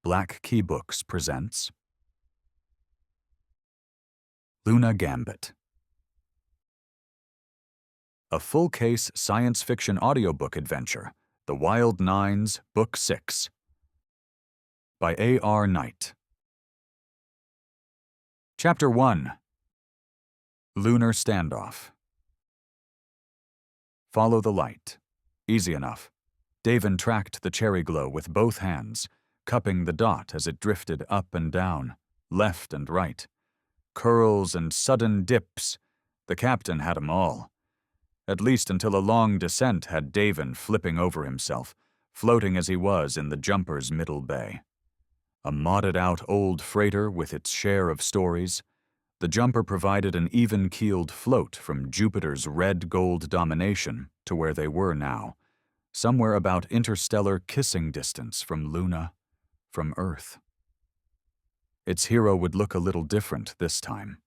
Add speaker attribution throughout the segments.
Speaker 1: Black Key Books presents Luna Gambit, a full-case science fiction audiobook adventure, The Wild Nines, Book 6, by A.R. Knight. Chapter 1. Lunar Standoff. Follow the light. Easy enough. Davin tracked the cherry glow with both hands, cupping the dot as it drifted up and down, left and right. Curls and sudden dips. The captain had 'em all. At least until a long descent had Davin flipping over himself, floating as he was in the jumper's middle bay. A modded-out old freighter with its share of stories, the jumper provided an even-keeled float from Jupiter's red-gold domination to where they were now, somewhere about interstellar kissing distance from Luna, from Earth. Its hero would look a little different this time.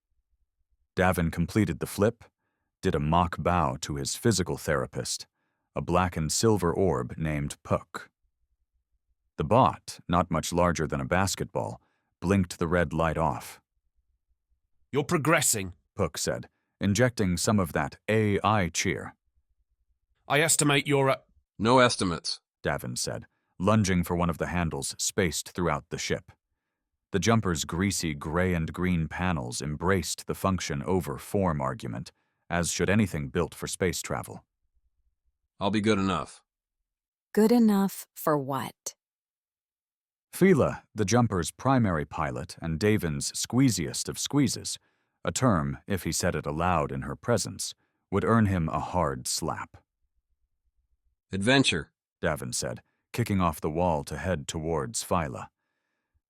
Speaker 1: Davin completed the flip, did a mock bow to his physical therapist, a black and silver orb named Puck. The bot, not much larger than a basketball, blinked the red light off.
Speaker 2: "You're progressing,"
Speaker 1: Puck said, injecting some of that AI cheer.
Speaker 2: "I estimate you're at—"
Speaker 3: "No estimates,"
Speaker 1: Davin said, lunging for one of the handles spaced throughout the ship. The jumper's greasy gray and green panels embraced the function over form argument, as should anything built for space travel.
Speaker 3: "I'll be good enough."
Speaker 4: Good enough for what?
Speaker 1: Fila, the jumper's primary pilot and Davin's squeeziest of squeezes, a term, if he said it aloud in her presence, would earn him a hard slap.
Speaker 3: "Adventure,"
Speaker 1: Davin said, kicking off the wall to head towards Fila.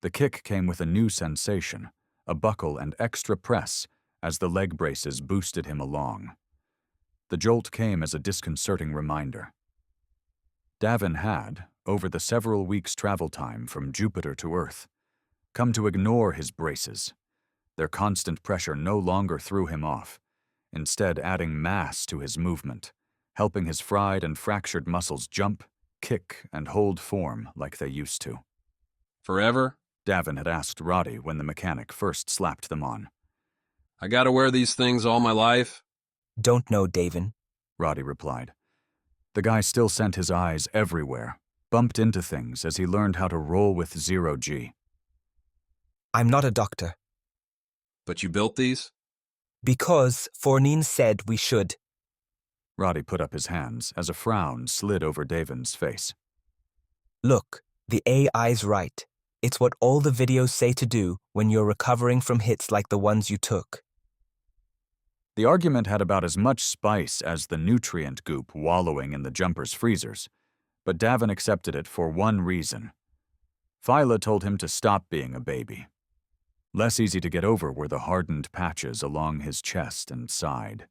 Speaker 1: The kick came with a new sensation, a buckle and extra press, as the leg braces boosted him along. The jolt came as a disconcerting reminder. Davin had, over the several weeks' travel time from Jupiter to Earth, come to ignore his braces. Their constant pressure no longer threw him off, instead adding mass to his movement, helping his fried and fractured muscles jump, kick, and hold form like they used to.
Speaker 3: "Forever?"
Speaker 1: Davin had asked Roddy when the mechanic first slapped them on.
Speaker 3: "I gotta wear these things all my life?"
Speaker 5: "Don't know, Davin,"
Speaker 1: Roddy replied. The guy still sent his eyes everywhere, bumped into things as he learned how to roll with zero-G.
Speaker 5: "I'm not a doctor."
Speaker 3: "But you built these?"
Speaker 5: "Because Fornine said we should."
Speaker 1: Roddy put up his hands as a frown slid over Davin's face.
Speaker 5: "Look, the AI's right. It's what all the videos say to do when you're recovering from hits like the ones you took."
Speaker 1: The argument had about as much spice as the nutrient goop wallowing in the jumper's freezers, but Davin accepted it for one reason. Fila told him to stop being a baby. Less easy to get over were the hardened patches along his chest and side.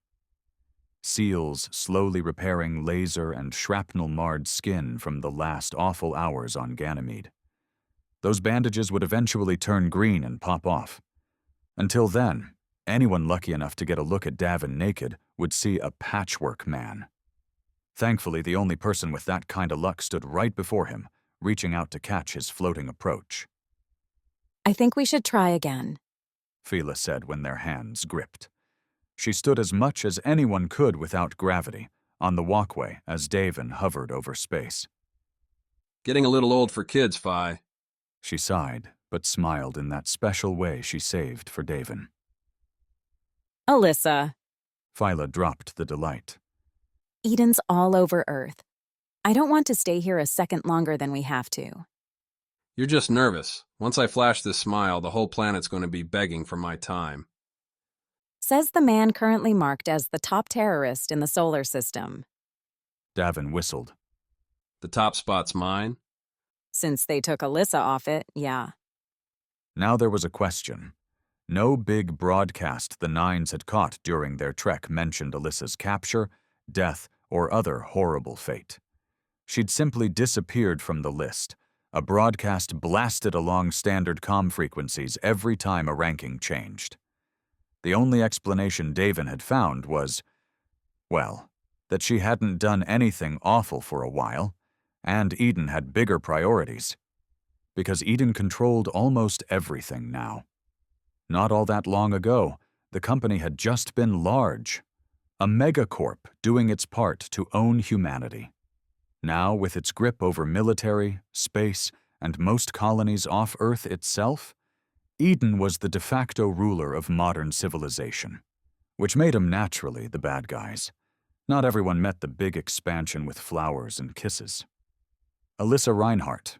Speaker 1: Seals slowly repairing laser and shrapnel-marred skin from the last awful hours on Ganymede. Those bandages would eventually turn green and pop off. Until then, anyone lucky enough to get a look at Davin naked would see a patchwork man. Thankfully, the only person with that kind of luck stood right before him, reaching out to catch his floating approach.
Speaker 4: I think we should try again.
Speaker 1: Fila said when their hands gripped. She stood as much as anyone could without gravity, on the walkway as Davin hovered over space.
Speaker 3: "Getting a little old for kids, Fi."
Speaker 1: She sighed, but smiled in that special way she saved for Davin.
Speaker 4: Alyssa,
Speaker 1: Fila dropped the delight.
Speaker 4: Eden's all over Earth. I don't want to stay here a second longer than we have to.
Speaker 3: "You're just nervous. Once I flash this smile, the whole planet's going to be begging for my time."
Speaker 4: Says the man currently marked as the top terrorist in the solar system.
Speaker 1: Davin whistled.
Speaker 3: "The top spot's mine?"
Speaker 4: Since they took Alyssa off it, yeah.
Speaker 1: Now there was a question. No big broadcast the Nines had caught during their trek mentioned Alyssa's capture, death, or other horrible fate. She'd simply disappeared from the list, a broadcast blasted along standard comm frequencies every time a ranking changed. The only explanation Davin had found was, well, that she hadn't done anything awful for a while, and Eden had bigger priorities. because Eden controlled almost everything now. Not all that long ago, the company had just been large, a megacorp doing its part to own humanity. Now, with its grip over military, space, and most colonies off Earth itself, Eden was the de facto ruler of modern civilization, which made them naturally the bad guys. Not everyone met the big expansion with flowers and kisses. Alyssa Reinhardt,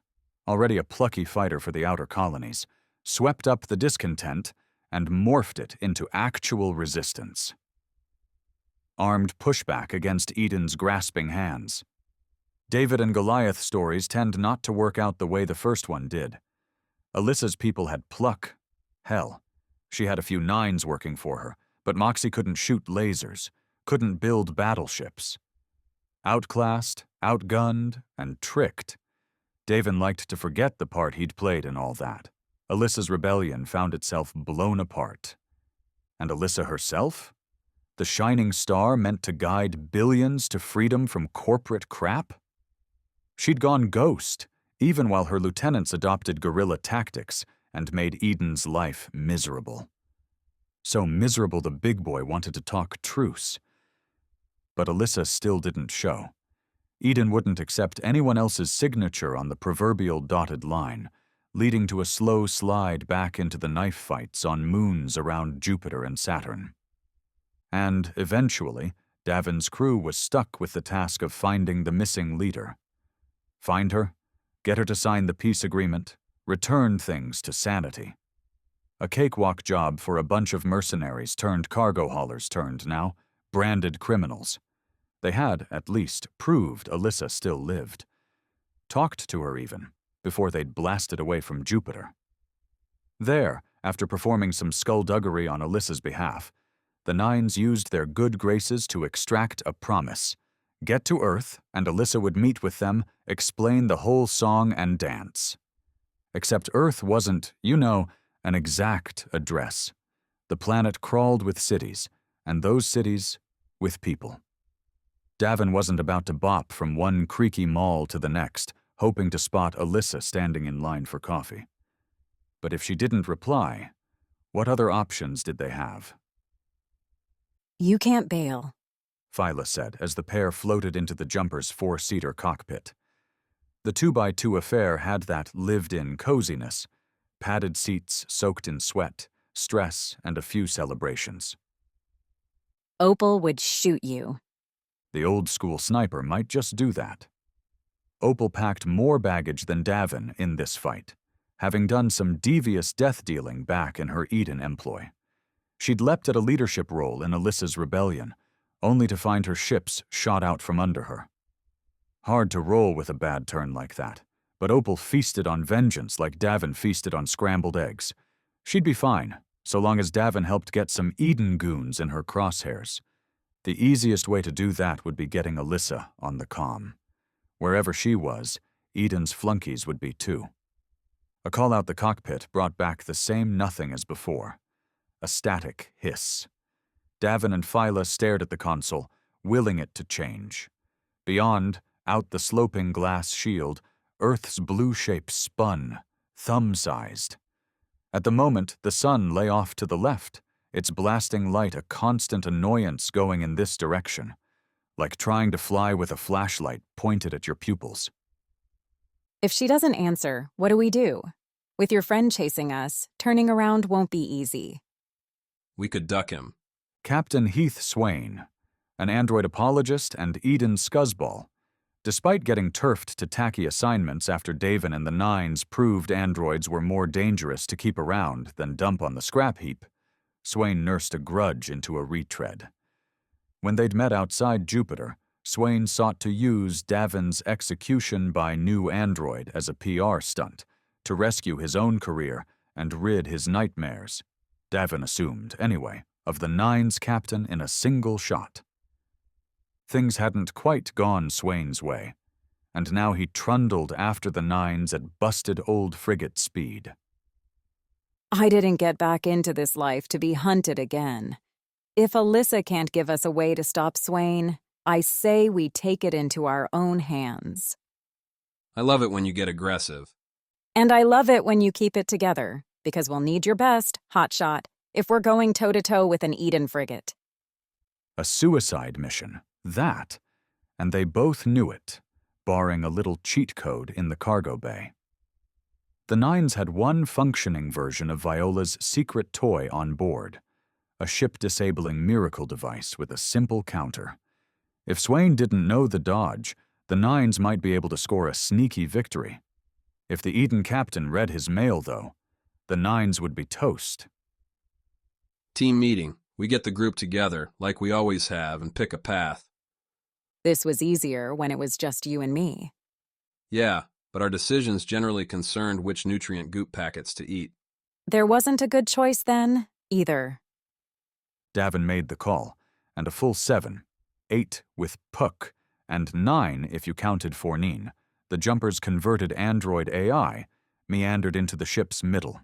Speaker 1: already a plucky fighter for the outer colonies, swept up the discontent and morphed it into actual resistance. Armed pushback against Eden's grasping hands. David and Goliath stories tend not to work out the way the first one did. Alyssa's people had pluck. Hell, she had a few nines working for her, but Moxie couldn't shoot lasers, couldn't build battleships. Outclassed, outgunned, and tricked. Davin liked to forget the part he'd played in all that. Alyssa's rebellion found itself blown apart. And Alyssa herself? The shining star meant to guide billions to freedom from corporate crap? She'd gone ghost, even while her lieutenants adopted guerrilla tactics and made Eden's life miserable. So miserable the big boy wanted to talk truce. But Alyssa still didn't show. Eden wouldn't accept anyone else's signature on the proverbial dotted line, leading to a slow slide back into the knife fights on moons around Jupiter and Saturn. And, eventually, Davin's crew was stuck with the task of finding the missing leader. Find her, get her to sign the peace agreement, return things to sanity. A cakewalk job for a bunch of mercenaries turned cargo haulers turned now, branded criminals. They had, at least, proved Alyssa still lived. Talked to her even, before they'd blasted away from Jupiter. There, after performing some skullduggery on Alyssa's behalf, the Nines used their good graces to extract a promise. Get to Earth, and Alyssa would meet with them, explain the whole song and dance. Except Earth wasn't, an exact address. The planet crawled with cities, and those cities with people. Davin wasn't about to bop from one creaky mall to the next, hoping to spot Alyssa standing in line for coffee. But if she didn't reply, what other options did they have?
Speaker 4: You can't bail.
Speaker 1: Phyla said as the pair floated into the jumper's four-seater cockpit. The 2x2 affair had that lived-in coziness, padded seats soaked in sweat, stress, and a few celebrations.
Speaker 4: Opal would shoot you.
Speaker 1: The old-school sniper might just do that. Opal packed more baggage than Davin in this fight, having done some devious death-dealing back in her Eden employ. She'd leapt at a leadership role in Alyssa's rebellion, only to find her ships shot out from under her. Hard to roll with a bad turn like that, but Opal feasted on vengeance like Davin feasted on scrambled eggs. She'd be fine, so long as Davin helped get some Eden goons in her crosshairs. The easiest way to do that would be getting Alyssa on the comm. Wherever she was, Eden's flunkies would be too. A call out the cockpit brought back the same nothing as before. A static hiss. Davin and Phyla stared at the console, willing it to change. Beyond, out the sloping glass shield, Earth's blue shape spun, thumb-sized. At the moment, the sun lay off to the left, its blasting light a constant annoyance going in this direction, like trying to fly with a flashlight pointed at your pupils.
Speaker 4: If she doesn't answer, what do we do? With your friend chasing us, turning around won't be easy.
Speaker 3: We could duck him.
Speaker 1: Captain Heath Swain, an android apologist and Eden scuzzball. Despite getting turfed to tacky assignments after Davin and the Nines proved androids were more dangerous to keep around than dump on the scrap heap, Swain nursed a grudge into a retread. When they'd met outside Jupiter, Swain sought to use Davin's execution by new android as a PR stunt to rescue his own career and rid his nightmares, Davin assumed, anyway, of the Nines captain in a single shot. Things hadn't quite gone Swain's way, and now he trundled after the Nines at busted old frigate speed.
Speaker 4: I didn't get back into this life to be hunted again. If Alyssa can't give us a way to stop Swain, I say we take it into our own hands.
Speaker 3: I love it when you get aggressive.
Speaker 4: And I love it when you keep it together, because we'll need your best, hotshot, if we're going toe-to-toe with an Eden frigate.
Speaker 1: A suicide mission, that, and they both knew it, barring a little cheat code in the cargo bay. The Nines had one functioning version of Viola's secret toy on board, a ship-disabling miracle device with a simple counter. If Swain didn't know the dodge, the Nines might be able to score a sneaky victory. If the Eden captain read his mail, though, the Nines would be toast.
Speaker 3: Team meeting. We get the group together, like we always have, and pick a path.
Speaker 4: This was easier when it was just you and me.
Speaker 3: Yeah, but our decisions generally concerned which nutrient goop packets to eat.
Speaker 4: There wasn't a good choice then, either.
Speaker 1: Davin made the call, and a full 7, 8 with Puck, and 9 if you counted Fornine, the jumper's converted android AI, meandered into the ship's middle.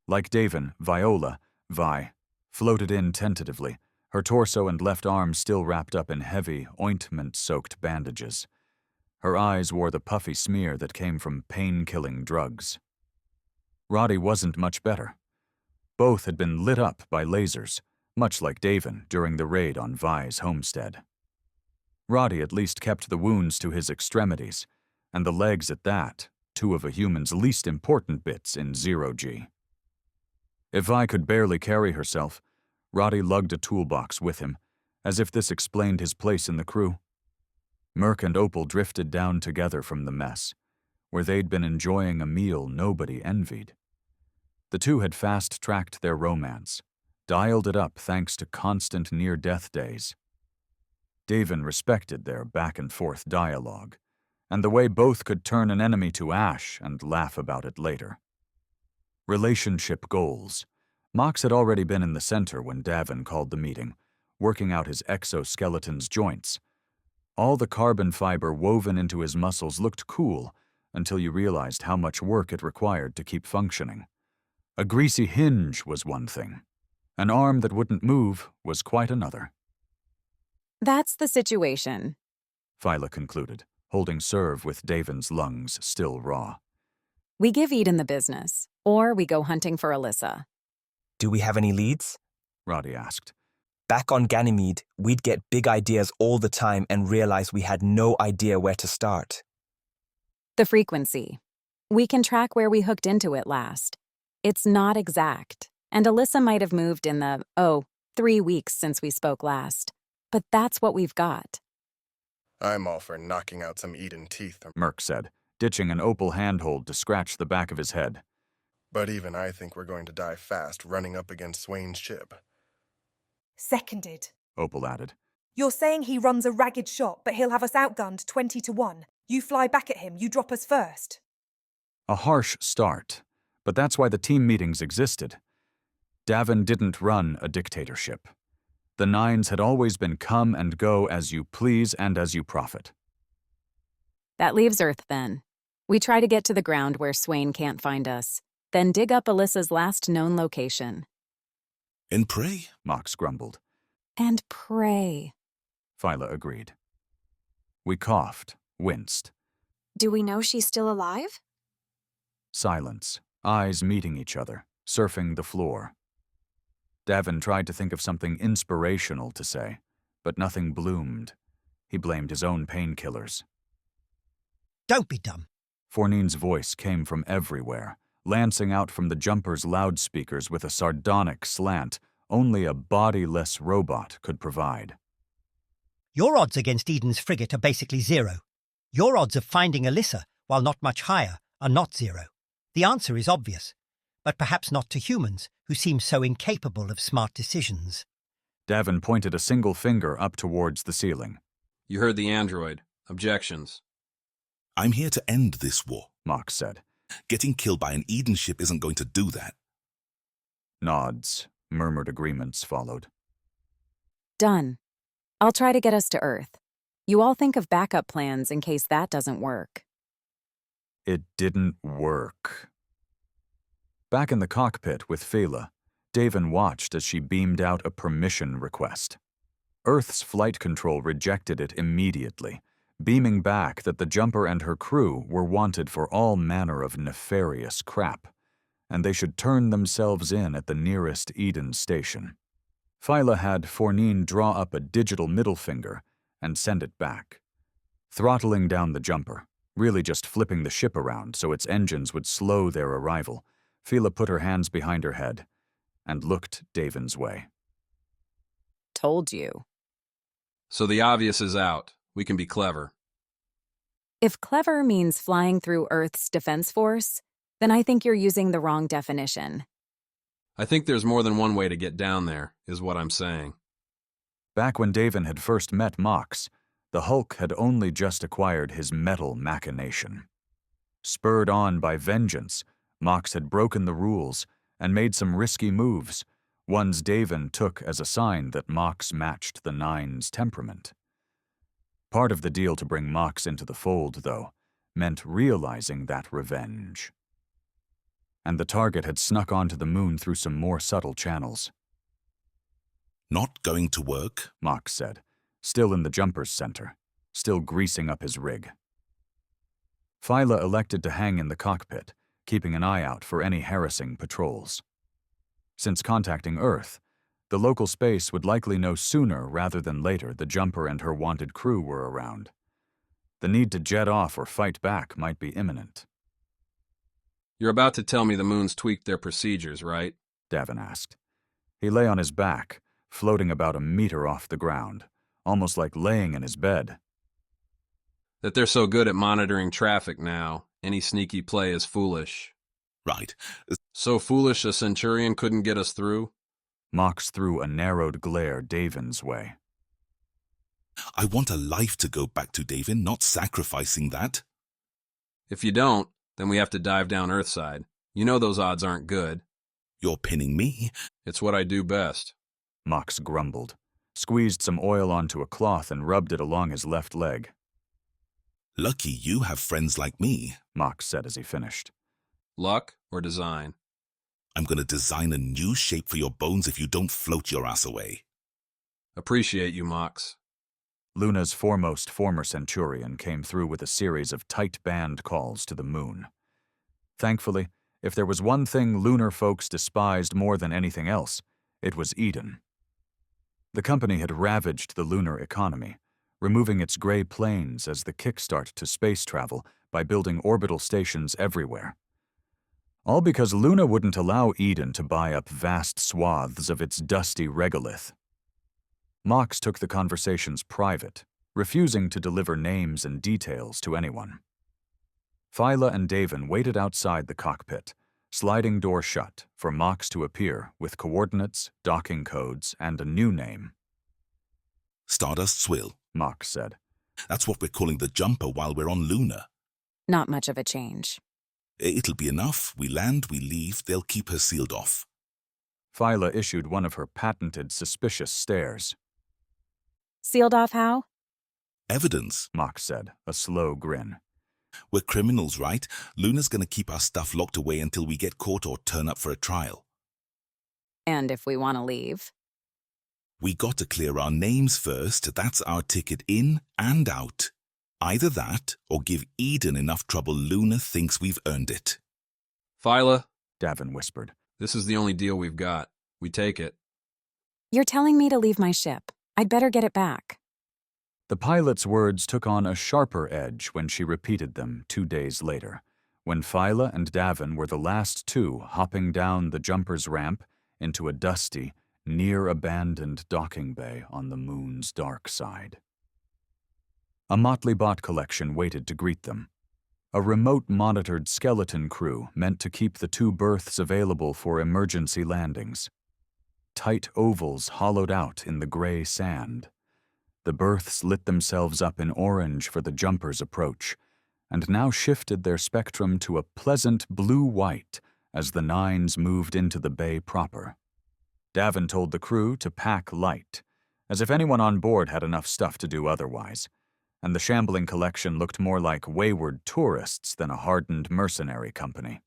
Speaker 1: Like Davin, Viola, Vi, floated in tentatively, her torso and left arm still wrapped up in heavy, ointment-soaked bandages. Her eyes wore the puffy smear that came from pain-killing drugs. Roddy wasn't much better. Both had been lit up by lasers, much like Davin during the raid on Vi's homestead. Roddy at least kept the wounds to his extremities, and the legs at that, 2 of a human's least important bits in 0G. If Vi could barely carry herself, Roddy lugged a toolbox with him, as if this explained his place in the crew. Merc and Opal drifted down together from the mess, where they'd been enjoying a meal nobody envied. The two had fast-tracked their romance, dialed it up thanks to constant near-death days. Davin respected their back-and-forth dialogue, and the way both could turn an enemy to ash and laugh about it later. Relationship goals. Mox had already been in the center when Davin called the meeting, working out his exoskeleton's joints. All the carbon fiber woven into his muscles looked cool until you realized how much work it required to keep functioning. A greasy hinge was one thing. An arm that wouldn't move was quite another.
Speaker 4: That's the situation,
Speaker 1: Phyla concluded, holding serve with Davin's lungs still raw.
Speaker 4: We give Eden the business, or we go hunting for Alyssa.
Speaker 5: Do we have any leads?
Speaker 1: Roddy asked.
Speaker 5: Back on Ganymede, we'd get big ideas all the time and realize we had no idea where to start.
Speaker 4: The frequency. We can track where we hooked into it last. It's not exact, and Alyssa might have moved in the, 3 weeks since we spoke last. But that's what we've got.
Speaker 6: I'm all for knocking out some Eden teeth,
Speaker 1: Merc said, ditching an opal handhold to scratch the back of his head.
Speaker 6: But even I think we're going to die fast running up against Swain's ship.
Speaker 7: Seconded.
Speaker 1: Opal added.
Speaker 7: You're saying he runs a ragged shot, but he'll have us outgunned 20-1. You fly back at him, you drop us first.
Speaker 1: A harsh start, but that's why the team meetings existed. Davin didn't run a dictatorship. The Nines had always been come and go as you please and as you profit.
Speaker 4: That leaves Earth, then. We try to get to the ground where Swain can't find us, then dig up Alyssa's last known location.
Speaker 8: And pray?
Speaker 1: Mox grumbled.
Speaker 4: And pray.
Speaker 1: Phyla agreed. We coughed, winced.
Speaker 9: Do we know she's still alive?
Speaker 1: Silence, eyes meeting each other, surfing the floor. Davin tried to think of something inspirational to say, but nothing bloomed. He blamed his own painkillers.
Speaker 10: Don't be dumb.
Speaker 1: Fornine's voice came from everywhere, lancing out from the jumper's loudspeakers with a sardonic slant only a bodiless robot could provide.
Speaker 10: Your odds against Eden's frigate are basically 0. Your odds of finding Alyssa, while not much higher, are not 0. The answer is obvious, but perhaps not to humans who seem so incapable of smart decisions.
Speaker 1: Davin pointed a single finger up towards the ceiling.
Speaker 3: You heard the android. Objections.
Speaker 8: I'm here to end this war,
Speaker 1: Mox said.
Speaker 8: Getting killed by an Eden ship isn't going to do that.
Speaker 1: Nods, murmured agreements followed.
Speaker 4: Done. I'll try to get us to Earth. You all think of backup plans in case that doesn't work.
Speaker 1: It didn't work. Back in the cockpit with Phyla, Davin watched as she beamed out a permission request. Earth's flight control rejected it immediately, beaming back that the jumper and her crew were wanted for all manner of nefarious crap, and they should turn themselves in at the nearest Eden station. Phyla had Fournine draw up a digital middle finger and send it back. Throttling down the jumper, really just flipping the ship around so its engines would slow their arrival, Phyla put her hands behind her head and looked Davin's way.
Speaker 4: Told you.
Speaker 3: So the obvious is out. We can be clever.
Speaker 4: If clever means flying through Earth's defense force, then I think you're using the wrong definition.
Speaker 3: I think there's more than one way to get down there, is what I'm saying.
Speaker 1: Back when Davin had first met Mox, the Hulk had only just acquired his metal machination. Spurred on by vengeance, Mox had broken the rules and made some risky moves, ones Davin took as a sign that Mox matched the Nine's temperament. Part of the deal to bring Mox into the fold, though, meant realizing that revenge. And the target had snuck onto the moon through some more subtle channels.
Speaker 8: Not going to work?
Speaker 1: Mox said, still in the jumper's center, still greasing up his rig. Phyla elected to hang in the cockpit, keeping an eye out for any harassing patrols. Since contacting Earth, the local space would likely know sooner rather than later the jumper and her wanted crew were around. The need to jet off or fight back might be imminent.
Speaker 3: You're about to tell me the moon's tweaked their procedures, right?
Speaker 1: Davin asked. He lay on his back, floating about a meter off the ground, almost like laying in his bed.
Speaker 3: That they're so good at monitoring traffic now, any sneaky play is foolish.
Speaker 8: Right.
Speaker 3: So foolish a Centurion couldn't get us through?
Speaker 1: Mox threw a narrowed glare Davin's way.
Speaker 8: I want a life to go back to, Davin, not sacrificing that.
Speaker 3: If you don't, then we have to dive down Earthside. You know those odds aren't good.
Speaker 8: You're pinning me.
Speaker 3: It's what I do best.
Speaker 1: Mox grumbled, squeezed some oil onto a cloth and rubbed it along his left leg.
Speaker 8: Lucky you have friends like me,
Speaker 1: Mox said as he finished.
Speaker 3: Luck or design?
Speaker 8: I'm going to design a new shape for your bones if you don't float your ass away.
Speaker 3: Appreciate you, Mox.
Speaker 1: Luna's foremost former Centurion came through with a series of tight band calls to the moon. Thankfully, if there was one thing Lunar folks despised more than anything else, it was Eden. The company had ravaged the lunar economy, removing its gray plains as the kickstart to space travel by building orbital stations everywhere. All because Luna wouldn't allow Eden to buy up vast swaths of its dusty regolith. Mox took the conversations private, refusing to deliver names and details to anyone. Phyla and Davin waited outside the cockpit, sliding door shut for Mox to appear with coordinates, docking codes, and a new name.
Speaker 8: Stardust Swill,
Speaker 1: Mox said.
Speaker 8: That's what we're calling the jumper while we're on Luna.
Speaker 4: Not much of a change.
Speaker 8: It'll be enough. We land, we leave, they'll keep her sealed off.
Speaker 1: Phyla issued one of her patented suspicious stares.
Speaker 4: Sealed off how?
Speaker 8: Evidence,
Speaker 1: Mox said, a slow grin.
Speaker 8: We're criminals, right? Luna's gonna keep our stuff locked away until we get caught or turn up for a trial.
Speaker 4: And if we want to leave?
Speaker 8: We got to clear our names first. That's our ticket in and out. Either that, or give Eden enough trouble Luna thinks we've earned it.
Speaker 3: Phyla,
Speaker 1: Davin whispered.
Speaker 3: This is the only deal we've got. We take it.
Speaker 4: You're telling me to leave my ship. I'd better get it back.
Speaker 1: The pilot's words took on a sharper edge when she repeated them 2 days later, when Phyla and Davin were the last two hopping down the jumper's ramp into a dusty, near-abandoned docking bay on the moon's dark side. A motley bot collection waited to greet them. A remote-monitored skeleton crew meant to keep the 2 berths available for emergency landings. Tight ovals hollowed out in the gray sand. The berths lit themselves up in orange for the jumper's approach, and now shifted their spectrum to a pleasant blue-white as the Nines moved into the bay proper. Davin told the crew to pack light, as if anyone on board had enough stuff to do otherwise, and the shambling collection looked more like wayward tourists than a hardened mercenary company.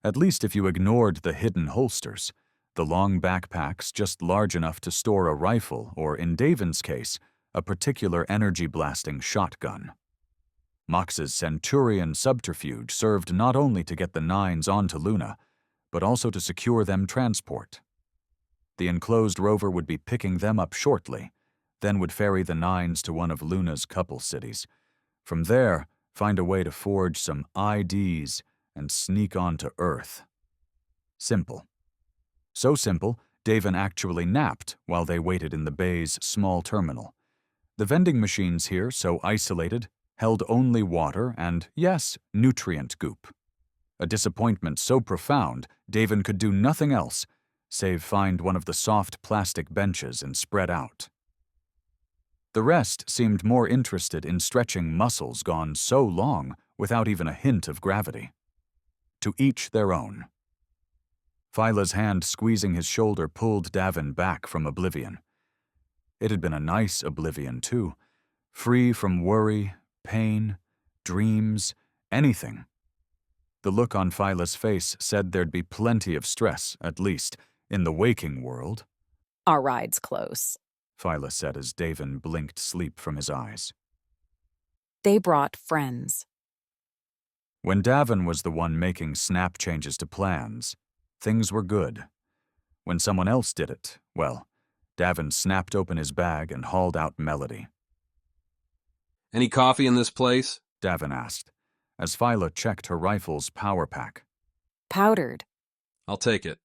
Speaker 1: At least if you ignored the hidden holsters, the long backpacks just large enough to store a rifle or, in Davin's case, a particular energy-blasting shotgun. Mox's Centurion subterfuge served not only to get the Nines onto Luna, but also to secure them transport. The enclosed rover would be picking them up shortly, then would ferry the Nines to one of Luna's couple cities. From there, find a way to forge some IDs and sneak onto Earth. Simple. So simple, Davin actually napped while they waited in the bay's small terminal. The vending machines here, so isolated, held only water and, yes, nutrient goop. A disappointment so profound, Davin could do nothing else, save find one of the soft plastic benches and spread out. The rest seemed more interested in stretching muscles gone so long without even a hint of gravity. To each their own. Phyla's hand squeezing his shoulder pulled Davin back from oblivion. It had been a nice oblivion, too, free from worry, pain, dreams, anything. The look on Phyla's face said there'd be plenty of stress, at least, in the waking world.
Speaker 4: Our ride's close,
Speaker 1: Phyla said as Davin blinked sleep from his eyes.
Speaker 4: They brought friends.
Speaker 1: When Davin was the one making snap changes to plans, things were good. When someone else did it, well, Davin snapped open his bag and hauled out Melody.
Speaker 3: Any coffee in this place?
Speaker 1: Davin asked, as Phyla checked her rifle's power pack.
Speaker 4: Powdered.
Speaker 3: I'll take it.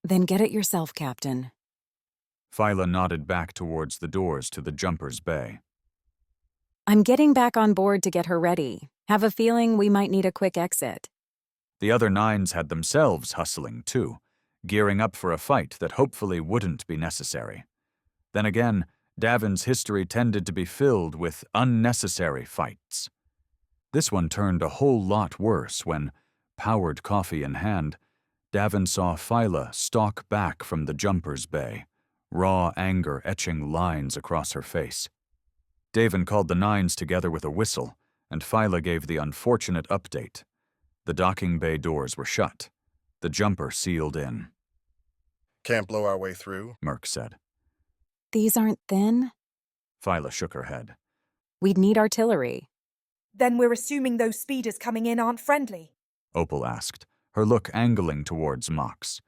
Speaker 4: Then get it yourself, Captain.
Speaker 1: Phyla nodded back towards the doors to the jumper's bay.
Speaker 4: I'm getting back on board to get her ready. Have a feeling we might need a quick exit.
Speaker 1: The other Nines had themselves hustling, too, gearing up for a fight that hopefully wouldn't be necessary. Then again, Davin's history tended to be filled with unnecessary fights. This one turned a whole lot worse when, powered coffee in hand, Davin saw Phyla stalk back from the jumper's bay, raw anger etching lines across her face. Davin called the Nines together with a whistle, and Phyla gave the unfortunate update. The docking bay doors were shut, the jumper sealed in.
Speaker 6: Can't blow our way through,
Speaker 1: Merc said.
Speaker 4: These aren't thin?
Speaker 1: Phyla shook her head.
Speaker 4: We'd need artillery.
Speaker 7: Then we're assuming those speeders coming in aren't friendly.
Speaker 1: Opal asked, her look angling towards Mox.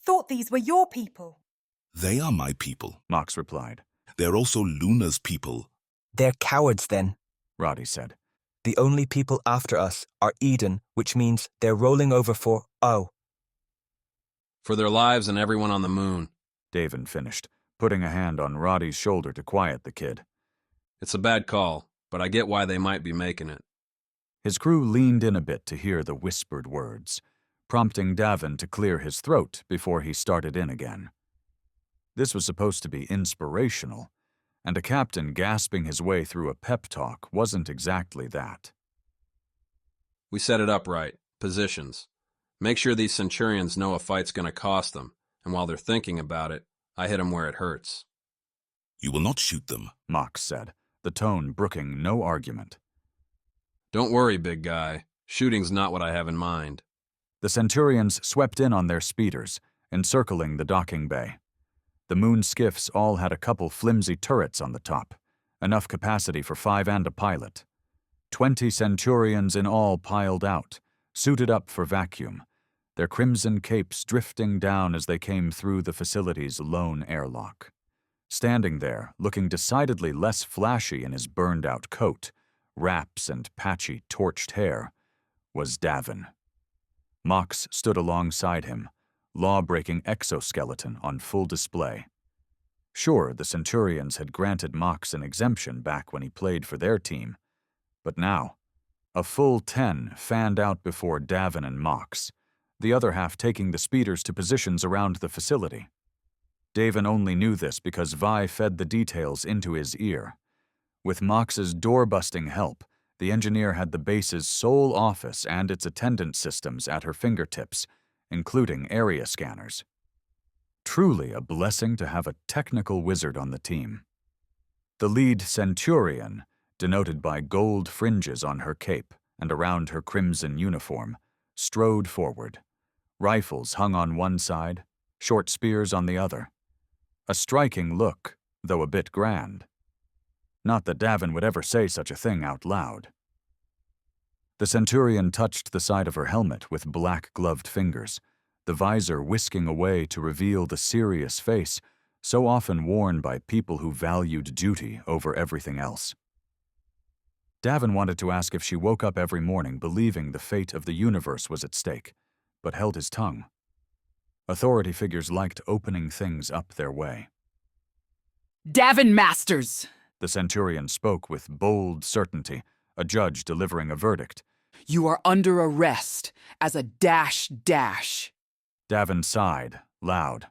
Speaker 7: Thought these were your people.
Speaker 8: They are my people.
Speaker 1: Mox replied.
Speaker 8: They're also Luna's people.
Speaker 5: They're cowards then.
Speaker 1: Roddy said.
Speaker 5: The only people after us are Eden, which means they're rolling over for,
Speaker 3: For their lives and everyone on the moon.
Speaker 1: Davin finished, putting a hand on Roddy's shoulder to quiet the kid.
Speaker 3: It's a bad call, but I get why they might be making it.
Speaker 1: His crew leaned in a bit to hear the whispered words, prompting Davin to clear his throat before he started in again. This was supposed to be inspirational, and a captain gasping his way through a pep talk wasn't exactly that.
Speaker 3: We set it up right. Positions. Make sure these Centurions know a fight's gonna cost them, and while they're thinking about it, I hit them where it hurts.
Speaker 8: You will not shoot them,
Speaker 1: Mox said, the tone brooking no argument.
Speaker 3: Don't worry, big guy. Shooting's not what I have in mind.
Speaker 1: The Centurions swept in on their speeders, encircling the docking bay. The moon skiffs all had a couple flimsy turrets on the top, enough capacity for 5 and a pilot. 20 Centurions in all piled out, suited up for vacuum, their crimson capes drifting down as they came through the facility's lone airlock. Standing there, looking decidedly less flashy in his burned-out coat, wraps and patchy, torched hair, was Davin. Mox stood alongside him, law-breaking exoskeleton on full display. Sure, the Centurions had granted Mox an exemption back when he played for their team, but now, a full 10 fanned out before Davin and Mox, the other half taking the speeders to positions around the facility. Davin only knew this because Vi fed the details into his ear. With Mox's door-busting help, the engineer had the base's sole office and its attendant systems at her fingertips, including area scanners. Truly a blessing to have a technical wizard on the team. The lead Centurion, denoted by gold fringes on her cape and around her crimson uniform, strode forward. Rifles hung on one side, short spears on the other. A striking look, though a bit grand. Not that Davin would ever say such a thing out loud. The Centurion touched the side of her helmet with black-gloved fingers, the visor whisking away to reveal the serious face so often worn by people who valued duty over everything else. Davin wanted to ask if she woke up every morning believing the fate of the universe was at stake, but held his tongue. Authority figures liked opening things up their way.
Speaker 11: Davin Masters!
Speaker 1: The Centurion spoke with bold certainty, a judge delivering a verdict.
Speaker 11: You are under arrest as a dash.
Speaker 1: Davin sighed, loud.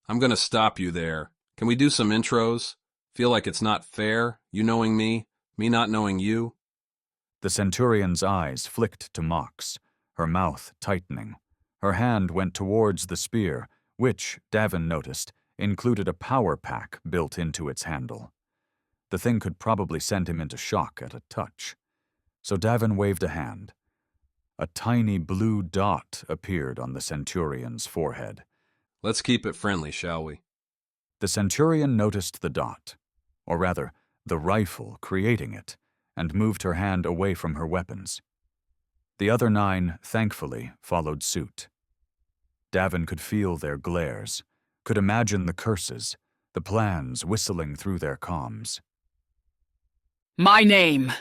Speaker 3: I'm gonna stop you there. Can we do some intros? Feel like it's not fair, you knowing me not knowing you?
Speaker 1: The Centurion's eyes flicked to Mox, her mouth tightening. Her hand went towards the spear, which, Davin noticed, included a power pack built into its handle. The thing could probably send him into shock at a touch. So Davin waved a hand. A tiny blue dot appeared on the Centurion's forehead.
Speaker 3: Let's keep it friendly, shall we?
Speaker 1: The Centurion noticed the dot, or rather, the rifle creating it, and moved her hand away from her weapons. The other 9, thankfully, followed suit. Davin could feel their glares, could imagine the curses, the plans whistling through their comms.
Speaker 11: My name,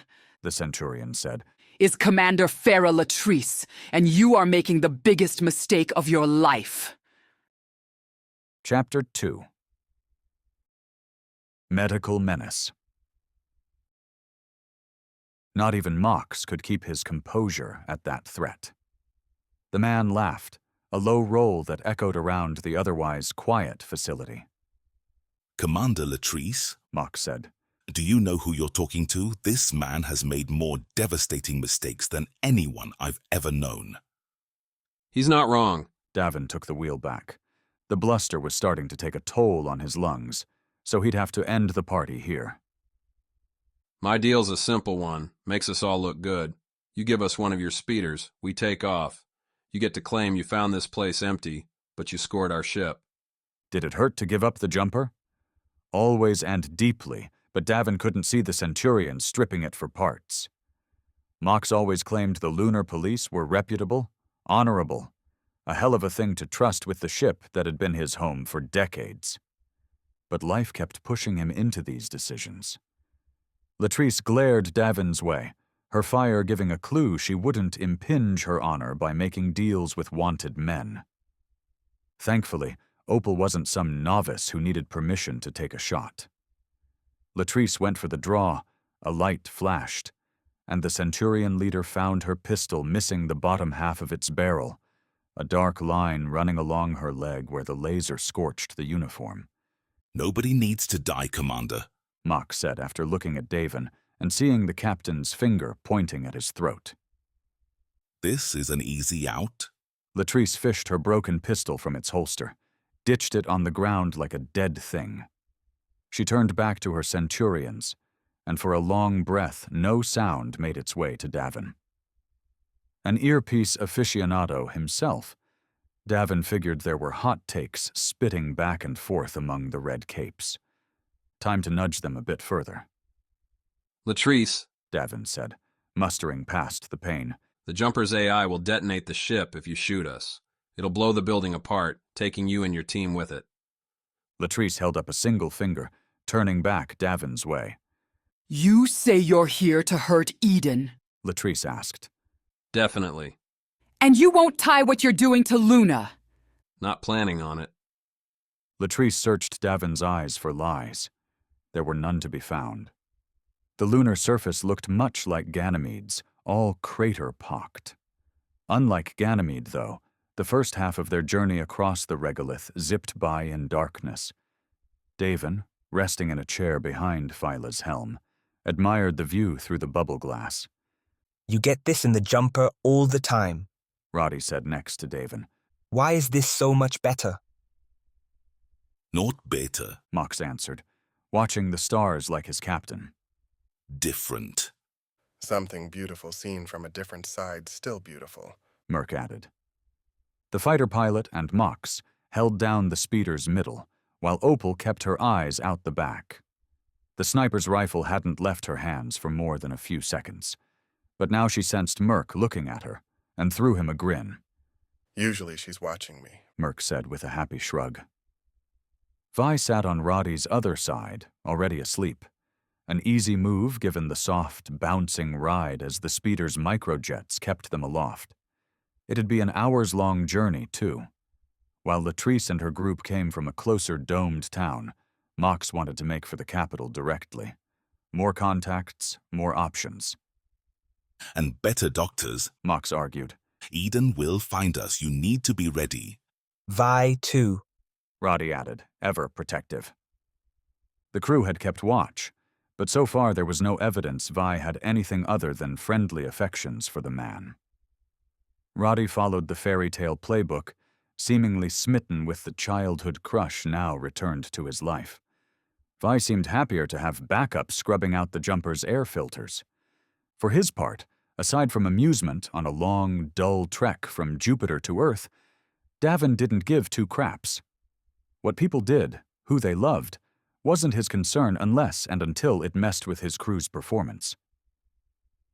Speaker 1: the Centurion said,
Speaker 11: is Commander Farah Latrice, and you are making the biggest mistake of your life.
Speaker 1: Chapter 2. Medical Menace. Not even Mox could keep his composure at that threat. The man laughed, a low roll that echoed around the otherwise quiet facility.
Speaker 8: Commander Latrice,
Speaker 1: Mox said,
Speaker 8: do you know who you're talking to? This man has made more devastating mistakes than anyone I've ever known.
Speaker 3: He's not wrong.
Speaker 1: Davin took the wheel back. The bluster was starting to take a toll on his lungs, so he'd have to end the party here.
Speaker 3: My deal's a simple one. Makes us all look good. You give us one of your speeders, we take off. You get to claim you found this place empty, but you scored our ship.
Speaker 1: Did it hurt to give up the jumper? Always and deeply, but Davin couldn't see the Centurion stripping it for parts. Mox always claimed the Lunar police were reputable, honorable, a hell of a thing to trust with the ship that had been his home for decades. But life kept pushing him into these decisions. Latrice glared Davin's way, her fire giving a clue she wouldn't impinge her honor by making deals with wanted men. Thankfully, Opal wasn't some novice who needed permission to take a shot. Latrice went for the draw, a light flashed, and the Centurion leader found her pistol missing the bottom half of its barrel, a dark line running along her leg where the laser scorched the uniform.
Speaker 8: Nobody needs to die, Commander,
Speaker 1: Mox said after looking at Davin and seeing the captain's finger pointing at his throat.
Speaker 8: This is an easy out.
Speaker 1: Latrice fished her broken pistol from its holster, ditched it on the ground like a dead thing. She turned back to her Centurions, and for a long breath, no sound made its way to Davin. An earpiece aficionado himself, Davin figured there were hot takes spitting back and forth among the red capes. Time to nudge them a bit further.
Speaker 3: Latrice,
Speaker 1: Davin said, mustering past the pain.
Speaker 3: The jumper's AI will detonate the ship if you shoot us. It'll blow the building apart, taking you and your team with it.
Speaker 1: Latrice held up a single finger, turning back Davin's way.
Speaker 11: You say you're here to hurt Eden?
Speaker 1: Latrice asked.
Speaker 3: Definitely.
Speaker 11: And you won't tie what you're doing to Luna?
Speaker 3: Not planning on it.
Speaker 1: Latrice searched Davin's eyes for lies. There were none to be found. The lunar surface looked much like Ganymede's, all crater-pocked. Unlike Ganymede, though, the first half of their journey across the regolith zipped by in darkness. Davin, resting in a chair behind Phyla's helm, admired the view through the bubble glass.
Speaker 5: You get this in the jumper all the time,
Speaker 1: Roddy said next to Davin.
Speaker 5: Why is this so much better?
Speaker 8: Not better.
Speaker 1: Mox answered, watching the stars like his captain.
Speaker 8: Different.
Speaker 6: Something beautiful seen from a different side, still beautiful,
Speaker 1: Merc added. The fighter pilot and Mox held down the speeder's middle, while Opal kept her eyes out the back. The sniper's rifle hadn't left her hands for more than a few seconds, but now she sensed Merc looking at her and threw him a grin.
Speaker 6: Usually she's watching me,
Speaker 1: Merc said with a happy shrug. Vi sat on Roddy's other side, already asleep. An easy move given the soft, bouncing ride as the speeder's microjets kept them aloft. It'd be an hours-long journey, too. While Latrice and her group came from a closer domed town, Mox wanted to make for the capital directly. More contacts, more options.
Speaker 8: And better doctors,
Speaker 1: Mox argued.
Speaker 8: Eden will find us. You need to be ready.
Speaker 5: Vi, too,
Speaker 1: Roddy added, ever protective. The crew had kept watch, but so far there was no evidence Vi had anything other than friendly affections for the man. Roddy followed the fairy tale playbook, seemingly smitten with the childhood crush now returned to his life. Vi seemed happier to have backup scrubbing out the jumper's air filters. For his part, aside from amusement on a long, dull trek from Jupiter to Earth, Davin didn't give two craps. What people did, who they loved, wasn't his concern unless and until it messed with his crew's performance.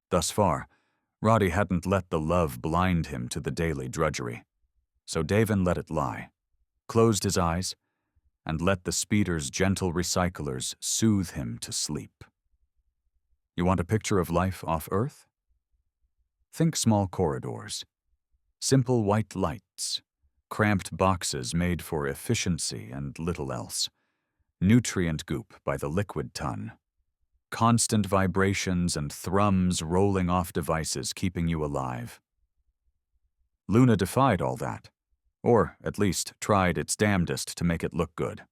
Speaker 1: Thus far, Roddy hadn't let the love blind him to the daily drudgery, so Davin let it lie, closed his eyes, and let the speeder's gentle recyclers soothe him to sleep. You want a picture of life off Earth? Think small corridors, simple white lights, cramped boxes made for efficiency and little else, nutrient goop by the liquid ton, constant vibrations and thrums rolling off devices keeping you alive. Luna defied all that, or at least tried its damnedest to make it look good.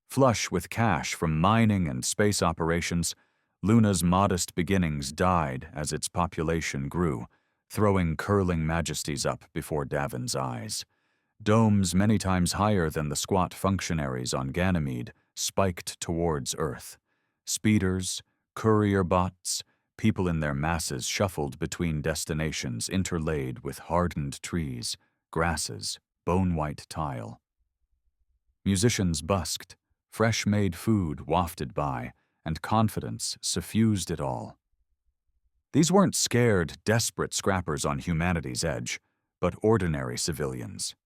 Speaker 1: Flush with cash from mining and space operations, Luna's modest beginnings died as its population grew, throwing curling majesties up before Davin's eyes. Domes many times higher than the squat functionaries on Ganymede spiked towards Earth. Speeders, courier bots, people in their masses shuffled between destinations interlaid with hardened trees, grasses, bone-white tile. Musicians busked, fresh-made food wafted by, and confidence suffused it all. These weren't scared, desperate scrappers on humanity's edge, but ordinary civilians.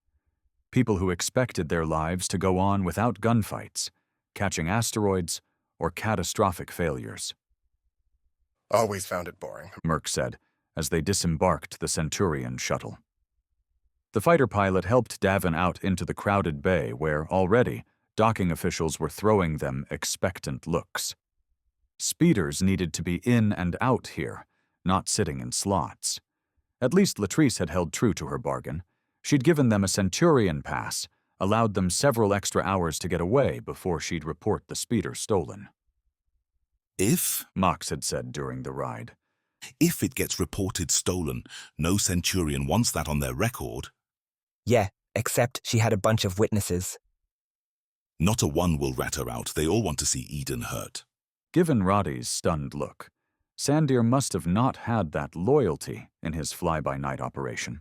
Speaker 1: People who expected their lives to go on without gunfights, catching asteroids, or catastrophic failures.
Speaker 6: Always found it boring,
Speaker 1: Merc said, as they disembarked the Centurion shuttle. The fighter pilot helped Davin out into the crowded bay where, already, docking officials were throwing them expectant looks. Speeders needed to be in and out here, not sitting in slots. At least Latrice had held true to her bargain. She'd given them a Centurion pass, allowed them several extra hours to get away before she'd report the speeder stolen.
Speaker 8: If,
Speaker 1: Mox had said during the ride,
Speaker 8: if it gets reported stolen, no Centurion wants that on their record.
Speaker 5: Yeah, except she had a bunch of witnesses.
Speaker 8: Not a one will rat her out. They all want to see Eden hurt.
Speaker 1: Given Roddy's stunned look, Sandir must have not had that loyalty in his fly-by-night operation.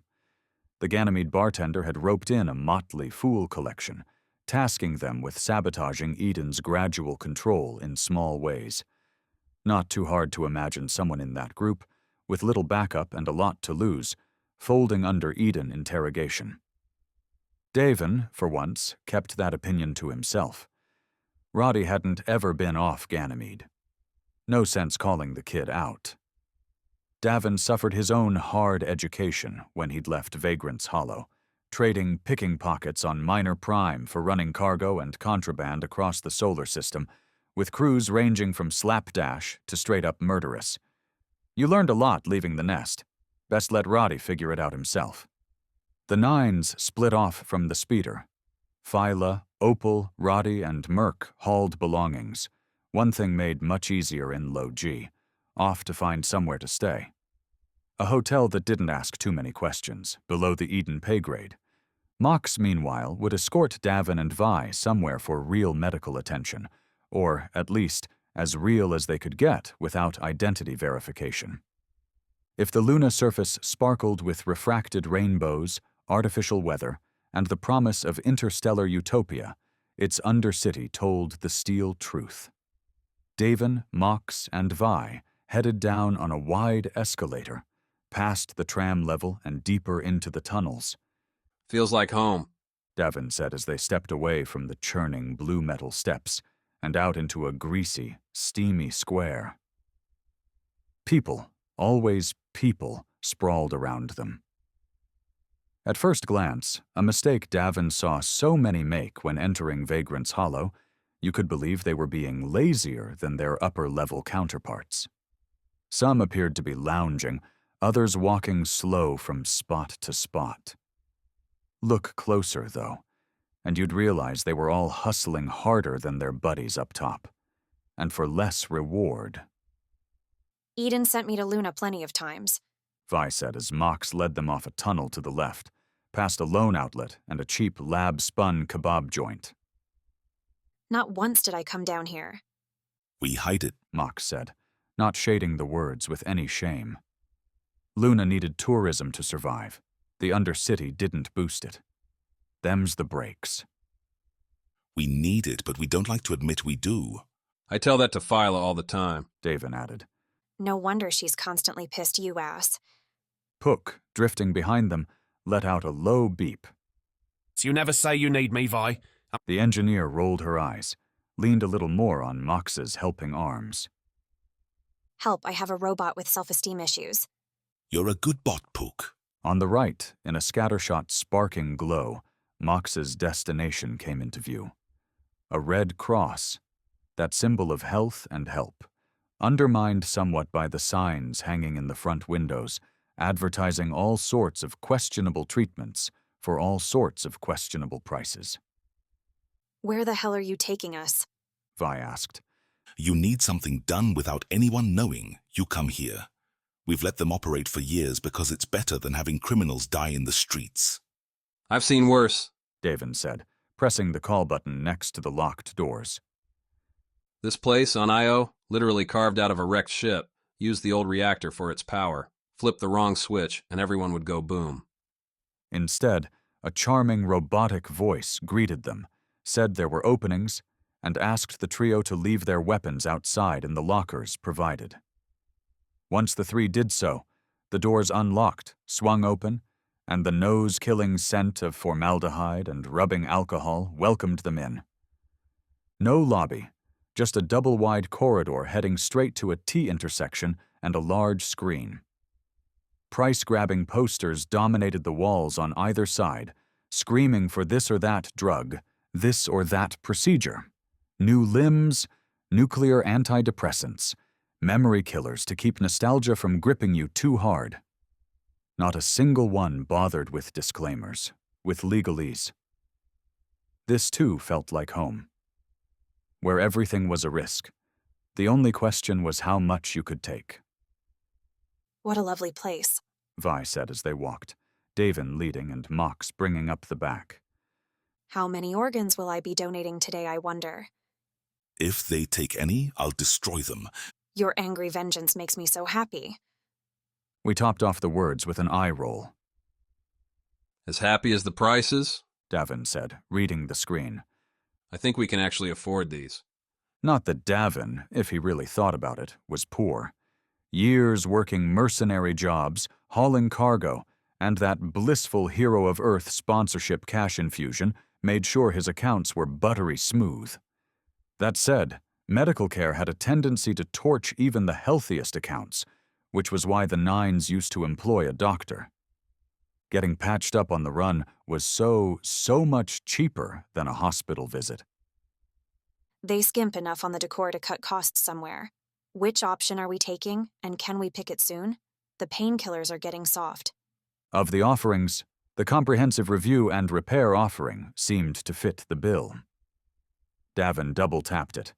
Speaker 1: The Ganymede bartender had roped in a motley fool collection, tasking them with sabotaging Eden's gradual control in small ways. Not too hard to imagine someone in that group, with little backup and a lot to lose, folding under Eden interrogation. Davin, for once, kept that opinion to himself. Roddy hadn't ever been off Ganymede. No sense calling the kid out. Davin suffered his own hard education when he'd left Vagrant's Hollow, trading picking pockets on Minor Prime for running cargo and contraband across the solar system, with crews ranging from slapdash to straight-up murderous. You learned a lot leaving the nest. Best let Roddy figure it out himself. The Nines split off from the speeder. Phyla, Opal, Roddy, and Merc hauled belongings. One thing made much easier in low G, off to find somewhere to stay. A hotel that didn't ask too many questions, below the Eden pay grade. Mox, meanwhile, would escort Davin and Vi somewhere for real medical attention, or, at least, as real as they could get without identity verification. If the Luna surface sparkled with refracted rainbows, artificial weather, and the promise of interstellar utopia, its undercity told the steel truth. Davin, Mox, and Vi headed down on a wide escalator, past the tram level and deeper into the tunnels.
Speaker 3: Feels like home.
Speaker 1: Davin said as they stepped away from the churning blue metal steps and out into a greasy, steamy square. People, always people, sprawled around them. At first glance, a mistake Davin saw so many make when entering Vagrant's Hollow, you could believe they were being lazier than their upper-level counterparts. Some appeared to be lounging, others walking slow from spot to spot. Look closer, though, and you'd realize they were all hustling harder than their buddies up top, and for less reward.
Speaker 9: Eden sent me to Luna plenty of times.
Speaker 1: Vi said as Mox led them off a tunnel to the left, past a loan outlet and a cheap lab-spun kebab joint.
Speaker 9: Not once did I come down here.
Speaker 8: We hide it,
Speaker 1: Mox said, not shading the words with any shame. Luna needed tourism to survive. The Undercity didn't boost it. Them's the breaks.
Speaker 8: We need it, but we don't like to admit we do.
Speaker 3: I tell that to Phyla all the time,
Speaker 1: Davin added.
Speaker 9: No wonder she's constantly pissed you ass.
Speaker 1: Puck, drifting behind them, let out a low beep.
Speaker 2: So you never say you need me, Vi.
Speaker 1: The engineer rolled her eyes, leaned a little more on Mox's helping arms.
Speaker 9: Help, I have a robot with self-esteem issues.
Speaker 8: You're a good bot, Puck.
Speaker 1: On the right, in a scattershot sparking glow, Mox's destination came into view. A red cross, that symbol of health and help, undermined somewhat by the signs hanging in the front windows, advertising all sorts of questionable treatments for all sorts of questionable prices.
Speaker 9: Where the hell are you taking us?
Speaker 1: Vi asked.
Speaker 8: You need something done without anyone knowing. You come here. We've let them operate for years because it's better than having criminals die in the streets.
Speaker 3: I've seen worse,
Speaker 1: Davin said, pressing the call button next to the locked doors.
Speaker 3: This place on Io, literally carved out of a wrecked ship, used the old reactor for its power. Flip the wrong switch, and everyone would go boom.
Speaker 1: Instead, a charming robotic voice greeted them, said there were openings, and asked the trio to leave their weapons outside in the lockers provided. Once the three did so, the doors unlocked, swung open, and the nose-killing scent of formaldehyde and rubbing alcohol welcomed them in. No lobby, just a double-wide corridor heading straight to a T-intersection and a large screen. Price-grabbing posters dominated the walls on either side, screaming for this or that drug, this or that procedure. New limbs, nuclear antidepressants, memory killers to keep nostalgia from gripping you too hard. Not a single one bothered with disclaimers, with legalese. This too felt like home, where everything was a risk. The only question was how much you could take.
Speaker 9: What a lovely place,
Speaker 1: Vi said as they walked, Davin leading and Mox bringing up the back.
Speaker 9: How many organs will I be donating today, I wonder?
Speaker 8: If they take any, I'll destroy them.
Speaker 9: Your angry vengeance makes me so happy.
Speaker 1: We topped off the words with an eye roll.
Speaker 3: As happy as the prices?
Speaker 1: Davin said, reading the screen.
Speaker 3: I think we can actually afford these.
Speaker 1: Not that Davin, if he really thought about it, was poor. Years working mercenary jobs, hauling cargo, and that blissful Hero of Earth sponsorship cash infusion made sure his accounts were buttery smooth. That said, medical care had a tendency to torch even the healthiest accounts, which was why the Nines used to employ a doctor. Getting patched up on the run was so much cheaper than a hospital visit.
Speaker 9: They skimp enough on the decor to cut costs somewhere. Which option are we taking, and can we pick it soon? The painkillers are getting soft.
Speaker 1: Of the offerings, the comprehensive review and repair offering seemed to fit the bill. Davin double-tapped it,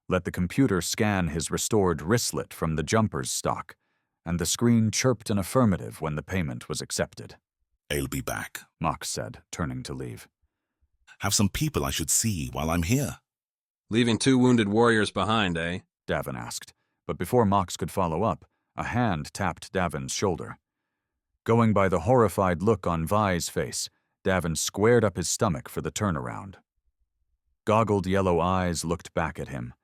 Speaker 1: let the computer scan his restored wristlet from the jumper's stock, and the screen chirped an affirmative when the payment was accepted.
Speaker 8: I'll be back,
Speaker 1: Mox said, turning to leave.
Speaker 8: Have some people I should see while I'm here.
Speaker 3: Leaving 2 wounded warriors behind, eh?
Speaker 1: Davin asked, but before Mox could follow up, a hand tapped Davin's shoulder. Going by the horrified look on Vi's face, Davin squared up his stomach for the turnaround. Goggled yellow eyes looked back at him,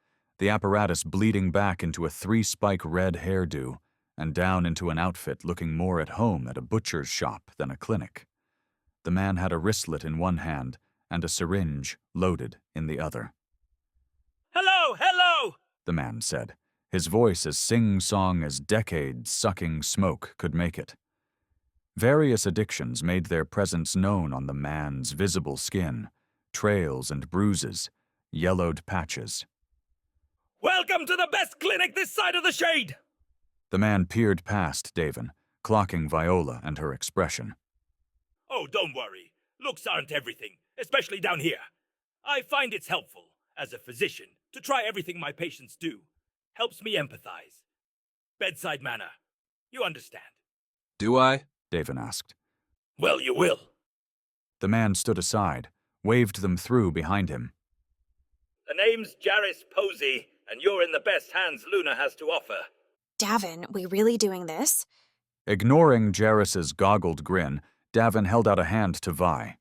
Speaker 1: the apparatus bleeding back into a 3-spike red hairdo and down into an outfit looking more at home at a butcher's shop than a clinic. The man had a wristlet in one hand and a syringe loaded in the other.
Speaker 12: "Hello, hello!"
Speaker 1: the man said, his voice as sing-song as decades sucking smoke could make it. Various addictions made their presence known on the man's visible skin, trails and bruises, yellowed patches.
Speaker 12: "Welcome to the best clinic this side of the shade!"
Speaker 1: The man peered past Davin, clocking Viola and her expression.
Speaker 12: "Oh, don't worry. Looks aren't everything, especially down here. I find it's helpful, as a physician, to try everything my patients do. Helps me empathize. Bedside manner. You understand."
Speaker 3: Do I?
Speaker 1: Davin asked.
Speaker 12: "Well, you will."
Speaker 1: The man stood aside, waved them through behind him.
Speaker 12: "The name's Jarris Posey, and you're in the best hands Luna has to offer."
Speaker 9: Davin, we really doing this?
Speaker 1: Ignoring Jarris's goggled grin, Davin held out a hand to Vi.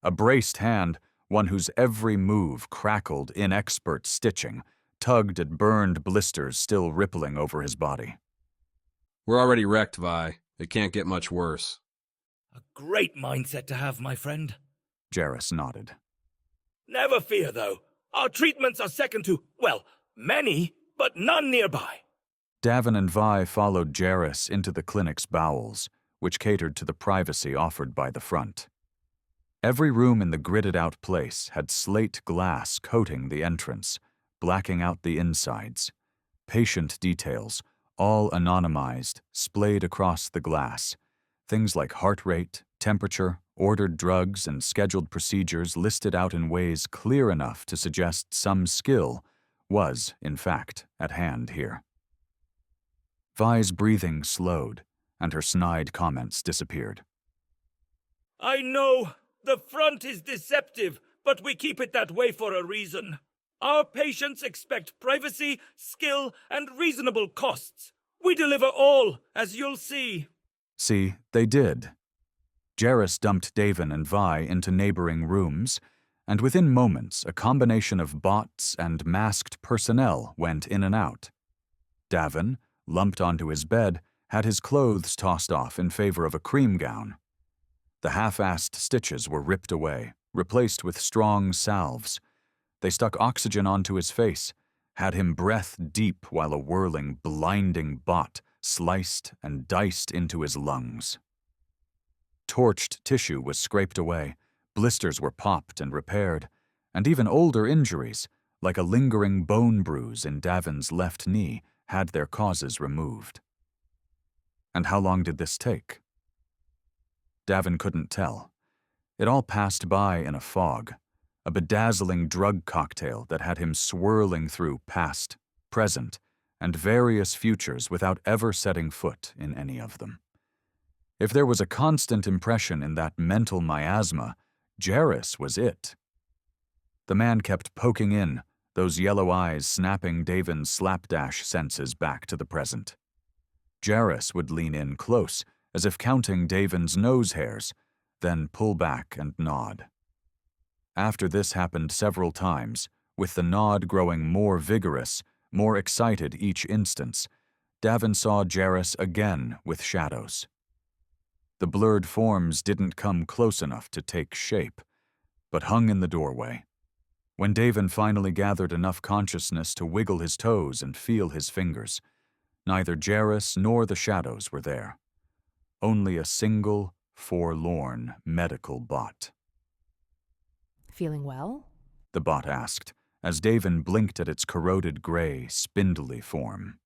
Speaker 1: A braced hand, one whose every move crackled inexpert stitching, tugged at burned blisters still rippling over his body.
Speaker 3: We're already wrecked, Vi. It can't get much worse.
Speaker 12: "A great mindset to have, my friend."
Speaker 1: Jarris nodded.
Speaker 12: "Never fear, though. Our treatments are second to, well, many, but none nearby."
Speaker 1: Davin and Vi followed Jarris into the clinic's bowels, which catered to the privacy offered by the front. Every room in the gridded-out place had slate glass coating the entrance, blacking out the insides. Patient details, all anonymized, splayed across the glass. Things like heart rate, temperature, ordered drugs, and scheduled procedures listed out in ways clear enough to suggest some skill was, in fact, at hand here. Vi's breathing slowed, and her snide comments disappeared.
Speaker 12: "I know, the front is deceptive, but we keep it that way for a reason. Our patients expect privacy, skill, and reasonable costs. We deliver all, as you'll see."
Speaker 1: See, they did. Jarris dumped Davin and Vi into neighboring rooms, and within moments a combination of bots and masked personnel went in and out. Davin, lumped onto his bed, had his clothes tossed off in favor of a cream gown. The half-assed stitches were ripped away, replaced with strong salves. They stuck oxygen onto his face, had him breath deep while a whirling, blinding bot sliced and diced into his lungs. Torched tissue was scraped away, blisters were popped and repaired, and even older injuries, like a lingering bone bruise in Davin's left knee, had their causes removed. And how long did this take? Davin couldn't tell. It all passed by in a fog, a bedazzling drug cocktail that had him swirling through past, present, and various futures without ever setting foot in any of them. If there was a constant impression in that mental miasma, Jarris was it. The man kept poking in, those yellow eyes snapping Davin's slapdash senses back to the present. Jarris would lean in close, as if counting Davin's nose hairs, then pull back and nod. After this happened several times, with the nod growing more vigorous, more excited each instance, Davin saw Jarris again with shadows. The blurred forms didn't come close enough to take shape, but hung in the doorway. When Davin finally gathered enough consciousness to wiggle his toes and feel his fingers, neither Jarris nor the shadows were there. Only a single, forlorn medical bot.
Speaker 13: "Feeling well?"
Speaker 1: the bot asked, as Davin blinked at its corroded gray, spindly form.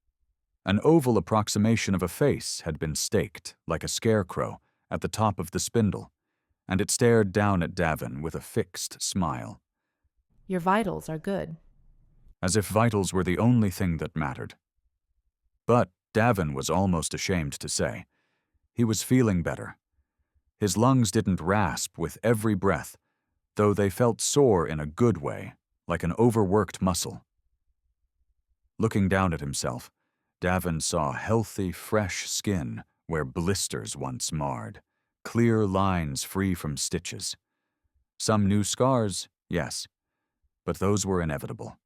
Speaker 1: An oval approximation of a face had been staked, like a scarecrow, at the top of the spindle, and it stared down at Davin with a fixed smile.
Speaker 13: "Your vitals are good."
Speaker 1: As if vitals were the only thing that mattered. But Davin was almost ashamed to say. He was feeling better. His lungs didn't rasp with every breath, though they felt sore in a good way, like an overworked muscle. Looking down at himself, Davin saw healthy, fresh skin where blisters once marred, clear lines free from stitches. Some new scars, yes, but those were inevitable.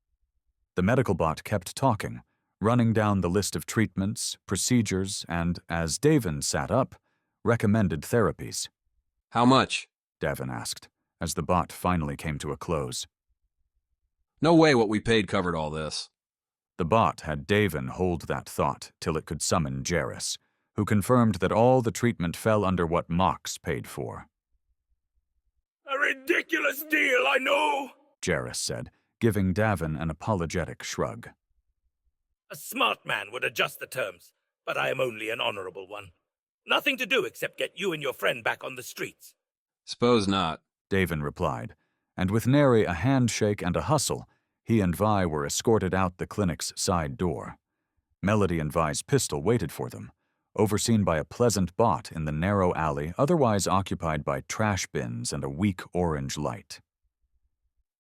Speaker 1: The medical bot kept talking, running down the list of treatments, procedures, and, as Davin sat up, recommended therapies.
Speaker 3: How much?
Speaker 1: Davin asked, as the bot finally came to a close.
Speaker 3: No way what we paid covered all this.
Speaker 1: The bot had Davin hold that thought till it could summon Jarrus, who confirmed that all the treatment fell under what Mox paid for.
Speaker 12: A ridiculous deal, I know,
Speaker 1: Jarrus said, giving Davin an apologetic shrug.
Speaker 12: A smart man would adjust the terms, but I am only an honorable one. Nothing to do except get you and your friend back on the streets.
Speaker 3: Suppose not,
Speaker 1: Davin replied, and with nary a handshake and a hustle, he and Vi were escorted out the clinic's side door. Melody and Vi's pistol waited for them, overseen by a pleasant bot in the narrow alley otherwise occupied by trash bins and a weak orange light.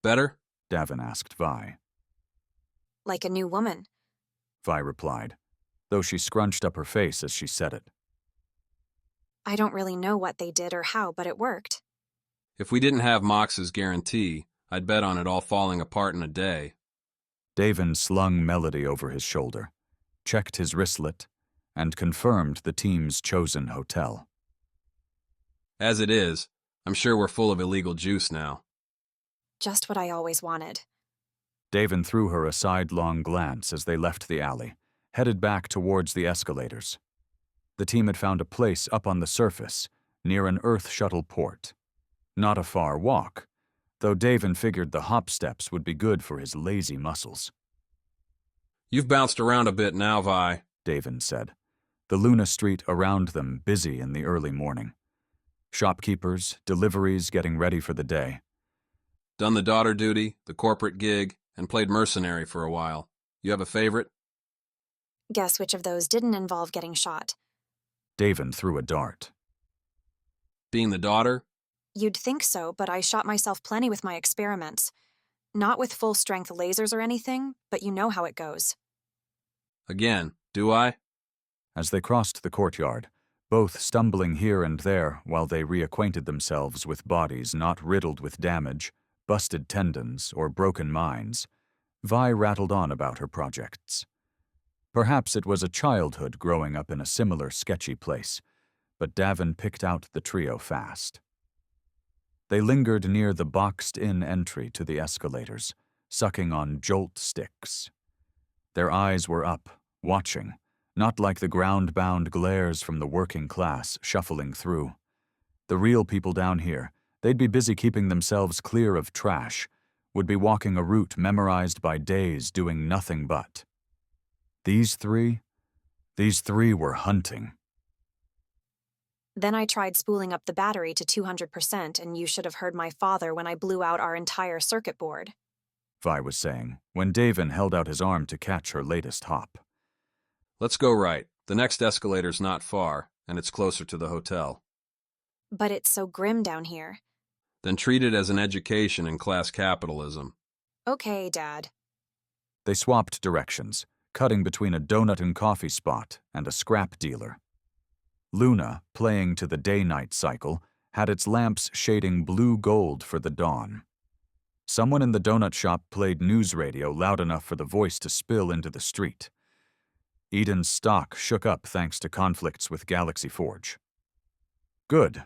Speaker 3: Better?
Speaker 1: Davin asked Vi.
Speaker 9: Like a new woman.
Speaker 1: Vi replied, though she scrunched up her face as she said it.
Speaker 9: I don't really know what they did or how, but it worked.
Speaker 3: If we didn't have Mox's guarantee, I'd bet on it all falling apart in a day.
Speaker 1: Davin slung Melody over his shoulder, checked his wristlet, and confirmed the team's chosen hotel.
Speaker 3: As it is, I'm sure we're full of illegal juice now.
Speaker 9: Just what I always wanted.
Speaker 1: Davin threw her a sidelong glance as they left the alley, headed back towards the escalators. The team had found a place up on the surface, near an Earth shuttle port. Not a far walk, though Davin figured the hop steps would be good for his lazy muscles.
Speaker 3: You've bounced around a bit now, Vi,
Speaker 1: Davin said, the Luna street around them busy in the early morning. Shopkeepers, deliveries getting ready for the day.
Speaker 3: Done the daughter duty, the corporate gig, and played mercenary for a while. You have a favorite?
Speaker 9: Guess which of those didn't involve getting shot?
Speaker 1: Davin threw a dart.
Speaker 3: Being the daughter?
Speaker 9: You'd think so, but I shot myself plenty with my experiments. Not with full-strength lasers or anything, but you know how it goes.
Speaker 3: Again, do I?
Speaker 1: As they crossed the courtyard, both stumbling here and there while they reacquainted themselves with bodies not riddled with damage, busted tendons, or broken minds, Vi rattled on about her projects. Perhaps it was a childhood growing up in a similar sketchy place, but Davin picked out the trio fast. They lingered near the boxed-in entry to the escalators, sucking on jolt sticks. Their eyes were up, watching, not like the ground-bound glares from the working class shuffling through. The real people down here, they'd be busy keeping themselves clear of trash, would be walking a route memorized by days doing nothing but. These three were hunting.
Speaker 9: Then I tried spooling up the battery to 200%, and you should have heard my father when I blew out our entire circuit board.
Speaker 1: Vi was saying, when Davin held out his arm to catch her latest hop.
Speaker 3: Let's go right. The next escalator's not far, and it's closer to the hotel.
Speaker 9: But it's so grim down here.
Speaker 3: Then treat it as an education in class capitalism.
Speaker 9: Okay, Dad.
Speaker 1: They swapped directions, cutting between a donut and coffee spot and a scrap dealer. Luna, playing to the day-night cycle, had its lamps shading blue-gold for the dawn. Someone in the donut shop played news radio loud enough for the voice to spill into the street. Eden's stock shook up thanks to conflicts with Galaxy Forge. Good.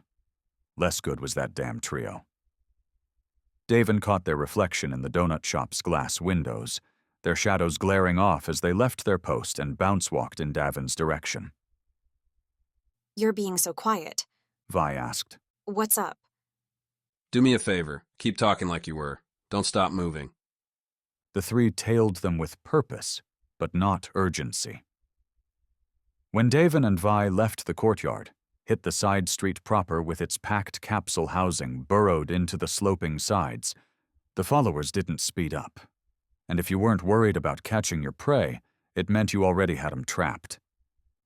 Speaker 1: Less good was that damn trio. Davin caught their reflection in the donut shop's glass windows, their shadows glaring off as they left their post and bounce-walked in Davin's direction.
Speaker 9: You're being so quiet.
Speaker 1: Vi asked.
Speaker 9: What's up?
Speaker 3: Do me a favor. Keep talking like you were. Don't stop moving.
Speaker 1: The three tailed them with purpose, but not urgency. When Davin and Vi left the courtyard, hit the side street proper with its packed capsule housing burrowed into the sloping sides, the followers didn't speed up. And if you weren't worried about catching your prey, it meant you already had 'em trapped.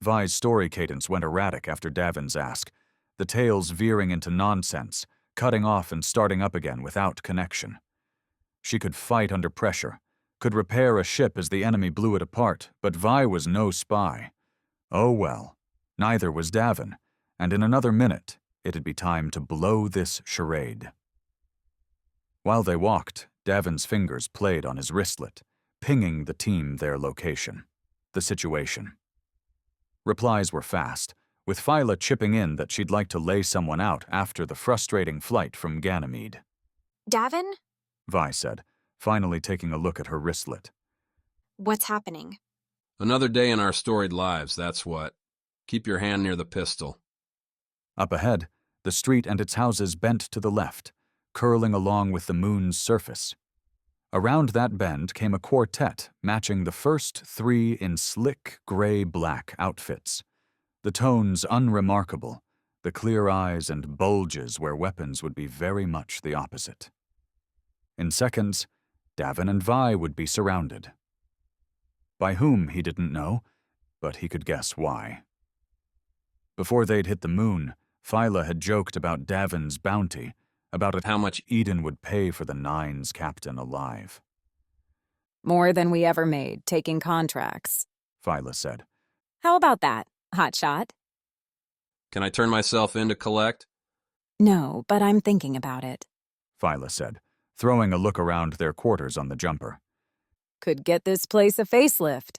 Speaker 1: Vi's story cadence went erratic after Davin's ask, the tales veering into nonsense, cutting off and starting up again without connection. She could fight under pressure, could repair a ship as the enemy blew it apart, but Vi was no spy. Oh well, neither was Davin, and in another minute, it'd be time to blow this charade. While they walked, Davin's fingers played on his wristlet, pinging the team their location, the situation. Replies were fast, with Phyla chipping in that she'd like to lay someone out after the frustrating flight from Ganymede.
Speaker 9: Davin?
Speaker 1: Vi said, finally taking a look at her wristlet.
Speaker 9: What's happening?
Speaker 3: Another day in our storied lives, that's what. Keep your hand near the pistol.
Speaker 1: Up ahead, the street and its houses bent to the left, curling along with the moon's surface. Around that bend came a quartet matching the first three in slick gray-black outfits. The tones unremarkable, the clear eyes and bulges where weapons would be very much the opposite. In seconds, Davin and Vi would be surrounded. By whom he didn't know, but he could guess why. Before they'd hit the moon, Phyla had joked about Davin's bounty, about how much Eden would pay for the Nine's captain alive.
Speaker 4: More than we ever made, taking contracts,
Speaker 1: Phyla said.
Speaker 4: How about that, hotshot?
Speaker 3: Can I turn myself in to collect?
Speaker 4: No, but I'm thinking about it.
Speaker 1: Phyla said, throwing a look around their quarters on the jumper.
Speaker 4: Could get this place a facelift.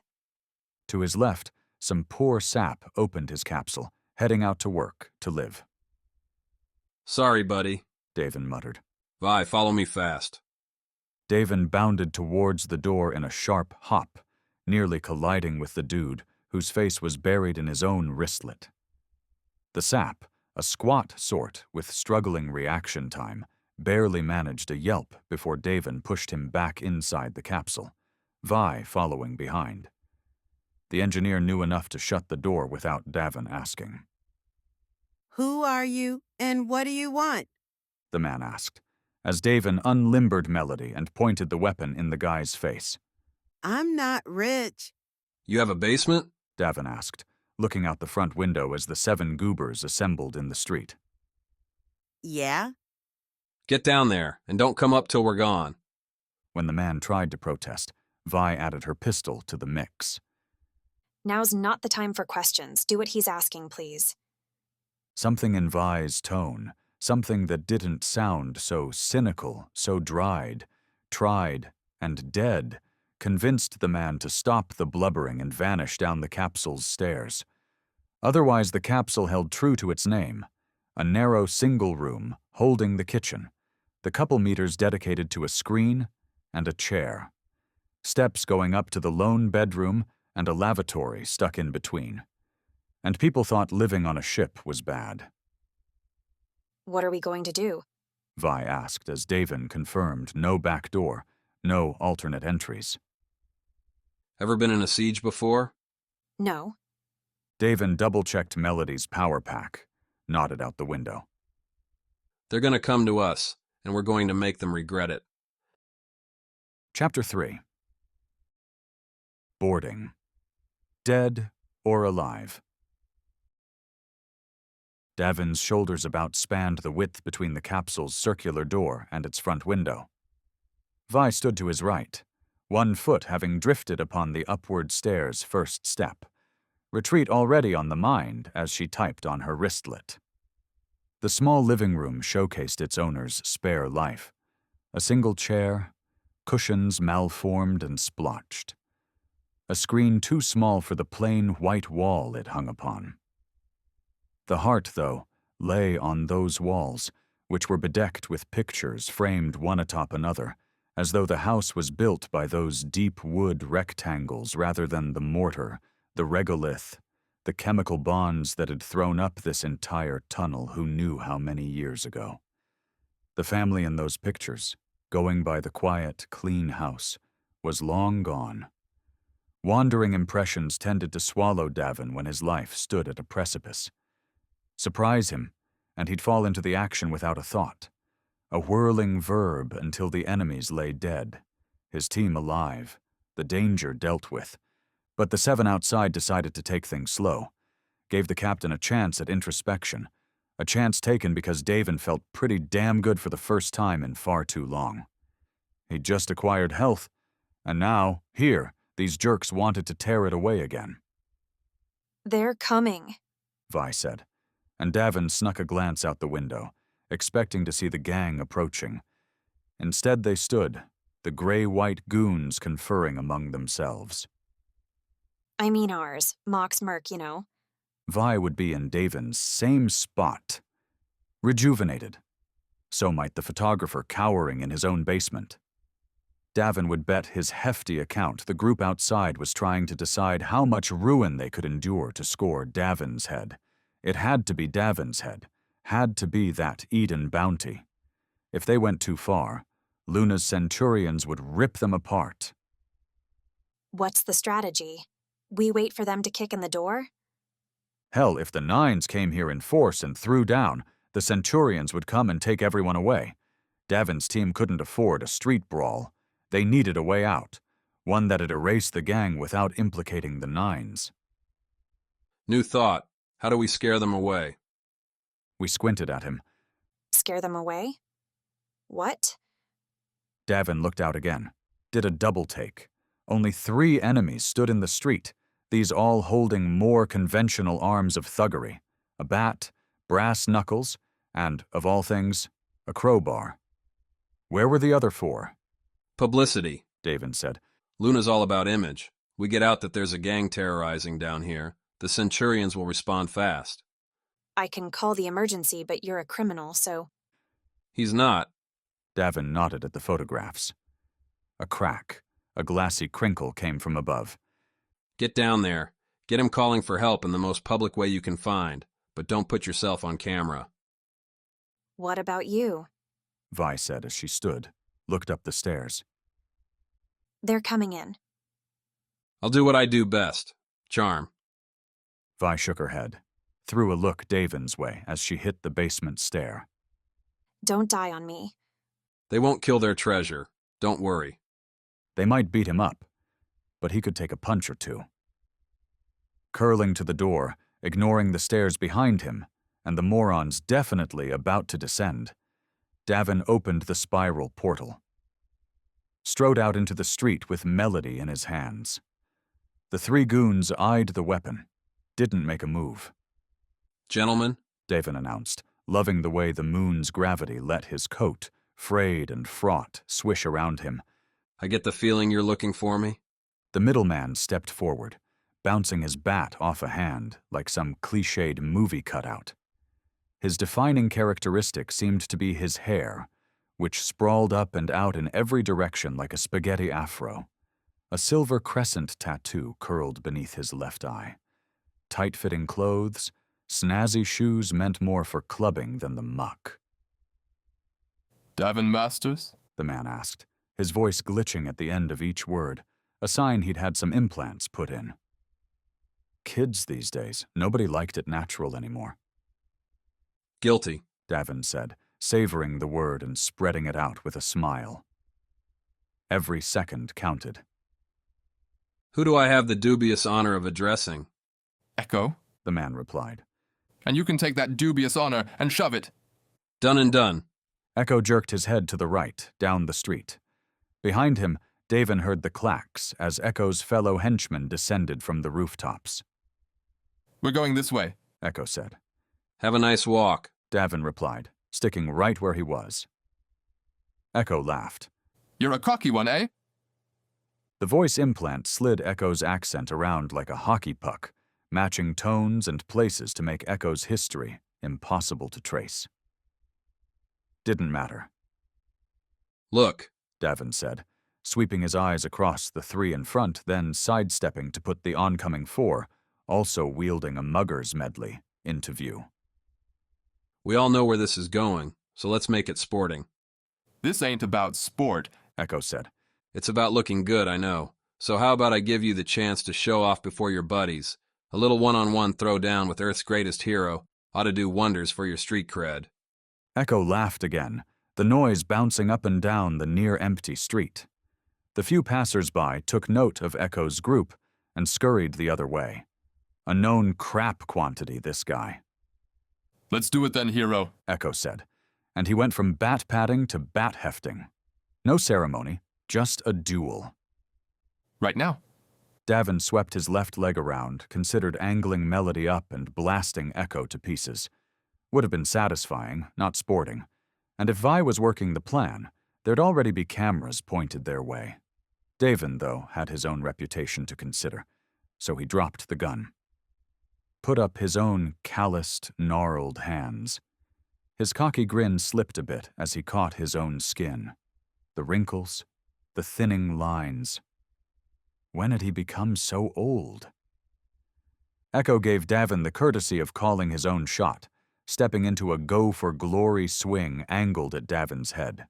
Speaker 1: To his left, some poor sap opened his capsule, heading out to work, to live.
Speaker 3: Sorry, buddy,
Speaker 1: Davin muttered.
Speaker 3: Vi, follow me fast.
Speaker 1: Davin bounded towards the door in a sharp hop, nearly colliding with the dude, whose face was buried in his own wristlet. The sap, a squat sort with struggling reaction time, barely managed a yelp before Davin pushed him back inside the capsule, Vi following behind. The engineer knew enough to shut the door without Davin asking.
Speaker 14: Who are you, and what do you want?
Speaker 1: The man asked, as Davin unlimbered Melody and pointed the weapon in the guy's face.
Speaker 14: I'm not rich.
Speaker 3: You have a basement?
Speaker 1: Davin asked, looking out the front window as the 7 goobers assembled in the street.
Speaker 14: Yeah?
Speaker 3: Get down there, and don't come up till we're gone.
Speaker 1: When the man tried to protest, Vi added her pistol to the mix.
Speaker 9: Now's not the time for questions. Do what he's asking, please.
Speaker 1: Something in Vi's tone, something that didn't sound so cynical, so dried, tried, and dead, convinced the man to stop the blubbering and vanish down the capsule's stairs. Otherwise, the capsule held true to its name, a narrow single room holding the kitchen, the couple meters dedicated to a screen and a chair, steps going up to the lone bedroom and a lavatory stuck in between. And people thought living on a ship was bad.
Speaker 9: What are we going to do?
Speaker 1: Vi asked as Davin confirmed no back door, no alternate entries.
Speaker 3: Ever been in a siege before?
Speaker 9: No.
Speaker 1: Davin double-checked Melody's power pack, nodded out the window.
Speaker 3: They're going to come to us, and we're going to make them regret it.
Speaker 1: Chapter 3. Boarding. Dead or alive? Davin's shoulders about spanned the width between the capsule's circular door and its front window. Vi stood to his right, one foot having drifted upon the upward stair's first step, retreat already on the mind as she typed on her wristlet. The small living room showcased its owner's spare life. A single chair, cushions malformed and splotched. A screen too small for the plain white wall it hung upon. The heart, though, lay on those walls, which were bedecked with pictures framed one atop another, as though the house was built by those deep wood rectangles rather than the mortar, the regolith, the chemical bonds that had thrown up this entire tunnel who knew how many years ago. The family in those pictures, going by the quiet, clean house, was long gone. Wandering impressions tended to swallow Davin when his life stood at a precipice. Surprise him, and he'd fall into the action without a thought. A whirling verb until the enemies lay dead, his team alive, the danger dealt with. But the 7 outside decided to take things slow, gave the captain a chance at introspection, a chance taken because Davin felt pretty damn good for the first time in far too long. He'd just acquired health, and now, here, these jerks wanted to tear it away again.
Speaker 9: They're coming,
Speaker 1: Vi said, and Davin snuck a glance out the window, expecting to see the gang approaching. Instead they stood, the gray-white goons conferring among themselves.
Speaker 9: I mean ours. Mock's Merc, you know.
Speaker 1: Vi would be in Davin's same spot. Rejuvenated. So might the photographer cowering in his own basement. Davin would bet his hefty account the group outside was trying to decide how much ruin they could endure to score Davin's head. It had to be Davin's head. Had to be that Eden bounty. If they went too far, Luna's Centurions would rip them apart.
Speaker 9: What's the strategy? We wait for them to kick in the door?
Speaker 1: Hell, if the Nines came here in force and threw down, the Centurions would come and take everyone away. Davin's team couldn't afford a street brawl. They needed a way out, one that'd erase the gang without implicating the Nines.
Speaker 3: New thought. How do we scare them away?
Speaker 1: We squinted at him.
Speaker 9: Scare them away? What?
Speaker 1: Davin looked out again, did a double take. Only 3 enemies stood in the street, these all holding more conventional arms of thuggery. A bat, brass knuckles, and, of all things, a crowbar. Where were the other 4?
Speaker 3: Publicity,
Speaker 1: Davin said.
Speaker 3: Luna's all about image. We get out that there's a gang terrorizing down here. The Centurions will respond fast.
Speaker 9: I can call the emergency, but you're a criminal, so...
Speaker 3: He's not.
Speaker 1: Davin nodded at the photographs. A crack, a glassy crinkle came from above.
Speaker 3: Get down there. Get him calling for help in the most public way you can find, but don't put yourself on camera.
Speaker 9: What about you?
Speaker 1: Vi said as she stood, looked up the stairs.
Speaker 9: They're coming in.
Speaker 3: I'll do what I do best. Charm.
Speaker 1: Vi shook her head, threw a look Davin's way as she hit the basement stair.
Speaker 9: Don't die on me.
Speaker 3: They won't kill their treasure. Don't worry.
Speaker 1: They might beat him up, but he could take a punch or 2. Curling to the door, ignoring the stairs behind him, and the morons definitely about to descend, Davin opened the spiral portal. Strode out into the street with Melody in his hands. The 3 goons eyed the weapon, didn't make a move.
Speaker 3: Gentlemen,
Speaker 1: Davin announced, loving the way the moon's gravity let his coat, frayed and fraught, swish around him.
Speaker 3: I get the feeling you're looking for me.
Speaker 1: The middleman stepped forward, bouncing his bat off a hand like some cliched movie cutout. His defining characteristic seemed to be his hair, which sprawled up and out in every direction like a spaghetti afro. A silver crescent tattoo curled beneath his left eye. Tight-fitting clothes, snazzy shoes meant more for clubbing than the muck.
Speaker 15: Davin Masters?
Speaker 1: The man asked, his voice glitching at the end of each word, a sign he'd had some implants put in. Kids these days, nobody liked it natural anymore.
Speaker 3: Guilty,
Speaker 1: Davin said, savoring the word and spreading it out with a smile. Every second counted.
Speaker 3: Who do I have the dubious honor of addressing?
Speaker 15: Echo,
Speaker 1: the man replied.
Speaker 15: And you can take that dubious honor and shove it.
Speaker 3: Done and done.
Speaker 1: Echo jerked his head to the right, down the street. Behind him, Davin heard the clacks as Echo's fellow henchmen descended from the rooftops.
Speaker 15: We're going this way,
Speaker 1: Echo said.
Speaker 3: Have a nice walk,
Speaker 1: Davin replied, sticking right where he was. Echo laughed.
Speaker 15: You're a cocky one, eh?
Speaker 1: The voice implant slid Echo's accent around like a hockey puck, matching tones and places to make Echo's history impossible to trace. Didn't matter.
Speaker 3: Look,
Speaker 1: Davin said, sweeping his eyes across the 3 in front, then sidestepping to put the oncoming 4, also wielding a mugger's medley, into view.
Speaker 3: We all know where this is going, so let's make it sporting.
Speaker 15: This ain't about sport,
Speaker 1: Echo said.
Speaker 3: It's about looking good, I know. So how about I give you the chance to show off before your buddies? A little one-on-one throwdown with Earth's greatest hero ought to do wonders for your street cred.
Speaker 1: Echo laughed again, the noise bouncing up and down the near-empty street. The few passers-by took note of Echo's group and scurried the other way. A known crap quantity, this guy.
Speaker 15: Let's do it then, hero,
Speaker 1: Echo said, and he went from bat-patting to bat-hefting. No ceremony, just a duel.
Speaker 15: Right now.
Speaker 1: Davin swept his left leg around, considered angling Melody up and blasting Echo to pieces. Would have been satisfying, not sporting. And if Vi was working the plan, There'd already be cameras pointed their way. Davin, though, had his own reputation to consider, so he dropped the gun. Put up his own calloused, gnarled hands. His cocky grin slipped a bit as he caught his own skin. The wrinkles, the thinning lines. When had he become so old? Echo gave Davin the courtesy of calling his own shot, stepping into a go-for-glory swing angled at Davin's head.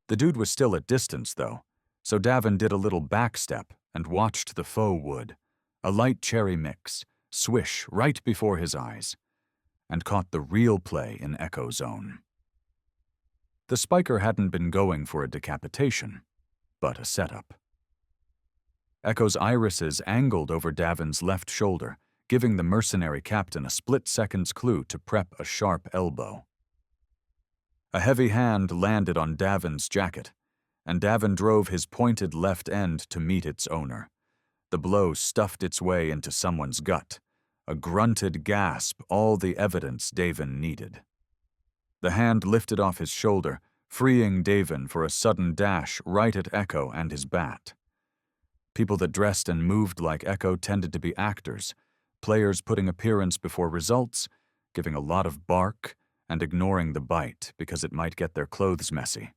Speaker 1: The dude was still at distance, though, so Davin did a little backstep and watched the faux wood, a light cherry mix, swish right before his eyes, and caught the real play in Echo's own. The spiker hadn't been going for a decapitation, but a setup. Echo's irises angled over Davin's left shoulder, giving the mercenary captain a split-second's clue to prep a sharp elbow. A heavy hand landed on Davin's jacket, and Davin drove his pointed left end to meet its owner. The blow stuffed its way into someone's gut, a grunted gasp, all the evidence Davin needed. The hand lifted off his shoulder, freeing Davin for a sudden dash right at Echo and his bat. People that dressed and moved like Echo tended to be actors, players putting appearance before results, giving a lot of bark, and ignoring the bite because it might get their clothes messy.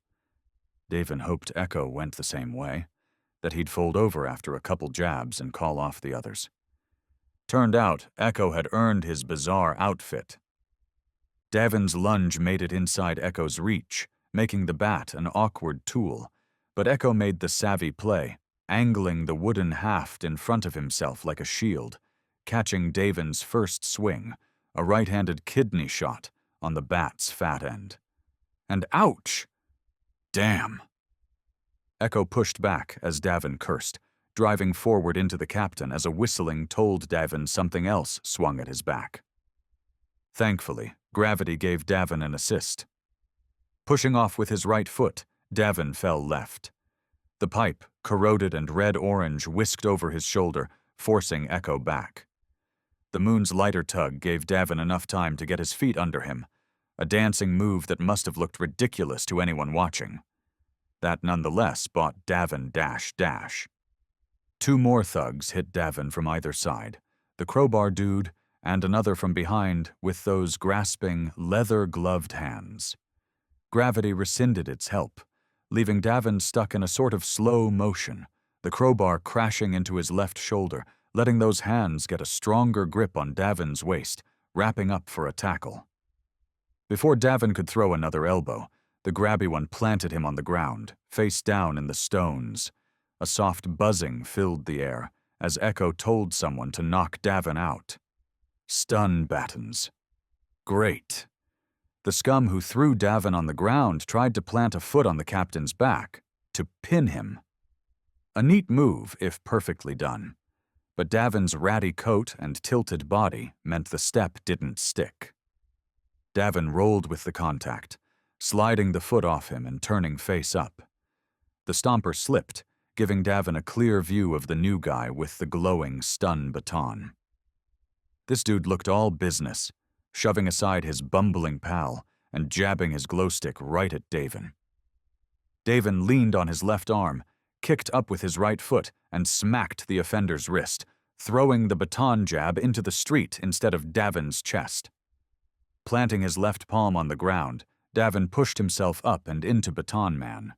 Speaker 1: Davin hoped Echo went the same way, that he'd fold over after a couple jabs and call off the others. Turned out, Echo had earned his bizarre outfit. Davin's lunge made it inside Echo's reach, making the bat an awkward tool, but Echo made the savvy play, angling the wooden haft in front of himself like a shield, catching Davin's first swing, a right-handed kidney shot, on the bat's fat end. And ouch! Damn! Echo pushed back as Davin cursed, driving forward into the captain as a whistling told Davin something else swung at his back. Thankfully, gravity gave Davin an assist. Pushing off with his right foot, Davin fell left. The pipe, corroded and red-orange, whisked over his shoulder, forcing Echo back. The moon's lighter tug gave Davin enough time to get his feet under him, a dancing move that must have looked ridiculous to anyone watching. That nonetheless bought Davin dash. Two more thugs hit Davin from either side, the crowbar dude and another from behind with those grasping, leather-gloved hands. Gravity rescinded its help, leaving Davin stuck in a sort of slow motion, the crowbar crashing into his left shoulder, letting those hands get a stronger grip on Davin's waist, wrapping up for a tackle. Before Davin could throw another elbow, the grabby one planted him on the ground, face down in the stones. A soft buzzing filled the air as Echo told someone to knock Davin out. Stun battens. Great. The scum who threw Davin on the ground tried to plant a foot on the captain's back, to pin him. A neat move, if perfectly done. But Davin's ratty coat and tilted body meant the step didn't stick. Davin rolled with the contact, sliding the foot off him and turning face up. The stomper slipped, giving Davin a clear view of the new guy with the glowing stun baton. This dude looked all business, shoving aside his bumbling pal and jabbing his glow stick right at Davin. Davin leaned on his left arm, kicked up with his right foot, and smacked the offender's wrist, throwing the baton jab into the street instead of Davin's chest. Planting his left palm on the ground, Davin pushed himself up and into Baton Man.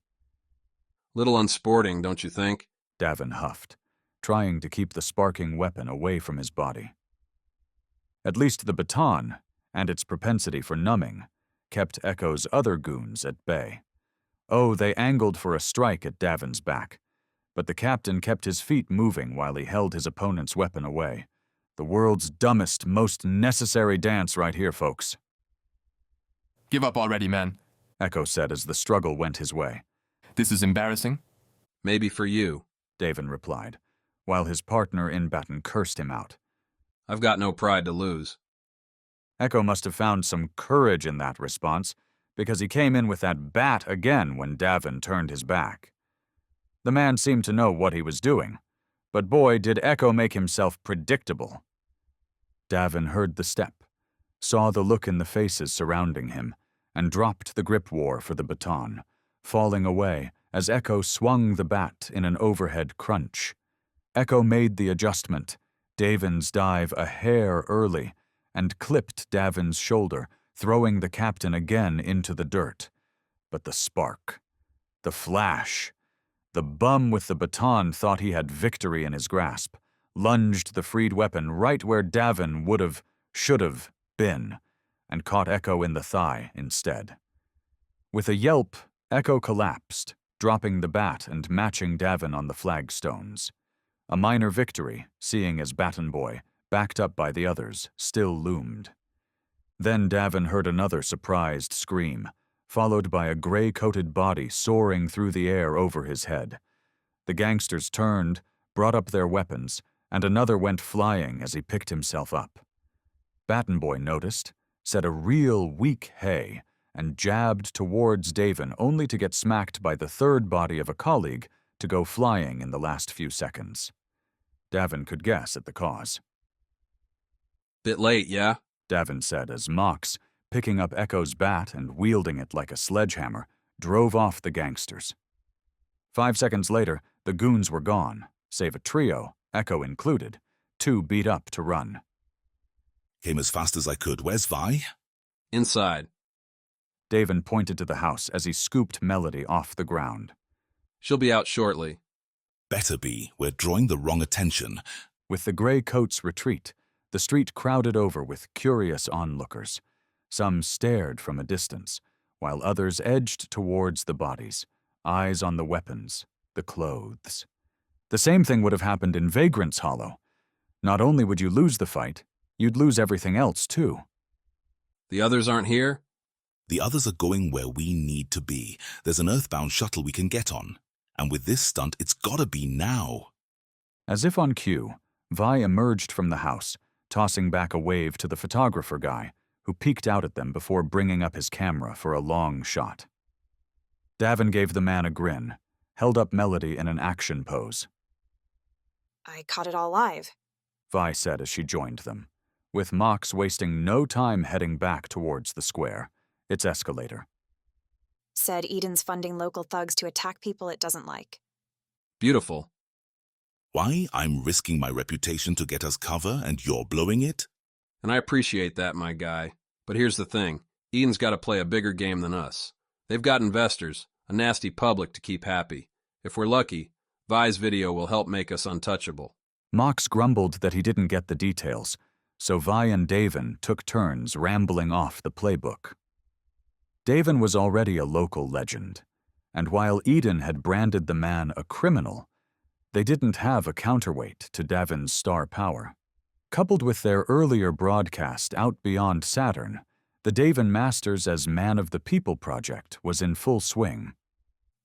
Speaker 3: Little unsporting, don't you think?
Speaker 1: Davin huffed, trying to keep the sparking weapon away from his body. At least the baton, and its propensity for numbing, kept Echo's other goons at bay. Oh, they angled for a strike at Davin's back, but the captain kept his feet moving while he held his opponent's weapon away. The world's dumbest, most necessary dance right here, folks.
Speaker 15: Give up already, man,
Speaker 1: Echo said as the struggle went his way.
Speaker 15: This is embarrassing.
Speaker 3: Maybe for you,
Speaker 1: Davin replied, while his partner in baton cursed him out.
Speaker 3: I've got no pride to lose.
Speaker 1: Echo must have found some courage in that response, because he came in with that bat again when Davin turned his back. The man seemed to know what he was doing, but boy, did Echo make himself predictable. Davin heard the step, saw the look in the faces surrounding him, and dropped the grip war for the baton, falling away as Echo swung the bat in an overhead crunch. Echo made the adjustment, Davin's dive a hair early, and clipped Davin's shoulder, throwing the captain again into the dirt. But the spark, the flash, the bum with the baton thought he had victory in his grasp, lunged the freed weapon right where Davin should've been, and caught Echo in the thigh instead. With a yelp, Echo collapsed, dropping the bat and matching Davin on the flagstones. A minor victory, seeing as Baton Boy, backed up by the others, still loomed. Then Davin heard another surprised scream, followed by a gray-coated body soaring through the air over his head. The gangsters turned, brought up their weapons, and another went flying as he picked himself up. Baton Boy noticed, said a real weak hey, and jabbed towards Davin only to get smacked by the third body of a colleague to go flying in the last few seconds. Davin could guess at the cause.
Speaker 3: Bit late, yeah?
Speaker 1: Davin said as Mox, picking up Echo's bat and wielding it like a sledgehammer, drove off the gangsters. 5 seconds later, the goons were gone, save a trio, Echo included, 2 beat up to run.
Speaker 8: Came as fast as I could. Where's Vi?
Speaker 3: Inside.
Speaker 1: Davin pointed to the house as he scooped Melody off the ground.
Speaker 3: She'll be out shortly.
Speaker 8: Better be. We're drawing the wrong attention.
Speaker 1: With the gray coats' retreat, the street crowded over with curious onlookers. Some stared from a distance, while others edged towards the bodies, eyes on the weapons, the clothes. The same thing would have happened in Vagrant's Hollow. Not only would you lose the fight, you'd lose everything else, too.
Speaker 3: The others aren't here?
Speaker 8: The others are going where we need to be. There's an Earthbound shuttle we can get on. And with this stunt, it's gotta be now.
Speaker 1: As if on cue, Vi emerged from the house, tossing back a wave to the photographer guy, who peeked out at them before bringing up his camera for a long shot. Davin gave the man a grin, held up Melody in an action pose.
Speaker 9: I caught it all live,
Speaker 1: Vi said as she joined them, with Mox wasting no time heading back towards the square, its escalator.
Speaker 9: Said Eden's funding local thugs to attack people it doesn't like.
Speaker 3: Beautiful.
Speaker 8: Why? I'm risking my reputation to get us cover and you're blowing it?
Speaker 3: And I appreciate that, my guy. But here's the thing. Eden's got to play a bigger game than us. They've got investors, a nasty public to keep happy. If we're lucky, Vi's video will help make us untouchable.
Speaker 1: Mox grumbled that he didn't get the details, so Vi and Davin took turns rambling off the playbook. Davin was already a local legend, and while Eden had branded the man a criminal, they didn't have a counterweight to Davin's star power. Coupled with their earlier broadcast out beyond Saturn, the Davin Masters as Man of the People project was in full swing.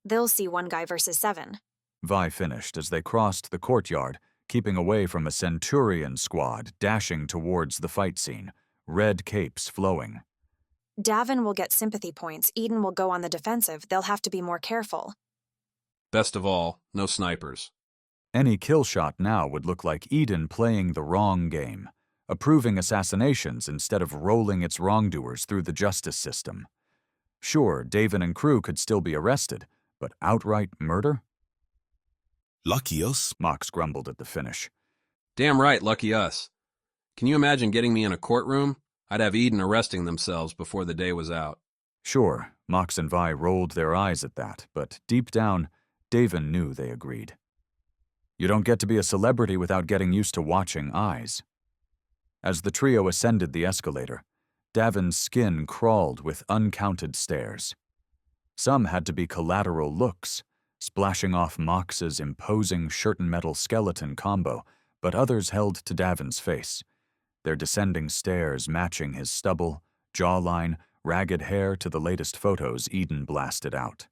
Speaker 9: They'll see 1 guy versus 7.
Speaker 1: Vi finished as they crossed the courtyard, keeping away from a Centurion squad dashing towards the fight scene, red capes flowing.
Speaker 9: Davin will get sympathy points. Eden will go on the defensive. They'll have to be more careful.
Speaker 3: Best of all, no snipers.
Speaker 1: Any kill shot now would look like Eden playing the wrong game, approving assassinations instead of rolling its wrongdoers through the justice system. Sure, Davin and crew could still be arrested, but outright murder?
Speaker 8: Lucky us,
Speaker 1: Mox grumbled at the finish.
Speaker 3: Damn right, lucky us. Can you imagine getting me in a courtroom? I'd have Eden arresting themselves before the day was out.
Speaker 1: Sure, Mox and Vi rolled their eyes at that, but deep down, Davin knew they agreed. You don't get to be a celebrity without getting used to watching eyes. As the trio ascended the escalator, Davin's skin crawled with uncounted stares. Some had to be collateral looks, splashing off Mox's imposing shirt-and-metal skeleton combo, but others held to Davin's face, their descending stares matching his stubble, jawline, ragged hair to the latest photos Eden blasted out.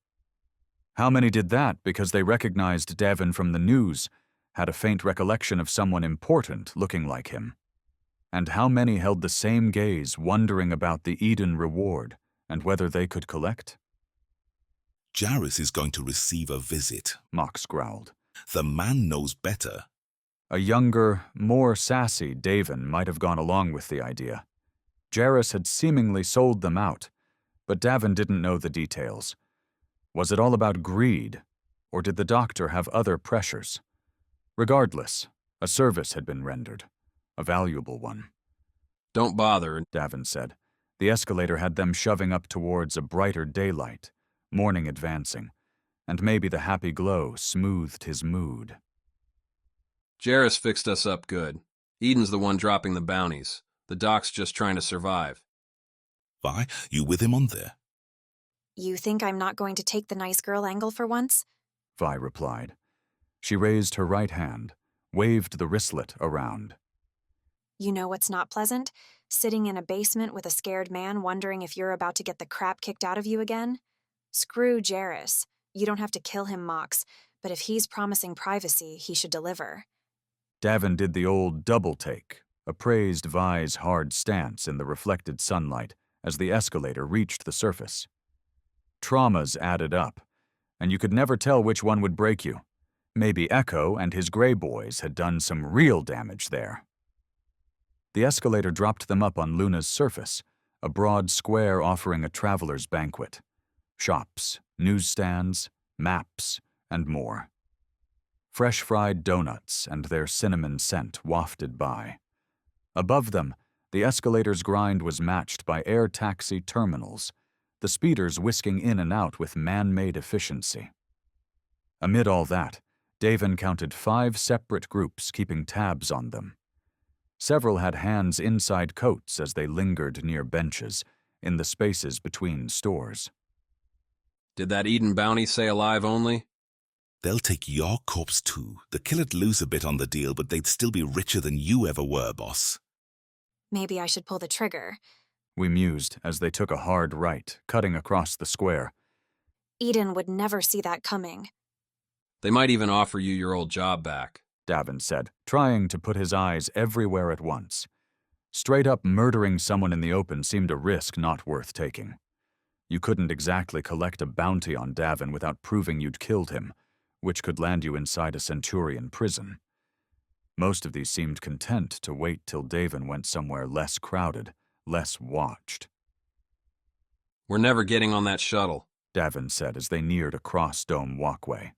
Speaker 1: How many did that because they recognized Davin from the news, had a faint recollection of someone important looking like him? And how many held the same gaze wondering about the Eden reward and whether they could collect?
Speaker 8: Jarrus is going to receive a visit,
Speaker 1: Mox growled.
Speaker 8: The man knows better.
Speaker 1: A younger, more sassy Davin might have gone along with the idea. Jarrus had seemingly sold them out, but Davin didn't know the details. Was it all about greed, or did the doctor have other pressures? Regardless, a service had been rendered, a valuable one.
Speaker 3: Don't bother,
Speaker 1: Davin said. The escalator had them shoving up towards a brighter daylight, morning advancing, and maybe the happy glow smoothed his mood.
Speaker 3: Jarrus fixed us up good. Eden's the one dropping the bounties. The doc's just trying to survive.
Speaker 8: Vi, you with him on there?
Speaker 9: You think I'm not going to take the nice girl angle for once?
Speaker 1: Vi replied. She raised her right hand, waved the wristlet around.
Speaker 9: You know what's not pleasant? Sitting in a basement with a scared man wondering if you're about to get the crap kicked out of you again? Screw Jarrus. You don't have to kill him, Mox, but if he's promising privacy, he should deliver.
Speaker 1: Davin did the old double take, appraised Vi's hard stance in the reflected sunlight as the escalator reached the surface. Traumas added up, and you could never tell which one would break you. Maybe Echo and his Grey Boys had done some real damage there. The escalator dropped them up on Luna's surface, a broad square offering a traveler's banquet. Shops, newsstands, maps, and more. Fresh-fried donuts and their cinnamon scent wafted by. Above them, the escalator's grind was matched by air taxi terminals, the speeders whisking in and out with man-made efficiency. Amid all that, Davin counted 5 separate groups keeping tabs on them. Several had hands inside coats as they lingered near benches, in the spaces between stores.
Speaker 3: Did that Eden bounty say alive only?
Speaker 8: They'll take your corpse too. The killer'd lose a bit on the deal, but they'd still be richer than you ever were, boss.
Speaker 9: Maybe I should pull the trigger.
Speaker 1: We mused as they took a hard right, cutting across the square.
Speaker 9: Eden would never see that coming.
Speaker 3: They might even offer you your old job back,
Speaker 1: Davin said, trying to put his eyes everywhere at once. Straight up murdering someone in the open seemed a risk not worth taking. You couldn't exactly collect a bounty on Davin without proving you'd killed him, which could land you inside a Centurion prison. Most of these seemed content to wait till Davin went somewhere less crowded, less watched.
Speaker 3: We're never getting on that shuttle,
Speaker 1: Davin said as they neared a cross-dome walkway.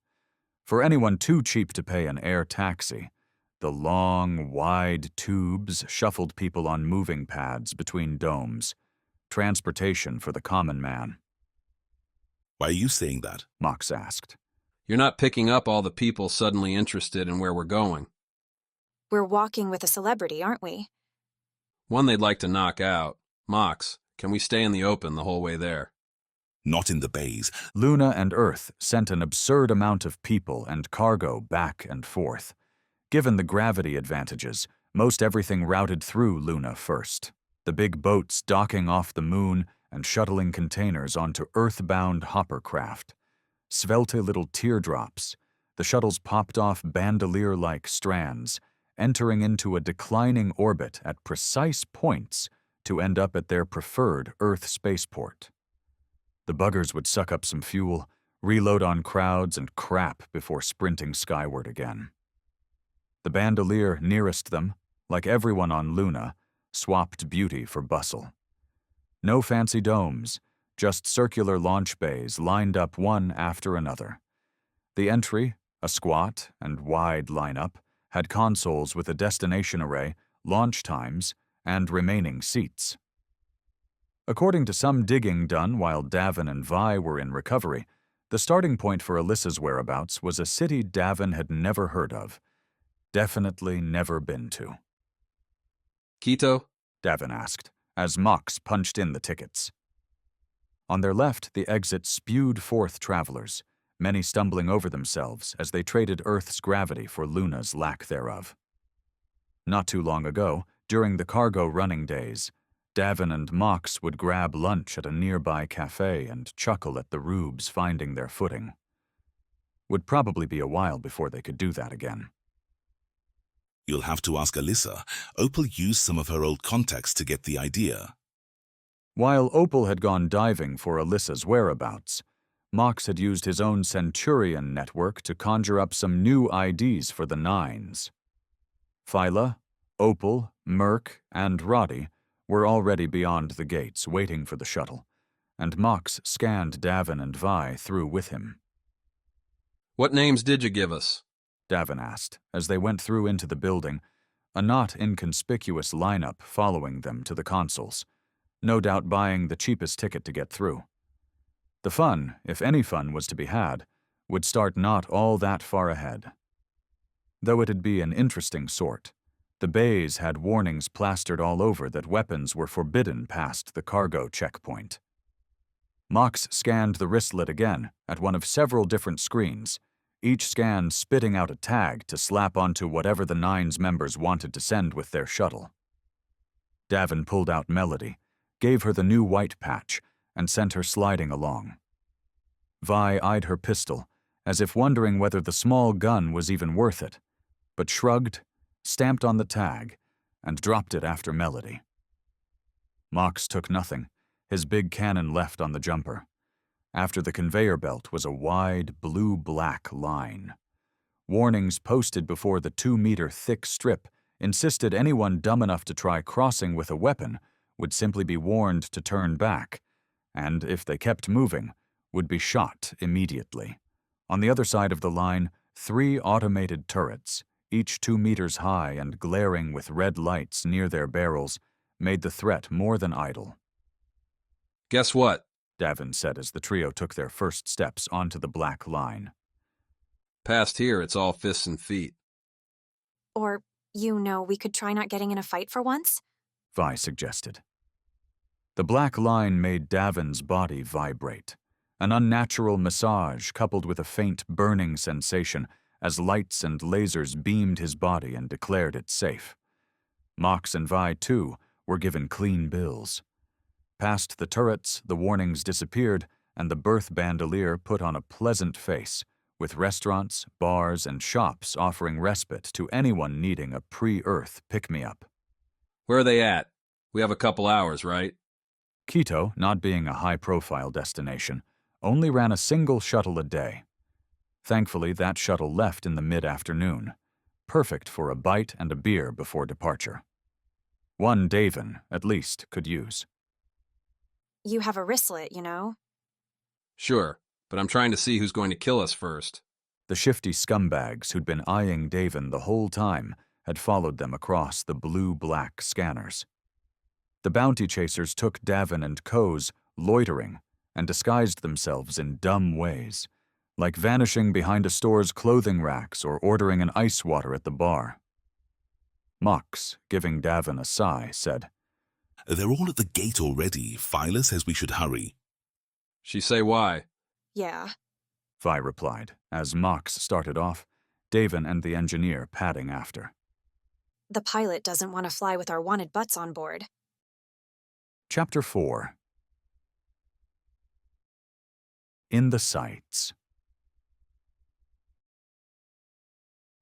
Speaker 1: For anyone too cheap to pay an air taxi, the long, wide tubes shuffled people on moving pads between domes. Transportation for the common man.
Speaker 8: Why are you saying that?
Speaker 1: Mox asked.
Speaker 3: You're not picking up all the people suddenly interested in where we're going.
Speaker 9: We're walking with a celebrity, aren't we?
Speaker 3: One they'd like to knock out. Mox, can we stay in the open the whole way there?
Speaker 8: Not in the bays.
Speaker 1: Luna and Earth sent an absurd amount of people and cargo back and forth. Given the gravity advantages, most everything routed through Luna first. The big boats docking off the moon and shuttling containers onto Earth-bound hoppercraft. Svelte little teardrops, the shuttles popped off bandolier-like strands, entering into a declining orbit at precise points to end up at their preferred Earth spaceport. The buggers would suck up some fuel, reload on crowds, and crap before sprinting skyward again. The bandolier nearest them, like everyone on Luna, swapped beauty for bustle. No fancy domes, just circular launch bays lined up one after another. The entry, a squat and wide lineup, had consoles with a destination array, launch times, and remaining seats. According to some digging done while Davin and Vi were in recovery, the starting point for Alyssa's whereabouts was a city Davin had never heard of, definitely never been to.
Speaker 3: Quito?
Speaker 1: Davin asked, as Mox punched in the tickets. On their left, the exit spewed forth travelers, many stumbling over themselves as they traded Earth's gravity for Luna's lack thereof. Not too long ago, during the cargo running days, Davin and Mox would grab lunch at a nearby cafe and chuckle at the rubes finding their footing. Would probably be a while before they could do that again.
Speaker 8: You'll have to ask Alyssa. Opal used some of her old contacts to get the idea.
Speaker 1: While Opal had gone diving for Alyssa's whereabouts, Mox had used his own Centurion network to conjure up some new IDs for the Nines. Phyla, Opal, Merc, and Roddy were already beyond the gates waiting for the shuttle, and Mox scanned Davin and Vi through with him.
Speaker 3: What names did you give us?
Speaker 1: Davin asked, as they went through into the building, a not inconspicuous lineup following them to the consoles, no doubt buying the cheapest ticket to get through. The fun, if any fun was to be had, would start not all that far ahead. Though it'd be an interesting sort, the bays had warnings plastered all over that weapons were forbidden past the cargo checkpoint. Mox scanned the wristlet again at one of several different screens, each scan spitting out a tag to slap onto whatever the Nine's members wanted to send with their shuttle. Davin pulled out Melody, gave her the new white patch, and sent her sliding along. Vi eyed her pistol, as if wondering whether the small gun was even worth it, but shrugged, stamped on the tag, and dropped it after Melody. Mox took nothing, his big cannon left on the jumper. After the conveyor belt was a wide, blue-black line. Warnings posted before the 2-meter thick strip insisted anyone dumb enough to try crossing with a weapon would simply be warned to turn back, and if they kept moving, would be shot immediately. On the other side of the line, 3 automated turrets, each 2 meters high and glaring with red lights near their barrels, made the threat more than idle.
Speaker 3: Guess what?
Speaker 1: Davin said as the trio took their first steps onto the black line.
Speaker 3: Past here, it's all fists and feet.
Speaker 9: Or, we could try not getting in a fight for once?
Speaker 1: Vi suggested. The black line made Davin's body vibrate, an unnatural massage coupled with a faint burning sensation as lights and lasers beamed his body and declared it safe. Mox and Vi, too, were given clean bills. Past the turrets, the warnings disappeared, and the birth bandolier put on a pleasant face, with restaurants, bars, and shops offering respite to anyone needing a pre-Earth pick-me-up.
Speaker 3: Where are they at? We have a couple hours, right?
Speaker 1: Quito, not being a high-profile destination, only ran a single shuttle a day. Thankfully, that shuttle left in the mid-afternoon, perfect for a bite and a beer before departure. One Davin, at least, could use.
Speaker 9: You have a wristlet,
Speaker 3: Sure, but I'm trying to see who's going to kill us first.
Speaker 1: The shifty scumbags who'd been eyeing Davin the whole time had followed them across the blue-black scanners. The bounty chasers took Davin and Co's loitering and disguised themselves in dumb ways, like vanishing behind a store's clothing racks or ordering an ice water at the bar. Mox, giving Davin a sigh, said,
Speaker 8: They're all at the gate already. Phyla says we should hurry.
Speaker 3: She say why?
Speaker 9: Yeah.
Speaker 1: Vi replied, as Mox started off, Davin and the engineer padding after.
Speaker 9: The pilot doesn't want to fly with our wanted butts on board.
Speaker 1: Chapter 4. In the Sights.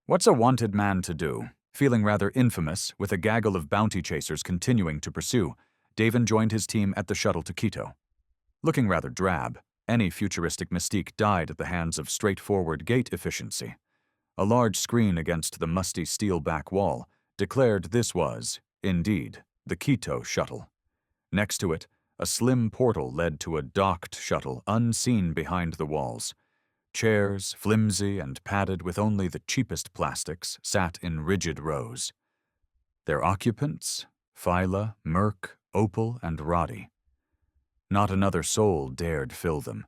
Speaker 1: What's a wanted man to do? Feeling rather infamous, with a gaggle of bounty chasers continuing to pursue, Davin joined his team at the shuttle to Quito. Looking rather drab, any futuristic mystique died at the hands of straightforward gate efficiency. A large screen against the musty steel back wall declared this was, indeed, the Quito shuttle. Next to it, a slim portal led to a docked shuttle unseen behind the walls. Chairs, flimsy and padded with only the cheapest plastics, sat in rigid rows. Their occupants, Phyla, Merc, Opal, and Roddy. Not another soul dared fill them,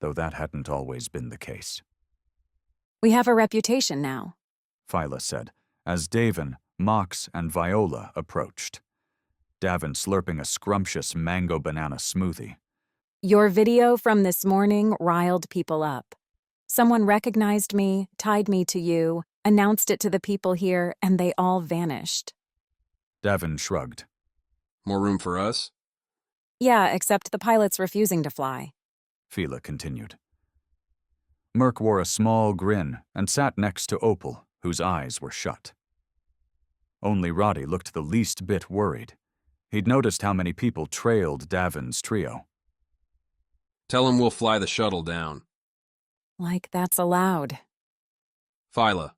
Speaker 1: though that hadn't always been the case.
Speaker 4: We have a reputation now,
Speaker 1: Phyla said, as Davin, Mox, and Viola approached. Davin slurping a scrumptious mango banana smoothie.
Speaker 4: Your video from this morning riled people up. Someone recognized me, tied me to you, announced it to the people here, and they all vanished.
Speaker 1: Davin shrugged.
Speaker 3: More room for us?
Speaker 4: Yeah, except the pilot's refusing to fly.
Speaker 1: Phyla continued. Merc wore a small grin and sat next to Opal, whose eyes were shut. Only Roddy looked the least bit worried. He'd noticed how many people trailed Davin's trio.
Speaker 3: Tell him we'll fly the shuttle down.
Speaker 4: Like that's allowed.
Speaker 3: Phyla.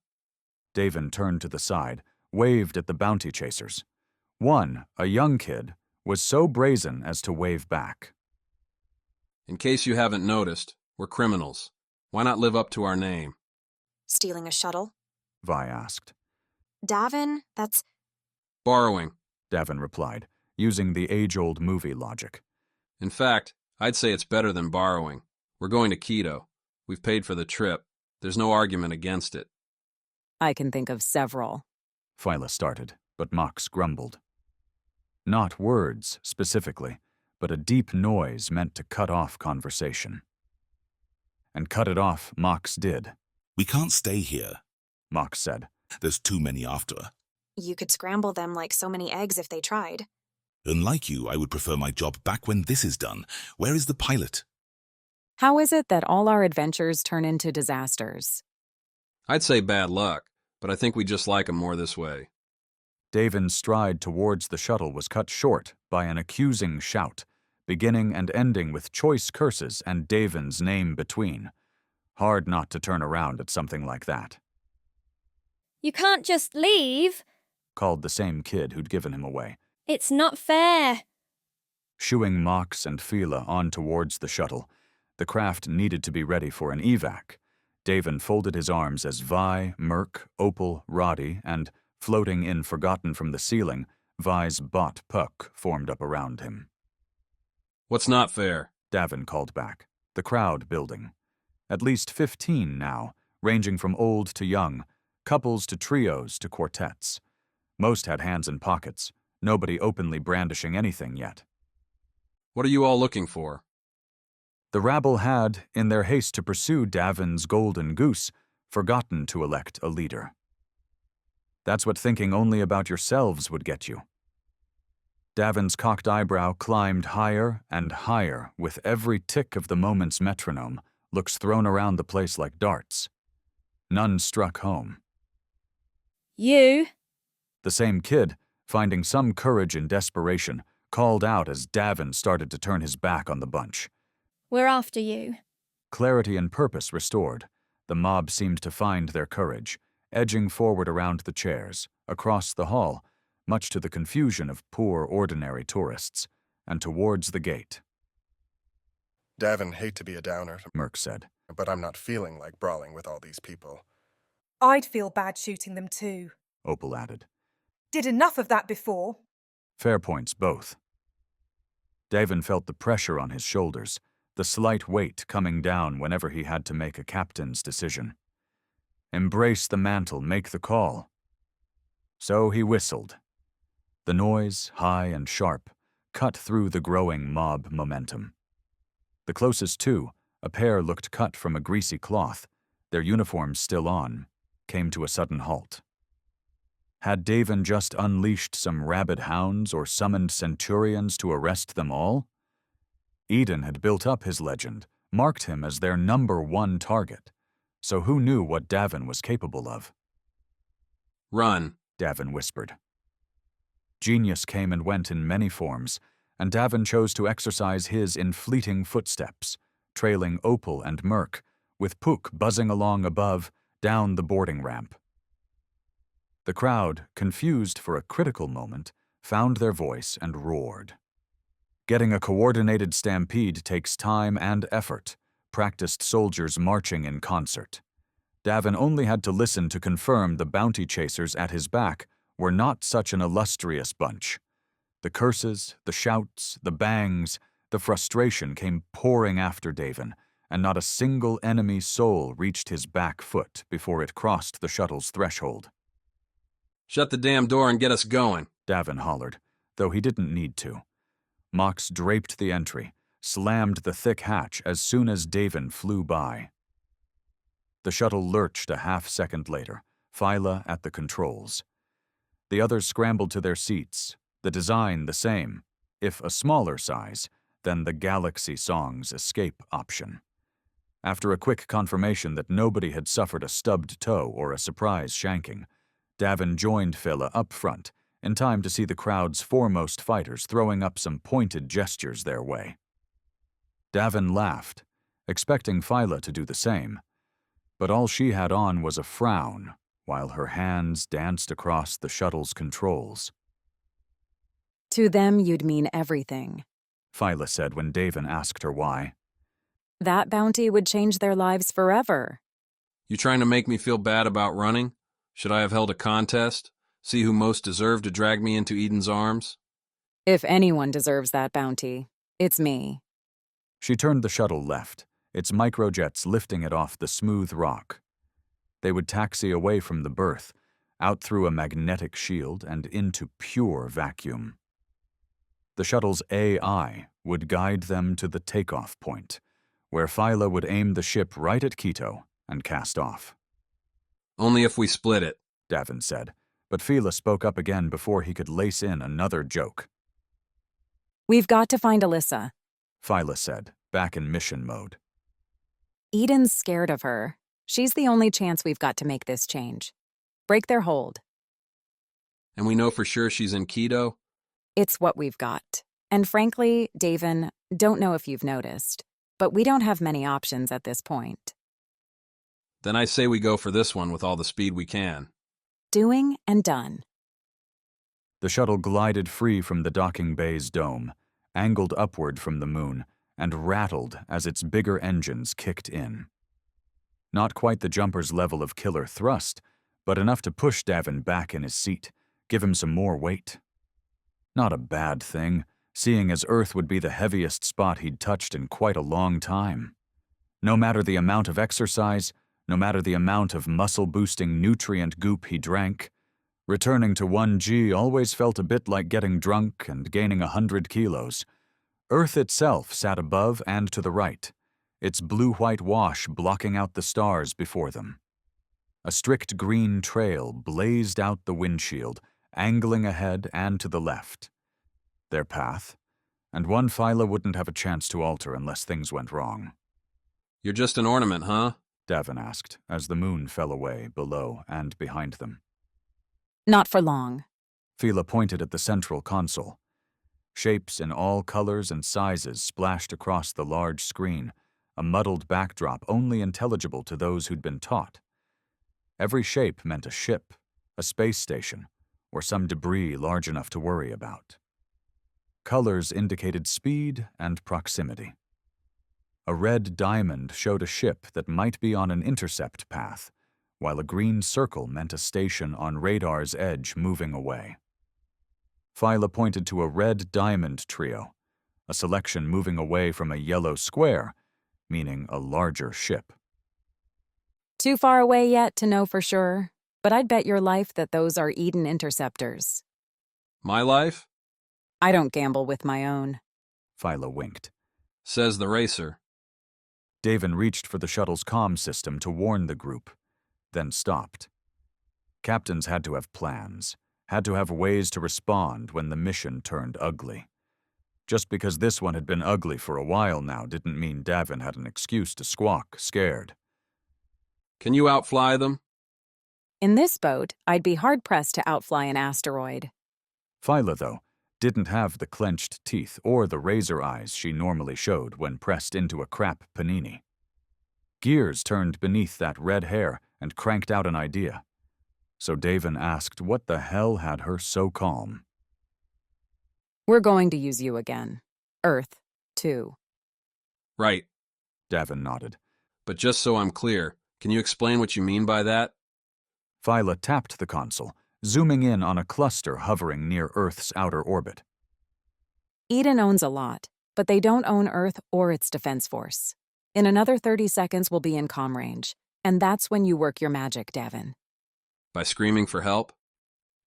Speaker 1: Davin turned to the side, waved at the bounty chasers. One, a young kid, was so brazen as to wave back.
Speaker 3: In case you haven't noticed, we're criminals. Why not live up to our name?
Speaker 9: Stealing a shuttle?
Speaker 1: Vi asked.
Speaker 9: Davin, that's...
Speaker 3: Borrowing.
Speaker 1: Davin replied, using the age-old movie logic.
Speaker 3: In fact, I'd say it's better than borrowing. We're going to Quito. We've paid for the trip. There's no argument against it.
Speaker 4: I can think of several.
Speaker 1: Phyla started, but Mox grumbled. Not words, specifically, but a deep noise meant to cut off conversation. And cut it off, Mox did.
Speaker 8: We can't stay here,
Speaker 1: Mox said.
Speaker 8: There's too many after.
Speaker 9: You could scramble them like so many eggs if they tried.
Speaker 8: Unlike you, I would prefer my job back when this is done. Where is the pilot?
Speaker 4: How is it that all our adventures turn into disasters?
Speaker 3: I'd say bad luck, but I think we just like 'em more this way.
Speaker 1: Davin's stride towards the shuttle was cut short by an accusing shout, beginning and ending with choice curses and Davin's name between. Hard not to turn around at something like that.
Speaker 16: You can't just leave,
Speaker 1: Called the same kid who'd given him away,
Speaker 16: it's not fair.
Speaker 1: shooing Mox and Phyla on towards the shuttle. The craft needed to be ready for an evac. Davin folded his arms as Vi, Merc, Opal, Roddy, and, floating in forgotten from the ceiling, Vi's bot Puck formed up around him.
Speaker 3: What's not fair?
Speaker 1: Davin called back, the crowd building. At least 15 now, ranging from old to young, couples to trios to quartets. Most had hands in pockets, nobody openly brandishing anything yet.
Speaker 3: What are you all looking for?
Speaker 1: The rabble had, in their haste to pursue Davin's golden goose, forgotten to elect a leader. That's what thinking only about yourselves would get you. Davin's cocked eyebrow climbed higher and higher with every tick of the moment's metronome, looks thrown around the place like darts. None struck home.
Speaker 16: You?
Speaker 1: The same kid, finding some courage in desperation, called out as Davin started to turn his back on the bunch.
Speaker 16: We're after you.
Speaker 1: Clarity and purpose restored, the mob seemed to find their courage, edging forward around the chairs, across the hall, much to the confusion of poor, ordinary tourists, and towards the gate.
Speaker 6: Davin, hate to be a downer,
Speaker 1: Merc said,
Speaker 6: but I'm not feeling like brawling with all these people.
Speaker 7: I'd feel bad shooting them too.
Speaker 1: Opal added.
Speaker 7: Did enough of that before.
Speaker 1: Fair points, both. Davin felt the pressure on his shoulders, the slight weight coming down whenever he had to make a captain's decision. Embrace the mantle, make the call. So he whistled. The noise, high and sharp, cut through the growing mob momentum. The closest two, a pair looked cut from a greasy cloth, their uniforms still on, came to a sudden halt. Had Davin just unleashed some rabid hounds or summoned centurions to arrest them all? Eden had built up his legend, marked him as their #1 target, so who knew what Davin was capable of?
Speaker 3: Run,
Speaker 1: Davin whispered. Genius came and went in many forms, and Davin chose to exercise his in fleeting footsteps, trailing Opal and Merc, with Pook buzzing along above, down the boarding ramp. The crowd, confused for a critical moment, found their voice and roared. Getting a coordinated stampede takes time and effort, practiced soldiers marching in concert. Davin only had to listen to confirm the bounty chasers at his back were not such an illustrious bunch. The curses, the shouts, the bangs, the frustration came pouring after Davin, and not a single enemy soul reached his back foot before it crossed the shuttle's threshold.
Speaker 3: Shut the damn door and get us going,
Speaker 1: Davin hollered, though he didn't need to. Mox draped the entry, slammed the thick hatch as soon as Davin flew by. The shuttle lurched a half-second later, Phyla at the controls. The others scrambled to their seats, the design the same, if a smaller size, than the Galaxy Song's escape option. After a quick confirmation that nobody had suffered a stubbed toe or a surprise shanking, Davin joined Phyla up front, in time to see the crowd's foremost fighters throwing up some pointed gestures their way. Davin laughed, expecting Phyla to do the same, but all she had on was a frown, while her hands danced across the shuttle's controls.
Speaker 4: To them you'd mean everything,
Speaker 1: Phyla said when Davin asked her why.
Speaker 4: That bounty would change their lives forever.
Speaker 3: You trying to make me feel bad about running? Should I have held a contest? See who most deserved to drag me into Eden's arms?
Speaker 4: If anyone deserves that bounty, it's me.
Speaker 1: She turned the shuttle left, its microjets lifting it off the smooth rock. They would taxi away from the berth, out through a magnetic shield and into pure vacuum. The shuttle's AI would guide them to the takeoff point, where Phyla would aim the ship right at Quito and cast off.
Speaker 3: Only if we split it,
Speaker 1: Davin said, but Phyla spoke up again before he could lace in another joke.
Speaker 4: We've got to find Alyssa,
Speaker 1: Phyla said, back in mission mode.
Speaker 4: Eden's scared of her. She's the only chance we've got to make this change. Break their hold.
Speaker 3: And we know for sure she's in Quito?
Speaker 4: It's what we've got. And frankly, Davin, don't know if you've noticed, but we don't have many options at this point.
Speaker 3: Then I say we go for this one with all the speed we can.
Speaker 4: Doing and done.
Speaker 1: The shuttle glided free from the docking bay's dome, angled upward from the moon, and rattled as its bigger engines kicked in. Not quite the jumper's level of killer thrust, but enough to push Davin back in his seat, give him some more weight. Not a bad thing, seeing as Earth would be the heaviest spot he'd touched in quite a long time. No matter the amount of exercise, no matter the amount of muscle-boosting nutrient goop he drank, returning to 1G always felt a bit like getting drunk and gaining 100 kilos. Earth itself sat above and to the right, its blue-white wash blocking out the stars before them. A strict green trail blazed out the windshield, angling ahead and to the left. Their path, and one Phyla wouldn't have a chance to alter unless things went wrong.
Speaker 3: You're just an ornament, huh?
Speaker 1: Davin asked, as the moon fell away below and behind them.
Speaker 4: Not for long.
Speaker 1: Phyla pointed at the central console. Shapes in all colors and sizes splashed across the large screen, a muddled backdrop only intelligible to those who'd been taught. Every shape meant a ship, a space station, or some debris large enough to worry about. Colors indicated speed and proximity. A red diamond showed a ship that might be on an intercept path, while a green circle meant a station on radar's edge moving away. Phyla pointed to a red diamond trio, a selection moving away from a yellow square, meaning a larger ship.
Speaker 4: Too far away yet to know for sure, but I'd bet your life that those are Eden interceptors.
Speaker 3: My life?
Speaker 4: I don't gamble with my own.
Speaker 1: Phyla winked.
Speaker 3: Says the racer.
Speaker 1: Davin reached for the shuttle's comm system to warn the group, then stopped. Captains had to have plans, had to have ways to respond when the mission turned ugly. Just because this one had been ugly for a while now didn't mean Davin had an excuse to squawk, scared.
Speaker 3: Can you outfly them?
Speaker 4: In this boat, I'd be hard-pressed to outfly an asteroid.
Speaker 1: Phyla, though, didn't have the clenched teeth or the razor eyes she normally showed when pressed into a crap panini. Gears turned beneath that red hair and cranked out an idea. So Davin asked what the hell had her so calm.
Speaker 4: We're going to use you again. Earth, too.
Speaker 3: Right.
Speaker 1: Davin nodded.
Speaker 3: But just so I'm clear, can you explain what you mean by that?
Speaker 1: Phyla tapped the console, zooming in on a cluster hovering near Earth's outer orbit.
Speaker 4: Eden owns a lot, but they don't own Earth or its defense force. In another 30 seconds, we'll be in comm range, and that's when you work your magic, Davin.
Speaker 3: By screaming for help?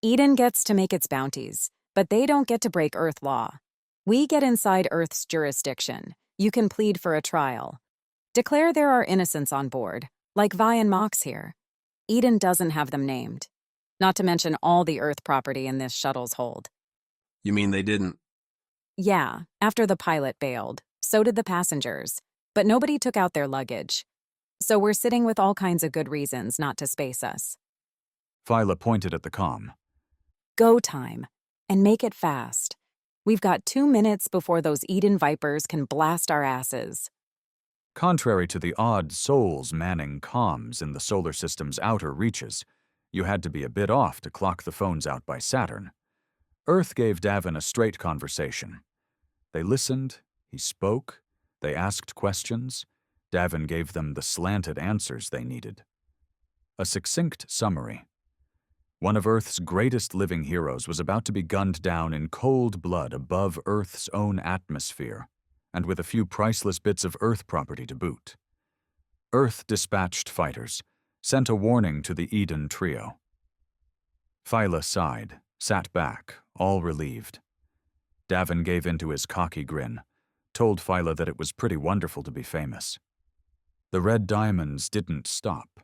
Speaker 4: Eden gets to make its bounties, but they don't get to break Earth law. We get inside Earth's jurisdiction. You can plead for a trial. Declare there are innocents on board, like Vi and Mox here. Eden doesn't have them named. Not to mention all the Earth property in this shuttle's hold.
Speaker 3: You mean they didn't?
Speaker 4: Yeah, after the pilot bailed, so did the passengers, but nobody took out their luggage. So we're sitting with all kinds of good reasons not to space us.
Speaker 1: Phyla pointed at the comm.
Speaker 4: Go time, and make it fast. We've got 2 minutes before those Eden Vipers can blast our asses.
Speaker 1: Contrary to the odd souls manning comms in the solar system's outer reaches, you had to be a bit off to clock the phones out by Saturn. Earth gave Davin a straight conversation. They listened, he spoke, they asked questions, Davin gave them the slanted answers they needed. A succinct summary. One of Earth's greatest living heroes was about to be gunned down in cold blood above Earth's own atmosphere, and with a few priceless bits of Earth property to boot. Earth dispatched fighters, sent a warning to the Eden trio. Phyla sighed, sat back, all relieved. Davin gave into his cocky grin, told Phyla that it was pretty wonderful to be famous. The red diamonds didn't stop.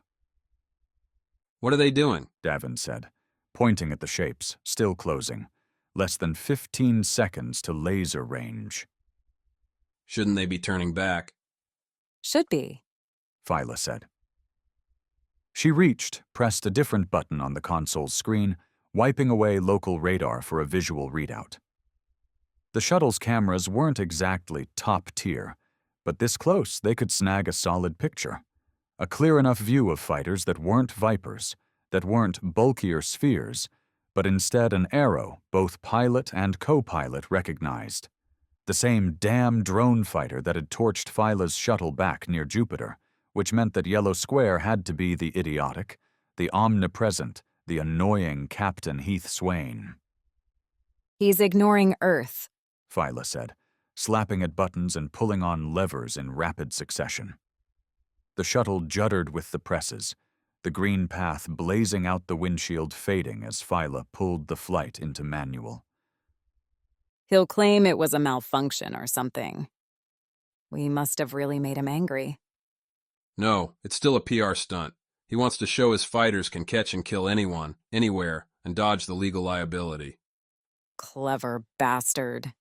Speaker 3: What are they doing?
Speaker 1: Davin said, pointing at the shapes, still closing. Less than 15 seconds to laser range.
Speaker 3: Shouldn't they be turning back?
Speaker 4: Should be,
Speaker 1: Phyla said. She reached, pressed a different button on the console's screen, wiping away local radar for a visual readout. The shuttle's cameras weren't exactly top tier, but this close they could snag a solid picture. A clear enough view of fighters that weren't Vipers, that weren't bulkier spheres, but instead an arrow both pilot and co-pilot recognized. The same damn drone fighter that had torched Phyla's shuttle back near Jupiter, which meant that Yellow Square had to be the idiotic, the omnipresent, the annoying Captain Heath Swain.
Speaker 4: He's ignoring Earth,
Speaker 1: Phyla said, slapping at buttons and pulling on levers in rapid succession. The shuttle juddered with the presses, the green path blazing out the windshield fading as Phyla pulled the flight into manual.
Speaker 4: He'll claim it was a malfunction or something. We must have really made him angry.
Speaker 3: No, it's still a PR stunt. He wants to show his fighters can catch and kill anyone, anywhere, and dodge the legal liability.
Speaker 4: Clever bastard.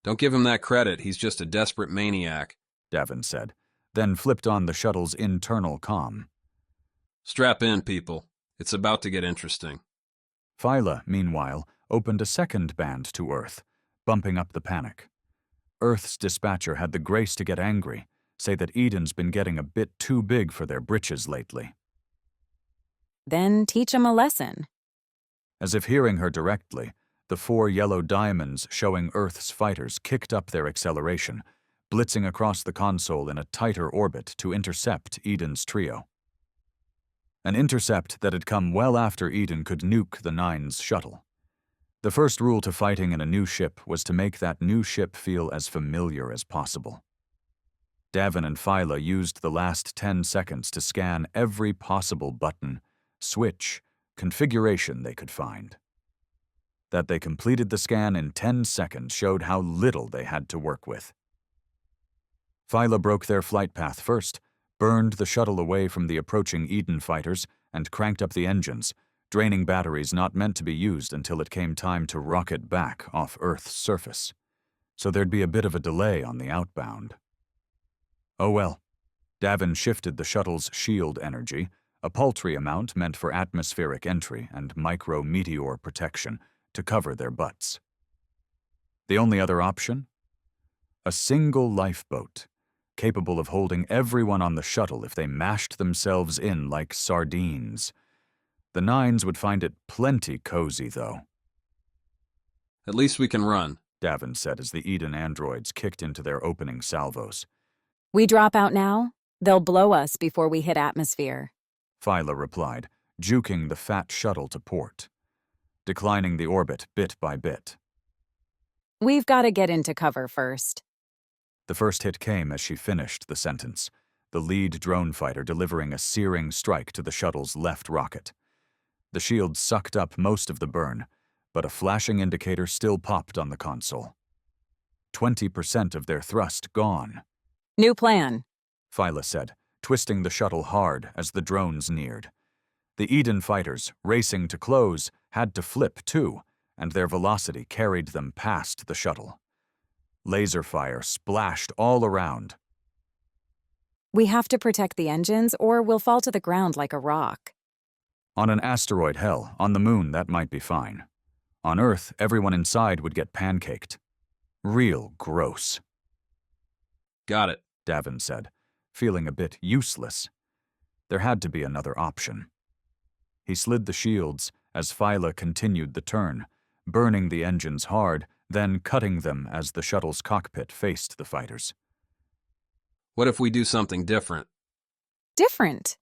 Speaker 3: Don't give him that credit, he's just a desperate maniac,
Speaker 1: Davin said, then flipped on the shuttle's internal comm.
Speaker 3: Strap in, people. It's about to get interesting.
Speaker 1: Phyla, meanwhile, opened a second band to Earth, bumping up the panic. Earth's dispatcher had the grace to get angry, say that Eden's been getting a bit too big for their britches lately.
Speaker 4: Then teach him a lesson.
Speaker 1: As if hearing her directly, the 4 yellow diamonds showing Earth's fighters kicked up their acceleration, blitzing across the console in a tighter orbit to intercept Eden's trio. An intercept that had come well after Eden could nuke the Nine's shuttle. The first rule to fighting in a new ship was to make that new ship feel as familiar as possible. Davin and Phyla used the last 10 seconds to scan every possible button, switch, configuration they could find. That they completed the scan in 10 seconds showed how little they had to work with. Phyla broke their flight path first, burned the shuttle away from the approaching Eden fighters, and cranked up the engines, draining batteries not meant to be used until it came time to rocket back off Earth's surface. So there'd be a bit of a delay on the outbound. Oh well. Davin shifted the shuttle's shield energy, a paltry amount meant for atmospheric entry and micro-meteor protection, to cover their butts. The only other option? A single lifeboat, capable of holding everyone on the shuttle if they mashed themselves in like sardines. The Nines would find it plenty cozy, though.
Speaker 3: At least we can run,
Speaker 1: Davin said as the Eden androids kicked into their opening salvos.
Speaker 4: We drop out now? They'll blow us before we hit atmosphere,
Speaker 1: Phyla replied, juking the fat shuttle to port, declining the orbit bit by bit.
Speaker 4: We've got to get into cover first.
Speaker 1: The first hit came as she finished the sentence, the lead drone fighter delivering a searing strike to the shuttle's left rocket. The shield sucked up most of the burn, but a flashing indicator still popped on the console. 20% of their thrust gone.
Speaker 4: New plan,
Speaker 1: Phyla said, twisting the shuttle hard as the drones neared. The Eden fighters, racing to close, had to flip too, and their velocity carried them past the shuttle. Laser fire splashed all around.
Speaker 4: We have to protect the engines or we'll fall to the ground like a rock.
Speaker 1: On an asteroid, hell, on the moon that might be fine. On Earth, everyone inside would get pancaked. Real gross.
Speaker 3: Got it,
Speaker 1: Davin said, feeling a bit useless. There had to be another option. He slid the shields as Phyla continued the turn, burning the engines hard, then cutting them as the shuttle's cockpit faced the fighters.
Speaker 3: What if we do something different?
Speaker 4: Different.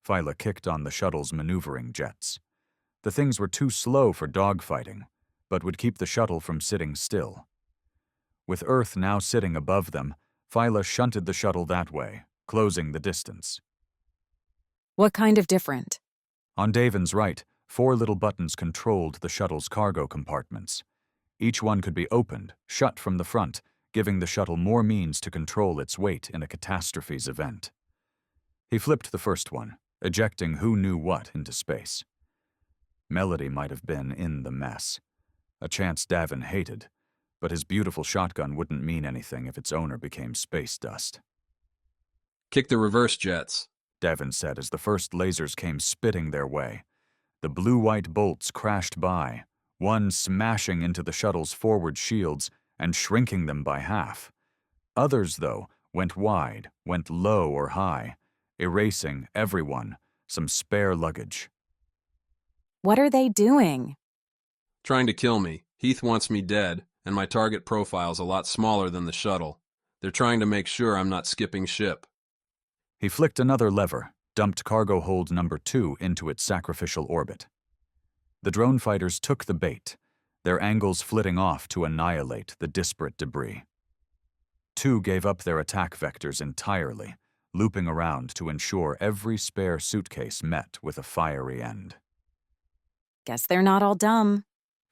Speaker 1: Phyla kicked on the shuttle's maneuvering jets. The things were too slow for dogfighting, but would keep the shuttle from sitting still. With Earth now sitting above them, Phyla shunted the shuttle that way, closing the distance.
Speaker 4: What kind of different?
Speaker 1: On Davin's right, 4 little buttons controlled the shuttle's cargo compartments. Each one could be opened, shut from the front, giving the shuttle more means to control its weight in a catastrophe's event. He flipped the first one, ejecting who knew what into space. Melody might have been in the mess. A chance Davin hated, but his beautiful shotgun wouldn't mean anything if its owner became space dust.
Speaker 3: Kick the reverse jets,
Speaker 1: Davin said as the first lasers came spitting their way. The blue-white bolts crashed by, one smashing into the shuttle's forward shields and shrinking them by half. Others, though, went wide, went low or high, erasing everyone, some spare luggage.
Speaker 4: What are they doing?
Speaker 3: Trying to kill me. Heath wants me dead, and my target profile's a lot smaller than the shuttle. They're trying to make sure I'm not skipping ship.
Speaker 1: He flicked another lever, dumped cargo hold number 2 into its sacrificial orbit. The drone fighters took the bait, their angles flitting off to annihilate the disparate debris. 2 gave up their attack vectors entirely, looping around to ensure every spare suitcase met with a fiery end.
Speaker 4: Guess they're not all dumb,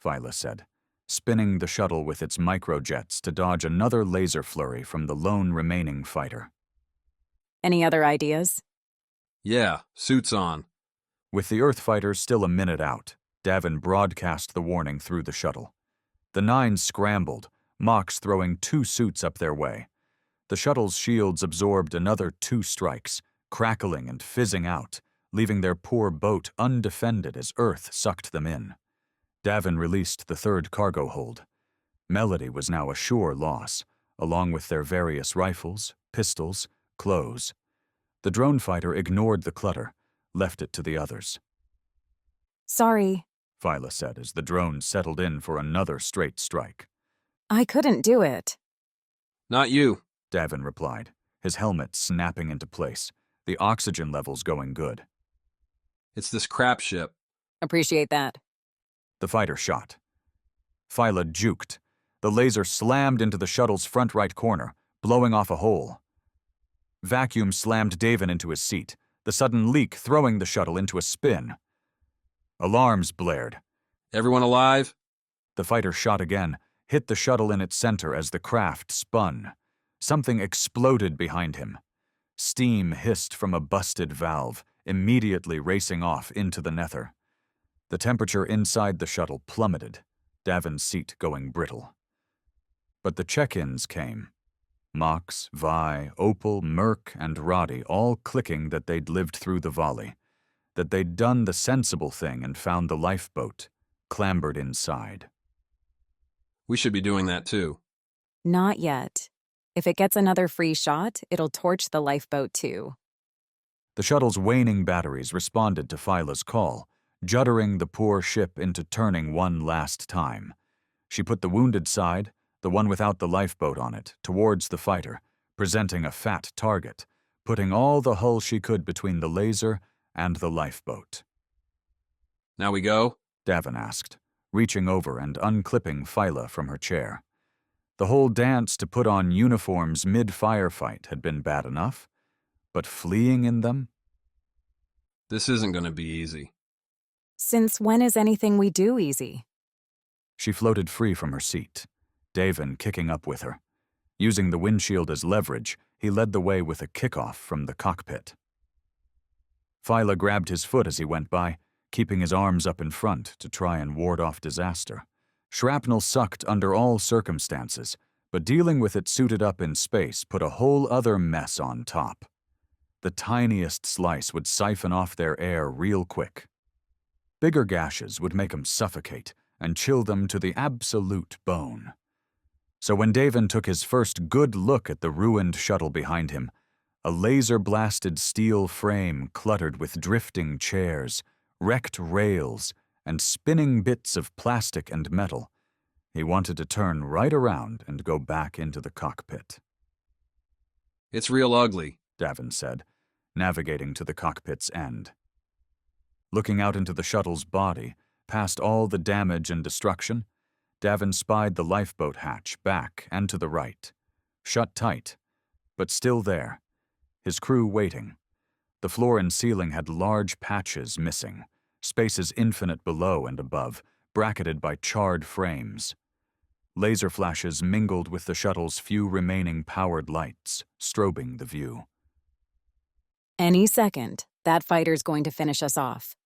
Speaker 1: Phyla said, spinning the shuttle with its microjets to dodge another laser flurry from the lone remaining fighter.
Speaker 4: Any other ideas?
Speaker 3: Yeah, suits on.
Speaker 1: With the Earth fighters still a minute out, Davin broadcast the warning through the shuttle. The 9 scrambled, Mox throwing 2 suits up their way. The shuttle's shields absorbed another 2 strikes, crackling and fizzing out, leaving their poor boat undefended as Earth sucked them in. Davin released the 3rd cargo hold. Melody was now a sure loss, along with their various rifles, pistols, clothes. The drone fighter ignored the clutter, left it to the others.
Speaker 4: Sorry,
Speaker 1: Phyla said as the drone settled in for another straight strike.
Speaker 4: I couldn't do it.
Speaker 3: Not you,
Speaker 1: Davin replied, his helmet snapping into place, the oxygen levels going good.
Speaker 3: It's this crap ship.
Speaker 4: Appreciate that.
Speaker 1: The fighter shot. Phyla juked. The laser slammed into the shuttle's front right corner, blowing off a hole. Vacuum slammed Davin into his seat, the sudden leak throwing the shuttle into a spin. Alarms blared.
Speaker 3: Everyone alive?
Speaker 1: The fighter shot again, hit the shuttle in its center as the craft spun. Something exploded behind him. Steam hissed from a busted valve, immediately racing off into the nether. The temperature inside the shuttle plummeted, Davin's seat going brittle. But the check-ins came. Mox, Vi, Opal, Merc, and Roddy all clicking that they'd lived through the volley, that they'd done the sensible thing and found the lifeboat, clambered inside.
Speaker 3: We should be doing that too.
Speaker 4: Not yet. If it gets another free shot, it'll torch the lifeboat too.
Speaker 1: The shuttle's waning batteries responded to Phyla's call, juddering the poor ship into turning one last time. She put the wounded side, the one without the lifeboat on it, towards the fighter, presenting a fat target, putting all the hull she could between the laser and the lifeboat.
Speaker 3: Now we go?
Speaker 1: Davin asked, reaching over and unclipping Phyla from her chair. The whole dance to put on uniforms mid-firefight had been bad enough, but fleeing in them?
Speaker 3: This isn't going to be easy.
Speaker 4: Since when is anything we do easy?
Speaker 1: She floated free from her seat, Davin kicking up with her. Using the windshield as leverage, he led the way with a kickoff from the cockpit. Phyla grabbed his foot as he went by, keeping his arms up in front to try and ward off disaster. Shrapnel sucked under all circumstances, but dealing with it suited up in space put a whole other mess on top. The tiniest slice would siphon off their air real quick. Bigger gashes would make them suffocate and chill them to the absolute bone. So when Davin took his first good look at the ruined shuttle behind him, a laser-blasted steel frame cluttered with drifting chairs, wrecked rails, and spinning bits of plastic and metal, he wanted to turn right around and go back into the cockpit.
Speaker 3: It's real ugly,
Speaker 1: Davin said, navigating to the cockpit's end. Looking out into the shuttle's body, past all the damage and destruction, Davin spied the lifeboat hatch back and to the right, shut tight, but still there, his crew waiting. The floor and ceiling had large patches missing, spaces infinite below and above, bracketed by charred frames. Laser flashes mingled with the shuttle's few remaining powered lights, strobing the view.
Speaker 4: Any second, that fighter's going to finish us off,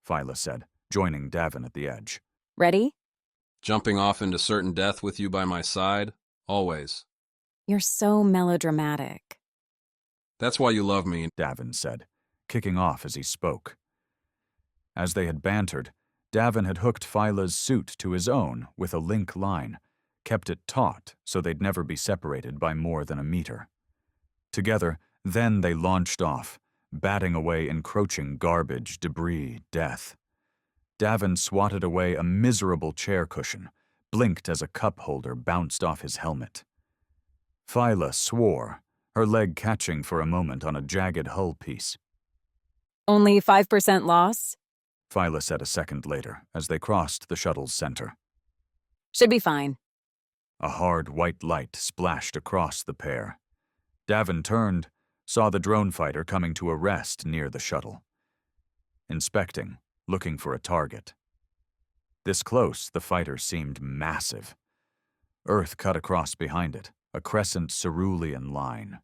Speaker 1: Phyla said, joining Davin at the edge.
Speaker 4: Ready?
Speaker 3: Jumping off into certain death with you by my side, always.
Speaker 4: You're so melodramatic.
Speaker 3: That's why you love me,
Speaker 1: Davin said, kicking off as he spoke. As they had bantered, Davin had hooked Phyla's suit to his own with a link line, kept it taut so they'd never be separated by more than a meter. Together, then they launched off, batting away encroaching garbage, debris, death. Davin swatted away a miserable chair cushion, blinked as a cup holder bounced off his helmet. Phyla swore, her leg catching for a moment on a jagged hull piece.
Speaker 4: Only 5% loss?
Speaker 1: Phyla said a second later as they crossed the shuttle's center.
Speaker 4: Should be fine.
Speaker 1: A hard white light splashed across the pair. Davin turned, saw the drone fighter coming to a rest near the shuttle. Inspecting, looking for a target. This close, the fighter seemed massive. Earth cut across behind it, a crescent cerulean line.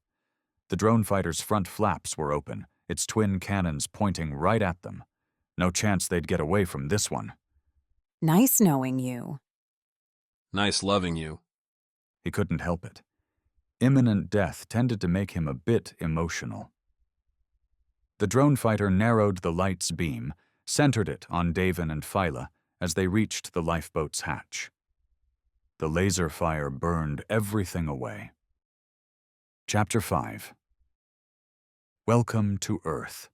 Speaker 1: The drone fighter's front flaps were open, its twin cannons pointing right at them. No chance they'd get away from this one.
Speaker 4: Nice knowing you.
Speaker 3: Nice loving you.
Speaker 1: He couldn't help it. Imminent death tended to make him a bit emotional. The drone fighter narrowed the light's beam, centered it on Davin and Phyla as they reached the lifeboat's hatch. The laser fire burned everything away. Chapter 5. Welcome to Earth.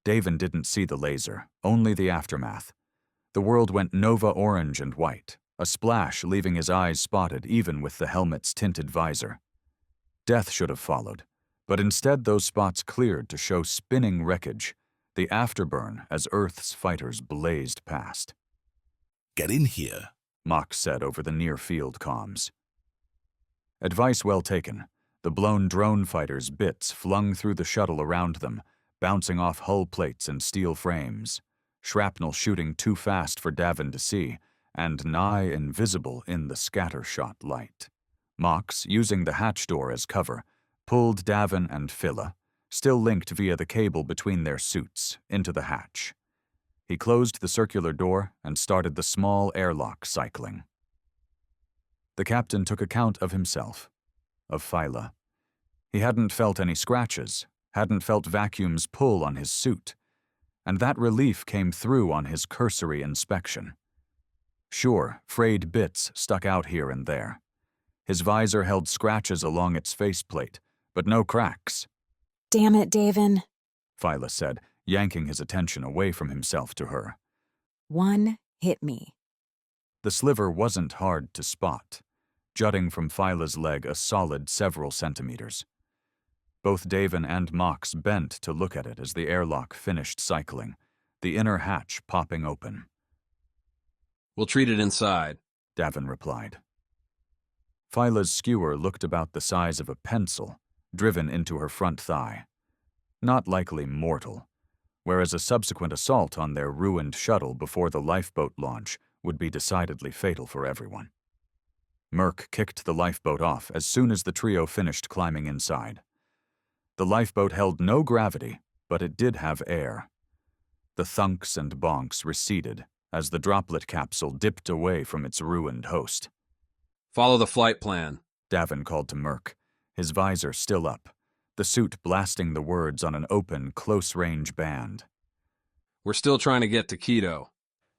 Speaker 1: Davin didn't see the laser, only the aftermath. The world went nova orange and white, a splash leaving his eyes spotted even with the helmet's tinted visor. Death should have followed, but instead those spots cleared to show spinning wreckage, the afterburn as Earth's fighters blazed past.
Speaker 8: Get in here,
Speaker 1: Mox said over the near-field comms. Advice well taken. The blown drone fighters' bits flung through the shuttle around them, bouncing off hull plates and steel frames, shrapnel shooting too fast for Davin to see, and nigh invisible in the scattershot light. Mox, using the hatch door as cover, pulled Davin and Phyla, still linked via the cable between their suits, into the hatch. He closed the circular door and started the small airlock cycling. The captain took account of himself, of Phyla. He hadn't felt any scratches, hadn't felt vacuums pull on his suit, and that relief came through on his cursory inspection. Sure, frayed bits stuck out here and there. His visor held scratches along its faceplate, but no cracks.
Speaker 4: Damn it, Davin,
Speaker 1: Phyla said, yanking his attention away from himself to her.
Speaker 4: One hit me.
Speaker 1: The sliver wasn't hard to spot, jutting from Phyla's leg a solid several centimeters. Both Davin and Mox bent to look at it as the airlock finished cycling, the inner hatch popping open.
Speaker 3: We'll treat it inside,
Speaker 1: Davin replied. Phyla's skewer looked about the size of a pencil, driven into her front thigh. Not likely mortal, whereas a subsequent assault on their ruined shuttle before the lifeboat launch would be decidedly fatal for everyone. Merc kicked the lifeboat off as soon as the trio finished climbing inside. The lifeboat held no gravity, but it did have air. The thunks and bonks receded as the droplet capsule dipped away from its ruined host.
Speaker 3: Follow the flight plan,
Speaker 1: Davin called to Merc, his visor still up, the suit blasting the words on an open, close-range band.
Speaker 3: We're still trying to get to Quito.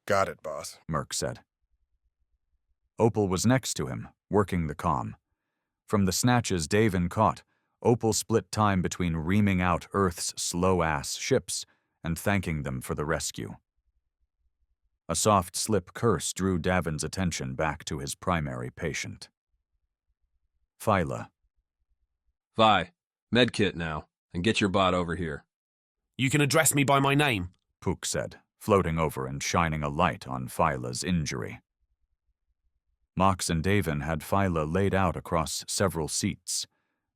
Speaker 6: Got it, boss,
Speaker 1: Merc said. Opal was next to him, working the comm. From the snatches Davin caught, Opal split time between reaming out Earth's slow-ass ships and thanking them for the rescue. A soft slip curse drew Davin's attention back to his primary patient. Phyla,
Speaker 3: Vi, medkit now, and get your bot over here.
Speaker 2: You can address me by my name,
Speaker 1: Pook said, floating over and shining a light on Phyla's injury. Mox and Davin had Phyla laid out across several seats,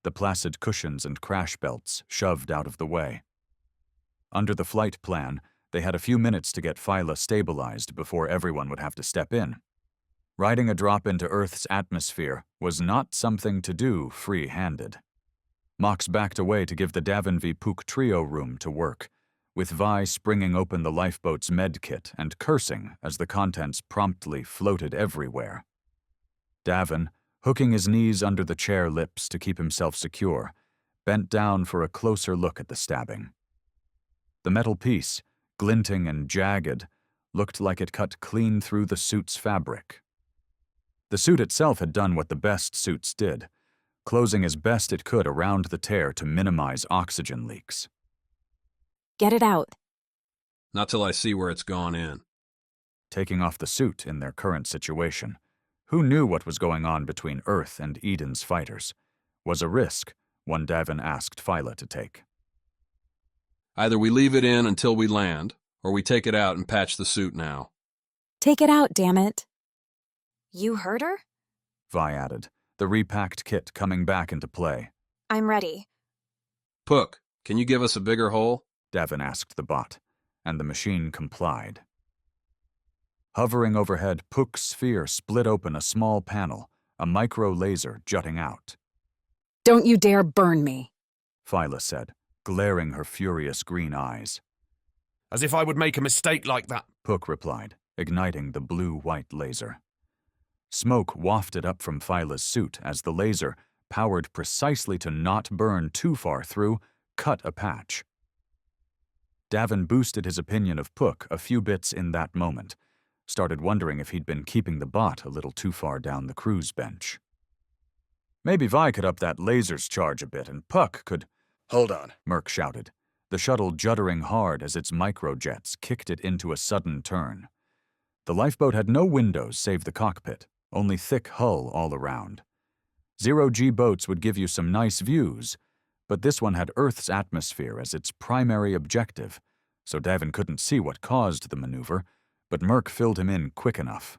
Speaker 1: the placid cushions and crash belts shoved out of the way. Under the flight plan, they had a few minutes to get Phyla stabilized before everyone would have to step in. Riding a drop into Earth's atmosphere was not something to do free-handed. Mox backed away to give the Davin v. Pook trio room to work, with Vi springing open the lifeboat's med kit and cursing as the contents promptly floated everywhere. Davin, hooking his knees under the chair lips to keep himself secure, bent down for a closer look at the stabbing. The metal piece, glinting and jagged, looked like it cut clean through the suit's fabric. The suit itself had done what the best suits did, closing as best it could around the tear to minimize oxygen leaks.
Speaker 4: Get it out.
Speaker 3: Not till I see where it's gone in.
Speaker 1: Taking off the suit in their current situation, who knew what was going on between Earth and Eden's fighters, was a risk one Davin asked Phyla to take.
Speaker 3: Either we leave it in until we land, or we take it out and patch the suit now.
Speaker 4: Take it out, damn it.
Speaker 9: You heard her?
Speaker 1: Vi added, the repacked kit coming back into play.
Speaker 9: I'm ready.
Speaker 3: Pook, can you give us a bigger hole?
Speaker 1: Davin asked the bot, and the machine complied. Hovering overhead, Pook's sphere split open a small panel, a micro laser jutting out.
Speaker 11: Don't you dare burn me,
Speaker 1: Phyla said, glaring her furious green eyes.
Speaker 2: as if I would make a mistake like that,
Speaker 1: Pook replied, igniting the blue-white laser. Smoke wafted up from Phyla's suit as the laser, powered precisely to not burn too far through, cut a patch. Davin boosted his opinion of Pook a few bits in that moment, started wondering if he'd been keeping the bot a little too far down the cruise bench. Maybe Vi could up that laser's charge a bit and Puck could—
Speaker 6: Hold on,
Speaker 1: Merc shouted, the shuttle juddering hard as its microjets kicked it into a sudden turn. The lifeboat had no windows save the cockpit, only thick hull all around. Zero-G boats would give you some nice views, but this one had Earth's atmosphere as its primary objective, so Davin couldn't see what caused the maneuver, but Merc filled him in quick enough.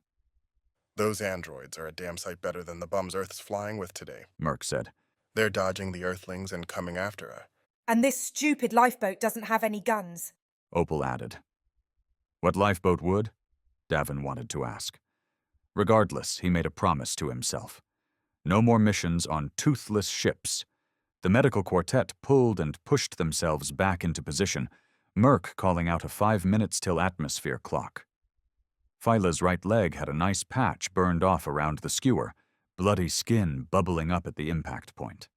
Speaker 6: Those androids are a damn sight better than the bums Earth's flying with today,
Speaker 1: Merc said.
Speaker 6: They're dodging the Earthlings and coming after her.
Speaker 7: And this stupid lifeboat doesn't have any guns,
Speaker 1: Opal added. What lifeboat would? Davin wanted to ask. Regardless, he made a promise to himself. No more missions on toothless ships. The medical quartet pulled and pushed themselves back into position, Merc calling out a 5 minutes till atmosphere clock. Phyla's right leg had a nice patch burned off around the skewer, bloody skin bubbling up at the impact point.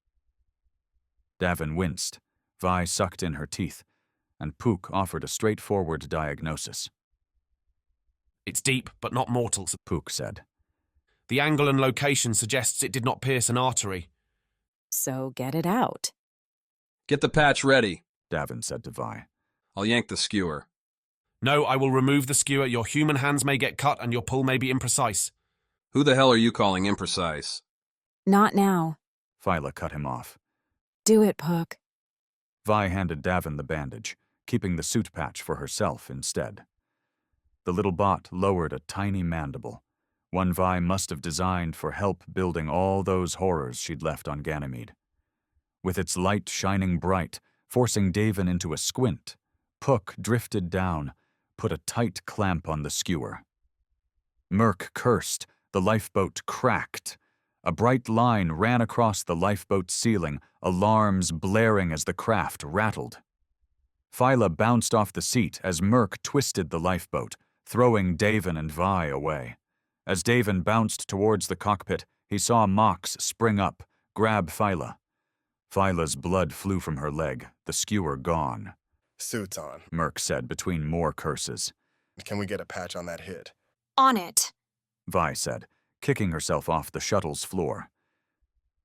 Speaker 1: Davin winced, Vi sucked in her teeth, and Pook offered a straightforward diagnosis.
Speaker 2: It's deep, but not mortal,
Speaker 1: Pook said.
Speaker 2: The angle and location suggests it did not pierce an artery.
Speaker 4: So get it out.
Speaker 3: Get the patch ready,
Speaker 1: Davin said to Vi.
Speaker 3: I'll yank the skewer.
Speaker 2: No, I will remove the skewer. Your human hands may get cut and your pull may be imprecise.
Speaker 3: Who the hell are you calling imprecise?
Speaker 4: Not now.
Speaker 1: Phyla cut him off.
Speaker 4: Do it, Puck.
Speaker 1: Vi handed Davin the bandage, keeping the suit patch for herself instead. The little bot lowered a tiny mandible, one Vi must have designed for help building all those horrors she'd left on Ganymede. With its light shining bright, forcing Davin into a squint, Puck drifted down, put a tight clamp on the skewer. Merc cursed, the lifeboat cracked. A bright line ran across the lifeboat's ceiling, alarms blaring as the craft rattled. Phyla bounced off the seat as Merc twisted the lifeboat, throwing Davin and Vi away. As Davin bounced towards the cockpit, he saw Mox spring up, grab Phyla. Phyla's blood flew from her leg, the skewer gone.
Speaker 6: Suits on,
Speaker 1: Merc said between more curses.
Speaker 6: Can we get a patch on that hit?
Speaker 9: On it.
Speaker 1: Vi said, kicking herself off the shuttle's floor.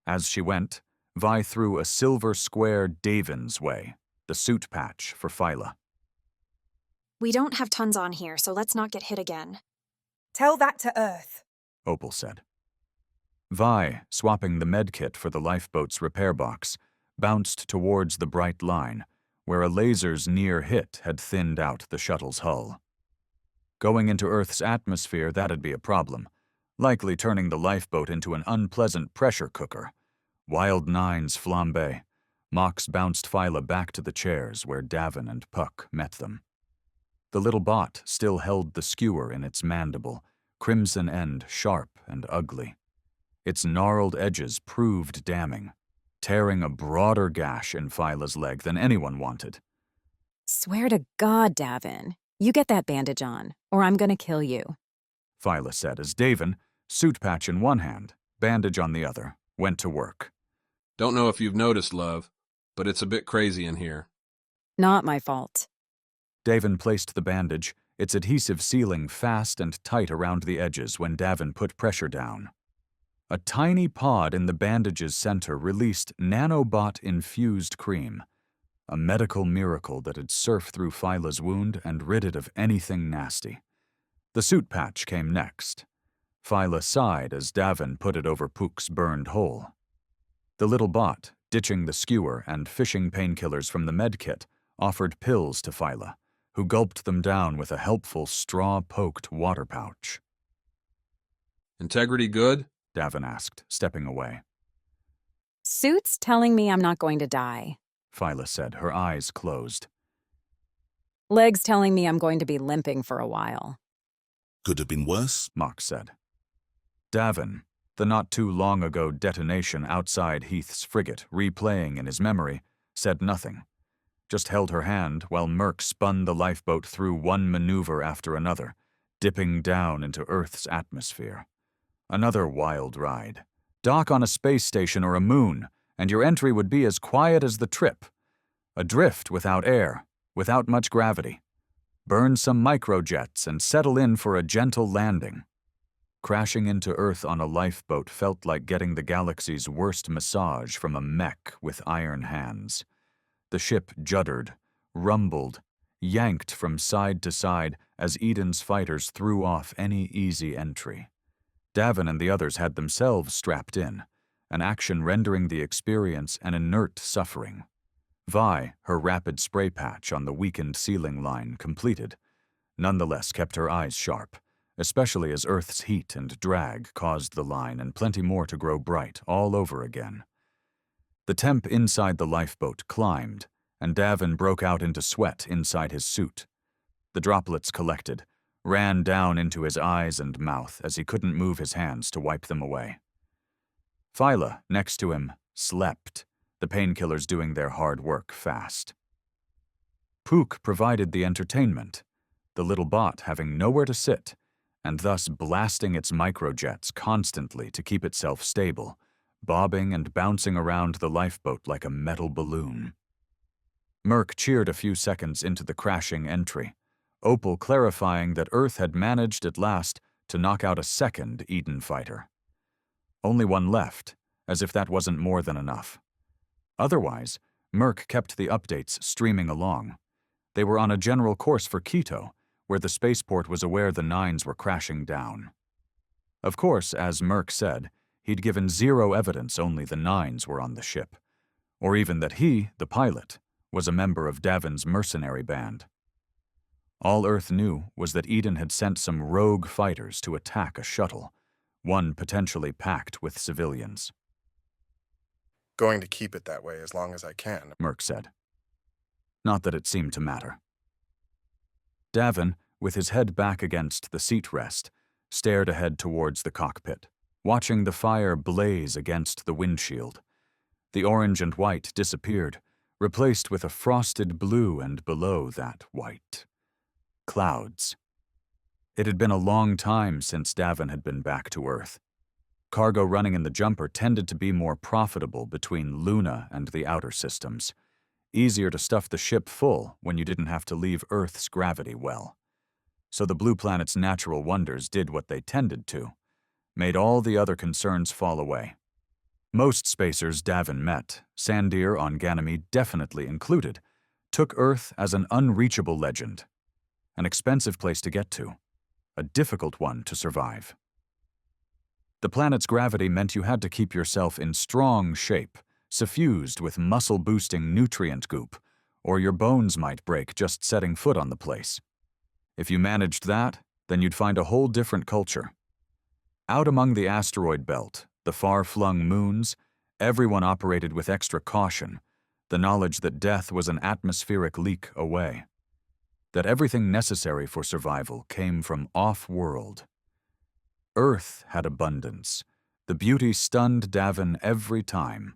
Speaker 1: As she went, Vi threw a silver square Davin's way, the suit patch for Phyla.
Speaker 9: We don't have tons on here, so let's not get hit again.
Speaker 7: Tell that to Earth,
Speaker 1: Opal said. Vi, swapping the med kit for the lifeboat's repair box, bounced towards the bright line, where a laser's near hit had thinned out the shuttle's hull. Going into Earth's atmosphere, that'd be a problem, likely turning the lifeboat into an unpleasant pressure cooker. Wild nines flambe. Mox bounced Phyla back to the chairs where Davin and Puck met them. The little bot still held the skewer in its mandible, crimson end sharp and ugly. Its gnarled edges proved damning, tearing a broader gash in Phyla's leg than anyone wanted.
Speaker 4: Swear to God, Davin, you get that bandage on, or I'm gonna kill you,
Speaker 1: Phyla said as Davin, suit patch in one hand, bandage on the other, went to work.
Speaker 3: Don't know if you've noticed, love, but it's a bit crazy in here.
Speaker 4: Not my fault.
Speaker 1: Davin placed the bandage, its adhesive sealing fast and tight around the edges when Davin put pressure down. A tiny pod in the bandage's center released nanobot-infused cream, a medical miracle that had surfed through Phyla's wound and rid it of anything nasty. The suit patch came next. Phyla sighed as Davin put it over Puck's burned hole. The little bot, ditching the skewer and fishing painkillers from the medkit, offered pills to Phyla, who gulped them down with a helpful straw-poked water pouch.
Speaker 3: Integrity good?
Speaker 1: Davin asked, stepping away.
Speaker 4: Suit's telling me I'm not going to die,
Speaker 1: Phyla said, her eyes closed.
Speaker 4: Leg's telling me I'm going to be limping for a while.
Speaker 8: Could have been worse,
Speaker 1: Mox said. Davin, the not-too-long-ago detonation outside Heath's frigate replaying in his memory, said nothing, just held her hand while Merc spun the lifeboat through one maneuver after another, dipping down into Earth's atmosphere. Another wild ride. Dock on a space station or a moon, and your entry would be as quiet as the trip. Adrift without air, without much gravity. Burn some microjets and settle in for a gentle landing. Crashing into Earth on a lifeboat felt like getting the galaxy's worst massage from a mech with iron hands. The ship juddered, rumbled, yanked from side to side as Eden's fighters threw off any easy entry. Davin and the others had themselves strapped in, an action rendering the experience an inert suffering. Vi, her rapid spray patch on the weakened ceiling line completed, nonetheless kept her eyes sharp, especially as Earth's heat and drag caused the line and plenty more to grow bright all over again. The temp inside the lifeboat climbed, and Davin broke out into sweat inside his suit. The droplets collected, ran down into his eyes and mouth as he couldn't move his hands to wipe them away. Phyla, next to him, slept, the painkillers doing their hard work fast. Puck provided the entertainment, the little bot having nowhere to sit, and thus blasting its microjets constantly to keep itself stable, bobbing and bouncing around the lifeboat like a metal balloon. Merc cheered a few seconds into the crashing entry, Opal clarifying that Earth had managed at last to knock out a second Eden fighter. Only one left, as if that wasn't more than enough. Otherwise, Merc kept the updates streaming along. They were on a general course for Quito, where the spaceport was aware the Nines were crashing down. Of course, as Merc said, he'd given zero evidence only the Nines were on the ship, or even that he, the pilot, was a member of Davin's mercenary band. All Earth knew was that Eden had sent some rogue fighters to attack a shuttle, one potentially packed with civilians.
Speaker 6: Going to keep it that way as long as I can,
Speaker 1: Merc said. Not that it seemed to matter. Davin, with his head back against the seat rest, stared ahead towards the cockpit, watching the fire blaze against the windshield. The orange and white disappeared, replaced with a frosted blue and below that white. Clouds. It had been a long time since Davin had been back to Earth. Cargo running in the jumper tended to be more profitable between Luna and the outer systems. Easier to stuff the ship full when you didn't have to leave Earth's gravity well. So the blue planet's natural wonders did what they tended to, made all the other concerns fall away. Most spacers Davin met, Sandir on Ganymede definitely included, took Earth as an unreachable legend. An expensive place to get to, a difficult one to survive. The planet's gravity meant you had to keep yourself in strong shape suffused with muscle-boosting nutrient goop, or your bones might break just setting foot on the place. If you managed that, then you'd find a whole different culture. Out among the asteroid belt, the far-flung moons, everyone operated with extra caution, the knowledge that death was an atmospheric leak away. That everything necessary for survival came from off-world. Earth had abundance. The beauty stunned Davin every time.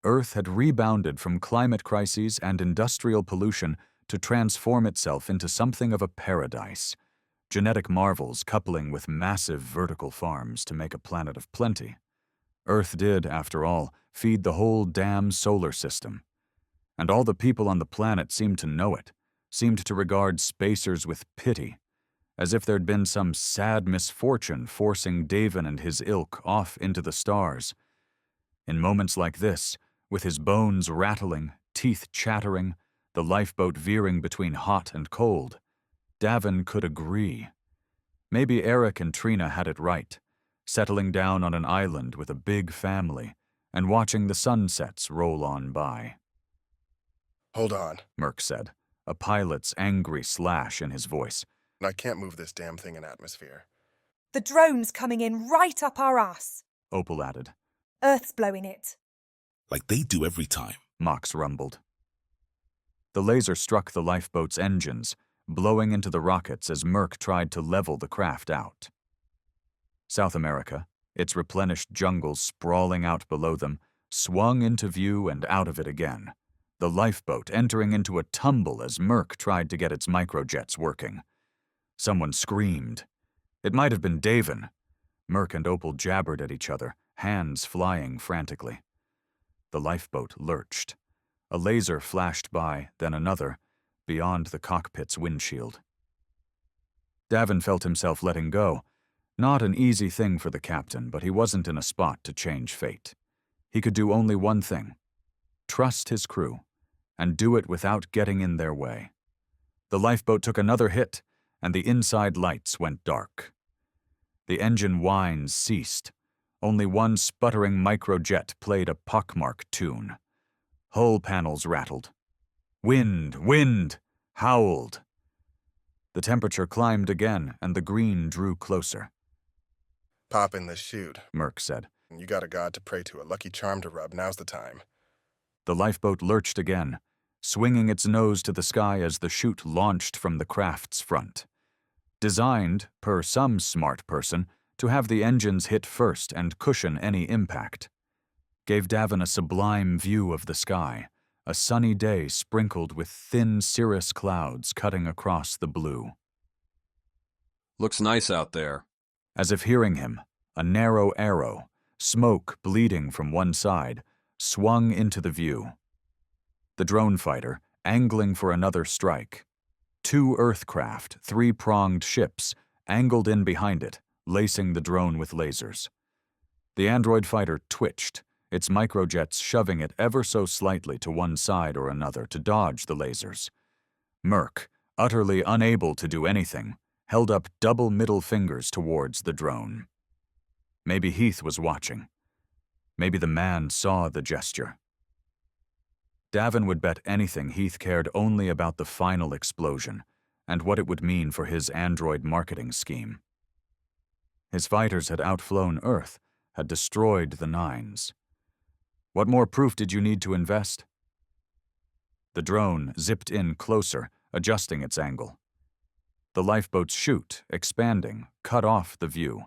Speaker 1: Earth had rebounded from climate crises and industrial pollution to transform itself into something of a paradise. Genetic marvels coupling with massive vertical farms to make a planet of plenty. Earth did, after all, feed the whole damn solar system. And all the people on the planet seemed to know it, seemed to regard spacers with pity, as if there'd been some sad misfortune forcing Davin and his ilk off into the stars. In moments like this, with his bones rattling, teeth chattering, the lifeboat veering between hot and cold, Davin could agree. Maybe Eric and Trina had it right, settling down on an island with a big family and watching the sunsets roll on by.
Speaker 6: Hold on,
Speaker 1: Merc said, a pilot's angry slash in his voice.
Speaker 6: I can't move this damn thing in atmosphere.
Speaker 7: The drone's coming in right up our ass.
Speaker 1: Opal added.
Speaker 7: Earth's blowing it.
Speaker 8: Like they do every time,
Speaker 1: Mox rumbled. The laser struck the lifeboat's engines, blowing into the rockets as Merc tried to level the craft out. South America, its replenished jungles sprawling out below them, swung into view and out of it again, the lifeboat entering into a tumble as Merc tried to get its microjets working. Someone screamed. It might have been Davin. Merc and Opal jabbered at each other, hands flying frantically. The lifeboat lurched. A laser flashed by, then another, beyond the cockpit's windshield. Davin felt himself letting go. Not an easy thing for the captain, but he wasn't in a spot to change fate. He could do only one thing: trust his crew, and do it without getting in their way. The lifeboat took another hit, and the inside lights went dark. The engine whines ceased. Only one sputtering microjet played a pockmark tune. Hull panels rattled. Wind, howled. The temperature climbed again, and the green drew closer.
Speaker 6: Pop in the chute,
Speaker 1: Merc said.
Speaker 6: You got a god to pray to, a lucky charm to rub, now's the time.
Speaker 1: The lifeboat lurched again, swinging its nose to the sky as the chute launched from the craft's front. Designed, per some smart person, to have the engines hit first and cushion any impact. Gave Davin a sublime view of the sky, a sunny day sprinkled with thin cirrus clouds cutting across the blue.
Speaker 3: Looks nice out there.
Speaker 1: As if hearing him, a narrow arrow, smoke bleeding from one side, swung into the view. The drone fighter, angling for another strike. 2 Earthcraft, 3-pronged ships, angled in behind it, lacing the drone with lasers. The android fighter twitched, its microjets shoving it ever so slightly to one side or another to dodge the lasers. Merc, utterly unable to do anything, held up double middle fingers towards the drone. Maybe Heath was watching. Maybe the man saw the gesture. Davin would bet anything Heath cared only about the final explosion and what it would mean for his android marketing scheme. His fighters had outflown Earth, had destroyed the Nines. What more proof did you need to invest? The drone zipped in closer, adjusting its angle. The lifeboat's chute, expanding, cut off the view.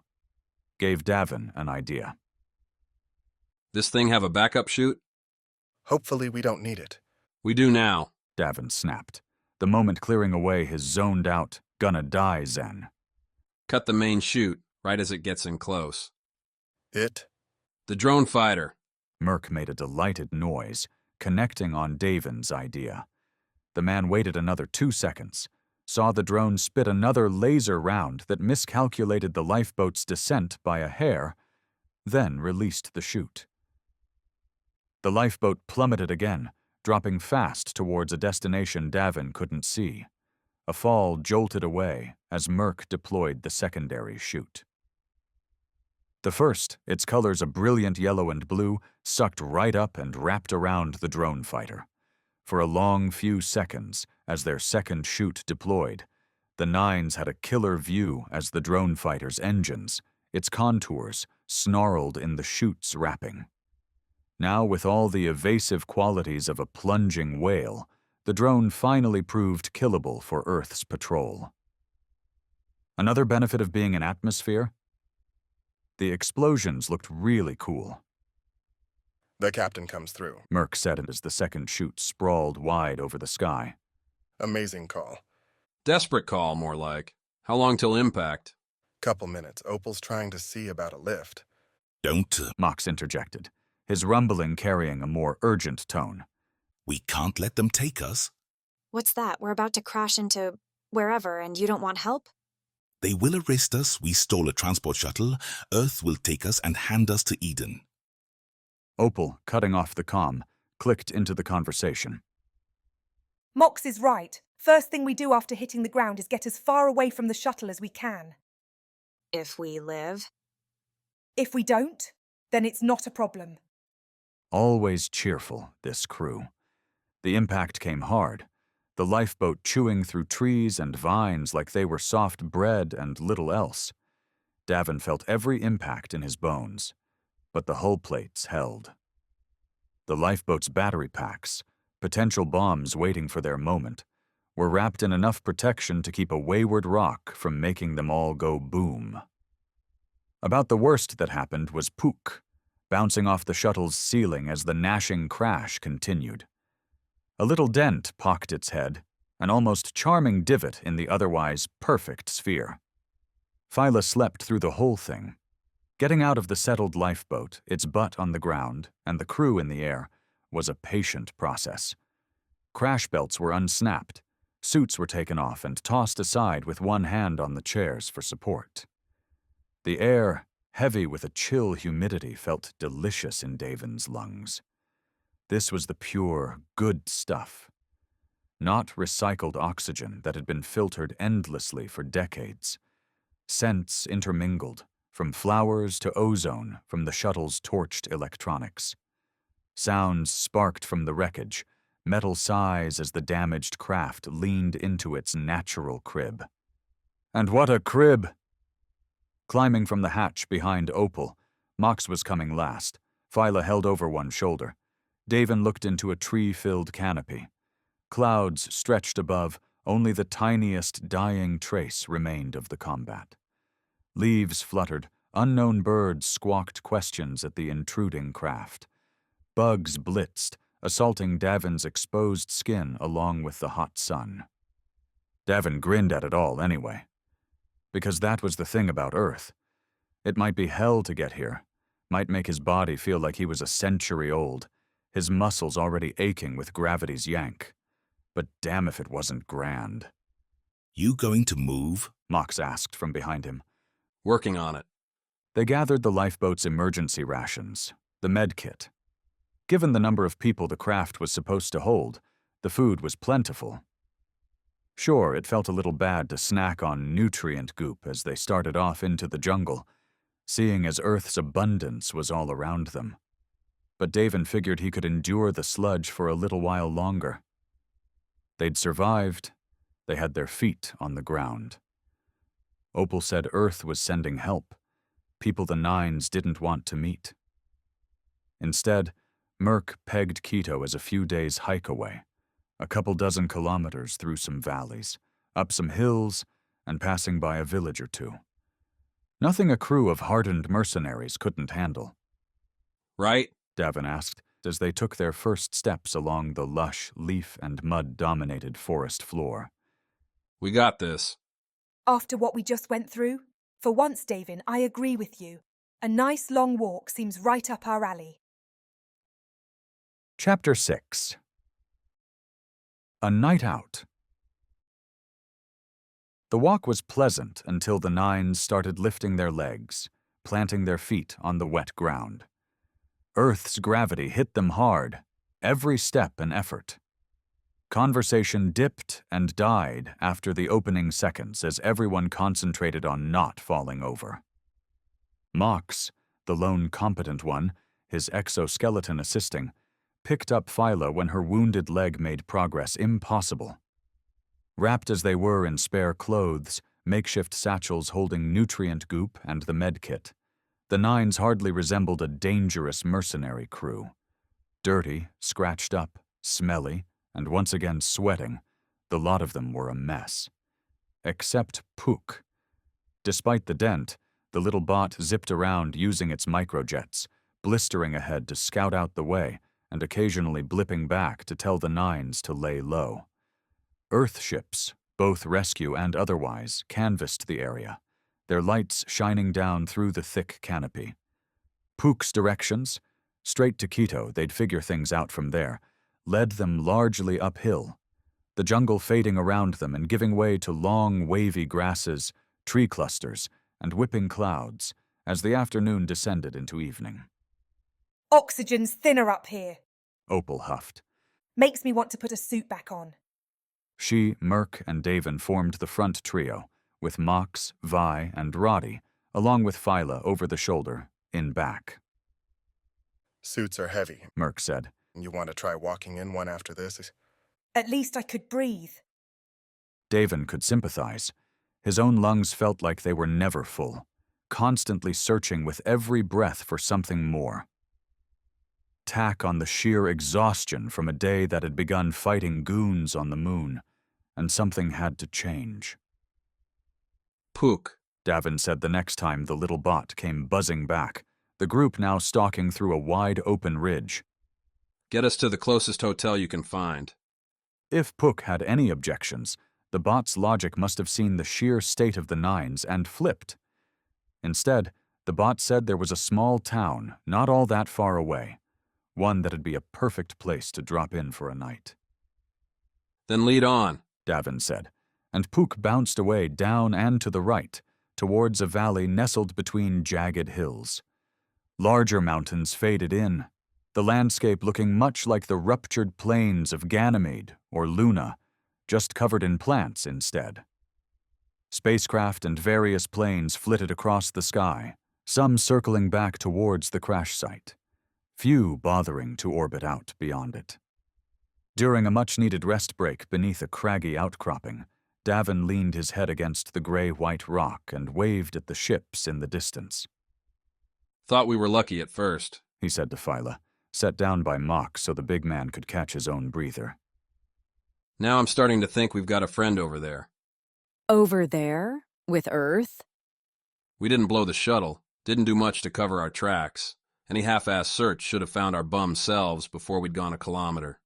Speaker 1: Gave Davin an idea.
Speaker 3: This thing have a backup chute?
Speaker 6: Hopefully we don't need it.
Speaker 3: We do now,
Speaker 1: Davin snapped, the moment clearing away his zoned-out, gonna-die zen.
Speaker 3: Cut the main chute right as it gets in close.
Speaker 6: It?
Speaker 3: The drone fighter.
Speaker 1: Merc made a delighted noise, connecting on Davin's idea. The man waited another 2 seconds, saw the drone spit another laser round that miscalculated the lifeboat's descent by a hair, then released the chute. The lifeboat plummeted again, dropping fast towards a destination Davin couldn't see. A fall jolted away as Merc deployed the secondary chute. The first, its colors a brilliant yellow and blue, sucked right up and wrapped around the drone fighter. For a long few seconds, as their second chute deployed, the Nines had a killer view as the drone fighter's engines, its contours, snarled in the chute's wrapping. Now, with all the evasive qualities of a plunging whale, the drone finally proved killable for Earth's patrol. Another benefit of being in atmosphere? The explosions looked really cool.
Speaker 6: The captain comes through,
Speaker 1: Merc said as the second chute sprawled wide over the sky.
Speaker 6: Amazing call.
Speaker 3: Desperate call, more like. How long till impact?
Speaker 6: Couple minutes. Opal's trying to see about a lift.
Speaker 8: Don't.
Speaker 1: Mox interjected, his rumbling carrying a more urgent tone.
Speaker 8: We can't let them take us.
Speaker 9: What's that? We're about to crash into wherever and you don't want help?
Speaker 8: They will arrest us, we stole a transport shuttle, Earth will take us and hand us to Eden.
Speaker 1: Opal, cutting off the comm, clicked into the conversation.
Speaker 7: Mox is right. First thing we do after hitting the ground is get as far away from the shuttle as we can.
Speaker 9: If we live.
Speaker 7: If we don't, then it's not a problem.
Speaker 1: Always cheerful, this crew. The impact came hard, the lifeboat chewing through trees and vines like they were soft bread and little else. Davin felt every impact in his bones, but the hull plates held. The lifeboat's battery packs, potential bombs waiting for their moment, were wrapped in enough protection to keep a wayward rock from making them all go boom. About the worst that happened was Pook, bouncing off the shuttle's ceiling as the gnashing crash continued. A little dent pocked its head, an almost charming divot in the otherwise perfect sphere. Phyla slept through the whole thing. Getting out of the settled lifeboat, its butt on the ground, and the crew in the air, was a patient process. Crash belts were unsnapped, suits were taken off and tossed aside with one hand on the chairs for support. The air, heavy with a chill humidity, felt delicious in Davin's lungs. This was the pure, good stuff. Not recycled oxygen that had been filtered endlessly for decades. Scents intermingled, from flowers to ozone from the shuttle's torched electronics. Sounds sparked from the wreckage, metal sighs as the damaged craft leaned into its natural crib. And what a crib! Climbing from the hatch behind Opal, Mox was coming last. Phyla held over one shoulder. Davin looked into a tree-filled canopy. Clouds stretched above, only the tiniest dying trace remained of the combat. Leaves fluttered, unknown birds squawked questions at the intruding craft. Bugs blitzed, assaulting Davin's exposed skin along with the hot sun. Davin grinned at it all anyway. Because that was the thing about Earth. It might be hell to get here, might make his body feel like he was a century old, his muscles already aching with gravity's yank. But damn if it wasn't grand.
Speaker 8: You going to move?
Speaker 1: Mox asked from behind him.
Speaker 3: Working on it.
Speaker 1: They gathered the lifeboat's emergency rations, the med kit. Given the number of people the craft was supposed to hold, the food was plentiful. Sure, it felt a little bad to snack on nutrient goop as they started off into the jungle, seeing as Earth's abundance was all around them. But Davin figured he could endure the sludge for a little while longer. They'd survived. They had their feet on the ground. Opal said Earth was sending help, people the Nines didn't want to meet. Instead, Merc pegged Quito as a few days' hike away, a couple dozen kilometers through some valleys, up some hills, and passing by a village or two. Nothing a crew of hardened mercenaries couldn't handle.
Speaker 3: Right?
Speaker 1: Davin asked as they took their first steps along the lush, leaf and mud-dominated forest floor.
Speaker 3: We got this.
Speaker 7: After what we just went through? For once, Davin, I agree with you. A nice long walk seems right up our alley.
Speaker 1: Chapter 6. A Night Out. The walk was pleasant until the Nines started lifting their legs, planting their feet on the wet ground. Earth's gravity hit them hard, every step an effort. Conversation dipped and died after the opening seconds as everyone concentrated on not falling over. Mox, the lone competent one, his exoskeleton assisting, picked up Phyla when her wounded leg made progress impossible. Wrapped as they were in spare clothes, makeshift satchels holding nutrient goop and the med kit, the Nines hardly resembled a dangerous mercenary crew. Dirty, scratched up, smelly, and once again sweating, the lot of them were a mess. Except Pook. Despite the dent, the little bot zipped around using its microjets, blistering ahead to scout out the way and occasionally blipping back to tell the Nines to lay low. Earth ships, both rescue and otherwise, canvassed the area, their lights shining down through the thick canopy. Pook's directions, straight to Quito, they'd figure things out from there, led them largely uphill, the jungle fading around them and giving way to long, wavy grasses, tree clusters, and whipping clouds as the afternoon descended into evening.
Speaker 7: Oxygen's thinner up here,
Speaker 1: Opal huffed.
Speaker 7: Makes me want to put a suit back on.
Speaker 1: She, Merc, and Davin formed the front trio, with Mox, Vi, and Roddy, along with Phyla over the shoulder, in back.
Speaker 6: Suits are heavy,
Speaker 1: Merc said.
Speaker 6: You want to try walking in one after this?
Speaker 7: At least I could breathe.
Speaker 1: Davin could sympathize. His own lungs felt like they were never full, constantly searching with every breath for something more. Tack on the sheer exhaustion from a day that had begun fighting goons on the moon, and something had to change.
Speaker 3: Pook,
Speaker 1: Davin said the next time the little bot came buzzing back, the group now stalking through a wide open ridge.
Speaker 3: Get us to the closest hotel you can find.
Speaker 1: If Pook had any objections, the bot's logic must have seen the sheer state of the Nines and flipped. Instead, the bot said there was a small town not all that far away, one that'd be a perfect place to drop in for a night.
Speaker 3: Then lead on,
Speaker 1: Davin said, and Pook bounced away down and to the right, towards a valley nestled between jagged hills. Larger mountains faded in, the landscape looking much like the ruptured plains of Ganymede or Luna, just covered in plants instead. Spacecraft and various planes flitted across the sky, some circling back towards the crash site, few bothering to orbit out beyond it. During a much-needed rest break beneath a craggy outcropping, Davin leaned his head against the gray-white rock and waved at the ships in the distance.
Speaker 3: Thought we were lucky at first,
Speaker 1: he said to Phyla, set down by Mox so the big man could catch his own breather.
Speaker 3: Now I'm starting to think we've got a friend over there.
Speaker 4: Over there? With Earth?
Speaker 3: We didn't blow the shuttle, didn't do much to cover our tracks. Any half-assed search should have found our bum selves before we'd gone a kilometer.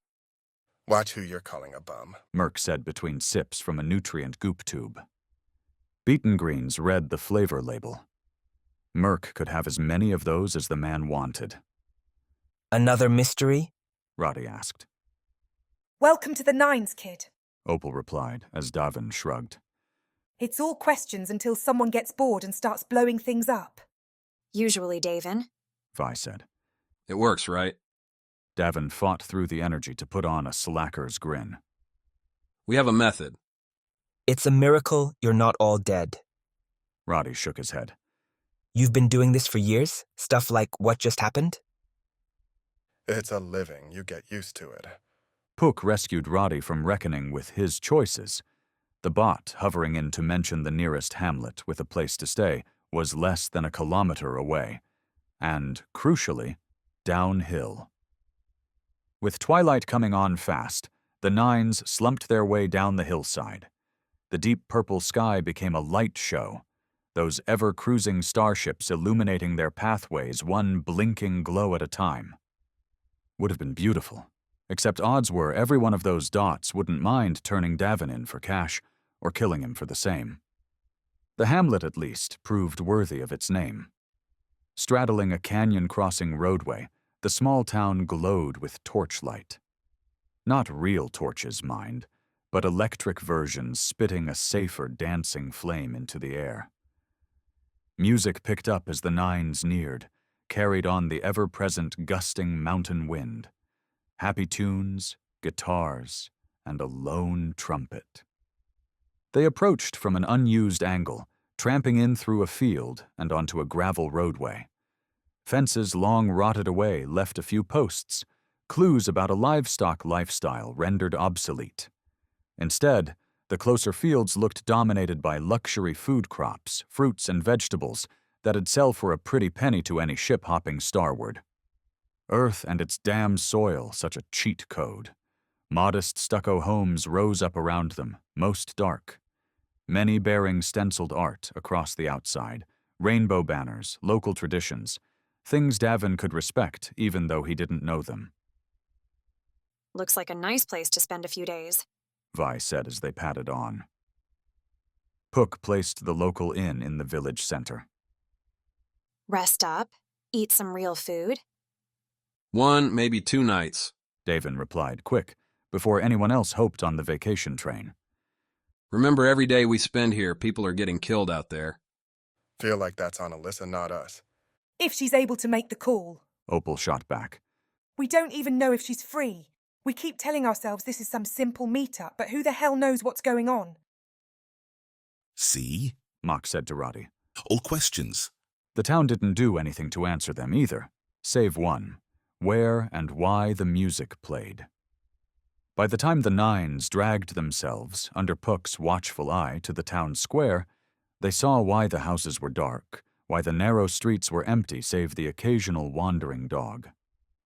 Speaker 6: Watch who you're calling a bum,
Speaker 1: Merc said between sips from a nutrient goop tube. Beaten Greens read the flavor label. Merc could have as many of those as the man wanted.
Speaker 5: Another mystery?
Speaker 1: Roddy asked.
Speaker 7: Welcome to the Nines, kid,
Speaker 1: Opal replied as Davin shrugged.
Speaker 7: It's all questions until someone gets bored and starts blowing things up.
Speaker 9: Usually, Davin.
Speaker 1: Vi said.
Speaker 3: It works, right?
Speaker 1: Davin fought through the energy to put on a slacker's grin.
Speaker 3: We have a method.
Speaker 5: It's a miracle you're not all dead.
Speaker 1: Roddy shook his head.
Speaker 5: You've been doing this for years? Stuff like what just happened?
Speaker 6: It's a living. You get used to it.
Speaker 1: Pook rescued Roddy from reckoning with his choices. The bot, hovering in to mention the nearest hamlet with a place to stay, was less than a kilometer away. And, crucially, downhill. With twilight coming on fast, the Nines slumped their way down the hillside. The deep purple sky became a light show, those ever-cruising starships illuminating their pathways one blinking glow at a time. Would have been beautiful, except odds were every one of those dots wouldn't mind turning Davin in for cash or killing him for the same. The hamlet, at least, proved worthy of its name. Straddling a canyon-crossing roadway, the small town glowed with torchlight. Not real torches, mind, but electric versions spitting a safer dancing flame into the air. Music picked up as the Nines neared, carried on the ever-present gusting mountain wind. Happy tunes, guitars, and a lone trumpet. They approached from an unused angle, tramping in through a field and onto a gravel roadway. Fences long rotted away left a few posts, clues about a livestock lifestyle rendered obsolete. Instead, the closer fields looked dominated by luxury food crops, fruits and vegetables that'd sell for a pretty penny to any ship hopping starward. Earth and its damned soil, such a cheat code. Modest stucco homes rose up around them, most dark. Many bearing stenciled art across the outside, rainbow banners, local traditions, things Davin could respect even though he didn't know them.
Speaker 9: Looks like a nice place to spend a few days,
Speaker 1: Vi said as they padded on. Puck placed the local inn in the village center.
Speaker 9: Rest up, eat some real food.
Speaker 3: 1, maybe 2 nights.
Speaker 1: Davin replied quick, before anyone else hoped on the vacation train.
Speaker 3: Remember, every day we spend here, people are getting killed out there.
Speaker 6: Feel like that's on Alyssa, not us.
Speaker 7: If she's able to make the call.
Speaker 1: Opal shot back.
Speaker 7: We don't even know if she's free. We keep telling ourselves this is some simple meetup, but who the hell knows what's going on?
Speaker 8: See?
Speaker 1: Mock said to Roddy.
Speaker 8: All questions.
Speaker 1: The town didn't do anything to answer them either, save one: where and why the music played. By the time the Nines dragged themselves, under Puck's watchful eye, to the town square, they saw why the houses were dark, why the narrow streets were empty save the occasional wandering dog.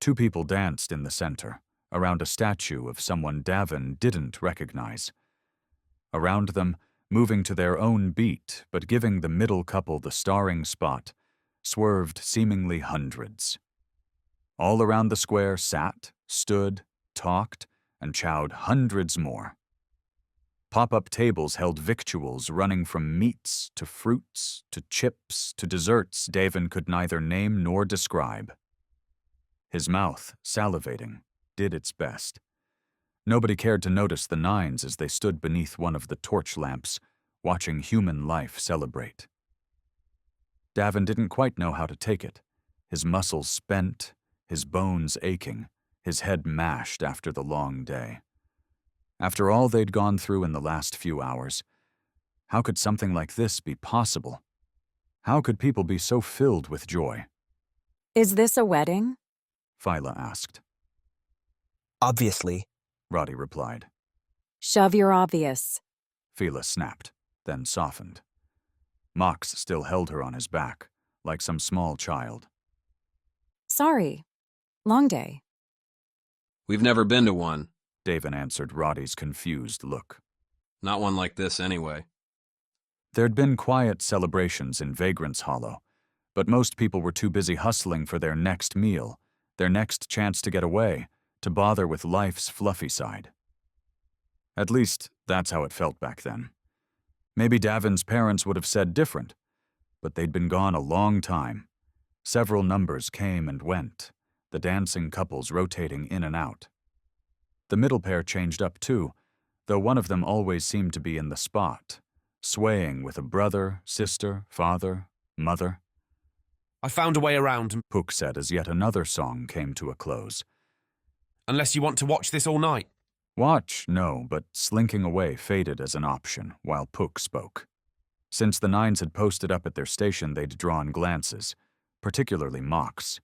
Speaker 1: 2 people danced in the center, around a statue of someone Davin didn't recognize. Around them, moving to their own beat but giving the middle couple the starring spot, swerved seemingly hundreds. All around the square sat, stood, talked, and chowed hundreds more. Pop-up tables held victuals running from meats to fruits to chips to desserts Davin could neither name nor describe. His mouth, salivating, did its best. Nobody cared to notice the Nines as they stood beneath one of the torch lamps, watching human life celebrate. Davin didn't quite know how to take it, his muscles spent, his bones aching, his head mashed after the long day. After all they'd gone through in the last few hours, how could something like this be possible? How could people be so filled with joy?
Speaker 4: Is this a wedding?
Speaker 1: Phyla asked.
Speaker 5: Obviously,
Speaker 1: Roddy replied.
Speaker 4: Shove your obvious.
Speaker 1: Phyla snapped, then softened. Mox still held her on his back, like some small child.
Speaker 4: Sorry. Long day.
Speaker 3: We've never been to one,
Speaker 1: Davin answered Roddy's confused look.
Speaker 3: Not one like this, anyway.
Speaker 1: There'd been quiet celebrations in Vagrant's Hollow, but most people were too busy hustling for their next meal, their next chance to get away, to bother with life's fluffy side. At least, that's how it felt back then. Maybe Davin's parents would have said different, but they'd been gone a long time. Several numbers came and went, the dancing couples rotating in and out. The middle pair changed up too, though one of them always seemed to be in the spot, swaying with a brother, sister, father, mother.
Speaker 2: I found a way around,
Speaker 1: Puck said as yet another song came to a close.
Speaker 2: Unless you want to watch this all night.
Speaker 1: Watch, no, but slinking away faded as an option while Puck spoke. Since the Nines had posted up at their station, they'd drawn glances, particularly Mox.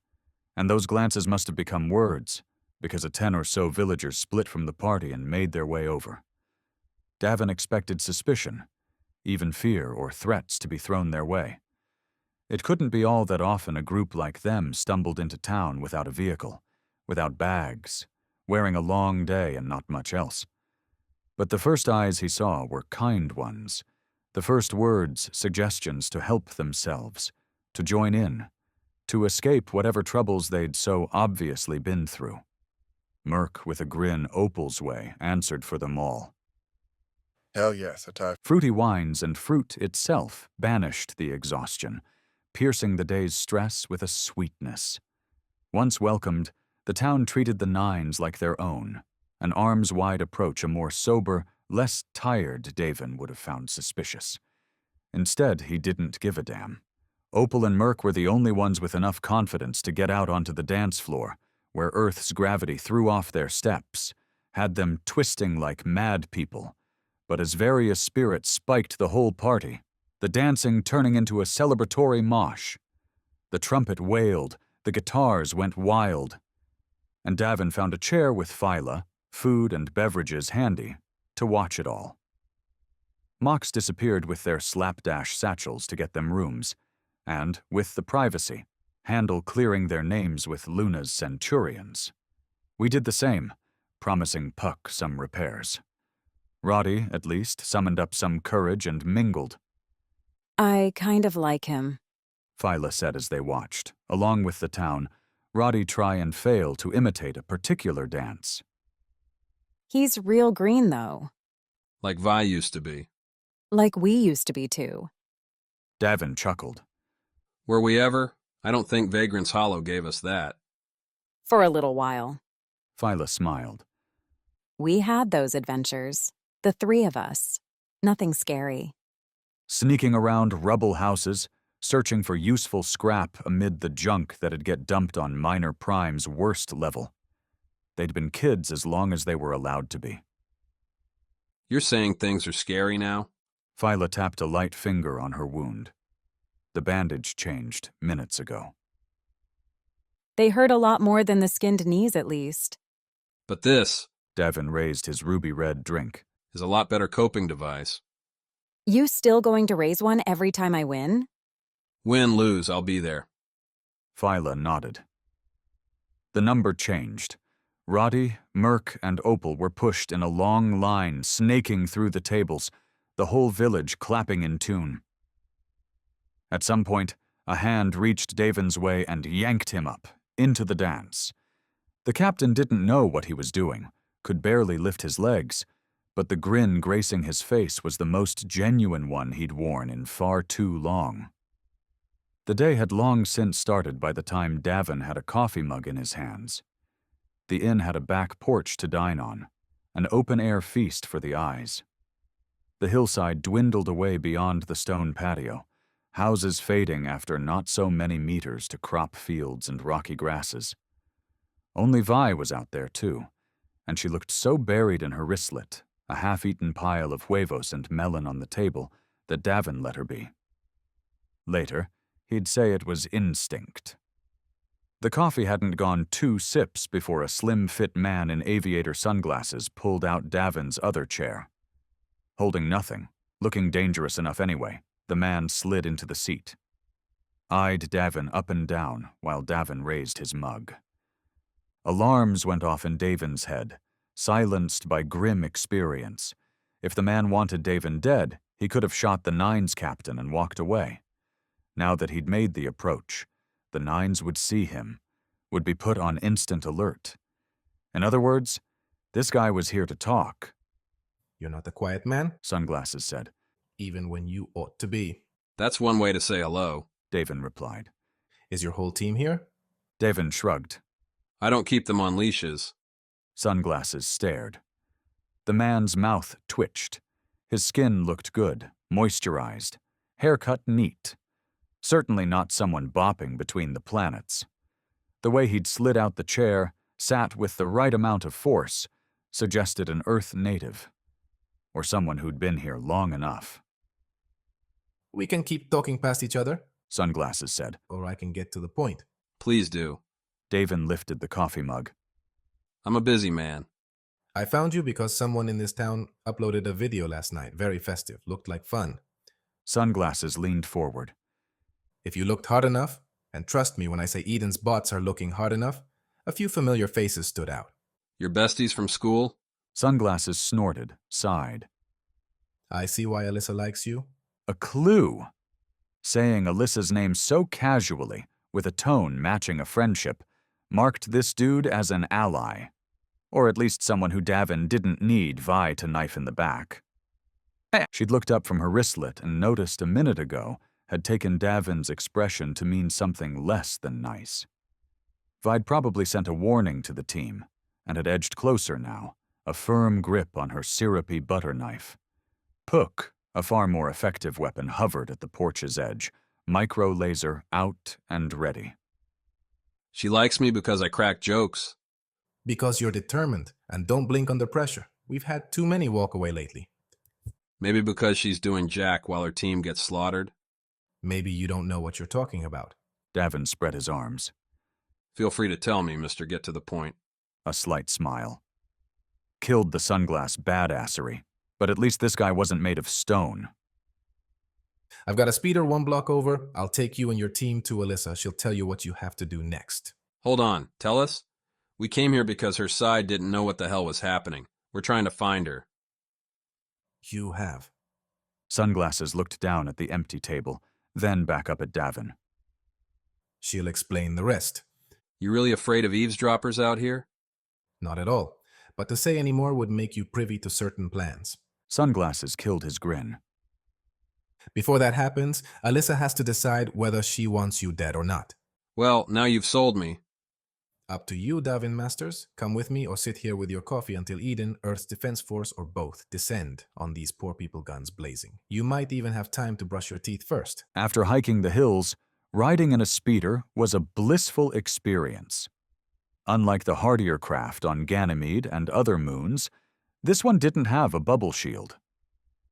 Speaker 1: And those glances must have become words, because a 10 or so villagers split from the party and made their way over. Davin expected suspicion, even fear or threats to be thrown their way. It couldn't be all that often a group like them stumbled into town without a vehicle, without bags, wearing a long day and not much else. But the first eyes he saw were kind ones, the first words suggestions to help themselves, to join in, to escape whatever troubles they'd so obviously been through. Merc, with a grin Opal's way, answered for them all.
Speaker 6: Hell yes, a tie.
Speaker 1: Fruity wines and fruit itself banished the exhaustion, piercing the day's stress with a sweetness. Once welcomed, the town treated the Nines like their own, an arms-wide approach a more sober, less tired Davin would have found suspicious. Instead, he didn't give a damn. Opal and Merc were the only ones with enough confidence to get out onto the dance floor, where Earth's gravity threw off their steps, had them twisting like mad people, but as various spirits spiked the whole party, the dancing turning into a celebratory mosh. The trumpet wailed, the guitars went wild. And Davin found a chair with Phyla, food and beverages handy, to watch it all. Mox disappeared with their slapdash satchels to get them rooms, and, with the privacy, handle clearing their names with Luna's centurions. We did the same, promising Puck some repairs. Roddy, at least, summoned up some courage and mingled.
Speaker 4: I kind of like him,
Speaker 1: Phyla said as they watched, along with the town, Roddy try and fail to imitate a particular dance.
Speaker 4: He's real green, though.
Speaker 3: Like Vi used to be.
Speaker 4: Like we used to be, too.
Speaker 1: Davin chuckled.
Speaker 3: Were we ever? I don't think Vagrant's Hollow gave us that.
Speaker 4: For a little while.
Speaker 1: Phyla smiled.
Speaker 4: We had those adventures. The three of us. Nothing scary.
Speaker 1: Sneaking around rubble houses, searching for useful scrap amid the junk that'd get dumped on Minor Prime's worst level. They'd been kids as long as they were allowed to be.
Speaker 3: You're saying things are scary now?
Speaker 1: Phyla tapped a light finger on her wound. The bandage changed minutes ago.
Speaker 4: They hurt a lot more than the skinned knees, at least.
Speaker 3: But this,
Speaker 1: Davin raised his ruby-red drink,
Speaker 3: is a lot better coping device.
Speaker 4: You still going to raise one every time I win?
Speaker 3: Win, lose, I'll be there.
Speaker 1: Phyla nodded. The number changed. Roddy, Merc, and Opal were pushed in a long line, snaking through the tables, the whole village clapping in tune. At some point, a hand reached Davin's way and yanked him up, into the dance. The captain didn't know what he was doing, could barely lift his legs, but the grin gracing his face was the most genuine one he'd worn in far too long. The day had long since started by the time Davin had a coffee mug in his hands. The inn had a back porch to dine on, an open-air feast for the eyes. The hillside dwindled away beyond the stone patio, houses fading after not so many meters to crop fields and rocky grasses. Only Vi was out there, too, and she looked so buried in her wristlet, a half-eaten pile of huevos and melon on the table, that Davin let her be. Later, he'd say it was instinct. The coffee hadn't gone 2 sips before a slim-fit man in aviator sunglasses pulled out Davin's other chair. Holding nothing, looking dangerous enough anyway, the man slid into the seat. Eyed Davin up and down while Davin raised his mug. Alarms went off in Davin's head, silenced by grim experience. If the man wanted Davin dead, he could have shot the Nines captain and walked away. Now that he'd made the approach, the Nines would see him, would be put on instant alert. In other words, this guy was here to talk.
Speaker 17: You're not a quiet man,
Speaker 1: Sunglasses said.
Speaker 17: Even when you ought to be.
Speaker 3: That's one way to say hello,
Speaker 1: Davin replied.
Speaker 17: Is your whole team here?
Speaker 1: Davin shrugged.
Speaker 3: I don't keep them on leashes.
Speaker 1: Sunglasses stared. The man's mouth twitched. His skin looked good, moisturized, haircut neat. Certainly not someone bopping between the planets. The way he'd slid out the chair, sat with the right amount of force, suggested an Earth native. Or someone who'd been here long enough.
Speaker 17: We can keep talking past each other,
Speaker 1: Sunglasses said.
Speaker 17: Or I can get to the point.
Speaker 3: Please do.
Speaker 1: Davin lifted the coffee mug.
Speaker 3: I'm a busy man.
Speaker 17: I found you because someone in this town uploaded a video last night. Very festive. Looked like fun.
Speaker 1: Sunglasses leaned forward.
Speaker 17: If you looked hard enough, and trust me when I say Eden's bots are looking hard enough, a few familiar faces stood out.
Speaker 3: Your besties from school?
Speaker 1: Sunglasses snorted, sighed.
Speaker 17: I see why Alyssa likes you.
Speaker 1: A clue. Saying Alyssa's name so casually, with a tone matching a friendship, marked this dude as an ally. Or at least someone who Davin didn't need Vi to knife in the back. She'd looked up from her wristlet and noticed a minute ago had taken Davin's expression to mean something less than nice. Vi'd probably sent a warning to the team, and had edged closer now, a firm grip on her syrupy butter knife. Puck, a far more effective weapon, hovered at the porch's edge, micro-laser out and ready.
Speaker 3: She likes me because I crack jokes.
Speaker 17: Because you're determined and don't blink under pressure. We've had too many walk away lately.
Speaker 3: Maybe because she's doing jack while her team gets slaughtered?
Speaker 17: Maybe you don't know what you're talking about.
Speaker 1: Davin spread his arms.
Speaker 3: Feel free to tell me, Mr. Get to the Point.
Speaker 1: A slight smile. Killed the sunglass badassery, but at least this guy wasn't made of stone.
Speaker 17: I've got a speeder 1 block over. I'll take you and your team to Alyssa. She'll tell you what you have to do next.
Speaker 3: Hold on, tell us? We came here because her side didn't know what the hell was happening. We're trying to find her.
Speaker 17: You have.
Speaker 1: Sunglasses looked down at the empty table, then back up at Davin.
Speaker 17: She'll explain the rest.
Speaker 3: You really afraid of eavesdroppers out here?
Speaker 17: Not at all. But to say any more would make you privy to certain plans.
Speaker 1: Sunglasses killed his grin.
Speaker 17: Before that happens, Alyssa has to decide whether she wants you dead or not.
Speaker 3: Well, now you've sold me.
Speaker 17: Up to you, Davin Masters. Come with me or sit here with your coffee until Eden, Earth's Defense Force, or both descend on these poor people guns blazing. You might even have time to brush your teeth first.
Speaker 1: After hiking the hills, riding in a speeder was a blissful experience. Unlike the hardier craft on Ganymede and other moons, this one didn't have a bubble shield.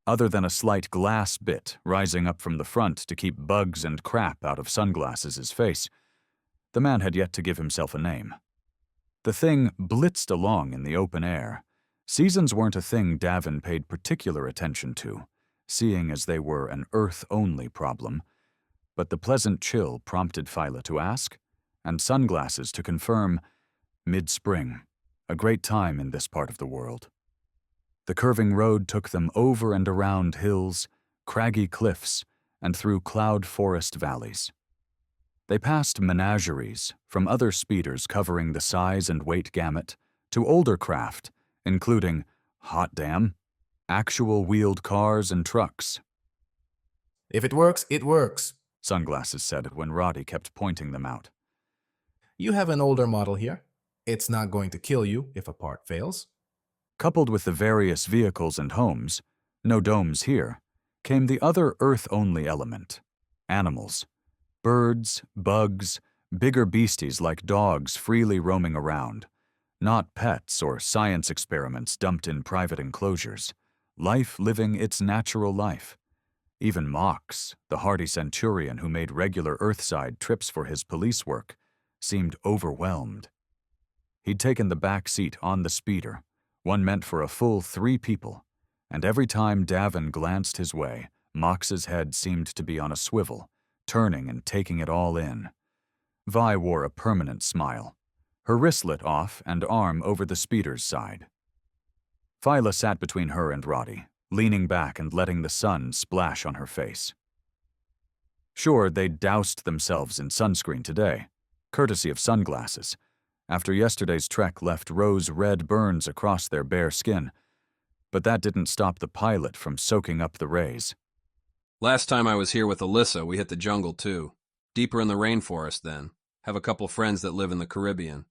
Speaker 1: Other than a slight glass bit rising up from the front to keep bugs and crap out of Sunglasses' face, the man had yet to give himself a name. The thing blitzed along in the open air. Seasons weren't a thing Davin paid particular attention to, seeing as they were an Earth-only problem, but the pleasant chill prompted Phyla to ask, and Sunglasses to confirm, mid-spring, a great time in this part of the world. The curving road took them over and around hills, craggy cliffs, and through cloud forest valleys. They passed menageries, from other speeders covering the size and weight gamut, to older craft, including, hot damn, actual wheeled cars and trucks.
Speaker 17: If it works, it works,
Speaker 1: Sunglasses said when Roddy kept pointing them out.
Speaker 17: You have an older model here. It's not going to kill you if a part fails.
Speaker 1: Coupled with the various vehicles and homes, no domes here, came the other Earth-only element, animals. Birds, bugs, bigger beasties like dogs freely roaming around. Not pets or science experiments dumped in private enclosures. Life living its natural life. Even Mox, the hardy centurion who made regular Earthside trips for his police work, seemed overwhelmed. He'd taken the back seat on the speeder, one meant for a full 3 people, and every time Davin glanced his way, Mox's head seemed to be on a swivel, turning and taking it all in. Vi wore a permanent smile, her wristlet off and arm over the speeder's side. Phyla sat between her and Roddy, leaning back and letting the sun splash on her face. Sure, they'd doused themselves in sunscreen today, courtesy of Sunglasses, after yesterday's trek left rose-red burns across their bare skin, but that didn't stop the pilot from soaking up the rays.
Speaker 3: Last time I was here with Alyssa, we hit the jungle too. Deeper in the rainforest then. Have a couple friends that live in the Caribbean.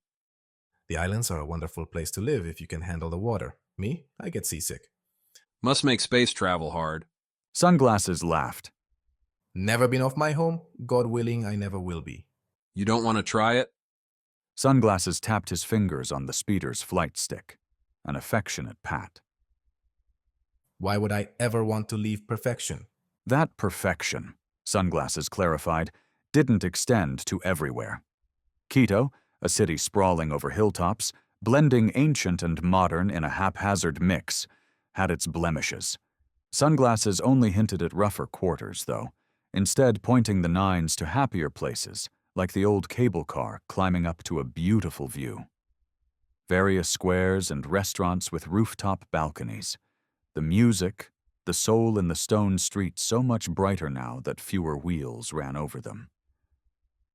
Speaker 17: The islands are a wonderful place to live if you can handle the water. Me, I get seasick.
Speaker 3: Must make space travel hard.
Speaker 1: Sunglasses laughed.
Speaker 17: Never been off my home. God willing, I never will be.
Speaker 3: You don't want to try it?
Speaker 1: Sunglasses tapped his fingers on the speeder's flight stick, an affectionate pat.
Speaker 17: Why would I ever want to leave perfection?
Speaker 1: That perfection, Sunglasses clarified, didn't extend to everywhere. Quito, a city sprawling over hilltops, blending ancient and modern in a haphazard mix, had its blemishes. Sunglasses only hinted at rougher quarters, though, instead pointing the nines to happier places, like the old cable car climbing up to a beautiful view. Various squares and restaurants with rooftop balconies. The music, the soul in the stone streets so much brighter now that fewer wheels ran over them.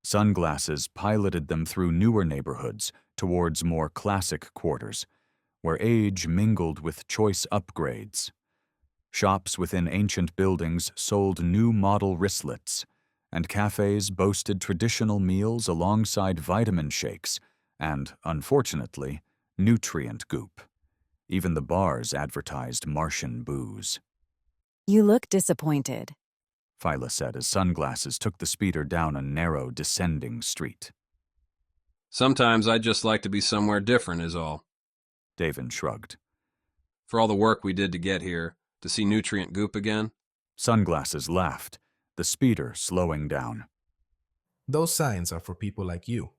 Speaker 1: Sunglasses piloted them through newer neighborhoods towards more classic quarters, where age mingled with choice upgrades. Shops within ancient buildings sold new model wristlets, and cafes boasted traditional meals alongside vitamin shakes and, unfortunately, nutrient goop. Even the bars advertised Martian booze.
Speaker 4: You look disappointed,
Speaker 1: Phyla said as Sunglasses took the speeder down a narrow, descending street.
Speaker 3: Sometimes I'd just like to be somewhere different is all.
Speaker 1: Davin shrugged.
Speaker 3: For all the work we did to get here, To see nutrient goop again?
Speaker 1: Sunglasses laughed, the speeder slowing down.
Speaker 17: Those signs are for people like you.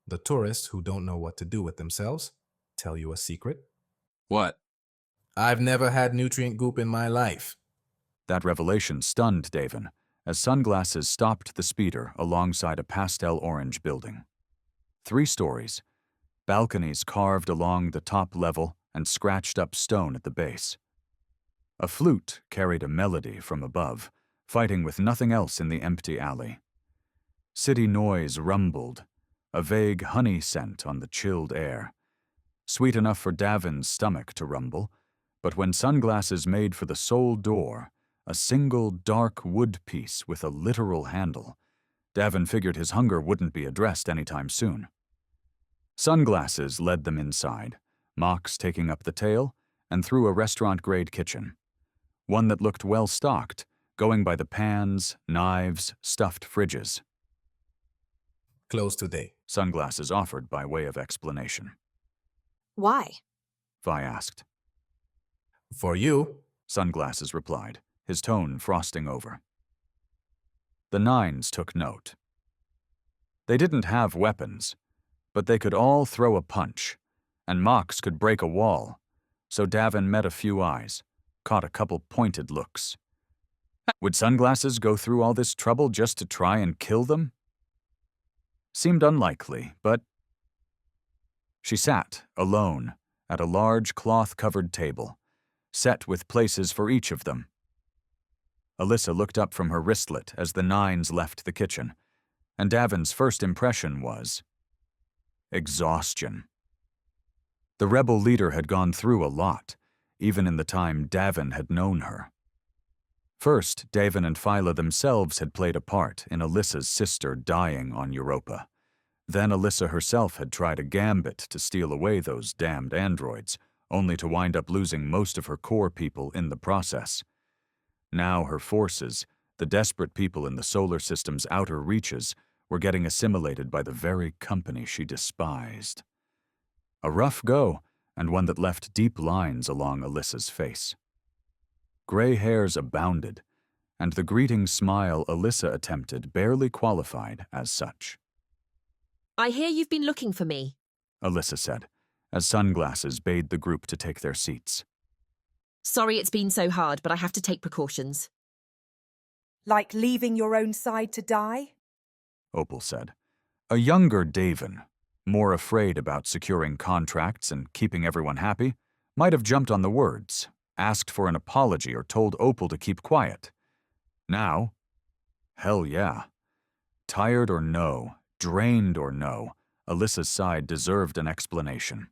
Speaker 17: The tourists who don't know what to do with themselves. Tell you a secret?
Speaker 3: What?
Speaker 17: I've never had nutrient goop in my life.
Speaker 1: That revelation stunned Davin as Sunglasses stopped the speeder alongside a pastel orange building. 3 stories, balconies carved along the top level and scratched up stone at the base. A flute carried a melody from above, fighting with nothing else in the empty alley. City noise rumbled, a vague honey scent on the chilled air. Sweet enough for Davin's stomach to rumble, but when Sunglasses made for the sole door, a single dark wood piece with a literal handle, Davin figured his hunger wouldn't be addressed anytime soon. Sunglasses led them inside, Mox taking up the tail, and through a restaurant-grade kitchen. One that looked well-stocked, going by the pans, knives, stuffed fridges.
Speaker 17: Closed today,
Speaker 1: Sunglasses offered by way of explanation.
Speaker 9: Why?
Speaker 1: Vi asked.
Speaker 17: For you,
Speaker 1: Sunglasses replied, his tone frosting over. The Nines took note. They didn't have weapons, but they could all throw a punch, and Mox could break a wall, so Davin met a few eyes, caught a couple pointed looks. Would Sunglasses go through all this trouble just to try and kill them? Seemed unlikely, but... She sat, alone, at a large cloth-covered table, set with places for each of them. Alyssa looked up from her wristlet as the Nines left the kitchen, and Davin's first impression was exhaustion. The rebel leader had gone through a lot, even in the time Davin had known her. First, Davin and Phyla themselves had played a part in Alyssa's sister dying on Europa. Then Alyssa herself had tried a gambit to steal away those damned androids, only to wind up losing most of her core people in the process. Now her forces, the desperate people in the solar system's outer reaches, were getting assimilated by the very company she despised. A rough go, and one that left deep lines along Alyssa's face. Gray hairs abounded, and the greeting smile Alyssa attempted barely qualified as such.
Speaker 18: I hear you've been looking for me,
Speaker 1: Alyssa said, as Sunglasses bade the group to take their seats.
Speaker 18: Sorry it's been so hard, but I have to take precautions.
Speaker 7: Like leaving your own side to die?
Speaker 1: Opal said. A younger Davin, more afraid about securing contracts and keeping everyone happy, might have jumped on the words, asked for an apology or told Opal to keep quiet. Now, hell yeah. Tired or no, drained or no, Alyssa's side deserved an explanation.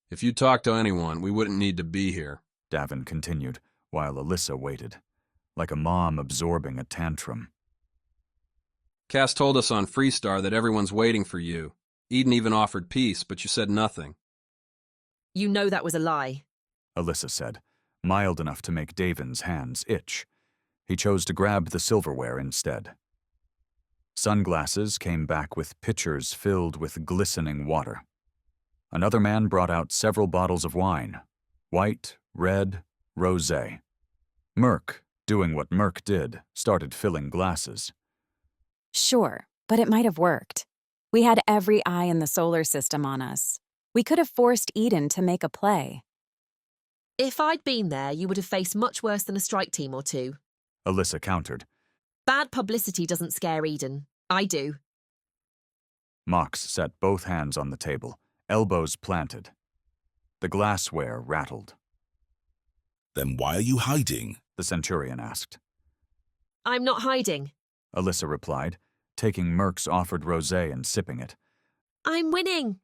Speaker 3: If you talked to anyone, we wouldn't need to be here,
Speaker 1: Davin continued, while Alyssa waited, like a mom absorbing a tantrum.
Speaker 3: Cass told us on Freestar that everyone's waiting for you. Eden even offered peace, but you said nothing.
Speaker 18: You know that was a lie,
Speaker 1: Alyssa said, mild enough to make Davin's hands itch. He chose to grab the silverware instead. Sunglasses came back with pitchers filled with glistening water. Another man brought out several bottles of wine, white, red, rosé. Merc, doing what Merc did, started filling glasses.
Speaker 4: Sure, but it might have worked. We had every eye in the solar system on us. We could have forced Eden to make a play.
Speaker 18: If I'd been there, you would have faced much worse than a strike team or two.
Speaker 1: Alyssa countered.
Speaker 18: Bad publicity doesn't scare Eden. I do.
Speaker 1: Mox set both hands on the table, elbows planted. The glassware rattled.
Speaker 8: Then why are you hiding?
Speaker 1: The Centurion asked.
Speaker 18: I'm not hiding,
Speaker 1: Alyssa replied, taking Merc's offered rosé and sipping it.
Speaker 18: I'm winning.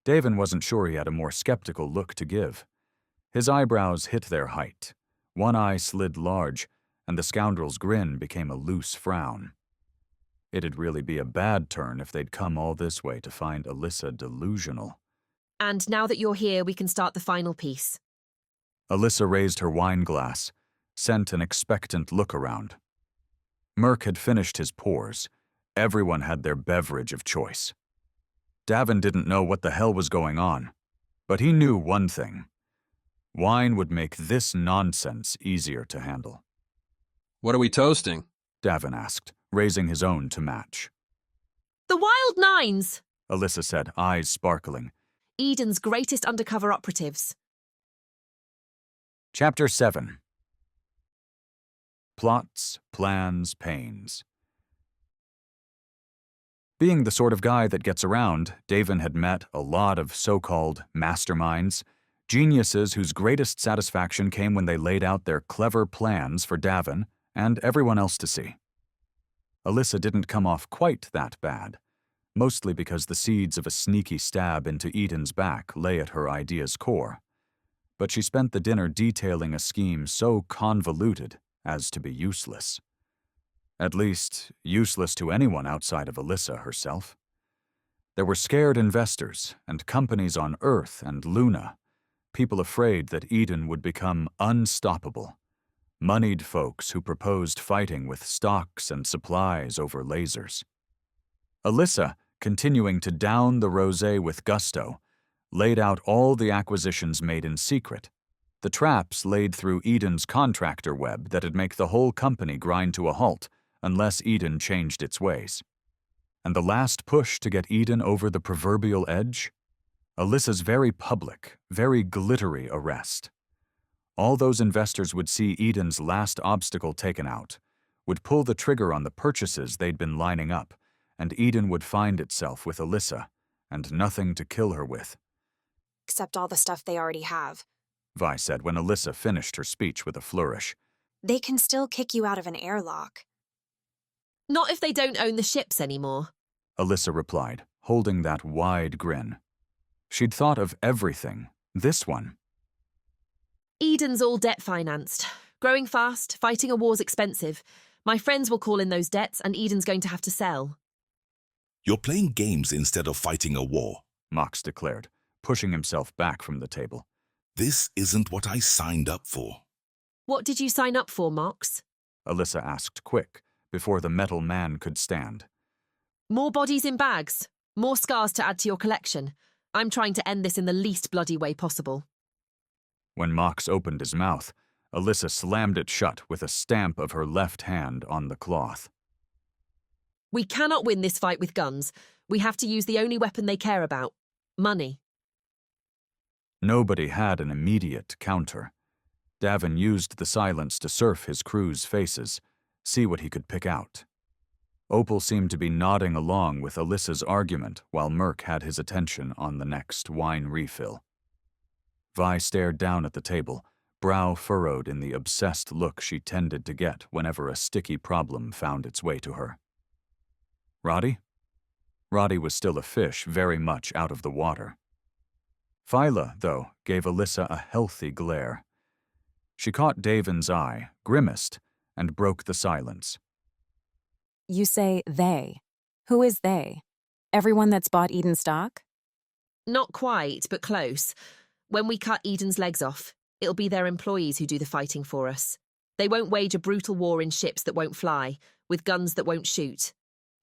Speaker 1: Davin wasn't sure he had a more skeptical look to give. His eyebrows hit their height. One eye slid large, and the scoundrel's grin became a loose frown. It'd really be a bad turn if they'd come all this way to find Alyssa delusional.
Speaker 18: And now that you're here, we can start the final piece.
Speaker 1: Alyssa raised her wine glass, sent an expectant look around. Merc had finished his pours. Everyone had their beverage of choice. Davin didn't know what the hell was going on, but he knew one thing. Wine would make this nonsense easier to handle.
Speaker 3: What are we toasting?
Speaker 1: Davin asked, raising his own to match.
Speaker 18: The Wild Nines!
Speaker 1: Alyssa said, eyes sparkling.
Speaker 18: Eden's greatest undercover operatives.
Speaker 1: Chapter 7. Plots, Plans, Pains. Being the sort of guy that gets around, Davin had met a lot of so-called masterminds, geniuses whose greatest satisfaction came when they laid out their clever plans for Davin and everyone else to see. Alyssa didn't come off quite that bad, mostly because the seeds of a sneaky stab into Eden's back lay at her idea's core. But she spent the dinner detailing a scheme so convoluted as to be useless. At least, useless to anyone outside of Alyssa herself. There were scared investors and companies on Earth and Luna, people afraid that Eden would become unstoppable, moneyed folks who proposed fighting with stocks and supplies over lasers. Alyssa, continuing to down the rosé with gusto, laid out all the acquisitions made in secret, the traps laid through Eden's contractor web that'd make the whole company grind to a halt unless Eden changed its ways. And the last push to get Eden over the proverbial edge? Alyssa's very public, very glittery arrest. All those investors would see Eden's last obstacle taken out, would pull the trigger on the purchases they'd been lining up, and Eden would find itself with Alyssa, and nothing to kill her with.
Speaker 9: Except all the stuff they already have.
Speaker 1: Vi said when Alyssa finished her speech with a flourish.
Speaker 9: They can still kick you out of an airlock.
Speaker 18: Not if they don't own the ships anymore,
Speaker 1: Alyssa replied, holding that wide grin. She'd thought of everything, this one.
Speaker 18: Eden's all debt-financed. Growing fast, fighting a war's expensive. My friends will call in those debts and Eden's going to have to sell.
Speaker 8: You're playing games instead of fighting a war,
Speaker 1: Mox declared, pushing himself back from the table.
Speaker 8: This isn't what I signed up for.
Speaker 18: What did you sign up for, Mox?
Speaker 1: Alyssa asked quick, before the metal man could stand.
Speaker 18: More bodies in bags. More scars to add to your collection. I'm trying to end this in the least bloody way possible.
Speaker 1: When Mox opened his mouth, Alyssa slammed it shut with a stamp of her left hand on the cloth.
Speaker 18: We cannot win this fight with guns. We have to use the only weapon they care about. Money.
Speaker 1: Nobody had an immediate counter. Davin used the silence to surf his crew's faces, see what he could pick out. Opal seemed to be nodding along with Alyssa's argument while Merc had his attention on the next wine refill. Vi stared down at the table, brow furrowed in the obsessed look she tended to get whenever a sticky problem found its way to her. Roddy? Roddy was still a fish very much out of the water. Phyla, though, gave Alyssa a healthy glare. She caught Davin's eye, grimaced, and broke the silence.
Speaker 4: You say they. Who is they? Everyone that's bought Eden stock?
Speaker 18: Not quite, but close. When we cut Eden's legs off, it'll be their employees who do the fighting for us. They won't wage a brutal war in ships that won't fly, with guns that won't shoot.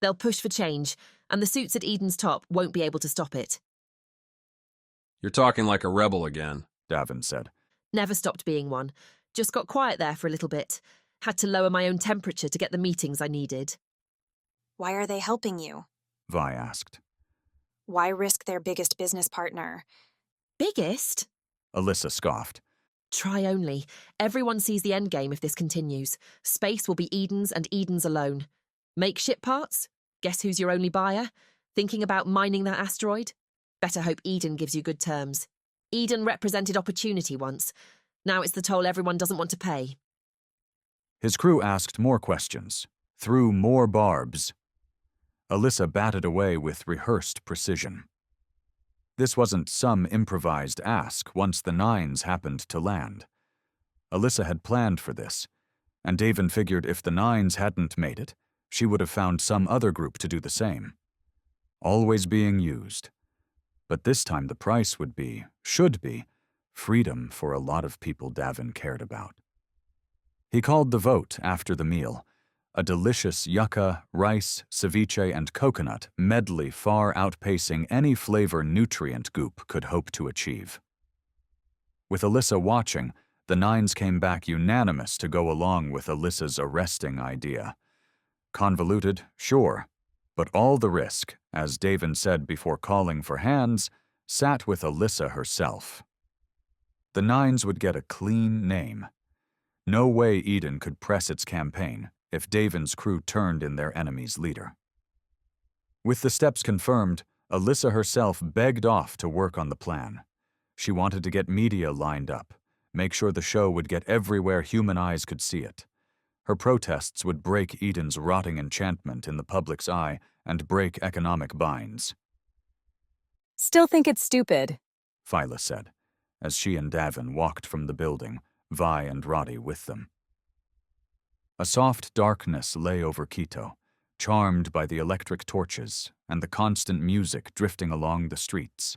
Speaker 18: They'll push for change, and the suits at Eden's top won't be able to stop it.
Speaker 3: You're talking like a rebel again,
Speaker 1: Davin said.
Speaker 18: Never stopped being one. Just got quiet there for a little bit. Had to lower my own temperature to get the meetings I needed.
Speaker 9: Why are they helping you?
Speaker 1: Vi asked.
Speaker 9: Why risk their biggest business partner?
Speaker 18: Biggest?
Speaker 1: Alyssa scoffed.
Speaker 18: Try only. Everyone sees the endgame if this continues. Space will be Eden's and Eden's alone. Make ship parts? Guess who's your only buyer? Thinking about mining that asteroid? Better hope Eden gives you good terms. Eden represented opportunity once. Now it's the toll everyone doesn't want to pay.
Speaker 1: His crew asked more questions, threw more barbs. Alyssa batted away with rehearsed precision. This wasn't some improvised ask once the nines happened to land. Alyssa had planned for this, and Davin figured if the nines hadn't made it, she would have found some other group to do the same. Always being used. But this time the price would be, should be, freedom for a lot of people Davin cared about. He called the vote after the meal, a delicious yucca, rice, ceviche, and coconut medley far outpacing any flavor nutrient goop could hope to achieve. With Alyssa watching, the Nines came back unanimous to go along with Alyssa's arresting idea. Convoluted, sure, but all the risk, as Davin said before calling for hands, sat with Alyssa herself. The Nines would get a clean name. No way Eden could press its campaign if Davin's crew turned in their enemy's leader. With the steps confirmed, Alyssa herself begged off to work on the plan. She wanted to get media lined up, make sure the show would get everywhere human eyes could see it. Her protests would break Eden's rotting enchantment in the public's eye and break economic binds.
Speaker 4: Still think it's stupid,
Speaker 1: Phyla said, as she and Davin walked from the building, Vi and Roddy with them. A soft darkness lay over Quito, charmed by the electric torches and the constant music drifting along the streets.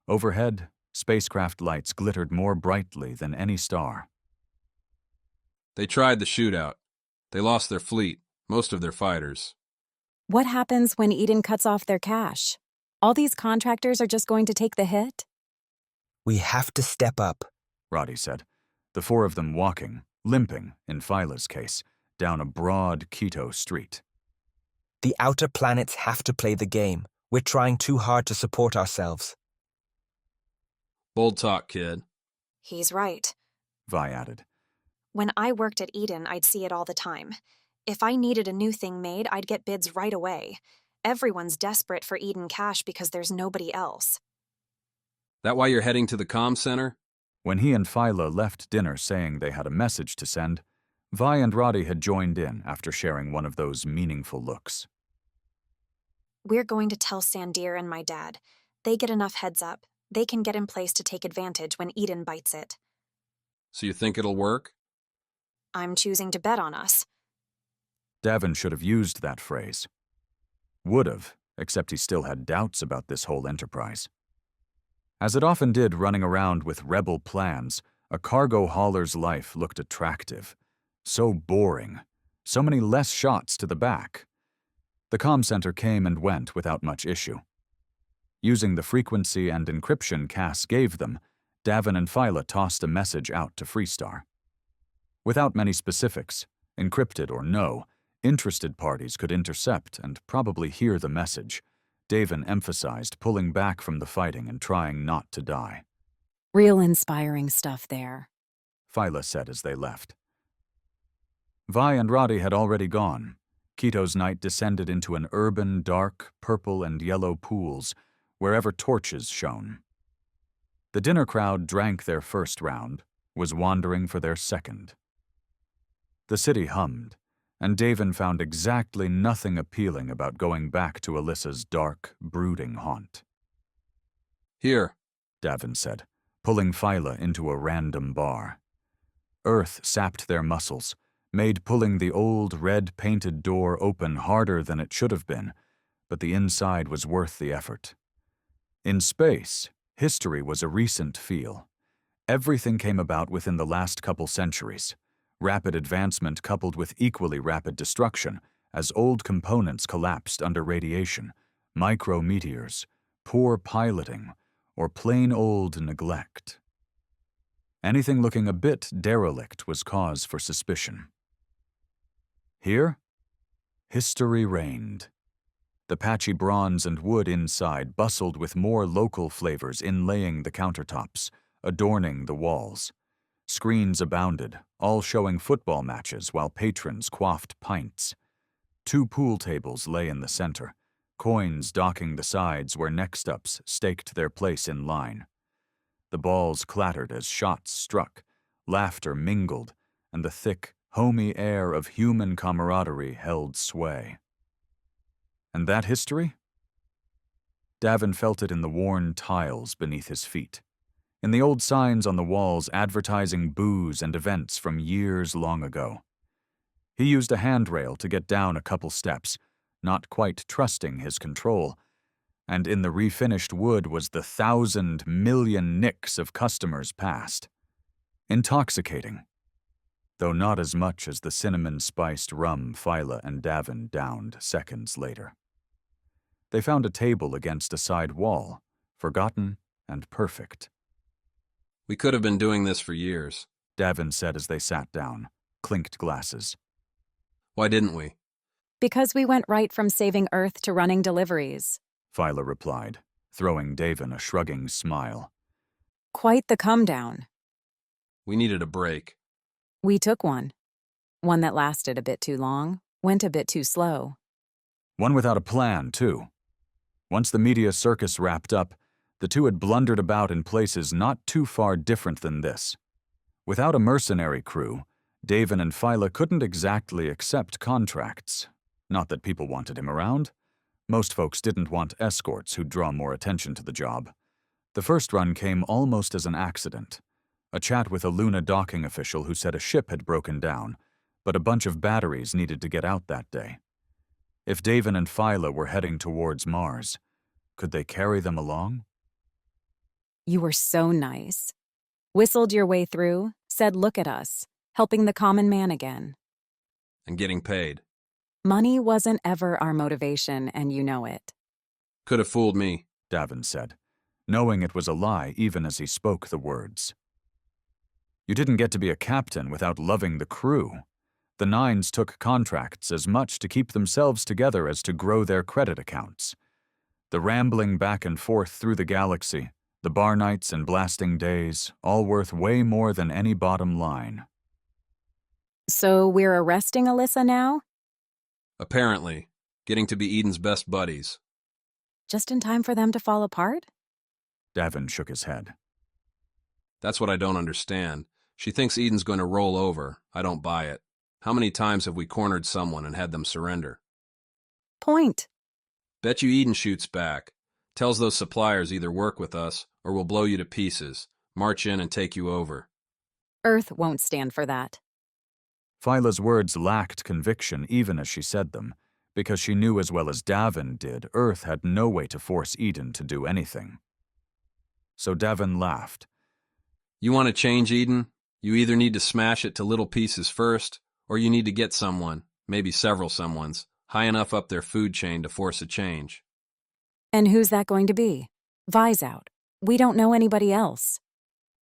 Speaker 1: Overhead, spacecraft lights glittered more brightly than any star.
Speaker 3: They tried the shootout. They lost their fleet, most of their fighters.
Speaker 4: What happens when Eden cuts off their cash? All these contractors are just going to take the hit?
Speaker 5: We have to step up,
Speaker 1: Roddy said, the four of them walking, limping, in Phyla's case, down a broad Quito street.
Speaker 5: The outer planets have to play the game. We're trying too hard to support ourselves.
Speaker 3: Bold talk, kid.
Speaker 9: He's right.
Speaker 1: Vi added.
Speaker 9: When I worked at Eden, I'd see it all the time. If I needed a new thing made, I'd get bids right away. Everyone's desperate for Eden cash because there's nobody else.
Speaker 3: That why you're heading to the comm center?
Speaker 1: When he and Phyla left dinner saying they had a message to send, Vi and Roddy had joined in after sharing one of those meaningful looks.
Speaker 9: We're going to tell Sandir and my dad. They get enough heads up. They can get in place to take advantage when Eden bites it.
Speaker 3: So you think it'll work?
Speaker 9: I'm choosing to bet on us.
Speaker 1: Davin should have used that phrase. Would have, except he still had doubts about this whole enterprise. As it often did running around with rebel plans, a cargo hauler's life looked attractive. So boring. So many less shots to the back. The comm center came and went without much issue. Using the frequency and encryption Cass gave them, Davin and Phyla tossed a message out to Freestar. Without many specifics, encrypted or no, interested parties could intercept and probably hear the message. Davin emphasized pulling back from the fighting and trying not to die.
Speaker 4: Real inspiring stuff there,
Speaker 1: Phyla said as they left. Vi and Roddy had already gone. Quito's night descended into an urban, dark, purple and yellow pools, wherever torches shone. The dinner crowd drank their first round, was wandering for their second. The city hummed, and Davin found exactly nothing appealing about going back to Alyssa's dark, brooding haunt.
Speaker 3: Here,
Speaker 1: Davin said, pulling Phyla into a random bar. Earth sapped their muscles, made pulling the old red-painted door open harder than it should have been, but the inside was worth the effort. In space, history was a recent feel. Everything came about within the last couple centuries. Rapid advancement coupled with equally rapid destruction as old components collapsed under radiation, micrometeors, poor piloting, or plain old neglect. Anything looking a bit derelict was cause for suspicion. Here, history reigned. The patchy bronze and wood inside bustled with more local flavors inlaying the countertops, adorning the walls. Screens abounded, all showing football matches while patrons quaffed pints. 2 pool tables lay in the center, coins docking the sides where next-ups staked their place in line. The balls clattered as shots struck, laughter mingled, and the thick, homey air of human camaraderie held sway. And that history? Davin felt it in the worn tiles beneath his feet, in the old signs on the walls advertising booze and events from years long ago. He used a handrail to get down a couple steps, not quite trusting his control, and in the refinished wood was the 1,000 million nicks of customers past. Intoxicating, though not as much as the cinnamon-spiced rum Phyla and Davin downed seconds later. They found a table against a side wall, forgotten and perfect.
Speaker 3: We could have been doing this for years,
Speaker 1: Davin said as they sat down, clinked glasses.
Speaker 3: Why didn't we?
Speaker 4: Because we went right from saving Earth to running deliveries,
Speaker 1: Phyla replied, throwing Davin a shrugging smile.
Speaker 4: Quite the come down.
Speaker 3: We needed a break.
Speaker 4: We took one. One that lasted a bit too long, went a bit too slow.
Speaker 1: One without a plan, too. Once the media circus wrapped up, the two had blundered about in places not too far different than this. Without a mercenary crew, Davin and Phyla couldn't exactly accept contracts. Not that people wanted him around. Most folks didn't want escorts who'd draw more attention to the job. The first run came almost as an accident. A chat with a Luna docking official who said a ship had broken down, but a bunch of batteries needed to get out that day. If Davin and Phyla were heading towards Mars, could they carry them along?
Speaker 4: You were so nice. Whistled your way through, said look at us, helping the common man again.
Speaker 3: And getting paid.
Speaker 4: Money wasn't ever our motivation, and you know it.
Speaker 3: Could have fooled me,
Speaker 1: Davin said, knowing it was a lie even as he spoke the words. You didn't get to be a captain without loving the crew. The Nines took contracts as much to keep themselves together as to grow their credit accounts. The rambling back and forth through the galaxy, the bar nights and blasting days, all worth way more than any bottom line.
Speaker 4: So we're arresting Alyssa now?
Speaker 3: Apparently, getting to be Eden's best buddies.
Speaker 4: Just in time for them to fall apart?
Speaker 1: Davin shook his head.
Speaker 3: That's what I don't understand. She thinks Eden's going to roll over. I don't buy it. How many times have we cornered someone and had them surrender?
Speaker 4: Point.
Speaker 3: Bet you Eden shoots back. Tells those suppliers either work with us or we'll blow you to pieces, march in and take you over.
Speaker 4: Earth won't stand for that.
Speaker 1: Phyla's words lacked conviction even as she said them, because she knew as well as Davin did Earth had no way to force Eden to do anything. So Davin laughed.
Speaker 3: You want to change Eden? You either need to smash it to little pieces first, or you need to get someone, maybe several someones, high enough up their food chain to force a change.
Speaker 4: And who's that going to be? Vi's out. We don't know anybody else.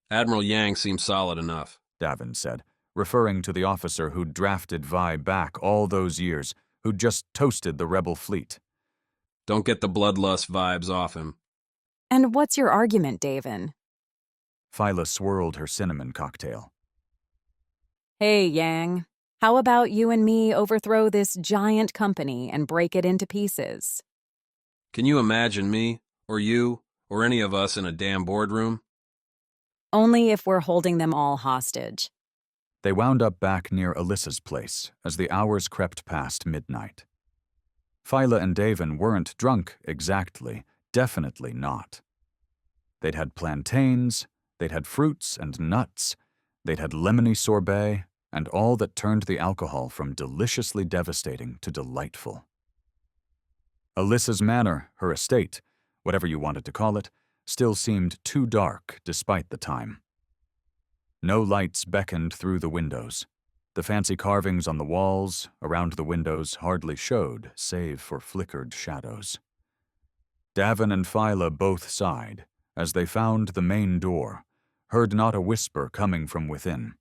Speaker 3: Admiral Yang seems solid enough,
Speaker 1: Davin said, referring to the officer who'd drafted Vi back all those years, who'd just toasted the rebel fleet.
Speaker 3: Don't get the bloodlust vibes off him.
Speaker 4: And what's your argument, Davin?
Speaker 1: Phyla swirled her cinnamon cocktail.
Speaker 4: Hey, Yang. How about you and me overthrow this giant company and break it into pieces?
Speaker 3: Can you imagine me, or you, or any of us in a damn boardroom?
Speaker 4: Only if we're holding them all hostage.
Speaker 1: They wound up back near Alyssa's place as the hours crept past midnight. Phyla and Davin weren't drunk exactly, definitely not. They'd had plantains, they'd had fruits and nuts, they'd had lemony sorbet, and all that turned the alcohol from deliciously devastating to delightful. Alyssa's manor, her estate, whatever you wanted to call it, still seemed too dark despite the time. No lights beckoned through the windows. The fancy carvings on the walls, around the windows, hardly showed, save for flickered shadows. Davin and Phyla both sighed as they found the main door, heard not a whisper coming from within.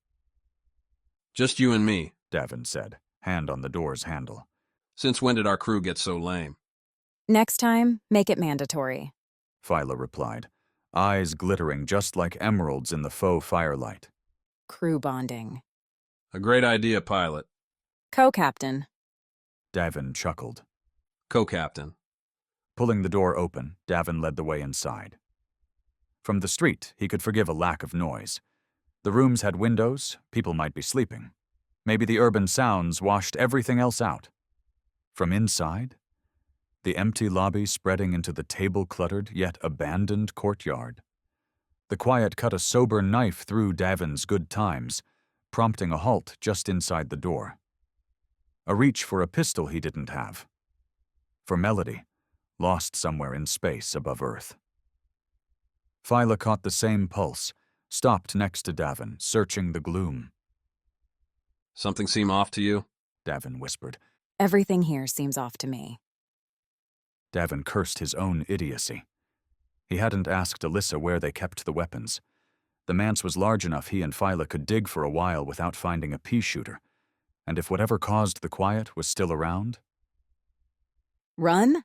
Speaker 3: Just you and me,
Speaker 1: Davin said, hand on the door's handle.
Speaker 3: Since when did our crew get so lame?
Speaker 4: Next time, make it mandatory,
Speaker 1: Phyla replied, eyes glittering just like emeralds in the faux firelight.
Speaker 4: Crew bonding.
Speaker 3: A great idea, pilot.
Speaker 4: Co-captain.
Speaker 1: Davin chuckled.
Speaker 3: Co-captain.
Speaker 1: Pulling the door open, Davin led the way inside. From the street, he could forgive a lack of noise. The rooms had windows, people might be sleeping. Maybe the urban sounds washed everything else out. From inside, the empty lobby spreading into the table-cluttered yet abandoned courtyard. The quiet cut a sober knife through Davin's good times, prompting a halt just inside the door. A reach for a pistol he didn't have. For Melody, lost somewhere in space above Earth. Phyla caught the same pulse, stopped next to Davin, searching the gloom.
Speaker 3: Something seem off to you?
Speaker 1: Davin whispered.
Speaker 4: Everything here seems off to me.
Speaker 1: Davin cursed his own idiocy. He hadn't asked Alyssa where they kept the weapons. The manse was large enough he and Phyla could dig for a while without finding a pea shooter. And if whatever caused the quiet was still around?
Speaker 4: Run?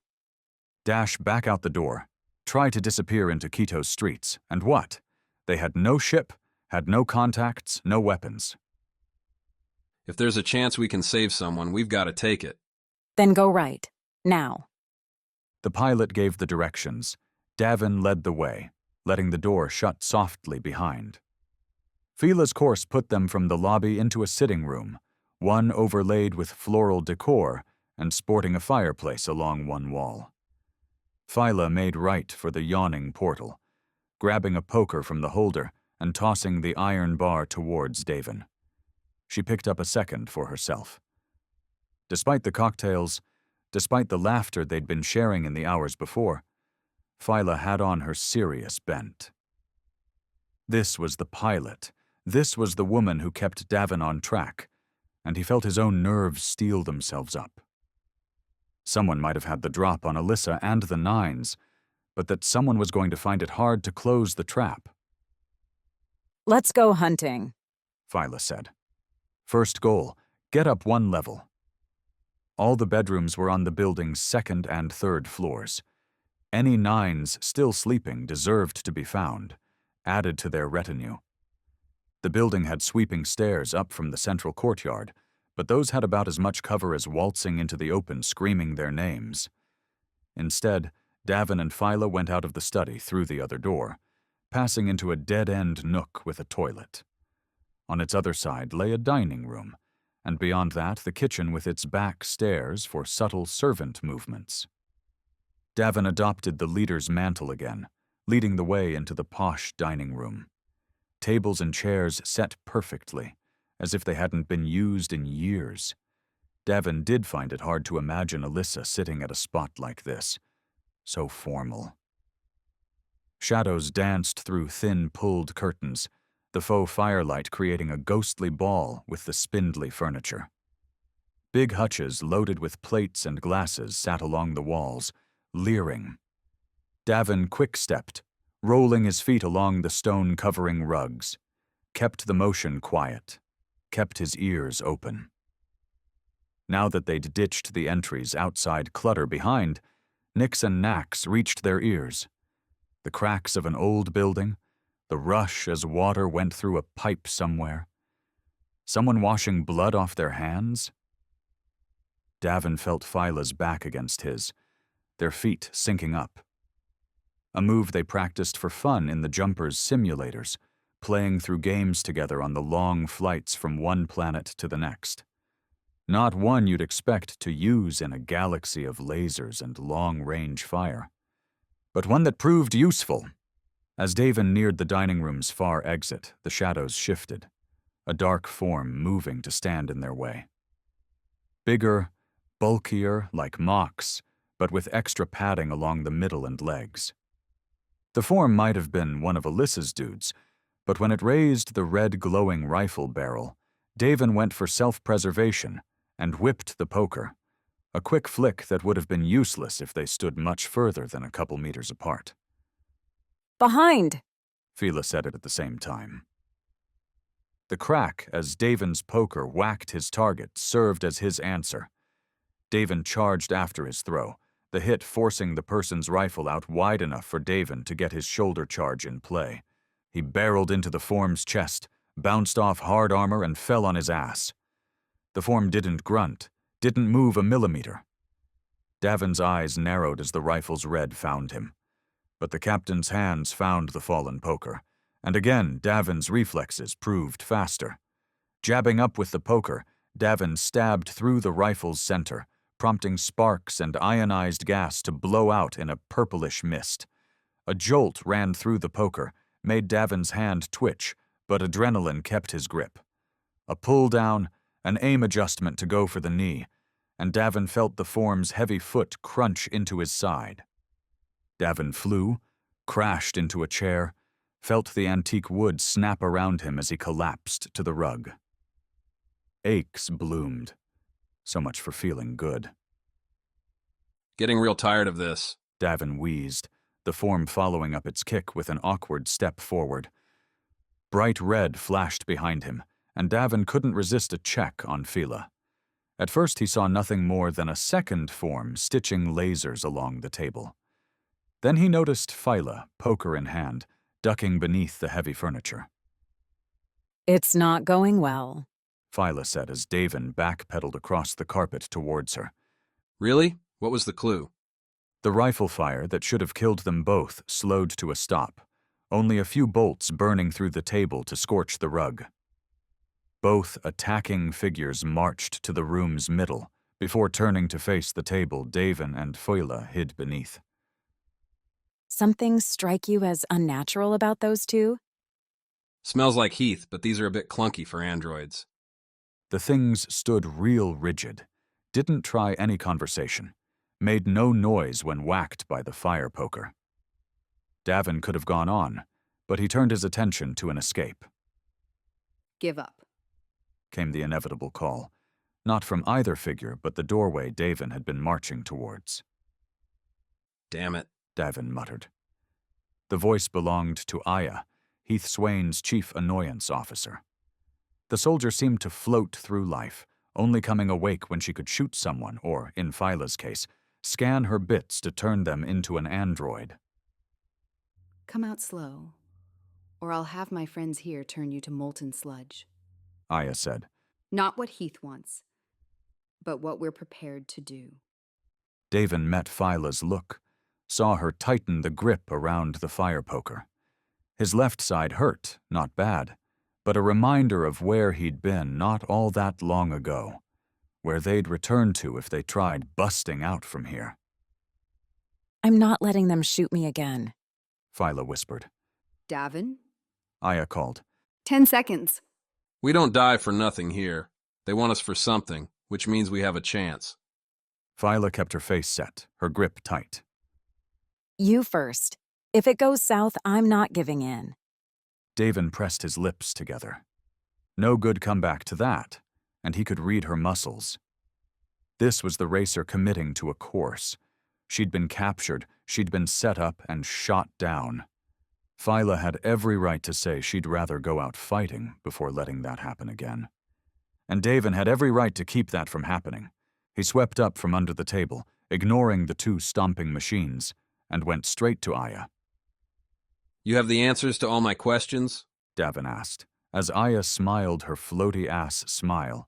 Speaker 1: Dash back out the door, try to disappear into Quito's streets, and what? They had no ship, had no contacts, no weapons.
Speaker 3: If there's a chance we can save someone, we've got to take it.
Speaker 4: Then go right. Now.
Speaker 1: The pilot gave the directions. Davin led the way, letting the door shut softly behind. Phyla's course put them from the lobby into a sitting room, one overlaid with floral decor and sporting a fireplace along one wall. Phyla made right for the yawning portal, grabbing a poker from the holder and tossing the iron bar towards Davin. She picked up a second for herself. Despite the cocktails, despite the laughter they'd been sharing in the hours before, Phyla had on her serious bent. This was the pilot. This was the woman who kept Davin on track, and he felt his own nerves steel themselves up. Someone might have had the drop on Alyssa and the Nines, but that someone was going to find it hard to close the trap.
Speaker 4: Let's go hunting,
Speaker 1: Phyla said. First goal, get up one level. All the bedrooms were on the building's second and third floors. Any Nines still sleeping deserved to be found, added to their retinue. The building had sweeping stairs up from the central courtyard, but those had about as much cover as waltzing into the open screaming their names. Instead, Davin and Phyla went out of the study through the other door, passing into a dead-end nook with a toilet. On its other side lay a dining room, and beyond that the kitchen with its back stairs for subtle servant movements. Davin adopted the leader's mantle again, leading the way into the posh dining room. Tables and chairs set perfectly, as if they hadn't been used in years. Davin did find it hard to imagine Alyssa sitting at a spot like this. So formal. Shadows danced through thin, pulled curtains, the faux firelight creating a ghostly ball with the spindly furniture. Big hutches loaded with plates and glasses sat along the walls, leering. Davin quick-stepped, rolling his feet along the stone-covering rugs, kept the motion quiet, kept his ears open. Now that they'd ditched the entries outside clutter behind, nicks and knacks reached their ears. The cracks of an old building, the rush as water went through a pipe somewhere. Someone washing blood off their hands? Davin felt Phyla's back against his, their feet syncing up. A move they practiced for fun in the Jumpers simulators, playing through games together on the long flights from one planet to the next. Not one you'd expect to use in a galaxy of lasers and long-range fire, but one that proved useful. As Davin neared the dining room's far exit, the shadows shifted, a dark form moving to stand in their way. Bigger, bulkier, like Mox, but with extra padding along the middle and legs. The form might have been one of Alyssa's dudes, but when it raised the red glowing rifle barrel, Davin went for self-preservation and whipped the poker, a quick flick that would have been useless if they stood much further than a couple meters apart.
Speaker 4: Behind,
Speaker 1: Phyla said it at the same time. The crack as Davin's poker whacked his target served as his answer. Davin charged after his throw, the hit forcing the person's rifle out wide enough for Davin to get his shoulder charge in play. He barreled into the form's chest, bounced off hard armor, and fell on his ass. The form didn't grunt, didn't move a millimeter. Davin's eyes narrowed as the rifle's red found him. But the captain's hands found the fallen poker, and again Davin's reflexes proved faster. Jabbing up with the poker, Davin stabbed through the rifle's center, prompting sparks and ionized gas to blow out in a purplish mist. A jolt ran through the poker, made Davin's hand twitch, but adrenaline kept his grip. A pull down, an aim adjustment to go for the knee, and Davin felt the form's heavy foot crunch into his side. Davin flew, crashed into a chair, felt the antique wood snap around him as he collapsed to the rug. Aches bloomed. So much for feeling good.
Speaker 3: Getting real tired of this,
Speaker 1: Davin wheezed, the form following up its kick with an awkward step forward. Bright red flashed behind him, and Davin couldn't resist a check on Fila. At first he saw nothing more than a second form stitching lasers along the table. Then he noticed Phyla, poker in hand, ducking beneath the heavy furniture.
Speaker 4: It's not going well,
Speaker 1: Phyla said as Davin backpedaled across the carpet towards her.
Speaker 3: Really? What was the clue?
Speaker 1: The rifle fire that should have killed them both slowed to a stop, only a few bolts burning through the table to scorch the rug. Both attacking figures marched to the room's middle. Before turning to face the table Davin and Phyla hid beneath.
Speaker 4: Something strike you as unnatural about those two?
Speaker 3: Smells like Heath, but these are a bit clunky for androids.
Speaker 1: The things stood real rigid, didn't try any conversation, made no noise when whacked by the fire poker. Davin could have gone on, but he turned his attention to an escape.
Speaker 11: Give up,
Speaker 1: Came the inevitable call, not from either figure but the doorway Davin had been marching towards.
Speaker 3: Damn it,
Speaker 1: Davin muttered. The voice belonged to Aya, Heath Swain's chief annoyance officer. The soldier seemed to float through life, only coming awake when she could shoot someone or, in Phyla's case, scan her bits to turn them into an android.
Speaker 11: Come out slow, or I'll have my friends here turn you to molten sludge.
Speaker 1: Aya said.
Speaker 11: Not what Heath wants, but what we're prepared to do.
Speaker 1: Davin met Phyla's look, saw her tighten the grip around the fire poker. His left side hurt, not bad, but a reminder of where he'd been not all that long ago, where they'd return to if they tried busting out from here.
Speaker 4: I'm not letting them shoot me again,
Speaker 1: Phyla whispered.
Speaker 11: Davin?
Speaker 1: Aya called.
Speaker 11: 10 seconds.
Speaker 3: We don't die for nothing here. They want us for something, which means we have a chance.
Speaker 1: Phyla kept her face set, her grip tight.
Speaker 4: You first. If it goes south, I'm not giving in.
Speaker 1: Davin pressed his lips together. No good comeback to that, and he could read her muscles. This was the racer committing to a course. She'd been captured, she'd been set up and shot down. Phyla had every right to say she'd rather go out fighting before letting that happen again. And Davin had every right to keep that from happening. He swept up from under the table, ignoring the two stomping machines, and went straight to Aya.
Speaker 3: You have the answers to all my questions?
Speaker 1: Davin asked, as Aya smiled her floaty-ass smile.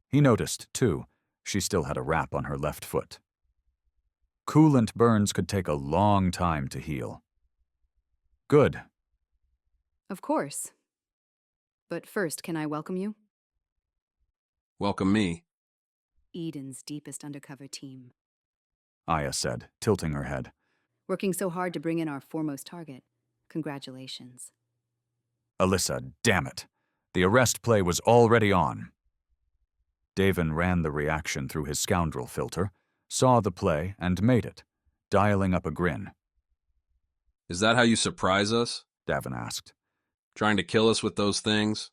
Speaker 1: He noticed, too, she still had a wrap on her left foot. Coolant burns could take a long time to heal. Good.
Speaker 11: Of course. But first, can I welcome you?
Speaker 3: Welcome me.
Speaker 11: Eden's deepest undercover team.
Speaker 1: Aya said, tilting her head.
Speaker 11: Working so hard to bring in our foremost target. Congratulations.
Speaker 1: Alyssa, damn it. The arrest play was already on. Davin ran the reaction through his scoundrel filter, saw the play, and made it, dialing up a grin.
Speaker 3: Is that how you surprise us?
Speaker 1: Davin asked.
Speaker 3: Trying to kill us with those things?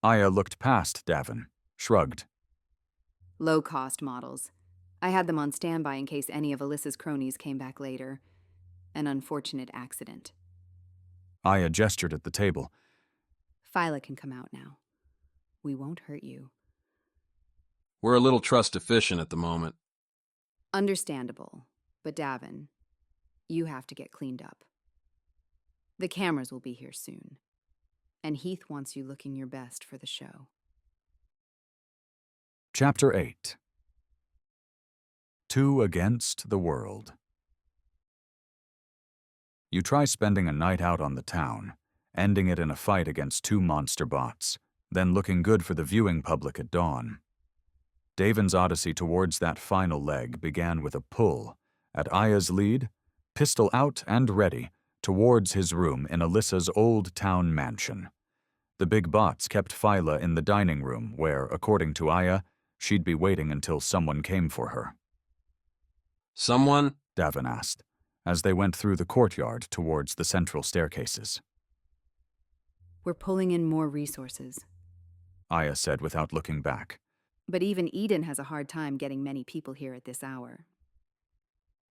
Speaker 1: Aya looked past Davin, shrugged.
Speaker 11: Low-cost models. I had them on standby in case any of Alyssa's cronies came back later. An unfortunate accident.
Speaker 1: Aya gestured at the table.
Speaker 11: Phyla can come out now. We won't hurt you.
Speaker 3: We're a little trust deficient at the moment.
Speaker 11: Understandable. But Davin, you have to get cleaned up. The cameras will be here soon. And Heath wants you looking your best for the show.
Speaker 1: Chapter 8. Two Against the World. You try spending a night out on the town, ending it in a fight against two monster bots, then looking good for the viewing public at dawn. Davin's odyssey towards that final leg began with a pull, at Aya's lead, pistol out and ready, towards his room in Alyssa's old town mansion. The big bots kept Phyla in the dining room where, according to Aya, she'd be waiting until someone came for her.
Speaker 3: Someone?
Speaker 1: Davin asked, as they went through the courtyard towards the central staircases.
Speaker 11: We're pulling in more resources,
Speaker 1: Aya said without looking back.
Speaker 11: But even Eden has a hard time getting many people here at this hour.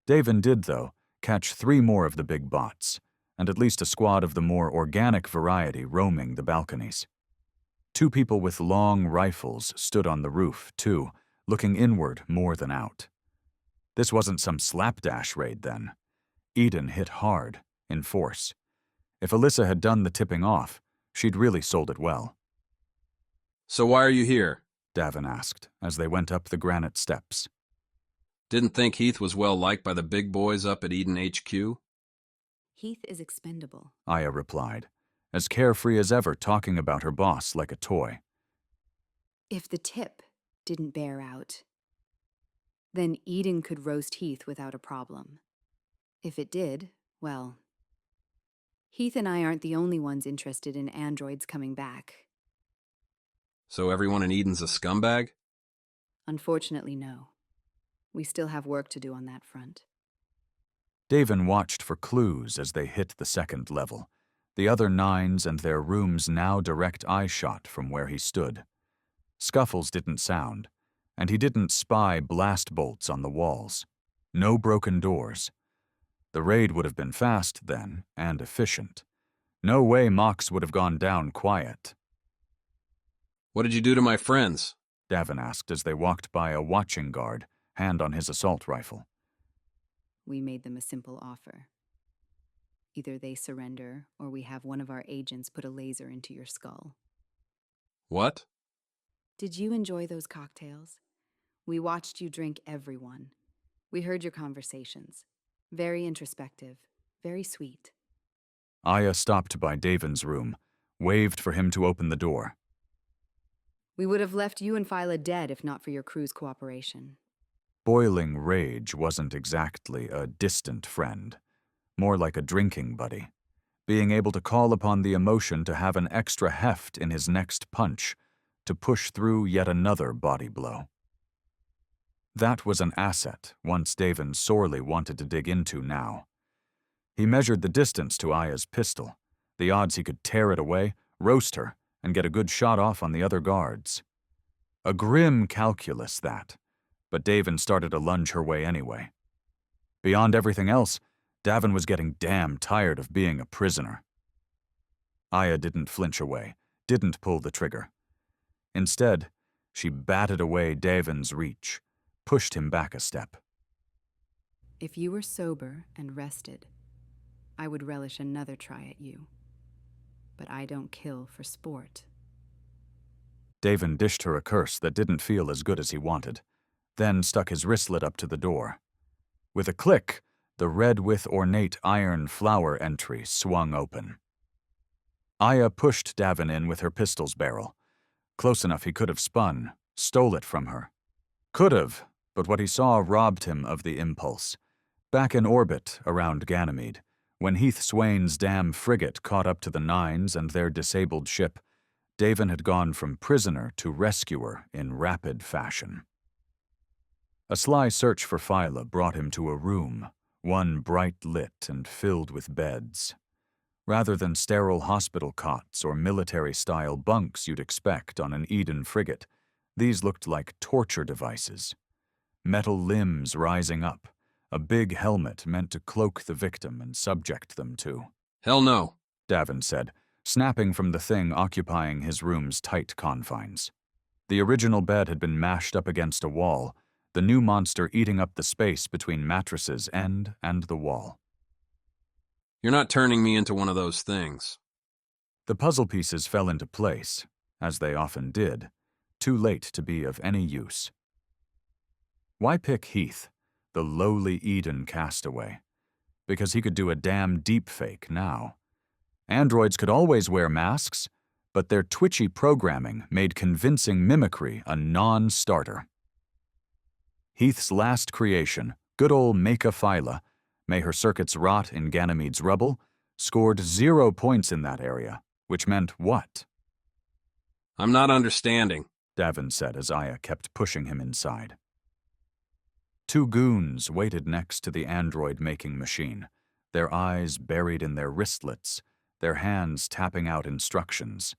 Speaker 1: Davin did, though, catch 3 more of the big bots, and at least a squad of the more organic variety roaming the balconies. 2 people with long rifles stood on the roof, too, looking inward more than out. This wasn't some slapdash raid, then. Eden hit hard, in force. If Alyssa had done the tipping off, she'd really sold it well.
Speaker 3: So why are you here?
Speaker 1: Davin asked, as they went up the granite steps.
Speaker 3: Didn't think Heath was well liked by the big boys up at Eden HQ?
Speaker 11: Heath is expendable,
Speaker 1: Aya replied, as carefree as ever, talking about her boss like a toy.
Speaker 11: If the tip didn't bear out, then Eden could roast Heath without a problem. If it did, well, Heath and I aren't the only ones interested in androids coming back.
Speaker 3: So everyone in Eden's a scumbag?
Speaker 11: Unfortunately, no. We still have work to do on that front.
Speaker 1: Davin watched for clues as they hit the 2nd level, the other 9s and their rooms now direct eye-shot from where he stood. Scuffles didn't sound, and he didn't spy blast bolts on the walls. No broken doors. The raid would have been fast, then, and efficient. No way Mox would have gone down quiet.
Speaker 3: What did you do to my friends?
Speaker 1: Davin asked as they walked by a watching guard, hand on his assault rifle.
Speaker 11: We made them a simple offer. Either they surrender, or we have one of our agents put a laser into your skull.
Speaker 3: What?
Speaker 11: Did you enjoy those cocktails? We watched you drink every one. We heard your conversations. Very introspective, very sweet.
Speaker 1: Aya stopped by Davin's room, waved for him to open the door.
Speaker 11: We would have left you and Phyla dead if not for your crew's cooperation.
Speaker 1: Boiling rage wasn't exactly a distant friend, more like a drinking buddy, being able to call upon the emotion to have an extra heft in his next punch, to push through yet another body blow. That was an asset once Davin sorely wanted to dig into now. He measured the distance to Aya's pistol, the odds he could tear it away, roast her, and get a good shot off on the other guards. A grim calculus, that, but Davin started to lunge her way anyway. Beyond everything else, Davin was getting damn tired of being a prisoner. Aya didn't flinch away, didn't pull the trigger. Instead, she batted away Davin's reach, pushed him back a step.
Speaker 11: If you were sober and rested, I would relish another try at you. But I don't kill for sport.
Speaker 1: Davin dished her a curse that didn't feel as good as he wanted, then stuck his wristlet up to the door. With a click, the red with ornate iron flower entry swung open. Aya pushed Davin in with her pistol's barrel. Close enough he could have spun, stole it from her. Could have, but what he saw robbed him of the impulse. Back in orbit around Ganymede, when Heath Swain's damn frigate caught up to the 9s and their disabled ship, Davin had gone from prisoner to rescuer in rapid fashion. A sly search for Phyla brought him to a room, one bright lit and filled with beds. Rather than sterile hospital cots or military-style bunks you'd expect on an Eden frigate, these looked like torture devices. Metal limbs rising up, a big helmet meant to cloak the victim and subject them to.
Speaker 3: Hell no,
Speaker 1: Davin said, snapping from the thing occupying his room's tight confines. The original bed had been mashed up against a wall, the new monster eating up the space between mattresses' end and the wall.
Speaker 3: You're not turning me into one of those things.
Speaker 1: The puzzle pieces fell into place, as they often did, too late to be of any use. Why pick Heath, the lowly Eden castaway? Because he could do a damn deepfake now. Androids could always wear masks, but their twitchy programming made convincing mimicry a non-starter. Heath's last creation, good ol' Mecha Phyla, may her circuits rot in Ganymede's rubble, scored 0 points in that area, which meant what?
Speaker 3: I'm not understanding,
Speaker 1: Davin said as Aya kept pushing him inside. 2 goons waited next to the android-making machine, their eyes buried in their wristlets, their hands tapping out instructions.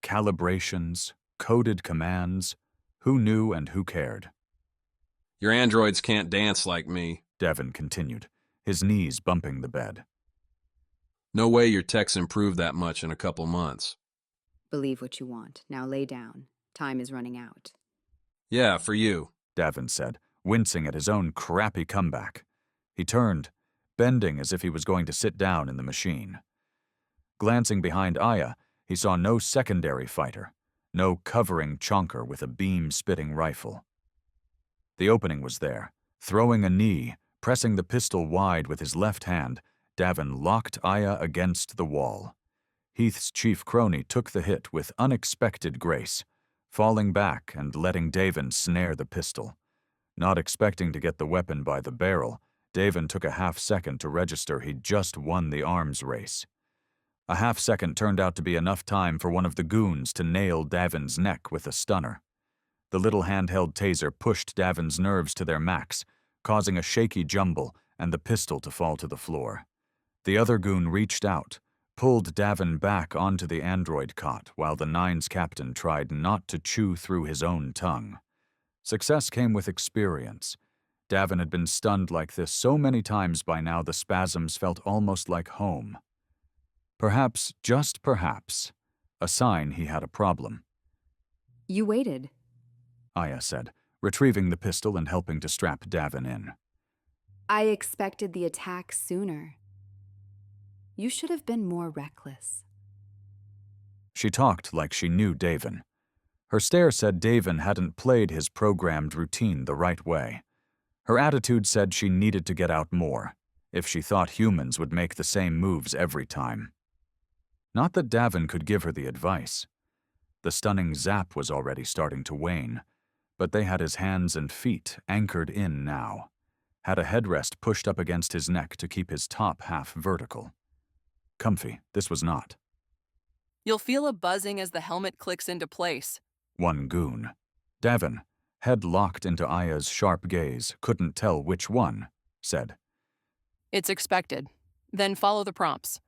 Speaker 1: Calibrations, coded commands, who knew and who cared?
Speaker 3: Your androids can't dance like me,
Speaker 1: Davin continued, his knees bumping the bed.
Speaker 3: No way your tech's improved that much in a couple months.
Speaker 11: Believe what you want. Now lay down. Time is running out.
Speaker 3: Yeah, for you,
Speaker 1: Davin said, wincing at his own crappy comeback. He turned, bending as if he was going to sit down in the machine. Glancing behind Aya, he saw no secondary fighter, no covering chonker with a beam-spitting rifle. The opening was there. Throwing a knee, pressing the pistol wide with his left hand, Davin locked Aya against the wall. Heath's chief crony took the hit with unexpected grace, falling back and letting Davin snare the pistol. Not expecting to get the weapon by the barrel, Davin took a half-second to register he'd just won the arms race. A half-second turned out to be enough time for one of the goons to nail Davin's neck with a stunner. The little handheld taser pushed Davin's nerves to their max, causing a shaky jumble and the pistol to fall to the floor. The other goon reached out, pulled Davin back onto the android cot while the Nine's captain tried not to chew through his own tongue. Success came with experience. Davin had been stunned like this so many times by now the spasms felt almost like home. Perhaps, just perhaps, a sign he had a problem.
Speaker 11: You waited,
Speaker 1: Aya said, retrieving the pistol and helping to strap Davin in.
Speaker 11: I expected the attack sooner. You should have been more reckless.
Speaker 1: She talked like she knew Davin. Her stare said Davin hadn't played his programmed routine the right way. Her attitude said she needed to get out more, if she thought humans would make the same moves every time. Not that Davin could give her the advice. The stunning zap was already starting to wane, but they had his hands and feet anchored in now, had a headrest pushed up against his neck to keep his top half vertical. Comfy, this was not.
Speaker 19: You'll feel a buzzing as the helmet clicks into place.
Speaker 1: One goon. Davin, head locked into Aya's sharp gaze, couldn't tell which one, said.
Speaker 19: It's expected. Then follow the prompts.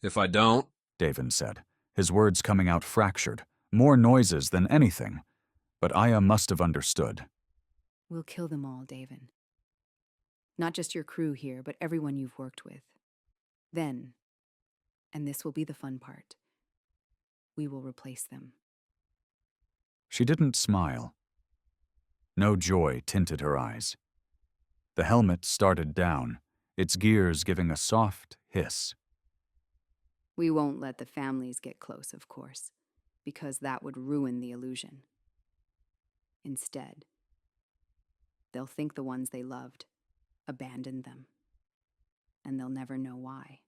Speaker 3: If I don't,
Speaker 1: Davin said, his words coming out fractured, more noises than anything. But Aya must have understood.
Speaker 11: We'll kill them all, Davin. Not just your crew here, but everyone you've worked with. Then, and this will be the fun part, we will replace them.
Speaker 1: She didn't smile. No joy tinted her eyes. The helmet started down, its gears giving a soft hiss.
Speaker 11: We won't let the families get close, of course, because that would ruin the illusion. Instead, they'll think the ones they loved abandoned them, and they'll never know why.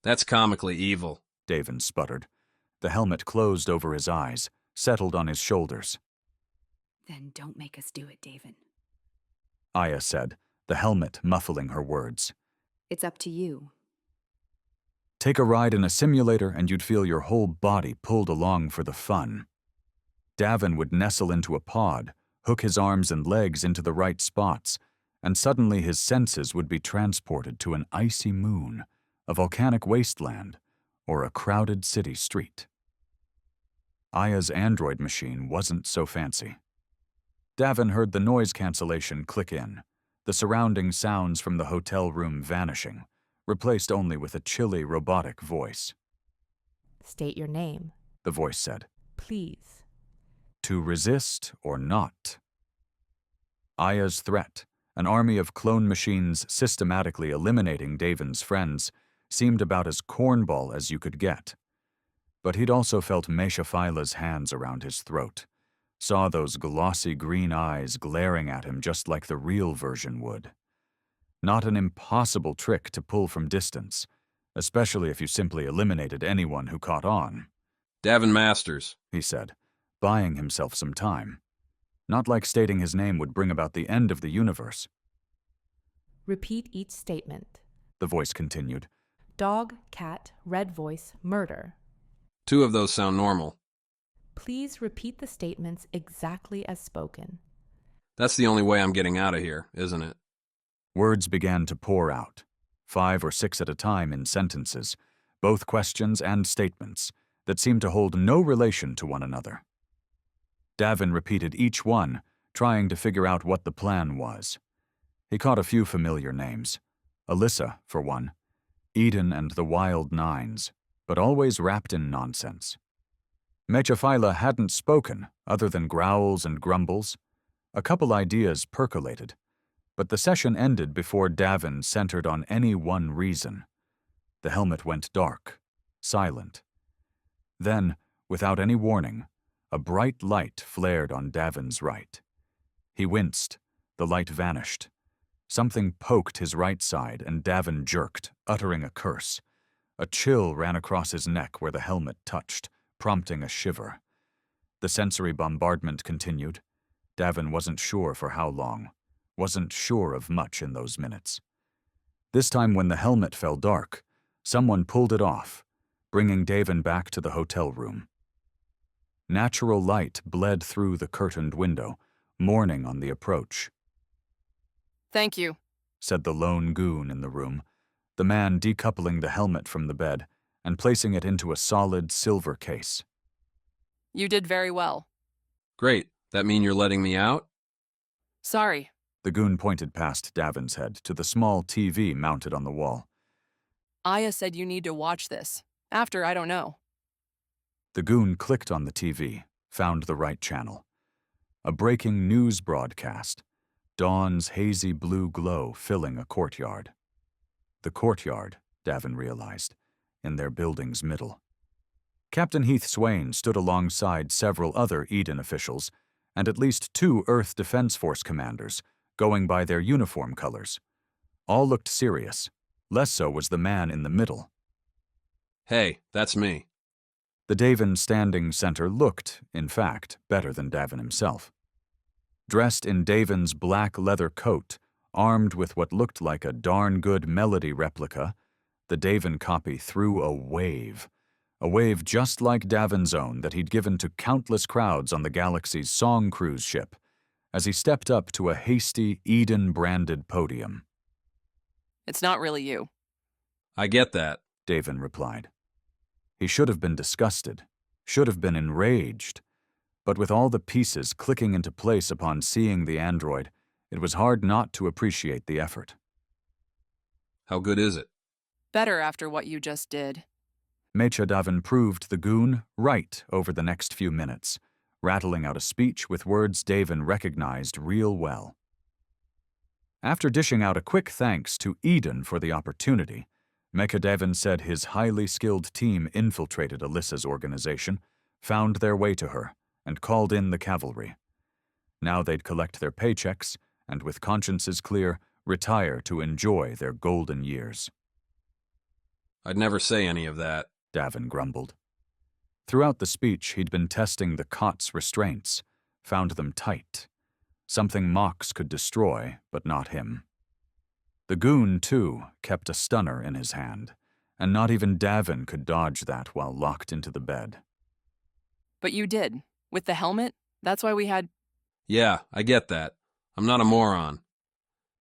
Speaker 3: That's comically evil,
Speaker 1: Davin sputtered. The helmet closed over his eyes, settled on his shoulders.
Speaker 11: Then don't make us do it, Davin.
Speaker 1: Aya said, the helmet muffling her words.
Speaker 11: It's up to you.
Speaker 1: Take a ride in a simulator and you'd feel your whole body pulled along for the fun. Davin would nestle into a pod, hook his arms and legs into the right spots, and suddenly his senses would be transported to an icy moon, a volcanic wasteland, or a crowded city street. Aya's android machine wasn't so fancy. Davin heard the noise cancellation click in, the surrounding sounds from the hotel room vanishing, replaced only with a chilly robotic voice.
Speaker 13: State your name,
Speaker 1: the voice said.
Speaker 13: please.
Speaker 1: To resist or not. Aya's threat, an army of clone machines systematically eliminating Davin's friends, seemed about as cornball as you could get. But he'd also felt Mesha Phyla's hands around his throat, saw those glossy green eyes glaring at him just like the real version would. Not an impossible trick to pull from distance, especially if you simply eliminated anyone who caught on.
Speaker 3: Davin Masters,
Speaker 1: he said, buying himself some time. Not like stating his name would bring about the end of the universe.
Speaker 13: Repeat each statement.
Speaker 1: The voice continued.
Speaker 13: Dog, cat, red voice, murder.
Speaker 3: 2 of those sound normal.
Speaker 13: Please repeat the statements exactly as spoken.
Speaker 3: That's the only way I'm getting out of here, isn't it?
Speaker 1: Words began to pour out, 5 or 6 at a time in sentences, both questions and statements, that seemed to hold no relation to one another. Davin repeated each one, trying to figure out what the plan was. He caught a few familiar names. Alyssa, for one. Eden and the Wild Nines, but always wrapped in nonsense. Mechaphyla hadn't spoken, other than growls and grumbles. A couple ideas percolated, but the session ended before Davin centered on any one reason. The helmet went dark, silent. Then, without any warning, a bright light flared on Davin's right. He winced. The light vanished. Something poked his right side, and Davin jerked, uttering a curse. A chill ran across his neck where the helmet touched, prompting a shiver. The sensory bombardment continued. Davin wasn't sure for how long, wasn't sure of much in those minutes. This time when the helmet fell dark, someone pulled it off, bringing Davin back to the hotel room. Natural light bled through the curtained window, morning on the approach.
Speaker 19: Thank you,
Speaker 1: said the lone goon in the room, the man decoupling the helmet from the bed and placing it into a solid silver case.
Speaker 19: You did very well.
Speaker 3: Great. That mean you're letting me out?
Speaker 19: Sorry.
Speaker 1: The goon pointed past Davin's head to the small TV mounted on the wall.
Speaker 19: Aya said you need to watch this. After, I don't know.
Speaker 1: The goon clicked on the TV, found the right channel. A breaking news broadcast. Dawn's hazy blue glow filling a courtyard. The courtyard, Davin realized, in their building's middle. Captain Heath Swain stood alongside several other Eden officials and at least 2 Earth Defense Force commanders, going by their uniform colors. All looked serious. Less so was the man in the middle.
Speaker 3: Hey, that's me.
Speaker 1: The Davin standing center looked, in fact, better than Davin himself. Dressed in Davin's black leather coat, armed with what looked like a darn good Melody replica, the Davin copy threw a wave just like Davin's own that he'd given to countless crowds on the Galaxy's Song cruise ship, as he stepped up to a hasty, Eden-branded podium.
Speaker 19: It's not really you.
Speaker 3: I get that,
Speaker 1: Davin replied. He should have been disgusted, should have been enraged, but with all the pieces clicking into place upon seeing the android, it was hard not to appreciate the effort.
Speaker 3: How good is it?
Speaker 19: Better after what you just did.
Speaker 1: Mecha Davin proved the goon right over the next few minutes, rattling out a speech with words Davin recognized real well. After dishing out a quick thanks to Eden for the opportunity, Mecha Davin said his highly skilled team infiltrated Alyssa's organization, found their way to her, and called in the cavalry. Now they'd collect their paychecks and, with consciences clear, retire to enjoy their golden years.
Speaker 3: I'd never say any of that,
Speaker 1: Davin grumbled. Throughout the speech, he'd been testing the cot's restraints, found them tight. Something Mox could destroy, but not him. The goon, too, kept a stunner in his hand, and not even Davin could dodge that while locked into the bed.
Speaker 19: But you did. With the helmet? That's why we had...
Speaker 3: Yeah, I get that. I'm not a moron.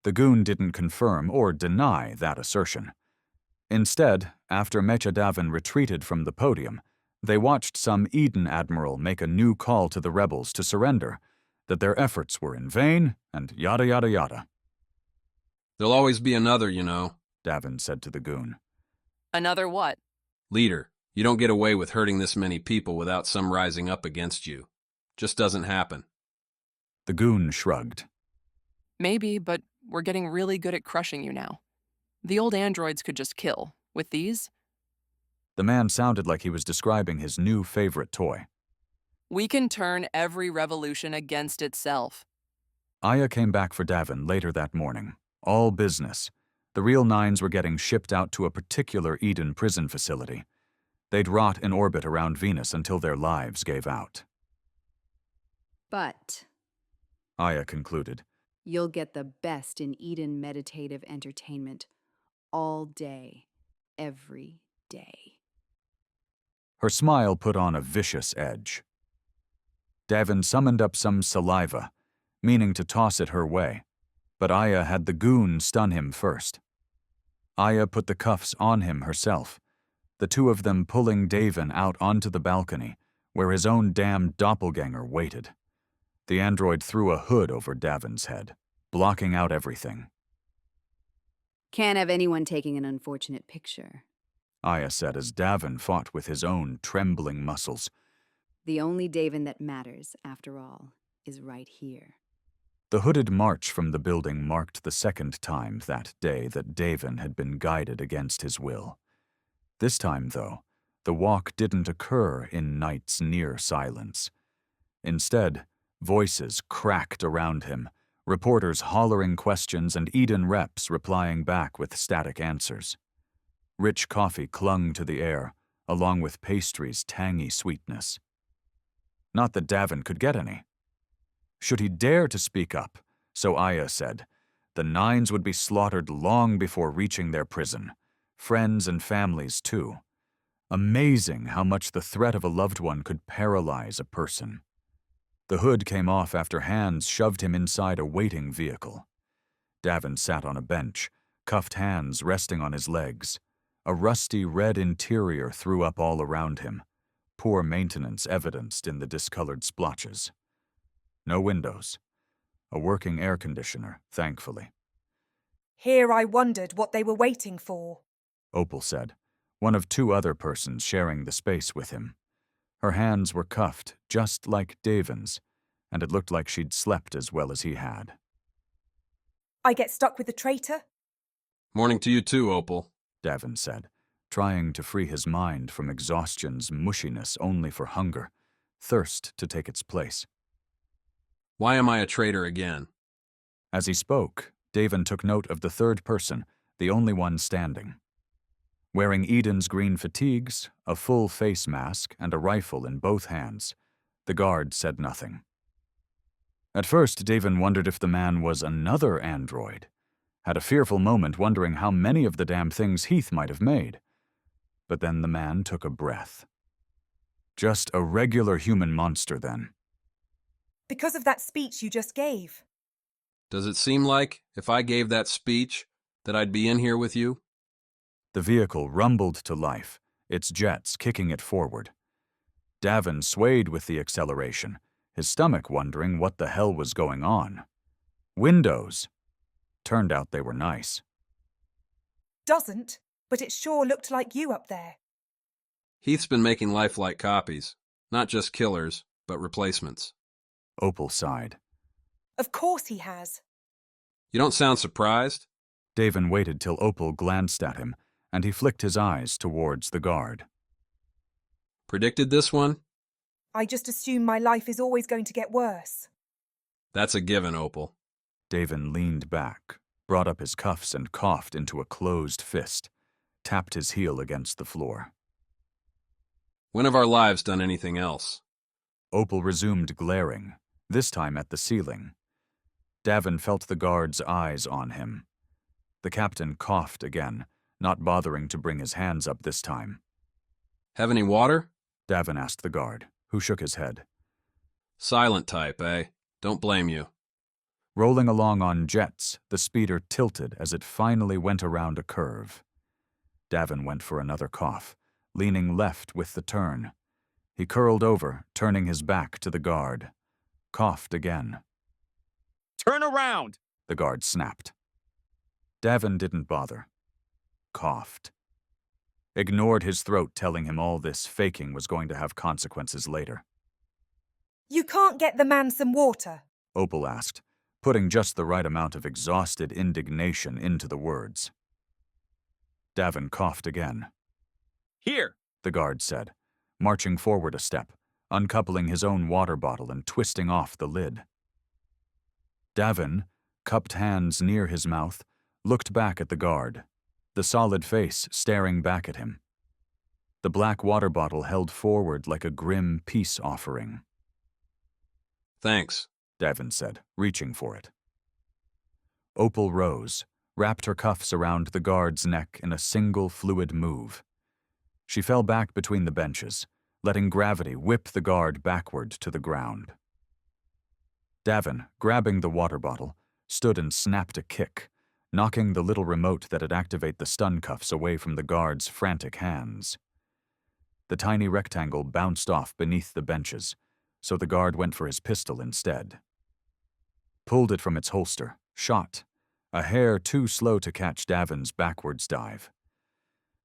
Speaker 1: The goon didn't confirm or deny that assertion. Instead, after Mecha Davin retreated from the podium, they watched some Eden admiral make a new call to the rebels to surrender, that their efforts were in vain, and yada yada yada.
Speaker 3: There'll always be another, you know,
Speaker 1: Davin said to the goon.
Speaker 19: Another what?
Speaker 3: Leader, you don't get away with hurting this many people without some rising up against you. Just doesn't happen.
Speaker 1: The goon shrugged.
Speaker 19: Maybe, but we're getting really good at crushing you now. The old androids could just kill. With these?
Speaker 1: The man sounded like he was describing his new favorite toy.
Speaker 19: We can turn every revolution against itself.
Speaker 1: Aya came back for Davin later that morning. All business. The real Nines were getting shipped out to a particular Eden prison facility. They'd rot in orbit around Venus until their lives gave out.
Speaker 11: But,
Speaker 1: Aya concluded,
Speaker 11: you'll get the best in Eden meditative entertainment. All day. Every day.
Speaker 1: Her smile put on a vicious edge. Davin summoned up some saliva, meaning to toss it her way, but Aya had the goon stun him first. Aya put the cuffs on him herself, the two of them pulling Davin out onto the balcony, where his own damned doppelganger waited. The android threw a hood over Davin's head, blocking out everything.
Speaker 11: Can't have anyone taking an unfortunate picture.
Speaker 1: Aya said as Davin fought with his own trembling muscles.
Speaker 11: The only Davin that matters, after all, is right here.
Speaker 1: The hooded march from the building marked the second time that day that Davin had been guided against his will. This time, though, the walk didn't occur in night's near silence. Instead, voices cracked around him, reporters hollering questions and Eden reps replying back with static answers. Rich coffee clung to the air, along with pastry's tangy sweetness. Not that Davin could get any. Should he dare to speak up, so Aya said, the Nines would be slaughtered long before reaching their prison. Friends and families, too. Amazing how much the threat of a loved one could paralyze a person. The hood came off after hands shoved him inside a waiting vehicle. Davin sat on a bench, cuffed hands resting on his legs. A rusty red interior threw up all around him, poor maintenance evidenced in the discolored splotches. No windows. A working air conditioner, thankfully.
Speaker 7: Here I wondered what they were waiting for,
Speaker 1: Opal said, one of two other persons sharing the space with him. Her hands were cuffed, just like Davin's, and it looked like she'd slept as well as he had.
Speaker 7: I get stuck with the traitor?
Speaker 3: Morning to you too, Opal,
Speaker 1: Davin said, trying to free his mind from exhaustion's mushiness only for hunger, thirst to take its place.
Speaker 3: Why am I a traitor again?
Speaker 1: As he spoke, Davin took note of the third person, the only one standing. Wearing Eden's green fatigues, a full face mask, and a rifle in both hands, the guard said nothing. At first, Davin wondered if the man was another android, had a fearful moment wondering how many of the damn things Heath might have made. But then the man took a breath. Just a regular human monster, then.
Speaker 7: Because of that speech you just gave.
Speaker 3: Does it seem like, if I gave that speech, that I'd be in here with you?
Speaker 1: The vehicle rumbled to life, its jets kicking it forward. Davin swayed with the acceleration, his stomach wondering what the hell was going on. Windows. Turned out they were nice.
Speaker 7: Doesn't, but it sure looked like you up there.
Speaker 3: Heath's been making lifelike copies. Not just killers, but replacements.
Speaker 1: Opal sighed.
Speaker 7: Of course he has.
Speaker 3: You don't sound surprised?
Speaker 1: Davin waited till Opal glanced at him, and he flicked his eyes towards the guard.
Speaker 3: Predicted this one?
Speaker 7: I just assume my life is always going to get worse.
Speaker 3: That's a given, Opal.
Speaker 1: Davin leaned back, brought up his cuffs and coughed into a closed fist, tapped his heel against the floor.
Speaker 3: When have our lives done anything else?
Speaker 1: Opal resumed glaring, this time at the ceiling. Davin felt the guard's eyes on him. The captain coughed again, not bothering to bring his hands up this time.
Speaker 3: Have any water?
Speaker 1: Davin asked the guard, who shook his head.
Speaker 3: Silent type, eh? Don't blame you.
Speaker 1: Rolling along on jets, the speeder tilted as it finally went around a curve. Davin went for another cough, leaning left with the turn. He curled over, turning his back to the guard. Coughed again.
Speaker 20: Turn around!
Speaker 1: The guard snapped. Davin didn't bother. Coughed. Ignored his throat telling him all this faking was going to have consequences later.
Speaker 7: You can't get the man some water?
Speaker 1: Opal asked, putting just the right amount of exhausted indignation into the words. Davin coughed again.
Speaker 20: Here,
Speaker 1: the guard said, marching forward a step, uncoupling his own water bottle and twisting off the lid. Davin, cupped hands near his mouth, looked back at the guard, the solid face staring back at him. The black water bottle held forward like a grim peace offering.
Speaker 3: Thanks,
Speaker 1: Davin said, reaching for it. Opal rose, wrapped her cuffs around the guard's neck in a single fluid move. She fell back between the benches, letting gravity whip the guard backward to the ground. Davin, grabbing the water bottle, stood and snapped a kick, knocking the little remote that'd activate the stun cuffs away from the guard's frantic hands. The tiny rectangle bounced off beneath the benches, so the guard went for his pistol instead. Pulled it from its holster, shot, a hair too slow to catch Davin's backwards dive.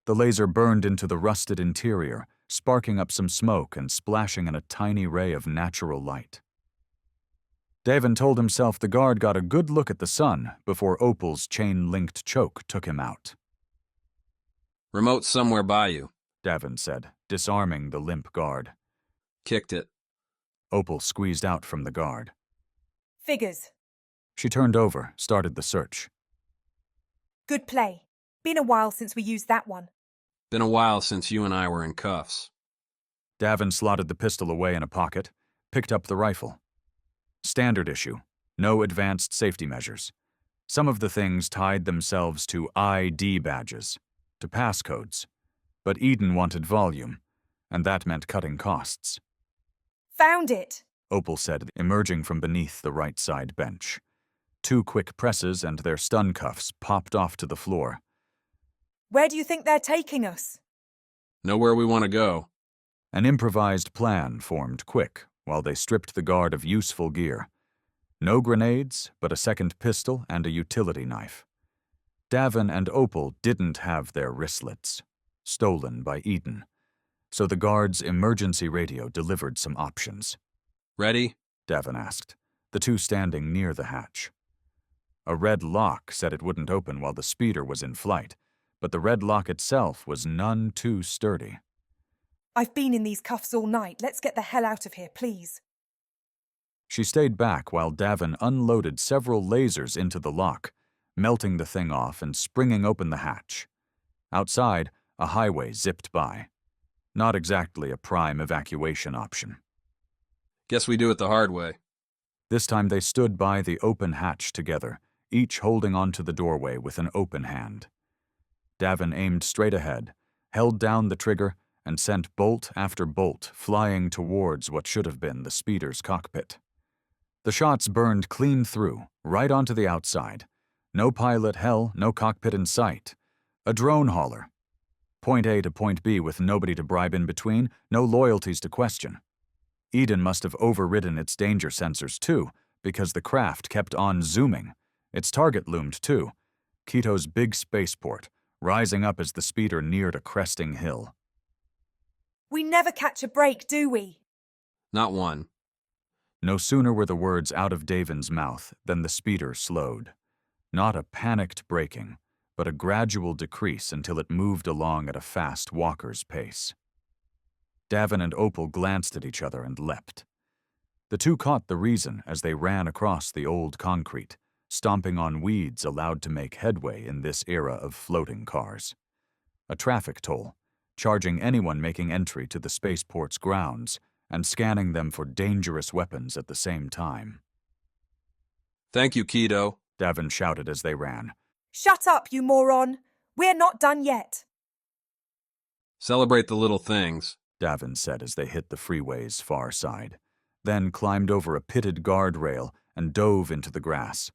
Speaker 1: The laser burned into the rusted interior, sparking up some smoke and splashing in a tiny ray of natural light. Davin told himself the guard got a good look at the sun before Opal's chain-linked choke took him out.
Speaker 3: Remote's somewhere by you,
Speaker 1: Davin said, disarming the limp guard.
Speaker 3: Kicked it.
Speaker 1: Opal squeezed out from the guard.
Speaker 7: Figures.
Speaker 1: She turned over, started the search.
Speaker 7: Good play. Been a while since we used that one.
Speaker 3: Been a while since you and I were in cuffs.
Speaker 1: Davin slotted the pistol away in a pocket, picked up the rifle. Standard issue. No advanced safety measures. Some of the things tied themselves to ID badges, to passcodes. But Eden wanted volume, and that meant cutting costs.
Speaker 7: Found it,
Speaker 1: Opal said, emerging from beneath the right side bench. 2 quick presses and their stun cuffs popped off to the floor.
Speaker 7: Where do you think they're taking us?
Speaker 3: Know where we want to go.
Speaker 1: An improvised plan formed quick while they stripped the guard of useful gear. No grenades, but a second pistol and a utility knife. Davin and Opal didn't have their wristlets, stolen by Eden, so the guard's emergency radio delivered some options.
Speaker 3: Ready?
Speaker 1: Davin asked, the two standing near the hatch. A red lock said it wouldn't open while the speeder was in flight, but the red lock itself was none too sturdy.
Speaker 7: I've been in these cuffs all night. Let's get the hell out of here, please.
Speaker 1: She stayed back while Davin unloaded several lasers into the lock, melting the thing off and springing open the hatch. Outside, a highway zipped by. Not exactly a prime evacuation option.
Speaker 3: Guess we do it the hard way.
Speaker 1: This time they stood by the open hatch together, each holding onto the doorway with an open hand. Davin aimed straight ahead, held down the trigger, and sent bolt after bolt flying towards what should have been the speeder's cockpit. The shots burned clean through, right onto the outside. No pilot hell, no cockpit in sight. A drone hauler. Point A to point B with nobody to bribe in between, no loyalties to question. Eden must have overridden its danger sensors too, because the craft kept on zooming. Its target loomed too, Quito's big spaceport, rising up as the speeder neared a cresting hill.
Speaker 7: We never catch a break, do we?
Speaker 3: Not one.
Speaker 1: No sooner were the words out of Davin's mouth than the speeder slowed. Not a panicked braking, but a gradual decrease until it moved along at a fast walker's pace. Davin and Opal glanced at each other and leapt. The two caught the reason as they ran across the old concrete, stomping on weeds allowed to make headway in this era of floating cars. A traffic toll, charging anyone making entry to the spaceport's grounds and scanning them for dangerous weapons at the same time.
Speaker 3: Thank you, Quito,
Speaker 1: Davin shouted as they ran.
Speaker 7: Shut up, you moron! We're not done yet.
Speaker 3: Celebrate the little things,
Speaker 1: Davin said as they hit the freeway's far side, then climbed over a pitted guardrail and dove into the grass.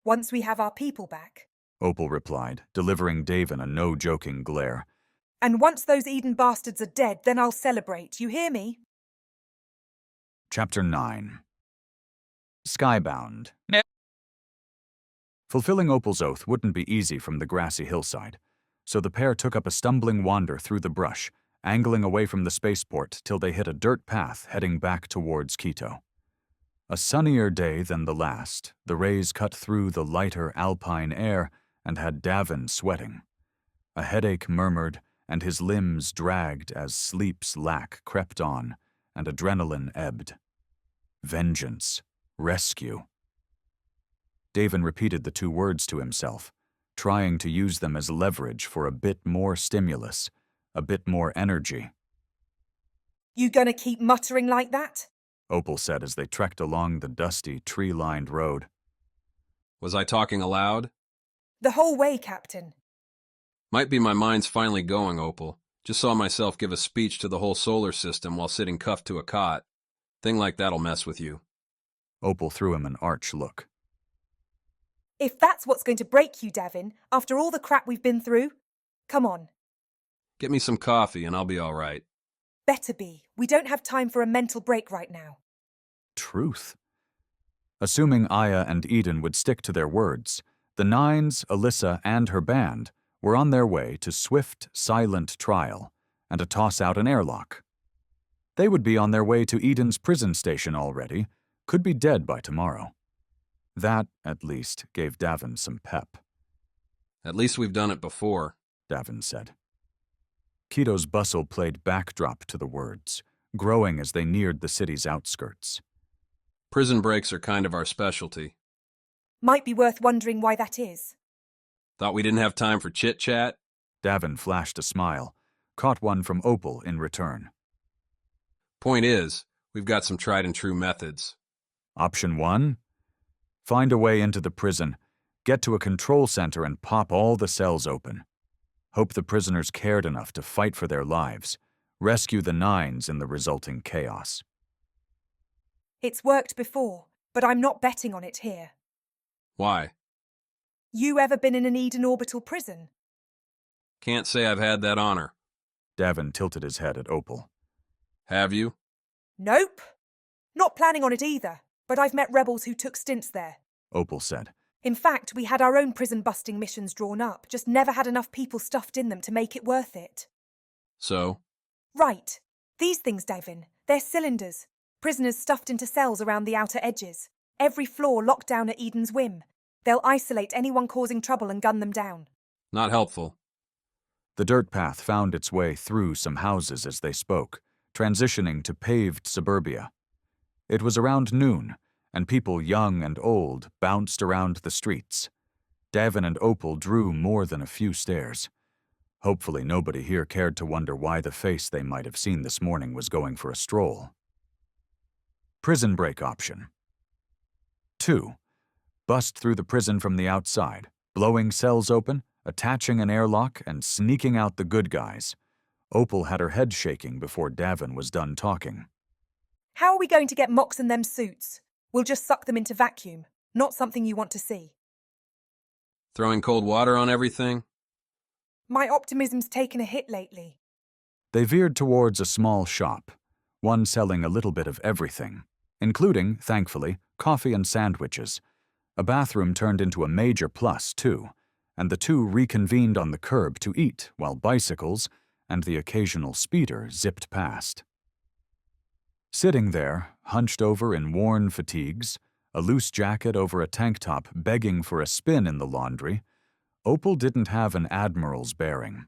Speaker 7: Once we have our people back,
Speaker 1: Opal replied, delivering Davin a no-joking glare.
Speaker 7: And once those Eden bastards are dead, then I'll celebrate, you hear me?
Speaker 1: Chapter 9. Skybound. Fulfilling Opal's oath wouldn't be easy from the grassy hillside, so the pair took up a stumbling wander through the brush, angling away from the spaceport till they hit a dirt path heading back towards Quito. A sunnier day than the last, the rays cut through the lighter alpine air and had Davin sweating. A headache murmured, and his limbs dragged as sleep's lack crept on, and adrenaline ebbed. Vengeance. Rescue. Davin repeated the two words to himself, trying to use them as leverage for a bit more stimulus, a bit more energy.
Speaker 7: You gonna keep muttering like that?
Speaker 1: Opal said as they trekked along the dusty, tree-lined road.
Speaker 3: Was I talking aloud?
Speaker 7: The whole way, Captain.
Speaker 3: Might be my mind's finally going, Opal. Just saw myself give a speech to the whole solar system while sitting cuffed to a cot. Thing like that'll mess with you.
Speaker 1: Opal threw him an arch look.
Speaker 7: If that's what's going to break you, Davin, after all the crap we've been through, come on.
Speaker 3: Get me some coffee and I'll be all right.
Speaker 7: Better be. We don't have time for a mental break right now.
Speaker 1: Truth. Assuming Aya and Eden would stick to their words, the Nines, Alyssa, and her band were on their way to swift, silent trial and to toss out an airlock. They would be on their way to Eden's prison station already, could be dead by tomorrow. That, at least, gave Davin some pep.
Speaker 3: At least we've done it before,
Speaker 1: Davin said. Keto's bustle played backdrop to the words, growing as they neared the city's outskirts.
Speaker 3: Prison breaks are kind of our specialty.
Speaker 7: Might be worth wondering why that is.
Speaker 3: Thought we didn't have time for chit-chat?
Speaker 1: Davin flashed a smile, caught one from Opal in return.
Speaker 3: Point is, we've got some tried-and-true methods.
Speaker 1: Option 1? Find a way into the prison, get to a control center and pop all the cells open. Hope the prisoners cared enough to fight for their lives, rescue the Nines in the resulting chaos.
Speaker 7: It's worked before, but I'm not betting on it here.
Speaker 3: Why?
Speaker 7: You ever been in an Eden orbital prison?
Speaker 3: Can't say I've had that honor.
Speaker 1: Davin tilted his head at Opal.
Speaker 3: Have you?
Speaker 7: Nope. Not planning on it either, but I've met rebels who took stints there.
Speaker 1: Opal said.
Speaker 7: In fact, we had our own prison-busting missions drawn up, just never had enough people stuffed in them to make it worth it.
Speaker 3: So?
Speaker 7: Right. These things, Davin, they're cylinders. Prisoners stuffed into cells around the outer edges. Every floor locked down at Eden's whim. They'll isolate anyone causing trouble and gun them down.
Speaker 3: Not helpful.
Speaker 1: The dirt path found its way through some houses as they spoke, transitioning to paved suburbia. It was around noon, and people young and old bounced around the streets. Davin and Opal drew more than a few stares. Hopefully nobody here cared to wonder why the face they might have seen this morning was going for a stroll. Prison break option. 2. Bust through the prison from the outside, blowing cells open, attaching an airlock, and sneaking out the good guys. Opal had her head shaking before Davin was done talking.
Speaker 7: How are we going to get Mox in them suits? We'll just suck them into vacuum. Not something you want to see.
Speaker 3: Throwing cold water on everything?
Speaker 7: My optimism's taken a hit lately.
Speaker 1: They veered towards a small shop, one selling a little bit of everything, including, thankfully, coffee and sandwiches. A bathroom turned into a major plus, too, and the two reconvened on the curb to eat while bicycles and the occasional speeder zipped past. Sitting there, hunched over in worn fatigues, a loose jacket over a tank top begging for a spin in the laundry, Opal didn't have an admiral's bearing.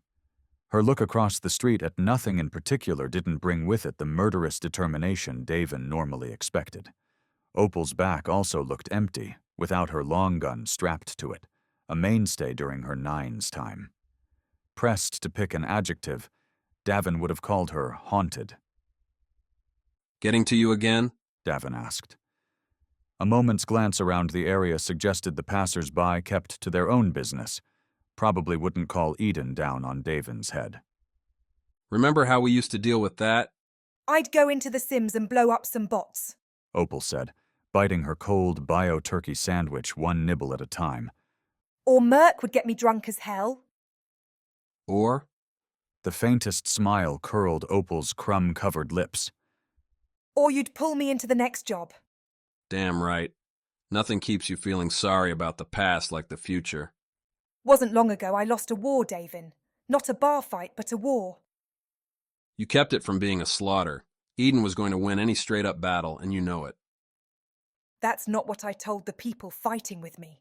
Speaker 1: Her look across the street at nothing in particular didn't bring with it the murderous determination Davin normally expected. Opal's back also looked empty, without her long gun strapped to it, a mainstay during her Nines time. Pressed to pick an adjective, Davin would have called her haunted.
Speaker 3: Getting to you again?
Speaker 1: Davin asked. A moment's glance around the area suggested the passers-by kept to their own business. Probably wouldn't call Eden down on Davin's head.
Speaker 3: Remember how we used to deal with that?
Speaker 7: I'd go into the Sims and blow up some bots,
Speaker 1: Opal said, biting her cold bio-turkey sandwich one nibble at a time.
Speaker 7: Or Merc would get me drunk as hell.
Speaker 3: Or?
Speaker 1: The faintest smile curled Opal's crumb-covered lips.
Speaker 7: Or you'd pull me into the next job.
Speaker 3: Damn right. Nothing keeps you feeling sorry about the past like the future.
Speaker 7: Wasn't long ago I lost a war, Davin. Not a bar fight, but a war.
Speaker 3: You kept it from being a slaughter. Eden was going to win any straight-up battle, and you know it.
Speaker 7: That's not what I told the people fighting with me.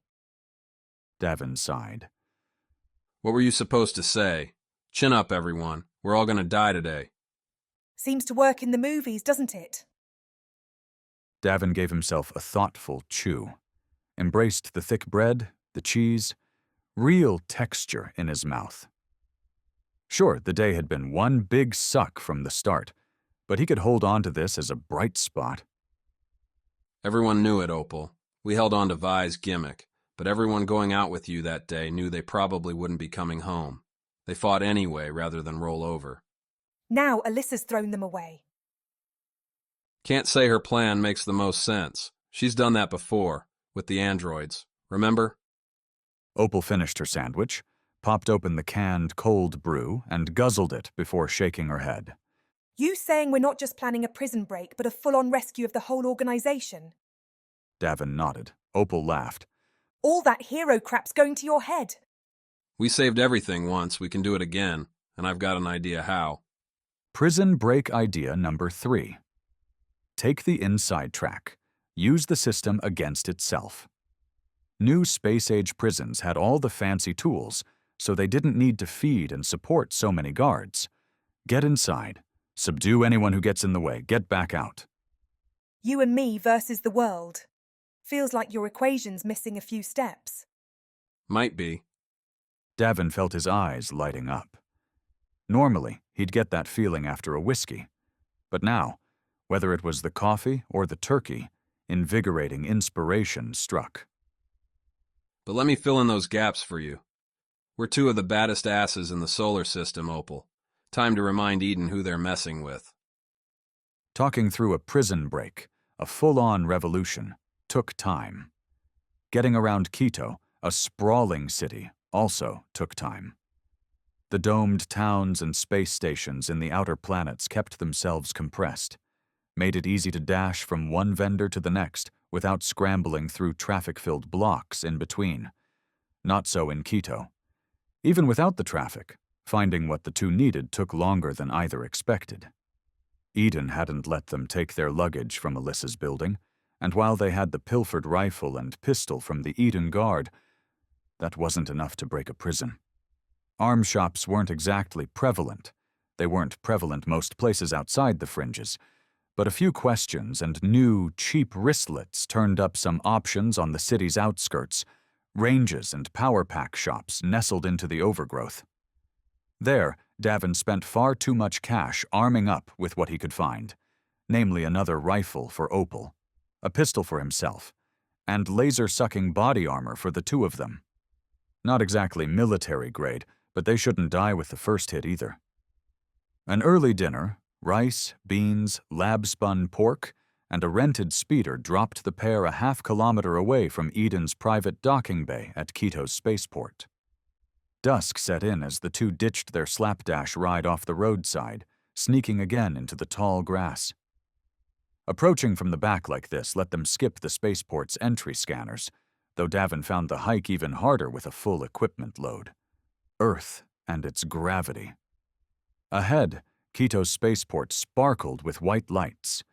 Speaker 1: Davin sighed.
Speaker 3: What were you supposed to say? Chin up, everyone. We're all going to die today.
Speaker 7: Seems to work in the movies, doesn't it?
Speaker 1: Davin gave himself a thoughtful chew, embraced the thick bread, the cheese, real texture in his mouth. Sure, the day had been one big suck from the start, but he could hold on to this as a bright spot.
Speaker 3: Everyone knew it, Opal. We held on to Vi's gimmick, but everyone going out with you that day knew they probably wouldn't be coming home. They fought anyway rather than roll over.
Speaker 7: Now Alyssa's thrown them away.
Speaker 3: Can't say her plan makes the most sense. She's done that before, with the androids. Remember?
Speaker 1: Opal finished her sandwich, popped open the canned cold brew, and guzzled it before shaking her head.
Speaker 7: You saying we're not just planning a prison break, but a full-on rescue of the whole organization?
Speaker 1: Davin nodded. Opal laughed.
Speaker 7: All that hero crap's going to your head.
Speaker 3: We saved everything once, we can do it again, and I've got an idea how.
Speaker 1: Prison break idea number 3. Take the inside track. Use the system against itself. New space-age prisons had all the fancy tools, so they didn't need to feed and support so many guards. Get inside. Subdue anyone who gets in the way. Get back out.
Speaker 7: You and me versus the world. Feels like your equation's missing a few steps.
Speaker 3: Might be.
Speaker 1: Davin felt his eyes lighting up. Normally, he'd get that feeling after a whiskey. But now, whether it was the coffee or the turkey, invigorating inspiration struck.
Speaker 3: But let me fill in those gaps for you. We're 2 of the baddest asses in the solar system, Opal. Time to remind Eden who they're messing with.
Speaker 1: Talking through a prison break, a full-on revolution, took time. Getting around Quito, a sprawling city, also took time. The domed towns and space stations in the outer planets kept themselves compressed, made it easy to dash from one vendor to the next without scrambling through traffic-filled blocks in between. Not so in Quito. Even without the traffic, finding what the 2 needed took longer than either expected. Eden hadn't let them take their luggage from Alyssa's building, and while they had the pilfered rifle and pistol from the Eden guard, that wasn't enough to break a prison. Arm shops weren't exactly prevalent. They weren't prevalent most places outside the fringes, but a few questions and new, cheap wristlets turned up some options on the city's outskirts, ranges and power pack shops nestled into the overgrowth. There, Davin spent far too much cash arming up with what he could find, namely another rifle for Opal, a pistol for himself, and laser-sucking body armor for the 2 of them. Not exactly military grade, but they shouldn't die with the first hit either. An early dinner, rice, beans, lab-spun pork, and a rented speeder dropped the pair a half-kilometer away from Eden's private docking bay at Quito's spaceport. Dusk set in as the 2 ditched their slapdash ride off the roadside, sneaking again into the tall grass. Approaching from the back like this let them skip the spaceport's entry scanners, though Davin found the hike even harder with a full equipment load. Earth and its gravity. Ahead, Quito's spaceport sparkled with white lights.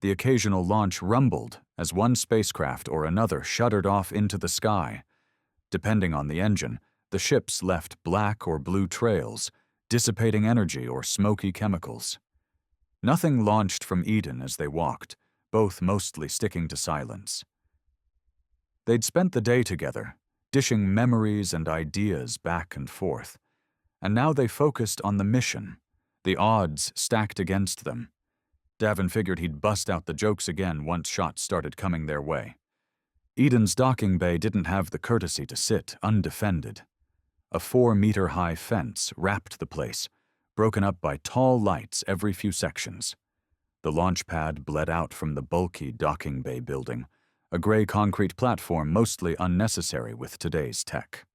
Speaker 1: The occasional launch rumbled as one spacecraft or another shuddered off into the sky. Depending on the engine, the ships left black or blue trails, dissipating energy or smoky chemicals. Nothing launched from Eden as they walked, both mostly sticking to silence. They'd spent the day together, dishing memories and ideas back and forth, and now they focused on the mission, the odds stacked against them. Davin figured he'd bust out the jokes again once shots started coming their way. Eden's docking bay didn't have the courtesy to sit undefended. A 4-meter-high fence wrapped the place, broken up by tall lights every few sections. The launch pad bled out from the bulky docking bay building, a gray concrete platform mostly unnecessary with today's tech.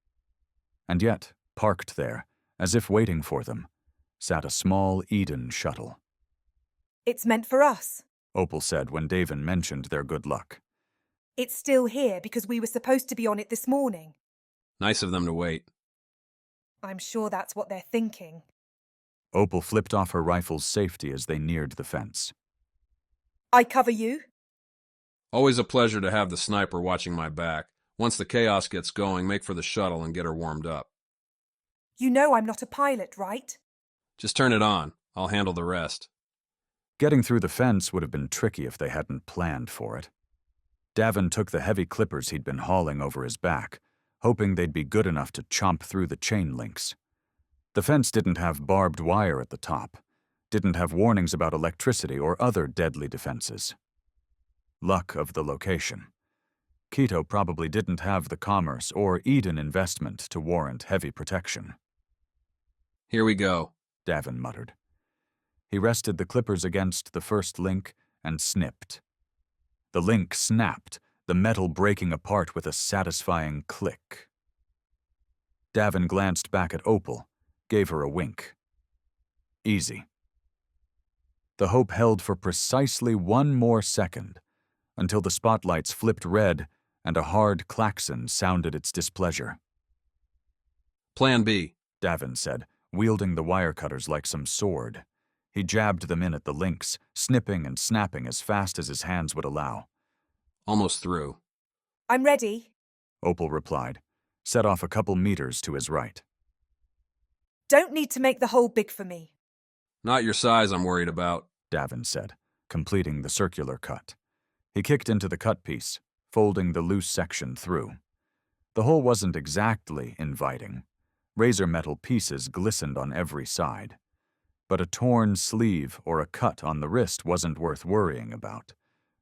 Speaker 1: And yet, parked there, as if waiting for them, sat a small Eden shuttle.
Speaker 7: It's meant for us,
Speaker 1: Opal said when Davin mentioned their good luck.
Speaker 7: It's still here because we were supposed to be on it this morning.
Speaker 3: Nice of them to wait.
Speaker 7: I'm sure that's what they're thinking.
Speaker 1: Opal flipped off her rifle's safety as they neared the fence.
Speaker 7: I cover you?
Speaker 3: Always a pleasure to have the sniper watching my back. Once the chaos gets going, make for the shuttle and get her warmed up.
Speaker 7: You know I'm not a pilot, right?
Speaker 3: Just turn it on. I'll handle the rest.
Speaker 1: Getting through the fence would have been tricky if they hadn't planned for it. Davin took the heavy clippers he'd been hauling over his back, hoping they'd be good enough to chomp through the chain links. The fence didn't have barbed wire at the top, didn't have warnings about electricity or other deadly defenses. Luck of the location. Quito probably didn't have the commerce or Eden investment to warrant heavy protection.
Speaker 3: Here we go,
Speaker 1: Davin muttered. He rested the clippers against the first link and snipped. The link snapped, the metal breaking apart with a satisfying click. Davin glanced back at Opal, gave her a wink. Easy. The hope held for precisely one more second, until the spotlights flipped red and a hard klaxon sounded its displeasure.
Speaker 3: Plan B,
Speaker 1: Davin said, wielding the wire cutters like some sword. He jabbed them in at the links, snipping and snapping as fast as his hands would allow.
Speaker 3: Almost through.
Speaker 7: I'm ready,
Speaker 1: Opal replied, set off a couple meters to his right.
Speaker 7: Don't need to make the hole big for me.
Speaker 3: Not your size I'm worried about,
Speaker 1: Davin said, completing the circular cut. He kicked into the cut piece, folding the loose section through. The hole wasn't exactly inviting. Razor metal pieces glistened on every side. But a torn sleeve or a cut on the wrist wasn't worth worrying about.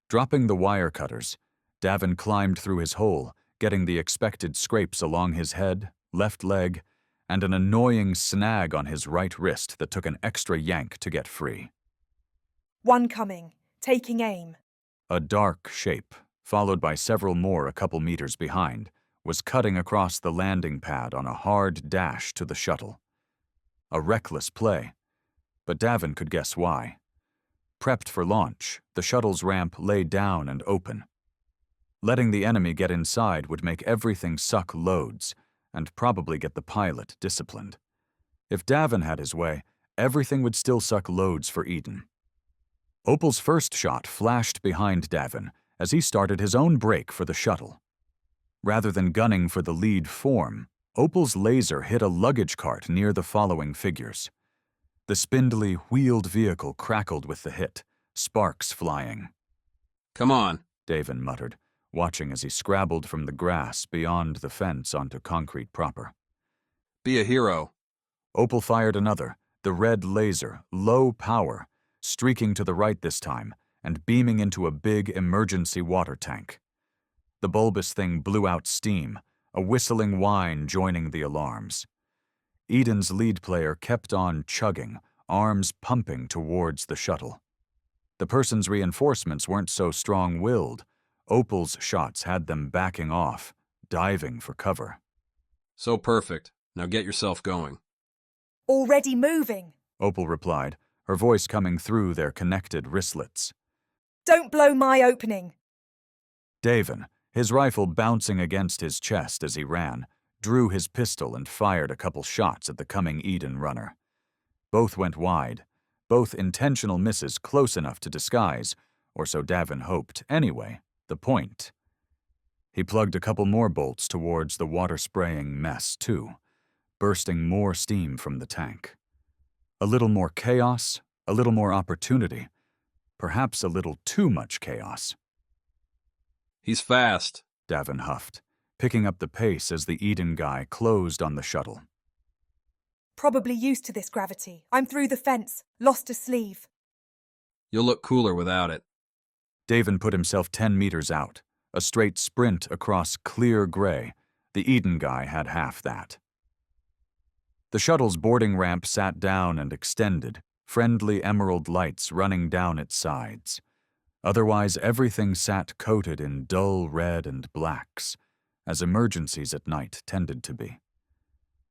Speaker 1: Dropping the wire cutters, Davin climbed through his hole, getting the expected scrapes along his head, left leg, and an annoying snag on his right wrist that took an extra yank to get free.
Speaker 7: One coming, taking aim.
Speaker 1: A dark shape, followed by several more a couple meters behind, was cutting across the landing pad on a hard dash to the shuttle. A reckless play, but Davin could guess why. Prepped for launch, the shuttle's ramp lay down and open. Letting the enemy get inside would make everything suck loads, and probably get the pilot disciplined. If Davin had his way, everything would still suck loads for Eden. Opal's first shot flashed behind Davin as he started his own brake for the shuttle. Rather than gunning for the lead form, Opal's laser hit a luggage cart near the following figures. The spindly, wheeled vehicle crackled with the hit, sparks flying.
Speaker 3: Come on,
Speaker 1: Davin muttered, watching as he scrabbled from the grass beyond the fence onto concrete proper.
Speaker 3: Be a hero.
Speaker 1: Opal fired another, the red laser, low power, streaking to the right this time and beaming into a big emergency water tank. The bulbous thing blew out steam, a whistling whine joining the alarms. Eden's lead player kept on chugging, arms pumping towards the shuttle. The person's reinforcements weren't so strong-willed. Opal's shots had them backing off, diving for cover.
Speaker 3: So perfect. Now get yourself going.
Speaker 7: Already moving,
Speaker 1: Opal replied, her voice coming through their connected wristlets.
Speaker 7: Don't blow my opening.
Speaker 1: Davin, his rifle bouncing against his chest as he ran, drew his pistol and fired a couple shots at the coming Eden runner. Both went wide, both intentional misses close enough to disguise, or so Davin hoped anyway, the point. He plugged a couple more bolts towards the water-spraying mess, too, bursting more steam from the tank. A little more chaos, a little more opportunity, perhaps a little too much chaos.
Speaker 3: He's fast,
Speaker 1: Davin huffed, picking up the pace as the Eden guy closed on the shuttle.
Speaker 7: Probably used to this gravity. I'm through the fence, lost a sleeve.
Speaker 3: You'll look cooler without it.
Speaker 1: Davin put himself 10 meters out, a straight sprint across clear gray. The Eden guy had half that. The shuttle's boarding ramp sat down and extended, friendly emerald lights running down its sides. Otherwise, everything sat coated in dull red and blacks, as emergencies at night tended to be.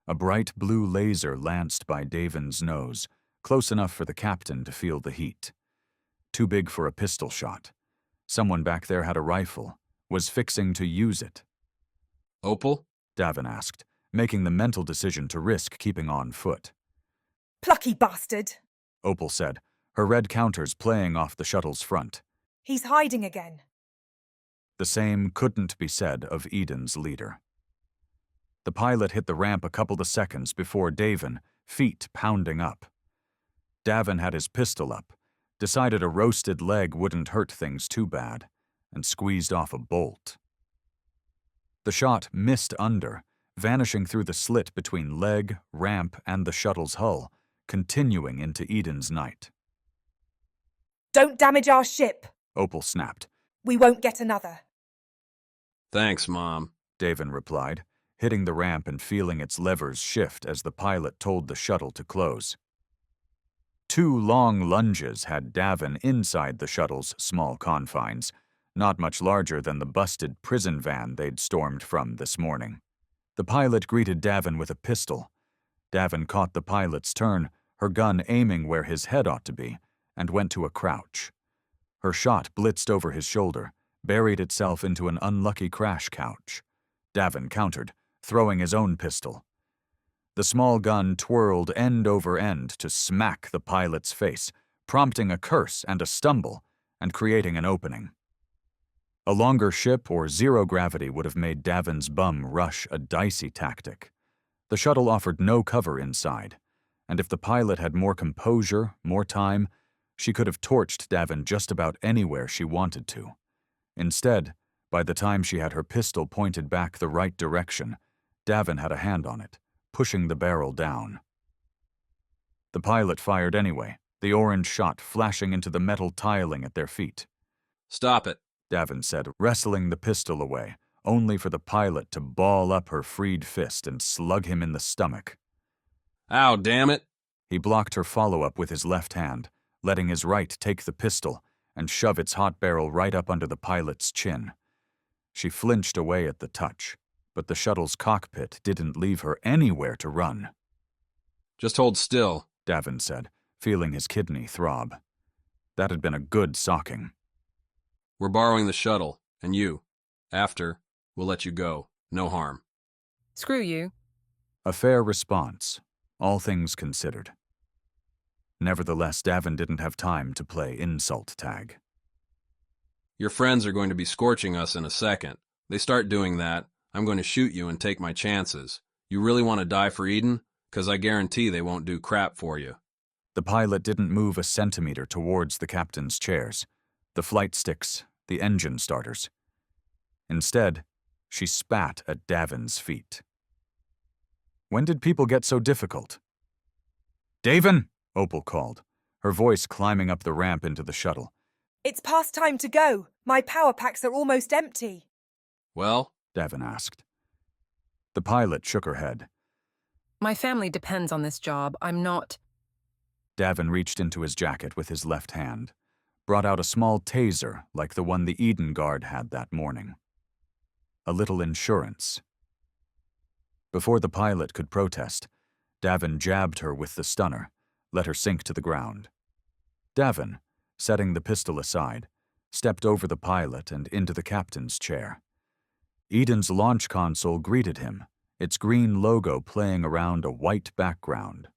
Speaker 1: A bright blue laser lanced by Davin's nose, close enough for the captain to feel the heat. Too big for a pistol shot. Someone back there had a rifle, was fixing to use it.
Speaker 3: Opal?
Speaker 1: Davin asked, making the mental decision to risk keeping on foot.
Speaker 7: Plucky bastard,
Speaker 1: Opal said, her red counters playing off the shuttle's front.
Speaker 7: He's hiding again.
Speaker 1: The same couldn't be said of Eden's leader. The pilot hit the ramp a couple of seconds before Davin, feet pounding up. Davin had his pistol up, decided a roasted leg wouldn't hurt things too bad, and squeezed off a bolt. The shot missed under, vanishing through the slit between leg, ramp, and the shuttle's hull, continuing into Eden's night.
Speaker 7: Don't damage our ship,
Speaker 1: Opal snapped.
Speaker 7: We won't get another.
Speaker 3: Thanks, Mom,
Speaker 1: Davin replied, hitting the ramp and feeling its levers shift as the pilot told the shuttle to close. 2 long lunges had Davin inside the shuttle's small confines, not much larger than the busted prison van they'd stormed from this morning. The pilot greeted Davin with a pistol. Davin caught the pilot's turn, her gun aiming where his head ought to be, and went to a crouch. Her shot blitzed over his shoulder, buried itself into an unlucky crash couch. Davin countered, throwing his own pistol. The small gun twirled end over end to smack the pilot's face, prompting a curse and a stumble, and creating an opening. A longer ship or zero gravity would have made Davin's bum rush a dicey tactic. The shuttle offered no cover inside, and if the pilot had more composure, more time, she could have torched Davin just about anywhere she wanted to. Instead, by the time she had her pistol pointed back the right direction, Davin had a hand on it, pushing the barrel down. The pilot fired anyway, the orange shot flashing into the metal tiling at their feet.
Speaker 3: "Stop it,"
Speaker 1: Davin said, wrestling the pistol away, only for the pilot to ball up her freed fist and slug him in the stomach.
Speaker 3: "Ow, damn it!"
Speaker 1: He blocked her follow-up with his left hand, letting his right take the pistol and shove its hot barrel right up under the pilot's chin. She flinched away at the touch, but the shuttle's cockpit didn't leave her anywhere to run.
Speaker 3: "Just hold still,"
Speaker 1: Davin said, feeling his kidney throb. That had been a good socking.
Speaker 3: "We're borrowing the shuttle, and you. After, we'll let you go. No harm."
Speaker 21: Screw you.
Speaker 1: A fair response, all things considered. Nevertheless, Davin didn't have time to play insult tag.
Speaker 3: "Your friends are going to be scorching us in a second. They start doing that, I'm going to shoot you and take my chances. You really want to die for Eden? 'Cause I guarantee they won't do crap for you."
Speaker 1: The pilot didn't move a centimeter towards the captain's chairs, the flight sticks, the engine starters. Instead, she spat at Davin's feet. When did people get so difficult? "Davin!" Opal called, her voice climbing up the ramp into the shuttle.
Speaker 7: It's past time to go. My power packs are almost empty.
Speaker 3: "Well?"
Speaker 1: Davin asked. The pilot shook her head.
Speaker 21: My family depends on this job. I'm not...
Speaker 1: Davin reached into his jacket with his left hand, brought out a small taser like the one the Eden guard had that morning. A little insurance. Before the pilot could protest, Davin jabbed her with the stunner, let her sink to the ground. Davin, setting the pistol aside, stepped over the pilot and into the captain's chair. Eden's launch console greeted him, its green logo playing around a white background.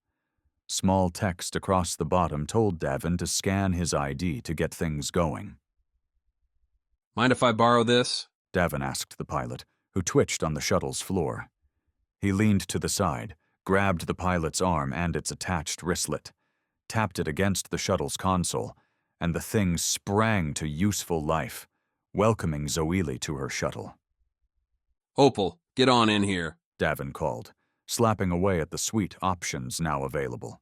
Speaker 1: Small text across the bottom told Davin to scan his ID to get things going.
Speaker 3: "Mind if I borrow this?"
Speaker 1: Davin asked the pilot, who twitched on the shuttle's floor. He leaned to the side, grabbed the pilot's arm and its attached wristlet, tapped it against the shuttle's console, and the thing sprang to useful life, welcoming Zoili to her shuttle.
Speaker 3: "Opal, get on in here,"
Speaker 1: Davin called, slapping away at the suite options now available.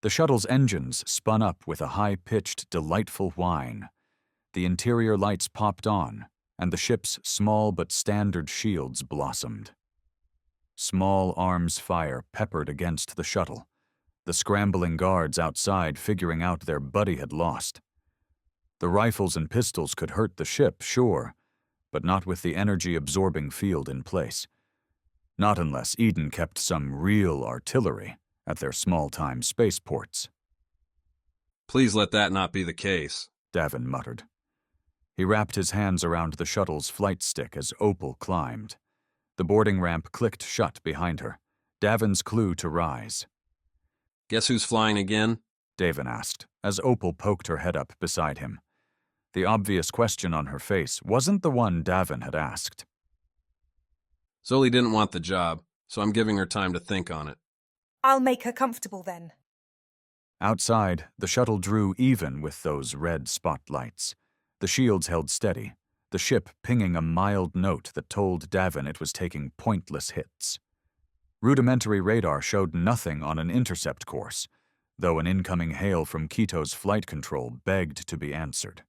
Speaker 1: The shuttle's engines spun up with a high-pitched, delightful whine. The interior lights popped on, and the ship's small but standard shields blossomed. Small arms fire peppered against the shuttle, the scrambling guards outside figuring out their buddy had lost. The rifles and pistols could hurt the ship, sure, but not with the energy-absorbing field in place. Not unless Eden kept some real artillery at their small-time spaceports.
Speaker 3: "Please let that not be the case,"
Speaker 1: Davin muttered. He wrapped his hands around the shuttle's flight stick as Opal climbed. The boarding ramp clicked shut behind her, Davin's clue to rise.
Speaker 3: "Guess who's flying again?"
Speaker 1: Davin asked, as Opal poked her head up beside him. The obvious question on her face wasn't the one Davin had asked.
Speaker 3: "Zoli didn't want the job, so I'm giving her time to think on it."
Speaker 7: I'll make her comfortable then.
Speaker 1: Outside, the shuttle drew even with those red spotlights. The shields held steady, the ship pinging a mild note that told Davin it was taking pointless hits. Rudimentary radar showed nothing on an intercept course, though an incoming hail from Quito's flight control begged to be answered.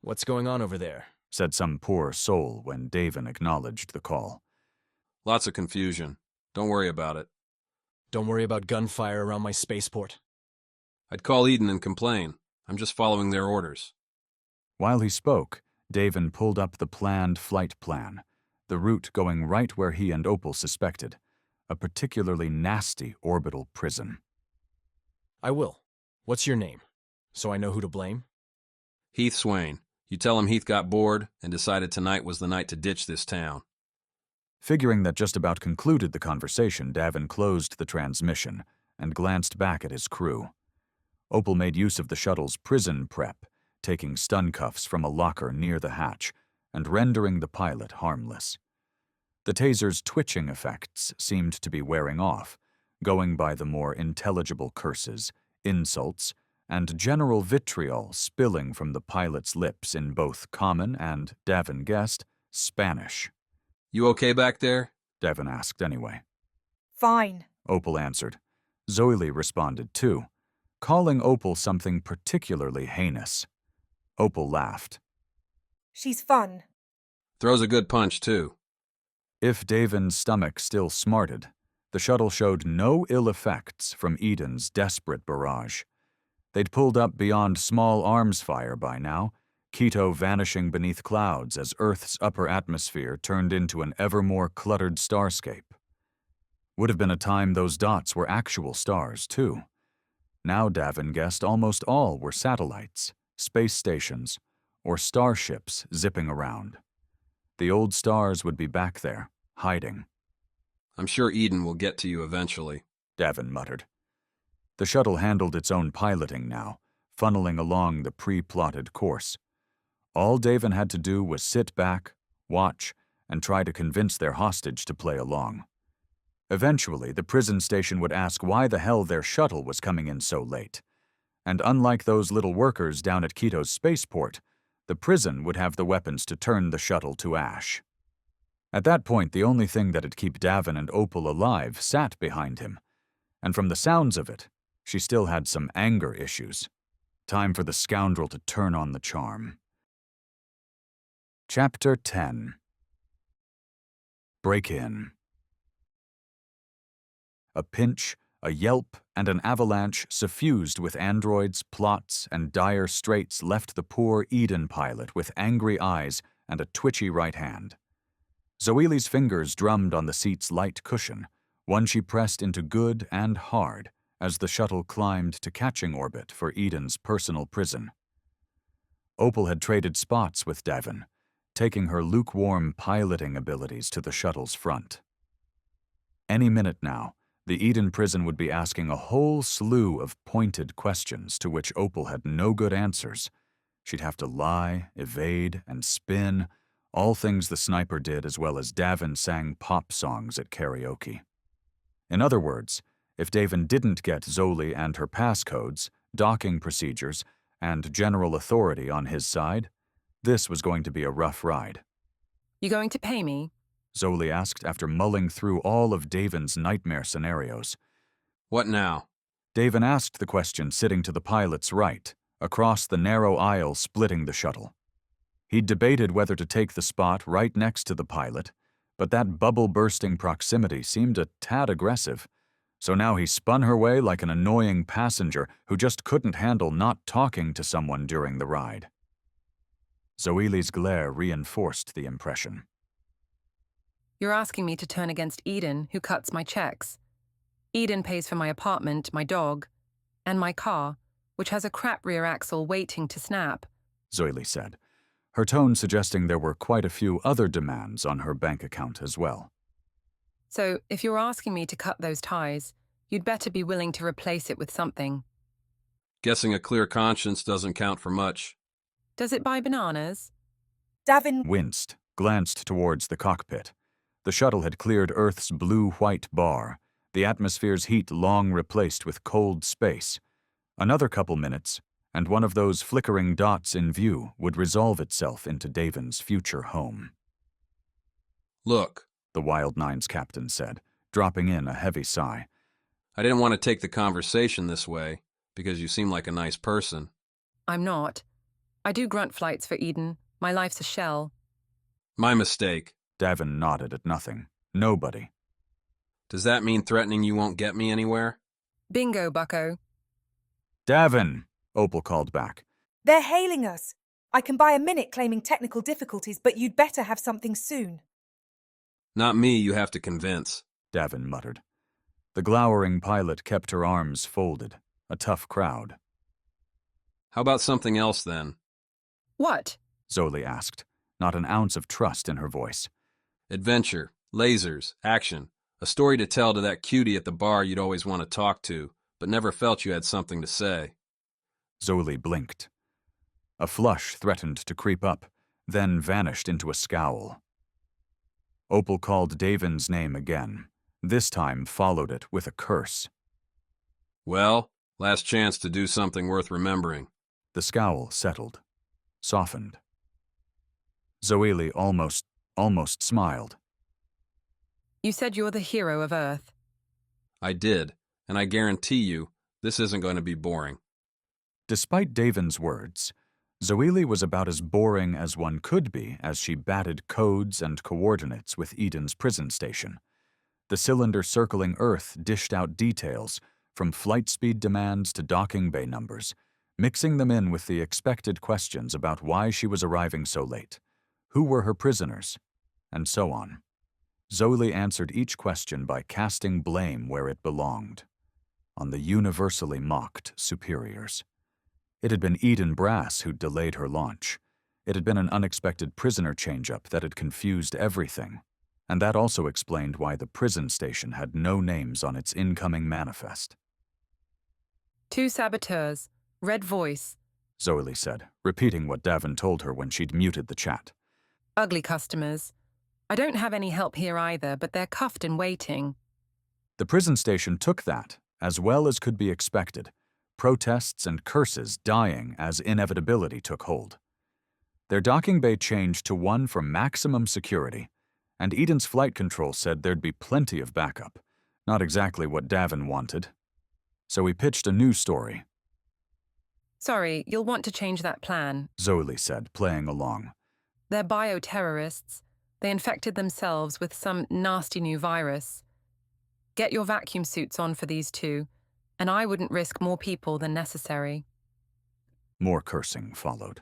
Speaker 22: "What's going on over there?"
Speaker 1: said some poor soul when Davin acknowledged the call.
Speaker 3: "Lots of confusion. Don't worry about it."
Speaker 22: "Don't worry about gunfire around my spaceport."
Speaker 3: "I'd call Eden and complain. I'm just following their orders."
Speaker 1: While he spoke, Davin pulled up the planned flight plan, the route going right where he and Opal suspected, a particularly nasty orbital prison.
Speaker 22: "I will. What's your name? So I know who to blame?"
Speaker 3: "Heath Swain. You tell him Heath got bored and decided tonight was the night to ditch this town.
Speaker 1: Figuring that just about concluded the conversation, Davin closed the transmission and glanced back at his crew. Opal made use of the shuttle's prison prep, taking stun cuffs from a locker near the hatch and rendering the pilot harmless. The taser's twitching effects seemed to be wearing off, going by the more intelligible curses, insults, and general vitriol spilling from the pilot's lips in both common and, Davin guessed, Spanish.
Speaker 3: You okay back there?
Speaker 1: Davin asked anyway.
Speaker 7: Fine,
Speaker 1: Opal answered. Zoe responded too, calling Opal something particularly heinous. Opal laughed.
Speaker 7: She's fun.
Speaker 3: Throws a good punch too.
Speaker 1: If Davin's stomach still smarted, the shuttle showed no ill effects from Eden's desperate barrage. They'd pulled up beyond small arms fire by now, Quito vanishing beneath clouds as Earth's upper atmosphere turned into an ever more cluttered starscape. Would have been a time those dots were actual stars, too. Now Davin guessed almost all were satellites, space stations, or starships zipping around. The old stars would be back there, hiding.
Speaker 3: I'm sure Eden will get to you eventually,
Speaker 1: Davin muttered. The shuttle handled its own piloting now, funneling along the pre-plotted course. All Davin had to do was sit back, watch, and try to convince their hostage to play along. Eventually, the prison station would ask why the hell their shuttle was coming in so late. And unlike those little workers down at Quito's spaceport, the prison would have the weapons to turn the shuttle to ash. At that point, the only thing that'd keep Davin and Opal alive sat behind him. And from the sounds of it, she still had some anger issues. Time for the scoundrel to turn on the charm. Chapter 10. Break-in. A pinch, a yelp, and an avalanche suffused with androids, plots, and dire straits left the poor Eden pilot with angry eyes and a twitchy right hand. Zoe's fingers drummed on the seat's light cushion, one she pressed into good and hard as the shuttle climbed to catching orbit for Eden's personal prison. Opal had traded spots with Davin, taking her lukewarm piloting abilities to the shuttle's front. Any minute now, the Eden prison would be asking a whole slew of pointed questions to which Opal had no good answers. She'd have to lie, evade, and spin, all things the sniper did as well as Davin sang pop songs at karaoke. In other words, if Davin didn't get Zoe and her passcodes, docking procedures, and general authority on his side, this was going to be a rough ride.
Speaker 21: You going to pay me?
Speaker 1: Zoe asked after mulling through all of Davin's nightmare scenarios.
Speaker 3: What now?
Speaker 1: Davin asked the question sitting to the pilot's right, across the narrow aisle splitting the shuttle. He'd debated whether to take the spot right next to the pilot, but that bubble-bursting proximity seemed a tad aggressive, so now he spun her way like an annoying passenger who just couldn't handle not talking to someone during the ride. Zoe's glare reinforced the impression.
Speaker 21: You're asking me to turn against Eden, who cuts my checks. Eden pays for my apartment, my dog, and my car, which has a crap rear axle waiting to snap,
Speaker 1: Zoe said, her tone suggesting there were quite a few other demands on her bank account as well.
Speaker 21: So, if you're asking me to cut those ties, you'd better be willing to replace it with something.
Speaker 3: Guessing a clear conscience doesn't count for much.
Speaker 21: Does it buy bananas?
Speaker 7: Davin
Speaker 1: winced, glanced towards the cockpit. The shuttle had cleared Earth's blue-white bar, the atmosphere's heat long replaced with cold space. Another couple minutes, and one of those flickering dots in view would resolve itself into Davin's future home.
Speaker 3: Look,
Speaker 1: the Wild Nine's captain said, dropping in a heavy sigh.
Speaker 3: I didn't want to take the conversation this way, because you seem like a nice person.
Speaker 21: I'm not. I do grunt flights for Eden. My life's a shell.
Speaker 3: My mistake.
Speaker 1: Davin nodded at nothing. Nobody.
Speaker 3: Does that mean threatening you won't get me anywhere?
Speaker 21: Bingo, bucko.
Speaker 1: Davin, Opal called back.
Speaker 7: They're hailing us. I can buy a minute claiming technical difficulties, but you'd better have something soon.
Speaker 3: Not me, you have to convince,
Speaker 1: Davin muttered. The glowering pilot kept her arms folded. A tough crowd.
Speaker 3: How about something else, then?
Speaker 21: What?
Speaker 1: Zoe asked, not an ounce of trust in her voice.
Speaker 3: Adventure, lasers, action. A story to tell to that cutie at the bar you'd always want to talk to, but never felt you had something to say.
Speaker 1: Zoe blinked. A flush threatened to creep up, then vanished into a scowl. Opal called Davin's name again, this time followed it with a curse.
Speaker 3: Well, last chance to do something worth remembering.
Speaker 1: The scowl settled, softened. Zoe almost smiled.
Speaker 21: You said you're the hero of Earth.
Speaker 3: I did, and I guarantee you, this isn't going to be boring.
Speaker 1: Despite Davin's words, Zoe was about as boring as one could be as she batted codes and coordinates with Eden's prison station. The cylinder circling Earth dished out details, from flight speed demands to docking bay numbers, mixing them in with the expected questions about why she was arriving so late, who were her prisoners, and so on. Zoe answered each question by casting blame where it belonged, on the universally mocked superiors. It had been Eden Brass who'd delayed her launch. It had been an unexpected prisoner change-up that had confused everything, and that also explained why the prison station had no names on its incoming manifest.
Speaker 21: 2 saboteurs, red voice,
Speaker 1: Zoe said, repeating what Davin told her when she'd muted the chat.
Speaker 21: ugly customers. I don't have any help here either, but they're cuffed and waiting.
Speaker 1: The prison station took that, as well as could be expected, protests and curses dying as inevitability took hold. Their docking bay changed to one for maximum security, and Eden's flight control said there'd be plenty of backup, not exactly what Davin wanted. So he pitched a new story.
Speaker 21: Sorry, you'll want to change that plan,
Speaker 1: Zoe said, playing along.
Speaker 21: They're bioterrorists. They infected themselves with some nasty new virus. Get your vacuum suits on for these 2, and I wouldn't risk more people than necessary.
Speaker 1: More cursing followed.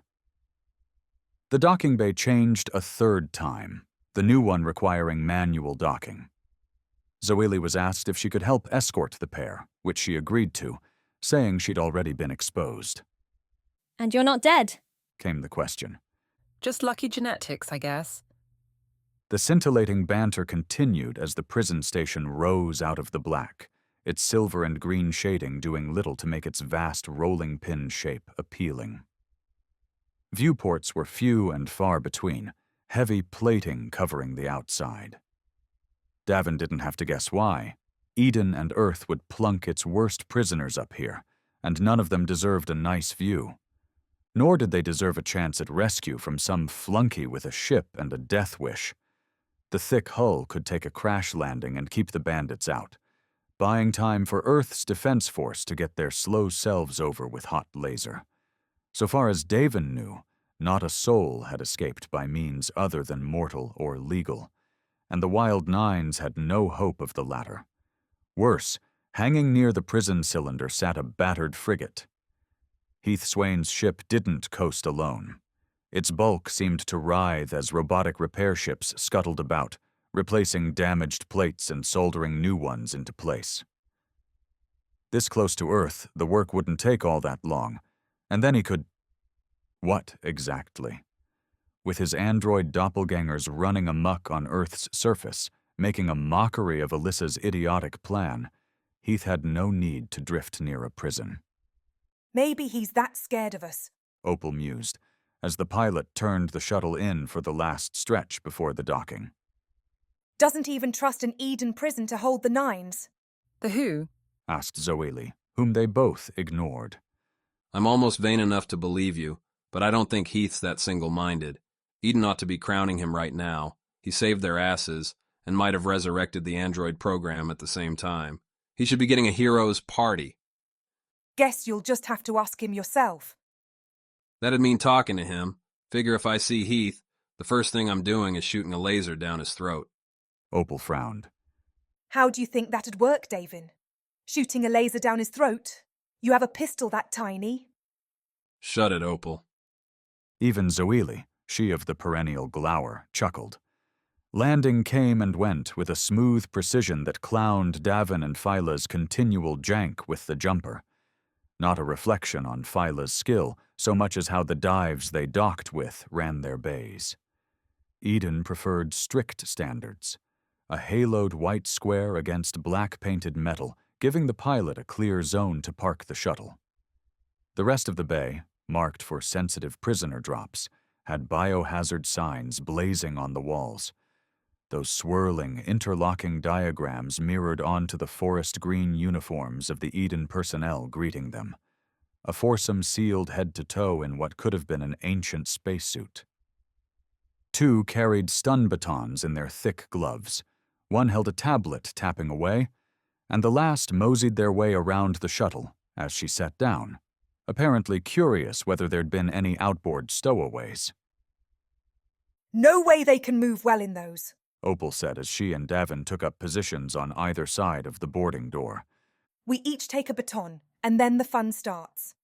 Speaker 1: The docking bay changed a 3rd time, the new one requiring manual docking. Zoe was asked if she could help escort the pair, which she agreed to, saying she'd already been exposed.
Speaker 16: And you're not dead?
Speaker 1: Came the question.
Speaker 21: Just lucky genetics, I guess.
Speaker 1: The scintillating banter continued as the prison station rose out of the black, its silver and green shading doing little to make its vast rolling pin shape appealing. Viewports were few and far between, heavy plating covering the outside. Davin didn't have to guess why. Eden and Earth would plunk its worst prisoners up here, and none of them deserved a nice view. Nor did they deserve a chance at rescue from some flunky with a ship and a death wish. The thick hull could take a crash landing and keep the bandits out, buying time for Earth's defense force to get their slow selves over with hot laser. So far as Davin knew, not a soul had escaped by means other than mortal or legal, and the Wild Nines had no hope of the latter. Worse, hanging near the prison cylinder sat a battered frigate. Heath Swain's ship didn't coast alone. Its bulk seemed to writhe as robotic repair ships scuttled about, replacing damaged plates and soldering new ones into place. This close to Earth, the work wouldn't take all that long, and then he could... What exactly? With his android doppelgängers running amok on Earth's surface, making a mockery of Alyssa's idiotic plan, Heath had no need to drift near a prison.
Speaker 7: Maybe he's that scared of us,
Speaker 1: Opal mused, as the pilot turned the shuttle in for the last stretch before the docking.
Speaker 7: Doesn't even trust an Eden prison to hold the Nines.
Speaker 21: The who?
Speaker 1: Asked Zoe, whom they both ignored.
Speaker 3: I'm almost vain enough to believe you, but I don't think Heath's that single-minded. Eden ought to be crowning him right now. He saved their asses, and might have resurrected the android program at the same time. He should be getting a hero's party.
Speaker 7: Guess you'll just have to ask him yourself.
Speaker 3: That'd mean talking to him. Figure if I see Heath, the first thing I'm doing is shooting a laser down his throat.
Speaker 1: Opal frowned.
Speaker 7: How do you think that'd work, Davin? Shooting a laser down his throat? You have a pistol that tiny?
Speaker 3: Shut it, Opal.
Speaker 1: Even Zoe, she of the perennial glower, chuckled. Landing came and went with a smooth precision that clowned Davin and Phyla's continual jank with the jumper. not a reflection on Phyla's skill so much as how the dives they docked with ran their bays. Eden preferred strict standards, a haloed white square against black-painted metal, giving the pilot a clear zone to park the shuttle. The rest of the bay, marked for sensitive prisoner drops, had biohazard signs blazing on the walls. Those swirling, interlocking diagrams mirrored onto the forest green uniforms of the Eden personnel greeting them, a foursome sealed head to toe in what could have been an ancient spacesuit. 2 carried stun batons in their thick gloves. One held a tablet tapping away, and the last moseyed their way around the shuttle as she sat down, apparently curious whether there'd been any outboard stowaways.
Speaker 7: No way they can move well in those,
Speaker 1: Opal said as she and Davin took up positions on either side of the boarding door.
Speaker 7: We each take a baton, and then the fun starts.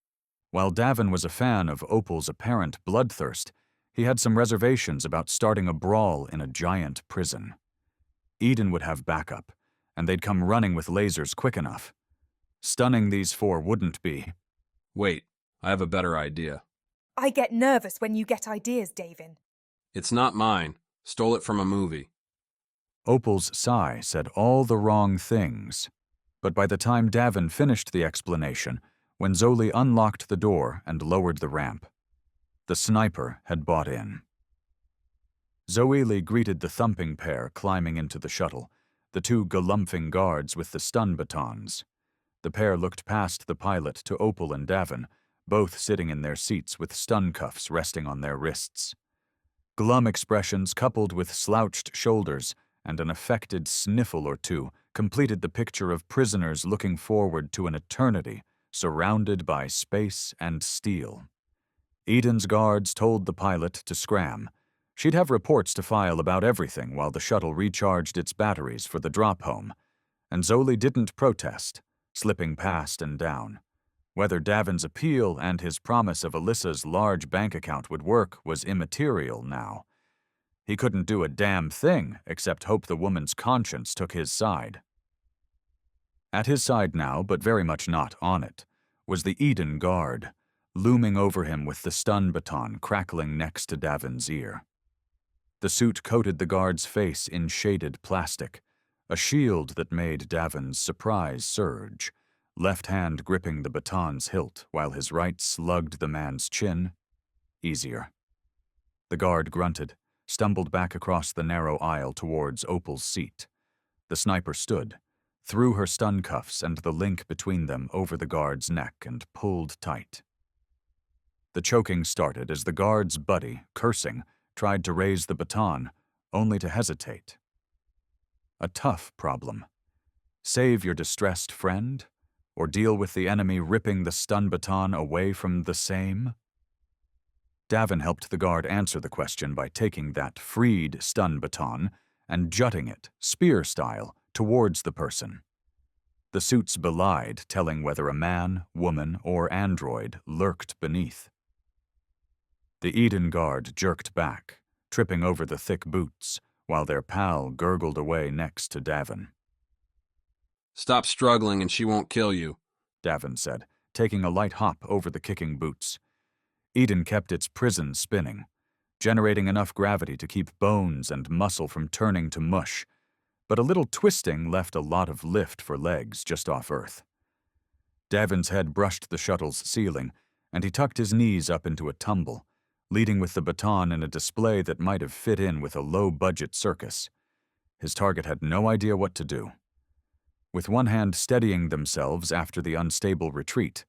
Speaker 1: While Davin was a fan of Opal's apparent bloodthirst, he had some reservations about starting a brawl in a giant prison. Eden would have backup, and they'd come running with lasers quick enough. Stunning these 4 wouldn't be.
Speaker 3: Wait, I have a better idea.
Speaker 7: I get nervous when you get ideas, Davin.
Speaker 3: It's not mine. Stole it from a movie.
Speaker 1: Opal's sigh said all the wrong things, but by the time Davin finished the explanation, when Zoli unlocked the door and lowered the ramp, the sniper had bought in. Zoili greeted the thumping pair climbing into the shuttle, the 2 galumphing guards with the stun batons. The pair looked past the pilot to Opal and Davin, both sitting in their seats with stun cuffs resting on their wrists. Glum expressions coupled with slouched shoulders and an affected sniffle or 2 completed the picture of prisoners looking forward to an eternity surrounded by space and steel. Eden's guards told the pilot to scram. She'd have reports to file about everything while the shuttle recharged its batteries for the drop home, and Zoli didn't protest, slipping past and down. Whether Davin's appeal and his promise of Alyssa's large bank account would work was immaterial now. He couldn't do a damn thing except hope the woman's conscience took his side. At his side now, but very much not on it, was the Eden guard, looming over him with the stun baton crackling next to Davin's ear. The suit coated the guard's face in shaded plastic, a shield that made Davin's surprise surge, left hand gripping the baton's hilt while his right slugged the man's chin. Easier. The guard grunted, stumbled back across the narrow aisle towards Opal's seat. The sniper stood, threw her stun cuffs and the link between them over the guard's neck and pulled tight. The choking started as the guard's buddy, cursing, tried to raise the baton, only to hesitate. A tough problem. Save your distressed friend, or deal with the enemy ripping the stun baton away from the same? Davin helped the guard answer the question by taking that freed stun baton and jutting it, spear style, towards the person. The suits belied telling whether a man, woman, or android lurked beneath. The Eden guard jerked back, tripping over the thick boots, while their pal gurgled away next to Davin.
Speaker 3: Stop struggling and she won't kill you,
Speaker 1: Davin said, taking a light hop over the kicking boots. Eden kept its prison spinning, generating enough gravity to keep bones and muscle from turning to mush, but a little twisting left a lot of lift for legs just off Earth. Davin's head brushed the shuttle's ceiling, and he tucked his knees up into a tumble, leading with the baton in a display that might have fit in with a low-budget circus. His target had no idea what to do. With one hand steadying themselves after the unstable retreat,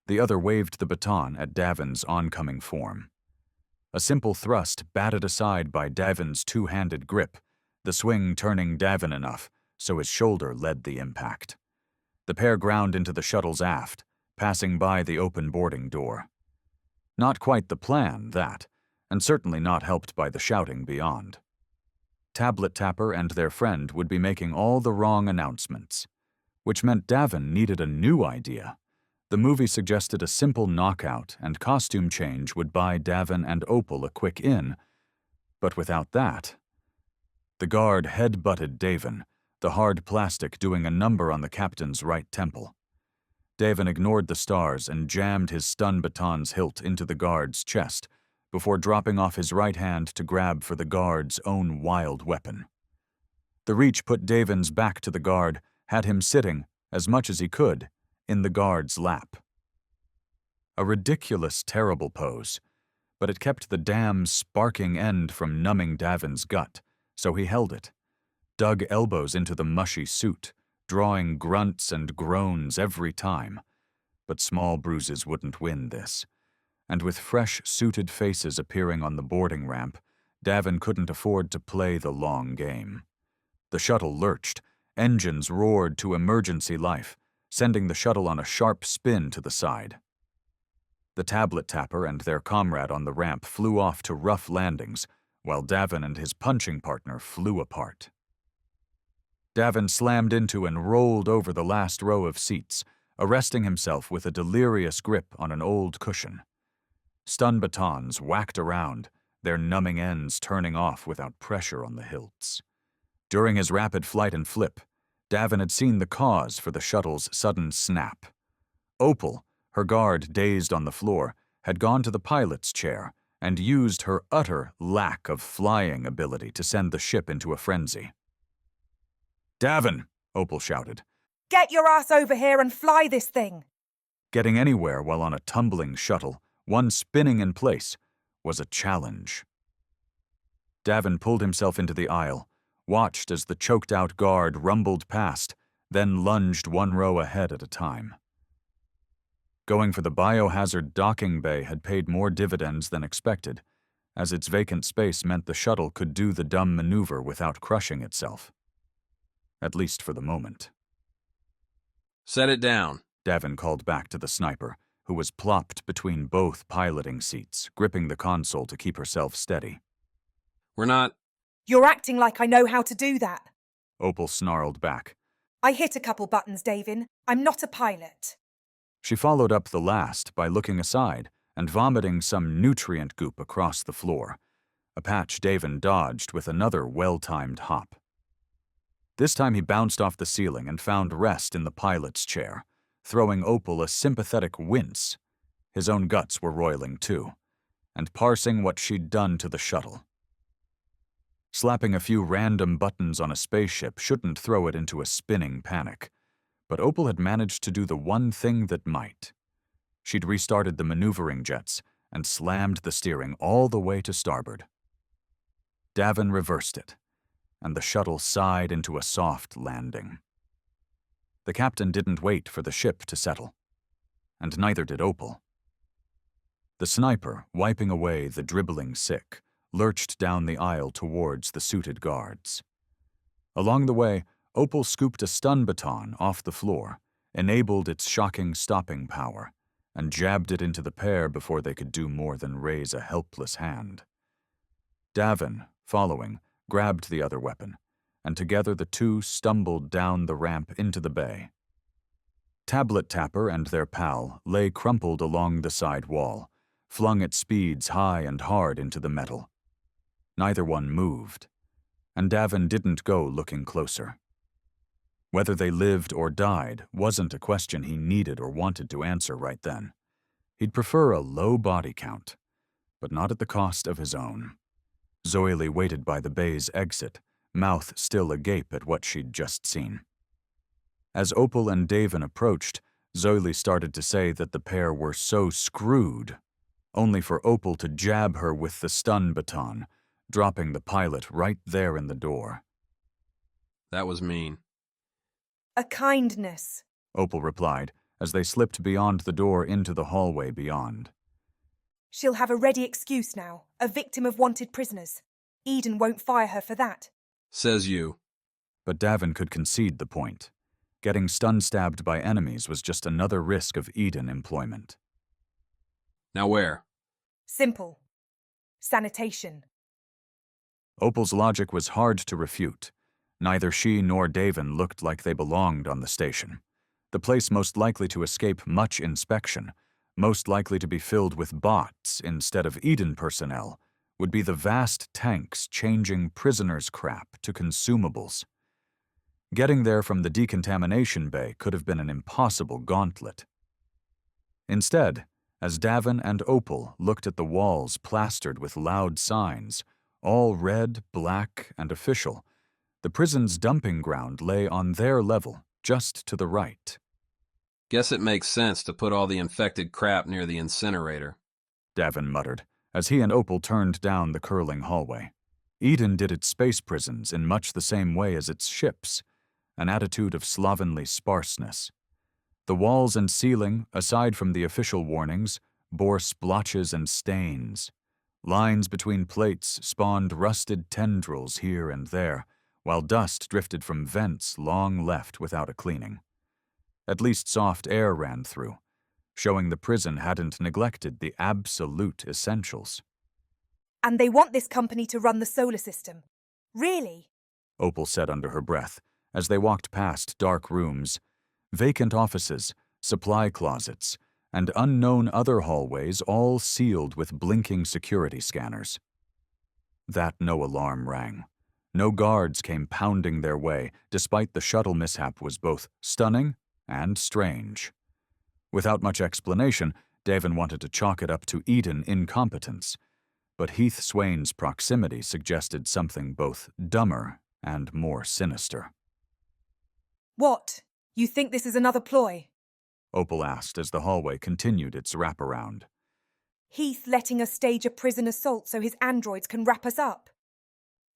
Speaker 1: the other waved the baton at Davin's oncoming form. A simple thrust batted aside by Davin's two-handed grip, the swing turning Davin enough so his shoulder led the impact. The pair ground into the shuttle's aft, passing by the open boarding door. Not quite the plan, that, and certainly not helped by the shouting beyond. Tablet Tapper and their friend would be making all the wrong announcements, which meant Davin needed a new idea. The movie suggested a simple knockout and costume change would buy Davin and Opal a quick in, but without that... The guard head-butted Davin, the hard plastic doing a number on the captain's right temple. Davin ignored the stars and jammed his stun baton's hilt into the guard's chest before dropping off his right hand to grab for the guard's own wild weapon. The reach put Davin's back to the guard, had him sitting, as much as he could, in the guard's lap. A ridiculous, terrible pose, but it kept the damn sparking end from numbing Davin's gut, so he held it, dug elbows into the mushy suit, drawing grunts and groans every time. But small bruises wouldn't win this, and with fresh, suited faces appearing on the boarding ramp, Davin couldn't afford to play the long game. The shuttle lurched, engines roared to emergency life, sending the shuttle on a sharp spin to the side. The tablet tapper and their comrade on the ramp flew off to rough landings, while Davin and his punching partner flew apart. Davin slammed into and rolled over the last row of seats, arresting himself with a delirious grip on an old cushion. Stun batons whacked around, their numbing ends turning off without pressure on the hilts. During his rapid flight and flip, Davin had seen the cause for the shuttle's sudden snap. Opal, her guard dazed on the floor, had gone to the pilot's chair and used her utter lack of flying ability to send the ship into a frenzy. "Davin!" Opal shouted.
Speaker 7: "Get your ass over here and fly this thing!"
Speaker 1: Getting anywhere while on a tumbling shuttle, one spinning in place, was a challenge. Davin pulled himself into the aisle, watched as the choked-out guard rumbled past, then lunged one row ahead at a time. Going for the biohazard docking bay had paid more dividends than expected, as its vacant space meant the shuttle could do the dumb maneuver without crushing itself. At least for the moment.
Speaker 3: "Set it down,"
Speaker 1: Davin called back to the sniper, who was plopped between both piloting seats, gripping the console to keep herself steady.
Speaker 3: "We're not—"
Speaker 7: "You're acting like I know how to do that."
Speaker 1: Opal snarled back.
Speaker 7: "I hit a couple buttons, Davin. I'm not a pilot."
Speaker 1: She followed up the last by looking aside and vomiting some nutrient goop across the floor, a patch Davin dodged with another well-timed hop. This time he bounced off the ceiling and found rest in the pilot's chair, throwing Opal a sympathetic wince. His own guts were roiling too, and parsing what she'd done to the shuttle. Slapping a few random buttons on a spaceship shouldn't throw it into a spinning panic, but Opal had managed to do the one thing that might. She'd restarted the maneuvering jets and slammed the steering all the way to starboard. Davin reversed it, and the shuttle sighed into a soft landing. The captain didn't wait for the ship to settle, and neither did Opal. The sniper, wiping away the dribbling sick, lurched down the aisle towards the suited guards. Along the way, Opal scooped a stun baton off the floor, enabled its shocking stopping power, and jabbed it into the pair before they could do more than raise a helpless hand. Davin, following, grabbed the other weapon, and together the two stumbled down the ramp into the bay. Tablet Tapper and their pal lay crumpled along the side wall, flung at speeds high and hard into the metal. Neither one moved, and Davin didn't go looking closer. Whether they lived or died wasn't a question he needed or wanted to answer right then. He'd prefer a low body count, but not at the cost of his own. Zoily waited by the bay's exit, mouth still agape at what she'd just seen. As Opal and Davin approached, Zoily started to say that the pair were so screwed, only for Opal to jab her with the stun baton, dropping the pilot right there in the door.
Speaker 3: "That was mean."
Speaker 7: "A kindness,"
Speaker 1: Opal replied, as they slipped beyond the door into the hallway beyond.
Speaker 7: "She'll have a ready excuse now, a victim of wanted prisoners. Eden won't fire her for that."
Speaker 3: "Says you."
Speaker 1: But Davin could concede the point. Getting stun-stabbed by enemies was just another risk of Eden employment.
Speaker 3: "Now where?"
Speaker 7: "Simple. Sanitation."
Speaker 1: Opal's logic was hard to refute. Neither she nor Davin looked like they belonged on the station. The place most likely to escape much inspection, most likely to be filled with bots instead of Eden personnel, would be the vast tanks changing prisoners' crap to consumables. Getting there from the decontamination bay could have been an impossible gauntlet. Instead, as Davin and Opal looked at the walls plastered with loud signs, all red, black, and official, the prison's dumping ground lay on their level, just to the right.
Speaker 3: Guess it makes sense to put all the infected crap near the incinerator,
Speaker 1: Davin muttered, as he and Opal turned down the curling hallway. Eden did its space prisons in much the same way as its ships, an attitude of slovenly sparseness. The walls and ceiling, aside from the official warnings, bore splotches and stains. Lines between plates spawned rusted tendrils here and there, while dust drifted from vents long left without a cleaning. At least soft air ran through, showing the prison hadn't neglected the absolute essentials.
Speaker 7: And they want this company to run the solar system. Really?
Speaker 1: Opal said under her breath, as they walked past dark rooms, vacant offices, supply closets, and unknown other hallways all sealed with blinking security scanners. That no alarm rang. No guards came pounding their way, despite the shuttle mishap was both stunning and strange. Without much explanation, Davin wanted to chalk it up to Eden incompetence, but Heath Swain's proximity suggested something both dumber and more sinister.
Speaker 7: What? You think this is another ploy?
Speaker 1: Opal asked as the hallway continued its wraparound.
Speaker 7: Heath letting us stage a prison assault so his androids can wrap us up?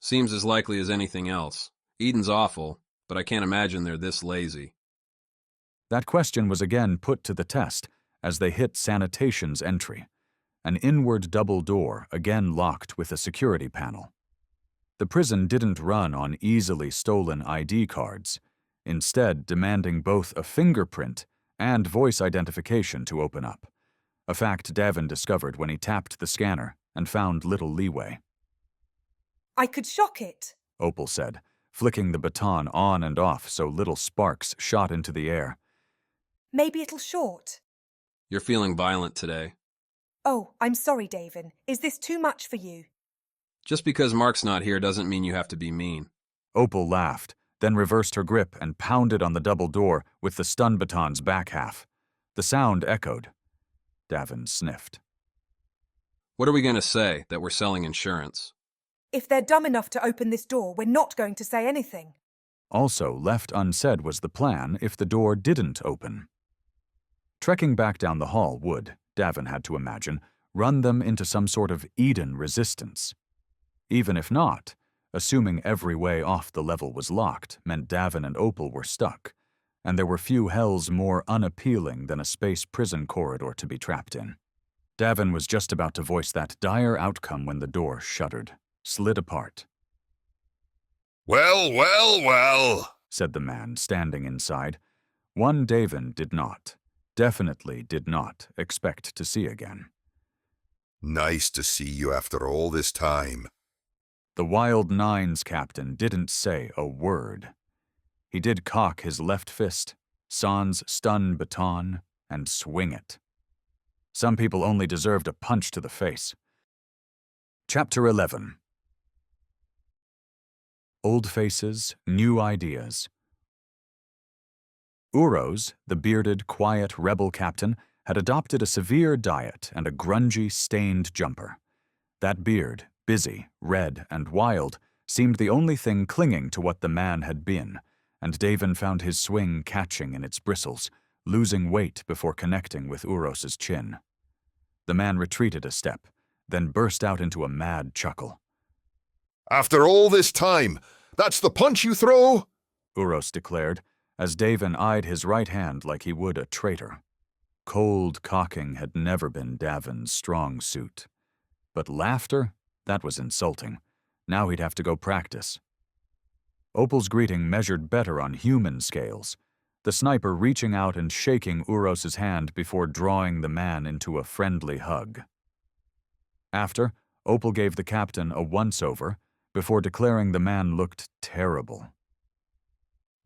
Speaker 3: Seems as likely as anything else. Eden's awful, but I can't imagine they're this lazy.
Speaker 1: That question was again put to the test as they hit sanitation's entry, an inward double door again locked with a security panel. The prison didn't run on easily stolen ID cards, instead demanding both a fingerprint and voice identification to open up, a fact Davin discovered when he tapped the scanner and found little leeway.
Speaker 7: I could shock it,
Speaker 1: Opal said, flicking the baton on and off so little sparks shot into the air.
Speaker 7: Maybe it'll short.
Speaker 3: You're feeling violent today.
Speaker 7: Oh, I'm sorry, Davin. Is this too much for you?
Speaker 3: Just because Mark's not here doesn't mean you have to be mean.
Speaker 1: Opal laughed, then reversed her grip and pounded on the double door with the stun baton's back half. The sound echoed. Davin sniffed.
Speaker 3: What are we going to say, that we're selling insurance?
Speaker 7: If they're dumb enough to open this door, we're not going to say anything.
Speaker 1: Also left unsaid was the plan if the door didn't open. Trekking back down the hall would, Davin had to imagine, run them into some sort of Eden resistance. Even if not, assuming every way off the level was locked meant Davin and Opal were stuck, and there were few hells more unappealing than a space prison corridor to be trapped in. Davin was just about to voice that dire outcome when the door shuddered, slid apart.
Speaker 10: Well, well, well,
Speaker 1: said the man standing inside. One Davin did not, definitely did not, expect to see again.
Speaker 10: Nice to see you after all this time.
Speaker 1: The Wild Nines captain didn't say a word. He did cock his left fist, sans stun baton, and swing it. Some people only deserved a punch to the face. Chapter 11. Old faces, new ideas. Uros, the bearded, quiet rebel captain, had adopted a severe diet and a grungy, stained jumper. That beard, busy, red, and wild, seemed the only thing clinging to what the man had been, and Davin found his swing catching in its bristles, losing weight before connecting with Uros's chin. The man retreated a step, then burst out into a mad chuckle.
Speaker 10: After all this time, that's the punch you throw?
Speaker 1: Uros declared, as Davin eyed his right hand like he would a traitor. Cold cocking had never been Davin's strong suit. But laughter? That was insulting. Now he'd have to go practice. Opal's greeting measured better on human scales, the sniper reaching out and shaking Uros's hand before drawing the man into a friendly hug. After, Opal gave the captain a once-over before declaring the man looked terrible.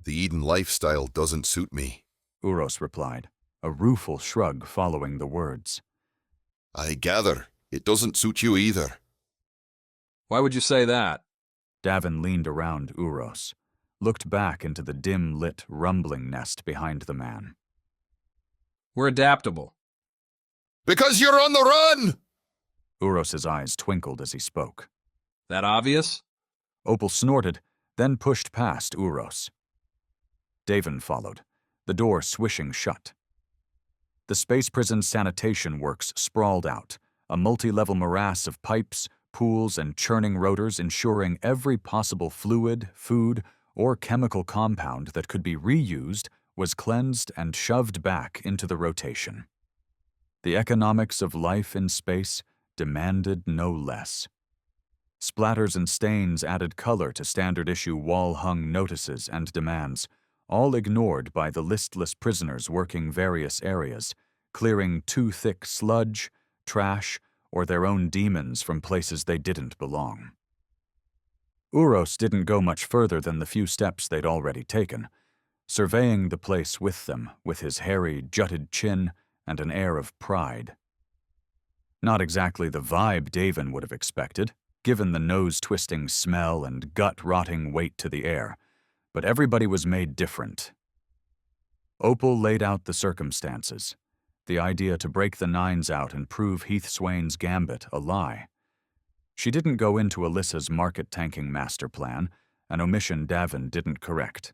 Speaker 10: The Eden lifestyle doesn't suit me,
Speaker 1: Uros replied, a rueful shrug following the words.
Speaker 10: I gather it doesn't suit you either.
Speaker 3: Why would you say that?
Speaker 1: Davin leaned around Uros. looked back into the dim-lit, rumbling nest behind the man.
Speaker 3: We're adaptable.
Speaker 10: Because you're on the run!
Speaker 1: Uros's eyes twinkled as he spoke.
Speaker 3: That obvious?
Speaker 1: Opal snorted, then pushed past Uros. Davin followed, the door swishing shut. The space prison's sanitation works sprawled out, a multi-level morass of pipes, pools, and churning rotors ensuring every possible fluid, food, or chemical compound that could be reused was cleansed and shoved back into the rotation. The economics of life in space demanded no less. Splatters and stains added color to standard-issue wall-hung notices and demands, all ignored by the listless prisoners working various areas, clearing too thick sludge, trash, or their own demons from places they didn't belong. Uros didn't go much further than the few steps they'd already taken, surveying the place with them with his hairy, jutted chin and an air of pride. Not exactly the vibe Davin would have expected, given the nose-twisting smell and gut-rotting weight to the air, but everybody was made different. Opal laid out the circumstances, the idea to break the nines out and prove Heath Swain's gambit a lie. She didn't go into Alyssa's market-tanking master plan, an omission Davin didn't correct,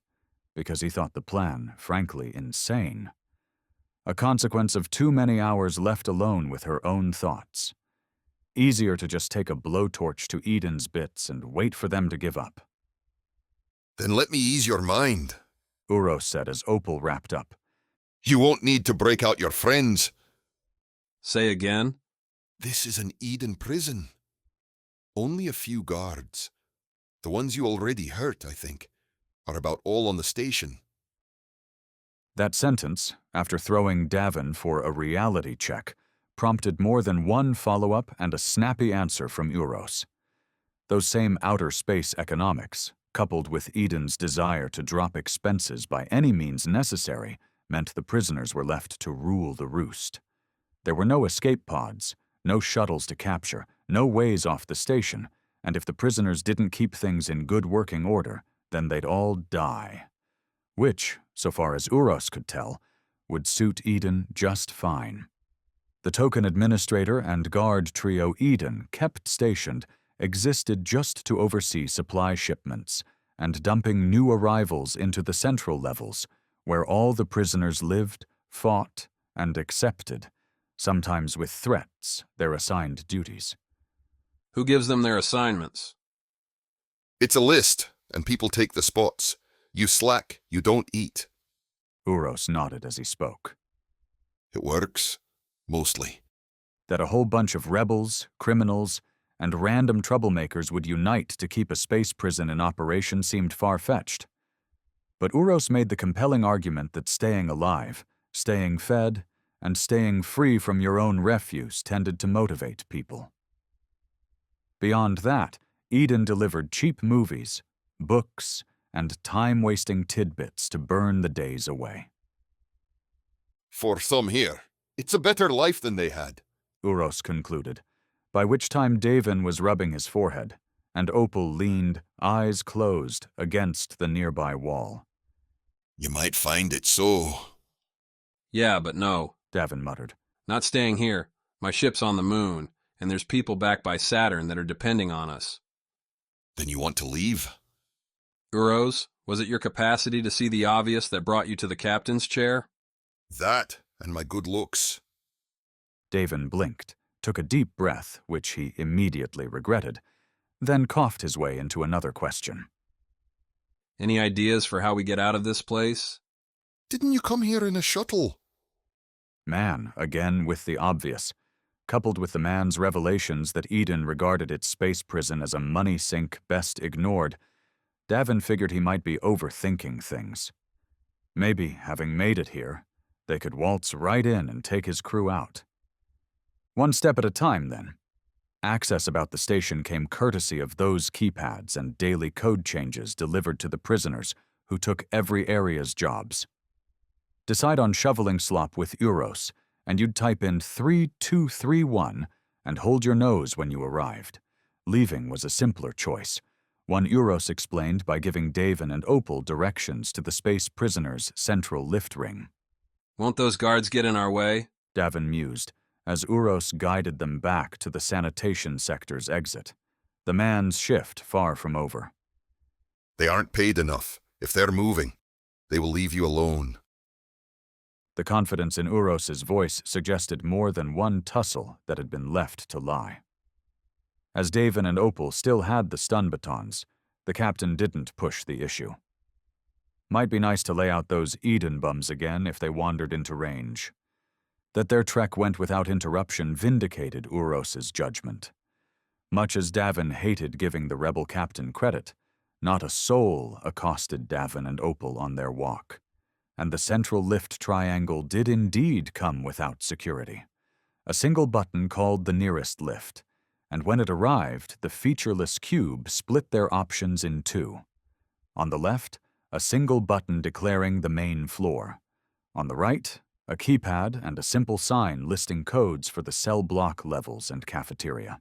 Speaker 1: because he thought the plan, frankly, insane. A consequence of too many hours left alone with her own thoughts. Easier to just take a blowtorch to Eden's bits and wait for them to give up.
Speaker 10: Then let me ease your mind,
Speaker 1: Uros said as Opal wrapped up.
Speaker 10: You won't need to break out your friends.
Speaker 3: Say again?
Speaker 10: This is an Eden prison. Only a few guards. The ones you already hurt, I think, are about all on the station.
Speaker 1: That sentence, after throwing Davin for a reality check, prompted more than one follow-up and a snappy answer from Uros. Those same outer space economics, coupled with Eden's desire to drop expenses by any means necessary, meant the prisoners were left to rule the roost. There were no escape pods, no shuttles to capture, no ways off the station, and if the prisoners didn't keep things in good working order, then they'd all die. Which, so far as Uros could tell, would suit Eden just fine. The token administrator and guard trio Eden, kept stationed, existed just to oversee supply shipments and dumping new arrivals into the central levels, where all the prisoners lived, fought, and accepted, sometimes with threats, their assigned duties.
Speaker 3: Who gives them their assignments?
Speaker 10: It's a list, and people take the spots. You slack, you don't eat.
Speaker 1: Uros nodded as he spoke.
Speaker 10: It works, mostly.
Speaker 1: That a whole bunch of rebels, criminals, and random troublemakers would unite to keep a space prison in operation seemed far-fetched. But Uros made the compelling argument that staying alive, staying fed, and staying free from your own refuse tended to motivate people. Beyond that, Eden delivered cheap movies, books, and time-wasting tidbits to burn the days away.
Speaker 10: For some here, it's a better life than they had,
Speaker 1: Uros concluded, by which time Davin was rubbing his forehead, and Opal leaned, eyes closed, against the nearby wall.
Speaker 10: You might find it so.
Speaker 3: Yeah, but no,
Speaker 1: Davin muttered.
Speaker 3: Not staying here. My ship's on the moon, and there's people back by Saturn that are depending on us.
Speaker 10: Then you want to leave?
Speaker 3: Uros, was it your capacity to see the obvious that brought you to the captain's chair?
Speaker 10: That, and my good looks.
Speaker 1: Davin blinked, took a deep breath, which he immediately regretted, then coughed his way into another question.
Speaker 3: Any ideas for how we get out of this place?
Speaker 10: Didn't you come here in a shuttle?
Speaker 1: Man, again with the obvious, coupled with the man's revelations that Eden regarded its space prison as a money sink best ignored, Davin figured he might be overthinking things. Maybe, having made it here, they could waltz right in and take his crew out. One step at a time, then. Access about the station came courtesy of those keypads and daily code changes delivered to the prisoners who took every area's jobs. Decide on shoveling slop with Uros, and you'd type in 3231 and hold your nose when you arrived. Leaving was a simpler choice, One Uros explained by giving Davin and Opal directions to the space prisoner's central lift ring.
Speaker 3: Won't those guards get in our way?
Speaker 1: Davin mused, as Uros guided them back to the sanitation sector's exit, the man's shift far from over.
Speaker 10: They aren't paid enough. If they're moving, they will leave you alone.
Speaker 1: The confidence in Uros's voice suggested more than one tussle that had been left to lie. As Davin and Opal still had the stun batons, the captain didn't push the issue. Might be nice to lay out those Eden bums again if they wandered into range. That their trek went without interruption vindicated Uros's judgment. Much as Davin hated giving the rebel captain credit, not a soul accosted Davin and Opal on their walk, and the central lift triangle did indeed come without security. A single button called the nearest lift, and when it arrived, the featureless cube split their options in two. On the left, a single button declaring the main floor. On the right, a keypad and a simple sign listing codes for the cell block levels and cafeteria.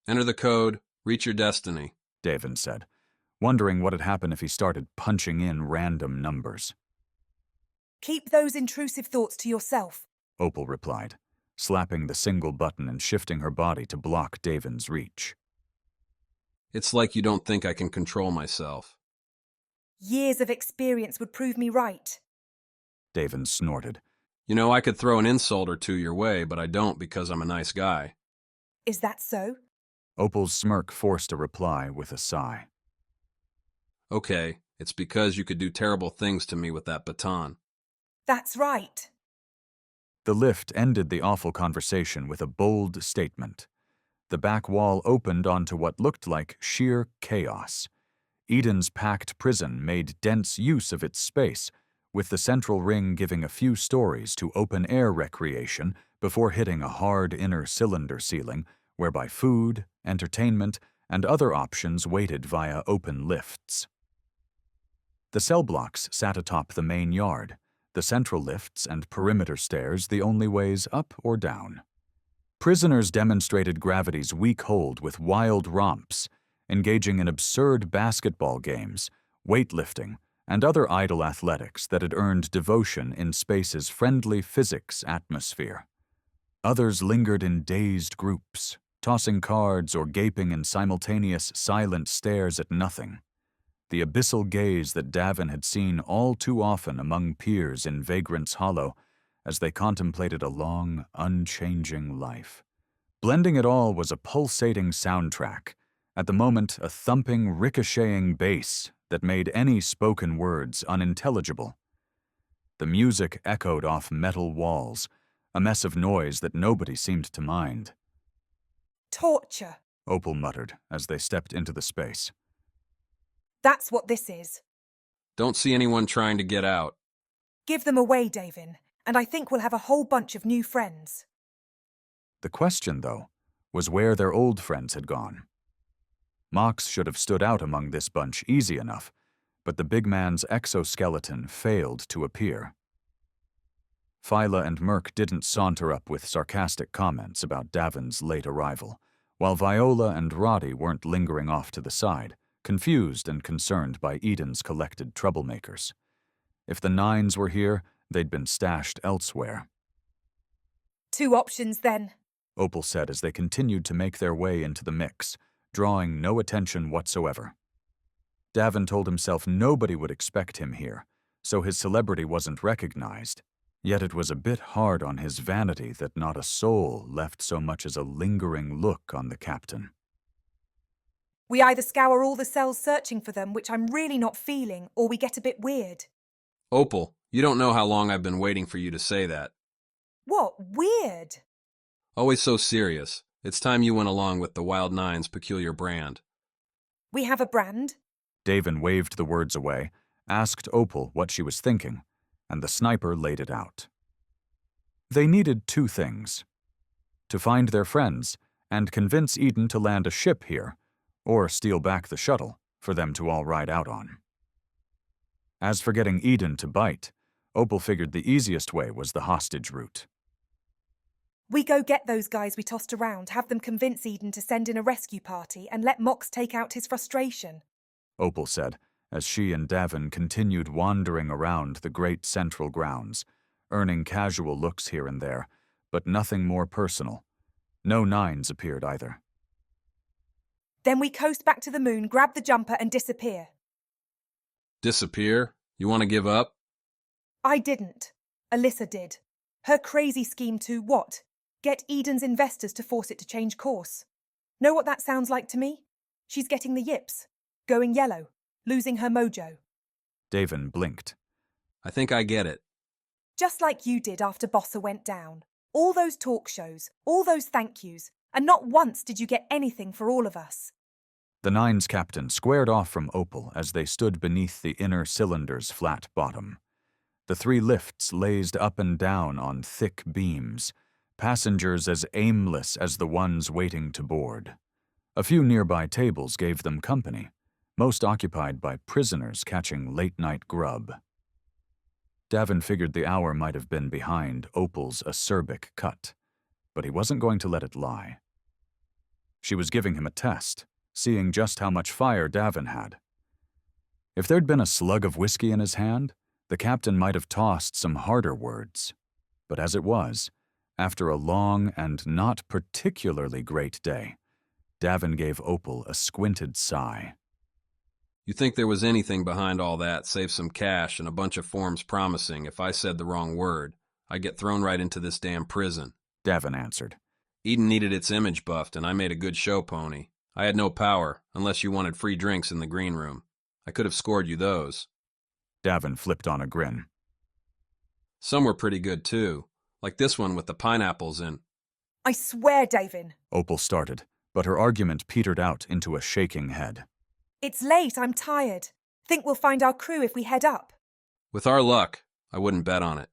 Speaker 3: Enter the code, reach your destiny,
Speaker 1: Davin said, wondering what had happened if he started punching in random numbers.
Speaker 7: Keep those intrusive thoughts to yourself,
Speaker 1: Opal replied, slapping the single button and shifting her body to block Davin's reach.
Speaker 3: It's like you don't think I can control myself.
Speaker 7: Years of experience would prove me right.
Speaker 1: Davin snorted.
Speaker 3: You know, I could throw an insult or two your way, but I don't because I'm a nice guy.
Speaker 7: Is that so?
Speaker 1: Opal's smirk forced a reply with a sigh.
Speaker 3: Okay, it's because you could do terrible things to me with that baton.
Speaker 7: That's right.
Speaker 1: The lift ended the awful conversation with a bold statement. The back wall opened onto what looked like sheer chaos. Eden's packed prison made dense use of its space, with the central ring giving a few stories to open-air recreation before hitting a hard inner cylinder ceiling, whereby food, entertainment, and other options waited via open lifts. The cell blocks sat atop the main yard, the central lifts and perimeter stairs the only ways up or down. Prisoners demonstrated gravity's weak hold with wild romps, engaging in absurd basketball games, weightlifting, and other idle athletics that had earned devotion in space's friendly physics atmosphere. Others lingered in dazed groups, tossing cards or gaping in simultaneous silent stares at nothing. The abyssal gaze that Davin had seen all too often among peers in Vagrant's Hollow as they contemplated a long, unchanging life. Blending it all was a pulsating soundtrack, at the moment a thumping, ricocheting bass that made any spoken words unintelligible. The music echoed off metal walls, a mess of noise that nobody seemed to mind.
Speaker 7: Torture,
Speaker 1: Opal muttered as they stepped into the space.
Speaker 7: That's what this is.
Speaker 3: Don't see anyone trying to get out.
Speaker 7: Give them away, Davin, and I think we'll have a whole bunch of new friends.
Speaker 1: The question, though, was where their old friends had gone. Mox should have stood out among this bunch easy enough, but the big man's exoskeleton failed to appear. Phyla and Merc didn't saunter up with sarcastic comments about Davin's late arrival, while Viola and Roddy weren't lingering off to the side, confused and concerned by Eden's collected troublemakers. If the Nines were here, they'd been stashed elsewhere.
Speaker 7: 2 options, then,
Speaker 1: Opal said as they continued to make their way into the mix, drawing no attention whatsoever. Davin told himself nobody would expect him here, so his celebrity wasn't recognized, yet it was a bit hard on his vanity that not a soul left so much as a lingering look on the captain.
Speaker 7: We either scour all the cells searching for them, which I'm really not feeling, or we get a bit weird.
Speaker 3: Opal, you don't know how long I've been waiting for you to say that.
Speaker 7: What? Weird?
Speaker 3: Always so serious. It's time you went along with the Wild Nine's peculiar brand.
Speaker 7: We have a brand?
Speaker 1: Davin waved the words away, asked Opal what she was thinking, and the sniper laid it out. They needed 2 things: to find their friends and convince Eden to land a ship here, or steal back the shuttle for them to all ride out on. As for getting Eden to bite, Opal figured the easiest way was the hostage route.
Speaker 7: We go get those guys we tossed around, have them convince Eden to send in a rescue party, and let Mox take out his frustration.
Speaker 1: Opal said, as she and Davin continued wandering around the great central grounds, earning casual looks here and there, but nothing more personal. No nines appeared either.
Speaker 7: Then we coast back to the moon, grab the jumper, and disappear.
Speaker 3: Disappear? You want to give up?
Speaker 7: I didn't. Alyssa did. Her crazy scheme to, what? Get Eden's investors to force it to change course. Know what that sounds like to me? She's getting the yips. Going yellow. Losing her mojo.
Speaker 1: Davin blinked.
Speaker 3: I think I get it.
Speaker 7: Just like you did after Bossa went down. All those talk shows, all those thank yous, and not once did you get anything for all of us.
Speaker 1: The Nines captain squared off from Opal as they stood beneath the inner cylinder's flat bottom. The 3 lifts lazed up and down on thick beams, passengers as aimless as the ones waiting to board. A few nearby tables gave them company, most occupied by prisoners catching late-night grub. Davin figured the hour might have been behind Opal's acerbic cut, but he wasn't going to let it lie. She was giving him a test, seeing just how much fire Davin had. If there'd been a slug of whiskey in his hand, the captain might have tossed some harder words. But as it was, after a long and not particularly great day, Davin gave Opal a squinted sigh.
Speaker 3: You think there was anything behind all that, save some cash and a bunch of forms promising if I said the wrong word, I'd get thrown right into this damn prison?
Speaker 1: Davin answered.
Speaker 3: Eden needed its image buffed, and I made a good show pony. I had no power, unless you wanted free drinks in the green room. I could have scored you those.
Speaker 1: Davin flipped on a grin.
Speaker 3: Some were pretty good, too. Like this one with the pineapples in.
Speaker 7: I swear, Davin.
Speaker 1: Opal started, but her argument petered out into a shaking head.
Speaker 7: It's late, I'm tired. Think we'll find our crew if we head up.
Speaker 3: With our luck, I wouldn't bet on it.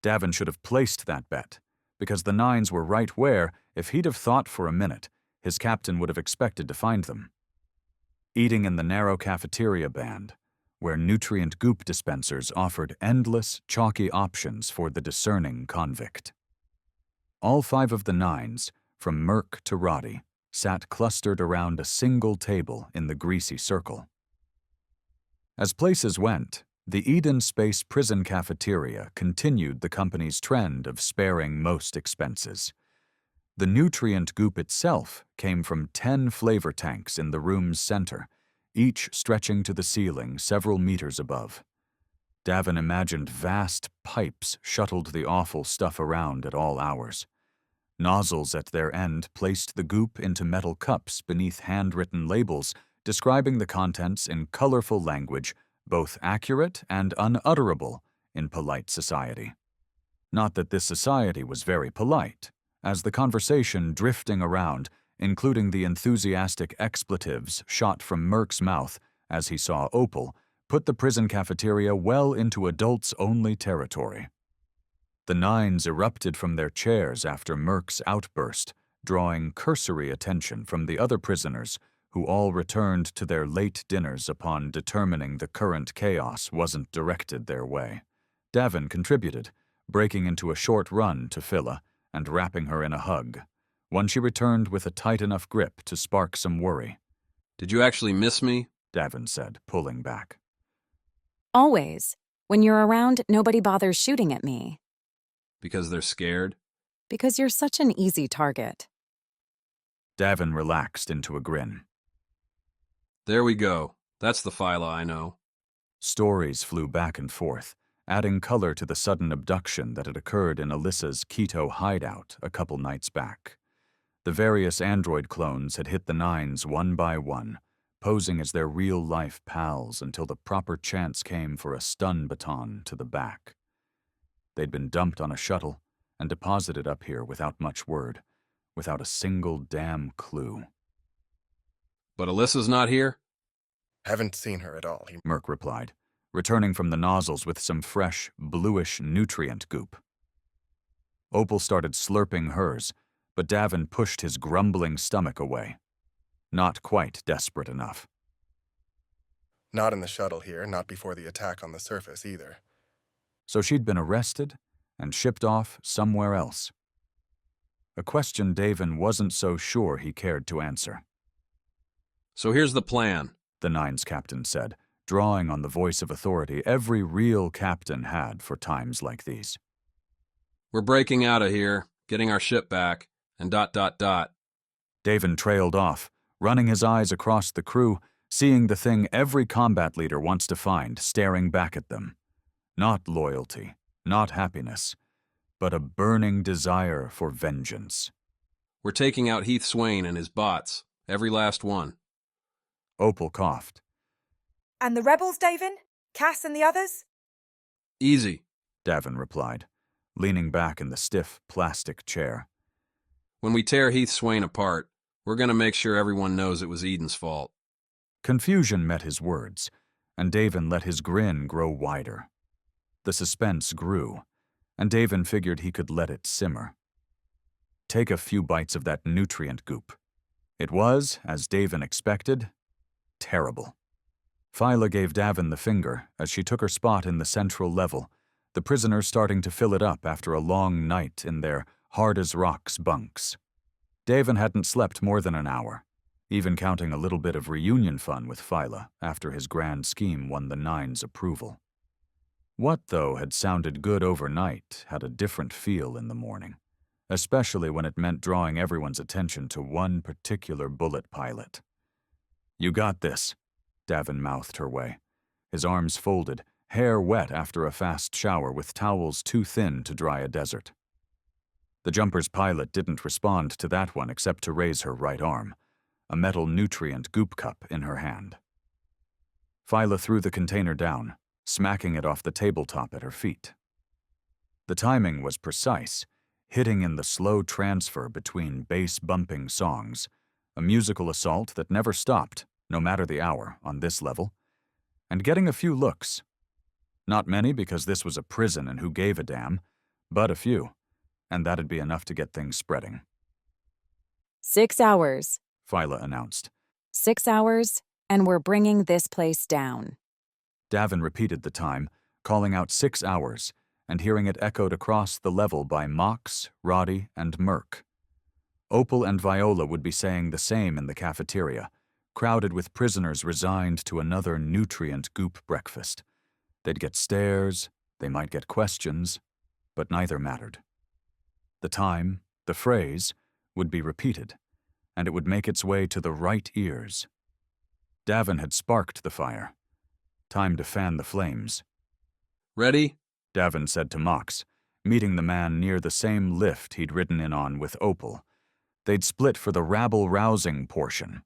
Speaker 1: Davin should have placed that bet, because the Nines were right where, if he'd have thought for a minute, his captain would have expected to find them. Eating in the narrow cafeteria band, where nutrient goop dispensers offered endless, chalky options for the discerning convict. All 5 of the Nines, from Merc to Roddy, sat clustered around a single table in the greasy circle. As places went, the Eden Space Prison Cafeteria continued the company's trend of sparing most expenses. The nutrient goop itself came from 10 flavor tanks in the room's center, each stretching to the ceiling several meters above. Davin imagined vast pipes shuttled the awful stuff around at all hours. Nozzles at their end placed the goop into metal cups beneath handwritten labels describing the contents in colorful language, both accurate and unutterable in polite society. Not that this society was very polite, as the conversation drifting around, including the enthusiastic expletives shot from Merc's mouth as he saw Opal, put the prison cafeteria well into adults-only territory. The Nines erupted from their chairs after Merc's outburst, drawing cursory attention from the other prisoners, who all returned to their late dinners upon determining the current chaos wasn't directed their way. Davin contributed, breaking into a short run to Phila and wrapping her in a hug, one she returned with a tight enough grip to spark some worry.
Speaker 3: Did you actually miss me?
Speaker 1: Davin said, pulling back.
Speaker 4: Always. When you're around, nobody bothers shooting at me.
Speaker 3: Because they're scared?
Speaker 4: Because you're such an easy target.
Speaker 1: Davin relaxed into a grin.
Speaker 3: There we go. That's the Phyla I know.
Speaker 1: Stories flew back and forth, adding color to the sudden abduction that had occurred in Alyssa's Keto hideout a couple nights back. The various android clones had hit the Nines one by one, posing as their real-life pals until the proper chance came for a stun baton to the back. They'd been dumped on a shuttle and deposited up here without much word, without a single damn clue.
Speaker 3: But Alyssa's not here?
Speaker 6: Haven't seen her at all,
Speaker 1: Merc replied, returning from the nozzles with some fresh, bluish nutrient goop. Opal started slurping hers, but Davin pushed his grumbling stomach away. Not quite desperate enough.
Speaker 6: Not in the shuttle here, not before the attack on the surface either.
Speaker 1: So she'd been arrested and shipped off somewhere else. a question Davin wasn't so sure he cared to answer.
Speaker 3: So here's the plan,
Speaker 1: the Nine's captain said, drawing on the voice of authority every real captain had for times like these.
Speaker 3: We're breaking out of here, getting our ship back, and ...
Speaker 1: Davin trailed off, running his eyes across the crew, seeing the thing every combat leader wants to find staring back at them. Not loyalty, not happiness, but a burning desire for vengeance.
Speaker 3: We're taking out Heath Swain and his bots, every last one.
Speaker 1: Opal coughed.
Speaker 7: And the rebels, Davin? Cass and the others?
Speaker 3: Easy,
Speaker 1: Davin replied, leaning back in the stiff plastic chair.
Speaker 3: When we tear Heath Swain apart, we're going to make sure everyone knows it was Eden's fault.
Speaker 1: Confusion met his words, and Davin let his grin grow wider. The suspense grew, and Davin figured he could let it simmer. Take a few bites of that nutrient goop. It was, as Davin expected, terrible. Phyla gave Davin the finger as she took her spot in the central level, the prisoners starting to fill it up after a long night in their hard-as-rocks bunks. Davin hadn't slept more than an hour, even counting a little bit of reunion fun with Phyla after his grand scheme won the Nine's approval. What, though, had sounded good overnight had a different feel in the morning, especially when it meant drawing everyone's attention to one particular bullet pilot. "You got this," Davin mouthed her way, his arms folded, hair wet after a fast shower with towels too thin to dry a desert. The jumper's pilot didn't respond to that one except to raise her right arm, a metal nutrient goop cup in her hand. Phyla threw the container down, smacking it off the tabletop at her feet. The timing was precise, hitting in the slow transfer between bass-bumping songs, a musical assault that never stopped, no matter the hour, on this level, and getting a few looks. Not many because this was a prison and who gave a damn, but a few, and that'd be enough to get things spreading.
Speaker 4: 6 hours,
Speaker 1: Phyla announced.
Speaker 4: 6 hours, and we're bringing this place down.
Speaker 1: Davin repeated the time, calling out 6 hours, and hearing it echoed across the level by Mox, Roddy, and Merc. Opal and Viola would be saying the same in the cafeteria, crowded with prisoners resigned to another nutrient goop breakfast. They'd get stares, they might get questions, but neither mattered. The time, the phrase, would be repeated, and it would make its way to the right ears. Davin had sparked the fire. Time to fan the flames.
Speaker 3: "Ready?"
Speaker 1: Davin said to Mox, meeting the man near the same lift he'd ridden in on with Opal. They'd split for the rabble-rousing portion,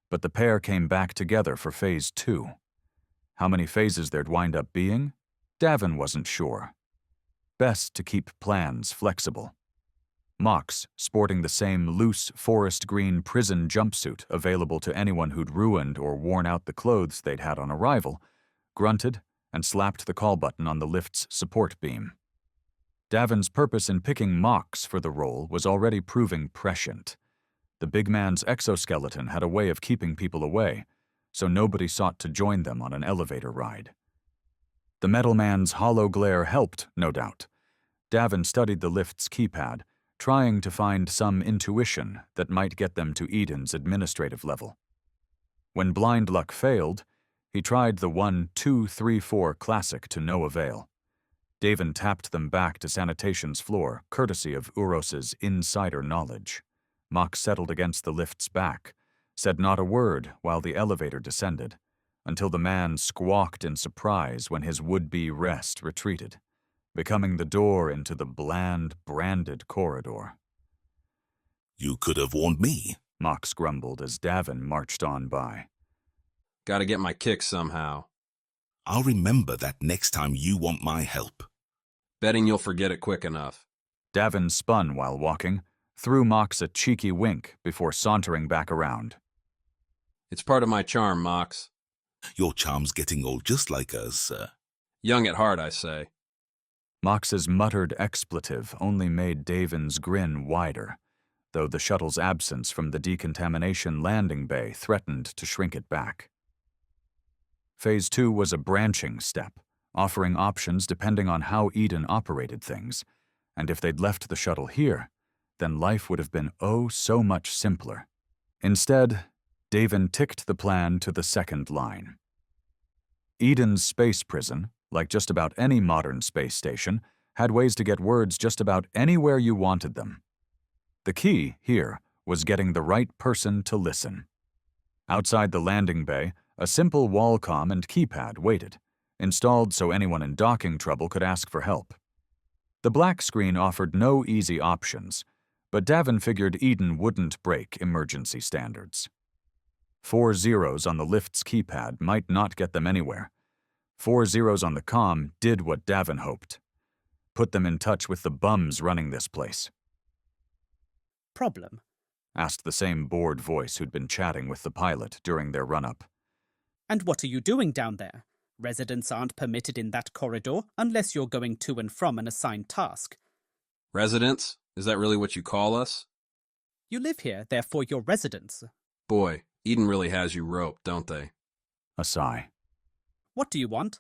Speaker 1: but the pair came back together for Phase 2. How many phases there'd wind up being? Davin wasn't sure. Best to keep plans flexible. Mox, sporting the same loose forest green prison jumpsuit available to anyone who'd ruined or worn out the clothes they'd had on arrival, grunted and slapped the call button on the lift's support beam. Davin's purpose in picking Mox for the role was already proving prescient. The big man's exoskeleton had a way of keeping people away, so nobody sought to join them on an elevator ride. The metal man's hollow glare helped, no doubt. Davin studied the lift's keypad, trying to find some intuition that might get them to Eden's administrative level. When blind luck failed, he tried the 1, 2, 3, 4 classic to no avail. Davin tapped them back to sanitation's floor, courtesy of Uros's insider knowledge. Mox settled against the lift's back, said not a word while the elevator descended, until the man squawked in surprise when his would-be rest retreated, becoming the door into the bland, branded corridor.
Speaker 8: "You could have warned me,"
Speaker 1: Mox grumbled as Davin marched on by.
Speaker 3: "Gotta get my kicks somehow."
Speaker 8: "I'll remember that next time you want my help."
Speaker 3: "Betting you'll forget it quick enough."
Speaker 1: Davin spun while walking, threw Mox a cheeky wink before sauntering back around.
Speaker 3: "It's part of my charm, Mox."
Speaker 8: "Your charm's getting old just like us,
Speaker 3: Young at heart, I say."
Speaker 1: Mox's muttered expletive only made Davin's grin wider, though the shuttle's absence from the decontamination landing bay threatened to shrink it back. Phase 2 was a branching step, offering options depending on how Eden operated things, and if they'd left the shuttle here, then life would have been oh so much simpler. Instead, Davin ticked the plan to the second line. Eden's space prison, like just about any modern space station, had ways to get words just about anywhere you wanted them. The key, here, was getting the right person to listen. Outside the landing bay, a simple wall comm and keypad waited, installed so anyone in docking trouble could ask for help. The black screen offered no easy options, but Davin figured Eden wouldn't break emergency standards. 4 zeros on the lift's keypad might not get them anywhere. 4 zeros on the comm did what Davin hoped. Put them in touch with the bums running this place.
Speaker 12: Problem?
Speaker 1: Asked the same bored voice who'd been chatting with the pilot during their run-up.
Speaker 12: And what are you doing down there? Residents aren't permitted in that corridor unless you're going to and from an assigned task.
Speaker 3: Residents? Is that really what you call us?
Speaker 12: You live here, therefore you're residents.
Speaker 3: Boy, Eden really has you roped, don't they?
Speaker 1: A sigh.
Speaker 12: What do you want?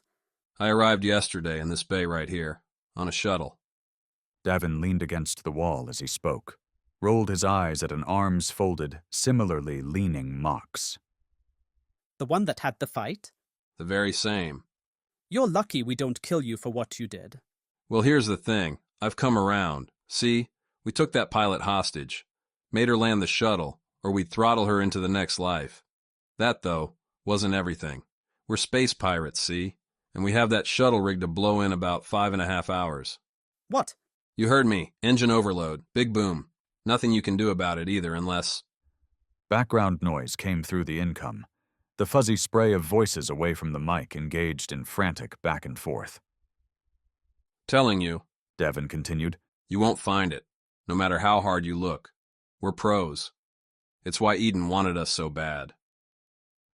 Speaker 3: I arrived yesterday in this bay right here, on a shuttle.
Speaker 1: Davin leaned against the wall as he spoke, rolled his eyes at an arms-folded, similarly leaning Mox.
Speaker 12: The one that had the fight?
Speaker 3: The very same.
Speaker 12: You're lucky we don't kill you for what you did.
Speaker 3: Well, here's the thing. I've come around. See? We took that pilot hostage. Made her land the shuttle, or we'd throttle her into the next life. That, though, wasn't everything. We're space pirates, see? And we have that shuttle rigged to blow in about 5.5 hours.
Speaker 12: What?
Speaker 3: You heard me. Engine overload. Big boom. Nothing you can do about it either unless...
Speaker 1: Background noise came through the income. The fuzzy spray of voices away from the mic engaged in frantic back and forth.
Speaker 3: Telling you,
Speaker 1: Davin continued,
Speaker 3: you won't find it, no matter how hard you look. We're pros. It's why Eden wanted us so bad.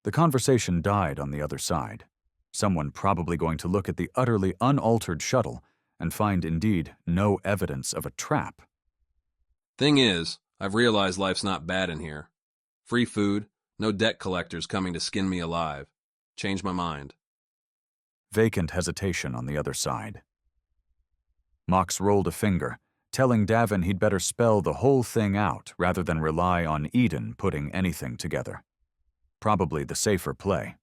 Speaker 1: The conversation died on the other side. Someone probably going to look at the utterly unaltered shuttle and find indeed no evidence of a trap.
Speaker 3: Thing is, I've realized life's not bad in here. Free food, no debt collectors coming to skin me alive. Changed my mind.
Speaker 1: Vacant hesitation on the other side. Mox rolled a finger, telling Davin he'd better spell the whole thing out rather than rely on Eden putting anything together. Probably the safer play.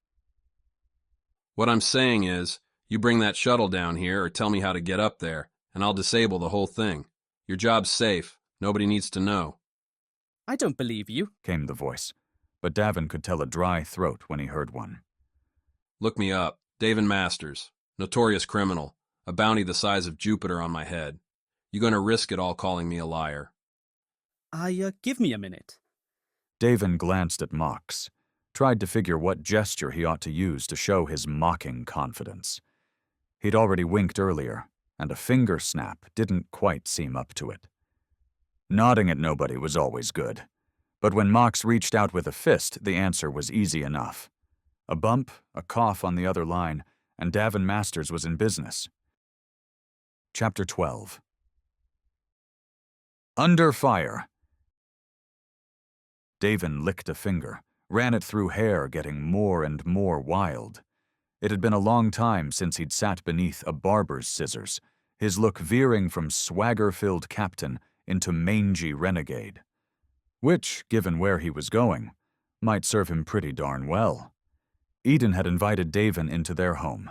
Speaker 3: What I'm saying is, you bring that shuttle down here or tell me how to get up there, and I'll disable the whole thing. Your job's safe. Nobody needs to know.
Speaker 12: I don't believe you,
Speaker 1: came the voice, but Davin could tell a dry throat when he heard one.
Speaker 3: Look me up. Davin Masters. Notorious criminal. A bounty the size of Jupiter on my head. You gonna risk it all calling me a liar?
Speaker 12: Give me a minute.
Speaker 1: Davin glanced at Mox, tried to figure what gesture he ought to use to show his mocking confidence. He'd already winked earlier, and a finger snap didn't quite seem up to it. Nodding at nobody was always good, but when Mox reached out with a fist, the answer was easy enough. A bump, a cough on the other line, and Davin Masters was in business. Chapter 12. Under fire. Davin licked a finger, ran it through hair, getting more and more wild. It had been a long time since he'd sat beneath a barber's scissors, his look veering from swagger-filled captain into mangy renegade. Which, given where he was going, might serve him pretty darn well. Eden had invited Davin into their home,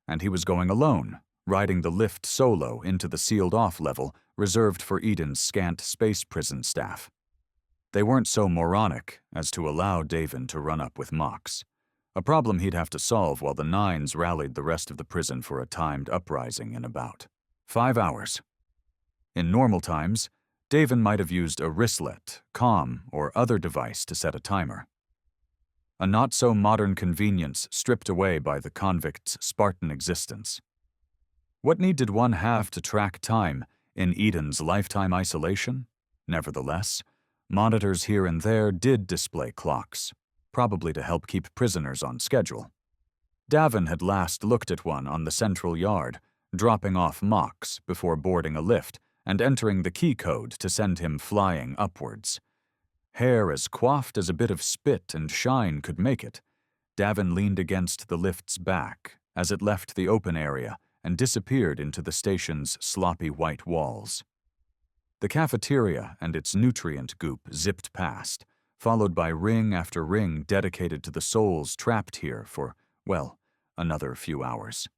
Speaker 1: and he was going alone, riding the lift solo into the sealed-off level reserved for Eden's scant space prison staff. They weren't so moronic as to allow Davin to run up with Mox, a problem he'd have to solve while the Nines rallied the rest of the prison for a timed uprising in about 5 hours. In normal times, Davin might have used a wristlet, comm, or other device to set a timer. A not-so-modern convenience stripped away by the convict's Spartan existence. What need did one have to track time in Eden's lifetime isolation? Nevertheless, monitors here and there did display clocks, probably to help keep prisoners on schedule. Davin had last looked at one on the central yard, dropping off Mox before boarding a lift and entering the key code to send him flying upwards. Hair as coiffed as a bit of spit and shine could make it, Davin leaned against the lift's back as it left the open area and disappeared into the station's sloppy white walls. The cafeteria and its nutrient goop zipped past, followed by ring after ring dedicated to the souls trapped here for, well, another few hours.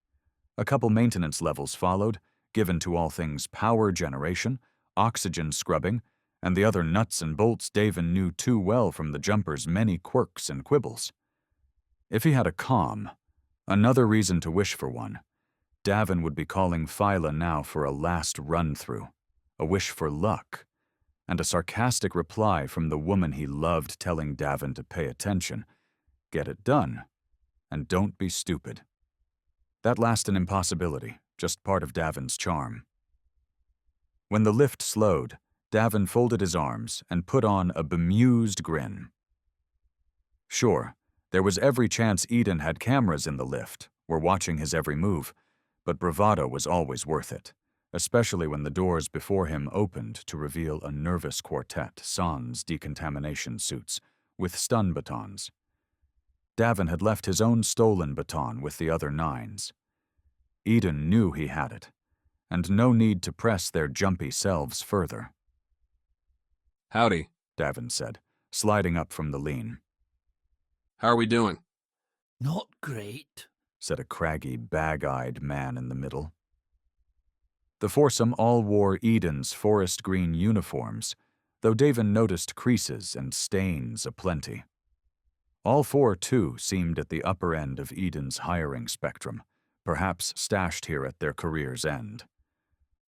Speaker 1: A couple maintenance levels followed, given to all things power generation, oxygen scrubbing, and the other nuts and bolts Davin knew too well from the jumper's many quirks and quibbles. If he had a comm, another reason to wish for one, Davin would be calling Phyla now for a last run-through, a wish for luck, and a sarcastic reply from the woman he loved telling Davin to pay attention. Get it done, and don't be stupid. That last an impossibility, just part of Davin's charm. When the lift slowed, Davin folded his arms and put on a bemused grin. Sure, there was every chance Eden had cameras in the lift, were watching his every move, but bravado was always worth it, especially when the doors before him opened to reveal a nervous quartet sans decontamination suits with stun batons. Davin had left his own stolen baton with the other 9s. Eden knew he had it, and no need to press their jumpy selves further.
Speaker 3: Howdy,
Speaker 1: Davin said, sliding up from the lean.
Speaker 3: How are we doing?
Speaker 14: Not great,
Speaker 1: said a craggy, bag-eyed man in the middle. The foursome all wore Eden's forest green uniforms, though Davin noticed creases and stains aplenty. All 4, too, seemed at the upper end of Eden's hiring spectrum, perhaps stashed here at their career's end.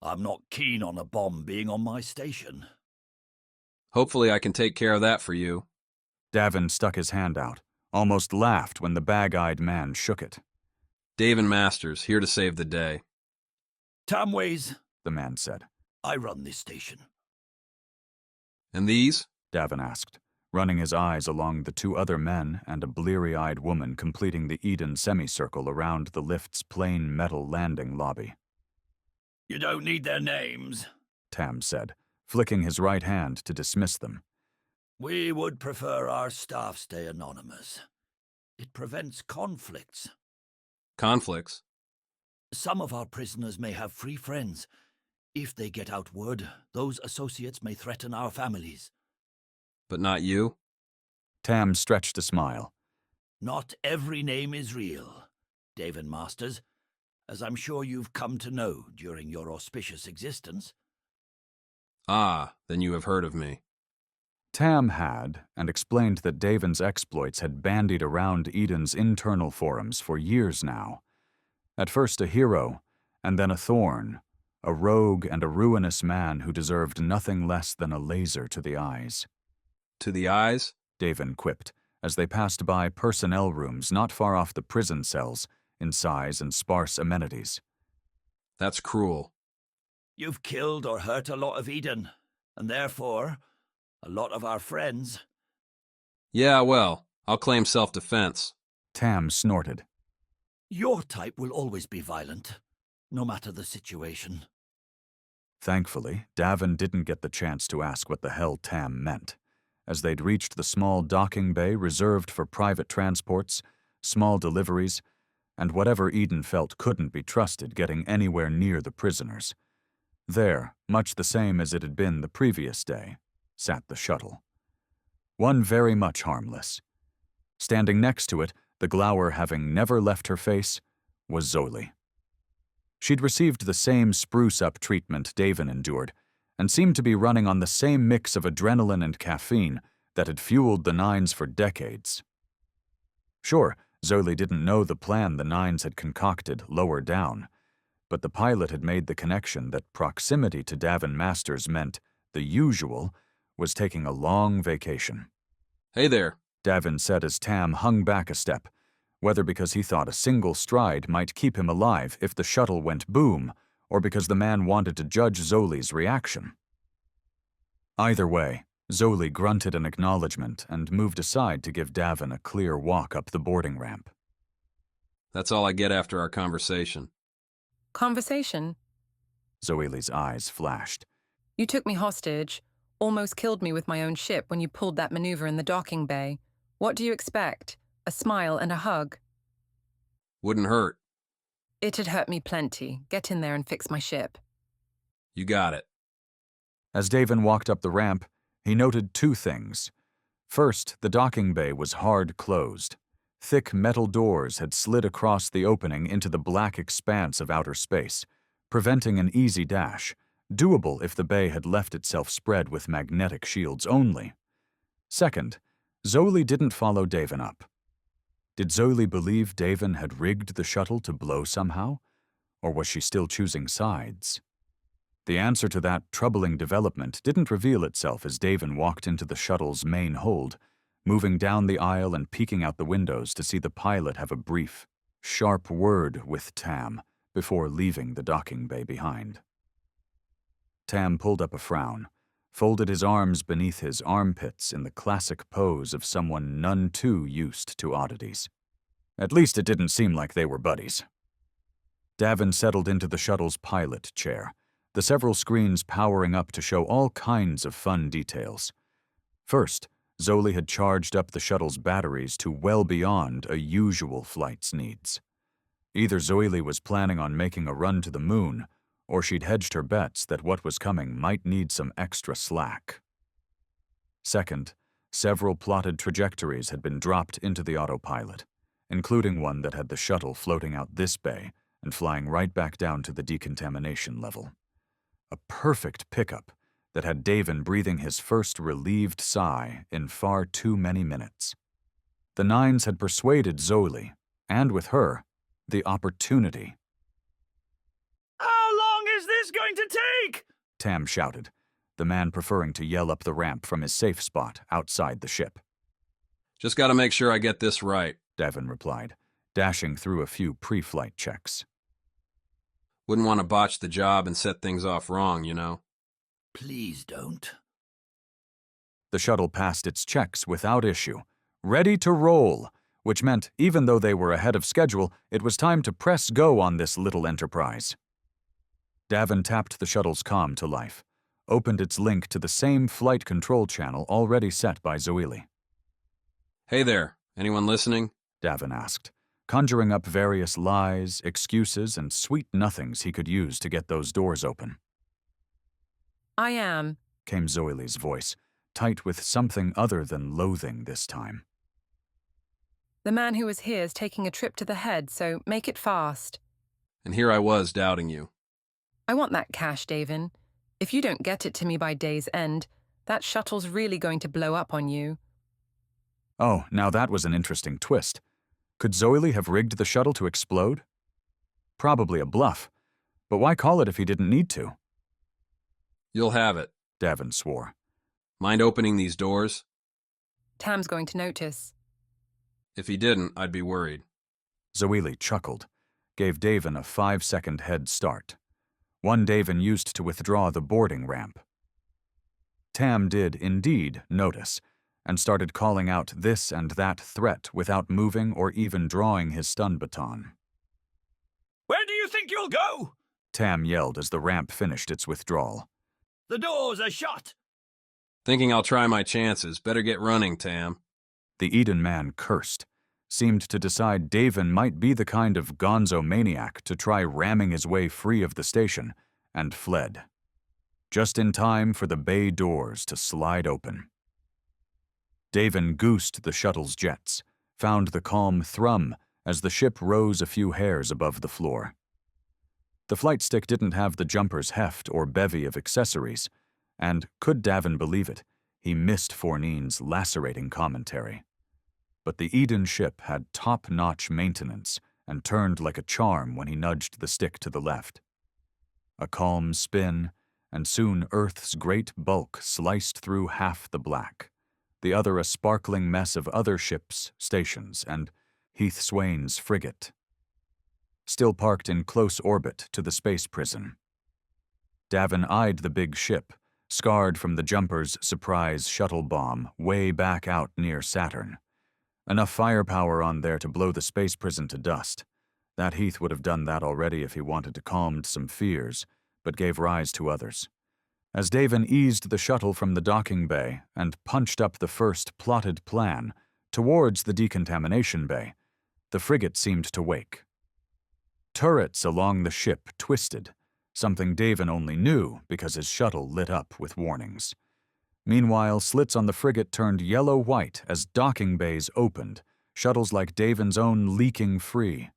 Speaker 14: I'm not keen on a bomb being on my station.
Speaker 3: Hopefully I can take care of that for you.
Speaker 1: Davin stuck his hand out, almost laughed when the bag-eyed man shook it.
Speaker 3: Davin Masters, here to save the day.
Speaker 14: Tamways,
Speaker 1: the man said.
Speaker 14: I run this station.
Speaker 3: And these?
Speaker 1: Davin asked, running his eyes along the 2 other men and a bleary-eyed woman completing the Eden semicircle around the lift's plain metal landing lobby.
Speaker 14: You don't need their names,
Speaker 1: Tam said, flicking his right hand to dismiss them.
Speaker 14: We would prefer our staff stay anonymous. It prevents conflicts.
Speaker 3: Conflicts?
Speaker 14: Some of our prisoners may have free friends. If they get out word, those associates may threaten our families.
Speaker 3: But not you?
Speaker 1: Tam stretched a smile.
Speaker 14: Not every name is real, Davin Masters, as I'm sure you've come to know during your auspicious existence.
Speaker 3: Ah, then you have heard of me.
Speaker 1: Tam had, and explained that Davin's exploits had bandied around Eden's internal forums for years now. At first a hero, and then a thorn, a rogue and a ruinous man who deserved nothing less than a laser to the eyes.
Speaker 3: To the eyes?
Speaker 1: Davin quipped, as they passed by personnel rooms not far off the prison cells, in size and sparse amenities.
Speaker 3: That's cruel.
Speaker 14: You've killed or hurt a lot of Eden, and therefore, a lot of our friends.
Speaker 3: Yeah, well, I'll claim self-defense.
Speaker 1: Tam snorted.
Speaker 14: Your type will always be violent, no matter the situation.
Speaker 1: Thankfully, Davin didn't get the chance to ask what the hell Tam meant. As they'd reached the small docking bay reserved for private transports, small deliveries, and whatever Eden felt couldn't be trusted getting anywhere near the prisoners. There, much the same as it had been the previous day, sat the shuttle. One very much harmless. Standing next to it, the glower having never left her face, was Zoli. She'd received the same spruce-up treatment Davin endured, and seemed to be running on the same mix of adrenaline and caffeine that had fueled the Nines for decades. Sure, Zoli didn't know the plan the Nines had concocted lower down, but the pilot had made the connection that proximity to Davin Masters meant the usual was taking a long vacation.
Speaker 3: Hey there,
Speaker 1: Davin said as Tam hung back a step, whether because he thought a single stride might keep him alive if the shuttle went boom, or because the man wanted to judge Zoli's reaction. Either way, Zoli grunted an acknowledgement and moved aside to give Davin a clear walk up the boarding ramp.
Speaker 3: That's all I get after our conversation.
Speaker 21: Conversation?
Speaker 1: Zoeli's eyes flashed.
Speaker 21: You took me hostage, almost killed me with my own ship when you pulled that maneuver in the docking bay. What do you expect? A smile and a hug?
Speaker 3: Wouldn't hurt.
Speaker 21: It'd hurt me plenty. Get in there and fix my ship.
Speaker 3: You got it.
Speaker 1: As Davin walked up the ramp, he noted two things. First, the docking bay was hard closed. Thick metal doors had slid across the opening into the black expanse of outer space, preventing an easy dash, doable if the bay had left itself spread with magnetic shields only. Second, Zoli didn't follow Davin up. Did Zoli believe Davin had rigged the shuttle to blow somehow? Or was she still choosing sides? The answer to that troubling development didn't reveal itself as Davin walked into the shuttle's main hold, moving down the aisle and peeking out the windows to see the pilot have a brief, sharp word with Tam before leaving the docking bay behind. Tam pulled up a frown, folded his arms beneath his armpits in the classic pose of someone none too used to oddities. At least it didn't seem like they were buddies. Davin settled into the shuttle's pilot chair, the several screens powering up to show all kinds of fun details. First, Zoli had charged up the shuttle's batteries to well beyond a usual flight's needs. Either Zoli was planning on making a run to the moon, or she'd hedged her bets that what was coming might need some extra slack. Second, several plotted trajectories had been dropped into the autopilot, including one that had the shuttle floating out this bay and flying right back down to the decontamination level. A perfect pickup that had Davin breathing his first relieved sigh in far too many minutes. The Nines had persuaded Zoli, and with her, the opportunity.
Speaker 14: How long is this going to take?
Speaker 1: Tam shouted, the man preferring to yell up the ramp from his safe spot outside the ship.
Speaker 3: Just gotta make sure I get this right,
Speaker 1: Davin replied, dashing through a few pre-flight checks.
Speaker 3: Wouldn't want to botch the job and set things off wrong, you know?
Speaker 14: Please don't.
Speaker 1: The shuttle passed its checks without issue, ready to roll, which meant even though they were ahead of schedule, it was time to press go on this little enterprise. Davin tapped the shuttle's comm to life, opened its link to the same flight control channel already set by Zoili.
Speaker 3: Hey there, anyone listening?
Speaker 1: Davin asked, conjuring up various lies, excuses, and sweet nothings he could use to get those doors open.
Speaker 21: I am,
Speaker 1: came Zoili's voice, tight with something other than loathing this time.
Speaker 21: The man who was here is taking a trip to the head, so make it fast.
Speaker 3: And here I was doubting you.
Speaker 21: I want that cash, Davin. If you don't get it to me by day's end, that shuttle's really going to blow up on you.
Speaker 1: Oh, now that was an interesting twist. Could Zoili have rigged the shuttle to explode? Probably a bluff, but why call it if he didn't need to?
Speaker 3: You'll have it,
Speaker 1: Davin swore.
Speaker 3: Mind opening these doors?
Speaker 21: Tam's going to notice.
Speaker 3: If he didn't, I'd be worried.
Speaker 1: Zoili chuckled, gave Davin a 5-second head start. One Davin used to withdraw the boarding ramp. Tam did indeed notice, and started calling out this and that threat without moving or even drawing his stun baton.
Speaker 14: Where do you think you'll go?
Speaker 1: Tam yelled as the ramp finished its withdrawal.
Speaker 14: The doors are shut.
Speaker 3: Thinking I'll try my chances. Better get running, Tam.
Speaker 1: The Eden man cursed, seemed to decide Davin might be the kind of gonzo maniac to try ramming his way free of the station, and fled. Just in time for the bay doors to slide open. Davin goosed the shuttle's jets, found the calm thrum as the ship rose a few hairs above the floor. The flight stick didn't have the jumper's heft or bevy of accessories, and, could Davin believe it, he missed Fournine's lacerating commentary. But the Eden ship had top-notch maintenance and turned like a charm when he nudged the stick to the left. A calm spin, and soon Earth's great bulk sliced through half the black, the other a sparkling mess of other ships, stations, and Heath Swain's frigate, still parked in close orbit to the space prison. Davin eyed the big ship, scarred from the jumper's surprise shuttle bomb way back out near Saturn. Enough firepower on there to blow the space prison to dust. That Heath would have done that already if he wanted to calm some fears, but gave rise to others. As Davin eased the shuttle from the docking bay and punched up the first plotted plan towards the decontamination bay, the frigate seemed to wake. Turrets along the ship twisted, something Davin only knew because his shuttle lit up with warnings. Meanwhile, slits on the frigate turned yellow-white as docking bays opened, shuttles like Davin's own leaking free.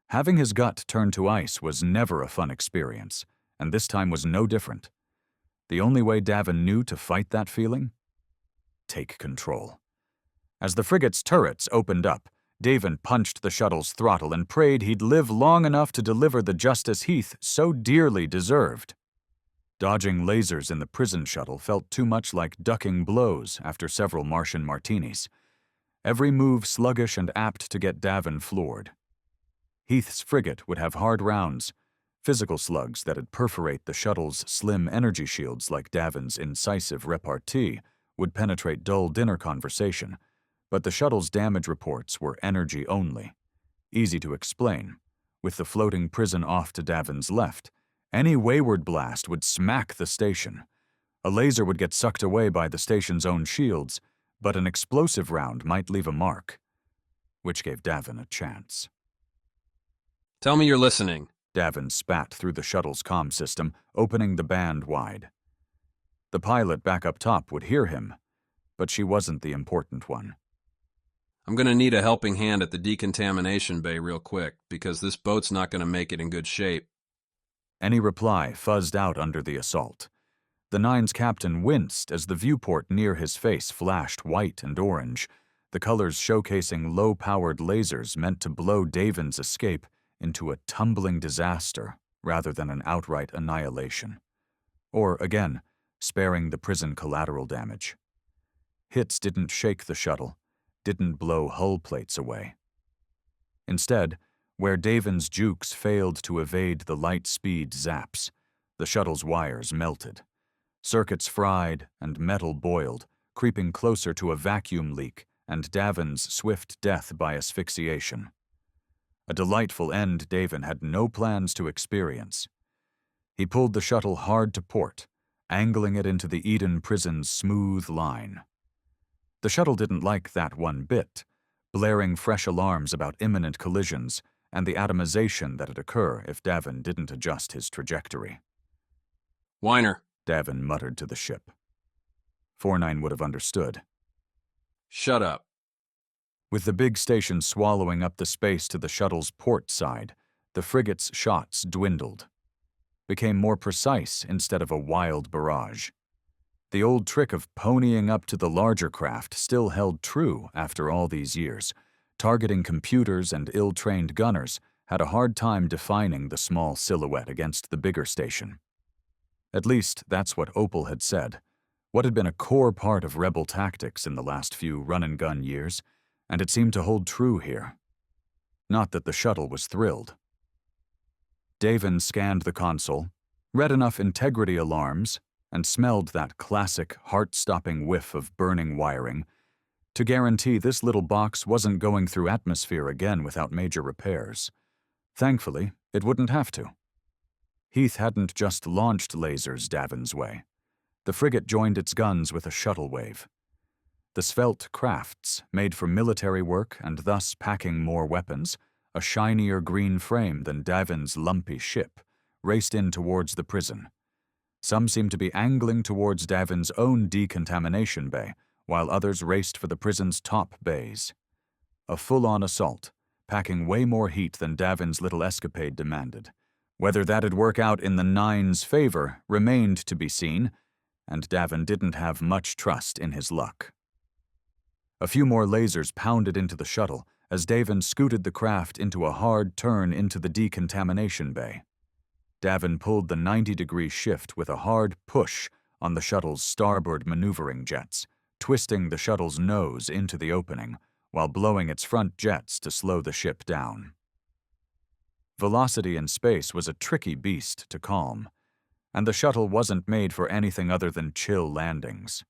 Speaker 1: Having his gut turn to ice was never a fun experience, and this time was no different. The only way Davin knew to fight that feeling? Take control. As the frigate's turrets opened up, Davin punched the shuttle's throttle and prayed he'd live long enough to deliver the justice Heath so dearly deserved. Dodging lasers in the prison shuttle felt too much like ducking blows after several Martian martinis. Every move sluggish and apt to get Davin floored. Heath's frigate would have hard rounds, physical slugs that'd perforate the shuttle's slim energy shields like Davin's incisive repartee would penetrate dull dinner conversation, but the shuttle's damage reports were energy only. Easy to explain. With the floating prison off to Davin's left, any wayward blast would smack the station. A laser would get sucked away by the station's own shields, but an explosive round might leave a mark, which gave Davin a chance.
Speaker 3: Tell me you're listening.
Speaker 1: Davin spat through the shuttle's comm system, opening the band wide. The pilot back up top would hear him, but she wasn't the important one.
Speaker 3: I'm going to need a helping hand at the decontamination bay real quick, because this boat's not going to make it in good shape.
Speaker 1: Any reply fuzzed out under the assault. The Nine's captain winced as the viewport near his face flashed white and orange, the colors showcasing low-powered lasers meant to blow Davin's escape into a tumbling disaster rather than an outright annihilation. Or, again, sparing the prison collateral damage. Hits didn't shake the shuttle, didn't blow hull plates away. Instead, where Davin's jukes failed to evade the light-speed zaps, the shuttle's wires melted. Circuits fried and metal boiled, creeping closer to a vacuum leak and Davin's swift death by asphyxiation. A delightful end Davin had no plans to experience. He pulled the shuttle hard to port, angling it into the Eden prison's smooth line. The shuttle didn't like that one bit, blaring fresh alarms about imminent collisions and the atomization that'd occur if Davin didn't adjust his trajectory.
Speaker 3: Whiner,
Speaker 1: Davin muttered to the ship. 49 would have understood.
Speaker 3: Shut up.
Speaker 1: With the big station swallowing up the space to the shuttle's port side, the frigate's shots dwindled, became more precise instead of a wild barrage. The old trick of ponying up to the larger craft still held true after all these years. Targeting computers and ill-trained gunners had a hard time defining the small silhouette against the bigger station. At least that's what Opal had said, what had been a core part of rebel tactics in the last few run-and-gun years, and it seemed to hold true here. Not that the shuttle was thrilled. Davin scanned the console, read enough integrity alarms, and smelled that classic heart-stopping whiff of burning wiring to guarantee this little box wasn't going through atmosphere again without major repairs. Thankfully, it wouldn't have to. Heath hadn't just launched lasers Davin's way. The frigate joined its guns with a shuttle wave. The svelte crafts, made for military work and thus packing more weapons, a shinier green frame than Davin's lumpy ship, raced in towards the prison. Some seemed to be angling towards Davin's own decontamination bay, while others raced for the prison's top bays. A full-on assault, packing way more heat than Davin's little escapade demanded. Whether that'd work out in the Nine's favor remained to be seen, and Davin didn't have much trust in his luck. A few more lasers pounded into the shuttle as Davin scooted the craft into a hard turn into the decontamination bay. Davin pulled the 90-degree shift with a hard push on the shuttle's starboard maneuvering jets, twisting the shuttle's nose into the opening while blowing its front jets to slow the ship down. Velocity in space was a tricky beast to calm, and the shuttle wasn't made for anything other than chill landings.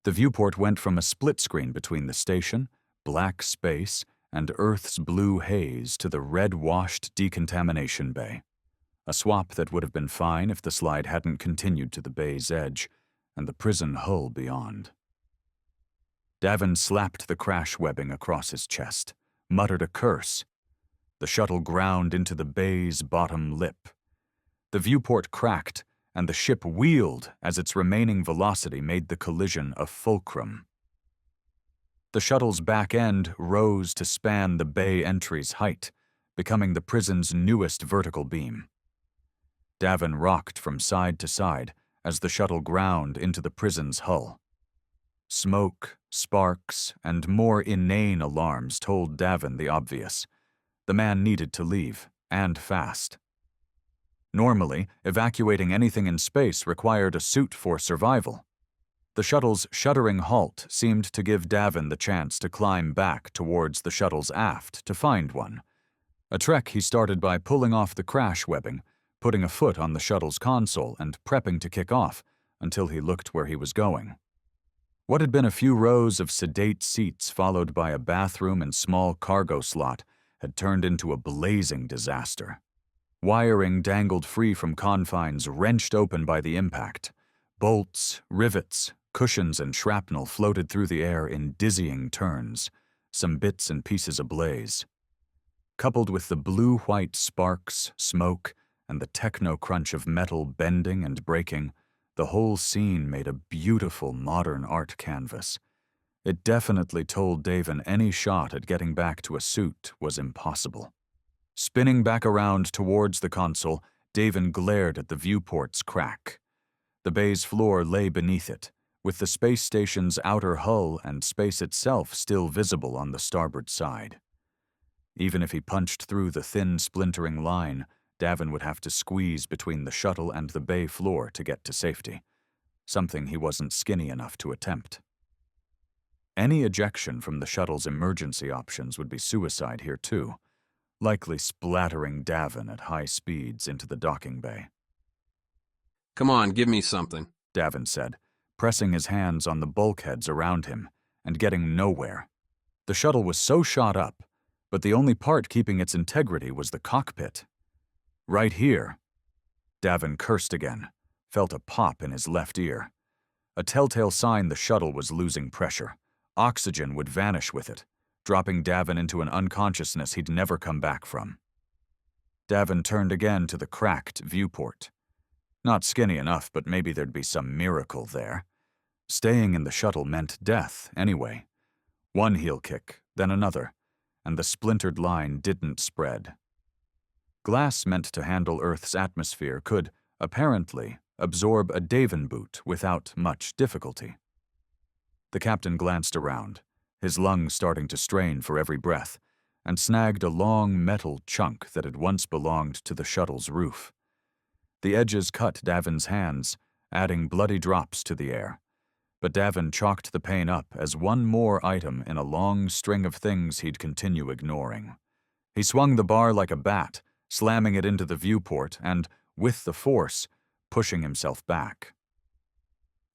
Speaker 1: The viewport went from a split screen between the station, black space, and Earth's blue haze to the red-washed decontamination bay. A swap that would have been fine if the slide hadn't continued to the bay's edge and the prison hull beyond. Davin slapped the crash webbing across his chest, muttered a curse. The shuttle ground into the bay's bottom lip. The viewport cracked, and the ship wheeled as its remaining velocity made the collision a fulcrum. The shuttle's back end rose to span the bay entry's height, becoming the prison's newest vertical beam. Davin rocked from side to side as the shuttle ground into the prison's hull. Smoke, sparks, and more inane alarms told Davin the obvious. The man needed to leave, and fast. Normally, evacuating anything in space required a suit for survival. The shuttle's shuddering halt seemed to give Davin the chance to climb back towards the shuttle's aft to find one. A trek he started by pulling off the crash webbing, putting a foot on the shuttle's console and prepping to kick off until he looked where he was going. What had been a few rows of sedate seats followed by a bathroom and small cargo slot had turned into a blazing disaster. Wiring dangled free from confines wrenched open by the impact. Bolts, rivets, cushions, and shrapnel floated through the air in dizzying turns, some bits and pieces ablaze. Coupled with the blue-white sparks, smoke, and the techno-crunch of metal bending and breaking, the whole scene made a beautiful modern art canvas. It definitely told Davin any shot at getting back to a suit was impossible. Spinning back around towards the console, Davin glared at the viewport's crack. The bay's floor lay beneath it, with the space station's outer hull and space itself still visible on the starboard side. Even if he punched through the thin, splintering line, Davin would have to squeeze between the shuttle and the bay floor to get to safety, something he wasn't skinny enough to attempt. Any ejection from the shuttle's emergency options would be suicide here too, likely splattering Davin at high speeds into the docking bay.
Speaker 3: Come on, give me something,
Speaker 1: Davin said, pressing his hands on the bulkheads around him and getting nowhere. The shuttle was so shot up, but the only part keeping its integrity was the cockpit. Right here. Davin cursed again, felt a pop in his left ear. A telltale sign the shuttle was losing pressure. Oxygen would vanish with it, dropping Davin into an unconsciousness he'd never come back from. Davin turned again to the cracked viewport. Not skinny enough, but maybe there'd be some miracle there. Staying in the shuttle meant death, anyway. One heel kick, then another, and the splintered line didn't spread. Glass meant to handle Earth's atmosphere could, apparently, absorb a Davin boot without much difficulty. The captain glanced around, his lungs starting to strain for every breath, and snagged a long metal chunk that had once belonged to the shuttle's roof. The edges cut Davin's hands, adding bloody drops to the air, but Davin chalked the pain up as one more item in a long string of things he'd continue ignoring. He swung the bar like a bat, slamming it into the viewport and, with the force, pushing himself back.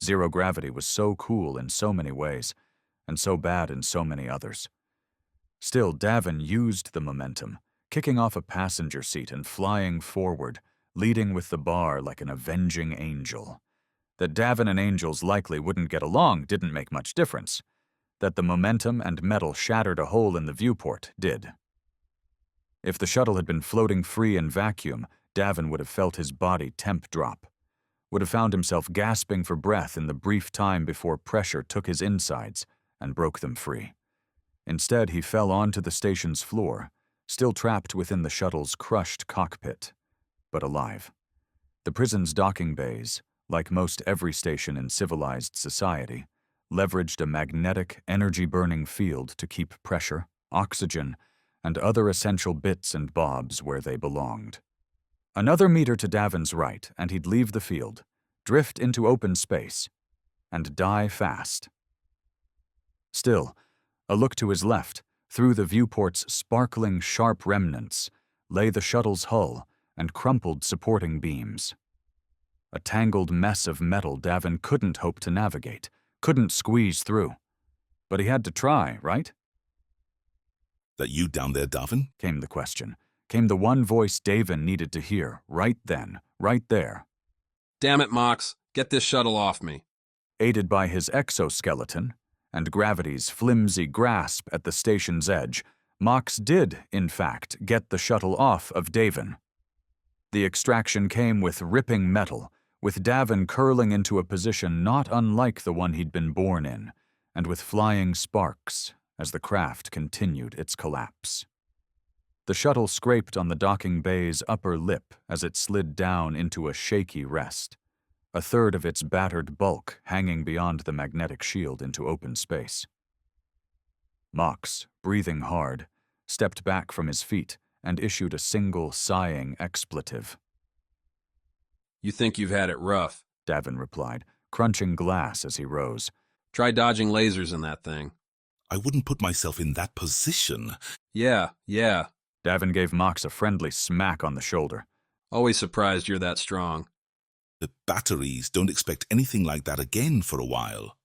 Speaker 1: Zero gravity was so cool in so many ways, and so bad in so many others. Still, Davin used the momentum, kicking off a passenger seat and flying forward, leading with the bar like an avenging angel. That Davin and angels likely wouldn't get along didn't make much difference. That the momentum and metal shattered a hole in the viewport did. If the shuttle had been floating free in vacuum, Davin would have felt his body temp drop, would have found himself gasping for breath in the brief time before pressure took his insides and broke them free. Instead, he fell onto the station's floor, still trapped within the shuttle's crushed cockpit, but alive. The prison's docking bays, like most every station in civilized society, leveraged a magnetic, energy-burning field to keep pressure, oxygen, and other essential bits and bobs where they belonged. Another meter to Davin's right, and he'd leave the field, drift into open space, and die fast. Still, a look to his left, through the viewport's sparkling, sharp remnants, lay the shuttle's hull and crumpled supporting beams. A tangled mess of metal Davin couldn't hope to navigate, couldn't squeeze through. But he had to try, right?
Speaker 8: That you down there, Davin?
Speaker 1: Came the question. Came the one voice Davin needed to hear, right then, right there.
Speaker 3: Damn it, Mox. Get this shuttle off me.
Speaker 1: Aided by his exoskeleton and gravity's flimsy grasp at the station's edge, Mox did, in fact, get the shuttle off of Davin. The extraction came with ripping metal, with Davin curling into a position not unlike the one he'd been born in, and with flying sparks as the craft continued its collapse. The shuttle scraped on the docking bay's upper lip as it slid down into a shaky rest, a third of its battered bulk hanging beyond the magnetic shield into open space. Mox, breathing hard, stepped back from his feet and issued a single sighing expletive.
Speaker 3: You think you've had it rough,
Speaker 1: Davin replied, crunching glass as he rose.
Speaker 3: Try dodging lasers in that thing.
Speaker 8: I wouldn't put myself in that position.
Speaker 3: Yeah.
Speaker 1: Davin gave Mox a friendly smack on the shoulder.
Speaker 3: Always surprised you're that strong.
Speaker 8: The batteries don't expect anything like that again for a while.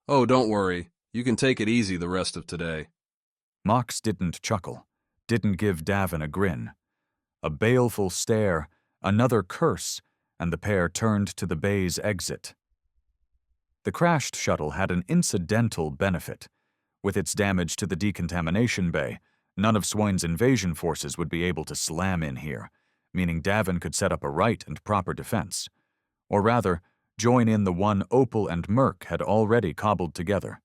Speaker 3: Oh, don't worry. You can take it easy the rest of today.
Speaker 1: Mox didn't chuckle, didn't give Davin a grin. A baleful stare, another curse, and the pair turned to the bay's exit. The crashed shuttle had an incidental benefit. With its damage to the decontamination bay, none of Swain's invasion forces would be able to slam in here, meaning Davin could set up a right and proper defense. Or rather, join in the one Opal and Merc had already cobbled together.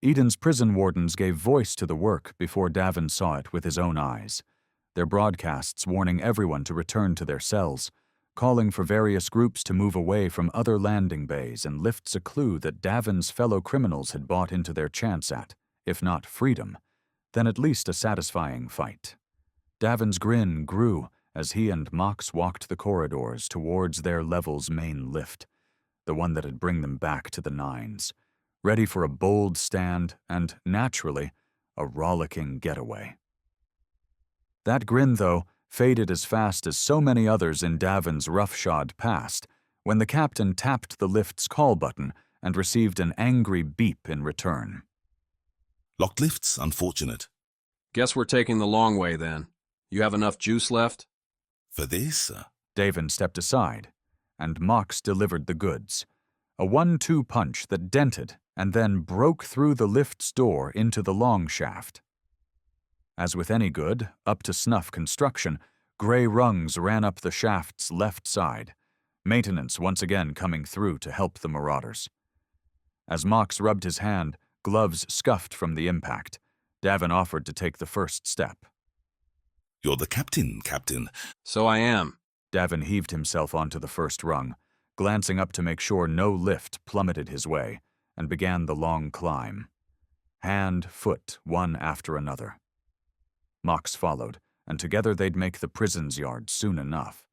Speaker 1: Eden's prison wardens gave voice to the work before Davin saw it with his own eyes, their broadcasts warning everyone to return to their cells, calling for various groups to move away from other landing bays and lifts a clue that Davin's fellow criminals had bought into their chance at, if not freedom, then at least a satisfying fight. Davin's grin grew as he and Mox walked the corridors towards their level's main lift, the one that'd bring them back to the nines, ready for a bold stand and, naturally, a rollicking getaway. That grin, though, faded as fast as so many others in Davin's roughshod past when the captain tapped the lift's call button and received an angry beep in return.
Speaker 8: Locked lifts, unfortunate.
Speaker 3: Guess we're taking the long way, then. You have enough juice left?
Speaker 8: For this?
Speaker 1: Davin stepped aside, and Mox delivered the goods. A 1-2 punch that dented and then broke through the lift's door into the long shaft. As with any good, up-to-snuff construction, gray rungs ran up the shaft's left side, maintenance once again coming through to help the marauders. As Mox rubbed his hand, gloves scuffed from the impact. Davin offered to take the first step.
Speaker 8: You're the captain, Captain.
Speaker 3: So I am.
Speaker 1: Davin heaved himself onto the first rung, glancing up to make sure no lift plummeted his way, and began the long climb. Hand, foot, one after another. Mox followed, and together they'd make the prison's yard soon enough.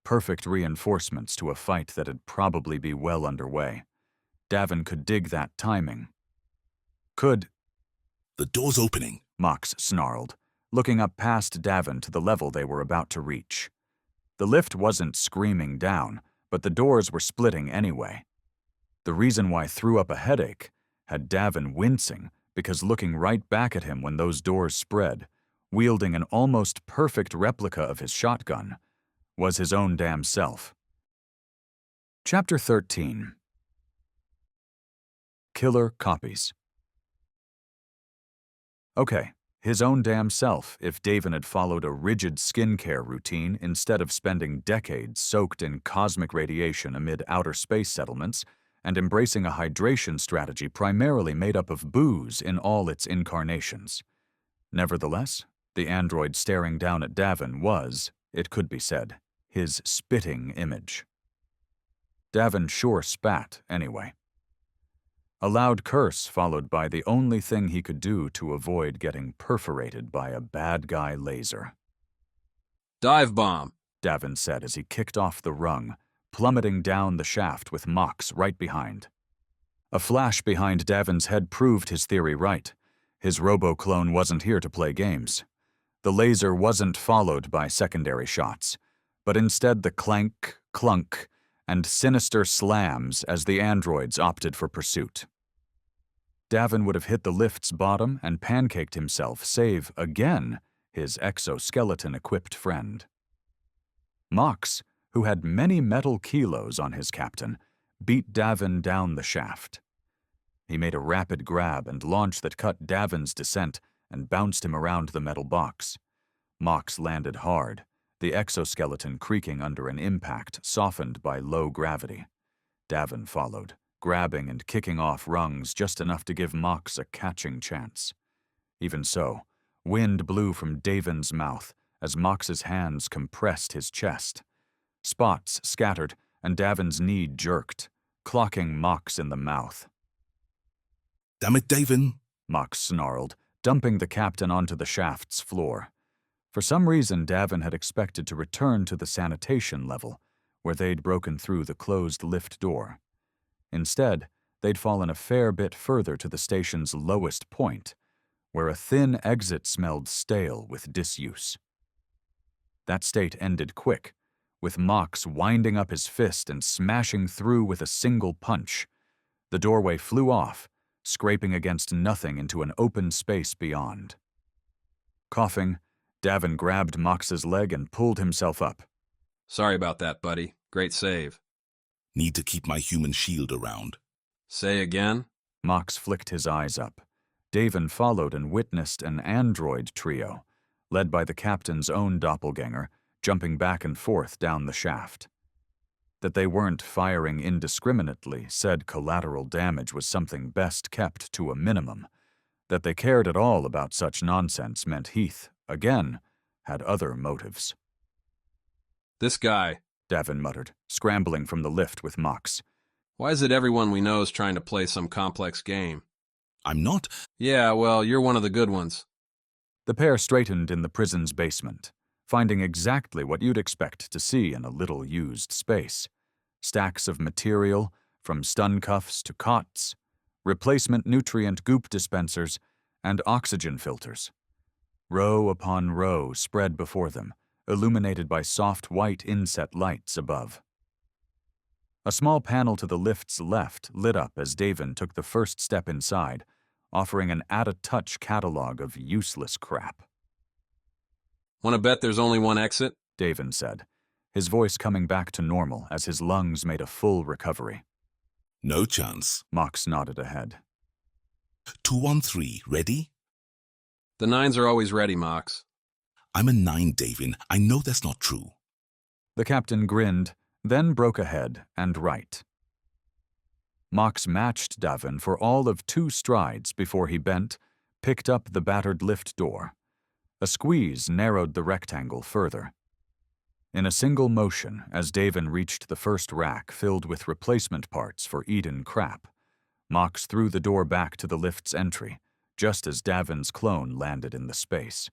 Speaker 1: Perfect reinforcements to a fight that'd probably be well underway. Davin could dig that timing.
Speaker 8: The door's opening,
Speaker 1: Mox snarled, looking up past Davin to the level they were about to reach. The lift wasn't screaming down, but the doors were splitting anyway. The reason why threw up a headache had Davin wincing because looking right back at him when those doors spread, wielding an almost perfect replica of his shotgun, was his own damn self. Chapter 13. Killer Copies. Okay, his own damn self if Davin had followed a rigid skincare routine instead of spending decades soaked in cosmic radiation amid outer space settlements and embracing a hydration strategy primarily made up of booze in all its incarnations. Nevertheless, the android staring down at Davin was, it could be said, his spitting image. Davin sure spat, anyway. A loud curse followed by the only thing he could do to avoid getting perforated by a bad guy laser.
Speaker 3: Dive bomb,
Speaker 1: Davin said as he kicked off the rung, plummeting down the shaft with Mox right behind. A flash behind Davin's head proved his theory right. His robo-clone wasn't here to play games. The laser wasn't followed by secondary shots, but instead the clank, clunk, and sinister slams as the androids opted for pursuit. Davin would have hit the lift's bottom and pancaked himself, save, again, his exoskeleton-equipped friend. Mox, who had many metal kilos on his captain, beat Davin down the shaft. He made a rapid grab and launch that cut Davin's descent and bounced him around the metal box. Mox landed hard, the exoskeleton creaking under an impact softened by low gravity. Davin followed, grabbing and kicking off rungs just enough to give Mox a catching chance. Even so, wind blew from Davin's mouth as Mox's hands compressed his chest. Spots scattered, and Davin's knee jerked, clocking Mox in the mouth.
Speaker 8: Damn it, Davin,
Speaker 1: Mox snarled, dumping the captain onto the shaft's floor. For some reason, Davin had expected to return to the sanitation level, where they'd broken through the closed lift door. Instead, they'd fallen a fair bit further to the station's lowest point, where a thin exit smelled stale with disuse. That state ended quick, with Mox winding up his fist and smashing through with a single punch. The doorway flew off, scraping against nothing into an open space beyond. Coughing, Davin grabbed Mox's leg and pulled himself up.
Speaker 3: Sorry about that, buddy. Great save.
Speaker 8: Need to keep my human shield around.
Speaker 3: Say again?
Speaker 1: Mox flicked his eyes up. Davin followed and witnessed an android trio, led by the captain's own doppelganger, jumping back and forth down the shaft. That they weren't firing indiscriminately said collateral damage was something best kept to a minimum. That they cared at all about such nonsense meant Heath, again, had other motives.
Speaker 3: This guy,
Speaker 1: Davin muttered, scrambling from the lift with Mox.
Speaker 3: Why is it everyone we know is trying to play some complex game?
Speaker 8: I'm not.
Speaker 3: Yeah, well, you're one of the good ones.
Speaker 1: The pair straightened in the prison's basement, finding exactly what you'd expect to see in a little used space. Stacks of material, from stun cuffs to cots, replacement nutrient goop dispensers, and oxygen filters. Row upon row spread before them, illuminated by soft white inset lights above. A small panel to the lift's left lit up as Davin took the first step inside, offering an at-a-touch catalog of useless crap.
Speaker 3: Want to bet there's only one exit?
Speaker 1: Davin said, his voice coming back to normal as his lungs made a full recovery.
Speaker 8: No chance.
Speaker 1: Mox nodded ahead.
Speaker 8: 213, ready?
Speaker 3: The 9s are always ready, Mox.
Speaker 8: I'm a 9, Davin. I know that's not true.
Speaker 1: The captain grinned, then broke ahead and right. Mox matched Davin for all of 2 strides before he bent, picked up the battered lift door. A squeeze narrowed the rectangle further. In a single motion, as Davin reached the first rack filled with replacement parts for Eden crap, Mox threw the door back to the lift's entry, just as Davin's clone landed in the space.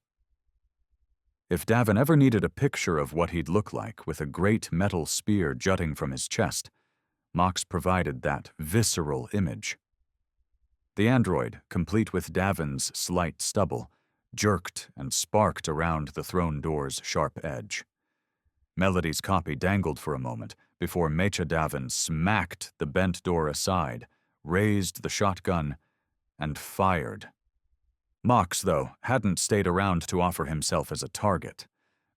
Speaker 1: If Davin ever needed a picture of what he'd look like with a great metal spear jutting from his chest, Mox provided that visceral image. The android, complete with Davin's slight stubble, jerked and sparked around the throne door's sharp edge. Melody's copy dangled for a moment before Mecha Davin smacked the bent door aside, raised the shotgun, and fired. Mox, though, hadn't stayed around to offer himself as a target.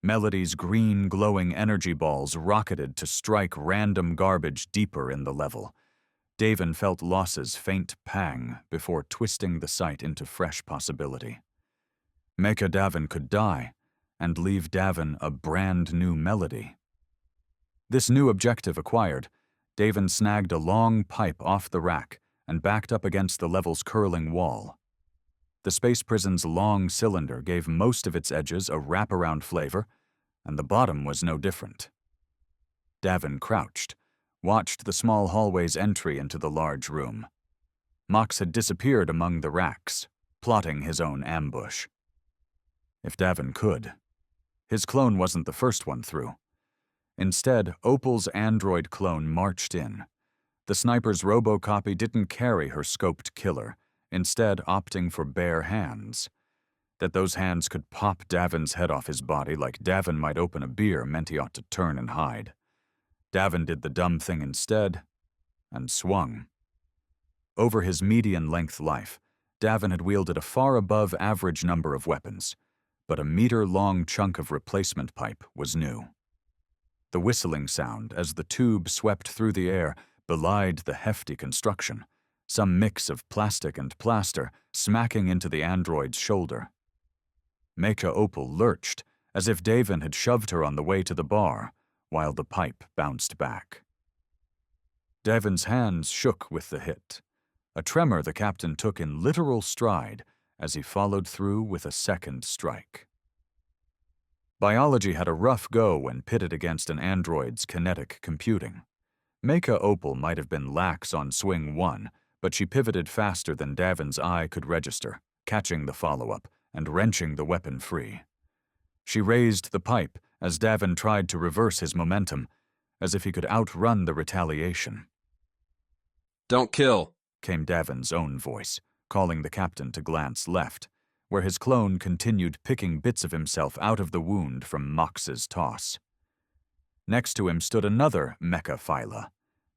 Speaker 1: Melody's green, glowing energy balls rocketed to strike random garbage deeper in the level. Davin felt loss's faint pang before twisting the sight into fresh possibility. Mecha Davin could die, and leave Davin a brand new Melody. This new objective acquired, Davin snagged a long pipe off the rack and backed up against the level's curling wall. The space prison's long cylinder gave most of its edges a wraparound flavor, and the bottom was no different. Davin crouched, watched the small hallway's entry into the large room. Mox had disappeared among the racks, plotting his own ambush. If Davin could. His clone wasn't the first one through. Instead, Opal's android clone marched in. The sniper's robocopy didn't carry her scoped killer, instead opting for bare hands. That those hands could pop Davin's head off his body like Davin might open a beer meant he ought to turn and hide. Davin did the dumb thing instead, and swung. Over his median-length life, Davin had wielded a far above average number of weapons, but a meter-long chunk of replacement pipe was new. The whistling sound as the tube swept through the air belied the hefty construction, some mix of plastic and plaster smacking into the android's shoulder. Mecha Opal lurched as if Davin had shoved her on the way to the bar, while the pipe bounced back. Davin's hands shook with the hit, a tremor the captain took in literal stride as he followed through with a second strike. Biology had a rough go when pitted against an android's kinetic computing. Mecha Opal might have been lax on swing 1, but she pivoted faster than Davin's eye could register, catching the follow-up and wrenching the weapon free. She raised the pipe as Davin tried to reverse his momentum, as if he could outrun the retaliation.
Speaker 3: "Don't kill,"
Speaker 1: came Davin's own voice, calling the captain to glance left, where his clone continued picking bits of himself out of the wound from Mox's toss. Next to him stood another mecha phyla,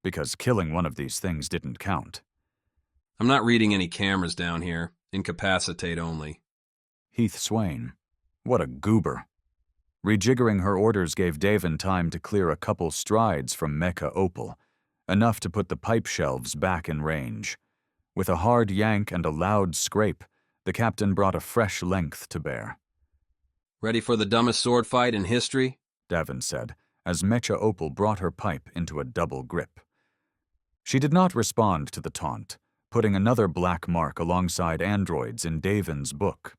Speaker 1: because killing one of these things didn't count.
Speaker 3: "I'm not reading any cameras down here. Incapacitate only."
Speaker 1: Heath Swain. What a goober. Rejiggering her orders gave Davin time to clear a couple strides from Mecha Opal, enough to put the pipe shelves back in range. With a hard yank and a loud scrape, the captain brought a fresh length to bear.
Speaker 3: "Ready for the dumbest sword fight in history?"
Speaker 1: Davin said, as Mecha Opal brought her pipe into a double grip. She did not respond to the taunt, putting another black mark alongside androids in Davin's book.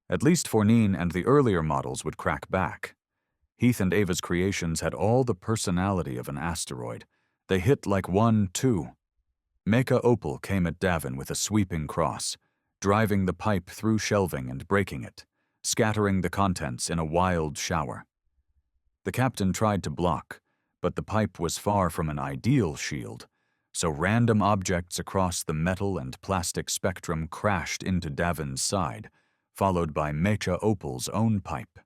Speaker 1: At least Fornine and the earlier models would crack back. Heath and Ava's creations had all the personality of an asteroid. They hit like one, too. Mecha Opal came at Davin with a sweeping cross, driving the pipe through shelving and breaking it, scattering the contents in a wild shower. The captain tried to block, but the pipe was far from an ideal shield, so random objects across the metal and plastic spectrum crashed into Davin's side, followed by Mecha Opal's own pipe.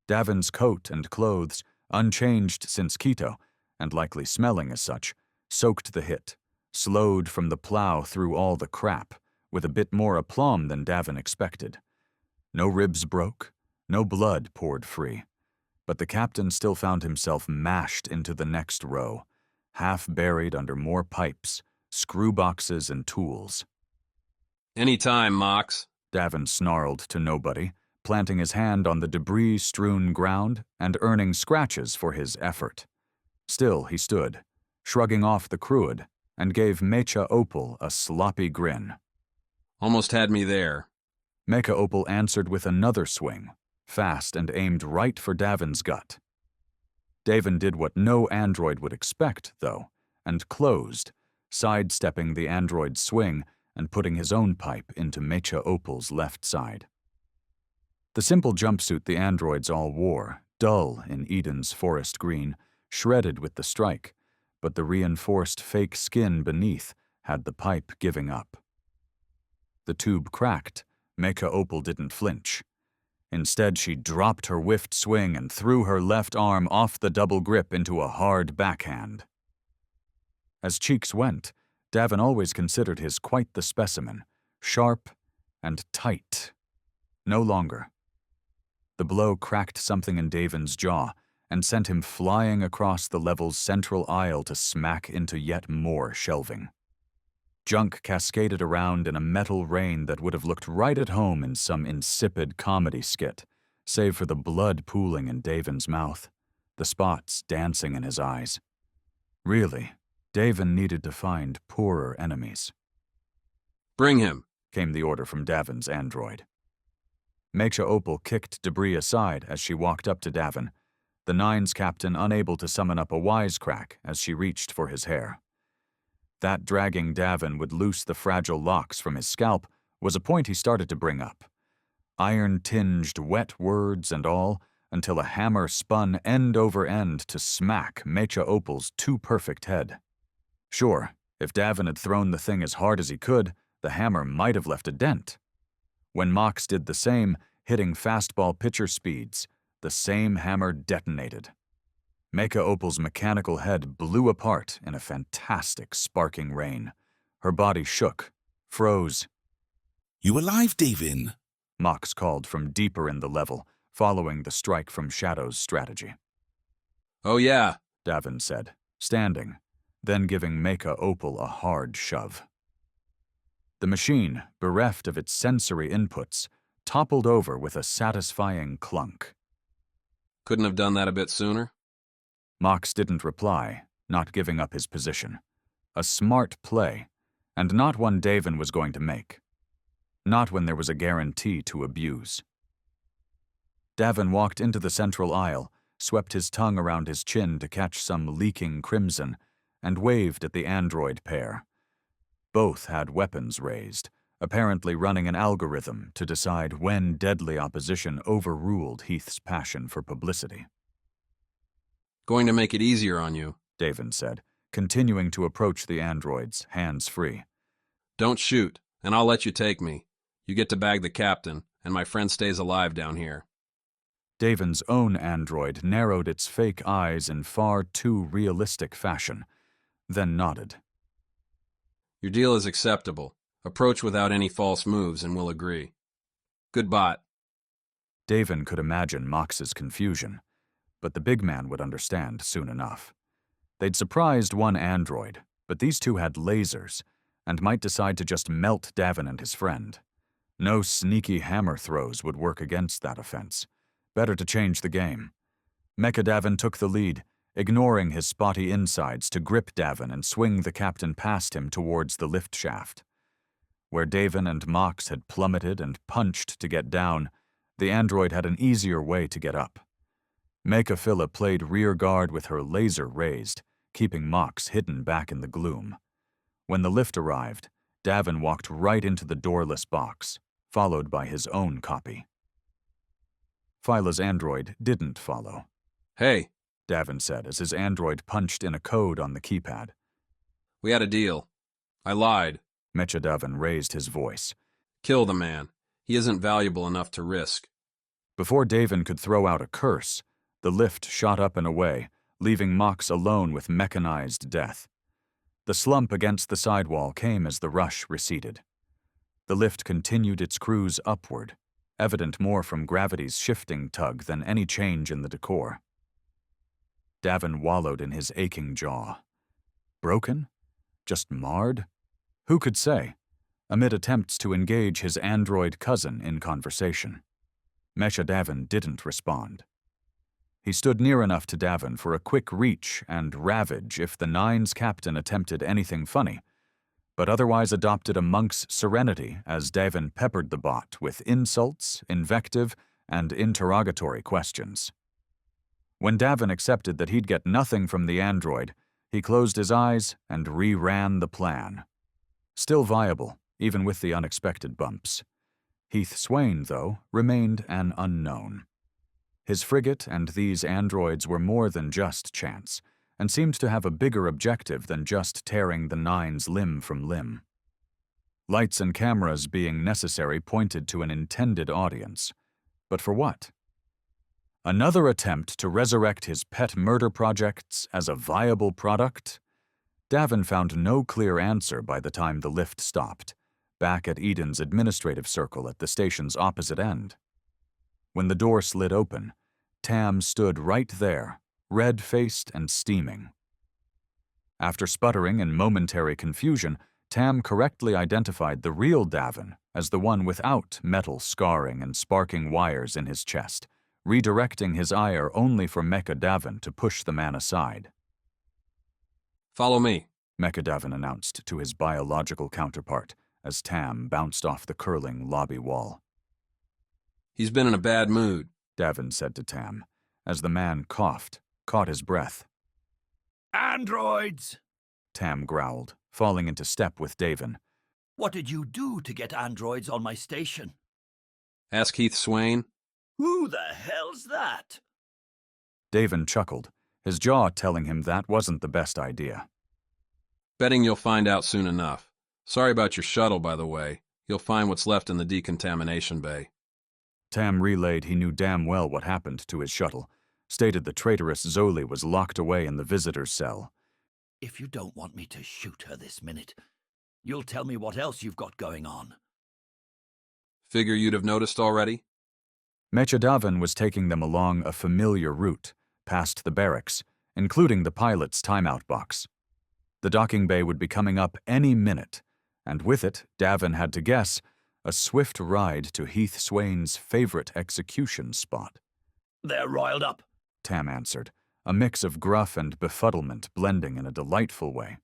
Speaker 1: Davin's coat and clothes, unchanged since Quito, and likely smelling as such, soaked the hit, slowed from the plow through all the crap, with a bit more aplomb than Davin expected. No ribs broke, no blood poured free, but the captain still found himself mashed into the next row, half buried under more pipes, screw boxes, and tools.
Speaker 3: "Anytime, Mox,"
Speaker 1: Davin snarled to nobody, planting his hand on the debris-strewn ground and earning scratches for his effort. Still he stood, shrugging off the crewed, and gave Mecha Opal a sloppy grin.
Speaker 3: "Almost had me there."
Speaker 1: Mecha Opal answered with another swing, fast and aimed right for Davin's gut. Davin did what no android would expect, though, and closed, sidestepping the android's swing and putting his own pipe into Mecha Opal's left side. The simple jumpsuit the androids all wore, dull in Eden's forest green, shredded with the strike, but the reinforced fake skin beneath had the pipe giving up. The tube cracked. Mecha Opal didn't flinch. Instead, she dropped her whiffed swing and threw her left arm off the double grip into a hard backhand. As cheeks went, Davin always considered his quite the specimen, sharp and tight. No longer. The blow cracked something in Davin's jaw and sent him flying across the level's central aisle to smack into yet more shelving. Junk cascaded around in a metal rain that would have looked right at home in some insipid comedy skit, save for the blood pooling in Davin's mouth, the spots dancing in his eyes. Really, Davin needed to find poorer enemies.
Speaker 3: "Bring him,"
Speaker 1: came the order from Davin's android. Mecha Opal kicked debris aside as she walked up to Davin, the Nine's captain unable to summon up a wisecrack as she reached for his hair. That dragging Davin would loose the fragile locks from his scalp was a point he started to bring up. Iron-tinged wet words and all, until a hammer spun end over end to smack Mecha Opal's too-perfect head. Sure, if Davin had thrown the thing as hard as he could, the hammer might have left a dent. When Mox did the same, hitting fastball pitcher speeds, the same hammer detonated. Mecha Opal's mechanical head blew apart in a fantastic sparking rain. Her body shook, froze.
Speaker 8: "You alive, Davin?"
Speaker 1: Mox called from deeper in the level, following the strike from Shadow's strategy.
Speaker 3: "Oh yeah,"
Speaker 1: Davin said, standing, then giving Mecha Opal a hard shove. The machine, bereft of its sensory inputs, toppled over with a satisfying clunk.
Speaker 3: Couldn't have done that a bit sooner?
Speaker 1: Mox didn't reply, not giving up his position. A smart play, and not one Davin was going to make. Not when there was a guarantee to abuse. Davin walked into the central aisle, swept his tongue around his chin to catch some leaking crimson, and waved at the android pair. Both had weapons raised, apparently running an algorithm to decide when deadly opposition overruled Heath's passion for publicity.
Speaker 3: Going to make it easier on you,
Speaker 1: Davin said, continuing to approach the androids, hands free.
Speaker 3: Don't shoot, and I'll let you take me. You get to bag the captain, and my friend stays alive down here.
Speaker 1: Davin's own android narrowed its fake eyes in far too realistic fashion, then nodded.
Speaker 3: Your deal is acceptable. Approach without any false moves and we'll agree. Good bot.
Speaker 1: Davin could imagine Mox's confusion, but the big man would understand soon enough. They'd surprised one android, but these two had lasers, and might decide to just melt Davin and his friend. No sneaky hammer throws would work against that offense. Better to change the game. Mecha Davin took the lead, ignoring his spotty insides to grip Davin and swing the captain past him towards the lift shaft. Where Davin and Mox had plummeted and punched to get down, the android had an easier way to get up. Mecha Phila played rear guard with her laser raised, keeping Mox hidden back in the gloom. When the lift arrived, Davin walked right into the doorless box, followed by his own copy. Phila's android didn't follow.
Speaker 3: Hey,
Speaker 1: Davin said as his android punched in a code on the keypad.
Speaker 3: We had a deal. I lied.
Speaker 1: Mecha Davin raised his voice.
Speaker 3: Kill the man. He isn't valuable enough to risk.
Speaker 1: Before Davin could throw out a curse, the lift shot up and away, leaving Mox alone with mechanized death. The slump against the sidewall came as the rush receded. The lift continued its cruise upward, evident more from gravity's shifting tug than any change in the decor. Davin wallowed in his aching jaw. Broken? Just marred? Who could say? Amid attempts to engage his android cousin in conversation. Mecha Davin didn't respond. He stood near enough to Davin for a quick reach and ravage if the Nine's captain attempted anything funny, but otherwise adopted a monk's serenity as Davin peppered the bot with insults, invective, and interrogatory questions. When Davin accepted that he'd get nothing from the android, he closed his eyes and re-ran the plan. Still viable, even with the unexpected bumps. Heath Swain, though, remained an unknown. His frigate and these androids were more than just chance, and seemed to have a bigger objective than just tearing the Nine's limb from limb. Lights and cameras being necessary pointed to an intended audience. But for what? Another attempt to resurrect his pet murder projects as a viable product? Davin found no clear answer by the time the lift stopped, back at Eden's administrative circle at the station's opposite end. When the door slid open, Tam stood right there, red-faced and steaming. After sputtering in momentary confusion, Tam correctly identified the real Davin as the one without metal scarring and sparking wires in his chest, redirecting his ire only for Mecha Davin to push the man aside.
Speaker 3: Follow me,
Speaker 1: Mecha Davin announced to his biological counterpart as Tam bounced off the curling lobby wall.
Speaker 3: He's been in a bad mood,
Speaker 1: Davin said to Tam, as the man coughed, caught his breath.
Speaker 14: Androids!
Speaker 1: Tam growled, falling into step with Davin.
Speaker 14: What did you do to get androids on my station?
Speaker 3: Ask Heath Swain.
Speaker 14: Who the hell's that?
Speaker 1: Davin chuckled, his jaw telling him that wasn't the best idea.
Speaker 3: Betting you'll find out soon enough. Sorry about your shuttle, by the way. You'll find what's left in the decontamination bay.
Speaker 1: Tam relayed he knew damn well what happened to his shuttle, stated the traitorous Zoli was locked away in the visitor's cell.
Speaker 14: If you don't want me to shoot her this minute, you'll tell me what else you've got going on.
Speaker 3: Figure you'd have noticed already?
Speaker 1: Mecha Davin was taking them along a familiar route, past the barracks, including the pilot's timeout box. The docking bay would be coming up any minute, and with it, Davin had to guess, a swift ride to Heath Swain's favorite execution spot.
Speaker 14: They're riled up,
Speaker 1: Tam answered, a mix of gruff and befuddlement blending in a delightful way.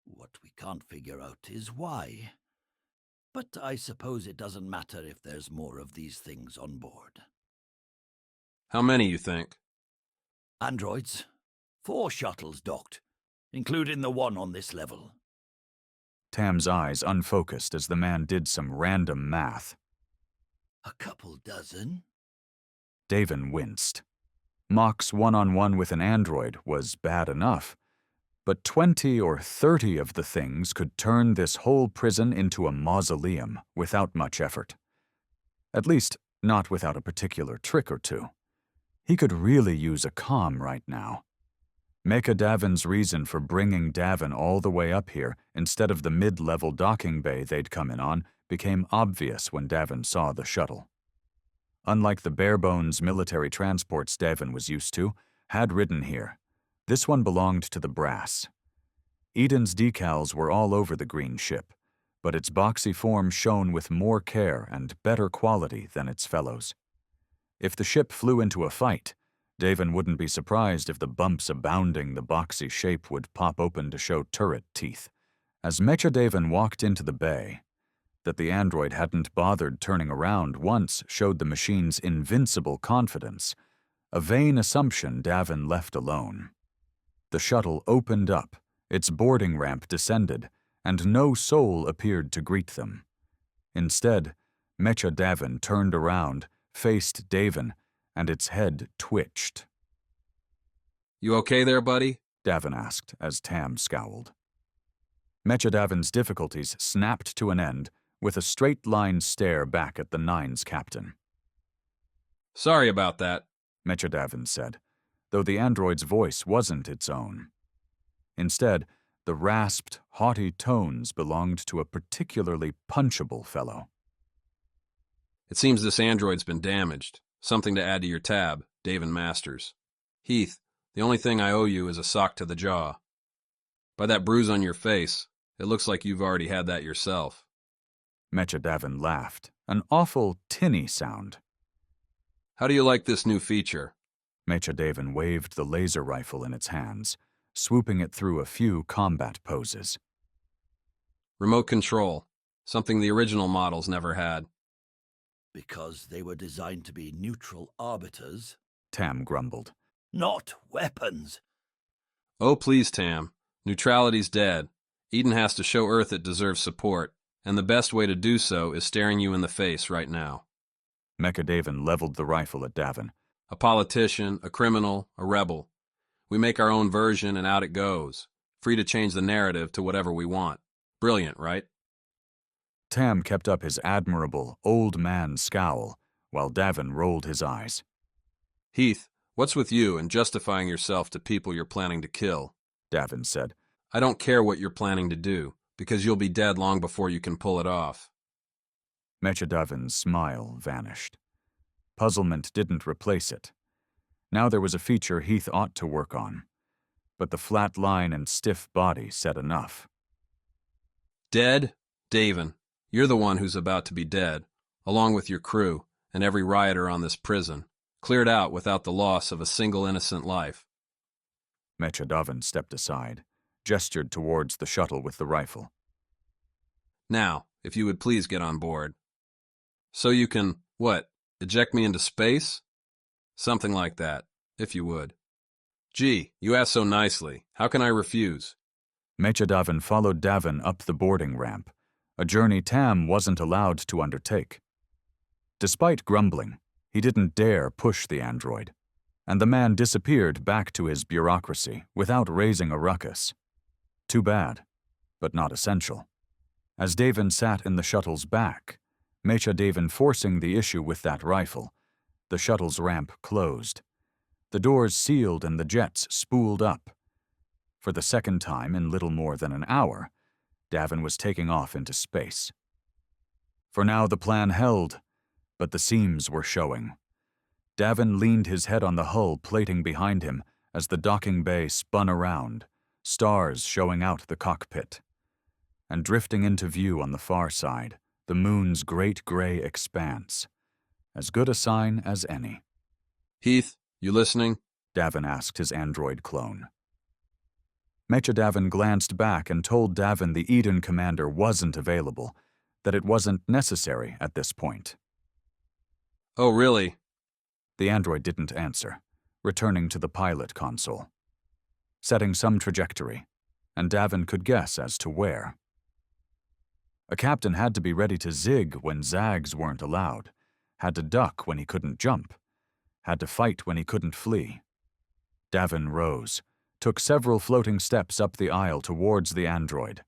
Speaker 14: What we can't figure out is why. But I suppose it doesn't matter if there's more of these things on board.
Speaker 3: How many, you think?
Speaker 14: Androids. 4 shuttles docked, including the one on this level.
Speaker 1: Tam's eyes unfocused as the man did some random math.
Speaker 14: A couple dozen?
Speaker 1: Davin winced. Mock's one-on-one with an android was bad enough, but 20 or 30 of the things could turn this whole prison into a mausoleum without much effort. At least, not without a particular trick or two. He could really use a comm right now. Mecha Davin's reason for bringing Davin all the way up here instead of the mid-level docking bay they'd come in on became obvious when Davin saw the shuttle. Unlike the bare-bones military transports Davin was used to, had ridden here, this one belonged to the brass. Eden's decals were all over the green ship, but its boxy form shone with more care and better quality than its fellows. If the ship flew into a fight, Davin wouldn't be surprised if the bumps abounding the boxy shape would pop open to show turret teeth. As Mecha Davin walked into the bay, that the android hadn't bothered turning around once showed the machine's invincible confidence, a vain assumption Davin left alone. The shuttle opened up, its boarding ramp descended, and no soul appeared to greet them. Instead, Mecha Davin turned around, faced Davin, and its head twitched.
Speaker 3: You okay there, buddy?
Speaker 1: Davin asked as Tam scowled. Mecha Davin's difficulties snapped to an end with a straight-line stare back at the Nine's captain.
Speaker 3: Sorry about that,
Speaker 1: Mecha Davin said, though the android's voice wasn't its own. Instead, the rasped, haughty tones belonged to a particularly punchable fellow.
Speaker 3: It seems this android's been damaged. Something to add to your tab, Davin Masters. Heath, the only thing I owe you is a sock to the jaw. By that bruise on your face, it looks like you've already had that yourself.
Speaker 1: Mecha Davin laughed, an awful tinny sound.
Speaker 3: How do you like this new feature?
Speaker 1: Mecha Davin waved the laser rifle in its hands, swooping it through a few combat poses.
Speaker 3: Remote control, something the original models never had.
Speaker 14: Because they were designed to be neutral arbiters,
Speaker 1: Tam grumbled.
Speaker 14: Not weapons.
Speaker 3: Oh, please, Tam. Neutrality's dead. Eden has to show Earth it deserves support, and the best way to do so is staring you in the face right now.
Speaker 1: Mecha Davin leveled the rifle at Davin.
Speaker 3: A politician, a criminal, a rebel. We make our own version and out it goes. Free to change the narrative to whatever we want. Brilliant, right?
Speaker 1: Tam kept up his admirable, old man scowl, while Davin rolled his eyes.
Speaker 3: Heath, what's with you and justifying yourself to people you're planning to kill?
Speaker 1: Davin said.
Speaker 3: I don't care what you're planning to do, because you'll be dead long before you can pull it off.
Speaker 1: Mecha Davin's smile vanished. Puzzlement didn't replace it. Now there was a feature Heath ought to work on, but the flat line and stiff body said enough.
Speaker 3: Dead? Davin. You're the one who's about to be dead, along with your crew and every rioter on this prison, cleared out without the loss of a single innocent life.
Speaker 1: Mecha Davin stepped aside, gestured towards the shuttle with the rifle.
Speaker 3: Now, if you would please get on board. So you can, what, eject me into space? Something like that, if you would. Gee, you asked so nicely. How can I refuse?
Speaker 1: Mecha Davin followed Davin up the boarding ramp, a journey Tam wasn't allowed to undertake. Despite grumbling, he didn't dare push the android, and the man disappeared back to his bureaucracy without raising a ruckus. Too bad, but not essential. As Davin sat in the shuttle's back, Mecha Davin forcing the issue with that rifle, the shuttle's ramp closed. The doors sealed and the jets spooled up. For the second time in little more than an hour, Davin was taking off into space. For now the plan held, but the seams were showing. Davin leaned his head on the hull plating behind him as the docking bay spun around, stars showing out the cockpit. And drifting into view on the far side, the moon's great gray expanse. As good a sign as any.
Speaker 3: Heath, you listening?
Speaker 1: Davin asked his android clone. Mecha Davin glanced back and told Davin the Eden commander wasn't available, that it wasn't necessary at this point.
Speaker 3: Oh, really?
Speaker 1: The android didn't answer, returning to the pilot console. Setting some trajectory, and Davin could guess as to where. A captain had to be ready to zig when zags weren't allowed, had to duck when he couldn't jump, had to fight when he couldn't flee. Davin rose, took several floating steps up the aisle towards the android.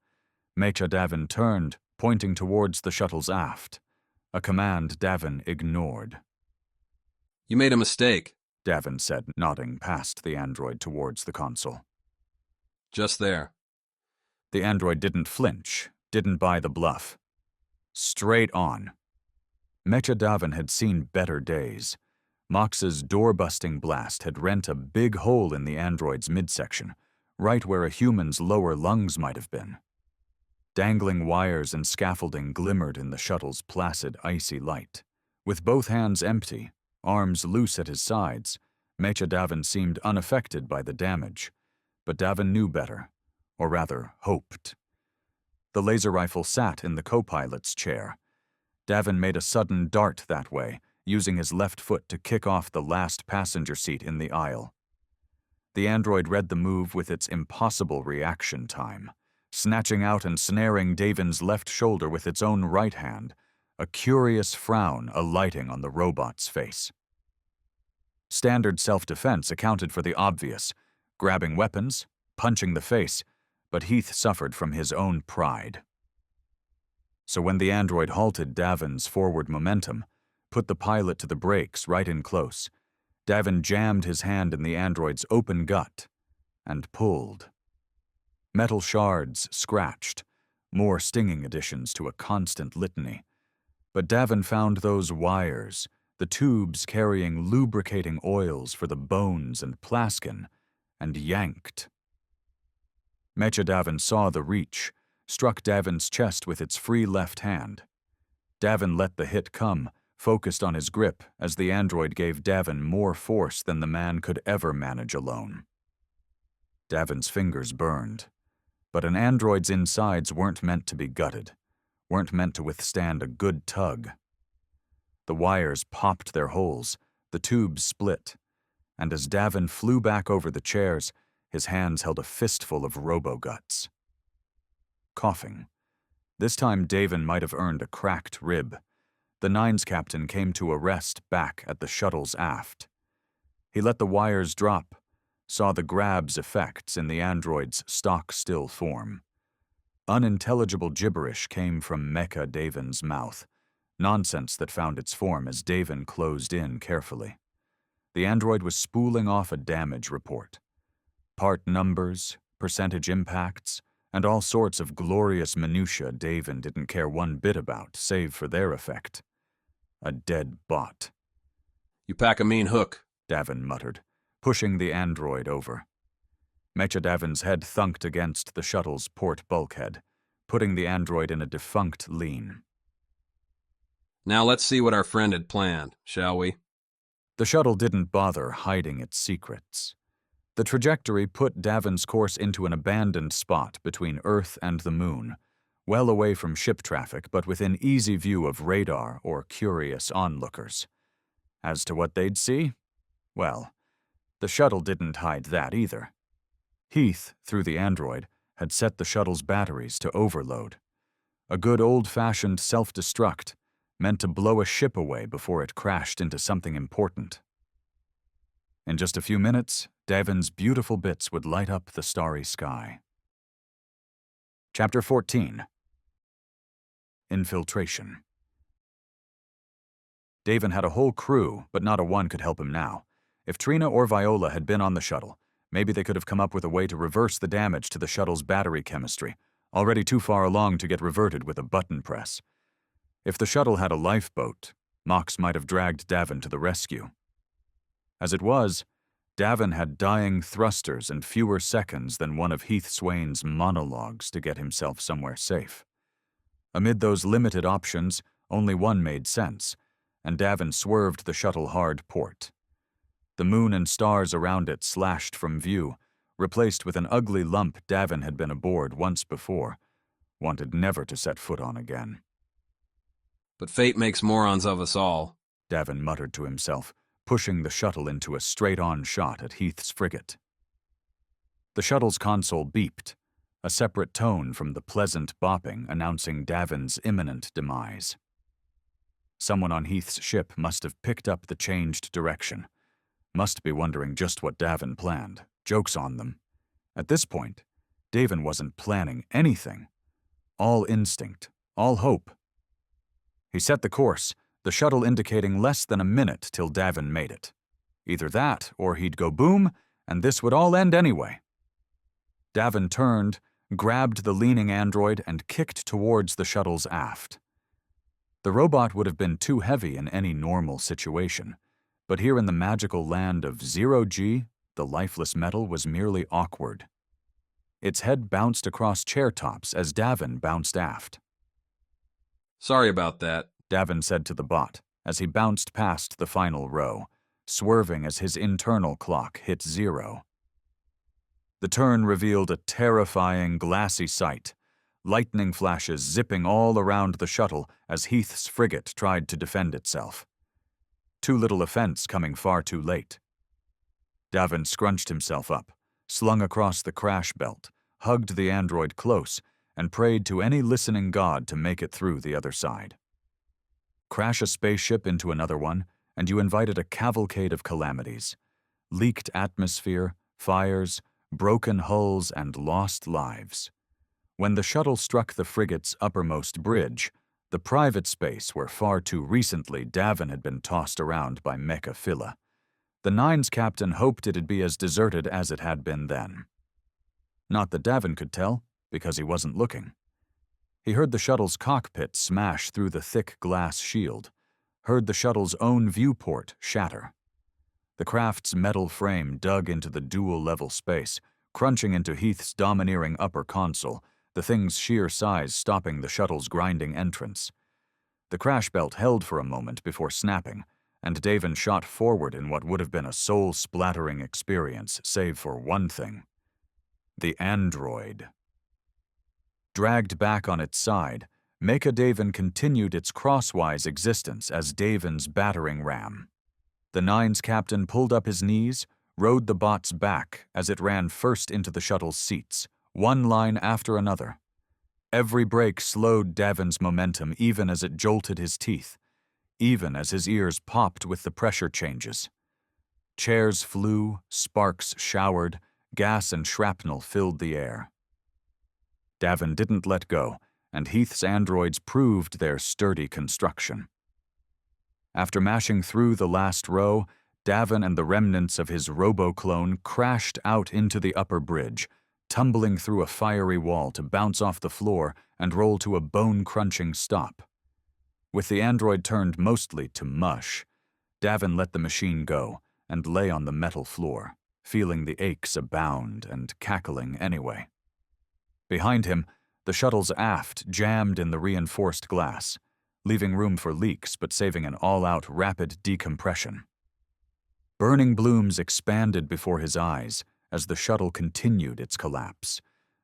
Speaker 1: Mecha Davin turned, pointing towards the shuttle's aft, a command Davin ignored.
Speaker 3: You made a mistake,
Speaker 1: Davin said, nodding past the android towards the console.
Speaker 3: Just there.
Speaker 1: The android didn't flinch, didn't buy the bluff. Straight on. Mecha Davin had seen better days. Mox's door-busting blast had rent a big hole in the android's midsection, right where a human's lower lungs might have been. Dangling wires and scaffolding glimmered in the shuttle's placid, icy light. With both hands empty, arms loose at his sides, Mecha Davin seemed unaffected by the damage. But Davin knew better, or rather, hoped. The laser rifle sat in the co-pilot's chair. Davin made a sudden dart that way, using his left foot to kick off the last passenger seat in the aisle. The android read the move with its impossible reaction time, snatching out and snaring Davin's left shoulder with its own right hand, a curious frown alighting on the robot's face. Standard self-defense accounted for the obvious, grabbing weapons, punching the face, but Heath suffered from his own pride. So when the android halted Davin's forward momentum, put the pilot to the brakes right in close, Davin jammed his hand in the android's open gut and pulled. Metal shards scratched, more stinging additions to a constant litany. But Davin found those wires, the tubes carrying lubricating oils for the bones and plaskin, and yanked. Mecha Davin saw the reach, struck Davin's chest with its free left hand. Davin let the hit come, focused on his grip as the android gave Davin more force than the man could ever manage alone. Davin's fingers burned, but an android's insides weren't meant to be gutted, weren't meant to withstand a good tug. The wires popped their holes, the tubes split, and as Davin flew back over the chairs, his hands held a fistful of robo-guts. Coughing. This time Davin might have earned a cracked rib. The Nines captain came to a rest back at the shuttle's aft. He let the wires drop, saw the grab's effects in the android's stock-still form. Unintelligible gibberish came from Mecha Davin's mouth, nonsense that found its form as Davin closed in carefully. The android was spooling off a damage report. Part numbers, percentage impacts, and all sorts of glorious minutiae Davin didn't care one bit about, save for their effect. A dead bot.
Speaker 3: You pack a mean hook,
Speaker 1: Davin muttered, pushing the android over. Mecha Davin's head thunked against the shuttle's port bulkhead, putting the android in a defunct lean.
Speaker 3: Now let's see what our friend had planned, shall we?
Speaker 1: The shuttle didn't bother hiding its secrets. The trajectory put Davin's course into an abandoned spot between Earth and the Moon, well away from ship traffic but within easy view of radar or curious onlookers. As to what they'd see? Well, the shuttle didn't hide that either. Heath, through the android, had set the shuttle's batteries to overload. A good old-fashioned self-destruct, meant to blow a ship away before it crashed into something important. In just a few minutes, Davin's beautiful bits would light up the starry sky. Chapter 14. Infiltration. Davin had a whole crew, but not a one could help him now. If Trina or Viola had been on the shuttle, maybe they could have come up with a way to reverse the damage to the shuttle's battery chemistry, already too far along to get reverted with a button press. If the shuttle had a lifeboat, Mox might have dragged Davin to the rescue. As it was, Davin had dying thrusters and fewer seconds than one of Heath Swain's monologues to get himself somewhere safe. Amid those limited options, only one made sense, and Davin swerved the shuttle hard port. The moon and stars around it slashed from view, replaced with an ugly lump Davin had been aboard once before, wanted never to set foot on again.
Speaker 3: But fate makes morons of us all,
Speaker 1: Davin muttered to himself, pushing the shuttle into a straight-on shot at Heath's frigate. The shuttle's console beeped, a separate tone from the pleasant bopping announcing Davin's imminent demise. Someone on Heath's ship must have picked up the changed direction. Must be wondering just what Davin planned. Joke's on them. At this point, Davin wasn't planning anything. All instinct, all hope. He set the course, the shuttle indicating less than a minute till Davin made it. Either that, or he'd go boom, and this would all end anyway. Davin turned, grabbed the leaning android, and kicked towards the shuttle's aft. The robot would have been too heavy in any normal situation, but here in the magical land of 0G, the lifeless metal was merely awkward. Its head bounced across chair tops as Davin bounced aft.
Speaker 3: Sorry about that,
Speaker 1: Davin said to the bot as he bounced past the final row, swerving as his internal clock hit 0. The turn revealed a terrifying, glassy sight, lightning flashes zipping all around the shuttle as Heath's frigate tried to defend itself. Too little offense coming far too late. Davin scrunched himself up, slung across the crash belt, hugged the android close, and prayed to any listening god to make it through the other side. Crash a spaceship into another one, and you invited a cavalcade of calamities. Leaked atmosphere, fires, broken hulls, and lost lives. When the shuttle struck the frigate's uppermost bridge, the private space where far too recently Davin had been tossed around by Mecha Phila, the Nine's captain hoped it'd be as deserted as it had been then. Not that Davin could tell, because he wasn't looking. He heard the shuttle's cockpit smash through the thick glass shield, heard the shuttle's own viewport shatter. The craft's metal frame dug into the dual-level space, crunching into Heath's domineering upper console, the thing's sheer size stopping the shuttle's grinding entrance. The crash belt held for a moment before snapping, and Davin shot forward in what would have been a soul-splattering experience, save for one thing. The android. Dragged back on its side, Mecha Davin continued its crosswise existence as Davin's battering ram. The Nine's captain pulled up his knees, rode the bot's back as it ran first into the shuttle's seats, one line after another. Every break slowed Davin's momentum even as it jolted his teeth, even as his ears popped with the pressure changes. Chairs flew, sparks showered, gas and shrapnel filled the air. Davin didn't let go, and Heath's androids proved their sturdy construction. After mashing through the last row, Davin and the remnants of his robo-clone crashed out into the upper bridge, tumbling through a fiery wall to bounce off the floor and roll to a bone-crunching stop. With the android turned mostly to mush, Davin let the machine go and lay on the metal floor, feeling the aches abound and cackling anyway. Behind him, the shuttle's aft jammed in the reinforced glass, leaving room for leaks but saving an all-out rapid decompression. Burning blooms expanded before his eyes as the shuttle continued its collapse,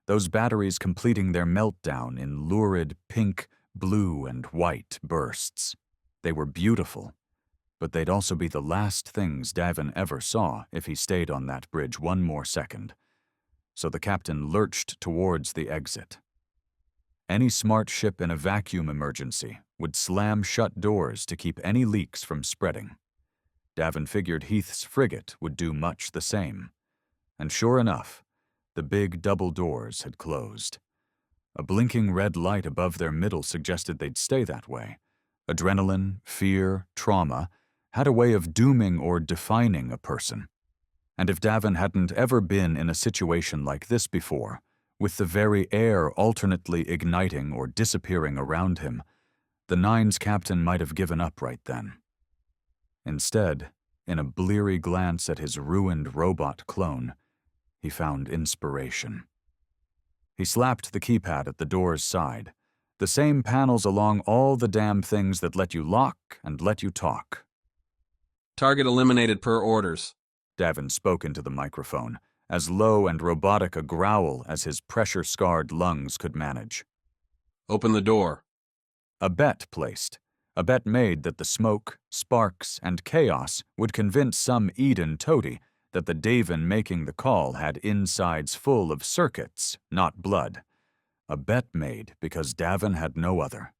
Speaker 1: those batteries completing their meltdown in lurid pink, blue, and white bursts. They were beautiful, but they'd also be the last things Davin ever saw if he stayed on that bridge one more second. So the captain lurched towards the exit. Any smart ship in a vacuum emergency would slam shut doors to keep any leaks from spreading. Davin figured Heath's frigate would do much the same. And sure enough, the big double doors had closed. A blinking red light above their middle suggested they'd stay that way. Adrenaline, fear, trauma had a way of dooming or defining a person. And if Davin hadn't ever been in a situation like this before, with the very air alternately igniting or disappearing around him, the Nine's captain might have given up right then. Instead, in a bleary glance at his ruined robot clone, he found inspiration. He slapped the keypad at the door's side, The same panels along all the damn things that let you lock and let you talk.
Speaker 3: Target eliminated per orders.
Speaker 1: Davin spoke into the microphone, as low and robotic a growl as his pressure-scarred lungs could manage.
Speaker 3: Open the door.
Speaker 1: A bet placed. A bet made that the smoke, sparks, and chaos would convince some Eden toady that the Davin making the call had insides full of circuits, not blood. A bet made because Davin had no other.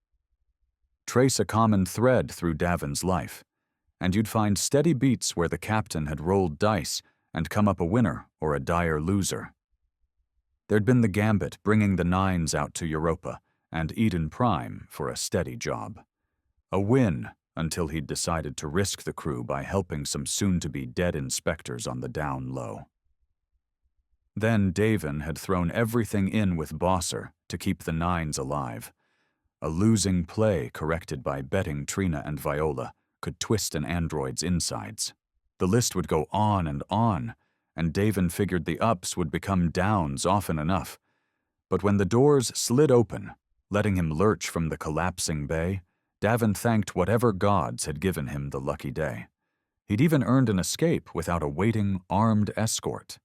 Speaker 1: Trace a common thread through Davin's life, and you'd find steady beats where the captain had rolled dice and come up a winner or a dire loser. There'd been the Gambit bringing the nines out to Europa, and Eden Prime for a steady job. A win until he'd decided to risk the crew by helping some soon-to-be dead inspectors on the down low. Then Davin had thrown everything in with Bosser to keep the nines alive. A losing play corrected by betting Trina and Viola could twist an android's insides. The list would go on, and Davin figured the ups would become downs often enough. But when the doors slid open, letting him lurch from the collapsing bay, Davin thanked whatever gods had given him the lucky day. He'd even earned an escape without a waiting, armed escort.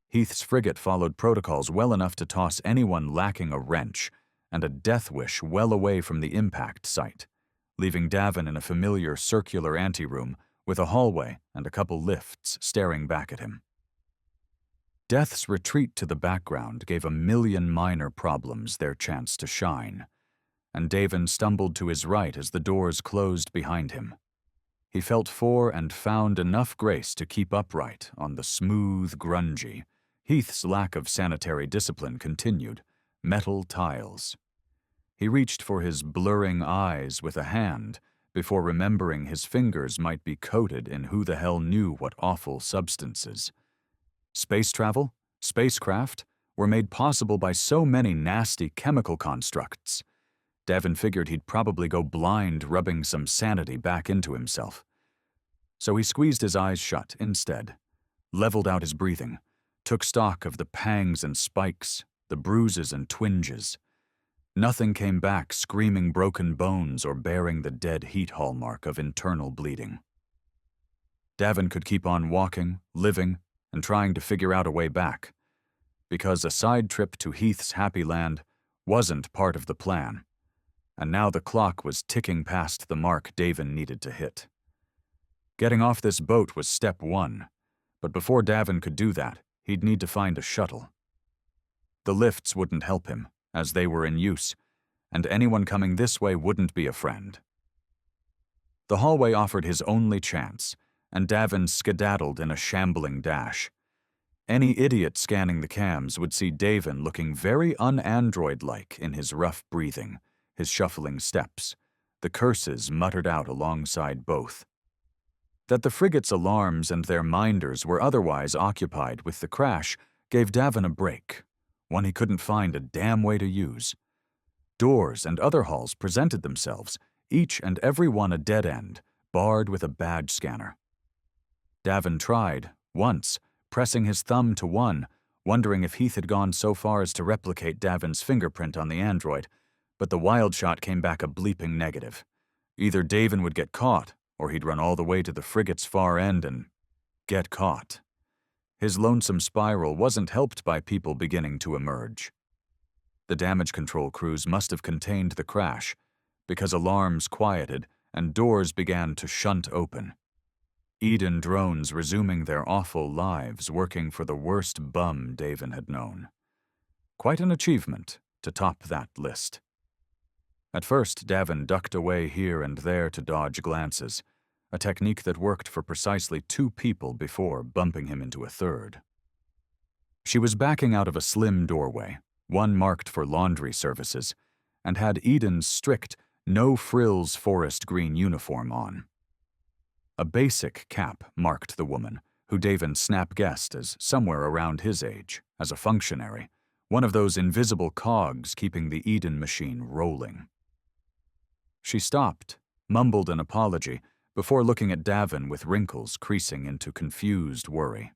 Speaker 1: Heath's frigate followed protocols well enough to toss anyone lacking a wrench and a death wish well away from the impact site, leaving Davin in a familiar circular anteroom with a hallway and a couple lifts staring back at him. Death's retreat to the background gave a million minor problems their chance to shine, and Davin stumbled to his right as the doors closed behind him. He felt for and found enough grace to keep upright on the smooth, grungy. Heath's lack of sanitary discipline continued, metal tiles. He reached for his blurring eyes with a hand before remembering his fingers might be coated in who the hell knew what awful substances. Space travel, spacecraft, were made possible by so many nasty chemical constructs. Davin figured he'd probably go blind rubbing some sanity back into himself. So he squeezed his eyes shut instead, leveled out his breathing, took stock of the pangs and spikes, the bruises and twinges. Nothing came back screaming broken bones or bearing the dead heat hallmark of internal bleeding. Davin could keep on walking, living, and trying to figure out a way back, because a side trip to Heath's happy land wasn't part of the plan, and now the clock was ticking past the mark Davin needed to hit. Getting off this boat was step one, but before Davin could do that, he'd need to find a shuttle. The lifts wouldn't help him, as they were in use, and anyone coming this way wouldn't be a friend. The hallway offered his only chance, and Davin skedaddled in a shambling dash. Any idiot scanning the cams would see Davin looking very un-android-like in his rough breathing, his shuffling steps, the curses muttered out alongside both. That the frigate's alarms and their minders were otherwise occupied with the crash gave Davin a break, one he couldn't find a damn way to use. Doors and other halls presented themselves, each and every one a dead end, barred with a badge scanner. Davin tried, once, pressing his thumb to one, wondering if Heath had gone so far as to replicate Davin's fingerprint on the android, but the wild shot came back a bleeping negative. Either Davin would get caught, or he'd run all the way to the frigate's far end and get caught. His lonesome spiral wasn't helped by people beginning to emerge. The damage control crews must have contained the crash, because alarms quieted and doors began to shunt open. Eden drones resuming their awful lives working for the worst bum Davin had known. Quite an achievement to top that list. At first, Davin ducked away here and there to dodge glances, a technique that worked for precisely 2 people before bumping him into a third. She was backing out of a slim doorway, one marked for laundry services, and had Eden's strict, no-frills forest green uniform on. A basic cap marked the woman, who Davin snap-guessed as somewhere around his age, as a functionary, one of those invisible cogs keeping the Eden machine rolling. She stopped, mumbled an apology, before looking at Davin with wrinkles creasing into confused worry.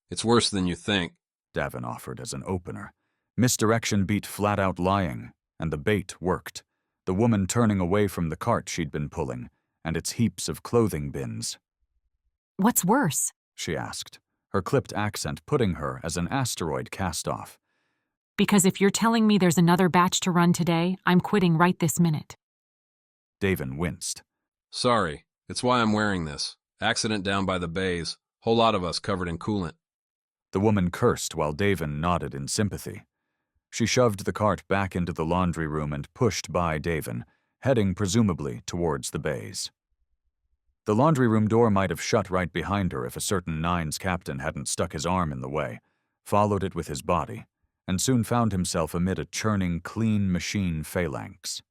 Speaker 3: "It's worse than you think,"
Speaker 1: Davin offered as an opener. Misdirection beat flat-out lying, and the bait worked, the woman turning away from the cart she'd been pulling, and its heaps of clothing bins.
Speaker 4: What's worse?
Speaker 1: She asked, her clipped accent putting her as an asteroid cast off.
Speaker 4: Because if you're telling me there's another batch to run today, I'm quitting right this minute.
Speaker 1: Davin winced.
Speaker 3: Sorry, it's why I'm wearing this. Accident down by the bays. Whole lot of us covered in coolant.
Speaker 1: The woman cursed while Davin nodded in sympathy. She shoved the cart back into the laundry room and pushed by Davin, heading presumably towards the bays. The laundry room door might have shut right behind her if a certain Nines captain hadn't stuck his arm in the way, followed it with his body, and soon found himself amid a churning, clean machine phalanx.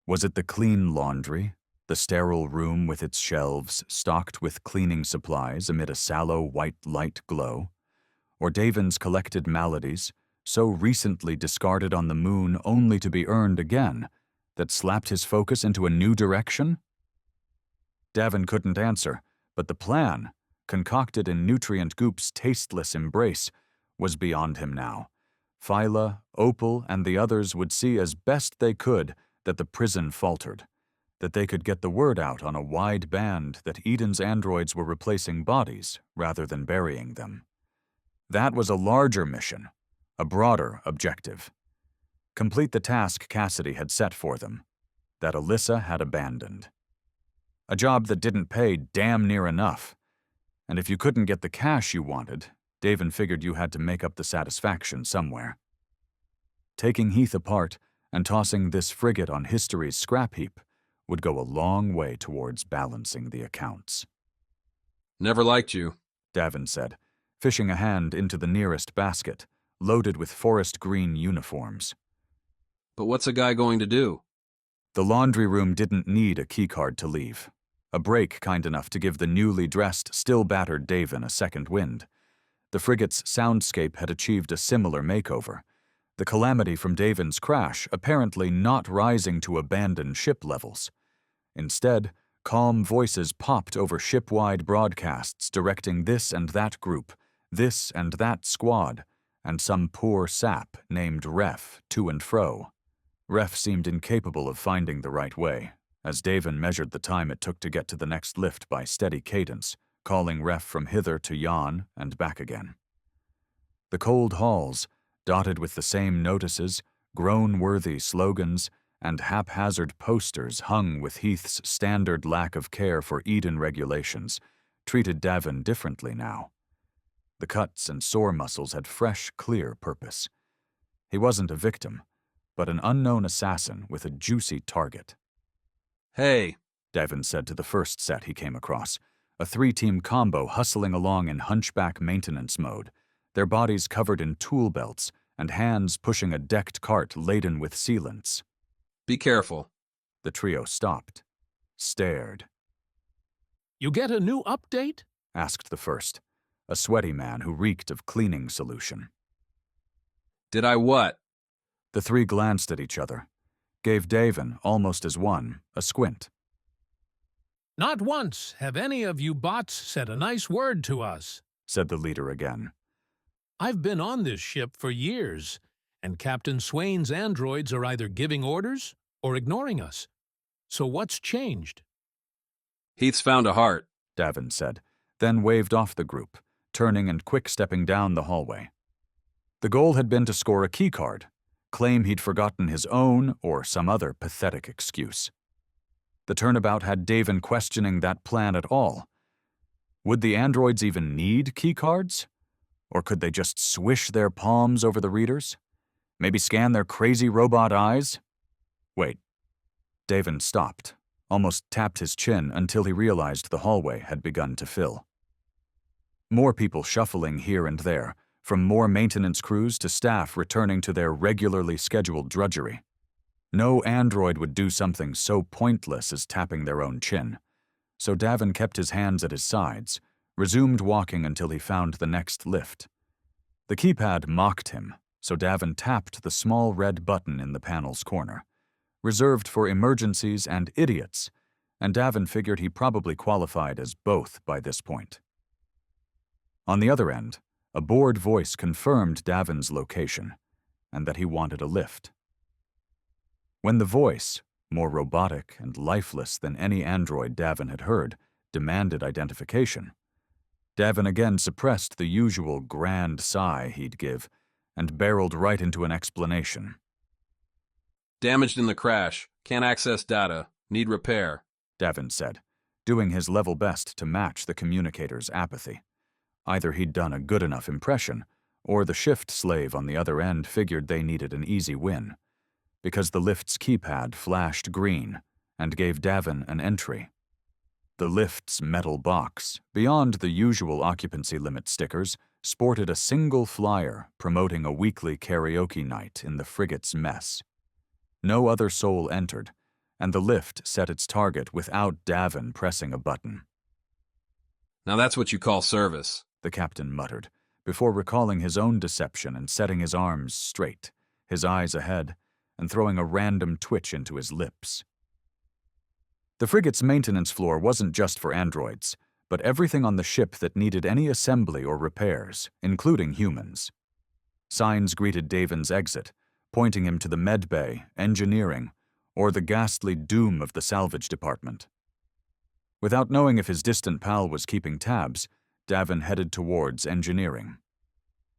Speaker 1: Was it the clean laundry, the sterile room with its shelves stocked with cleaning supplies amid a sallow white light glow? Or Davin's collected maladies, so recently discarded on the moon only to be earned again, that slapped his focus into a new direction? Davin couldn't answer, but the plan, concocted in Nutrient Goop's tasteless embrace, was beyond him now. Phyla, Opal, and the others would see as best they could that the prison faltered, that they could get the word out on a wide band that Eden's androids were replacing bodies rather than burying them. That was a larger mission, a broader objective. Complete the task Cassidy had set for them, that Alyssa had abandoned. A job that didn't pay damn near enough, and if you couldn't get the cash you wanted, Davin figured you had to make up the satisfaction somewhere. Taking Heath apart and tossing this frigate on history's scrap heap would go a long way towards balancing the accounts.
Speaker 3: Never liked you,
Speaker 1: Davin said, fishing a hand into the nearest basket, loaded with forest green uniforms.
Speaker 3: But what's a guy going to do?
Speaker 1: The laundry room didn't need a keycard to leave. A break kind enough to give the newly dressed, still battered Davin a second wind. The frigate's soundscape had achieved a similar makeover, the calamity from Davin's crash apparently not rising to abandoned ship levels. Instead, calm voices popped over ship-wide broadcasts directing this and that group, this and that squad, and some poor sap named Ref to and fro. Ref seemed incapable of finding the right way, as Davin measured the time it took to get to the next lift by steady cadence, calling Ref from hither to yon and back again. The cold halls, dotted with the same notices, groan-worthy slogans, and haphazard posters hung with Heath's standard lack of care for Eden regulations, treated Davin differently now. The cuts and sore muscles had fresh, clear purpose. He wasn't a victim, but an unknown assassin with a juicy target.
Speaker 3: Hey,
Speaker 1: Davin said to the first set he came across, a three-team combo hustling along in hunchback maintenance mode, their bodies covered in tool belts and hands pushing a decked cart laden with sealants.
Speaker 3: Be careful.
Speaker 1: The trio stopped, stared.
Speaker 2: You get a new update?
Speaker 1: Asked the first, a sweaty man who reeked of cleaning solution.
Speaker 3: Did I what?
Speaker 1: The three glanced at each other, gave Davin, almost as one, a squint.
Speaker 2: Not once have any of you bots said a nice word to us,
Speaker 1: said the leader again.
Speaker 2: I've been on this ship for years, and Captain Swain's androids are either giving orders or ignoring us. So what's changed?
Speaker 3: Heath's found a heart,
Speaker 1: Davin said, then waved off the group, turning and quick-stepping down the hallway. The goal had been to score a keycard, claim he'd forgotten his own or some other pathetic excuse. The turnabout had Davin questioning that plan at all. Would the androids even need keycards? Or could they just swish their palms over the readers? Maybe scan their crazy robot eyes? Wait. Davin stopped, almost tapped his chin until he realized the hallway had begun to fill. More people shuffling here and there, from more maintenance crews to staff returning to their regularly scheduled drudgery. No android would do something so pointless as tapping their own chin, so Davin kept his hands at his sides, resumed walking until he found the next lift. The keypad mocked him, so Davin tapped the small red button in the panel's corner, reserved for emergencies and idiots, and Davin figured he probably qualified as both by this point. On the other end, a bored voice confirmed Davin's location, and that he wanted a lift. When the voice, more robotic and lifeless than any android Davin had heard, demanded identification, Davin again suppressed the usual grand sigh he'd give and barreled right into an explanation.
Speaker 3: Damaged in the crash. Can't access data. Need repair,
Speaker 1: Davin said, doing his level best to match the communicator's apathy. Either he'd done a good enough impression, or the shift slave on the other end figured they needed an easy win, because the lift's keypad flashed green and gave Davin an entry. The lift's metal box, beyond the usual occupancy limit stickers, sported a single flyer promoting a weekly karaoke night in the frigate's mess. No other soul entered, and the lift set its target without Davin pressing a button.
Speaker 3: Now that's what you call service,
Speaker 1: the captain muttered, before recalling his own deception and setting his arms straight, his eyes ahead, and throwing a random twitch into his lips. The frigate's maintenance floor wasn't just for androids, but everything on the ship that needed any assembly or repairs, including humans. Signs greeted Davin's exit, pointing him to the medbay, engineering, or the ghastly doom of the salvage department. Without knowing if his distant pal was keeping tabs, Davin headed towards engineering.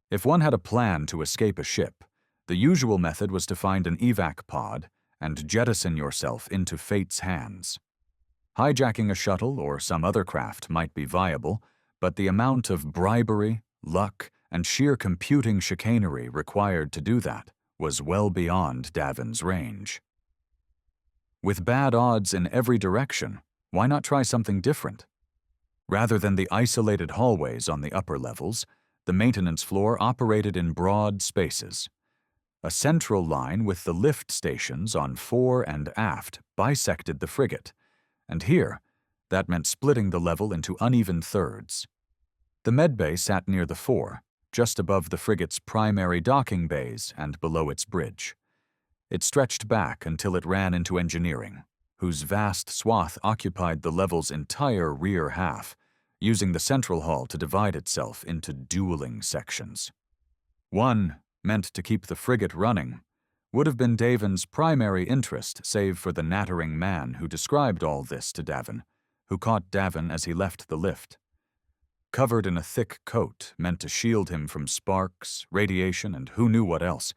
Speaker 1: If one had a plan to escape a ship, the usual method was to find an evac pod and jettison yourself into fate's hands. Hijacking a shuttle or some other craft might be viable, but the amount of bribery, luck, and sheer computing chicanery required to do that was well beyond Davin's range. With bad odds in every direction, why not try something different? Rather than the isolated hallways on the upper levels, the maintenance floor operated in broad spaces. A central line with the lift stations on fore and aft bisected the frigate, and here, that meant splitting the level into uneven thirds. The medbay sat near the fore, just above the frigate's primary docking bays and below its bridge. It stretched back until it ran into engineering, whose vast swath occupied the level's entire rear half, using the central hall to divide itself into dueling sections. One, meant to keep the frigate running, would have been Davin's primary interest save for the nattering man who described all this to Davin, who caught Davin as he left the lift. Covered in a thick coat meant to shield him from sparks, radiation, and who knew what else,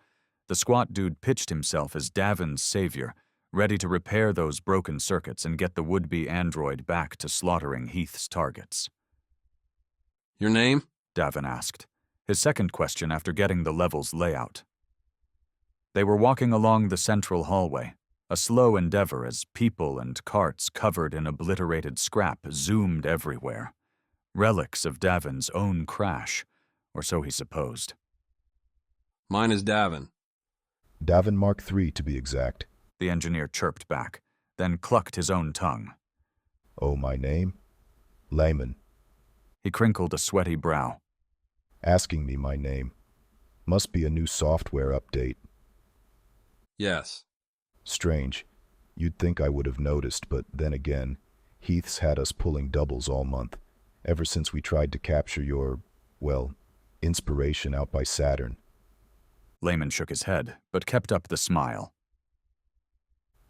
Speaker 1: the squat dude pitched himself as Davin's savior, ready to repair those broken circuits and get the would-be android back to slaughtering Heath's targets.
Speaker 3: Your name?
Speaker 1: Davin asked, his second question after getting the level's layout. They were walking along the central hallway, a slow endeavor as people and carts covered in obliterated scrap zoomed everywhere. Relics of Davin's own crash, or so he supposed.
Speaker 3: Mine is Davin.
Speaker 15: Davin Mark III, to be exact,
Speaker 1: the engineer chirped back, then clucked his own tongue.
Speaker 15: Oh, my name? Layman.
Speaker 1: He crinkled a sweaty brow.
Speaker 15: Asking me my name. Must be a new software update.
Speaker 3: Yes.
Speaker 15: Strange. You'd think I would have noticed, but then again, Heath's had us pulling doubles all month, ever since we tried to capture your, well, inspiration out by Saturn.
Speaker 1: Layman shook his head, but kept up the smile.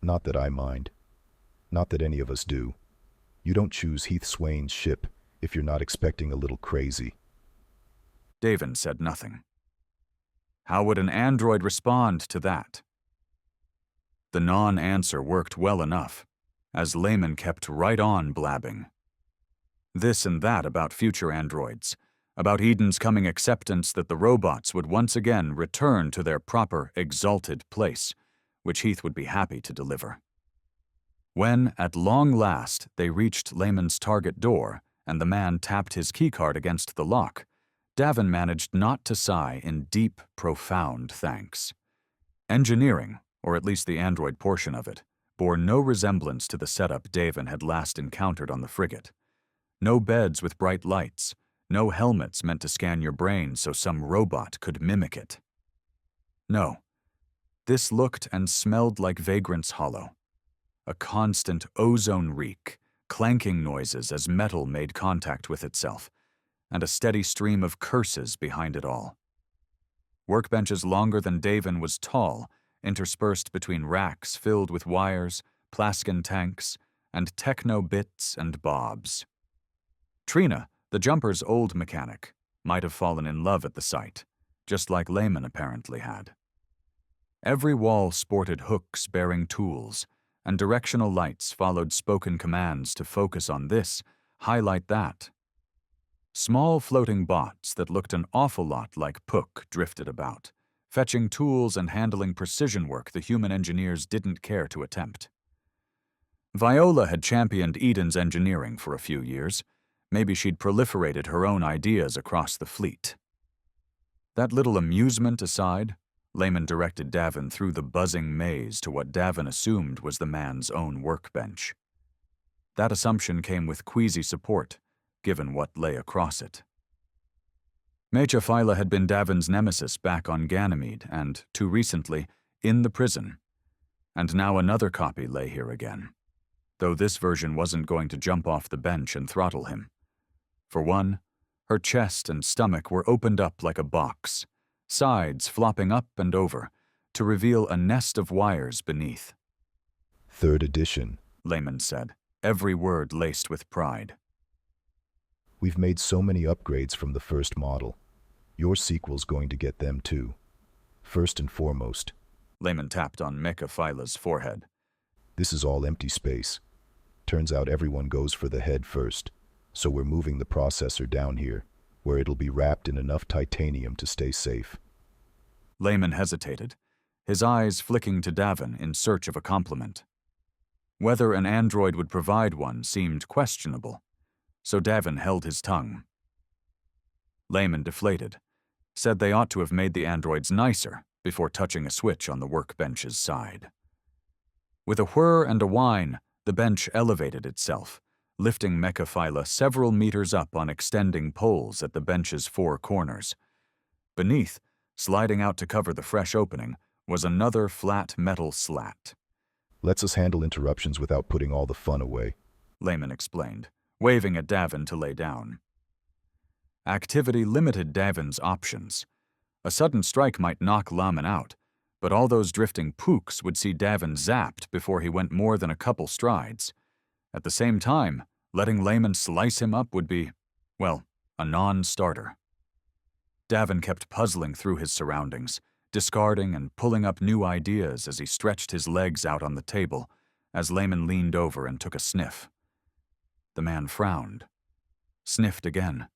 Speaker 15: Not that I mind. Not that any of us do. You don't choose Heath Swain's ship if you're not expecting a little crazy.
Speaker 1: Davin said nothing. How would an android respond to that? The non-answer worked well enough, as Layman kept right on blabbing. This and that about future androids, about Eden's coming acceptance that the robots would once again return to their proper, exalted place, which Heath would be happy to deliver. When, at long last, they reached Layman's target door and the man tapped his keycard against the lock, Davin managed not to sigh in deep, profound thanks. Engineering, or at least the android portion of it, bore no resemblance to the setup Davin had last encountered on the frigate. No beds with bright lights, no helmets meant to scan your brain so some robot could mimic it. No, this looked and smelled like Vagrant's Hollow. A constant ozone reek, clanking noises as metal made contact with itself, and a steady stream of curses behind it all. Workbenches longer than Davin was tall interspersed between racks filled with wires, Plaskin tanks, and techno bits and bobs. Trina, the jumper's old mechanic, might have fallen in love at the sight, just like Layman apparently had. Every wall sported hooks bearing tools, and directional lights followed spoken commands to focus on this, highlight that. Small floating bots that looked an awful lot like Puck drifted about, fetching tools and handling precision work the human engineers didn't care to attempt. Viola had championed Eden's engineering for a few years. Maybe she'd proliferated her own ideas across the fleet. That little amusement aside, Layman directed Davin through the buzzing maze to what Davin assumed was the man's own workbench. That assumption came with queasy support, given what lay across it. Mecha Phyla had been Davin's nemesis back on Ganymede and, too recently, in the prison. And now another copy lay here again, though this version wasn't going to jump off the bench and throttle him. For one, her chest and stomach were opened up like a box, sides flopping up and over, to reveal a nest of wires beneath.
Speaker 15: Third edition,
Speaker 1: Layman said, every word laced with pride.
Speaker 15: We've made so many upgrades from the first model. Your sequel's going to get them too. First and foremost.
Speaker 1: Layman tapped on Mecha Phyla's forehead.
Speaker 15: This is all empty space. Turns out everyone goes for the head first, so we're moving the processor down here, where it'll be wrapped in enough titanium to stay safe.
Speaker 1: Layman hesitated, his eyes flicking to Davin in search of a compliment. Whether an android would provide one seemed questionable, so Davin held his tongue. Layman deflated, said they ought to have made the androids nicer before touching a switch on the workbench's side. With a whir and a whine, the bench elevated itself, lifting Mecha Phyla several meters up on extending poles at the bench's four corners. Beneath, sliding out to cover the fresh opening, was another flat metal slat.
Speaker 15: Lets us handle interruptions without putting all the fun away,
Speaker 1: Layman explained, waving at Davin to lay down. Activity limited Davin's options. A sudden strike might knock Layman out, but all those drifting pooks would see Davin zapped before he went more than a couple strides. At the same time, letting Layman slice him up would be, well, a non-starter. Davin kept puzzling through his surroundings, discarding and pulling up new ideas as he stretched his legs out on the table, as Layman leaned over and took a sniff. The man frowned, sniffed again.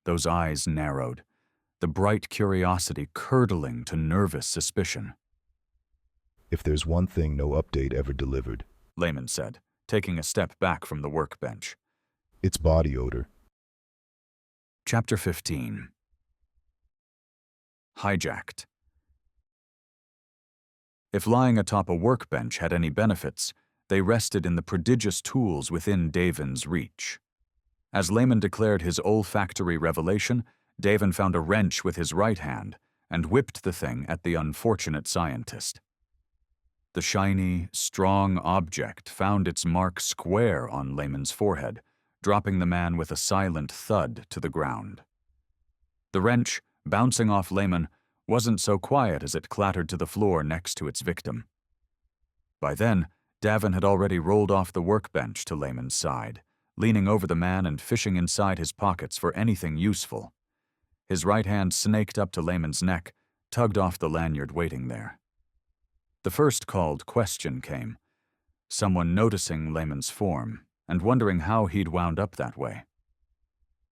Speaker 1: Those eyes narrowed, the bright curiosity curdling to nervous suspicion.
Speaker 15: If there's one thing no update ever delivered,
Speaker 1: Layman said, taking a step back from the workbench.
Speaker 15: It's body odor.
Speaker 1: Chapter 15. Hijacked. If lying atop a workbench had any benefits, they rested in the prodigious tools within Davin's reach. As Layman declared his olfactory revelation, Davin found a wrench with his right hand and whipped the thing at the unfortunate scientist. The shiny, strong object found its mark square on Layman's forehead, dropping the man with a silent thud to the ground. The wrench, bouncing off Layman, wasn't so quiet as it clattered to the floor next to its victim. By then, Davin had already rolled off the workbench to Layman's side, leaning over the man and fishing inside his pockets for anything useful. His right hand snaked up to Layman's neck, tugged off the lanyard waiting there. The first called question came, someone noticing Layman's form and wondering how he'd wound up that way.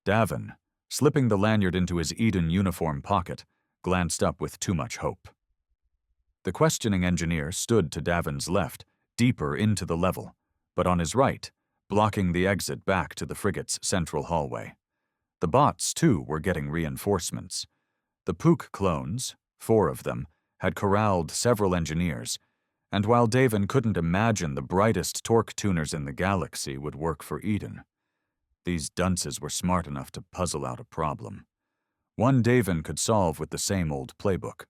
Speaker 1: Davin, slipping the lanyard into his Eden uniform pocket, glanced up with too much hope. The questioning engineer stood to Davin's left, deeper into the level, but on his right, blocking the exit back to the frigate's central hallway. The bots, too, were getting reinforcements. The Pook clones, 4 of them, had corralled several engineers, and while Davin couldn't imagine the brightest torque tuners in the galaxy would work for Eden, these dunces were smart enough to puzzle out a problem. One Davin could solve with the same old playbook.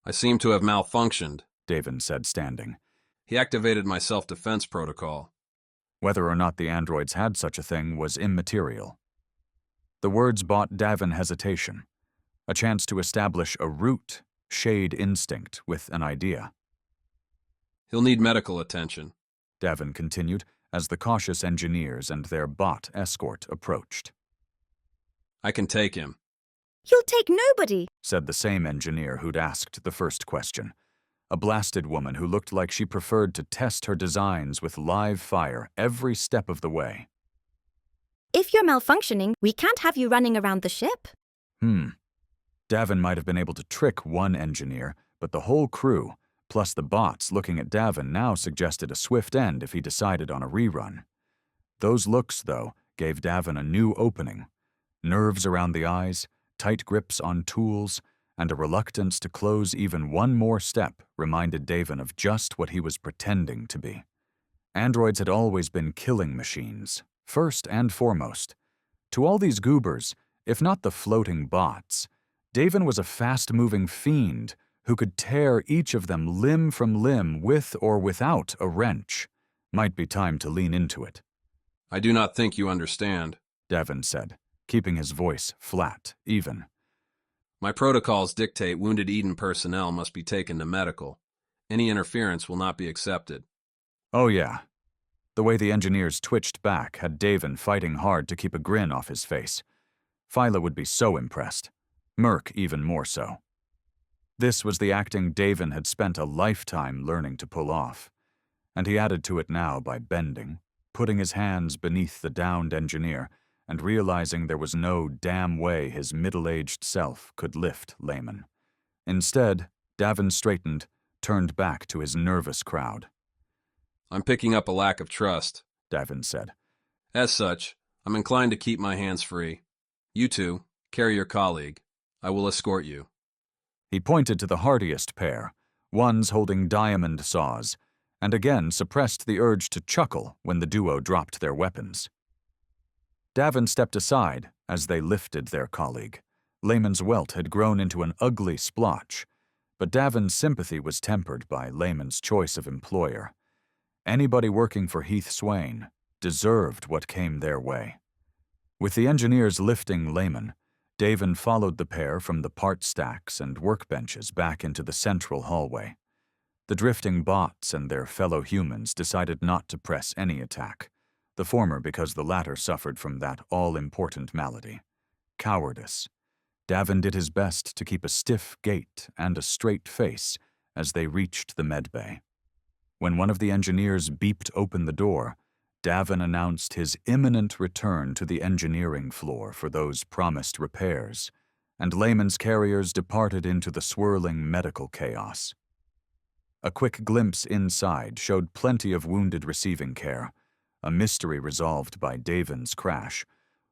Speaker 3: I seem to have malfunctioned,
Speaker 1: Davin said, standing.
Speaker 3: He activated my self-defense protocol.
Speaker 1: Whether or not the androids had such a thing was immaterial. The words bought Davin hesitation, a chance to establish a route shade instinct with an idea.
Speaker 3: He'll need medical attention,
Speaker 1: Davin continued as the cautious engineers and their bot escort approached.
Speaker 3: I can take him,
Speaker 16: You'll take nobody,
Speaker 1: said the same engineer who'd asked the first question, a blasted woman who looked like she preferred to test her designs with live fire every step of the way.
Speaker 16: If you're malfunctioning, we can't have you running around the ship.
Speaker 1: Davin might have been able to trick one engineer, but the whole crew, plus the bots looking at Davin, now suggested a swift end if he decided on a rerun. Those looks, though, gave Davin a new opening. Nerves around the eyes, tight grips on tools, and a reluctance to close even one more step reminded Davin of just what he was pretending to be. Androids had always been killing machines, first and foremost. To all these goobers, if not the floating bots, Davin was a fast-moving fiend who could tear each of them limb from limb with or without a wrench. Might be time to lean into it.
Speaker 3: I do not think you understand,
Speaker 1: Davin said, keeping his voice flat, even.
Speaker 3: My protocols dictate wounded Eden personnel must be taken to medical. Any interference will not be accepted.
Speaker 1: Oh yeah. The way the engineers twitched back had Davin fighting hard to keep a grin off his face. Phyla would be so impressed. Merc even more so. This was the acting Davin had spent a lifetime learning to pull off, and he added to it now by bending, putting his hands beneath the downed engineer, and realizing there was no damn way his middle-aged self could lift Layman. Instead, Davin straightened, turned back to his nervous crowd.
Speaker 3: I'm picking up a lack of trust,
Speaker 1: Davin said.
Speaker 3: As such, I'm inclined to keep my hands free. You two, carry your colleague. I will escort you.
Speaker 1: He pointed to the hardiest pair, ones holding diamond saws, and again suppressed the urge to chuckle when the duo dropped their weapons. Davin stepped aside as they lifted their colleague. Layman's welt had grown into an ugly splotch, but Davin's sympathy was tempered by Layman's choice of employer. Anybody working for Heath Swain deserved what came their way. With the engineers lifting Layman, Davin followed the pair from the part stacks and workbenches back into the central hallway. The drifting bots and their fellow humans decided not to press any attack, the former because the latter suffered from that all-important malady, cowardice. Davin did his best to keep a stiff gait and a straight face as they reached the medbay. When one of the engineers beeped open the door, Davin announced his imminent return to the engineering floor for those promised repairs, and Layman's carriers departed into the swirling medical chaos. A quick glimpse inside showed plenty of wounded receiving care, a mystery resolved by Davin's crash,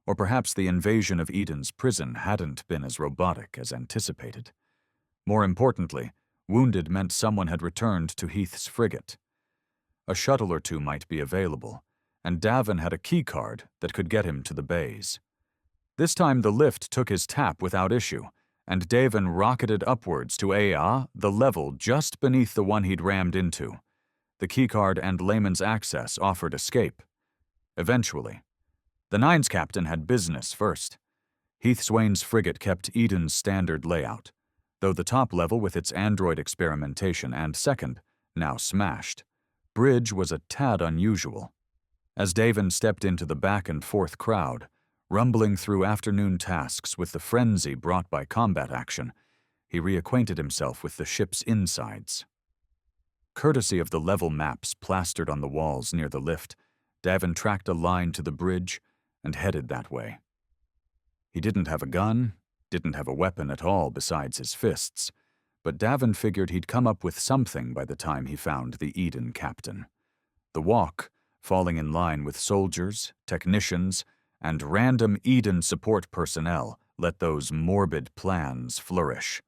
Speaker 1: or perhaps the invasion of Eden's prison hadn't been as robotic as anticipated. More importantly, wounded meant someone had returned to Heath's frigate. A shuttle or two might be available, and Davin had a keycard that could get him to the bays. This time the lift took his tap without issue, and Davin rocketed upwards to the level just beneath the one he'd rammed into. The keycard and Layman's access offered escape. Eventually. The Nine's captain had business first. Heath Swain's frigate kept Eden's standard layout, though the top level with its android experimentation and second, now smashed, bridge was a tad unusual. As Davin stepped into the back and forth crowd, rumbling through afternoon tasks with the frenzy brought by combat action, he reacquainted himself with the ship's insides. Courtesy of the level maps plastered on the walls near the lift, Davin tracked a line to the bridge and headed that way. He didn't have a gun, didn't have a weapon at all besides his fists, but Davin figured he'd come up with something by the time he found the Eden captain. The walk, falling in line with soldiers, technicians, and random Eden support personnel, let those morbid plans flourish,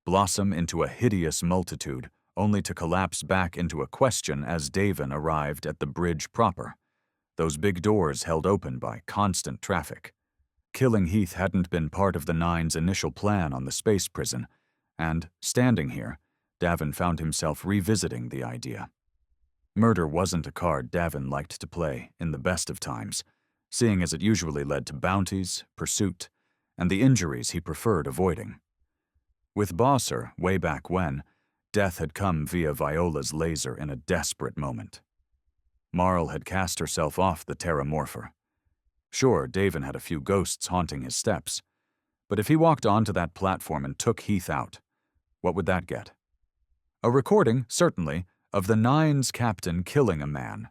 Speaker 1: blossom into a hideous multitude, only to collapse back into a question as Davin arrived at the bridge proper. Those big doors held open by constant traffic. Killing Heath hadn't been part of the Nine's initial plan on the space prison, and, standing here, Davin found himself revisiting the idea. Murder wasn't a card Davin liked to play in the best of times, seeing as it usually led to bounties, pursuit, and the injuries he preferred avoiding. With Bosser, way back when, death had come via Viola's laser in a desperate moment. Marl had cast herself off the Terramorpher. Sure, Davin had a few ghosts haunting his steps, but if he walked onto that platform and took Heath out, what would that get? A recording, certainly, of the Nine's captain killing a man,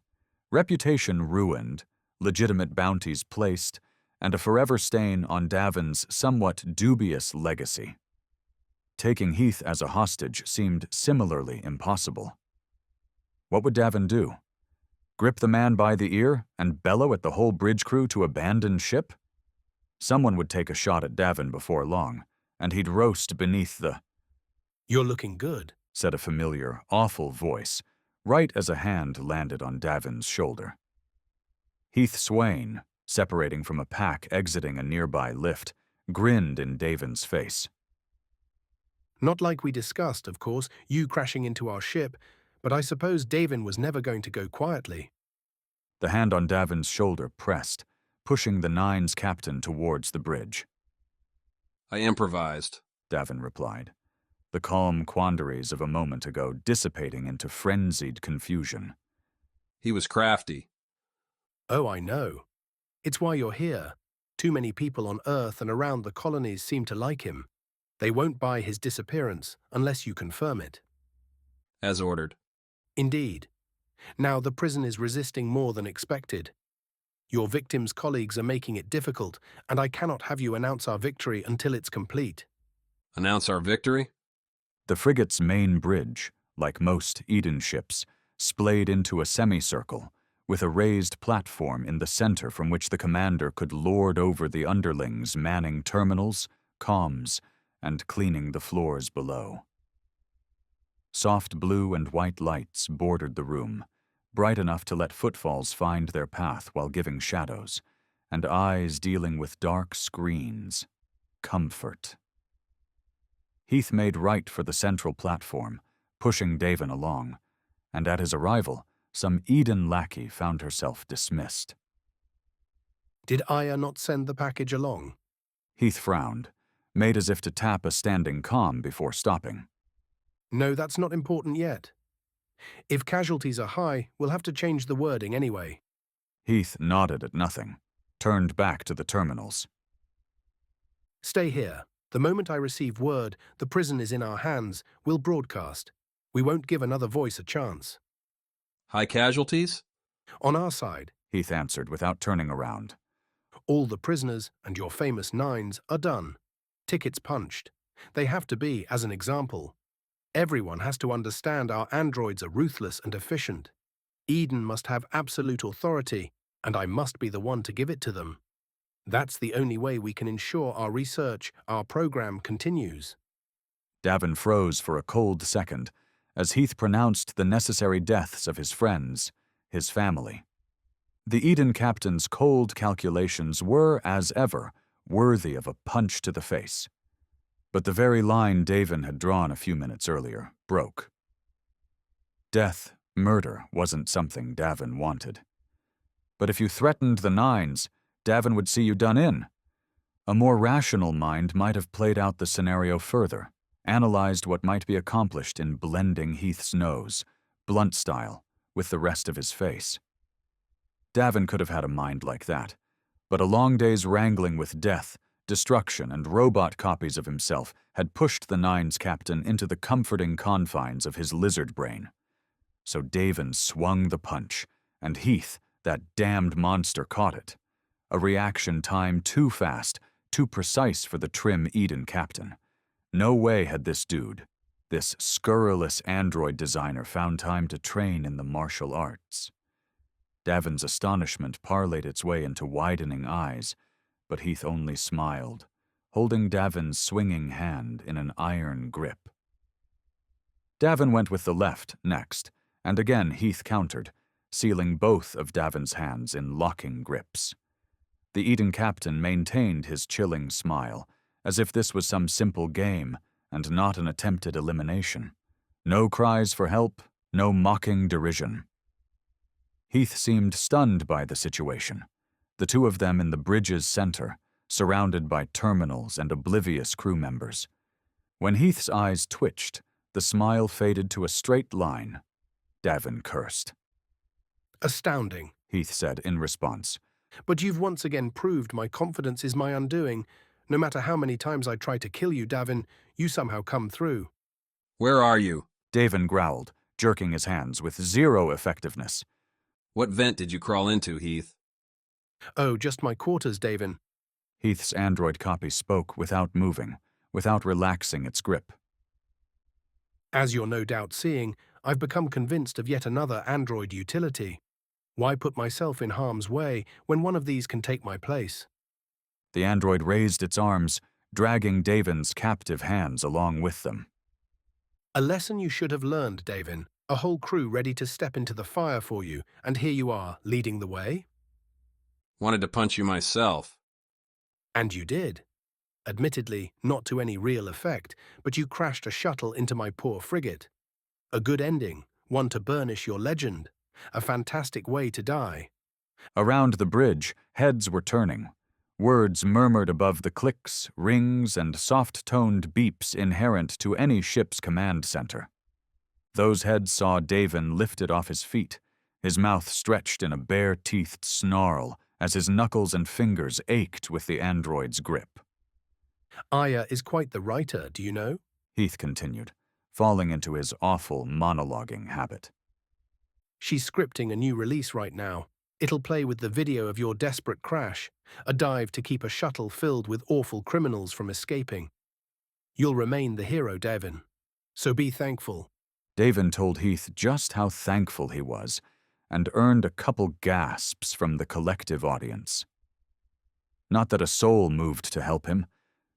Speaker 1: reputation ruined, legitimate bounties placed, and a forever stain on Davin's somewhat dubious legacy. Taking Heath as a hostage seemed similarly impossible. What would Davin do? Grip the man by the ear and bellow at the whole bridge crew to abandon ship? Someone would take a shot at Davin before long, and he'd roast beneath the—
Speaker 17: "You're looking good,"
Speaker 1: said a familiar, awful voice, right as a hand landed on Davin's shoulder. Heath Swain, separating from a pack exiting a nearby lift, grinned in Davin's face.
Speaker 17: "Not like we discussed, of course, you crashing into our ship, but I suppose Davin was never going to go quietly."
Speaker 1: The hand on Davin's shoulder pressed, pushing the Nine's captain towards the bridge.
Speaker 3: "I improvised,"
Speaker 1: Davin replied, the calm quandaries of a moment ago dissipating into frenzied confusion.
Speaker 3: "He was crafty."
Speaker 17: "Oh, I know. It's why you're here. Too many people on Earth and around the colonies seem to like him. They won't buy his disappearance unless you confirm it."
Speaker 3: "As ordered."
Speaker 17: "Indeed. Now the prison is resisting more than expected. Your victim's colleagues are making it difficult, and I cannot have you announce our victory until it's complete."
Speaker 3: "Announce our victory?"
Speaker 1: The frigate's main bridge, like most Eden ships, splayed into a semicircle, with a raised platform in the center from which the commander could lord over the underlings manning terminals, comms, and cleaning the floors below. Soft blue and white lights bordered the room, bright enough to let footfalls find their path while giving shadows, and eyes dealing with dark screens. Comfort. Heath made right for the central platform, pushing Davin along, and at his arrival, some Eden lackey found herself dismissed.
Speaker 17: "Did Aya not send the package along?"
Speaker 1: Heath frowned, made as if to tap a standing comm before stopping.
Speaker 17: "No, that's not important yet. If casualties are high, we'll have to change the wording anyway."
Speaker 1: Heath nodded at nothing, turned back to the terminals.
Speaker 17: "Stay here. The moment I receive word the prison is in our hands, we'll broadcast. We won't give another voice a chance."
Speaker 3: "High casualties?"
Speaker 17: "On our side,"
Speaker 1: Heath answered without turning around.
Speaker 17: "All the prisoners and your famous Nines are done. Tickets punched. They have to be, as an example. Everyone has to understand our androids are ruthless and efficient. Eden must have absolute authority, and I must be the one to give it to them. That's the only way we can ensure our research, our program continues."
Speaker 1: Davin froze for a cold second as Heath pronounced the necessary deaths of his friends, his family. The Eden captain's cold calculations were, as ever, worthy of a punch to the face. But the very line Davin had drawn a few minutes earlier broke. Death, murder, wasn't something Davin wanted. But if you threatened the Nines, Davin would see you done in. A more rational mind might have played out the scenario further, analyzed what might be accomplished in blending Heath's nose, blunt style, with the rest of his face. Davin could have had a mind like that, but a long day's wrangling with death, destruction, and robot copies of himself had pushed the Nine's captain into the comforting confines of his lizard brain. So Davin swung the punch, and Heath, that damned monster, caught it. A reaction time too fast, too precise for the trim Eden captain. No way had this dude, this scurrilous android designer, found time to train in the martial arts. Davin's astonishment parlayed its way into widening eyes, but Heath only smiled, holding Davin's swinging hand in an iron grip. Davin went with the left next, and again Heath countered, sealing both of Davin's hands in locking grips. The Eden captain maintained his chilling smile, as if this was some simple game and not an attempted elimination. No cries for help, no mocking derision. Heath seemed stunned by the situation, the two of them in the bridge's center, surrounded by terminals and oblivious crew members. When Heath's eyes twitched, the smile faded to a straight line. Davin cursed.
Speaker 17: Astounding,
Speaker 1: Heath said in response.
Speaker 17: But you've once again proved my confidence is my undoing. No matter how many times I try to kill you, Davin, you somehow come through.
Speaker 3: Where are you?
Speaker 1: Davin growled, jerking his hands with zero effectiveness.
Speaker 3: What vent did you crawl into, Heath?
Speaker 17: Oh, just my quarters, Davin.
Speaker 1: Heath's android copy spoke without moving, without relaxing its grip.
Speaker 17: As you're no doubt seeing, I've become convinced of yet another android utility. Why put myself in harm's way when one of these can take my place?
Speaker 1: The android raised its arms, dragging Davin's captive hands along with them.
Speaker 17: A lesson you should have learned, Davin. A whole crew ready to step into the fire for you, and here you are, leading the way?
Speaker 3: Wanted to punch you myself.
Speaker 17: And you did. Admittedly, not to any real effect, but you crashed a shuttle into my poor frigate. A good ending, one to burnish your legend. A fantastic way to die.
Speaker 1: Around the bridge, heads were turning. Words murmured above the clicks, rings, and soft-toned beeps inherent to any ship's command center. Those heads saw Davin lifted off his feet, his mouth stretched in a bare-teethed snarl as his knuckles and fingers ached with the android's grip.
Speaker 17: Aya is quite the writer, do you know?
Speaker 1: Heath continued, falling into his awful monologuing habit.
Speaker 17: She's scripting a new release right now. It'll play with the video of your desperate crash, a dive to keep a shuttle filled with awful criminals from escaping. You'll remain the hero, Davin. So be thankful.
Speaker 1: Davin told Heath just how thankful he was, and earned a couple gasps from the collective audience. Not that a soul moved to help him,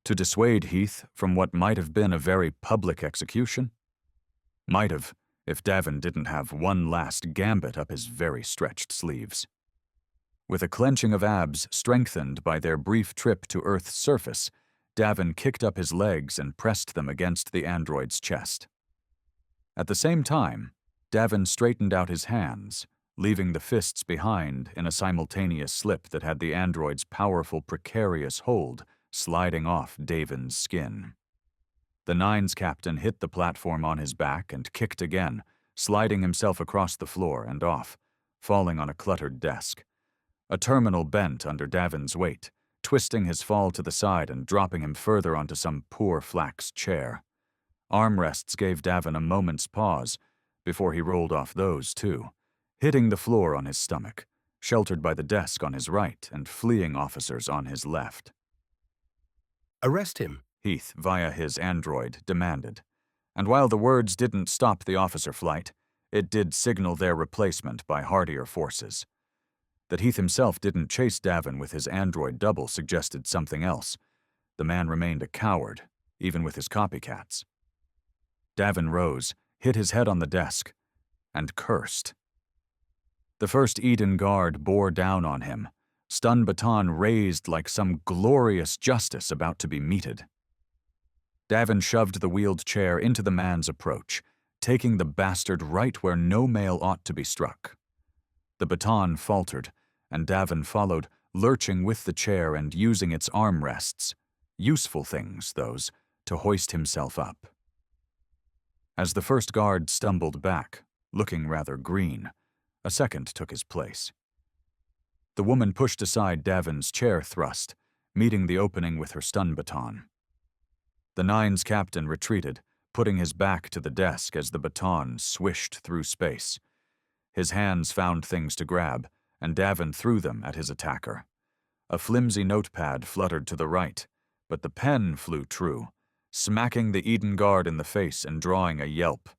Speaker 1: to dissuade Heath from what might have been a very public execution. Might have, if Davin didn't have one last gambit up his very stretched sleeves. With a clenching of abs strengthened by their brief trip to Earth's surface, Davin kicked up his legs and pressed them against the android's chest. At the same time, Davin straightened out his hands, leaving the fists behind in a simultaneous slip that had the android's powerful, precarious hold sliding off Davin's skin. The Nines captain hit the platform on his back and kicked again, sliding himself across the floor and off, falling on a cluttered desk. A terminal bent under Davin's weight, twisting his fall to the side and dropping him further onto some poor flax chair. Armrests gave Davin a moment's pause before he rolled off those too, hitting the floor on his stomach, sheltered by the desk on his right and fleeing officers on his left.
Speaker 17: Arrest him,
Speaker 1: Heath, via his android, demanded. And while the words didn't stop the officer flight, it did signal their replacement by hardier forces. That Heath himself didn't chase Davin with his android double suggested something else. The man remained a coward, even with his copycats. Davin rose, hit his head on the desk, and cursed. The first Eden guard bore down on him, stun baton raised like some glorious justice about to be meted. Davin shoved the wheeled chair into the man's approach, taking the bastard right where no male ought to be struck. The baton faltered, and Davin followed, lurching with the chair and using its armrests, useful things, those, to hoist himself up. As the first guard stumbled back, looking rather green, a second took his place. The woman pushed aside Davin's chair thrust, meeting the opening with her stun baton. The Nines captain retreated, putting his back to the desk as the baton swished through space. His hands found things to grab, and Davin threw them at his attacker. A flimsy notepad fluttered to the right, but the pen flew true, smacking the Eden guard in the face and drawing a yelp.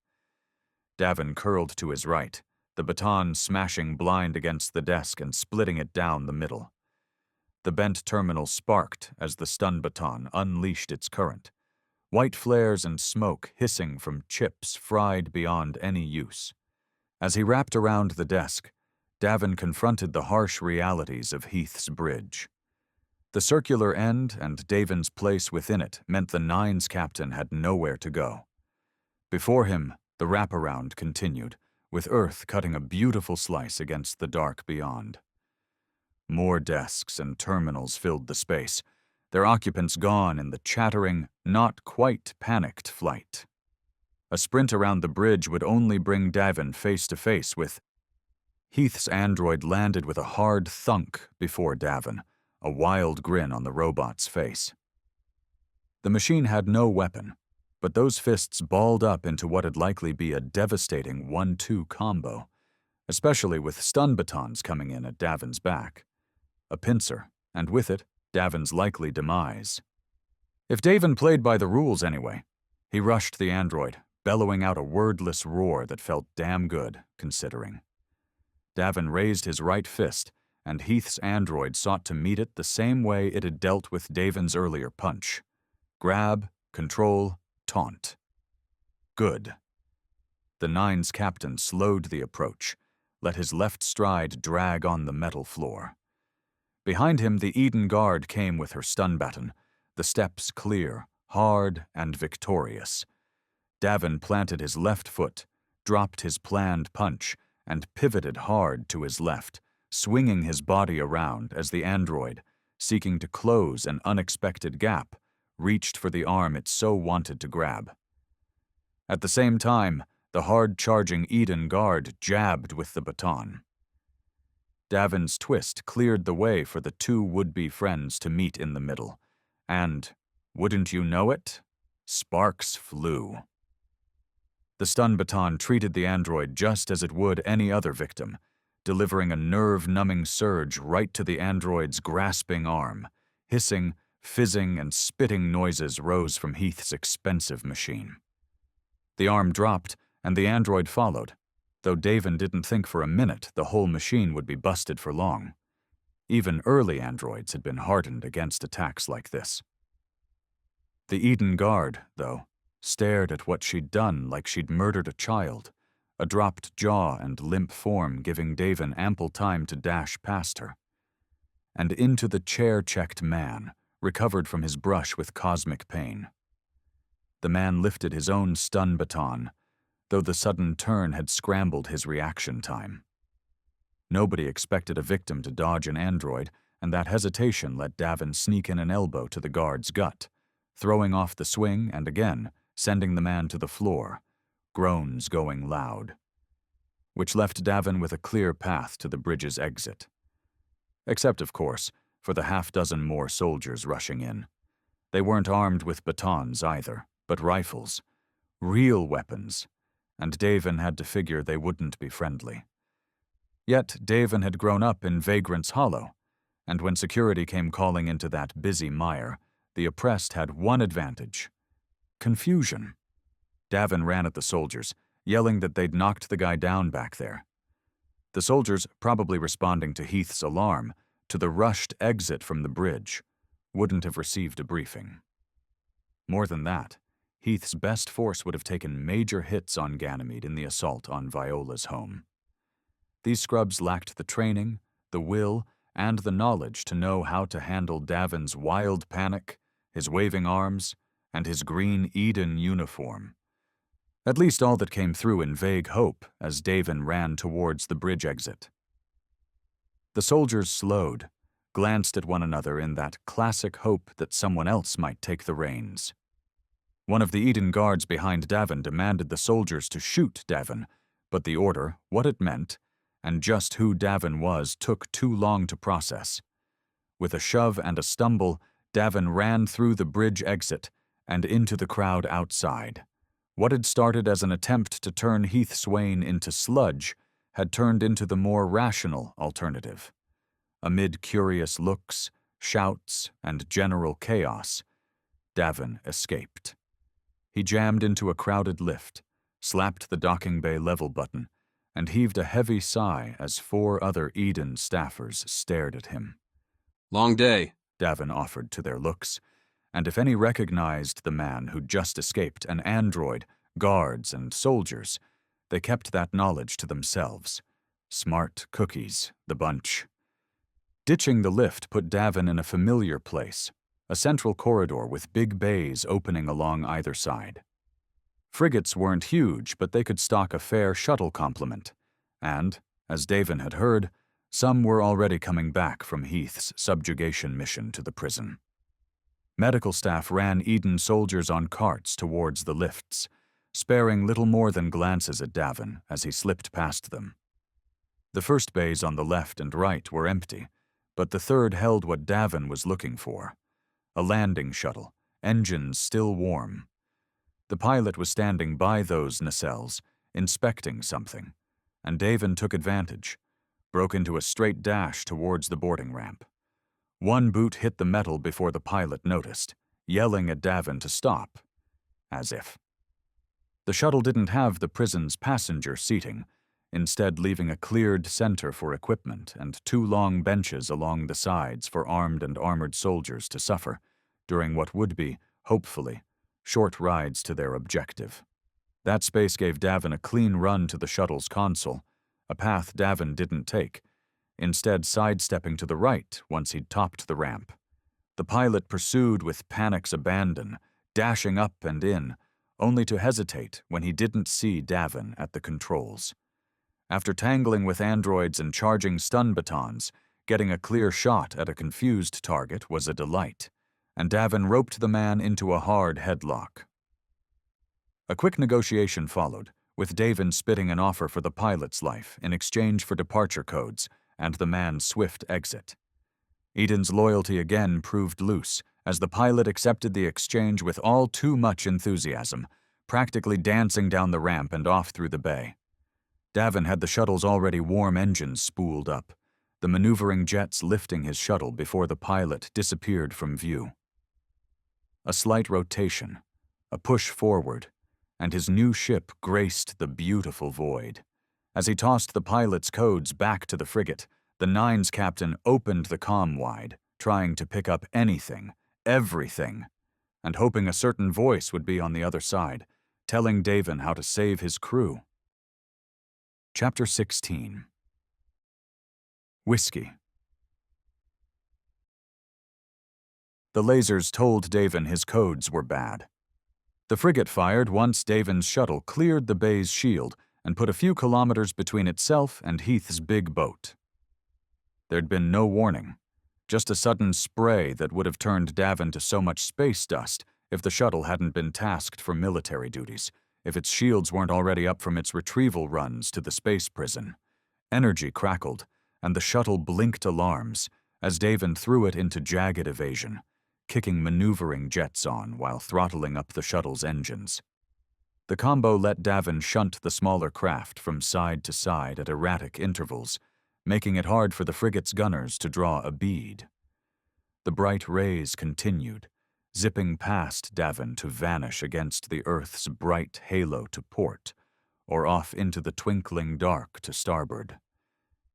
Speaker 1: Davin curled to his right, the baton smashing blind against the desk and splitting it down the middle. The bent terminal sparked as the stun baton unleashed its current, white flares and smoke hissing from chips fried beyond any use. As he wrapped around the desk, Davin confronted the harsh realities of Heath's bridge. The circular end and Davin's place within it meant the Nines captain had nowhere to go. Before him, the wraparound continued, with Earth cutting a beautiful slice against the dark beyond. More desks and terminals filled the space, their occupants gone in the chattering, not quite panicked flight. A sprint around the bridge would only bring Davin face to face with... Heath's android landed with a hard thunk before Davin, a wild grin on the robot's face. The machine had no weapon, but those fists balled up into what'd likely be a devastating 1-2 combo, especially with stun batons coming in at Davin's back. A pincer, and with it, Davin's likely demise. If Davin played by the rules anyway, he rushed the android, bellowing out a wordless roar that felt damn good, considering. Davin raised his right fist, and Heath's android sought to meet it the same way it had dealt with Davin's earlier punch. Grab, control, taunt. Good. The Nine's captain slowed the approach, let his left stride drag on the metal floor. Behind him, the Eden Guard came with her stun baton, the steps clear, hard, and victorious. Davin planted his left foot, dropped his planned punch, and pivoted hard to his left, swinging his body around as the android, seeking to close an unexpected gap, reached for the arm it so wanted to grab. At the same time, the hard-charging Eden Guard jabbed with the baton. Davin's twist cleared the way for the two would-be friends to meet in the middle, and, wouldn't you know it, sparks flew. The stun baton treated the android just as it would any other victim, delivering a nerve-numbing surge right to the android's grasping arm. Hissing, fizzing, and spitting noises rose from Heath's expensive machine. The arm dropped, and the android followed, though Davin didn't think for a minute the whole machine would be busted for long. Even early androids had been hardened against attacks like this. The Eden Guard, though, stared at what she'd done like she'd murdered a child, a dropped jaw and limp form giving Davin ample time to dash past her. And into the chair-checked man, recovered from his brush with cosmic pain. The man lifted his own stun baton, though the sudden turn had scrambled his reaction time. Nobody expected a victim to dodge an android, and that hesitation let Davin sneak in an elbow to the guard's gut, throwing off the swing and again, sending the man to the floor, groans going loud, which left Davin with a clear path to the bridge's exit. Except, of course, for the half-dozen more soldiers rushing in. They weren't armed with batons either, but rifles, real weapons, and Davin had to figure they wouldn't be friendly. Yet Davin had grown up in Vagrant's Hollow, and when security came calling into that busy mire, the oppressed had one advantage: confusion. Davin ran at the soldiers, yelling that they'd knocked the guy down back there. The soldiers, probably responding to Heath's alarm, to the rushed exit from the bridge, wouldn't have received a briefing. More than that, Heath's best force would have taken major hits on Ganymede in the assault on Viola's home. These scrubs lacked the training, the will, and the knowledge to know how to handle Davin's wild panic, his waving arms, and his green Eden uniform. At least all that came through in vague hope as Davin ran towards the bridge exit. The soldiers slowed, glanced at one another in that classic hope that someone else might take the reins. One of the Eden guards behind Davin demanded the soldiers to shoot Davin, but the order, what it meant, and just who Davin was took too long to process. With a shove and a stumble, Davin ran through the bridge exit and into the crowd outside. What had started as an attempt to turn Heath Swain into sludge had turned into the more rational alternative. Amid curious looks, shouts, and general chaos, Davin escaped. He jammed into a crowded lift, slapped the docking bay level button, and heaved a heavy sigh as 4 other Eden staffers stared at him.
Speaker 3: "Long day,"
Speaker 1: Davin offered to their looks, and if any recognized the man who'd just escaped an android, guards, and soldiers, they kept that knowledge to themselves. Smart cookies, the bunch. Ditching the lift put Davin in a familiar place, a central corridor with big bays opening along either side. Frigates weren't huge, but they could stock a fair shuttle complement, and, as Davin had heard, some were already coming back from Heath's subjugation mission to the prison. Medical staff ran Eden soldiers on carts towards the lifts, sparing little more than glances at Davin as he slipped past them. The first bays on the left and right were empty, but the third held what Davin was looking for: a landing shuttle, engines still warm. The pilot was standing by those nacelles, inspecting something, and Davin took advantage, broke into a straight dash towards the boarding ramp. One boot hit the metal before the pilot noticed, yelling at Davin to stop. As if. The shuttle didn't have the prison's passenger seating, instead leaving a cleared center for equipment and 2 long benches along the sides for armed and armored soldiers to suffer during what would be, hopefully, short rides to their objective. That space gave Davin a clean run to the shuttle's console, a path Davin didn't take, instead sidestepping to the right once he'd topped the ramp. The pilot pursued with panic's abandon, dashing up and in, only to hesitate when he didn't see Davin at the controls. After tangling with androids and charging stun batons, getting a clear shot at a confused target was a delight, and Davin roped the man into a hard headlock. A quick negotiation followed, with Davin spitting an offer for the pilot's life in exchange for departure codes and the man's swift exit. Eden's loyalty again proved loose, as the pilot accepted the exchange with all too much enthusiasm, practically dancing down the ramp and off through the bay. Davin had the shuttle's already warm engines spooled up, the maneuvering jets lifting his shuttle before the pilot disappeared from view. A slight rotation, a push forward, and his new ship graced the beautiful void. As he tossed the pilot's codes back to the frigate, the Nine's captain opened the comm wide, trying to pick up anything, everything, and hoping a certain voice would be on the other side, telling Davin how to save his crew. Chapter 16. Whiskey. The lasers told Davin his codes were bad. The frigate fired once Davin's shuttle cleared the bay's shield and put a few kilometers between itself and Heath's big boat. There'd been no warning, just a sudden spray that would have turned Davin to so much space dust if the shuttle hadn't been tasked for military duties, if its shields weren't already up from its retrieval runs to the space prison. Energy crackled, and the shuttle blinked alarms as Davin threw it into jagged evasion, kicking maneuvering jets on while throttling up the shuttle's engines. The combo let Davin shunt the smaller craft from side to side at erratic intervals, making it hard for the frigate's gunners to draw a bead. The bright rays continued, zipping past Davin to vanish against the Earth's bright halo to port, or off into the twinkling dark to starboard.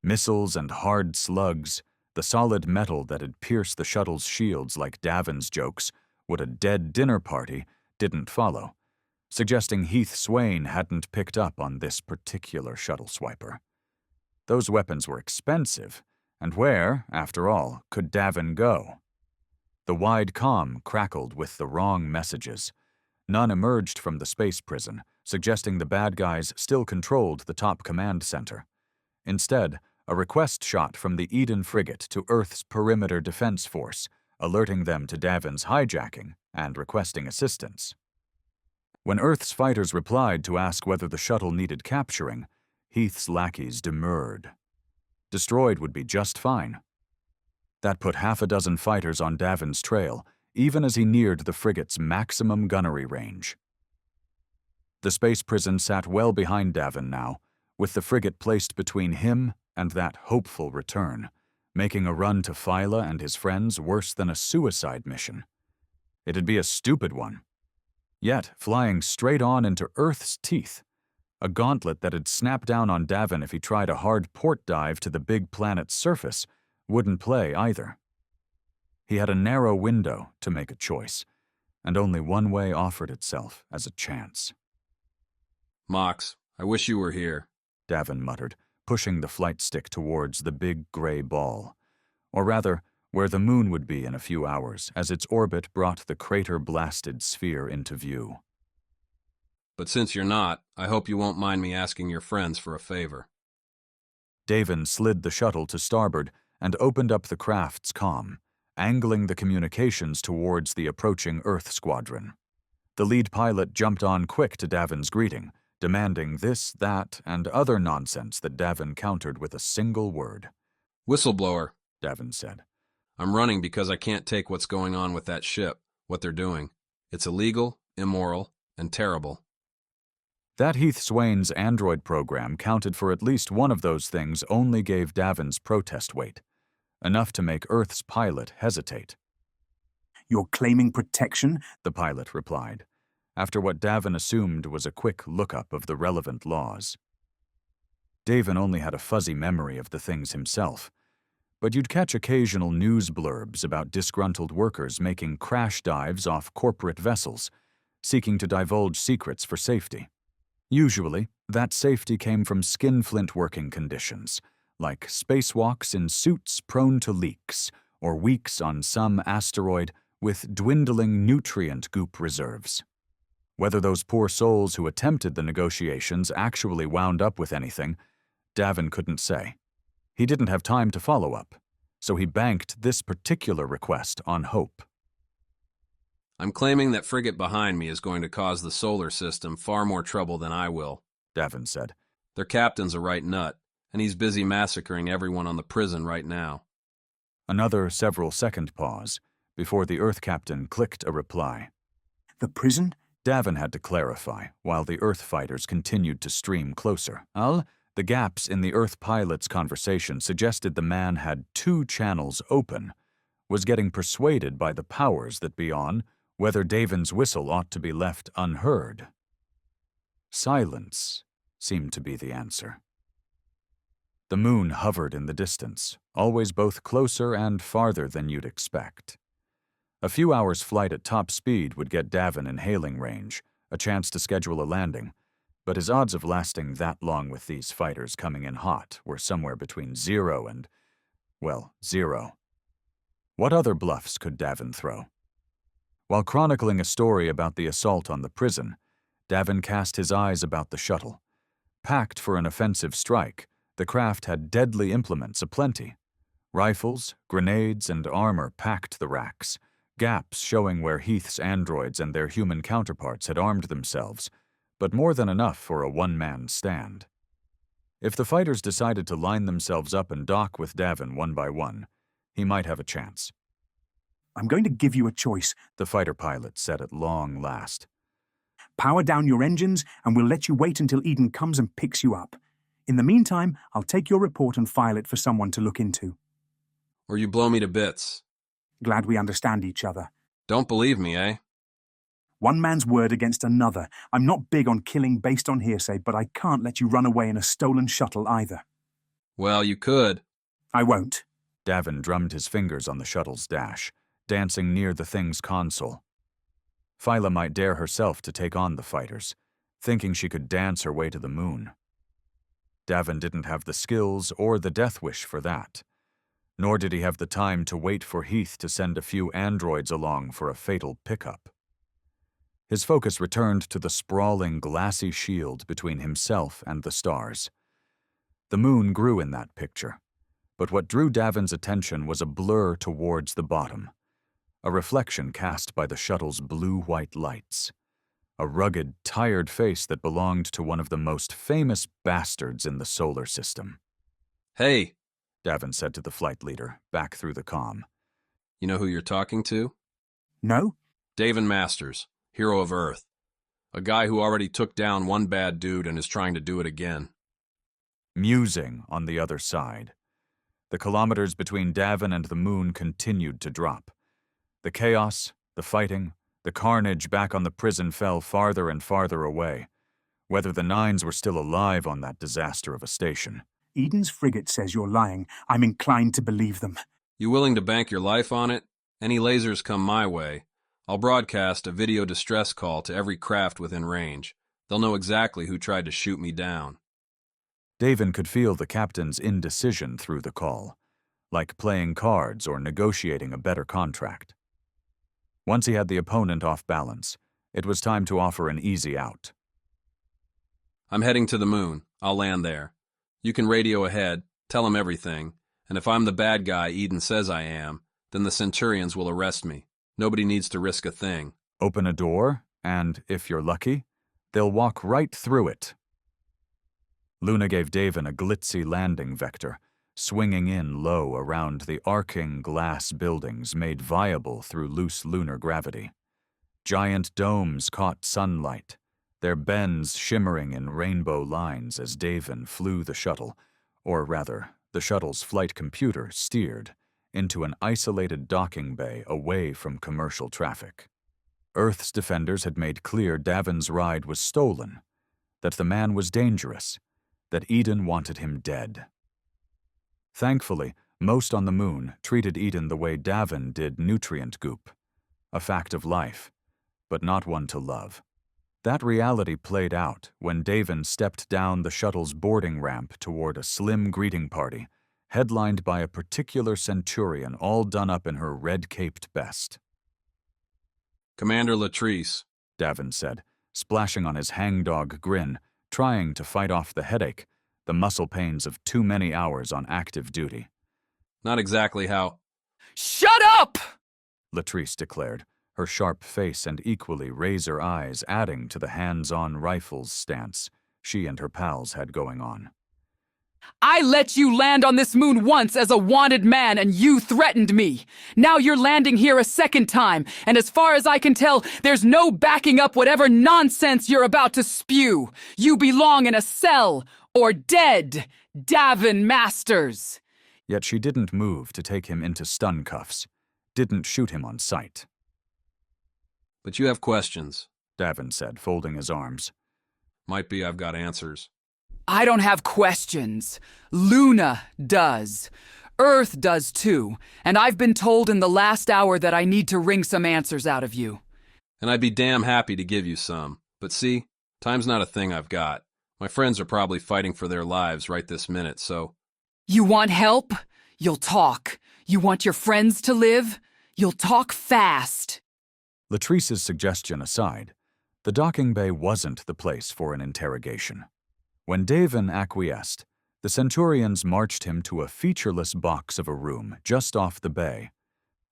Speaker 1: Missiles and hard slugs, the solid metal that had pierced the shuttle's shields like Davin's jokes, would a dead dinner party, didn't follow, suggesting Heath Swain hadn't picked up on this particular shuttle swiper. Those weapons were expensive, and where, after all, could Davin go? The wide comm crackled with the wrong messages. None emerged from the space prison, suggesting the bad guys still controlled the top command center. Instead, a request shot from the Eden frigate to Earth's perimeter defense force, alerting them to Davin's hijacking and requesting assistance. When Earth's fighters replied to ask whether the shuttle needed capturing, Heath's lackeys demurred. Destroyed would be just fine. That put 6 fighters on Davin's trail, even as he neared the frigate's maximum gunnery range. The space prison sat well behind Davin now, with the frigate placed between him and that hopeful return, making a run to Phyla and his friends worse than a suicide mission. It'd be a stupid one. Yet, flying straight on into Earth's teeth, a gauntlet that'd snap down on Davin if he tried a hard port dive to the big planet's surface, wouldn't play either. He had a narrow window to make a choice, and only one way offered itself as a chance.
Speaker 3: Mox, I wish you were here,
Speaker 1: Davin muttered, pushing the flight stick towards the big gray ball. Or rather, where the moon would be in a few hours, as its orbit brought the crater-blasted sphere into view.
Speaker 3: But since you're not, I hope you won't mind me asking your friends for a favor.
Speaker 1: Davin slid the shuttle to starboard and opened up the craft's comm, angling the communications towards the approaching Earth squadron. The lead pilot jumped on quick to Davin's greeting, demanding this, that, and other nonsense that Davin countered with a single word.
Speaker 3: Whistleblower,
Speaker 1: Davin said.
Speaker 3: I'm running because I can't take what's going on with that ship, what they're doing. It's illegal, immoral, and terrible.
Speaker 1: That Heath Swain's android program counted for at least one of those things only gave Davin's protest weight, enough to make Earth's pilot hesitate.
Speaker 5: You're claiming protection?
Speaker 1: The pilot replied, after what Davin assumed was a quick lookup of the relevant laws. Davin only had a fuzzy memory of the things himself, but you'd catch occasional news blurbs about disgruntled workers making crash dives off corporate vessels, seeking to divulge secrets for safety. Usually, that safety came from skinflint working conditions, like spacewalks in suits prone to leaks, or weeks on some asteroid with dwindling nutrient goop reserves. Whether those poor souls who attempted the negotiations actually wound up with anything, Davin couldn't say. He didn't have time to follow up, so he banked this particular request on hope.
Speaker 3: I'm claiming that frigate behind me is going to cause the solar system far more trouble than I will,
Speaker 1: Davin said.
Speaker 3: Their captain's a right nut, and he's busy massacring everyone on the prison right now.
Speaker 1: Another several-second pause before the Earth captain clicked a reply.
Speaker 5: The prison?
Speaker 1: Davin had to clarify, while the Earth fighters continued to stream closer. The gaps in the Earth pilot's conversation suggested the man had two channels open, was getting persuaded by the powers that be on whether Davin's whistle ought to be left unheard. Silence seemed to be the answer. The moon hovered in the distance, always both closer and farther than you'd expect. A few hours' flight at top speed would get Davin in hailing range, a chance to schedule a landing, but his odds of lasting that long with these fighters coming in hot were somewhere between 0 and, well, 0. What other bluffs could Davin throw? While chronicling a story about the assault on the prison, Davin cast his eyes about the shuttle. Packed for an offensive strike, the craft had deadly implements aplenty. Rifles, grenades, and armor packed the racks, gaps showing where Heath's androids and their human counterparts had armed themselves, but more than enough for a one-man stand. If the fighters decided to line themselves up and dock with Davin one by one, he might have a chance.
Speaker 5: I'm going to give you a choice,
Speaker 1: the fighter pilot said at long last.
Speaker 5: Power down your engines, and we'll let you wait until Eden comes and picks you up. In the meantime, I'll take your report and file it for someone to look into.
Speaker 3: Or you blow me to bits.
Speaker 5: Glad we understand each other.
Speaker 3: Don't believe me, eh?
Speaker 5: One man's word against another. I'm not big on killing based on hearsay, but I can't let you run away in a stolen shuttle either.
Speaker 3: Well, you could.
Speaker 5: I won't.
Speaker 1: Davin drummed his fingers on the shuttle's dash, dancing near the thing's console. Phyla might dare herself to take on the fighters, thinking she could dance her way to the moon. Davin didn't have the skills or the death wish for that, nor did he have the time to wait for Heath to send a few androids along for a fatal pickup. His focus returned to the sprawling, glassy shield between himself and the stars. The moon grew in that picture, but what drew Davin's attention was a blur towards the bottom, a reflection cast by the shuttle's blue-white lights, a rugged, tired face that belonged to one of the most famous bastards in the solar system.
Speaker 3: Hey,
Speaker 1: Davin said to the flight leader, back through the comm.
Speaker 3: You know who you're talking to?
Speaker 5: No.
Speaker 3: Davin Masters, hero of Earth. A guy who already took down one bad dude and is trying to do it again.
Speaker 1: Musing on the other side. The kilometers between Davin and the moon continued to drop. The chaos, the fighting, the carnage back on the prison fell farther and farther away, whether the Nines were still alive on that disaster of a station.
Speaker 5: Eden's frigate says you're lying. I'm inclined to believe them.
Speaker 3: You willing to bank your life on it? Any lasers come my way, I'll broadcast a video distress call to every craft within range. They'll know exactly who tried to shoot me down.
Speaker 1: Davin could feel the captain's indecision through the call, like playing cards or negotiating a better contract. Once he had the opponent off balance, it was time to offer an easy out.
Speaker 3: I'm heading to the moon. I'll land there. You can radio ahead, tell him everything, and if I'm the bad guy Eden says I am, then the Centurions will arrest me. Nobody needs to risk a thing.
Speaker 1: Open a door, and, if you're lucky, they'll walk right through it. Luna gave Davin a glitzy landing vector, swinging in low around the arcing glass buildings made viable through loose lunar gravity. Giant domes caught sunlight, their bends shimmering in rainbow lines as Davin flew the shuttle, or rather, the shuttle's flight computer steered, into an isolated docking bay away from commercial traffic. Earth's defenders had made clear Davin's ride was stolen, that the man was dangerous, that Eden wanted him dead. Thankfully, most on the moon treated Eden the way Davin did nutrient goop, a fact of life, but not one to love. That reality played out when Davin stepped down the shuttle's boarding ramp toward a slim greeting party, headlined by a particular Centurion all done up in her red-caped best.
Speaker 3: Commander Latrice,
Speaker 1: Davin said, splashing on his hangdog grin, trying to fight off the headache, the muscle pains of too many hours on active duty.
Speaker 3: Not exactly how—
Speaker 9: Shut up!
Speaker 1: Latrice declared, her sharp face and equally razor eyes adding to the hands-on rifles stance she and her pals had going on.
Speaker 9: I let you land on this moon once as a wanted man and you threatened me. Now you're landing here a second time, and as far as I can tell, there's no backing up whatever nonsense you're about to spew. You belong in a cell, or dead, Davin Masters.
Speaker 1: Yet she didn't move to take him into stun cuffs, didn't shoot him on sight.
Speaker 3: But you have questions,
Speaker 1: Davin said, folding his arms.
Speaker 3: Might be I've got answers.
Speaker 9: I don't have questions. Luna does. Earth does too, and I've been told in the last hour that I need to wring some answers out of you.
Speaker 3: And I'd be damn happy to give you some. But see, time's not a thing I've got. My friends are probably fighting for their lives right this minute, so—
Speaker 9: You want help? You'll talk. You want your friends to live? You'll talk fast.
Speaker 1: Latrice's suggestion aside, the docking bay wasn't the place for an interrogation. When Davin acquiesced, the Centurions marched him to a featureless box of a room just off the bay,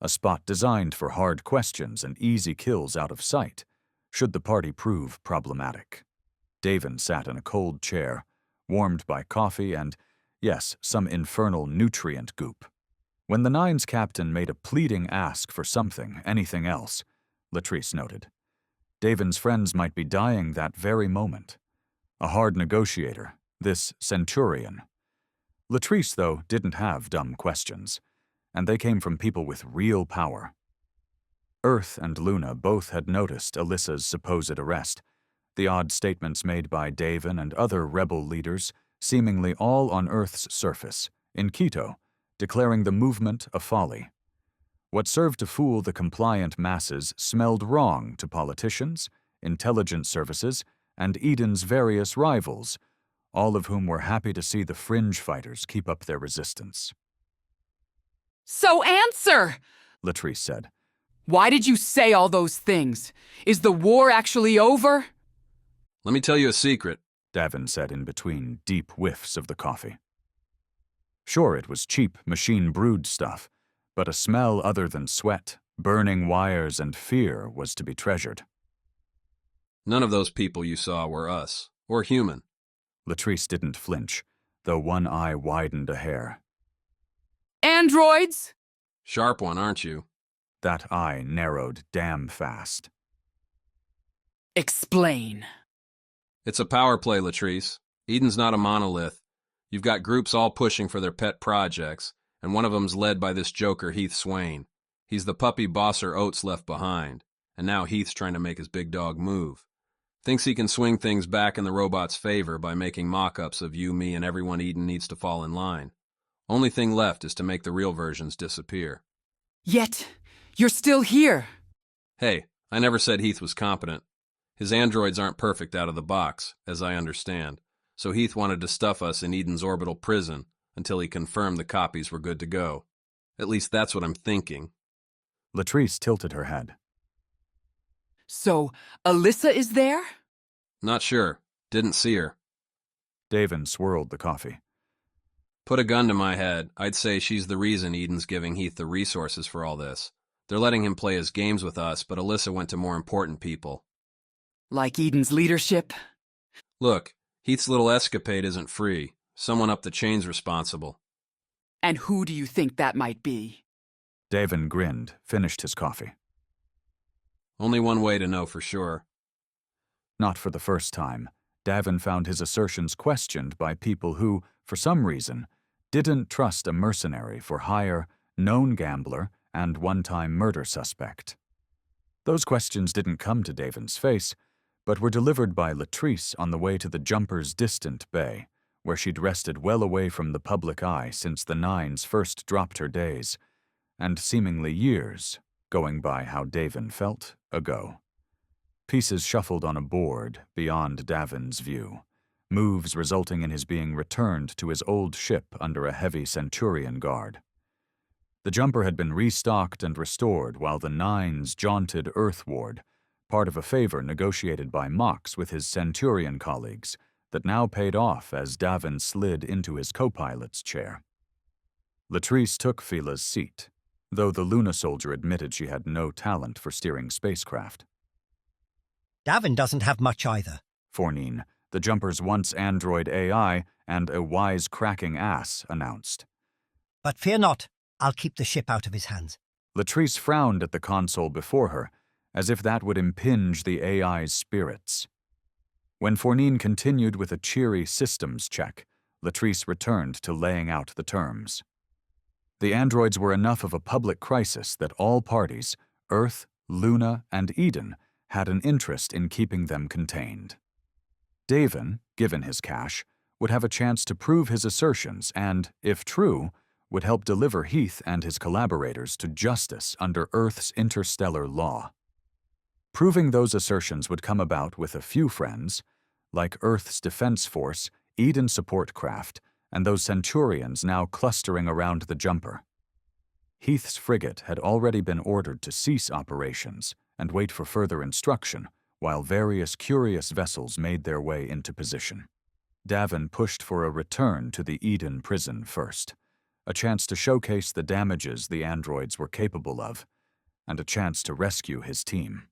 Speaker 1: a spot designed for hard questions and easy kills out of sight, should the party prove problematic. Davin sat in a cold chair, warmed by coffee and, yes, some infernal nutrient goop. When the Nine's captain made a pleading ask for something, anything else, Latrice noted, Davin's friends might be dying that very moment. A hard negotiator, this Centurion. Latrice, though, didn't have dumb questions, and they came from people with real power. Earth and Luna both had noticed Alyssa's supposed arrest, the odd statements made by Davin and other rebel leaders, seemingly all on Earth's surface, in Quito, declaring the movement a folly. What served to fool the compliant masses smelled wrong to politicians, intelligence services, and Eden's various rivals, all of whom were happy to see the fringe fighters keep up their resistance.
Speaker 9: So answer,
Speaker 1: Latrice said.
Speaker 9: Why did you say all those things? Is the war actually over?
Speaker 3: Let me tell you a secret,
Speaker 1: Davin said in between deep whiffs of the coffee. Sure, it was cheap, machine-brewed stuff, but a smell other than sweat, burning wires, and fear was to be treasured.
Speaker 3: None of those people you saw were us, or human.
Speaker 1: Latrice didn't flinch, though one eye widened a hair.
Speaker 9: Androids?
Speaker 3: Sharp one, aren't you?
Speaker 1: That eye narrowed damn fast.
Speaker 9: Explain.
Speaker 3: It's a power play, Latrice. Eden's not a monolith. You've got groups all pushing for their pet projects, and one of them's led by this joker Heath Swain. He's the puppy bosser Oates left behind, and now Heath's trying to make his big dog move. Thinks he can swing things back in the robot's favor by making mock-ups of you, me, and everyone Eden needs to fall in line. Only thing left is to make the real versions disappear.
Speaker 9: Yet, you're still here.
Speaker 3: Hey, I never said Heath was competent. His androids aren't perfect out of the box, as I understand, so Heath wanted to stuff us in Eden's orbital prison until he confirmed the copies were good to go. At least that's what I'm thinking.
Speaker 1: Latrice tilted her head.
Speaker 9: So, Alyssa is there?
Speaker 3: Not sure. Didn't see her.
Speaker 1: Davin swirled the coffee.
Speaker 3: Put a gun to my head, I'd say she's the reason Eden's giving Heath the resources for all this. They're letting him play his games with us, but Alyssa went to more important people.
Speaker 9: Like Eden's leadership?
Speaker 3: Look, Heath's little escapade isn't free. Someone up the chain's responsible.
Speaker 9: And who do you think that might be?
Speaker 1: Davin grinned, finished his coffee.
Speaker 3: Only one way to know for sure.
Speaker 1: Not for the first time, Davin found his assertions questioned by people who, for some reason, didn't trust a mercenary for hire, known gambler, and one-time murder suspect. Those questions didn't come to Davin's face, but were delivered by Latrice on the way to the Jumper's distant bay, where she'd rested well away from the public eye since the Nines first dropped her days, and seemingly years, going by how Davin felt, ago. Pieces shuffled on a board beyond Davin's view, moves resulting in his being returned to his old ship under a heavy Centurion guard. The Jumper had been restocked and restored while the Nines jaunted earthward, part of a favor negotiated by Mox with his Centurion colleagues that now paid off as Davin slid into his co-pilot's chair. Latrice took Fila's seat, though the Luna soldier admitted she had no talent for steering spacecraft.
Speaker 13: Davin doesn't have much either.
Speaker 1: Fornine, the Jumper's once android AI and a wise-cracking ass, announced.
Speaker 13: But fear not, I'll keep the ship out of his hands.
Speaker 1: Latrice frowned at the console before her, as if that would impinge the AI's spirits. When Fornine continued with a cheery systems check, Latrice returned to laying out the terms. The androids were enough of a public crisis that all parties, Earth, Luna, and Eden, had an interest in keeping them contained. Davin, given his cash, would have a chance to prove his assertions and, if true, would help deliver Heath and his collaborators to justice under Earth's interstellar law. Proving those assertions would come about with a few friends, like Earth's Defense Force, Eden Support Craft, and those Centurions now clustering around the Jumper. Heath's frigate had already been ordered to cease operations and wait for further instruction, while various curious vessels made their way into position. Davin pushed for a return to the Eden prison first, a chance to showcase the damages the androids were capable of, and a chance to rescue his team.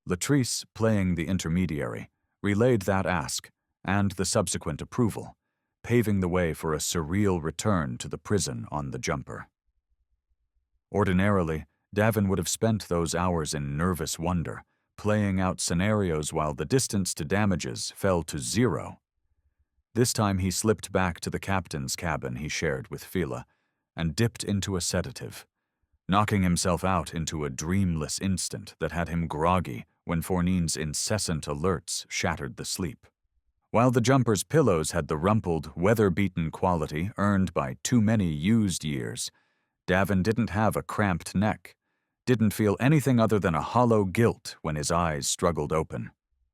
Speaker 1: Latrice, playing the intermediary, relayed that ask and the subsequent approval, paving the way for a surreal return to the prison on the Jumper. Ordinarily, Davin would have spent those hours in nervous wonder, playing out scenarios while the distance to damages fell to 0. This time he slipped back to the captain's cabin he shared with Fila and dipped into a sedative, knocking himself out into a dreamless instant that had him groggy when Fornine's incessant alerts shattered the sleep. While the Jumper's pillows had the rumpled, weather-beaten quality earned by too many used years, Davin didn't have a cramped neck, didn't feel anything other than a hollow guilt when his eyes struggled open.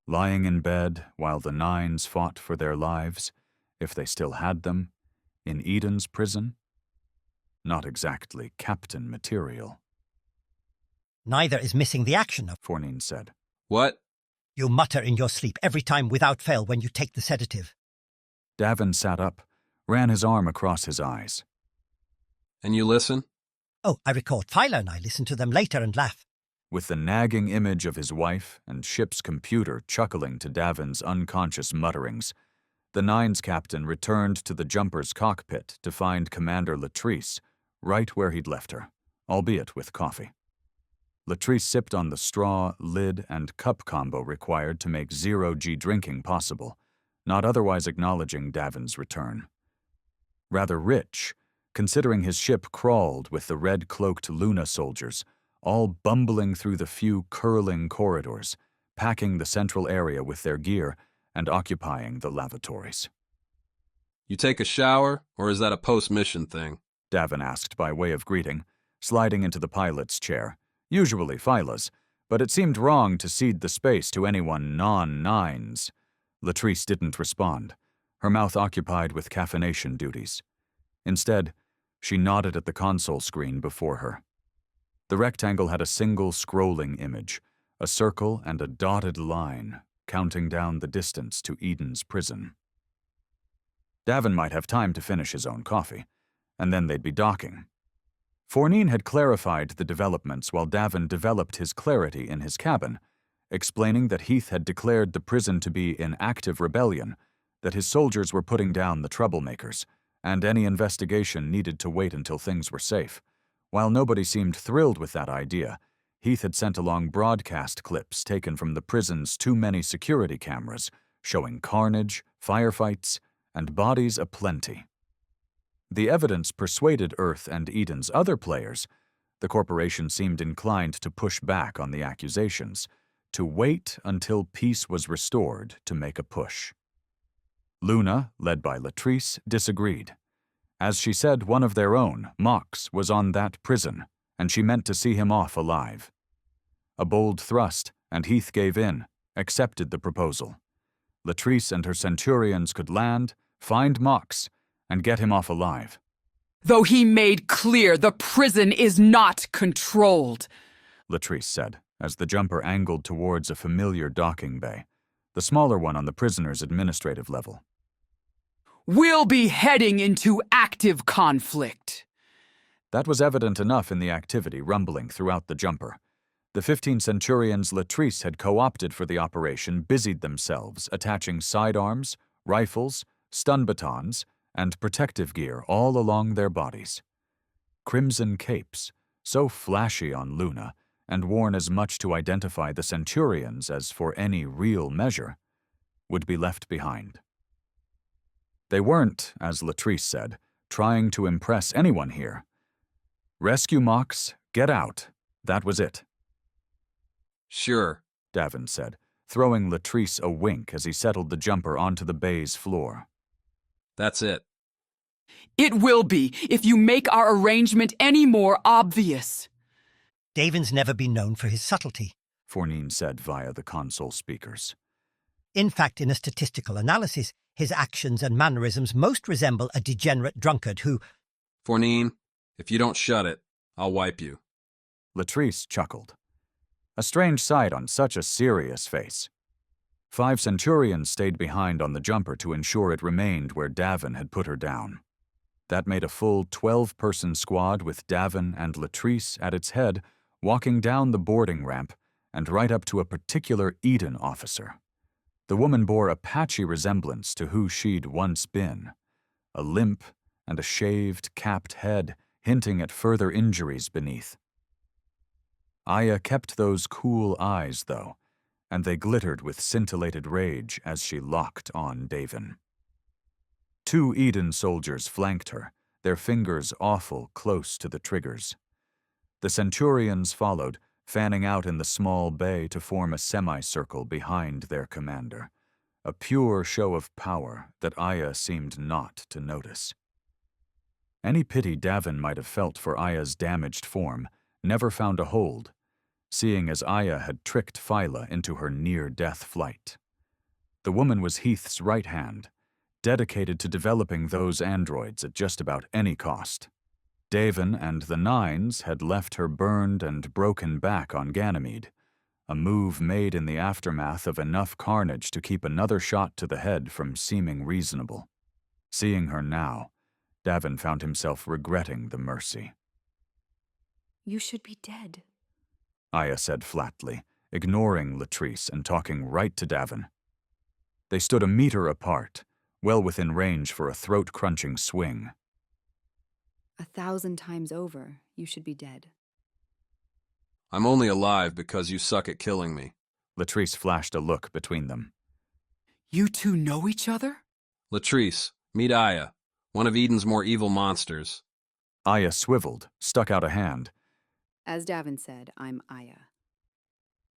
Speaker 1: Lying in bed while the Nines fought for their lives, if they still had them, in Eden's prison? Not exactly captain material.
Speaker 13: Neither is missing the action of,
Speaker 1: Fornine said.
Speaker 3: What?
Speaker 13: You mutter in your sleep every time without fail when you take the sedative.
Speaker 1: Davin sat up, ran his arm across his eyes.
Speaker 3: And you listen?
Speaker 13: Oh, I record Phyla and I listen to them later and laugh.
Speaker 1: With the nagging image of his wife and ship's computer chuckling to Davin's unconscious mutterings, the Nines captain returned to the Jumper's cockpit to find Commander Latrice right where he'd left her, albeit with coffee. Latrice sipped on the straw, lid, and cup combo required to make zero-G drinking possible, not otherwise acknowledging Davin's return. Rather rich, considering his ship crawled with the red-cloaked Luna soldiers, all bumbling through the few curling corridors, packing the central area with their gear and occupying the lavatories.
Speaker 3: You take a shower, or is that a post-mission thing?
Speaker 1: Davin asked by way of greeting, sliding into the pilot's chair, usually Phyla's, but it seemed wrong to cede the space to anyone non-Nines. Latrice didn't respond, her mouth occupied with caffeination duties. Instead, she nodded at the console screen before her. The rectangle had a single scrolling image, a circle and a dotted line, counting down the distance to Eden's prison. Davin might have time to finish his own coffee, and then they'd be docking. Fournine had clarified the developments while Davin developed his clarity in his cabin, explaining that Heath had declared the prison to be in active rebellion, that his soldiers were putting down the troublemakers, and any investigation needed to wait until things were safe. While nobody seemed thrilled with that idea, Heath had sent along broadcast clips taken from the prison's too many security cameras, showing carnage, firefights, and bodies aplenty. The evidence persuaded Earth and Eden's other players. The corporation seemed inclined to push back on the accusations, to wait until peace was restored to make a push. Luna, led by Latrice, disagreed. As she said, one of their own, Mox, was on that prison, and she meant to see him off alive. A bold thrust, and Heath gave in, accepted the proposal. Latrice and her centurions could land, find Mox, and get him off alive.
Speaker 9: Though he made clear the prison is not controlled,
Speaker 1: Latrice said, as the jumper angled towards a familiar docking bay, the smaller one on the prisoner's administrative level.
Speaker 9: We'll be heading into active conflict.
Speaker 1: That was evident enough in the activity rumbling throughout the jumper. The 15 centurions Latrice had co-opted for the operation busied themselves, attaching sidearms, rifles, stun batons, and protective gear all along their bodies. Crimson capes, so flashy on Luna, and worn as much to identify the centurions as for any real measure, would be left behind. They weren't, as Latrice said, trying to impress anyone here. Rescue Mox, get out. That was it.
Speaker 3: Sure,
Speaker 1: Davin said, throwing Latrice a wink as he settled the jumper onto the bay's floor.
Speaker 3: That's it.
Speaker 9: It will be if you make our arrangement any more obvious.
Speaker 13: Davin's never been known for his subtlety,
Speaker 1: Fournine said via the console speakers.
Speaker 13: In fact, in a statistical analysis, his actions and mannerisms most resemble a degenerate drunkard who...
Speaker 3: Fournine, if you don't shut it, I'll wipe you.
Speaker 1: Latrice chuckled. A strange sight on such a serious face. 5 centurions stayed behind on the jumper to ensure it remained where Davin had put her down. That made a full 12-person squad with Davin and Latrice at its head, walking down the boarding ramp and right up to a particular Eden officer. The woman bore a patchy resemblance to who she'd once been. A limp and a shaved, capped head, hinting at further injuries beneath. Aya kept those cool eyes, though, and they glittered with scintillated rage as she locked on Davin. 2 Eden soldiers flanked her, their fingers awful close to the triggers. The centurions followed, fanning out in the small bay to form a semicircle behind their commander, a pure show of power that Aya seemed not to notice. Any pity Davin might have felt for Aya's damaged form never found a hold, seeing as Aya had tricked Phyla into her near-death flight. The woman was Heath's right hand, dedicated to developing those androids at just about any cost. Davin and the Nines had left her burned and broken back on Ganymede, a move made in the aftermath of enough carnage to keep another shot to the head from seeming reasonable. Seeing her now, Davin found himself regretting the mercy.
Speaker 11: You should be dead,
Speaker 1: Aya said flatly, ignoring Latrice and talking right to Davin. They stood a meter apart, well within range for a throat-crunching swing.
Speaker 11: 1,000 times over, you should be dead.
Speaker 3: I'm only alive because you suck at killing me.
Speaker 1: Latrice flashed a look between them.
Speaker 9: You two know each other?
Speaker 3: Latrice, meet Aya, one of Eden's more evil monsters.
Speaker 1: Aya swiveled, stuck out a hand.
Speaker 11: As Davin said, I'm Aya,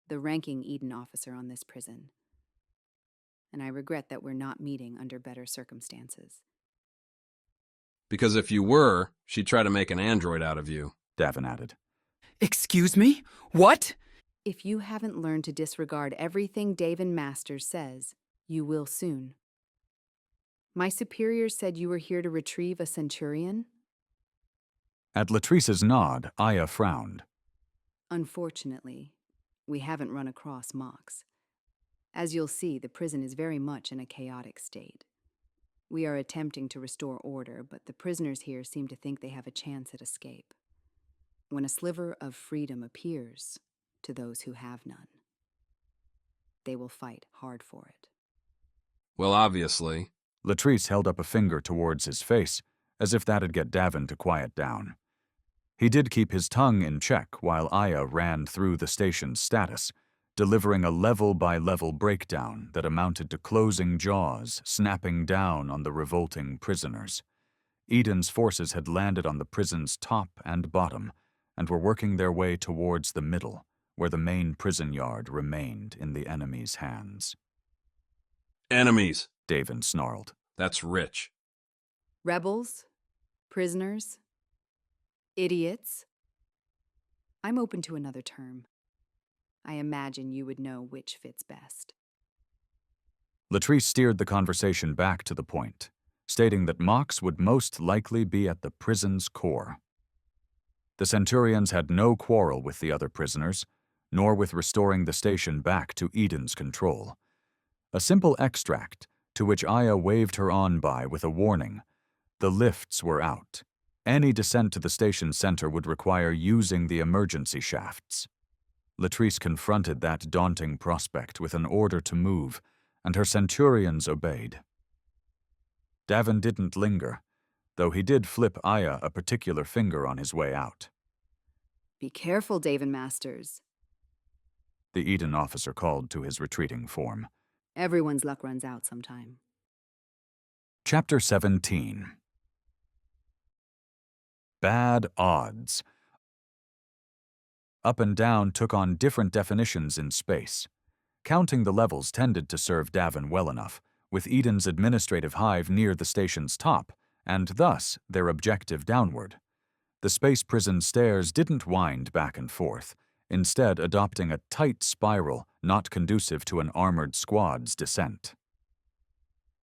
Speaker 11: the ranking Eden officer on this prison. And I regret that we're not meeting under better circumstances.
Speaker 3: Because if you were, she'd try to make an android out of you,
Speaker 1: Davin added.
Speaker 9: Excuse me? What?
Speaker 11: If you haven't learned to disregard everything Davin Masters says, you will soon. My superiors said you were here to retrieve a centurion?
Speaker 1: At Latrice's nod, Aya frowned.
Speaker 11: Unfortunately, we haven't run across Mox. As you'll see, the prison is very much in a chaotic state. We are attempting to restore order, but the prisoners here seem to think they have a chance at escape. When a sliver of freedom appears to those who have none, they will fight hard for it.
Speaker 3: Well, obviously.
Speaker 1: Latrice held up a finger towards his face, as if that'd get Davin to quiet down. He did keep his tongue in check while Aya ran through the station's status, delivering a level-by-level breakdown that amounted to closing jaws, snapping down on the revolting prisoners. Eden's forces had landed on the prison's top and bottom, and were working their way towards the middle, where the main prison yard remained in the enemy's hands.
Speaker 3: Enemies,
Speaker 1: Davin snarled.
Speaker 3: That's rich.
Speaker 11: Rebels? Prisoners? Idiots? I'm open to another term. I imagine you would know which fits best.
Speaker 1: Latrice steered the conversation back to the point, stating that Mox would most likely be at the prison's core. The Centurions had no quarrel with the other prisoners, nor with restoring the station back to Eden's control. A simple extract, to which Aya waved her on by with a warning. The lifts were out. Any descent to the station center would require using the emergency shafts. Latrice confronted that daunting prospect with an order to move, and her Centurions obeyed. Davin didn't linger, though he did flip Aya a particular finger on his way out.
Speaker 11: Be careful, Davin Masters.
Speaker 1: The Eden officer called to his retreating form.
Speaker 11: Everyone's luck runs out sometime.
Speaker 1: Chapter 17. Bad odds. Up and down took on different definitions in space. Counting the levels tended to serve Davin well enough, with Eden's administrative hive near the station's top, and thus their objective downward. The space prison stairs didn't wind back and forth, instead adopting a tight spiral not conducive to an armored squad's descent.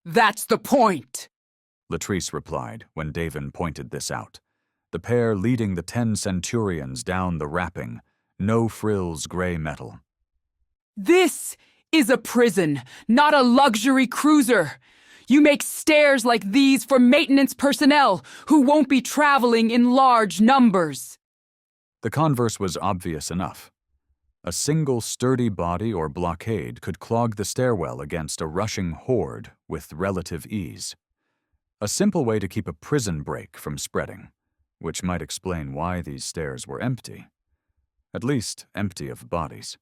Speaker 9: That's the point!
Speaker 1: Latrice replied when Davin pointed this out. The pair leading the 10 Centurions down the wrapping, no-frills gray metal.
Speaker 9: This is a prison, not a luxury cruiser. You make stairs like these for maintenance personnel who won't be traveling in large numbers.
Speaker 1: The converse was obvious enough. A single sturdy body or blockade could clog the stairwell against a rushing horde with relative ease. A simple way to keep a prison break from spreading, which might explain why these stairs were empty. At least empty of bodies.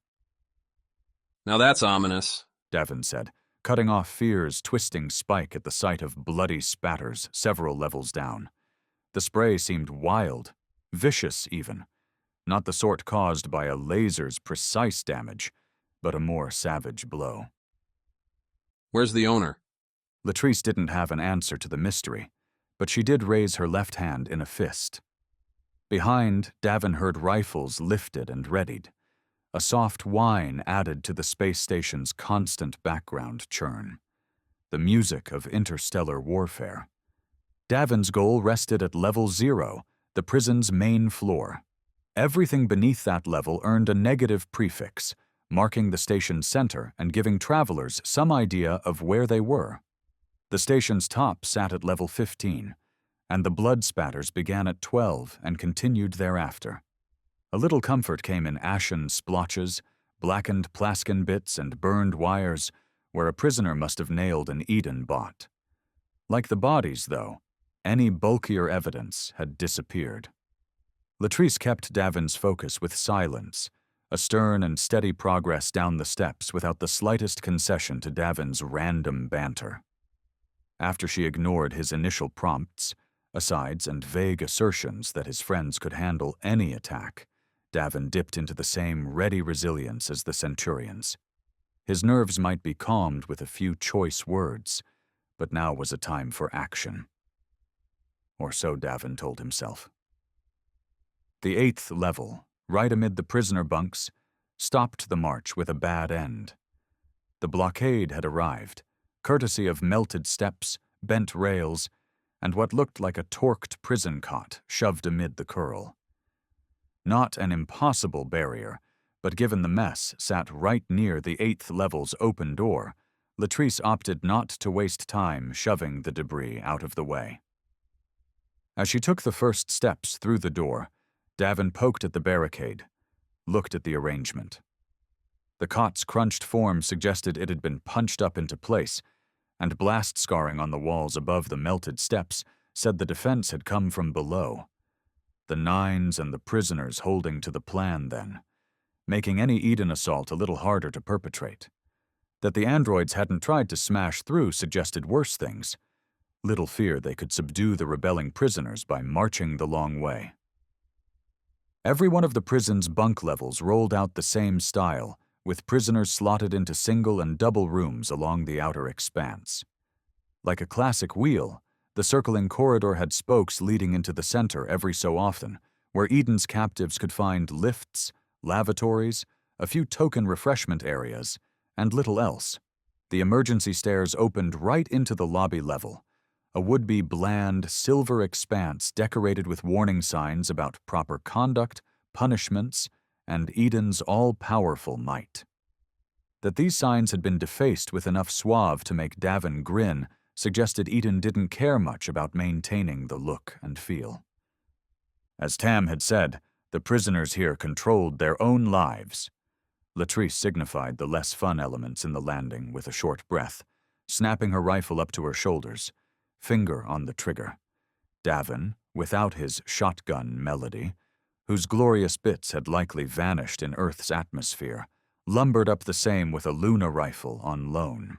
Speaker 3: Now that's ominous,
Speaker 1: Davin said, cutting off Fear's twisting spike at the sight of bloody spatters several levels down. The spray seemed wild, vicious even, not the sort caused by a laser's precise damage, but a more savage blow.
Speaker 3: Where's the owner?
Speaker 1: Latrice didn't have an answer to the mystery, but she did raise her left hand in a fist. Behind, Davin heard rifles lifted and readied. A soft whine added to the space station's constant background churn. The music of interstellar warfare. Davin's goal rested at level 0, the prison's main floor. Everything beneath that level earned a negative prefix, marking the station's center and giving travelers some idea of where they were. The station's top sat at level 15, and the blood spatters began at 12 and continued thereafter. A little comfort came in ashen splotches, blackened plaskin bits, and burned wires, where a prisoner must have nailed an Eden bot. Like the bodies, though, any bulkier evidence had disappeared. Latrice kept Davin's focus with silence, a stern and steady progress down the steps without the slightest concession to Davin's random banter. After she ignored his initial prompts, asides and vague assertions that his friends could handle any attack, Davin dipped into the same ready resilience as the Centurions. His nerves might be calmed with a few choice words, but now was a time for action. Or so Davin told himself. The 8th level, right amid the prisoner bunks, stopped the march with a bad end. The blockade had arrived, courtesy of melted steps, bent rails, and what looked like a torqued prison cot shoved amid the curl. Not an impossible barrier, but given the mess sat right near the 8th level's open door, Latrice opted not to waste time shoving the debris out of the way. As she took the first steps through the door, Davin poked at the barricade, looked at the arrangement. The cot's crunched form suggested it had been punched up into place, and blast scarring on the walls above the melted steps said the defense had come from below. The nines and the prisoners holding to the plan, then, making any Eden assault a little harder to perpetrate. That the androids hadn't tried to smash through suggested worse things. Little fear they could subdue the rebelling prisoners by marching the long way. Every one of the prison's bunk levels rolled out the same style, with prisoners slotted into single and double rooms along the outer expanse. Like a classic wheel, the circling corridor had spokes leading into the center every so often, where Eden's captives could find lifts, lavatories, a few token refreshment areas, and little else. The emergency stairs opened right into the lobby level, a would-be bland, silver expanse decorated with warning signs about proper conduct, punishments, and Eden's all-powerful might. That these signs had been defaced with enough suave to make Davin grin suggested Eden didn't care much about maintaining the look and feel. As Tam had said, the prisoners here controlled their own lives. Latrice signified the less fun elements in the landing with a short breath, snapping her rifle up to her shoulders, finger on the trigger. Davin, without his shotgun melody, whose glorious bits had likely vanished in Earth's atmosphere, lumbered up the same with a Luna rifle on loan.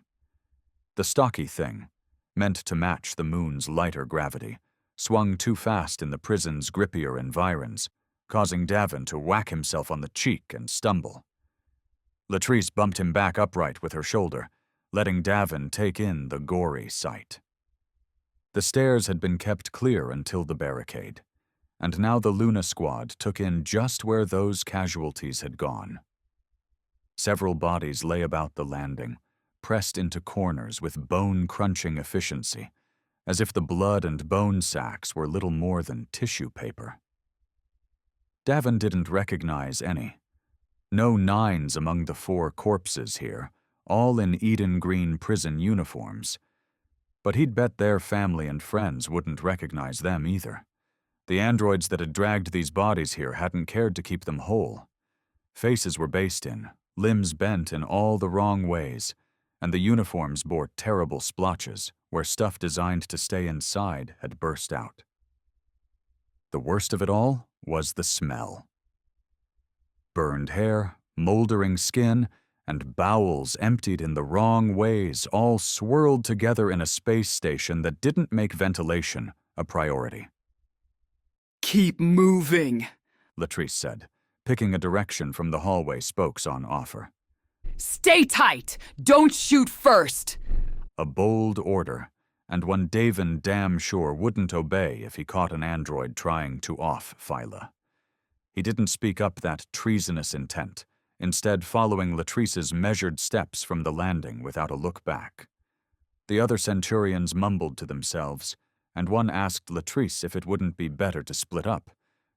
Speaker 1: The stocky thing, meant to match the moon's lighter gravity, swung too fast in the prison's grippier environs, causing Davin to whack himself on the cheek and stumble. Latrice bumped him back upright with her shoulder, letting Davin take in the gory sight. The stairs had been kept clear until the barricade, and now the Luna squad took in just where those casualties had gone. Several bodies lay about the landing, pressed into corners with bone-crunching efficiency, as if the blood and bone sacks were little more than tissue paper. Davin didn't recognize any. No nines among the 4 corpses here, all in Eden Green prison uniforms. But he'd bet their family and friends wouldn't recognize them either. The androids that had dragged these bodies here hadn't cared to keep them whole. Faces were based in, limbs bent in all the wrong ways, and the uniforms bore terrible splotches where stuff designed to stay inside had burst out. The worst of it all was the smell. Burned hair, moldering skin, and bowels emptied in the wrong ways all swirled together in a space station that didn't make ventilation a priority.
Speaker 9: "Keep moving,"
Speaker 1: Latrice said, picking a direction from the hallway spokes on offer.
Speaker 9: "Stay tight! Don't shoot first!"
Speaker 1: A bold order, and one Davin damn sure wouldn't obey if he caught an android trying to off Phyla. He didn't speak up that treasonous intent, instead following Latrice's measured steps from the landing without a look back. The other Centurions mumbled to themselves, and one asked Latrice if it wouldn't be better to split up,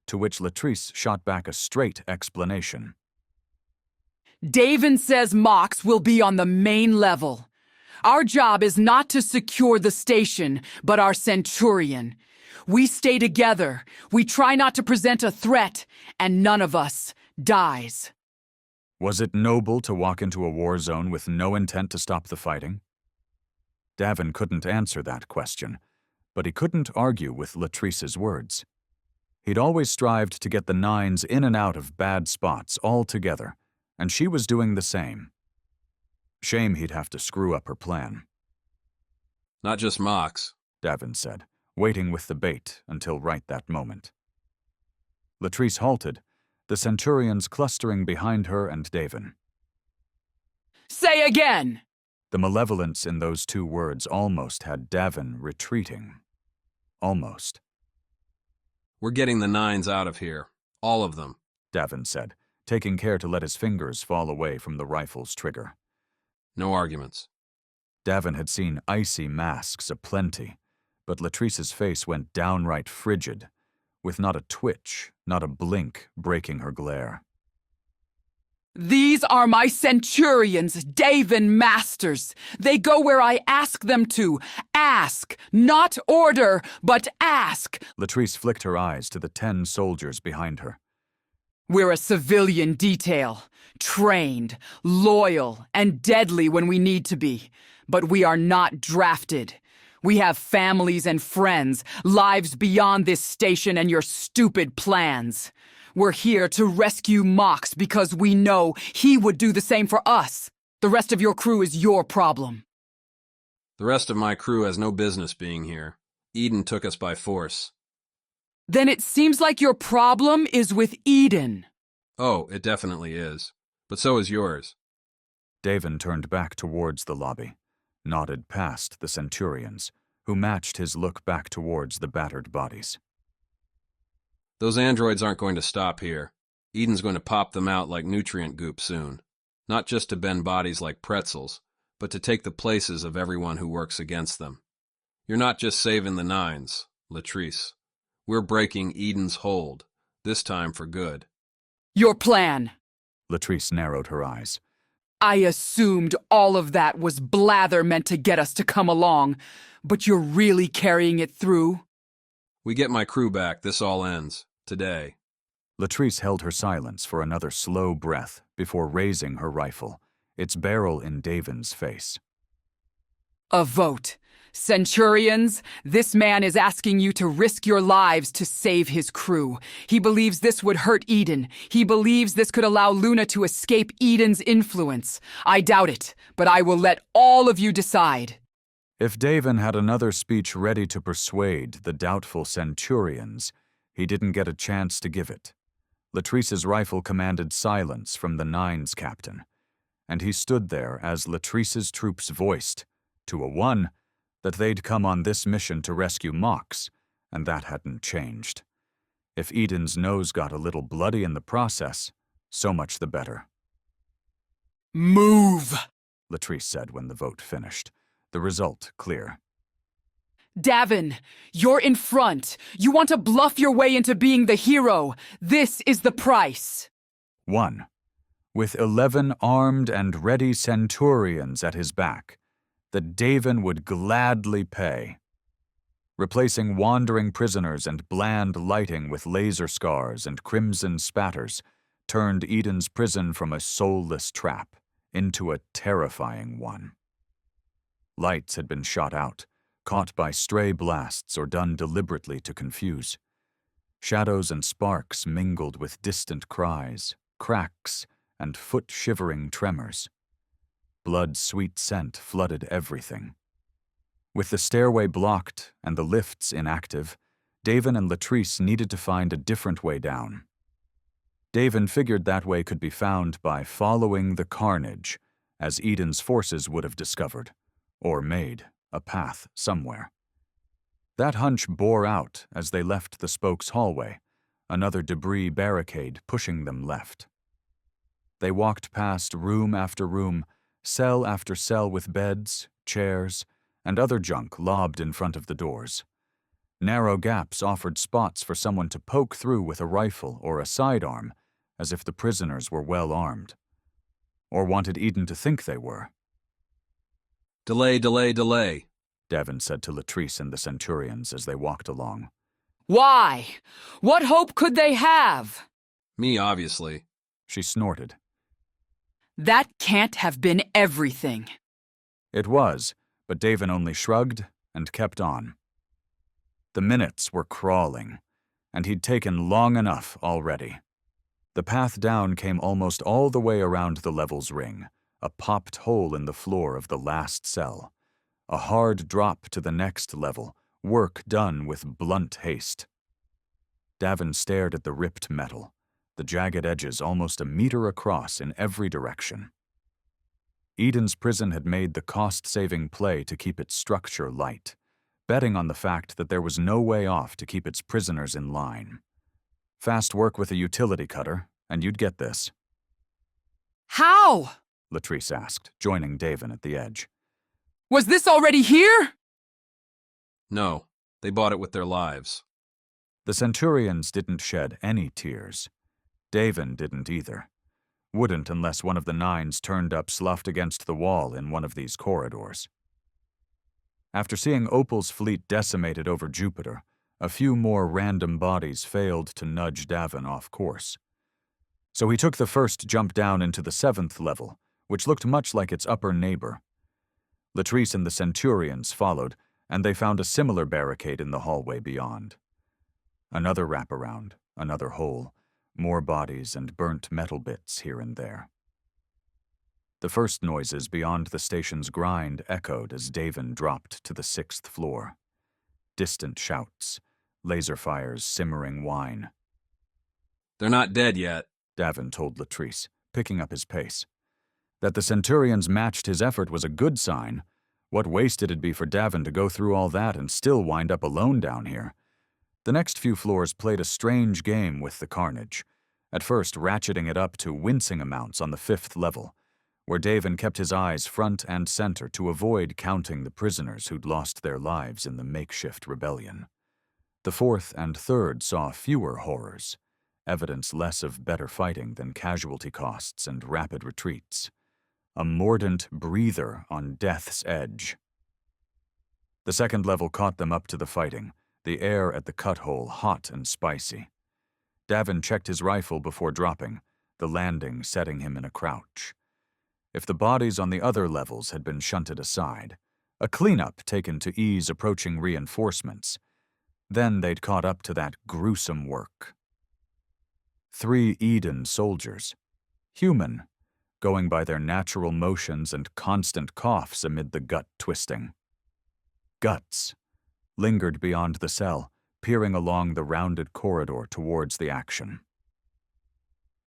Speaker 1: to which Latrice shot back a straight explanation.
Speaker 9: "Davin says Mox will be on the main level. Our job is not to secure the station, but our Centurion. We stay together, we try not to present a threat, and none of us dies."
Speaker 1: Was it noble to walk into a war zone with no intent to stop the fighting? Davin couldn't answer that question, but he couldn't argue with Latrice's words. He'd always strived to get the nines in and out of bad spots all together, and she was doing the same. Shame he'd have to screw up her plan.
Speaker 3: Not just Mox,
Speaker 1: Davin said, waiting with the bait until right that moment. Latrice halted, the Centurions clustering behind her and Davin.
Speaker 9: "Say again!"
Speaker 1: The malevolence in those 2 words almost had Davin retreating. Almost.
Speaker 3: "We're getting the nines out of here. All of them,"
Speaker 1: Davin said, taking care to let his fingers fall away from the rifle's trigger.
Speaker 3: No arguments.
Speaker 1: Davin had seen icy masks aplenty, but Latrice's face went downright frigid, with not a twitch, not a blink breaking her glare.
Speaker 9: These are my centurions, Davin masters. They go where I ask them to. Ask, not order, but ask.
Speaker 1: Latrice flicked her eyes to the 10 soldiers behind her.
Speaker 9: We're a civilian detail, trained, loyal, and deadly when we need to be. But we are not drafted. We have families and friends, lives beyond this station and your stupid plans. We're here to rescue Mox because we know he would do the same for us. The rest of your crew is your problem.
Speaker 3: The rest of my crew has no business being here. Eden took us by force.
Speaker 9: Then it seems like your problem is with Eden.
Speaker 3: Oh, it definitely is. But so is yours.
Speaker 1: Davin turned back towards the lobby, nodded past the centurions, who matched his look back towards the battered bodies.
Speaker 3: Those androids aren't going to stop here. Eden's going to pop them out like nutrient goop soon. Not just to bend bodies like pretzels, but to take the places of everyone who works against them. You're not just saving the nines, Latrice. We're breaking Eden's hold, this time for good.
Speaker 9: Your plan.
Speaker 1: Latrice narrowed her eyes.
Speaker 9: I assumed all of that was blather meant to get us to come along, but you're really carrying it through?
Speaker 3: We get my crew back, this all ends. Today.
Speaker 1: Latrice held her silence for another slow breath before raising her rifle, its barrel in Davin's face.
Speaker 9: A vote. Centurions, this man is asking you to risk your lives to save his crew. He believes this would hurt Eden. He believes this could allow Luna to escape Eden's influence. I doubt it, but I will let all of you decide.
Speaker 1: If Davin had another speech ready to persuade the doubtful centurions, he didn't get a chance to give it. Latrice's rifle commanded silence from the Nines captain, and he stood there as Latrice's troops voiced, to a one, that they'd come on this mission to rescue Mox, and that hadn't changed. If Eden's nose got a little bloody in the process, so much the better.
Speaker 9: Move,
Speaker 1: Latrice said when the vote finished, the result clear.
Speaker 9: Davin, you're in front. You want to bluff your way into being the hero. This is the price.
Speaker 1: 1. With 11 armed and ready centurions at his back, that Davin would gladly pay. Replacing wandering prisoners and bland lighting with laser scars and crimson spatters turned Eden's prison from a soulless trap into a terrifying one. Lights had been shot out, caught by stray blasts or done deliberately to confuse. Shadows and sparks mingled with distant cries, cracks, and foot-shivering tremors. Blood's sweet scent flooded everything. With the stairway blocked and the lifts inactive, Davin and Latrice needed to find a different way down. Davin figured that way could be found by following the carnage, as Eden's forces would have discovered, or made a path somewhere. That hunch bore out as they left the spokes hallway, another debris barricade pushing them left. They walked past room after room, cell after cell with beds, chairs, and other junk lobbed in front of the doors. Narrow gaps offered spots for someone to poke through with a rifle or a sidearm, as if the prisoners were well armed. Or wanted Eden to think they were.
Speaker 3: Delay, delay, delay,
Speaker 1: Davin said to Latrice and the centurions as they walked along.
Speaker 9: Why? What hope could they have?
Speaker 3: Me, obviously.
Speaker 1: She snorted.
Speaker 9: That can't have been everything.
Speaker 1: It was, but Davin only shrugged and kept on. The minutes were crawling, and he'd taken long enough already. The path down came almost all the way around the level's ring, a popped hole in the floor of the last cell. A hard drop to the next level, work done with blunt haste. Davin stared at the ripped metal, the jagged edges almost a meter across in every direction. Eden's prison had made the cost-saving play to keep its structure light, betting on the fact that there was no way off to keep its prisoners in line. Fast work with a utility cutter, and you'd get this.
Speaker 9: How?
Speaker 1: Latrice asked, joining Davin at the edge.
Speaker 9: Was this already here?
Speaker 3: No, they bought it with their lives.
Speaker 1: The centurions didn't shed any tears. Davin didn't either. Wouldn't unless one of the nines turned up sloughed against the wall in one of these corridors. After seeing Opal's fleet decimated over Jupiter, a few more random bodies failed to nudge Davin off course. So he took the first jump down into the 7th level, which looked much like its upper neighbor. Latrice and the Centurions followed, and they found a similar barricade in the hallway beyond. Another wraparound, another hole, more bodies and burnt metal bits here and there. The first noises beyond the station's grind echoed as Davin dropped to the 6th floor. Distant shouts, laser fires simmering whine.
Speaker 3: They're not dead yet,
Speaker 1: Davin told Latrice, picking up his pace. That the Centurions matched his effort was a good sign. What waste it'd be for Davin to go through all that and still wind up alone down here. The next few floors played a strange game with the carnage, at first ratcheting it up to wincing amounts on the 5th level, where Davin kept his eyes front and center to avoid counting the prisoners who'd lost their lives in the makeshift rebellion. The 4th and 3rd saw fewer horrors, evidence less of better fighting than casualty costs and rapid retreats. A mordant breather on death's edge. The 2nd level caught them up to the fighting, the air at the cut hole hot and spicy. Davin checked his rifle before dropping, the landing setting him in a crouch. If the bodies on the other levels had been shunted aside, a cleanup taken to ease approaching reinforcements, then they'd caught up to that gruesome work. 3 Eden soldiers, human, going by their natural motions and constant coughs amid the gut twisting. Guts lingered beyond the cell, peering along the rounded corridor towards the action.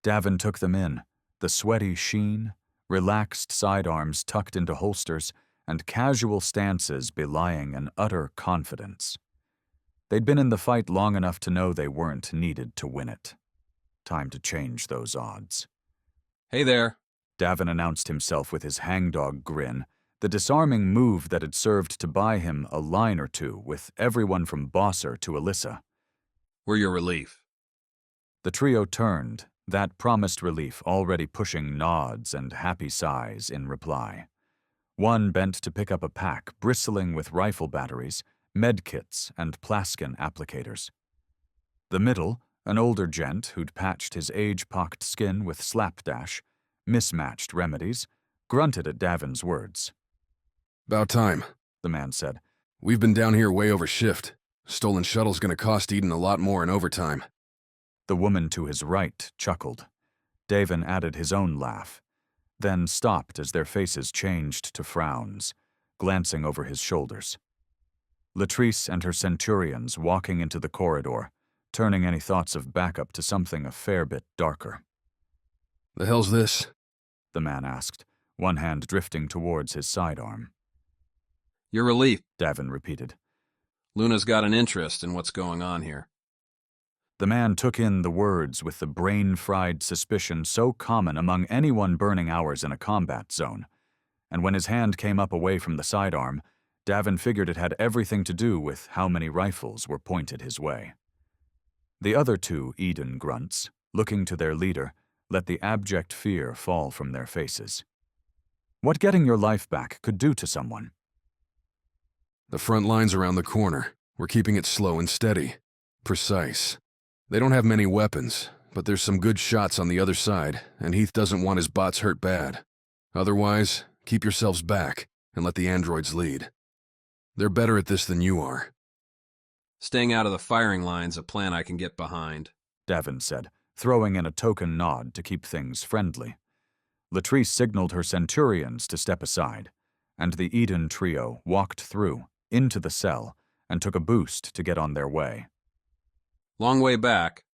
Speaker 1: Davin took them in, the sweaty sheen, relaxed sidearms tucked into holsters, and casual stances belying an utter confidence. They'd been in the fight long enough to know they weren't needed to win it. Time to change those odds.
Speaker 3: Hey there,
Speaker 1: Davin announced himself with his hangdog grin, the disarming move that had served to buy him a line or two with everyone from Bosser to Alyssa.
Speaker 3: We're your relief.
Speaker 1: The trio turned, that promised relief already pushing nods and happy sighs in reply. One bent to pick up a pack bristling with rifle batteries, medkits, and Plaskin applicators. The middle, an older gent who'd patched his age-pocked skin with slapdash, mismatched remedies, grunted at Davin's words.
Speaker 18: About time,
Speaker 1: the man said.
Speaker 18: We've been down here way over shift. Stolen shuttle's gonna cost Eden a lot more in overtime.
Speaker 1: The woman to his right chuckled. Davin added his own laugh, then stopped as their faces changed to frowns, glancing over his shoulders. Latrice and her Centurions walking into the corridor, turning any thoughts of backup to something a fair bit darker.
Speaker 18: The hell's this?
Speaker 1: The man asked, one hand drifting towards his sidearm.
Speaker 3: Your relief,
Speaker 1: Davin repeated.
Speaker 3: Luna's got an interest in what's going on here.
Speaker 1: The man took in the words with the brain-fried suspicion so common among anyone burning hours in a combat zone, and when his hand came up away from the sidearm, Davin figured it had everything to do with how many rifles were pointed his way. The other 2 Eden grunts, looking to their leader, let the abject fear fall from their faces. What getting your life back could do to someone.
Speaker 18: The front line's around the corner. We're keeping it slow and steady. Precise. They don't have many weapons, but there's some good shots on the other side, and Heath doesn't want his bots hurt bad. Otherwise, keep yourselves back and let the androids lead. They're better at this than you are.
Speaker 3: Staying out of the firing line's a plan I can get behind,
Speaker 1: Davin said, throwing in a token nod to keep things friendly. Latrice signaled her Centurions to step aside, and the Eden trio walked through, into the cell, and took a boost to get on their way.
Speaker 3: Long way back.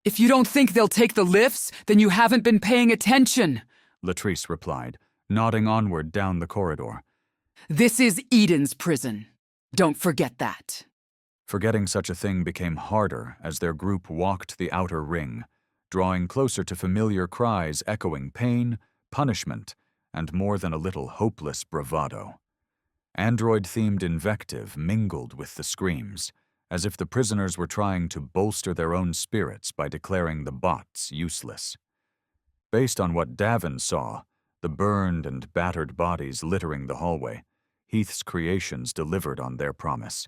Speaker 9: If you don't think they'll take the lifts, then you haven't been paying attention,
Speaker 1: Latrice replied, nodding onward down the corridor.
Speaker 9: This is Eden's prison. Don't forget that.
Speaker 1: Forgetting such a thing became harder as their group walked the outer ring, drawing closer to familiar cries echoing pain, punishment, and more than a little hopeless bravado. Android-themed invective mingled with the screams, as if the prisoners were trying to bolster their own spirits by declaring the bots useless. Based on what Davin saw, the burned and battered bodies littering the hallway, Heath's creations delivered on their promise.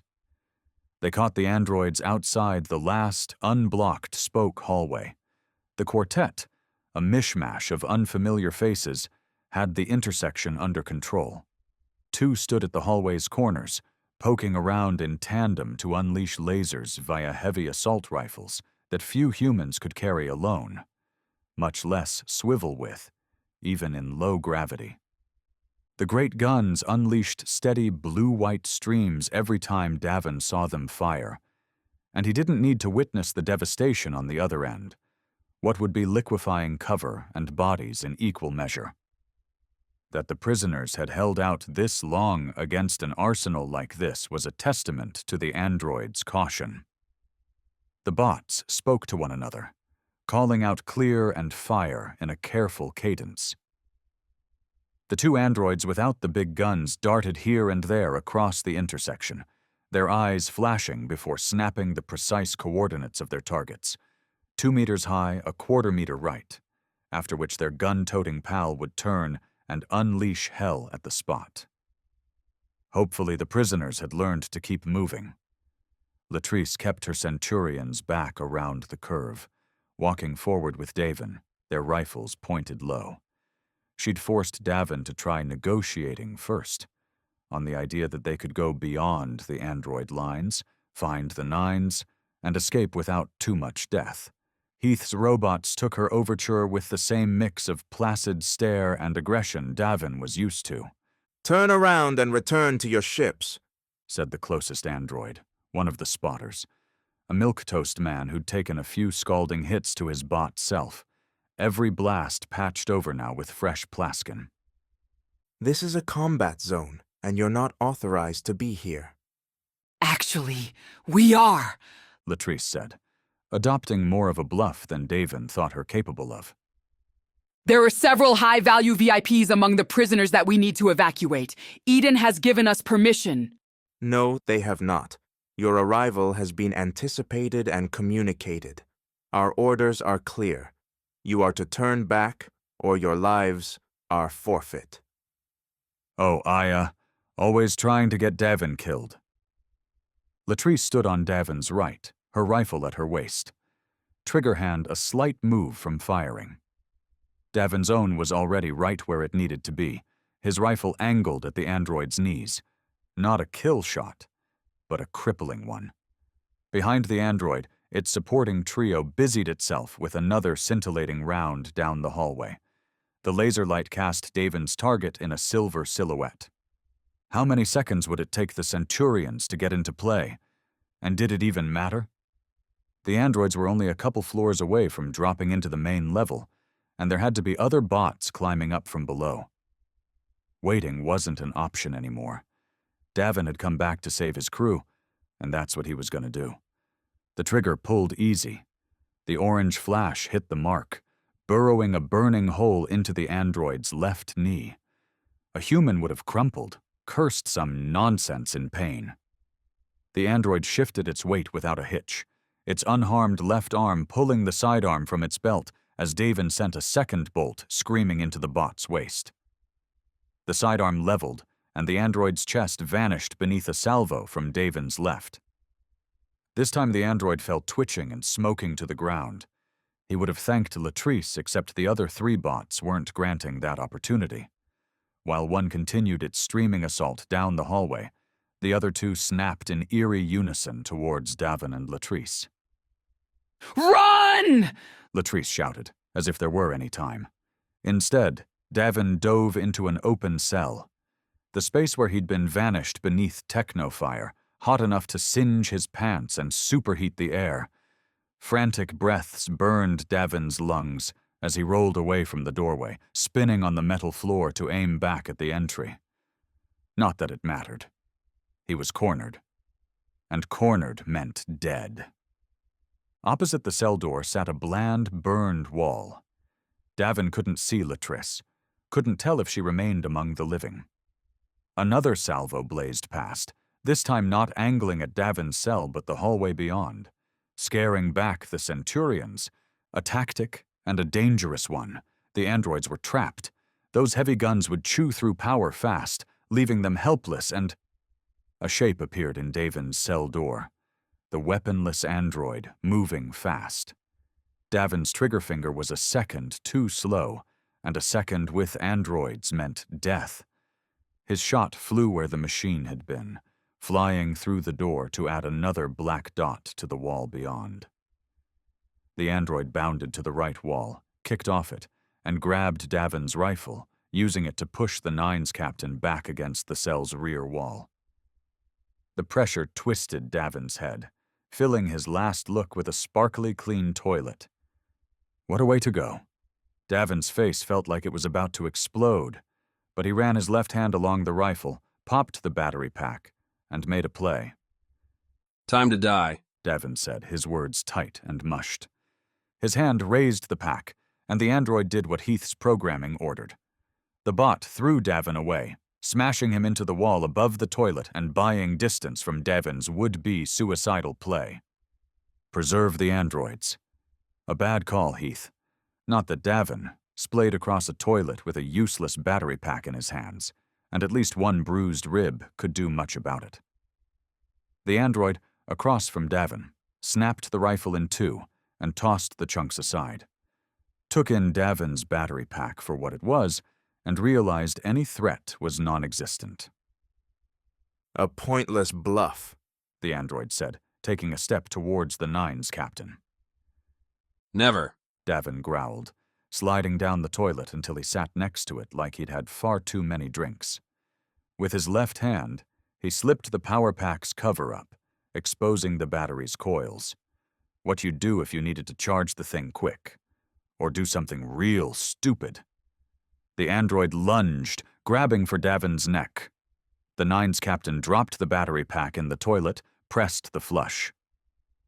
Speaker 1: They caught the androids outside the last, unblocked spoke hallway. The quartet, a mishmash of unfamiliar faces, had the intersection under control. Two stood at the hallway's corners, poking around in tandem to unleash lasers via heavy assault rifles that few humans could carry alone, much less swivel with, even in low gravity. The great guns unleashed steady blue-white streams every time Davin saw them fire, and he didn't need to witness the devastation on the other end, what would be liquefying cover and bodies in equal measure. That the prisoners had held out this long against an arsenal like this was a testament to the androids' caution. The bots spoke to one another, calling out clear and fire in a careful cadence. The two androids without the big guns darted here and there across the intersection, their eyes flashing before snapping the precise coordinates of their targets, 2 meters high, a quarter meter right, after which their gun-toting pal would turn and unleash hell at the spot. Hopefully the prisoners had learned to keep moving. Latrice kept her centurions back around the curve, walking forward with Davin, their rifles pointed low. She'd forced Davin to try negotiating first, on the idea that they could go beyond the android lines, find the nines, and escape without too much death. Heath's robots took her overture with the same mix of placid stare and aggression Davin was used to.
Speaker 19: "Turn around and return to your ships,"
Speaker 1: said the closest android, one of the spotters, a milquetoast man who'd taken a few scalding hits to his bot self, every blast patched over now with fresh plaskin.
Speaker 19: "This is a combat zone, and you're not authorized to be here."
Speaker 9: Actually, we are,
Speaker 1: Latrice said, adopting more of a bluff than Davin thought her capable of.
Speaker 9: There are several high-value VIPs among the prisoners that we need to evacuate. Eden has given us permission.
Speaker 19: No, they have not. Your arrival has been anticipated and communicated. Our orders are clear. You are to turn back, or your lives are forfeit.
Speaker 1: Oh, Aya, always trying to get Davin killed. Latrice stood on Davin's right, her rifle at her waist. Trigger hand a slight move from firing. Davin's own was already right where it needed to be, his rifle angled at the android's knees. Not a kill shot, but a crippling one. Behind the android, its supporting trio busied itself with another scintillating round down the hallway. The laser light cast Davin's target in a silver silhouette. How many seconds would it take the Centurions to get into play? And did it even matter? The androids were only a couple floors away from dropping into the main level, and there had to be other bots climbing up from below. Waiting wasn't an option anymore. Davin had come back to save his crew, and that's what he was going to do. The trigger pulled easy. The orange flash hit the mark, burrowing a burning hole into the android's left knee. A human would have crumpled, cursed some nonsense in pain. The android shifted its weight without a hitch, its unharmed left arm pulling the sidearm from its belt as Davin sent a second bolt screaming into the bot's waist. The sidearm leveled, and the android's chest vanished beneath a salvo from Davin's left. This time the android fell twitching and smoking to the ground. He would have thanked Latrice, except the other 3 bots weren't granting that opportunity. While one continued its streaming assault down the hallway, the other 2 snapped in eerie unison towards Davin and Latrice.
Speaker 9: Run!
Speaker 1: Latrice shouted, as if there were any time. Instead, Davin dove into an open cell. The space where he'd been vanished beneath techno-fire, hot enough to singe his pants and superheat the air. Frantic breaths burned Davin's lungs as he rolled away from the doorway, spinning on the metal floor to aim back at the entry. Not that it mattered. He was cornered. And cornered meant dead. Opposite the cell door sat a bland, burned wall. Davin couldn't see Latrice, couldn't tell if she remained among the living. Another salvo blazed past, this time not angling at Davin's cell but the hallway beyond, scaring back the Centurions, a tactic and a dangerous one, The androids were trapped. Those heavy guns would chew through power fast, leaving them helpless, and... A shape appeared in Davin's cell door. The weaponless android, moving fast. Davin's trigger finger was a second too slow, and a second with androids meant death. His shot flew where the machine had been, flying through the door to add another black dot to the wall beyond. The android bounded to the right wall, kicked off it, and grabbed Davin's rifle, using it to push the Nines captain back against the cell's rear wall. The pressure twisted Davin's head, filling his last look with a sparkly clean toilet. What a way to go. Davin's face felt like it was about to explode, but he ran his left hand along the rifle, popped the battery pack, and made a play.
Speaker 3: Time to die,
Speaker 1: Davin said, his words tight and mushed. His hand raised the pack, and the android did what Heath's programming ordered. The bot threw Davin away, smashing him into the wall above the toilet and buying distance from Davin's would-be suicidal play. Preserve the androids. A bad call, Heath. Not that Davin, splayed across a toilet with a useless battery pack in his hands, and at least one bruised rib, could do much about it. The android, across from Davin, snapped the rifle in two and tossed the chunks aside, took in Davin's battery pack for what it was, and realized any threat was non-existent.
Speaker 19: A pointless bluff,
Speaker 1: the android said, taking a step towards the Nines captain.
Speaker 3: Never,
Speaker 1: Davin growled, sliding down the toilet until he sat next to it like he'd had far too many drinks. With his left hand, he slipped the power pack's cover up, exposing the battery's coils. What you'd do if you needed to charge the thing quick. Or do something real stupid. The android lunged, grabbing for Davin's neck. The Nines captain dropped the battery pack in the toilet, pressed the flush.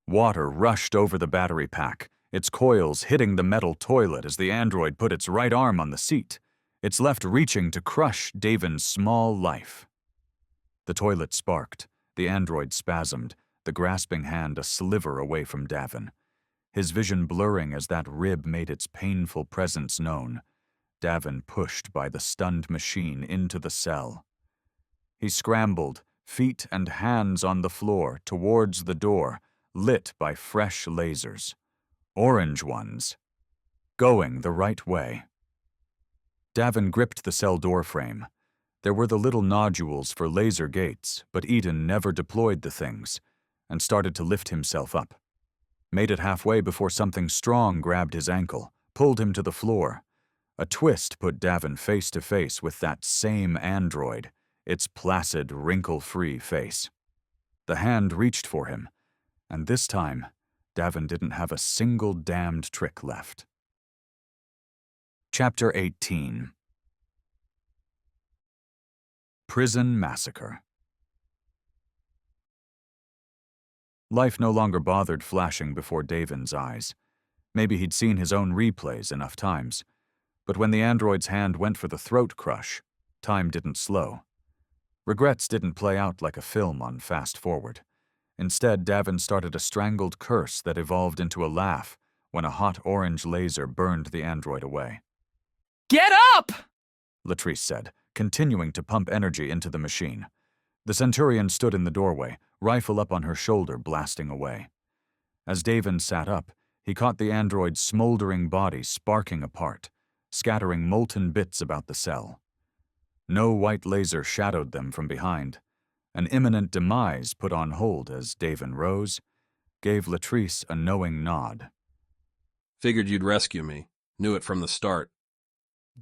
Speaker 1: Water rushed over the battery pack, its coils hitting the metal toilet as the android put its right arm on the seat, its left reaching to crush Davin's small life. The toilet sparked, the android spasmed, the grasping hand a sliver away from Davin. His vision blurring as that rib made its painful presence known. Davin pushed by the stunned machine into the cell. He scrambled, feet and hands on the floor, towards the door, lit by fresh lasers. Orange ones. Going the right way. Davin gripped the cell door frame. There were the little nodules for laser gates, but Eden never deployed the things, and started to lift himself up. Made it halfway before something strong grabbed his ankle, pulled him to the floor. A twist put Davin face to face with that same android, its placid, wrinkle-free face. The hand reached for him, and this time, Davin didn't have a single damned trick left. Chapter 18. Prison Massacre. Life no longer bothered flashing before Davin's eyes. Maybe he'd seen his own replays enough times. But when the android's hand went for the throat crush, time didn't slow. Regrets didn't play out like a film on fast forward. Instead, Davin started a strangled curse that evolved into a laugh when a hot orange laser burned the android away.
Speaker 9: Get up!
Speaker 1: Latrice said, continuing to pump energy into the machine. The Centurion stood in the doorway, rifle up on her shoulder, blasting away. As Davin sat up, he caught the android's smoldering body sparking apart, scattering molten bits about the cell. No white laser shadowed them from behind. An imminent demise put on hold as Davin rose, gave Latrice a knowing nod.
Speaker 3: Figured you'd rescue me. Knew it from the start.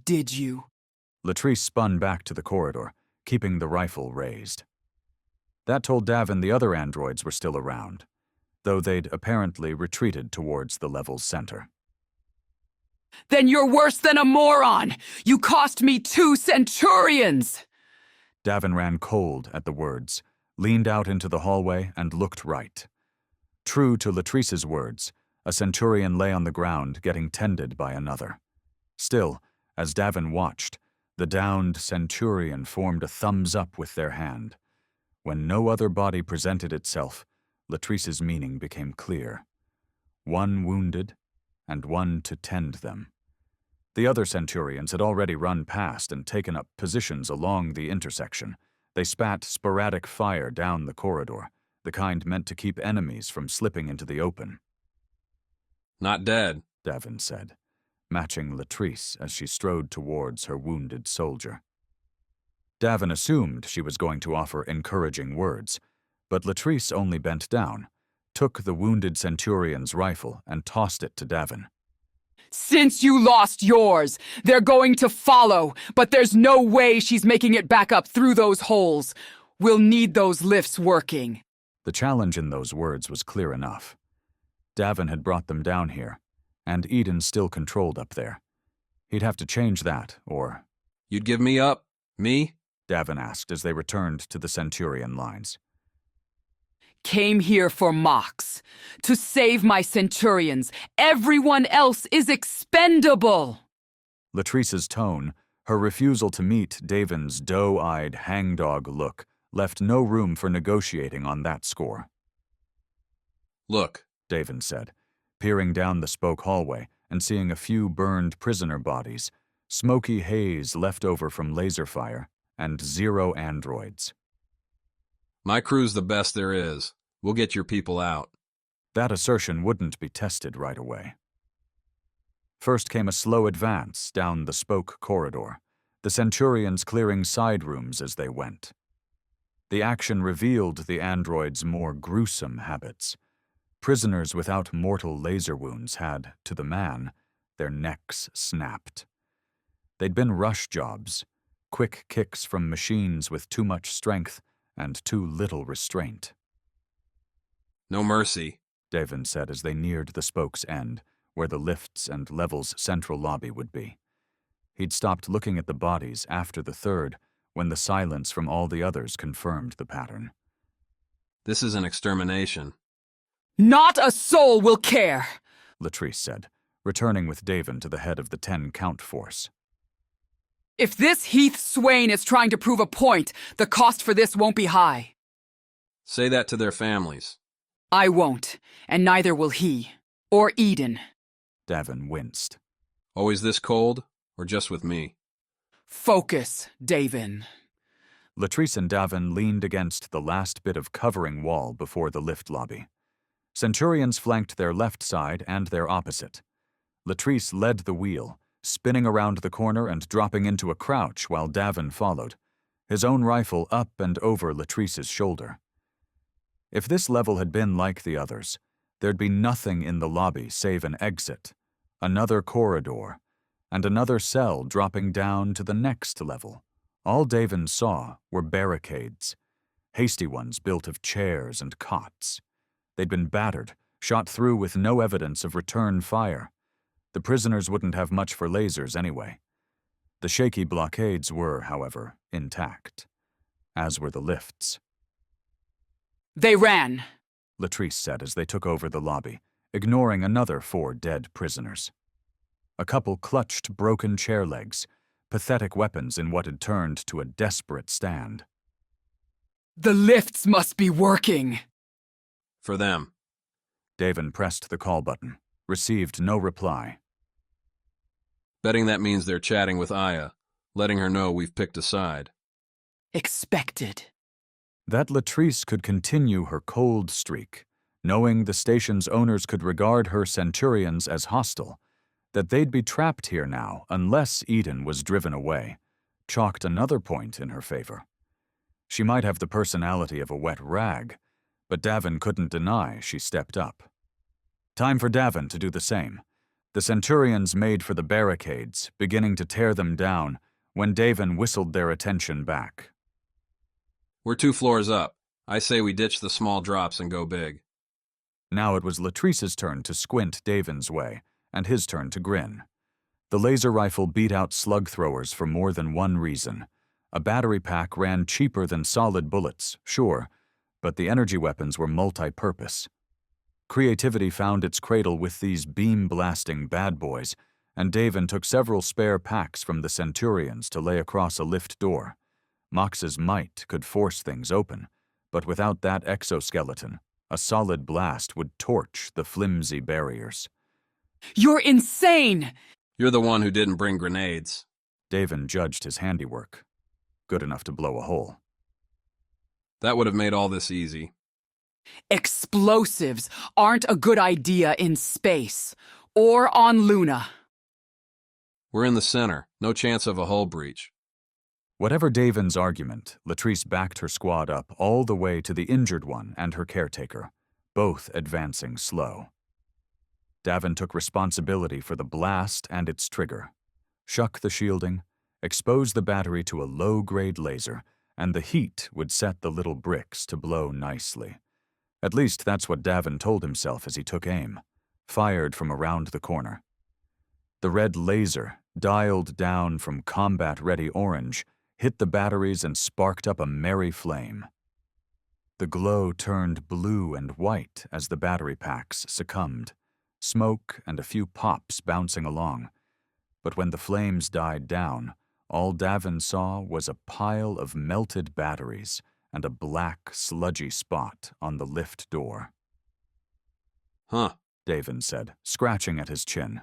Speaker 9: Did you?
Speaker 1: Latrice spun back to the corridor, keeping the rifle raised. That told Davin the other androids were still around, though they'd apparently retreated towards the level's center.
Speaker 9: Then you're worse than a moron! You cost me 2 Centurions!
Speaker 1: Davin ran cold at the words, leaned out into the hallway, and looked right. True to Latrice's words, a Centurion lay on the ground getting tended by another. Still, as Davin watched, the downed Centurion formed a thumbs up with their hand. When no other body presented itself, Latrice's meaning became clear. One wounded, and one to tend them. The other Centurions had already run past and taken up positions along the intersection. They spat sporadic fire down the corridor, the kind meant to keep enemies from slipping into the open.
Speaker 3: Not dead,
Speaker 1: Davin said, matching Latrice as she strode towards her wounded soldier. Davin assumed she was going to offer encouraging words, but Latrice only bent down, took the wounded Centurion's rifle, and tossed it to Davin.
Speaker 9: Since you lost yours, they're going to follow, but there's no way she's making it back up through those holes. We'll need those lifts working.
Speaker 1: The challenge in those words was clear enough. Davin had brought them down here, and Eden still controlled up there. He'd have to change that, or...
Speaker 3: You'd give me up? Me?
Speaker 1: Davin asked as they returned to the Centurion lines.
Speaker 9: Came here for Mox, to save my Centurions. Everyone else is expendable!
Speaker 1: Latrice's tone, her refusal to meet Davin's doe-eyed hangdog look, left no room for negotiating on that score.
Speaker 3: Look,
Speaker 1: Davin said, peering down the spoke hallway and seeing a few burned prisoner bodies, smoky haze left over from laser fire, and 0 androids.
Speaker 3: My crew's the best there is. We'll get your people out.
Speaker 1: That assertion wouldn't be tested right away. First came a slow advance down the spoke corridor, the Centurions clearing side rooms as they went. The action revealed the androids' more gruesome habits. Prisoners without mortal laser wounds had, to the man, their necks snapped. They'd been rush jobs, quick kicks from machines with too much strength and too little restraint.
Speaker 3: No mercy,
Speaker 1: Davin said as they neared the spoke's end, where the lifts and level's central lobby would be. He'd stopped looking at the bodies after the third, when the silence from all the others confirmed the pattern.
Speaker 3: This is an extermination.
Speaker 9: Not a soul will care,
Speaker 1: Latrice said, returning with Davin to the head of the 10-count force.
Speaker 9: If this Heath Swain is trying to prove a point, the cost for this won't be high.
Speaker 3: Say that to their families.
Speaker 9: I won't, and neither will he. Or Eden.
Speaker 1: Davin winced.
Speaker 3: Always this cold, or just with me?
Speaker 9: Focus, Davin.
Speaker 1: Latrice and Davin leaned against the last bit of covering wall before the lift lobby. Centurions flanked their left side and their opposite. Latrice led the wheel, spinning around the corner and dropping into a crouch while Davin followed, his own rifle up and over Latrice's shoulder. If this level had been like the others, there'd be nothing in the lobby save an exit, another corridor, and another cell dropping down to the next level. All Davin saw were barricades, hasty ones built of chairs and cots. They'd been battered, shot through with no evidence of return fire. The prisoners wouldn't have much for lasers anyway. The shaky blockades were, however, intact, as were the lifts.
Speaker 9: They ran,
Speaker 1: Latrice said as they took over the lobby, ignoring another 4 dead prisoners. A couple clutched broken chair legs, pathetic weapons in what had turned to a desperate stand.
Speaker 9: The lifts must be working.
Speaker 3: For them.
Speaker 1: Davin pressed the call button, received no reply.
Speaker 3: Betting that means they're chatting with Aya, letting her know we've picked a side.
Speaker 9: Expected.
Speaker 1: That Latrice could continue her cold streak, knowing the station's owners could regard her Centurions as hostile, that they'd be trapped here now unless Eden was driven away, chalked another point in her favor. She might have the personality of a wet rag, but Davin couldn't deny she stepped up. Time for Davin to do the same. The Centurions made for the barricades, beginning to tear them down, when Davin whistled their attention back.
Speaker 3: We're 2 floors up. I say we ditch the small drops and go big.
Speaker 1: Now it was Latrice's turn to squint Davin's way, and his turn to grin. The laser rifle beat out slug throwers for more than one reason. A battery pack ran cheaper than solid bullets, sure, but the energy weapons were multi-purpose. Creativity found its cradle with these beam-blasting bad boys, and Davin took several spare packs from the Centurions to lay across a lift door. Mox's might could force things open, but without that exoskeleton, a solid blast would torch the flimsy barriers.
Speaker 9: You're insane!
Speaker 3: You're the one who didn't bring grenades.
Speaker 1: Davin judged his handiwork. Good enough to blow a hole.
Speaker 3: That would have made all this easy.
Speaker 9: Explosives aren't a good idea in space. Or on Luna.
Speaker 3: We're in the center. No chance of a hull breach.
Speaker 1: Whatever Davin's argument, Latrice backed her squad up all the way to the injured one and her caretaker, both advancing slow. Davin took responsibility for the blast and its trigger, shuck the shielding, expose the battery to a low-grade laser, and the heat would set the little bricks to blow nicely. At least that's what Davin told himself as he took aim, fired from around the corner. The red laser, dialed down from combat-ready orange, hit the batteries and sparked up a merry flame. The glow turned blue and white as the battery packs succumbed, smoke and a few pops bouncing along. But when the flames died down, all Davin saw was a pile of melted batteries and a black, sludgy spot on the lift door.
Speaker 3: Huh,
Speaker 1: Davin said, scratching at his chin.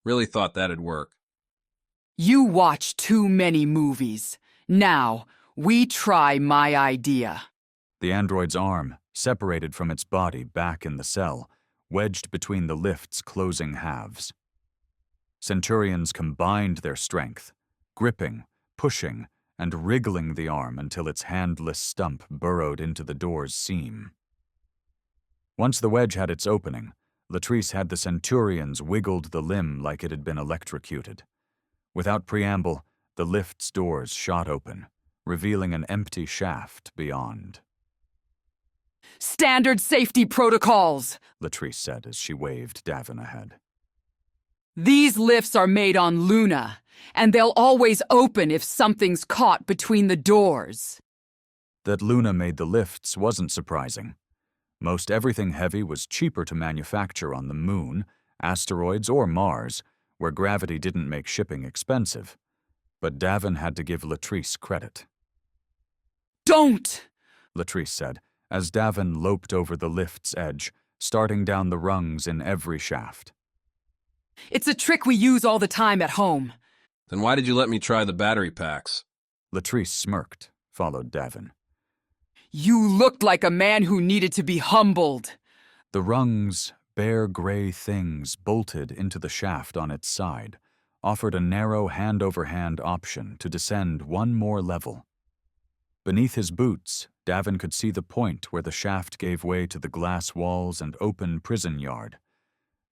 Speaker 3: Really thought that'd work.
Speaker 9: You watch too many movies. Now, we try my idea.
Speaker 1: The android's arm, separated from its body back in the cell, wedged between the lift's closing halves. Centurions combined their strength, gripping, pushing, and wriggling the arm until its handless stump burrowed into the door's seam. Once the wedge had its opening, Latrice had the Centurions wiggled the limb like it had been electrocuted. Without preamble, the lift's doors shot open, revealing an empty shaft beyond.
Speaker 9: Standard safety protocols,
Speaker 1: Latrice said as she waved Davin ahead.
Speaker 9: These lifts are made on Luna, and they'll always open if something's caught between the doors.
Speaker 1: That Luna made the lifts wasn't surprising. Most everything heavy was cheaper to manufacture on the Moon, asteroids, or Mars, where gravity didn't make shipping expensive. But Davin had to give Latrice credit.
Speaker 9: Don't!
Speaker 1: Latrice said, as Davin loped over the lift's edge, starting down the rungs in every shaft.
Speaker 9: It's a trick we use all the time at home.
Speaker 3: Then why did you let me try the battery packs?
Speaker 1: Latrice smirked, followed Davin.
Speaker 9: You looked like a man who needed to be humbled.
Speaker 1: The rungs, bare gray things bolted into the shaft on its side, offered a narrow hand-over-hand option to descend one more level. Beneath his boots, Davin could see the point where the shaft gave way to the glass walls and open prison yard.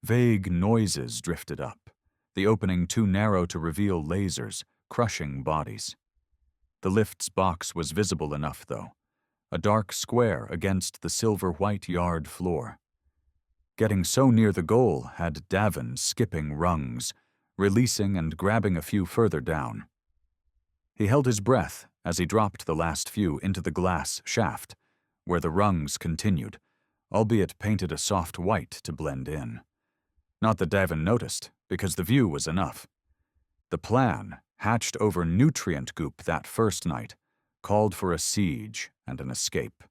Speaker 1: Vague noises drifted up, the opening too narrow to reveal lasers, crushing bodies. The lift's box was visible enough, though, a dark square against the silver-white yard floor. Getting so near the goal had Davin skipping rungs, releasing and grabbing a few further down. He held his breath as he dropped the last few into the glass shaft, where the rungs continued, albeit painted a soft white to blend in. Not that Davin noticed, because the view was enough. The plan, hatched over nutrient goop that first night, called for a siege and an escape.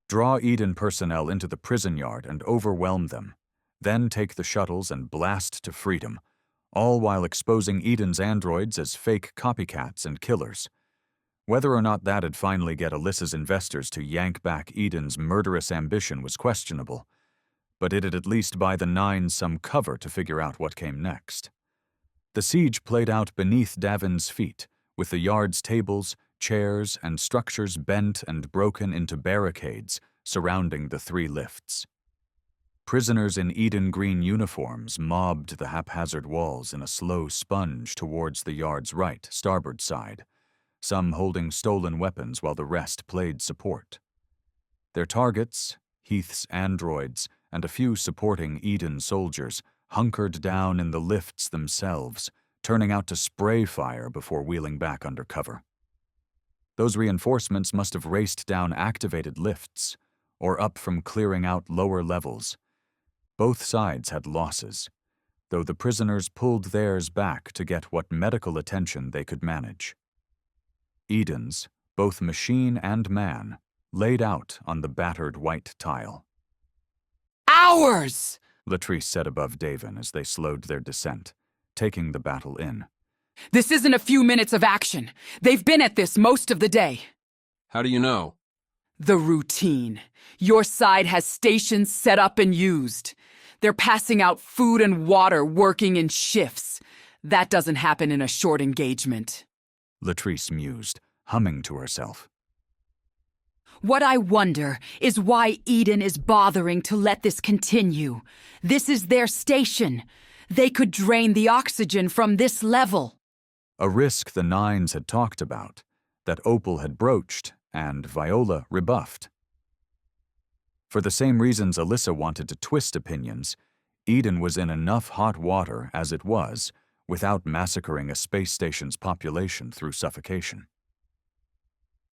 Speaker 1: Draw Eden personnel into the prison yard and overwhelm them, then take the shuttles and blast to freedom, all while exposing Eden's androids as fake copycats and killers. Whether or not that'd finally get Alyssa's investors to yank back Eden's murderous ambition was questionable, but it'd at least buy the Nine some cover to figure out what came next. The siege played out beneath Davin's feet, with the yard's tables, chairs, and structures bent and broken into barricades surrounding the three lifts. Prisoners in Eden green uniforms mobbed the haphazard walls in a slow sponge towards the yard's right, starboard side, some holding stolen weapons while the rest played support. Their targets, Heath's androids, and a few supporting Eden soldiers, hunkered down in the lifts themselves, turning out to spray fire before wheeling back under cover. Those reinforcements must have raced down activated lifts, or up from clearing out lower levels. Both sides had losses, though the prisoners pulled theirs back to get what medical attention they could manage. Eden's, both machine and man, laid out on the battered white tile.
Speaker 9: Ours!
Speaker 1: Latrice said above Davin as they slowed their descent, taking the battle in.
Speaker 9: This isn't a few minutes of action. They've been at this most of the day.
Speaker 3: How do you know?
Speaker 9: The routine. Your side has stations set up and used. They're passing out food and water, working in shifts. That doesn't happen in a short engagement.
Speaker 1: Latrice mused, humming to herself.
Speaker 9: What I wonder is why Eden is bothering to let this continue. This is their station. They could drain the oxygen from this level.
Speaker 1: A risk the Nines had talked about, that Opal had broached, and Viola rebuffed. For the same reasons Alyssa wanted to twist opinions, Eden was in enough hot water as it was, without massacring a space station's population through suffocation.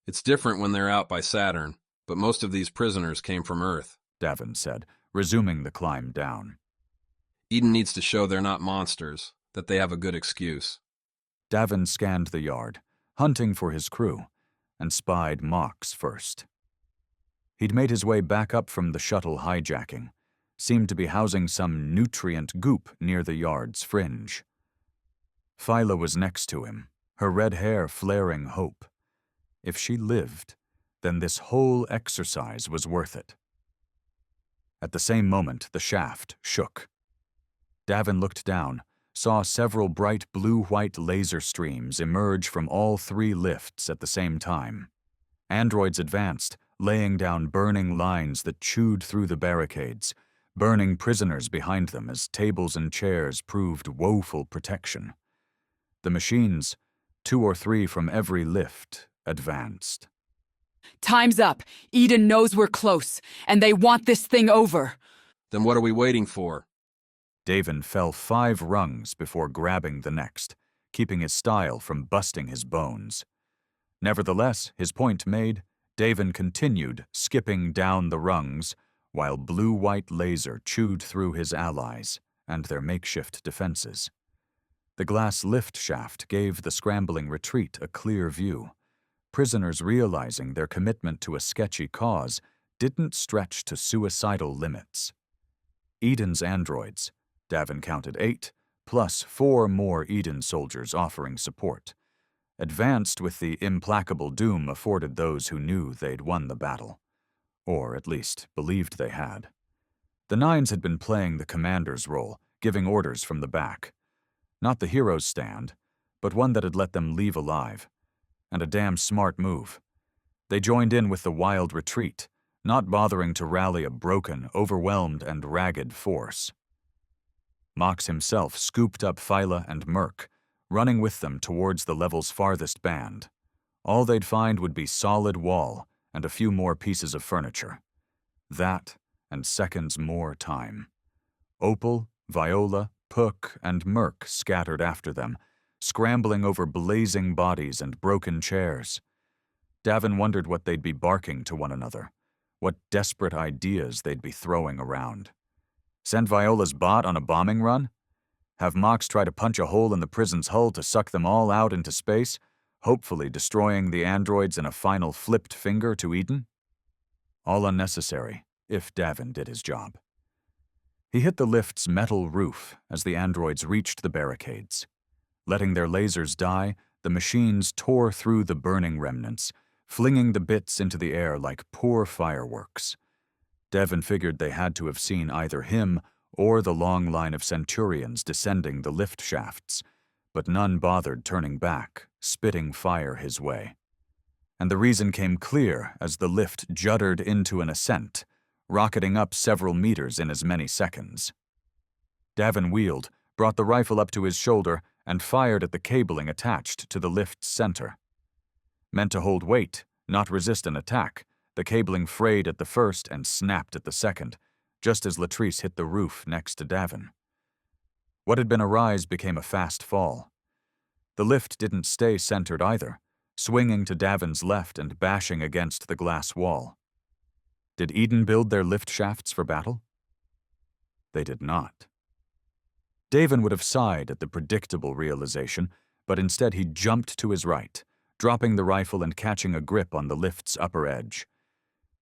Speaker 3: It's different when they're out by Saturn, but most of these prisoners came from Earth,
Speaker 1: Davin said, resuming the climb down.
Speaker 3: Eden needs to show they're not monsters, that they have a good excuse.
Speaker 1: Davin scanned the yard, hunting for his crew, and spied Mox first. He'd made his way back up from the shuttle hijacking, seemed to be housing some nutrient goop near the yard's fringe. Phyla was next to him, her red hair flaring hope. If she lived, then this whole exercise was worth it. At the same moment, the shaft shook. Davin looked down, saw several bright blue-white laser streams emerge from all 3 lifts at the same time. Androids advanced, laying down burning lines that chewed through the barricades, burning prisoners behind them as tables and chairs proved woeful protection. The machines, 2 or 3 from every lift, advanced.
Speaker 9: Time's up. Eden knows we're close, and they want this thing over.
Speaker 3: Then what are we waiting for?
Speaker 1: Davin fell 5 rungs before grabbing the next, keeping his style from busting his bones. Nevertheless, his point made, Davin continued skipping down the rungs, while blue-white laser chewed through his allies and their makeshift defenses. The glass lift shaft gave the scrambling retreat a clear view. Prisoners realizing their commitment to a sketchy cause didn't stretch to suicidal limits. Eden's androids, Davin counted 8, plus 4 more Eden soldiers offering support, advanced with the implacable doom afforded those who knew they'd won the battle, or at least believed they had. The Nines had been playing the commander's role, giving orders from the back. Not the hero's stand, but one that had let them leave alive. And a damn smart move. They joined in with the wild retreat, not bothering to rally a broken, overwhelmed, and ragged force. Mox himself scooped up Phyla and Merc, running with them towards the level's farthest band. All they'd find would be solid wall and a few more pieces of furniture. That, and seconds more time. Opal, Viola, Puck, and Merc scattered after them, scrambling over blazing bodies and broken chairs. Davin wondered what they'd be barking to one another, what desperate ideas they'd be throwing around. Send Viola's bot on a bombing run? Have Mox try to punch a hole in the prison's hull to suck them all out into space, hopefully destroying the androids in a final flipped finger to Eden? All unnecessary, if Davin did his job. He hit the lift's metal roof as the androids reached the barricades. Letting their lasers die, the machines tore through the burning remnants, flinging the bits into the air like poor fireworks. Davin figured they had to have seen either him or the long line of Centurions descending the lift shafts, but none bothered turning back, spitting fire his way. And the reason came clear as the lift juddered into an ascent, rocketing up several meters in as many seconds. Davin wheeled, brought the rifle up to his shoulder, and fired at the cabling attached to the lift's center. Meant to hold weight, not resist an attack, the cabling frayed at the first and snapped at the second, just as Latrice hit the roof next to Davin. What had been a rise became a fast fall. The lift didn't stay centered either, swinging to Davin's left and bashing against the glass wall. Did Eden build their lift shafts for battle? They did not. Davin would have sighed at the predictable realization, but instead he jumped to his right, dropping the rifle and catching a grip on the lift's upper edge.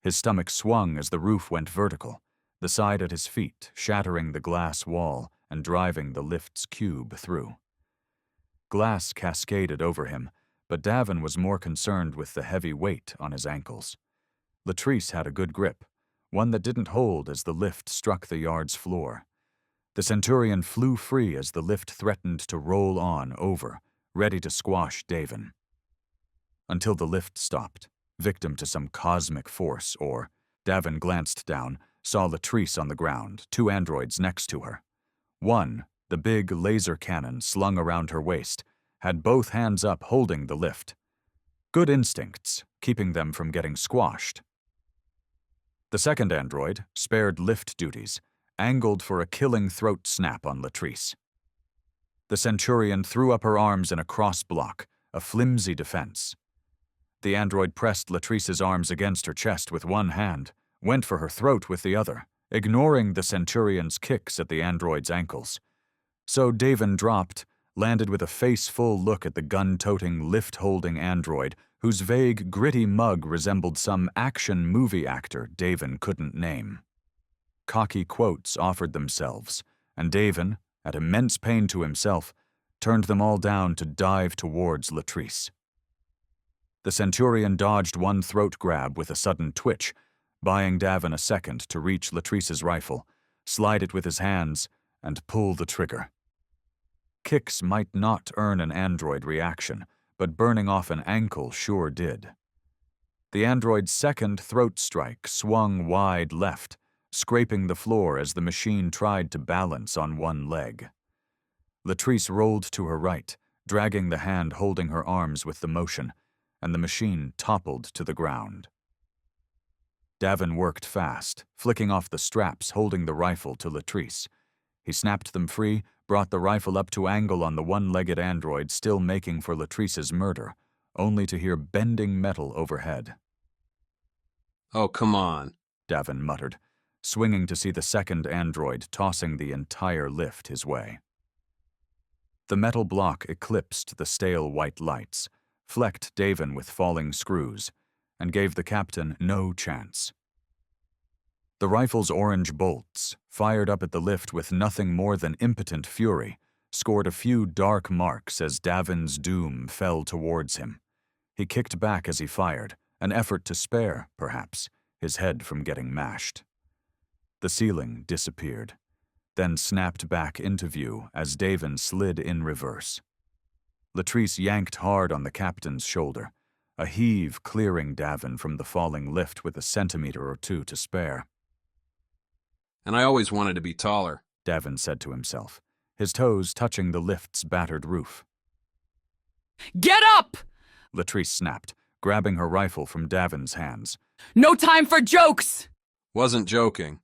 Speaker 1: His stomach swung as the roof went vertical, the side at his feet shattering the glass wall and driving the lift's cube through. Glass cascaded over him, but Davin was more concerned with the heavy weight on his ankles. Latrice had a good grip, one that didn't hold as the lift struck the yard's floor. The Centurion flew free as the lift threatened to roll on over, ready to squash Davin. Until the lift stopped, victim to some cosmic force, or Davin glanced down, saw Latrice on the ground, 2 androids next to her. One, the big laser cannon slung around her waist, had both hands up holding the lift. Good instincts, keeping them from getting squashed. The second android, spared lift duties, angled for a killing throat snap on Latrice. The Centurion threw up her arms in a cross block, a flimsy defense. The android pressed Latrice's arms against her chest with one hand, went for her throat with the other, ignoring the Centurion's kicks at the android's ankles. So Davin dropped, landed with a face-full look at the gun-toting, lift-holding android, whose vague, gritty mug resembled some action movie actor Davin couldn't name. Cocky quotes offered themselves, and Davin, at immense pain to himself, turned them all down to dive towards Latrice. The Centurion dodged one throat grab with a sudden twitch, buying Davin a second to reach Latrice's rifle, slide it with his hands, and pull the trigger. Kicks might not earn an android reaction, but burning off an ankle sure did. The android's second throat strike swung wide left, scraping the floor as the machine tried to balance on one leg. Latrice rolled to her right, dragging the hand holding her arms with the motion, and the machine toppled to the ground. Davin worked fast, flicking off the straps holding the rifle to Latrice. He snapped them free, brought the rifle up to angle on the one-legged android still making for Latrice's murder, only to hear bending metal overhead.
Speaker 3: "Oh, come on,"
Speaker 1: Davin muttered, swinging to see the second android tossing the entire lift his way. The metal block eclipsed the stale white lights, flecked Davin with falling screws, and gave the captain no chance. The rifle's orange bolts, fired up at the lift with nothing more than impotent fury, scored a few dark marks as Davin's doom fell towards him. He kicked back as he fired, an effort to spare, perhaps, his head from getting mashed. The ceiling disappeared, then snapped back into view as Davin slid in reverse. Latrice yanked hard on the captain's shoulder, a heave clearing Davin from the falling lift with a centimeter or two to spare.
Speaker 3: "And I always wanted to be taller,"
Speaker 1: Davin said to himself, his toes touching the lift's battered roof.
Speaker 9: Get up!
Speaker 1: Latrice snapped, grabbing her rifle from Davin's hands.
Speaker 9: No time for jokes!
Speaker 3: "Wasn't joking."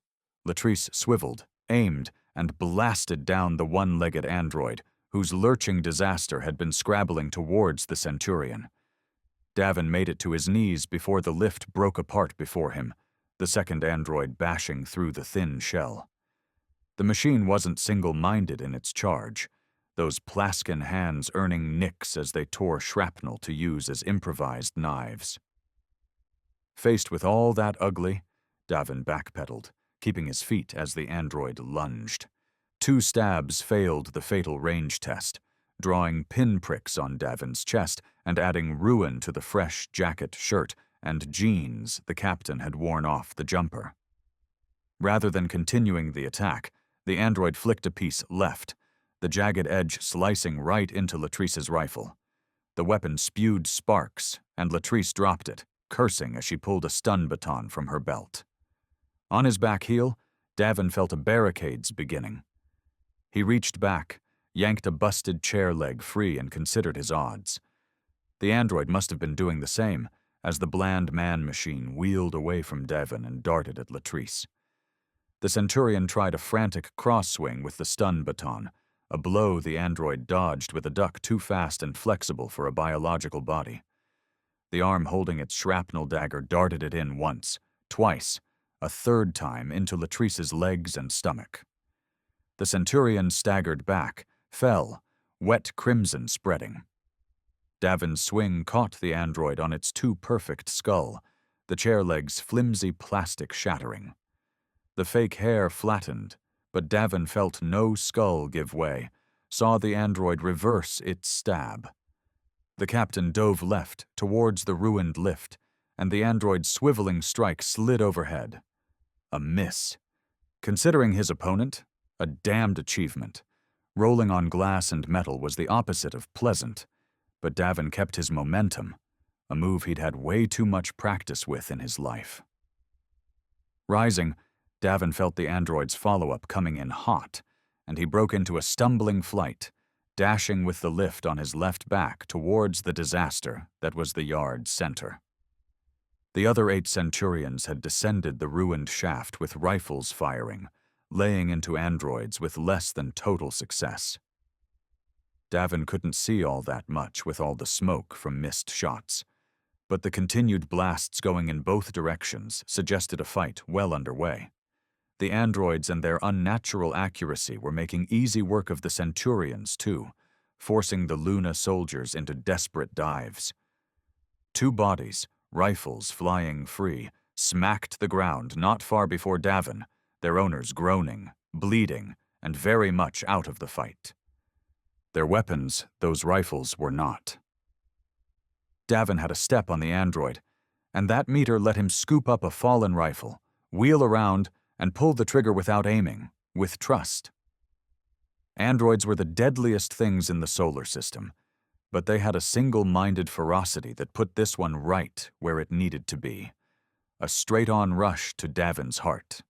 Speaker 1: Latrice swiveled, aimed, and blasted down the one-legged android, whose lurching disaster had been scrabbling towards the Centurion. Davin made it to his knees before the lift broke apart before him, the second android bashing through the thin shell. The machine wasn't single-minded in its charge, those Plaskin hands earning nicks as they tore shrapnel to use as improvised knives. Faced with all that ugly, Davin backpedaled, keeping his feet as the android lunged. 2 stabs failed the fatal range test, drawing pinpricks on Davin's chest and adding ruin to the fresh jacket, shirt, and jeans the captain had worn off the jumper. Rather than continuing the attack, the android flicked a piece left, the jagged edge slicing right into Latrice's rifle. The weapon spewed sparks, and Latrice dropped it, cursing as she pulled a stun baton from her belt. On his back heel, Davin felt a barricade's beginning. He reached back, yanked a busted chair leg free and considered his odds. The android must have been doing the same, as the bland man-machine wheeled away from Davin and darted at Latrice. The Centurion tried a frantic cross-swing with the stun baton, a blow the android dodged with a duck too fast and flexible for a biological body. The arm holding its shrapnel dagger darted it in once, twice, a third time into Latrice's legs and stomach. The Centurion staggered back, fell, wet crimson spreading. Davin's swing caught the android on its too perfect skull, the chair leg's flimsy plastic shattering. The fake hair flattened, but Davin felt no skull give way, saw the android reverse its stab. The captain dove left, towards the ruined lift, and the android's swiveling strike slid overhead. A miss. Considering his opponent, a damned achievement. Rolling on glass and metal was the opposite of pleasant, but Davin kept his momentum, a move he'd had way too much practice with in his life. Rising, Davin felt the android's follow-up coming in hot, and he broke into a stumbling flight, dashing with the lift on his left back towards the disaster that was the yard's center. The other 8 Centurions had descended the ruined shaft with rifles firing, laying into androids with less than total success. Davin couldn't see all that much with all the smoke from missed shots, but the continued blasts going in both directions suggested a fight well underway. The androids and their unnatural accuracy were making easy work of the Centurions, too, forcing the Luna soldiers into desperate dives. 2 bodies, rifles flying free, smacked the ground not far before Davin, their owners groaning, bleeding, and very much out of the fight. Their weapons, those rifles, were not. Davin had a step on the android, and that meter let him scoop up a fallen rifle, wheel around, and pull the trigger without aiming, with trust. Androids were the deadliest things in the solar system, but they had a single-minded ferocity that put this one right where it needed to be. A straight-on rush to Davin's heart.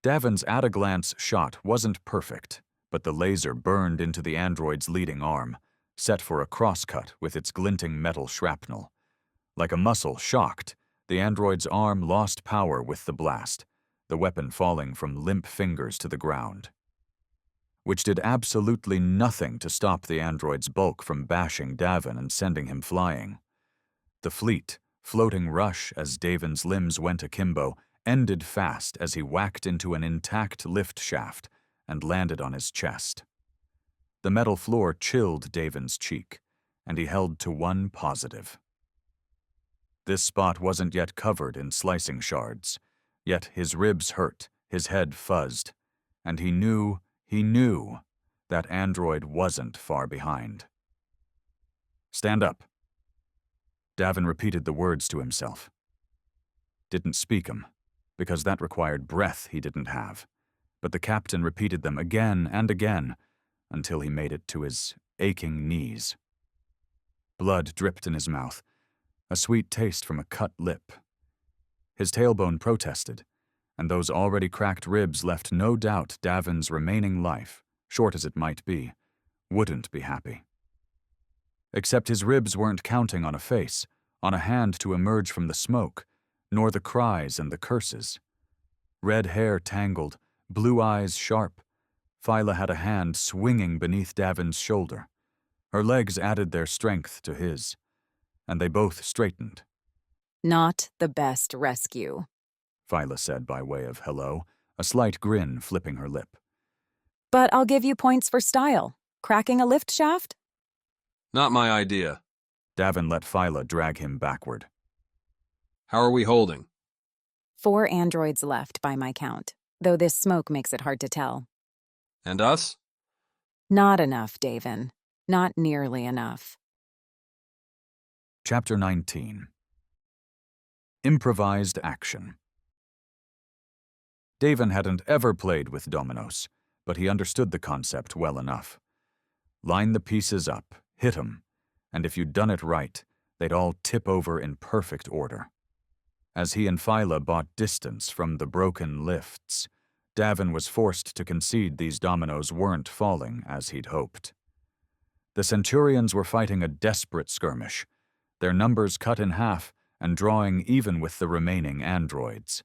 Speaker 1: Davin's at-a-glance shot wasn't perfect, but the laser burned into the android's leading arm, set for a crosscut with its glinting metal shrapnel. Like a muscle shocked, the android's arm lost power with the blast, the weapon falling from limp fingers to the ground. Which did absolutely nothing to stop the android's bulk from bashing Davin and sending him flying. The fleet, floating rush as Davin's limbs went akimbo, ended fast as he whacked into an intact lift shaft and landed on his chest. The metal floor chilled Davin's cheek, and he held to one positive. This spot wasn't yet covered in slicing shards, yet his ribs hurt, his head fuzzed, and he knew that android wasn't far behind. "Stand up." Davin repeated the words to himself. Didn't speak 'em, because that required breath he didn't have, but the captain repeated them again and again until he made it to his aching knees. Blood dripped in his mouth, a sweet taste from a cut lip. His tailbone protested, and those already cracked ribs left no doubt Davin's remaining life, short as it might be, wouldn't be happy. Except his ribs weren't counting on a face, on a hand to emerge from the smoke, nor the cries and the curses. Red hair tangled, blue eyes sharp, Phyla had a hand swinging beneath Davin's shoulder. Her legs added their strength to his, and they both straightened.
Speaker 4: "Not the best rescue,"
Speaker 1: Phyla said by way of hello, a slight grin flipping her lip.
Speaker 4: "But I'll give you points for style. Cracking a lift shaft?"
Speaker 3: Not my idea.
Speaker 1: Davin let Phyla drag him backward.
Speaker 3: How are we holding?
Speaker 4: 4 androids left by my count, though this smoke makes it hard to tell.
Speaker 3: And us?
Speaker 4: Not enough, Davin. Not nearly enough.
Speaker 1: Chapter 19. Improvised Action. Davin hadn't ever played with dominoes, but he understood the concept well enough. Line the pieces up, hit 'em, and if you'd done it right, they'd all tip over in perfect order. As he and Phyla bought distance from the broken lifts, Davin was forced to concede these dominoes weren't falling as he'd hoped. The Centurions were fighting a desperate skirmish, their numbers cut in half and drawing even with the remaining androids.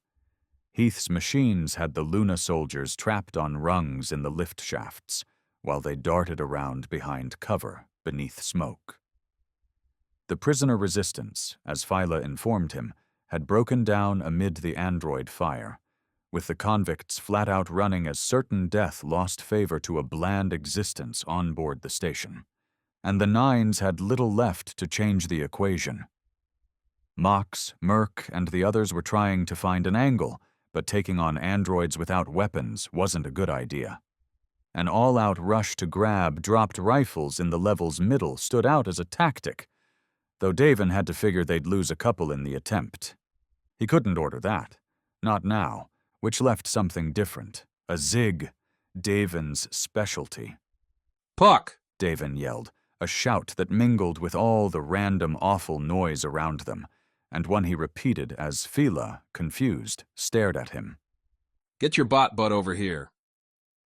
Speaker 1: Heath's machines had the Luna soldiers trapped on rungs in the lift shafts, while they darted around behind cover beneath smoke. The prisoner resistance, as Phyla informed him, had broken down amid the android fire, with the convicts flat out running as certain death lost favor to a bland existence on board the station, and the Nines had little left to change the equation. Mox, Merc, and the others were trying to find an angle, but taking on androids without weapons wasn't a good idea. An all-out rush to grab dropped rifles in the level's middle stood out as a tactic, though Davin had to figure they'd lose a couple in the attempt. He couldn't order that, not now, which left something different, a zig, Davin's specialty.
Speaker 3: "Puck!"
Speaker 1: Davin yelled, a shout that mingled with all the random awful noise around them, and one he repeated as Fila, confused, stared at him.
Speaker 3: "Get your bot butt over here."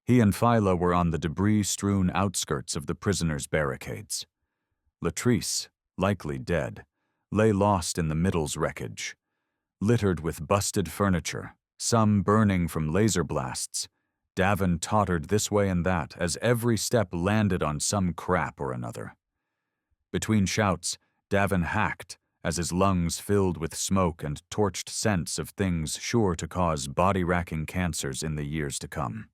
Speaker 1: He and Phyla were on the debris-strewn outskirts of the prisoners' barricades. Latrice, likely dead, lay lost in the middle's wreckage, littered with busted furniture, some burning from laser blasts. Davin tottered this way and that as every step landed on some crap or another. Between shouts, Davin hacked as his lungs filled with smoke and torched scents of things sure to cause body-racking cancers in the years to come.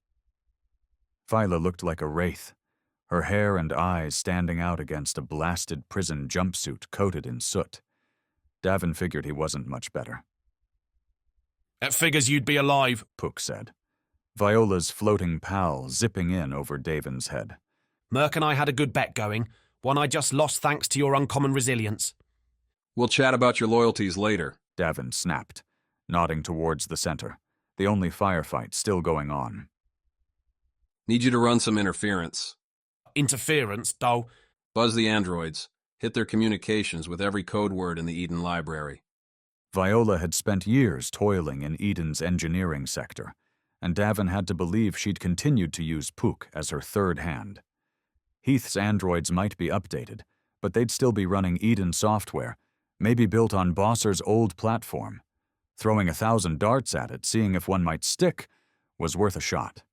Speaker 1: Phyla looked like a wraith, her hair and eyes standing out against a blasted prison jumpsuit coated in soot. Davin figured he wasn't much better.
Speaker 20: "That figures you'd be alive,"
Speaker 1: Puck said, Viola's floating pal zipping in over Davin's head.
Speaker 20: "Merc and I had a good bet going, one I just lost thanks to your uncommon resilience."
Speaker 3: "We'll chat about your loyalties later,"
Speaker 1: Davin snapped, nodding towards the center, the only firefight still going on.
Speaker 3: "Need you to run some interference."
Speaker 20: "Interference, though?"
Speaker 3: "Buzz the androids. Hit their communications with every code word in the Eden library."
Speaker 1: Viola had spent years toiling in Eden's engineering sector, and Davin had to believe she'd continued to use Puck as her third hand. Heath's androids might be updated, but they'd still be running Eden software, maybe built on Bosser's old platform. Throwing 1,000 darts at it, seeing if one might stick, was worth a shot.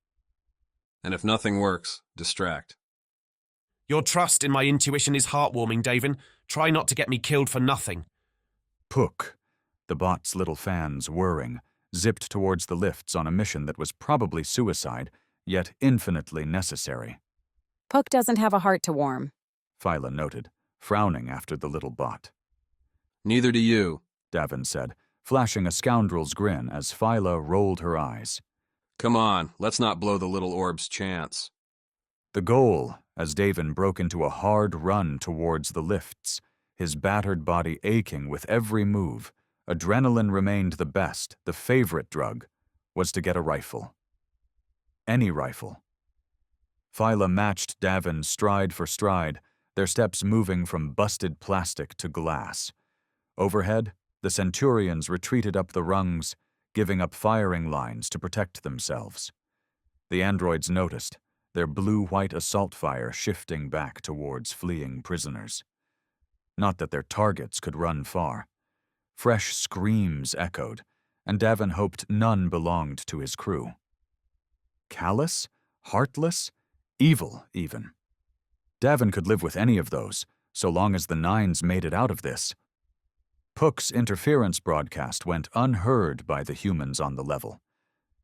Speaker 3: "And if nothing works, distract."
Speaker 20: "Your trust in my intuition is heartwarming, Davin. Try not to get me killed for nothing."
Speaker 1: Puck, the bot's little fans whirring, zipped towards the lifts on a mission that was probably suicide, yet infinitely necessary.
Speaker 4: Puck doesn't have a heart to warm,
Speaker 1: Phyla noted, frowning after the little bot.
Speaker 3: "Neither do you,"
Speaker 1: Davin said, flashing a scoundrel's grin as Phyla rolled her eyes.
Speaker 3: "Come on, let's not blow the little orb's chance."
Speaker 1: The goal, as Davin broke into a hard run towards the lifts, his battered body aching with every move, adrenaline remained the best, the favorite drug, was to get a rifle. Any rifle. Phyla matched Davin stride for stride, their steps moving from busted plastic to glass. Overhead, the Centurions retreated up the rungs, giving up firing lines to protect themselves. The androids noticed, their blue-white assault fire shifting back towards fleeing prisoners. Not that their targets could run far. Fresh screams echoed, and Davin hoped none belonged to his crew. Callous? Heartless? Evil, even. Davin could live with any of those, so long as the Nines made it out of this. Puck's interference broadcast went unheard by the humans on the level,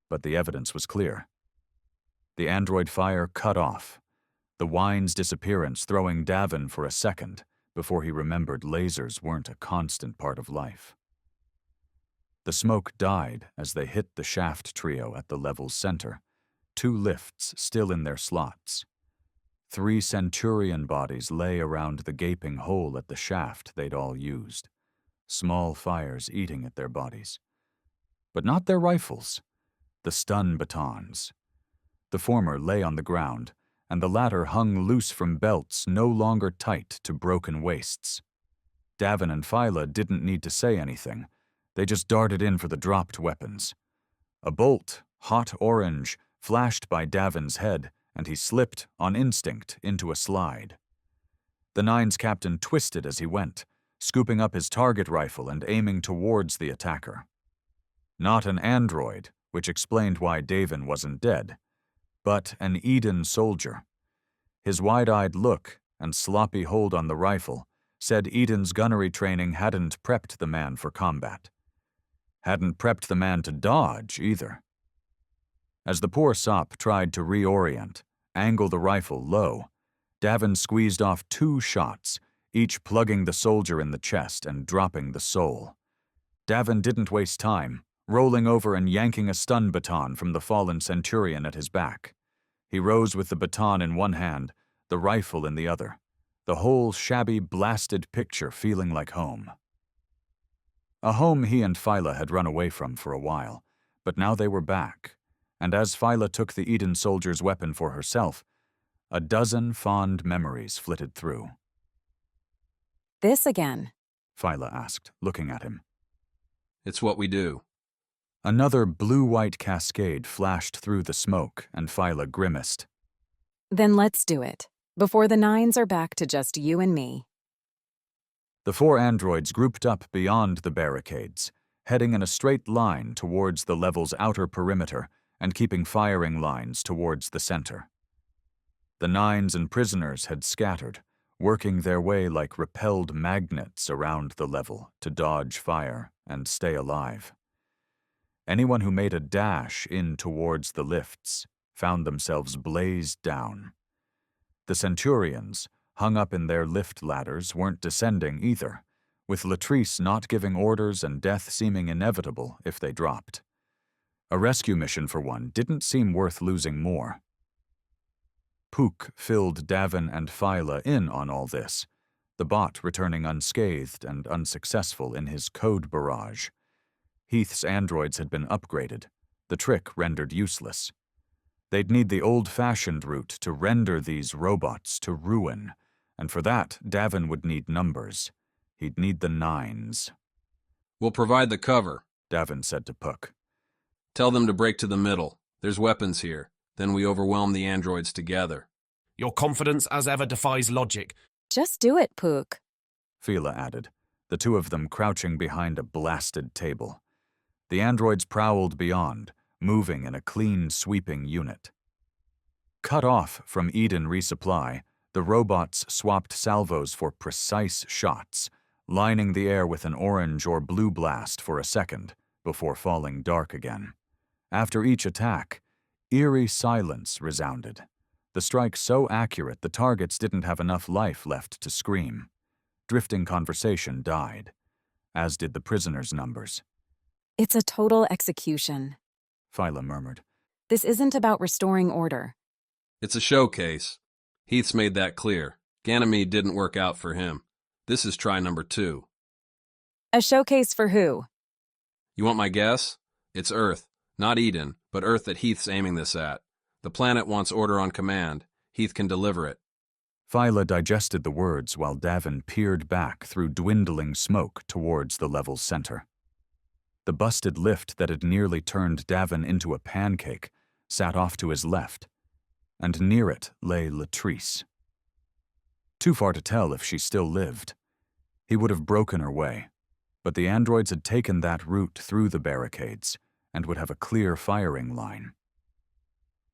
Speaker 1: but the evidence was clear. The android fire cut off, the wine's disappearance throwing Davin for a second before he remembered lasers weren't a constant part of life. The smoke died as they hit the shaft trio at the level's center, 2 lifts still in their slots. 3 Centurion bodies lay around the gaping hole at the shaft they'd all used, small fires eating at their bodies. But not their rifles, the stun batons. The former lay on the ground, and the latter hung loose from belts no longer tight to broken waists. Davin and Phyla didn't need to say anything. They just darted in for the dropped weapons. A bolt, hot orange, flashed by Davin's head, and he slipped, on instinct, into a slide. The Nine's captain twisted as he went, scooping up his target rifle and aiming towards the attacker. Not an android, which explained why Davin wasn't dead, but an Eden soldier. His wide-eyed look and sloppy hold on the rifle said Eden's gunnery training hadn't prepped the man for combat. Hadn't prepped the man to dodge, either. As the poor sop tried to reorient, angle the rifle low, Davin squeezed off 2 shots, each plugging the soldier in the chest and dropping the soul. Davin didn't waste time, rolling over and yanking a stun baton from the fallen centurion at his back. He rose with the baton in one hand, the rifle in the other, the whole shabby, blasted picture feeling like home. A home he and Phyla had run away from for a while, but now they were back, and as Phyla took the Eden soldier's weapon for herself, a dozen fond memories flitted through.
Speaker 4: This again?
Speaker 1: Phyla asked, looking at him.
Speaker 3: It's what we do.
Speaker 1: Another blue-white cascade flashed through the smoke, and Phyla grimaced.
Speaker 4: Then let's do it, before the Nines are back to just you and me.
Speaker 1: The 4 androids grouped up beyond the barricades, heading in a straight line towards the level's outer perimeter and keeping firing lines towards the center. The Nines and prisoners had scattered, working their way like repelled magnets around the level to dodge fire and stay alive. Anyone who made a dash in towards the lifts found themselves blazed down. The Centurions, hung up in their lift ladders, weren't descending either, with Latrice not giving orders and death seeming inevitable if they dropped. A rescue mission, for one, didn't seem worth losing more. Pook filled Davin and Phyla in on all this, the bot returning unscathed and unsuccessful in his code barrage. Heath's androids had been upgraded, the trick rendered useless. They'd need the old-fashioned route to render these robots to ruin, and for that, Davin would need numbers. He'd need the 9s.
Speaker 3: We'll provide the cover,
Speaker 1: Davin said to Pook.
Speaker 3: Tell them to break to the middle. There's weapons here. Then we overwhelm the androids together.
Speaker 20: Your confidence as ever defies logic.
Speaker 4: Just do it, Pook,
Speaker 1: Phyla added, the 2 of them crouching behind a blasted table. The androids prowled beyond, moving in a clean, sweeping unit. Cut off from Eden resupply, the robots swapped salvos for precise shots, lining the air with an orange or blue blast for a second, before falling dark again. After each attack, eerie silence resounded, the strike so accurate the targets didn't have enough life left to scream. Drifting conversation died, as did the prisoners' numbers.
Speaker 4: It's a total execution,
Speaker 1: Phyla murmured.
Speaker 4: This isn't about restoring order.
Speaker 3: It's a showcase. Heath's made that clear. Ganymede didn't work out for him. This is try number 2.
Speaker 4: A showcase for who?
Speaker 3: You want my guess? It's Earth. Not Eden, but Earth that Heath's aiming this at. The planet wants order on command. Heath can deliver it.
Speaker 1: Phyla digested the words while Davin peered back through dwindling smoke towards the level's center. The busted lift that had nearly turned Davin into a pancake sat off to his left, and near it lay Latrice. Too far to tell if she still lived. He would have broken her way, but the androids had taken that route through the barricades and would have a clear firing line.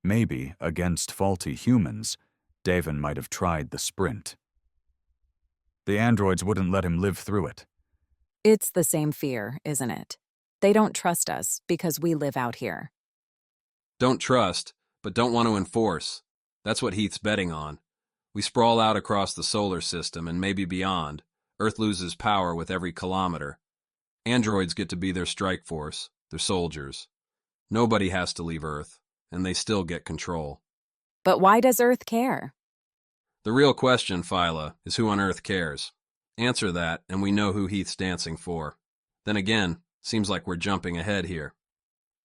Speaker 1: Maybe, against faulty humans, Davin might have tried the sprint. The androids wouldn't let him live through it.
Speaker 4: It's the same fear, isn't it? They don't trust us because we live out here.
Speaker 3: Don't trust, but don't want to enforce. That's what Heath's betting on. We sprawl out across the solar system and maybe beyond. Earth loses power with every kilometer. Androids get to be their strike force, their soldiers. Nobody has to leave Earth, and they still get control.
Speaker 4: But why does Earth care?
Speaker 3: The real question, Phyla, is who on Earth cares? Answer that, and we know who Heath's dancing for. Then again, seems like we're jumping ahead here.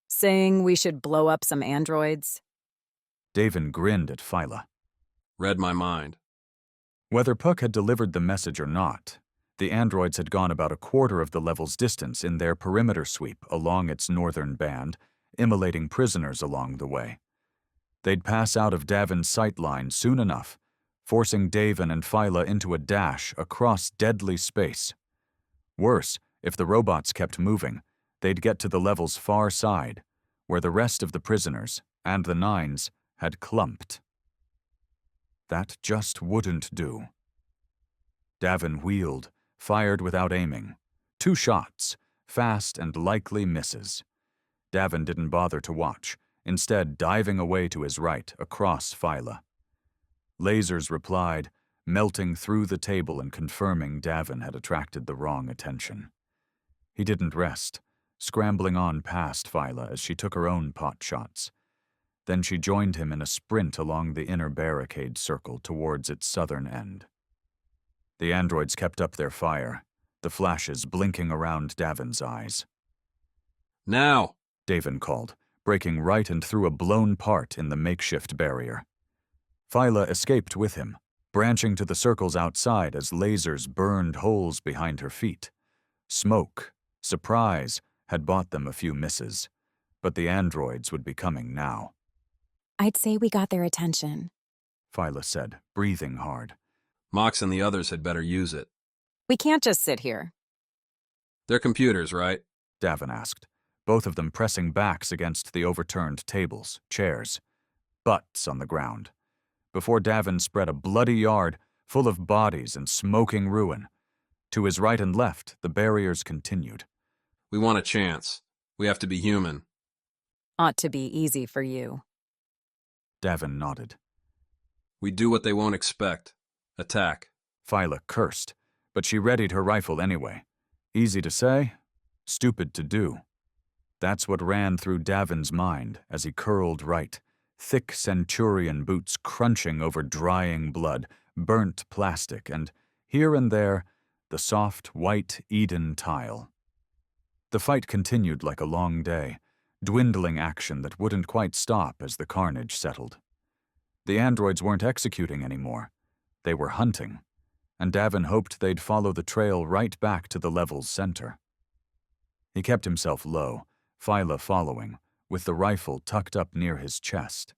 Speaker 4: Saying we should blow up some androids?
Speaker 1: Davin grinned at Phyla.
Speaker 3: Read my mind.
Speaker 1: Whether Puck had delivered the message or not, the androids had gone about a quarter of the level's distance in their perimeter sweep along its northern band, immolating prisoners along the way. They'd pass out of Davin's sightline soon enough, forcing Davin and Phyla into a dash across deadly space. Worse, if the robots kept moving, they'd get to the level's far side, where the rest of the prisoners, and the Nines, had clumped. That just wouldn't do. Davin wheeled, fired without aiming. 2 shots, fast and likely misses. Davin didn't bother to watch, instead diving away to his right, across Phyla. Lasers replied, melting through the table and confirming Davin had attracted the wrong attention. He didn't rest, scrambling on past Phyla as she took her own pot shots. Then she joined him in a sprint along the inner barricade circle towards its southern end. The androids kept up their fire, the flashes blinking around Davin's eyes.
Speaker 3: Now!
Speaker 1: Davin called, breaking right and through a blown part in the makeshift barrier. Phyla escaped with him, branching to the circles outside as lasers burned holes behind her feet. Smoke, surprise, had bought them a few misses, but the androids would be coming now.
Speaker 4: I'd say we got their attention,
Speaker 1: Phyla said, breathing hard.
Speaker 3: Mox and the others had better use it.
Speaker 4: We can't just sit here.
Speaker 3: They're computers, right?
Speaker 1: Davin asked, both of them pressing backs against the overturned tables, chairs, butts on the ground. Before Davin spread a bloody yard full of bodies and smoking ruin. To his right and left, the barriers continued.
Speaker 3: We want a chance. We have to be human.
Speaker 4: Ought to be easy for you.
Speaker 1: Davin nodded.
Speaker 3: We do what they won't expect. Attack.
Speaker 1: Phyla cursed, but she readied her rifle anyway. Easy to say, stupid to do. That's what ran through Davin's mind as he curled right, thick centurion boots crunching over drying blood, burnt plastic, and, here and there, the soft, white Eden tile. The fight continued like a long day, dwindling action that wouldn't quite stop as the carnage settled. The androids weren't executing anymore. They were hunting, and Davin hoped they'd follow the trail right back to the level's center. He kept himself low, Phyla following, with the rifle tucked up near his chest.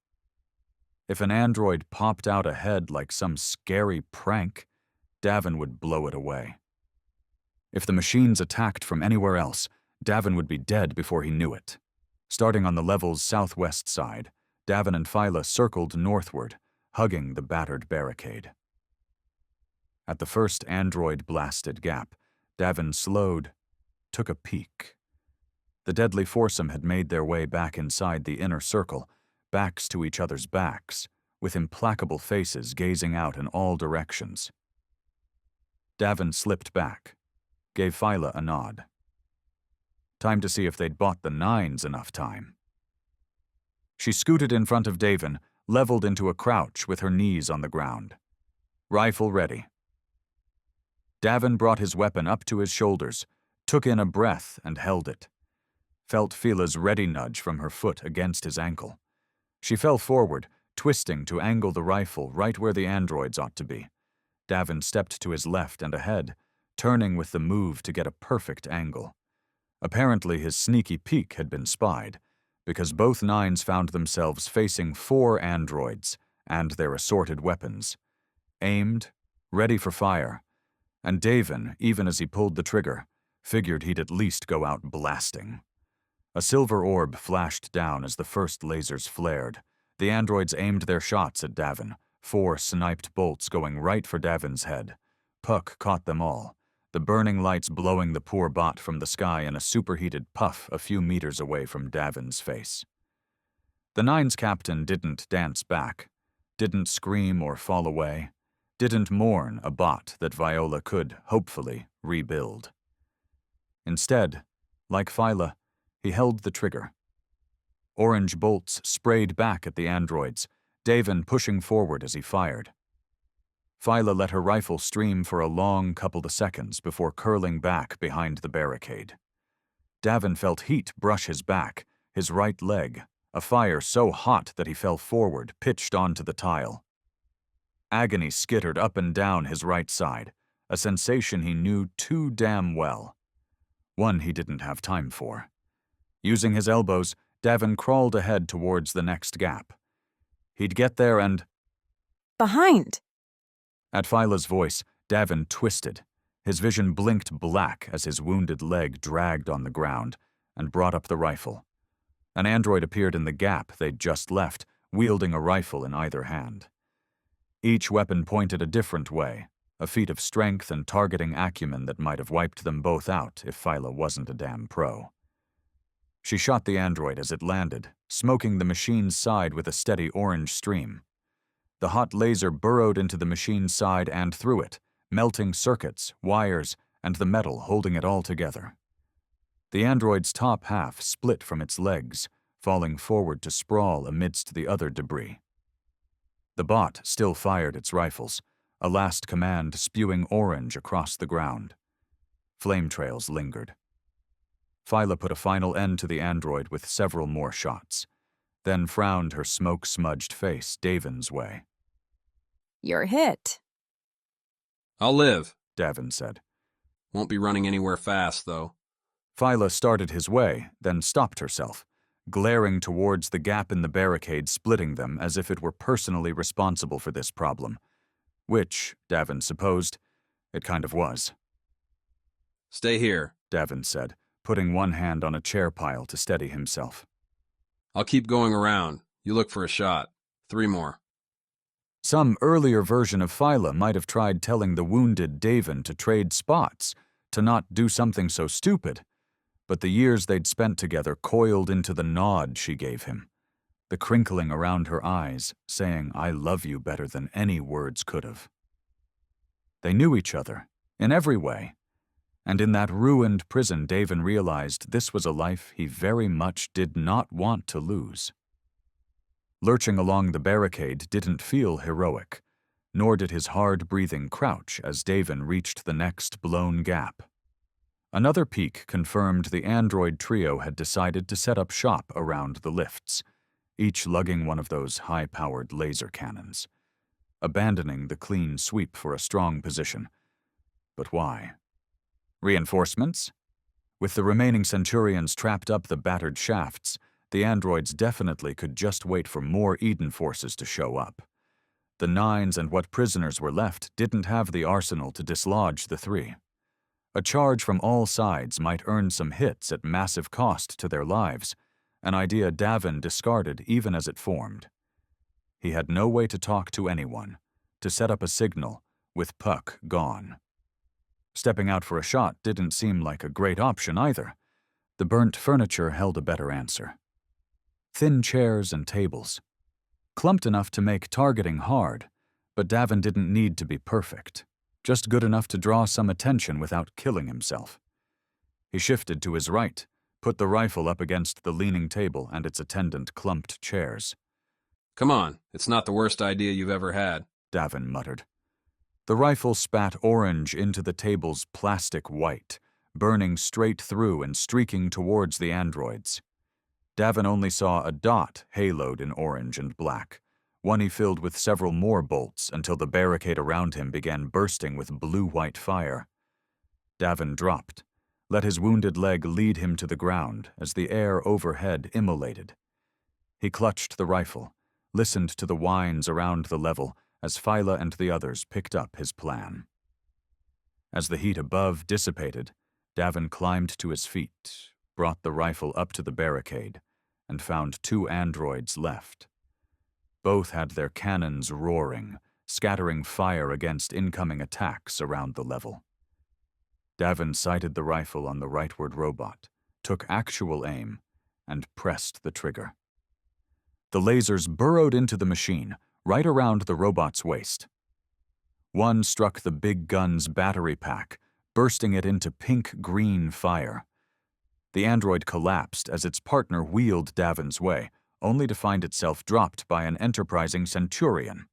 Speaker 1: If an android popped out ahead like some scary prank, Davin would blow it away. If the machines attacked from anywhere else, Davin would be dead before he knew it. Starting on the level's southwest side, Davin and Phyla circled northward, hugging the battered barricade. At the first android-blasted gap, Davin slowed, took a peek. The deadly foursome had made their way back inside the inner circle, backs to each other's backs, with implacable faces gazing out in all directions. Davin slipped back, gave Phyla a nod. Time to see if they'd bought the nines enough time. She scooted in front of Davin, leveled into a crouch with her knees on the ground. Rifle ready. Davin brought his weapon up to his shoulders, took in a breath and held it. Felt Phyla's ready nudge from her foot against his ankle. She fell forward, twisting to angle the rifle right where the androids ought to be. Davin stepped to his left and ahead, turning with the move to get a perfect angle. Apparently his sneaky peek had been spied, because both nines found themselves facing 4 androids and their assorted weapons. Aimed, ready for fire, and Davin, even as he pulled the trigger, figured he'd at least go out blasting. A silver orb flashed down as the first lasers flared. The androids aimed their shots at Davin, 4 sniped bolts going right for Davin's head. Puck caught them all, the burning lights blowing the poor bot from the sky in a superheated puff a few meters away from Davin's face. The Nine's captain didn't dance back, didn't scream or fall away, didn't mourn a bot that Viola could, hopefully, rebuild. Instead, like Phyla, he held the trigger. Orange bolts sprayed back at the androids, Davin pushing forward as he fired. Phyla let her rifle stream for a long couple of seconds before curling back behind the barricade. Davin felt heat brush his back, his right leg, a fire so hot that he fell forward, pitched onto the tile. Agony skittered up and down his right side, a sensation he knew too damn well. One he didn't have time for. Using his elbows, Davin crawled ahead towards the next gap. He'd get there and...
Speaker 4: Behind!
Speaker 1: At Phyla's voice, Davin twisted. His vision blinked black as his wounded leg dragged on the ground, and brought up the rifle. An android appeared in the gap they'd just left, wielding a rifle in either hand. Each weapon pointed a different way, a feat of strength and targeting acumen that might have wiped them both out if Phyla wasn't a damn pro. She shot the android as it landed, smoking the machine's side with a steady orange stream. The hot laser burrowed into the machine's side and through it, melting circuits, wires, and the metal holding it all together. The android's top half split from its legs, falling forward to sprawl amidst the other debris. The bot still fired its rifles, a last command spewing orange across the ground. Flame trails lingered. Phyla put a final end to the android with several more shots, then frowned her smoke-smudged face Davin's way.
Speaker 4: You're hit.
Speaker 3: I'll live,
Speaker 1: Davin said.
Speaker 3: Won't be running anywhere fast, though.
Speaker 1: Phyla started his way, then stopped herself, glaring towards the gap in the barricade splitting them as if it were personally responsible for this problem, which, Davin supposed, it kind of was.
Speaker 3: Stay here,
Speaker 1: Davin said, putting one hand on a chair pile to steady himself.
Speaker 3: I'll keep going around. You look for a shot. 3 more.
Speaker 1: Some earlier version of Phyla might have tried telling the wounded Davin to trade spots, to not do something so stupid, but the years they'd spent together coiled into the nod she gave him, the crinkling around her eyes, saying, "I love you" better than any words could have. They knew each other, in every way, and in that ruined prison Davin realized this was a life he very much did not want to lose. Lurching along the barricade didn't feel heroic, nor did his hard-breathing crouch as Davin reached the next blown gap. Another peek confirmed the android trio had decided to set up shop around the lifts, each lugging one of those high-powered laser cannons, abandoning the clean sweep for a strong position. But why? Reinforcements? With the remaining Centurions trapped up the battered shafts, the androids definitely could just wait for more Eden forces to show up. The Nines and what prisoners were left didn't have the arsenal to dislodge the 3. A charge from all sides might earn some hits at massive cost to their lives, an idea Davin discarded even as it formed. He had no way to talk to anyone, to set up a signal, with Puck gone. Stepping out for a shot didn't seem like a great option either. The burnt furniture held a better answer. Thin chairs and tables. Clumped enough to make targeting hard, but Davin didn't need to be perfect, just good enough to draw some attention without killing himself. He shifted to his right, put the rifle up against the leaning table and its attendant clumped chairs.
Speaker 3: Come on, it's not the worst idea you've ever had,
Speaker 1: Davin muttered. The rifle spat orange into the table's plastic white, burning straight through and streaking towards the androids. Davin only saw a dot haloed in orange and black, one he filled with several more bolts until the barricade around him began bursting with blue-white fire. Davin dropped, let his wounded leg lead him to the ground as the air overhead immolated. He clutched the rifle, listened to the whines around the level as Phyla and the others picked up his plan. As the heat above dissipated, Davin climbed to his feet, brought the rifle up to the barricade, and found 2 androids left. Both had their cannons roaring, scattering fire against incoming attacks around the level. Davin sighted the rifle on the rightward robot, took actual aim, and pressed the trigger. The lasers burrowed into the machine, right around the robot's waist. One struck the big gun's battery pack, bursting it into pink-green fire. The android collapsed as its partner wheeled Davin's way, only to find itself dropped by an enterprising Centurion.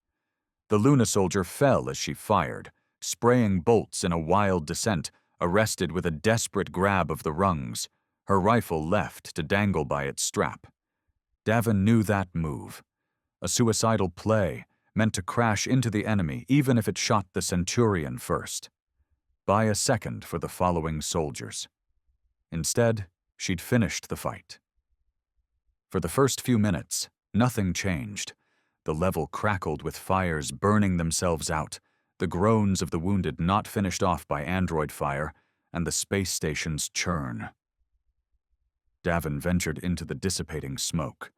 Speaker 1: The Luna soldier fell as she fired, spraying bolts in a wild descent, arrested with a desperate grab of the rungs, her rifle left to dangle by its strap. Davin knew that move. A suicidal play, meant to crash into the enemy even if it shot the Centurion first. By a second for the following soldiers. Instead, she'd finished the fight. For the first few minutes, nothing changed. The level crackled with fires burning themselves out, the groans of the wounded not finished off by android fire, and the space station's churn. Davin ventured into the dissipating smoke,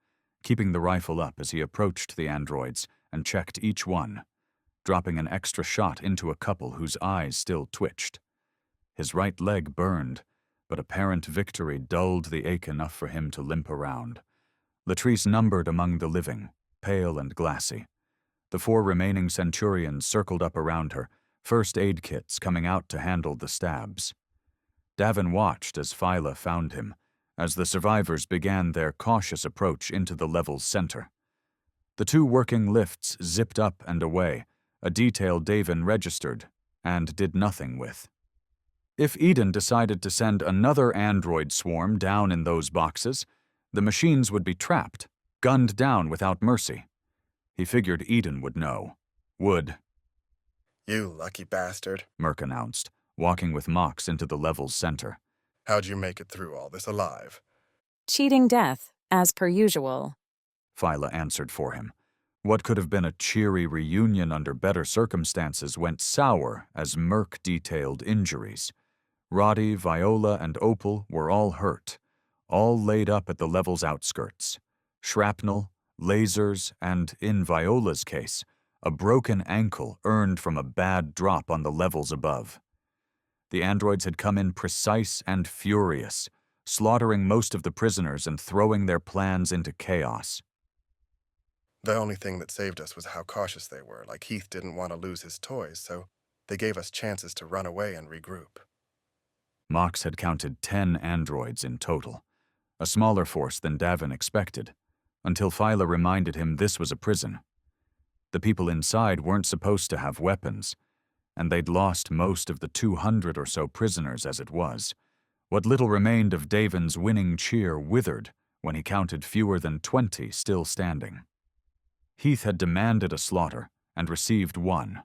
Speaker 1: keeping the rifle up as he approached the androids and checked each one, dropping an extra shot into a couple whose eyes still twitched. His right leg burned, but apparent victory dulled the ache enough for him to limp around. Latrice numbered among the living, pale and glassy. The 4 remaining Centurions circled up around her, first aid kits coming out to handle the stabs. Davin watched as Phyla found him, as the survivors began their cautious approach into the level's center. The two working lifts zipped up and away, a detail Davin registered and did nothing with. If Eden decided to send another android swarm down in those boxes, the machines would be trapped, gunned down without mercy. He figured Eden would know. Would.
Speaker 6: You lucky bastard,
Speaker 1: Merc announced, walking with Mox into the level's center.
Speaker 6: How'd you make it through all this alive?
Speaker 4: Cheating death, as per usual.
Speaker 1: Phyla answered for him. What could have been a cheery reunion under better circumstances went sour as Merc detailed injuries. Roddy, Viola, and Opal were all hurt, all laid up at the level's outskirts. Shrapnel, lasers, and, in Viola's case, a broken ankle earned from a bad drop on the levels above. The androids had come in precise and furious, slaughtering most of the prisoners and throwing their plans into chaos.
Speaker 6: The only thing that saved us was how cautious they were, like Heath didn't want to lose his toys, so they gave us chances to run away and regroup.
Speaker 1: Mox had counted 10 androids in total, a smaller force than Davin expected, until Phyla reminded him this was a prison. The people inside weren't supposed to have weapons, and they'd lost most of the 200 or so prisoners as it was. What little remained of Davin's winning cheer withered when he counted fewer than 20 still standing. Heath had demanded a slaughter and received one.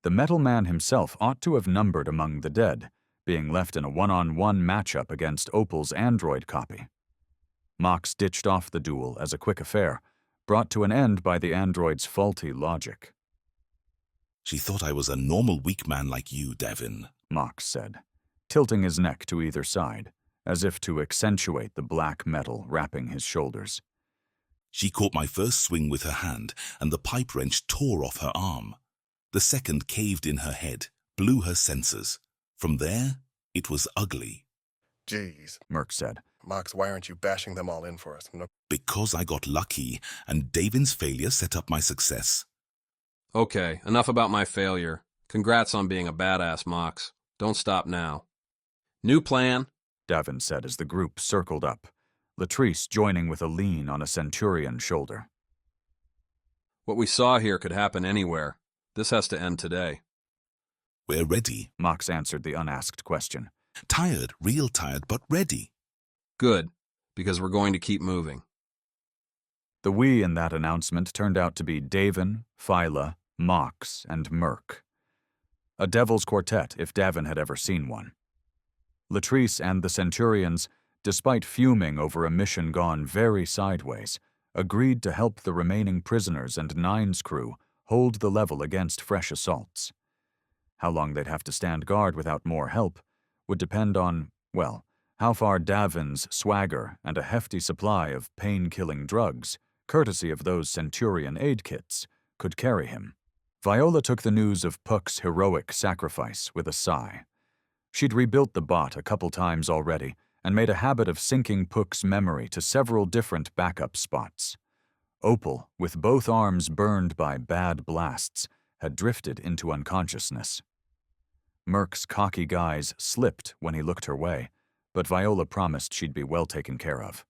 Speaker 1: The Metal Man himself ought to have numbered among the dead, being left in a one-on-one matchup against Opal's android copy. Mox ditched off the duel as a quick affair, brought to an end by the android's faulty logic.
Speaker 8: She thought I was a normal weak man like you, Davin,
Speaker 1: Mox said, tilting his neck to either side, as if to accentuate the black metal wrapping his shoulders.
Speaker 8: She caught my first swing with her hand, and the pipe wrench tore off her arm. The second caved in her head, blew her senses. From there, it was ugly.
Speaker 6: Jeez,
Speaker 1: Merc said.
Speaker 6: Mox, why aren't you bashing them all in for us? No.
Speaker 8: Because I got lucky, and Davin's failure set up my success.
Speaker 3: Okay, enough about my failure. Congrats on being a badass, Mox. Don't stop now. New plan,
Speaker 1: Davin said as the group circled up, Latrice joining with a lean on a Centurion's shoulder.
Speaker 3: What we saw here could happen anywhere. This has to end today.
Speaker 8: We're ready,
Speaker 1: Mox answered the unasked question.
Speaker 8: Tired, real tired, but ready.
Speaker 3: Good, because we're going to keep moving.
Speaker 1: The we in that announcement turned out to be Davin, Phyla, Mox, and Merc. A devil's quartet if Davin had ever seen one. Latrice and the Centurions, despite fuming over a mission gone very sideways, agreed to help the remaining prisoners and Nine's crew hold the level against fresh assaults. How long they'd have to stand guard without more help would depend on, well, how far Davin's swagger and a hefty supply of pain-killing drugs, courtesy of those Centurion aid kits, could carry him. Viola took the news of Puck's heroic sacrifice with a sigh. She'd rebuilt the bot a couple times already and made a habit of syncing Puck's memory to several different backup spots. Opal, with both arms burned by bad blasts, had drifted into unconsciousness. Merc's cocky guise slipped when he looked her way, but Viola promised she'd be well taken care of.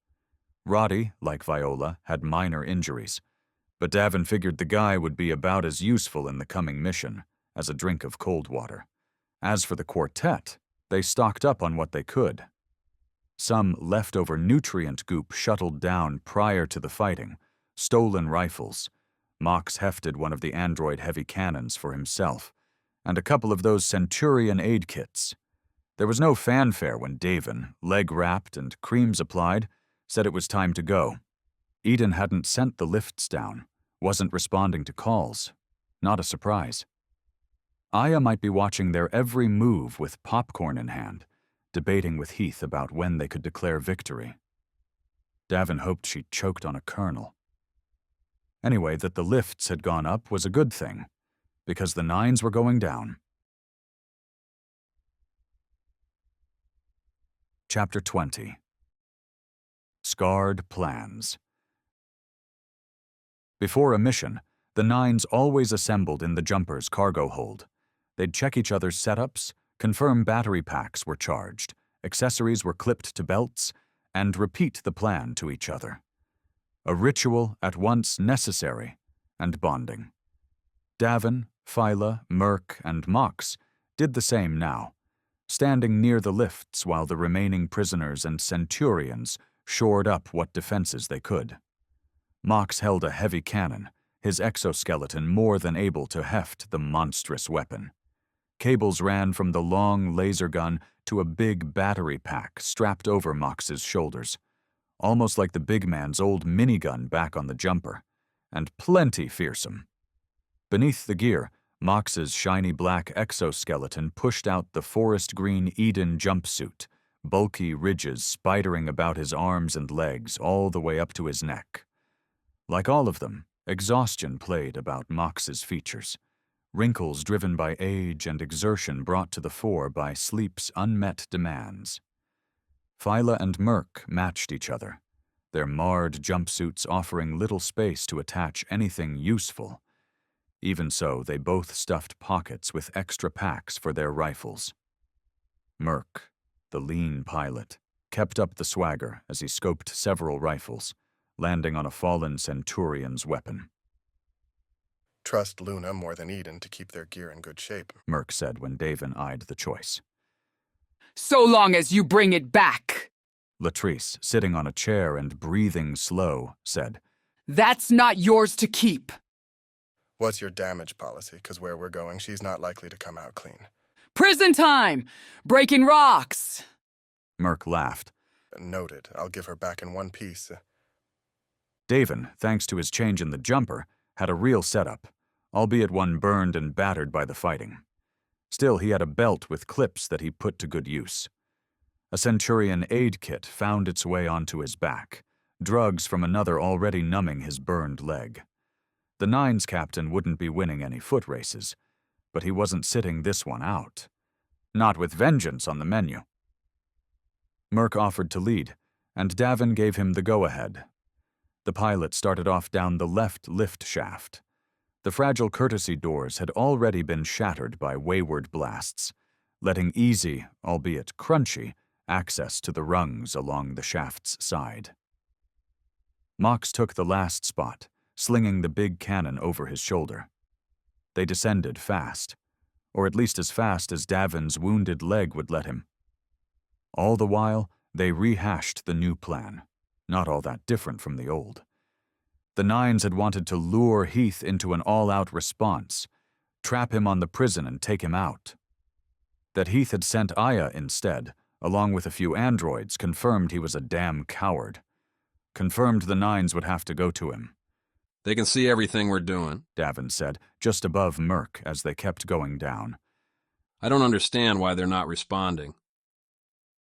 Speaker 1: Roddy, like Viola, had minor injuries, but Davin figured the guy would be about as useful in the coming mission as a drink of cold water. As for the quartet, they stocked up on what they could. Some leftover nutrient goop shuttled down prior to the fighting, stolen rifles. Mox hefted one of the android heavy cannons for himself, and a couple of those Centurion aid kits. There was no fanfare when Davin, leg-wrapped and creams applied, said it was time to go. Eden hadn't sent the lifts down, wasn't responding to calls. Not a surprise. Aya might be watching their every move with popcorn in hand, debating with Heath about when they could declare victory. Davin hoped she'd choked on a kernel. Anyway, that the lifts had gone up was a good thing, because the Nines were going down. Chapter 20. Scarred Plans. Before a mission, the Nines always assembled in the Jumper's cargo hold. They'd check each other's setups, confirm battery packs were charged, accessories were clipped to belts, and repeat the plan to each other. A ritual at once necessary and bonding. Davin, Phyla, Merc, and Mox did the same now, standing near the lifts while the remaining prisoners and centurions shored up what defenses they could. Mox held a heavy cannon, his exoskeleton more than able to heft the monstrous weapon. Cables ran from the long laser gun to a big battery pack strapped over Mox's shoulders, almost like the big man's old minigun back on the jumper, and plenty fearsome. Beneath the gear, Mox's shiny black exoskeleton pushed out the forest green Eden jumpsuit, bulky ridges spidering about his arms and legs all the way up to his neck. Like all of them, exhaustion played about Mox's features, wrinkles driven by age and exertion brought to the fore by sleep's unmet demands. Phyla and Merc matched each other, their marred jumpsuits offering little space to attach anything useful. Even so, they both stuffed pockets with extra packs for their rifles. Merc, the lean pilot, kept up the swagger as he scoped several rifles, landing on a fallen centurion's weapon.
Speaker 6: Trust Luna more than Eden to keep their gear in good shape,
Speaker 1: Merc said when Davin eyed the choice.
Speaker 9: So long as you bring it back,
Speaker 1: Latrice, sitting on a chair and breathing slow, said,
Speaker 9: That's not yours to keep.
Speaker 6: What's your damage policy? Because where we're going, she's not likely to come out clean.
Speaker 9: Prison time! Breaking rocks!
Speaker 1: Merc laughed.
Speaker 6: Noted. I'll give her back in one piece.
Speaker 1: Davin, thanks to his change in the jumper, had a real setup, albeit one burned and battered by the fighting. Still, he had a belt with clips that he put to good use. A Centurion aid kit found its way onto his back, drugs from another already numbing his burned leg. The Nines captain wouldn't be winning any foot races, but he wasn't sitting this one out. Not with vengeance on the menu. Merc offered to lead, and Davin gave him the go-ahead. The pilot started off down the left lift shaft. The fragile courtesy doors had already been shattered by wayward blasts, letting easy, albeit crunchy, access to the rungs along the shaft's side. Mox took the last spot, slinging the big cannon over his shoulder. They descended fast, or at least as fast as Davin's wounded leg would let him. All the while, they rehashed the new plan, not all that different from the old. The Nines had wanted to lure Heath into an all-out response, trap him on the prison and take him out. That Heath had sent Aya instead, along with a few androids, confirmed he was a damn coward. Confirmed the Nines would have to go to him.
Speaker 3: They can see everything we're doing,
Speaker 1: Davin said, just above Merc as they kept going down.
Speaker 3: I don't understand why they're not responding.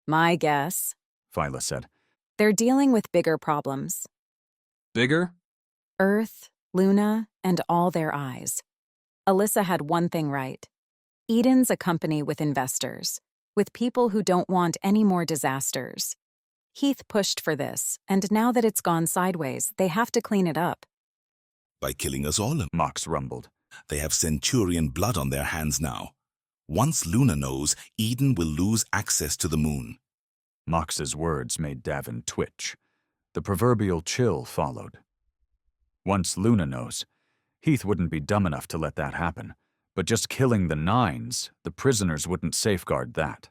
Speaker 4: My guess,
Speaker 1: Phyla said.
Speaker 4: They're dealing with bigger problems.
Speaker 3: Bigger?
Speaker 4: Earth, Luna, and all their eyes. Alyssa had one thing right. Eden's a company with investors, with people who don't want any more disasters. Heath pushed for this, and now that it's gone sideways, they have to clean it up.
Speaker 8: By killing us all,
Speaker 1: Mox rumbled.
Speaker 8: They have Centurion blood on their hands now. Once Luna knows, Eden will lose access to the moon.
Speaker 1: Mox's words made Davin twitch. The proverbial chill followed. Once Luna knows, Heath wouldn't be dumb enough to let that happen, but just killing the Nines, the prisoners wouldn't safeguard that.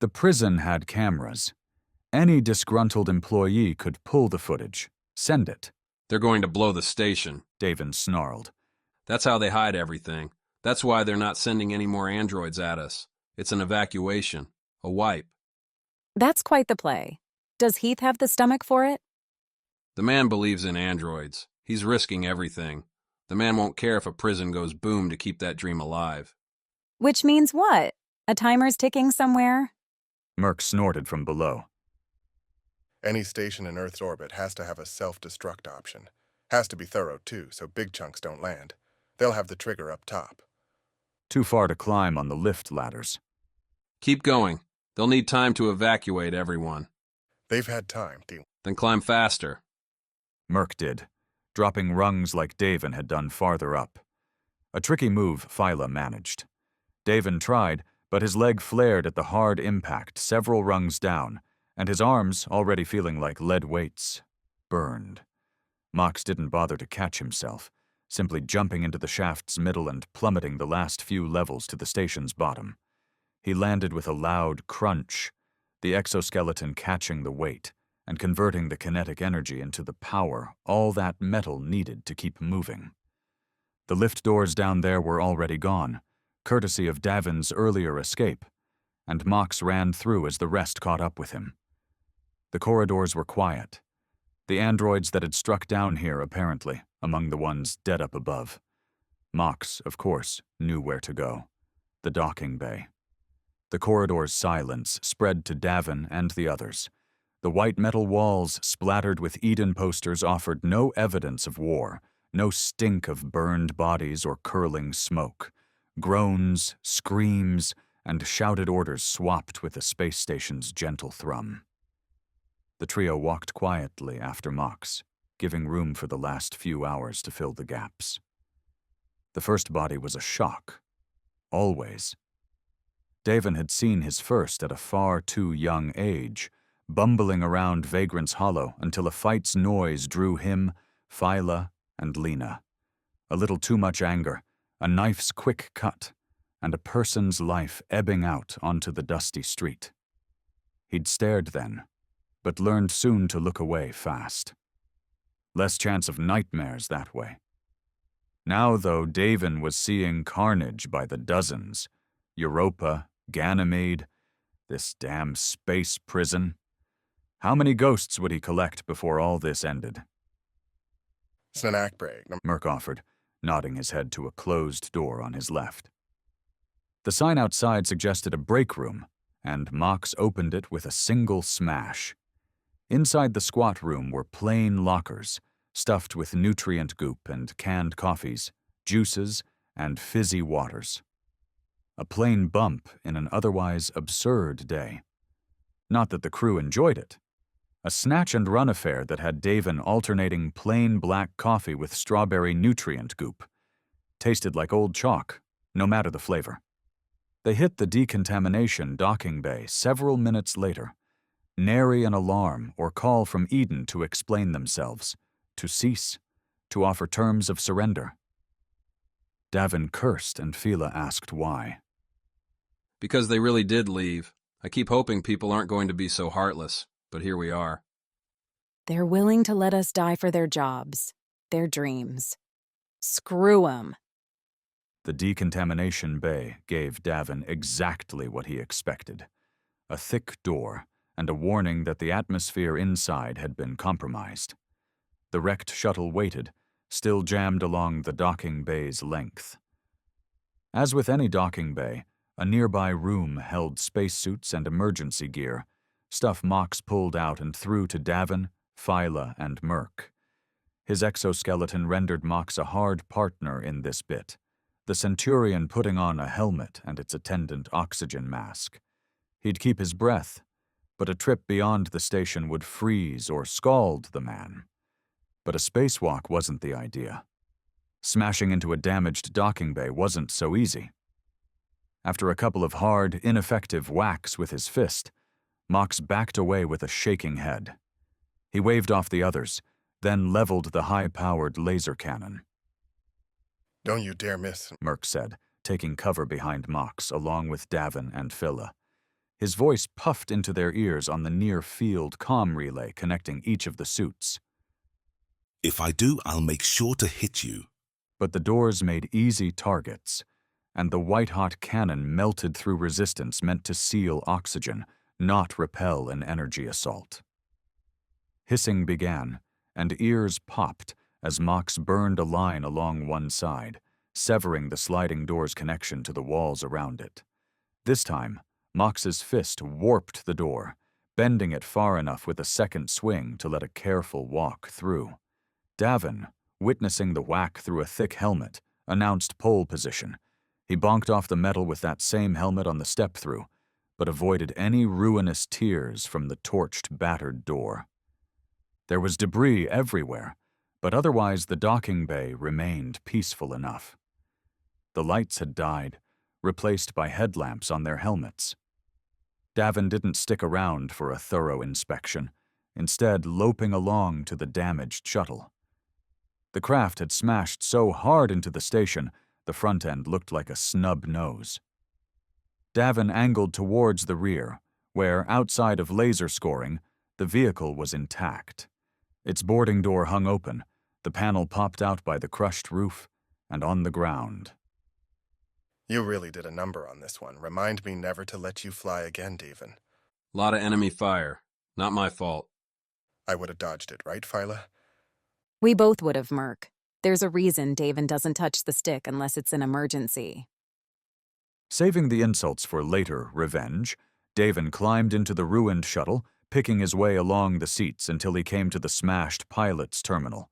Speaker 1: The prison had cameras. Any disgruntled employee could pull the footage, send it.
Speaker 3: They're going to blow the station,
Speaker 1: Davin snarled.
Speaker 3: That's how they hide everything. That's why they're not sending any more androids at us. It's an evacuation, a wipe.
Speaker 4: That's quite the play. Does Heath have the stomach for it?
Speaker 3: The man believes in androids. He's risking everything. The man won't care if a prison goes boom to keep that dream alive.
Speaker 4: Which means what? A timer's ticking somewhere?
Speaker 1: Merc snorted from below.
Speaker 6: Any station in Earth's orbit has to have a self-destruct option. Has to be thorough, too, so big chunks don't land. They'll have the trigger up top.
Speaker 1: Too far to climb on the lift ladders.
Speaker 3: Keep going. They'll need time to evacuate everyone.
Speaker 6: They've had time,
Speaker 3: Then climb faster.
Speaker 1: Merc did, dropping rungs like Davin had done farther up. A tricky move Phyla managed. Davin tried, but his leg flared at the hard impact several rungs down, and his arms, already feeling like lead weights, burned. Mox didn't bother to catch himself, simply jumping into the shaft's middle and plummeting the last few levels to the station's bottom. He landed with a loud crunch, the exoskeleton catching the weight and converting the kinetic energy into the power all that metal needed to keep moving. The lift doors down there were already gone, courtesy of Davin's earlier escape, and Mox ran through as the rest caught up with him. The corridors were quiet. The androids that had struck down here, apparently, among the ones dead up above. Mox, of course, knew where to go. The docking bay. The corridor's silence spread to Davin and the others. The white metal walls splattered with Eden posters offered no evidence of war, no stink of burned bodies or curling smoke. Groans, screams, and shouted orders swapped with the space station's gentle thrum. The trio walked quietly after Mox, giving room for the last few hours to fill the gaps. The first body was a shock. Always. Davin had seen his first at a far too young age, bumbling around Vagrant's Hollow until a fight's noise drew him, Phyla, and Lena. A little too much anger, a knife's quick cut, and a person's life ebbing out onto the dusty street. He'd stared then, but learned soon to look away fast. Less chance of nightmares that way. Now, though, Davin was seeing carnage by the dozens. Europa, Ganymede, this damn space prison. How many ghosts would he collect before all this ended?
Speaker 6: Snack break,
Speaker 1: Merc offered, nodding his head to a closed door on his left. The sign outside suggested a break room, and Mox opened it with a single smash. Inside the squat room were plain lockers, stuffed with nutrient goop and canned coffees, juices, and fizzy waters. A plain bump in an otherwise absurd day. Not that the crew enjoyed it. A snatch-and-run affair that had Davin alternating plain black coffee with strawberry nutrient goop. Tasted like old chalk, no matter the flavor. They hit the decontamination docking bay several minutes later. Nary an alarm or call from Eden to explain themselves, to cease, to offer terms of surrender. Davin cursed and Phyla asked why.
Speaker 3: Because they really did leave. I keep hoping people aren't going to be so heartless, but here we are.
Speaker 4: They're willing to let us die for their jobs, their dreams. Screw 'em.
Speaker 1: The decontamination bay gave Davin exactly what he expected. A thick door, and a warning that the atmosphere inside had been compromised. The wrecked shuttle waited, still jammed along the docking bay's length. As with any docking bay, a nearby room held spacesuits and emergency gear, stuff Mox pulled out and threw to Davin, Phyla, and Merc. His exoskeleton rendered Mox a hard partner in this bit, the Centurion putting on a helmet and its attendant oxygen mask. He'd keep his breath, but a trip beyond the station would freeze or scald the man. But a spacewalk wasn't the idea. Smashing into a damaged docking bay wasn't so easy. After a couple of hard, ineffective whacks with his fist, Mox backed away with a shaking head. He waved off the others, then leveled the high-powered laser cannon.
Speaker 6: Don't you dare miss,
Speaker 1: Merc said, taking cover behind Mox along with Davin and Phyla. His voice puffed into their ears on the near-field comm relay connecting each of the suits.
Speaker 8: If I do, I'll make sure to hit you.
Speaker 1: But the doors made easy targets, and the white-hot cannon melted through resistance meant to seal oxygen, not repel an energy assault. Hissing began, and ears popped as Mox burned a line along one side, severing the sliding door's connection to the walls around it. This time, Mox's fist warped the door, bending it far enough with a second swing to let a careful walk through. Davin, witnessing the whack through a thick helmet, announced pole position. He bonked off the metal with that same helmet on the step-through, but avoided any ruinous tears from the torched, battered door. There was debris everywhere, but otherwise the docking bay remained peaceful enough. The lights had died, replaced by headlamps on their helmets. Davin didn't stick around for a thorough inspection, instead loping along to the damaged shuttle. The craft had smashed so hard into the station, the front end looked like a snub nose. Davin angled towards the rear, where, outside of laser scoring, the vehicle was intact. Its boarding door hung open, the panel popped out by the crushed roof, and on the ground.
Speaker 6: You really did a number on this one. Remind me never to let you fly again, Davin.
Speaker 3: Lot of enemy fire. Not my fault.
Speaker 6: I would have dodged it, right, Phyla?
Speaker 4: We both would have, Merc. There's a reason Davin doesn't touch the stick unless it's an emergency.
Speaker 1: Saving the insults for later revenge, Davin climbed into the ruined shuttle, picking his way along the seats until he came to the smashed pilot's terminal.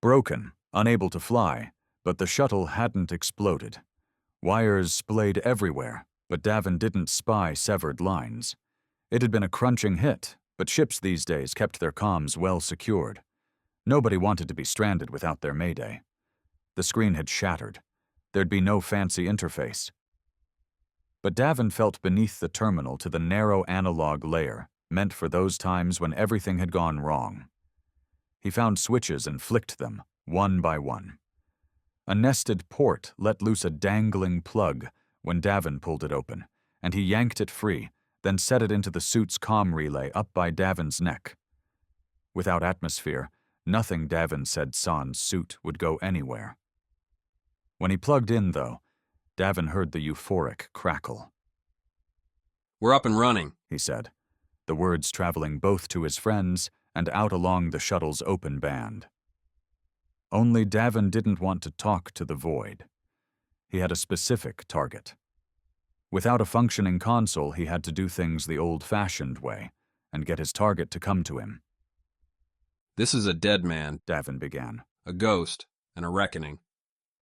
Speaker 1: Broken, unable to fly, but the shuttle hadn't exploded. Wires splayed everywhere, but Davin didn't spy severed lines. It had been a crunching hit, but ships these days kept their comms well secured. Nobody wanted to be stranded without their mayday. The screen had shattered. There'd be no fancy interface. But Davin felt beneath the terminal to the narrow analog layer, meant for those times when everything had gone wrong. He found switches and flicked them, one by one. A nested port let loose a dangling plug when Davin pulled it open, and he yanked it free, then set it into the suit's comm relay up by Davin's neck. Without atmosphere, nothing Davin said sans suit would go anywhere. When he plugged in, though, Davin heard the euphoric crackle.
Speaker 3: We're up and running,
Speaker 1: he said, the words traveling both to his friends and out along the shuttle's open band. Only Davin didn't want to talk to the void. He had a specific target. Without a functioning console, he had to do things the old-fashioned way and get his target to come to him.
Speaker 3: This is a dead man,
Speaker 1: Davin began.
Speaker 3: A ghost, and a reckoning.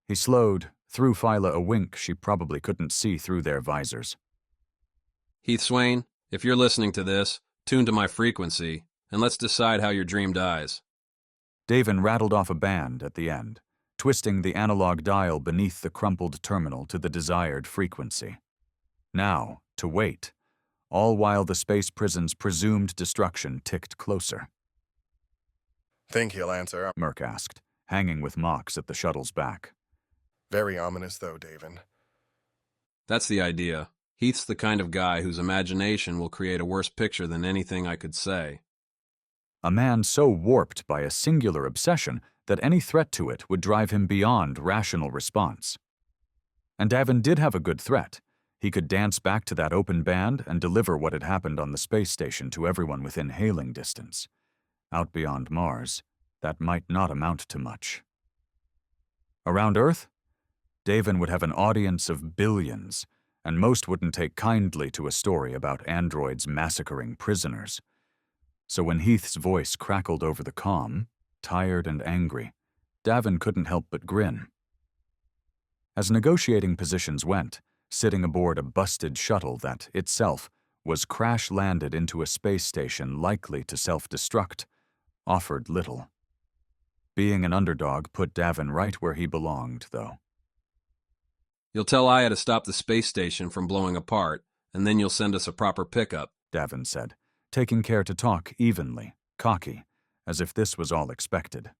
Speaker 1: He slowed, threw Phyla a wink she probably couldn't see through their visors.
Speaker 3: Heath Swain, if you're listening to this, tune to my frequency, and let's decide how your dream dies.
Speaker 1: Davin rattled off a band at the end, twisting the analog dial beneath the crumpled terminal to the desired frequency. Now, to wait, all while the space prison's presumed destruction ticked closer.
Speaker 6: Think he'll answer?
Speaker 1: Merc asked, hanging with Mox at the shuttle's back.
Speaker 6: Very ominous, though, Davin.
Speaker 3: That's the idea. Heath's the kind of guy whose imagination will create a worse picture than anything I could say.
Speaker 1: A man so warped by a singular obsession that any threat to it would drive him beyond rational response. And Davin did have a good threat. He could dance back to that open band and deliver what had happened on the space station to everyone within hailing distance. Out beyond Mars, that might not amount to much. Around Earth, Davin would have an audience of billions, and most wouldn't take kindly to a story about androids massacring prisoners. So when Heath's voice crackled over the comm, tired and angry, Davin couldn't help but grin. As negotiating positions went, sitting aboard a busted shuttle that, itself, was crash-landed into a space station likely to self-destruct, offered little. Being an underdog put Davin right where he belonged, though.
Speaker 3: You'll tell Aya to stop the space station from blowing apart, and then you'll send us a proper pickup,
Speaker 1: Davin said, taking care to talk evenly, cocky, as if this was all expected.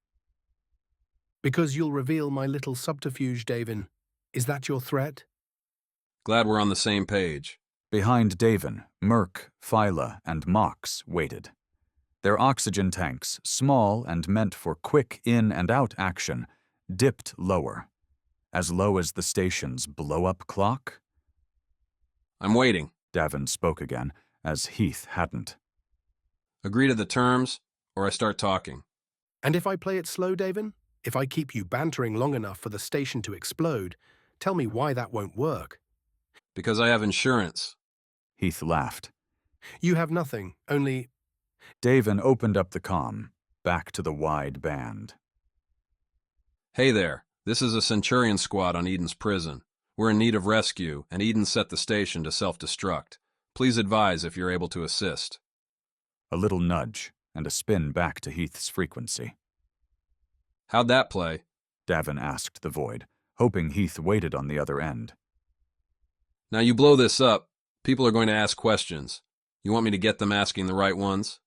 Speaker 17: Because you'll reveal my little subterfuge, Davin. Is that your threat?
Speaker 3: Glad we're on the same page.
Speaker 1: Behind Davin, Merc, Phyla, and Mox waited. Their oxygen tanks, small and meant for quick in and out action, dipped lower. As low as the station's blow-up clock?
Speaker 3: I'm waiting,
Speaker 1: Davin spoke again, as Heath hadn't.
Speaker 3: Agree to the terms, or I start talking.
Speaker 17: And if I play it slow, Davin? If I keep you bantering long enough for the station to explode, tell me why that won't work.
Speaker 3: Because I have insurance.
Speaker 1: Heath laughed.
Speaker 17: You have nothing, only...
Speaker 1: Davin opened up the comm, back to the wide band.
Speaker 3: Hey there, this is a Centurion squad on Eden's prison. We're in need of rescue, and Eden set the station to self-destruct. Please advise if you're able to assist.
Speaker 1: A little nudge, and a spin back to Heath's frequency.
Speaker 3: How'd that play?
Speaker 1: Davin asked the void, hoping Heath waited on the other end.
Speaker 3: Now you blow this up, people are going to ask questions. You want me to get them asking the right ones?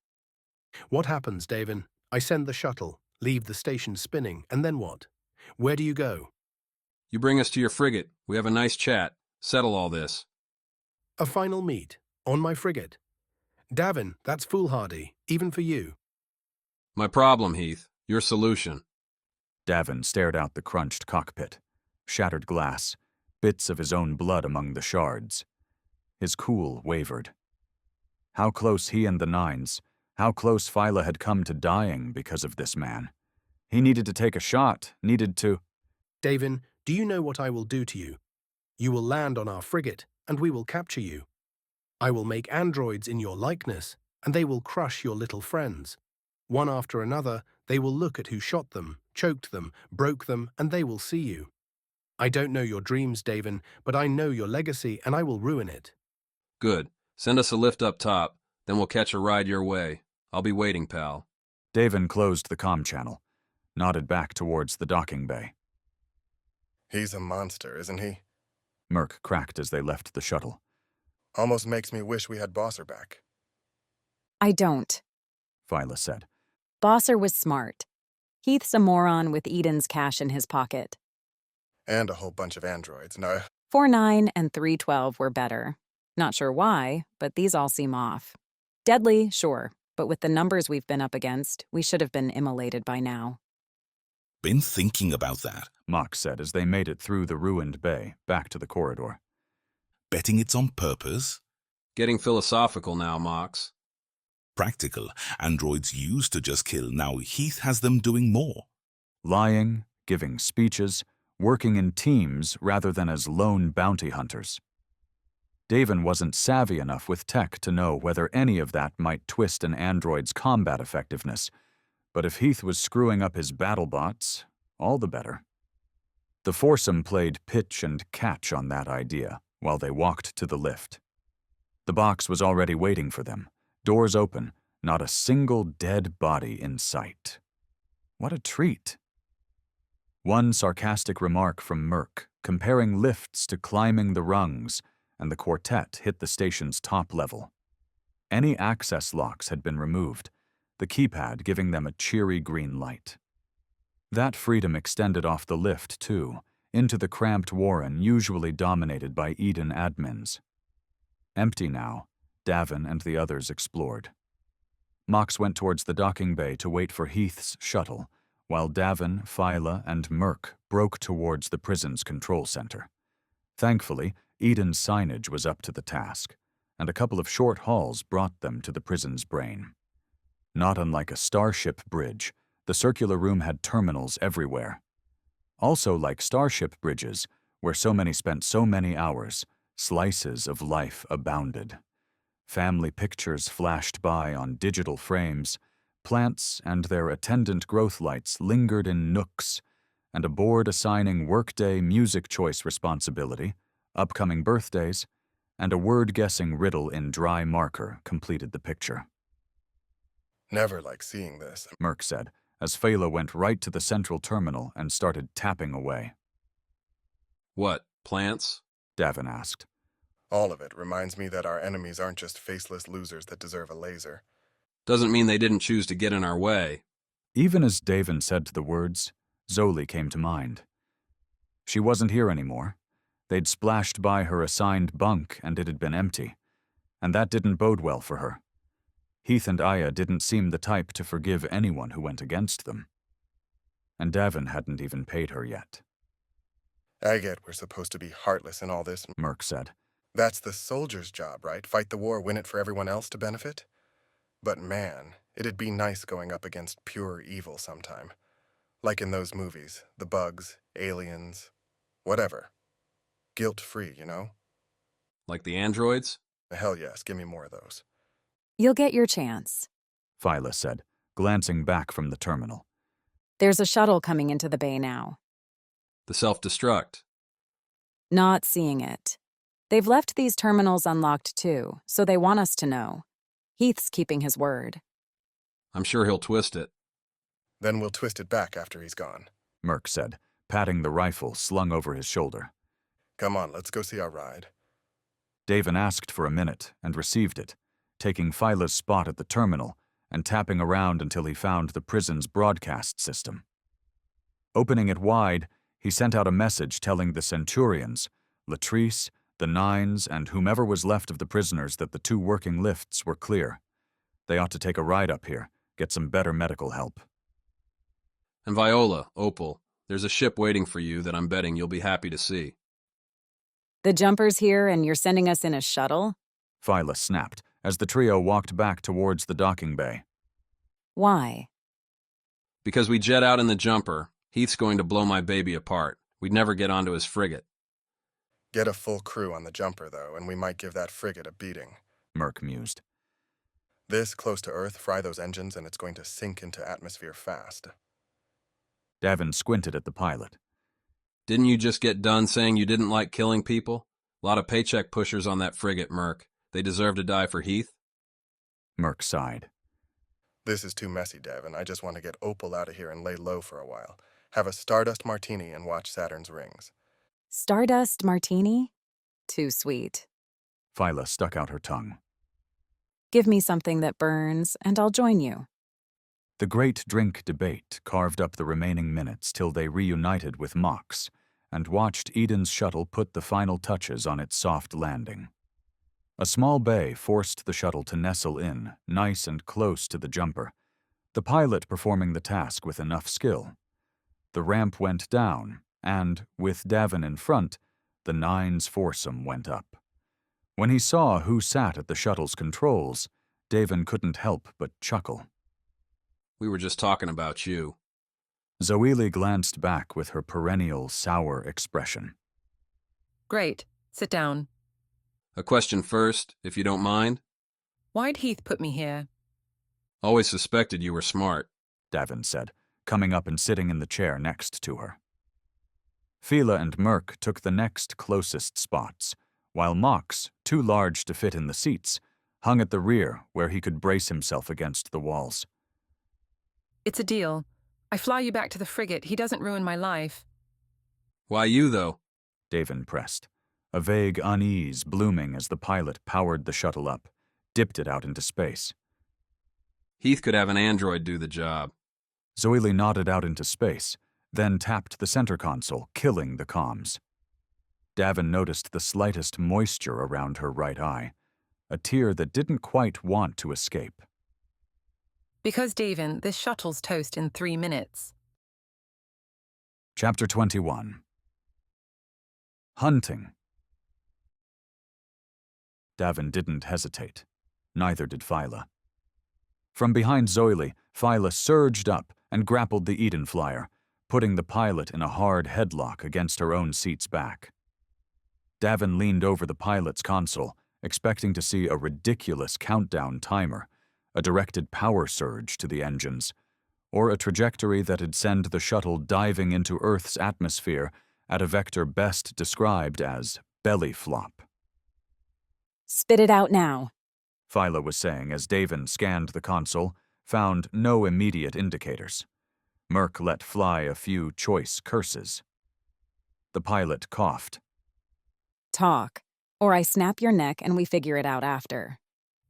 Speaker 17: What happens, Davin? I send the shuttle, leave the station spinning, and then what? Where do you go?
Speaker 3: You bring us to your frigate. We have a nice chat. Settle all this.
Speaker 17: A final meet, on my frigate. Davin, that's foolhardy, even for you.
Speaker 3: My problem, Heath. Your solution.
Speaker 1: Davin stared out the crunched cockpit. Shattered glass, bits of his own blood among the shards. His cool wavered. How close he and the Nines, how close Phyla had come to dying because of this man. He needed to take a shot, needed to...
Speaker 17: Davin, do you know what I will do to you? You will land on our frigate, and we will capture you. I will make androids in your likeness, and they will crush your little friends. One after another, they will look at who shot them, choked them, broke them, and they will see you. I don't know your dreams, Davin, but I know your legacy, and I will ruin it.
Speaker 3: Good. Send us a lift up top, then we'll catch a ride your way. I'll be waiting, pal.
Speaker 1: Davin closed the comm channel, nodded back towards the docking bay.
Speaker 6: He's a monster, isn't he?
Speaker 1: Merc cracked as they left the shuttle.
Speaker 6: Almost makes me wish we had Bosser back.
Speaker 4: I don't,
Speaker 1: Phyla said.
Speaker 4: Bosser was smart. Heath's a moron with Eden's cash in his pocket.
Speaker 6: And a whole bunch of androids. No.
Speaker 4: 4-9 and 3-12 were better. Not sure why, but these all seem off. Deadly, sure, but with the numbers we've been up against, we should have been immolated by now.
Speaker 8: Been thinking about that,
Speaker 1: Mox said as they made it through the ruined bay, back to the corridor.
Speaker 8: Betting it's on purpose?
Speaker 3: Getting philosophical now, Mox.
Speaker 8: Practical. Androids used to just kill, now Heath has them doing more.
Speaker 1: Lying, giving speeches, working in teams rather than as lone bounty hunters. Davin wasn't savvy enough with tech to know whether any of that might twist an android's combat effectiveness, but if Heath was screwing up his battle bots, all the better. The foursome played pitch and catch on that idea while they walked to the lift. The box was already waiting for them, doors open, not a single dead body in sight. What a treat. One sarcastic remark from Merc, comparing lifts to climbing the rungs, and the quartet hit the station's top level. Any access locks had been removed, the keypad giving them a cheery green light. That freedom extended off the lift, too, into the cramped warren usually dominated by Eden admins. Empty now, Davin and the others explored. Mox went towards the docking bay to wait for Heath's shuttle, while Davin, Phyla, and Merc broke towards the prison's control center. Thankfully, Eden's signage was up to the task, and a couple of short hauls brought them to the prison's brain. Not unlike a starship bridge, the circular room had terminals everywhere. Also like starship bridges, where so many spent so many hours, slices of life abounded. Family pictures flashed by on digital frames, plants and their attendant growth lights lingered in nooks, and a board assigning workday music choice responsibility, upcoming birthdays, and a word-guessing riddle in dry marker completed the picture.
Speaker 6: Never like seeing this,
Speaker 1: Merc said, as Phyla went right to the central terminal and started tapping away.
Speaker 3: What, plants?
Speaker 1: Davin asked.
Speaker 6: All of it reminds me that our enemies aren't just faceless losers that deserve a laser.
Speaker 3: Doesn't mean they didn't choose to get in our way.
Speaker 1: Even as Davin said the words, Zoli came to mind. She wasn't here anymore. They'd splashed by her assigned bunk and it had been empty, and that didn't bode well for her. Heath and Aya didn't seem the type to forgive anyone who went against them. And Davin hadn't even paid her yet.
Speaker 6: I get we're supposed to be heartless in all this,
Speaker 1: Merc said.
Speaker 6: That's the soldier's job, right? Fight the war, win it for everyone else to benefit? But man, it'd be nice going up against pure evil sometime. Like in those movies, the bugs, aliens, whatever. Guilt-free, you know?
Speaker 3: Like the androids?
Speaker 6: Hell yes, give me more of those.
Speaker 4: You'll get your chance,
Speaker 1: Phyla said, glancing back from the terminal.
Speaker 4: There's a shuttle coming into the bay now.
Speaker 3: The self-destruct.
Speaker 4: Not seeing it. They've left these terminals unlocked too, so they want us to know. Heath's keeping his word.
Speaker 3: I'm sure he'll twist it.
Speaker 6: Then we'll twist it back after he's gone,
Speaker 1: Merc said, patting the rifle slung over his shoulder.
Speaker 6: Come on, let's go see our ride.
Speaker 1: Davin asked for a minute and received it, taking Phyla's spot at the terminal and tapping around until he found the prison's broadcast system. Opening it wide, he sent out a message telling the Centurions, Latrice, the Nines, and whomever was left of the prisoners that the 2 working lifts were clear. They ought to take a ride up here, get some better medical help.
Speaker 3: And Viola, Opal, there's a ship waiting for you that I'm betting you'll be happy to see.
Speaker 4: The jumper's here and you're sending us in a shuttle?
Speaker 1: Phyla snapped as the trio walked back towards the docking bay.
Speaker 4: Why?
Speaker 3: Because we jet out in the jumper, Heath's going to blow my baby apart. We'd never get onto his frigate.
Speaker 6: Get a full crew on the jumper, though, and we might give that frigate a beating,
Speaker 1: Merc mused.
Speaker 6: This close to Earth, fry those engines, and it's going to sink into atmosphere fast.
Speaker 1: Davin squinted at the pilot.
Speaker 3: Didn't you just get done saying you didn't like killing people? A lot of paycheck pushers on that frigate, Merc. They deserve to die for Heath?
Speaker 1: Merc sighed.
Speaker 6: This is too messy, Davin. I just want to get Opal out of here and lay low for a while. Have a Stardust martini and watch Saturn's rings.
Speaker 4: Stardust martini? Too sweet.
Speaker 1: Phyla stuck out her tongue.
Speaker 4: Give me something that burns, and I'll join you.
Speaker 1: The great drink debate carved up the remaining minutes till they reunited with Mox and watched Eden's shuttle put the final touches on its soft landing. A small bay forced the shuttle to nestle in, nice and close to the jumper, the pilot performing the task with enough skill. The ramp went down, and, with Davin in front, the Nines' foursome went up. When he saw who sat at the shuttle's controls, Davin couldn't help but chuckle.
Speaker 3: We were just talking about you.
Speaker 1: Zoili glanced back with her perennial sour expression.
Speaker 21: Great. Sit down.
Speaker 3: A question first, if you don't mind.
Speaker 21: Why'd Heath put me here?
Speaker 3: Always suspected you were smart,
Speaker 1: Davin said, coming up and sitting in the chair next to her. Phyla and Merc took the next closest spots, while Mox, too large to fit in the seats, hung at the rear where he could brace himself against the walls.
Speaker 21: It's a deal. I fly you back to the frigate. He doesn't ruin my life.
Speaker 3: Why you, though?
Speaker 1: Davin pressed, a vague unease blooming as the pilot powered the shuttle up, dipped it out into space.
Speaker 3: Heath could have an android do the job.
Speaker 1: Zoili nodded out into space, then tapped the center console, killing the comms. Davin noticed the slightest moisture around her right eye, a tear that didn't quite want to escape.
Speaker 21: Because, Davin, this shuttle's toast in 3 minutes.
Speaker 1: Chapter 21. Hunting. Davin didn't hesitate. Neither did Phyla. From behind Zoili, Phyla surged up and grappled the Eden flyer, putting the pilot in a hard headlock against her own seat's back. Davin leaned over the pilot's console, expecting to see a ridiculous countdown timer, a directed power surge to the engines, or a trajectory that'd send the shuttle diving into Earth's atmosphere at a vector best described as belly flop.
Speaker 4: Spit it out now,
Speaker 1: Phyla was saying as Davin scanned the console, found no immediate indicators. Merc let fly a few choice curses. The pilot coughed.
Speaker 4: Talk, or I snap your neck and we figure it out after.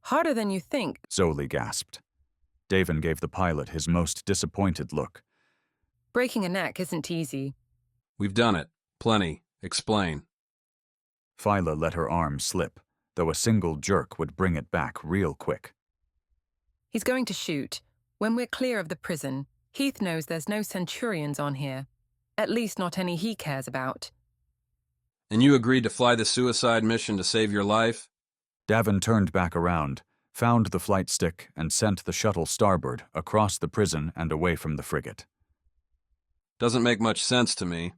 Speaker 21: Harder than you think,
Speaker 1: Zoili gasped. Davin gave the pilot his most disappointed look.
Speaker 21: Breaking a neck isn't easy.
Speaker 3: We've done it. Plenty. Explain.
Speaker 1: Phyla let her arm slip, though a single jerk would bring it back real quick.
Speaker 21: He's going to shoot. When we're clear of the prison, Heath knows there's no Centurions on here. At least not any he cares about.
Speaker 3: And you agreed to fly the suicide mission to save your life?
Speaker 1: Davin turned back around, found the flight stick, and sent the shuttle starboard across the prison and away from the frigate.
Speaker 3: Doesn't make much sense to me.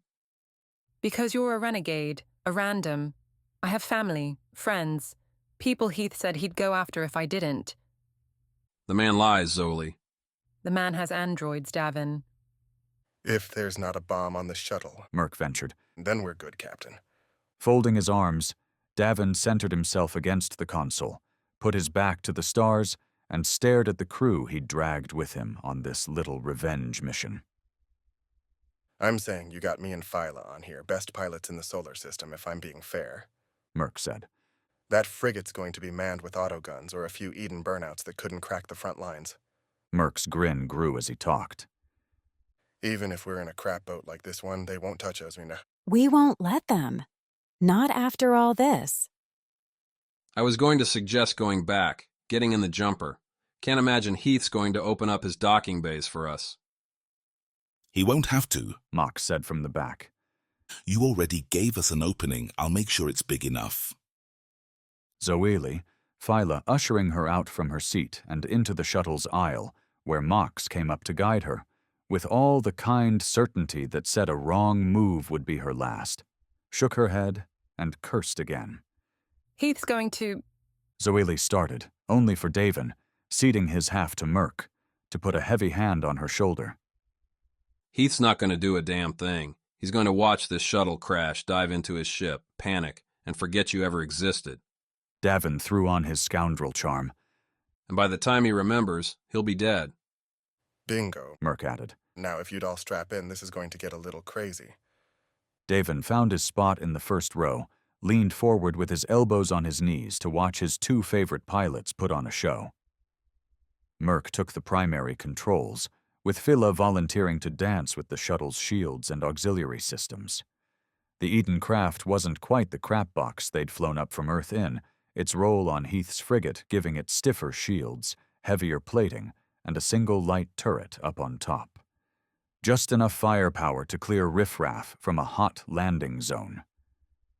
Speaker 21: Because you're a renegade, a random. I have family, friends, people Heath said he'd go after if I didn't.
Speaker 3: The man lies, Zoili.
Speaker 21: The man has androids, Davin.
Speaker 6: If there's not a bomb on the shuttle,
Speaker 1: Merc ventured.
Speaker 6: Then we're good, Captain.
Speaker 1: Folding his arms, Davin centered himself against the console, put his back to the stars, and stared at the crew he'd dragged with him on this little revenge mission.
Speaker 6: I'm saying you got me and Phyla on here, best pilots in the solar system, if I'm being fair,
Speaker 1: Merc said.
Speaker 6: That frigate's going to be manned with autoguns or a few Eden burnouts that couldn't crack the front lines.
Speaker 1: Merc's grin grew as he talked.
Speaker 6: Even if we're in a crap boat like this one, they won't touch us, Mina.
Speaker 4: We won't let them. Not after all this.
Speaker 3: I was going to suggest going back, getting in the jumper. Can't imagine Heath's going to open up his docking bays for us.
Speaker 8: He won't have to,
Speaker 1: Mox said from the back.
Speaker 8: You already gave us an opening. I'll make sure it's big enough.
Speaker 1: Zoili, Phyla ushering her out from her seat and into the shuttle's aisle, where Mox came up to guide her, with all the kind certainty that said a wrong move would be her last, shook her head and cursed again.
Speaker 21: Heath's going to...
Speaker 1: Zoili started, only for Davin, ceding his half to Merc, to put a heavy hand on her shoulder.
Speaker 3: Heath's not going to do a damn thing. He's going to watch this shuttle crash, dive into his ship, panic, and forget you ever existed.
Speaker 1: Davin threw on his scoundrel charm.
Speaker 3: And by the time he remembers, he'll be dead.
Speaker 6: Bingo,
Speaker 1: Merc added.
Speaker 6: Now if you'd all strap in, this is going to get a little crazy.
Speaker 1: Davin found his spot in the first row, leaned forward with his elbows on his knees to watch his two favorite pilots put on a show. Merc took the primary controls, with Phyla volunteering to dance with the shuttle's shields and auxiliary systems. The Eden craft wasn't quite the crap box they'd flown up from Earth in, its role on Heath's frigate giving it stiffer shields, heavier plating, and a single light turret up on top. Just enough firepower to clear riffraff from a hot landing zone.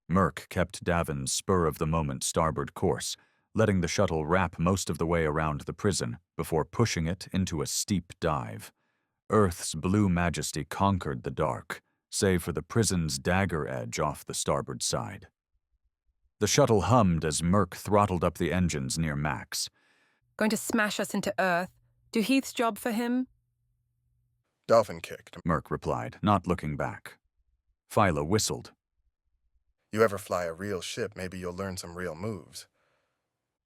Speaker 1: Merc kept Davin's spur-of-the-moment starboard course, letting the shuttle wrap most of the way around the prison before pushing it into a steep dive. Earth's blue majesty conquered the dark, save for the prison's dagger edge off the starboard side. The shuttle hummed as Merc throttled up the engines near max.
Speaker 21: Going to smash us into Earth. Do Heath's job for him?
Speaker 6: Dolphin kicked,
Speaker 1: Merc replied, not looking back. Phyla whistled.
Speaker 6: You ever fly a real ship, maybe you'll learn some real moves.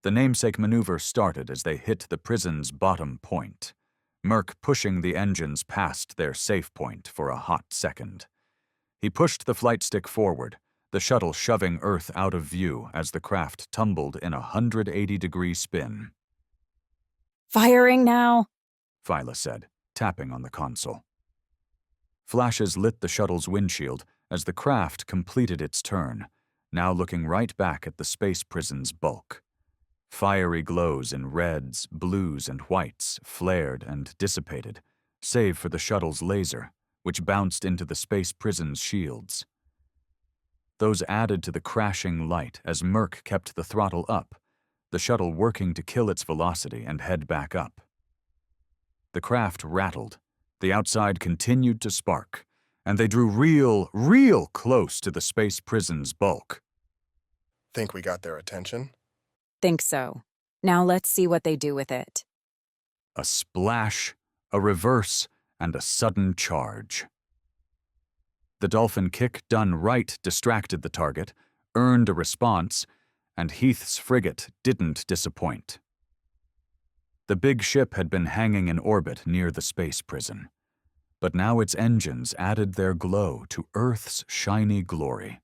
Speaker 1: The namesake maneuver started as they hit the prison's bottom point, Merc pushing the engines past their safe point for a hot second. He pushed the flight stick forward, the shuttle shoving Earth out of view as the craft tumbled in a 180-degree spin.
Speaker 4: Firing now,
Speaker 1: Phyla said, tapping on the console. Flashes lit the shuttle's windshield as the craft completed its turn, now looking right back at the space prison's bulk. Fiery glows in reds, blues, and whites flared and dissipated, save for the shuttle's laser, which bounced into the space prison's shields. Those added to the crashing light as Merc kept the throttle up, the shuttle working to kill its velocity and head back up. The craft rattled, the outside continued to spark, and they drew real close to the space prison's bulk.
Speaker 6: Think we got their attention?
Speaker 4: Think so. Now let's see what they do with it.
Speaker 1: A splash, a reverse, and a sudden charge. The dolphin kick done right distracted the target, earned a response, and Heath's frigate didn't disappoint. The big ship had been hanging in orbit near the space prison, but now its engines added their glow to Earth's shiny glory.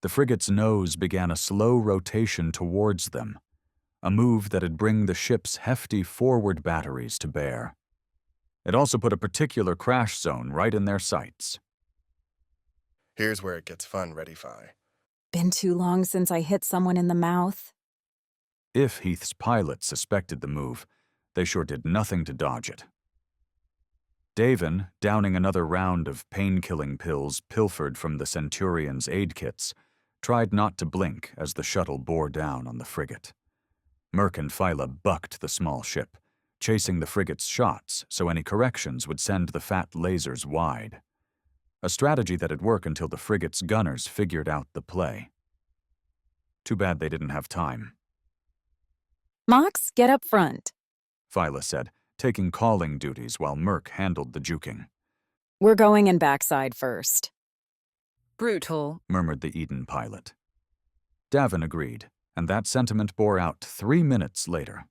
Speaker 1: The frigate's nose began a slow rotation towards them, a move that'd bring the ship's hefty forward batteries to bear. It also put a particular crash zone right in their sights.
Speaker 6: Here's where it gets fun, Ready-Fi.
Speaker 4: Been too long since I hit someone in the mouth.
Speaker 1: If Heath's pilot suspected the move, they sure did nothing to dodge it. Davin, downing another round of pain-killing pills pilfered from the Centurion's aid kits, tried not to blink as the shuttle bore down on the frigate. Merc and Phyla bucked the small ship, chasing the frigate's shots so any corrections would send the fat lasers wide. A strategy that'd work until the frigate's gunners figured out the play. Too bad they didn't have time.
Speaker 4: Mox, get up front,
Speaker 1: Phyla said, taking calling duties while Merc handled the juking.
Speaker 4: We're going in backside first.
Speaker 21: Brutal,
Speaker 1: murmured the Eden pilot. Davin agreed, and that sentiment bore out 3 minutes later.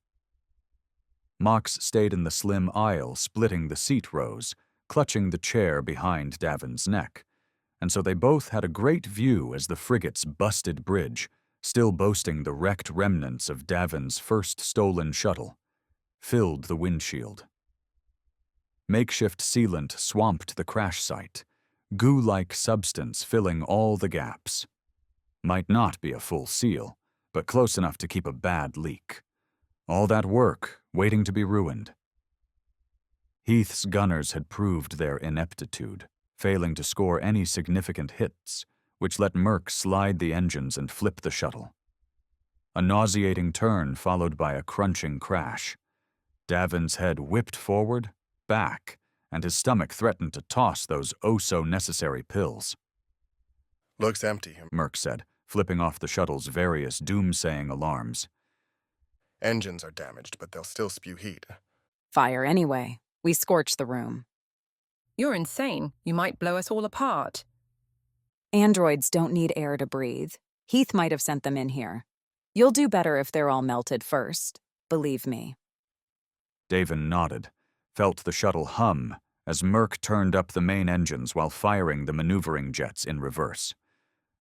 Speaker 1: Mox stayed in the slim aisle splitting the seat rows, clutching the chair behind Davin's neck, and so they both had a great view as the frigate's busted bridge, still boasting the wrecked remnants of Davin's first stolen shuttle, filled the windshield. Makeshift sealant swamped the crash site, goo-like substance filling all the gaps. Might not be a full seal, but close enough to keep a bad leak. All that work waiting to be ruined. Heath's gunners had proved their ineptitude, failing to score any significant hits, which let Merc slide the engines and flip the shuttle. A nauseating turn followed by a crunching crash. Davin's head whipped forward, back, and his stomach threatened to toss those oh-so-necessary pills.
Speaker 6: Looks empty,
Speaker 1: Merc said, flipping off the shuttle's various doomsaying alarms.
Speaker 6: Engines are damaged, but they'll still spew heat.
Speaker 4: Fire anyway. We scorch the room.
Speaker 21: You're insane. You might blow us all apart.
Speaker 4: Androids don't need air to breathe. Heath might have sent them in here. You'll do better if they're all melted first. Believe me.
Speaker 1: Davin nodded, felt the shuttle hum as Merc turned up the main engines while firing the maneuvering jets in reverse.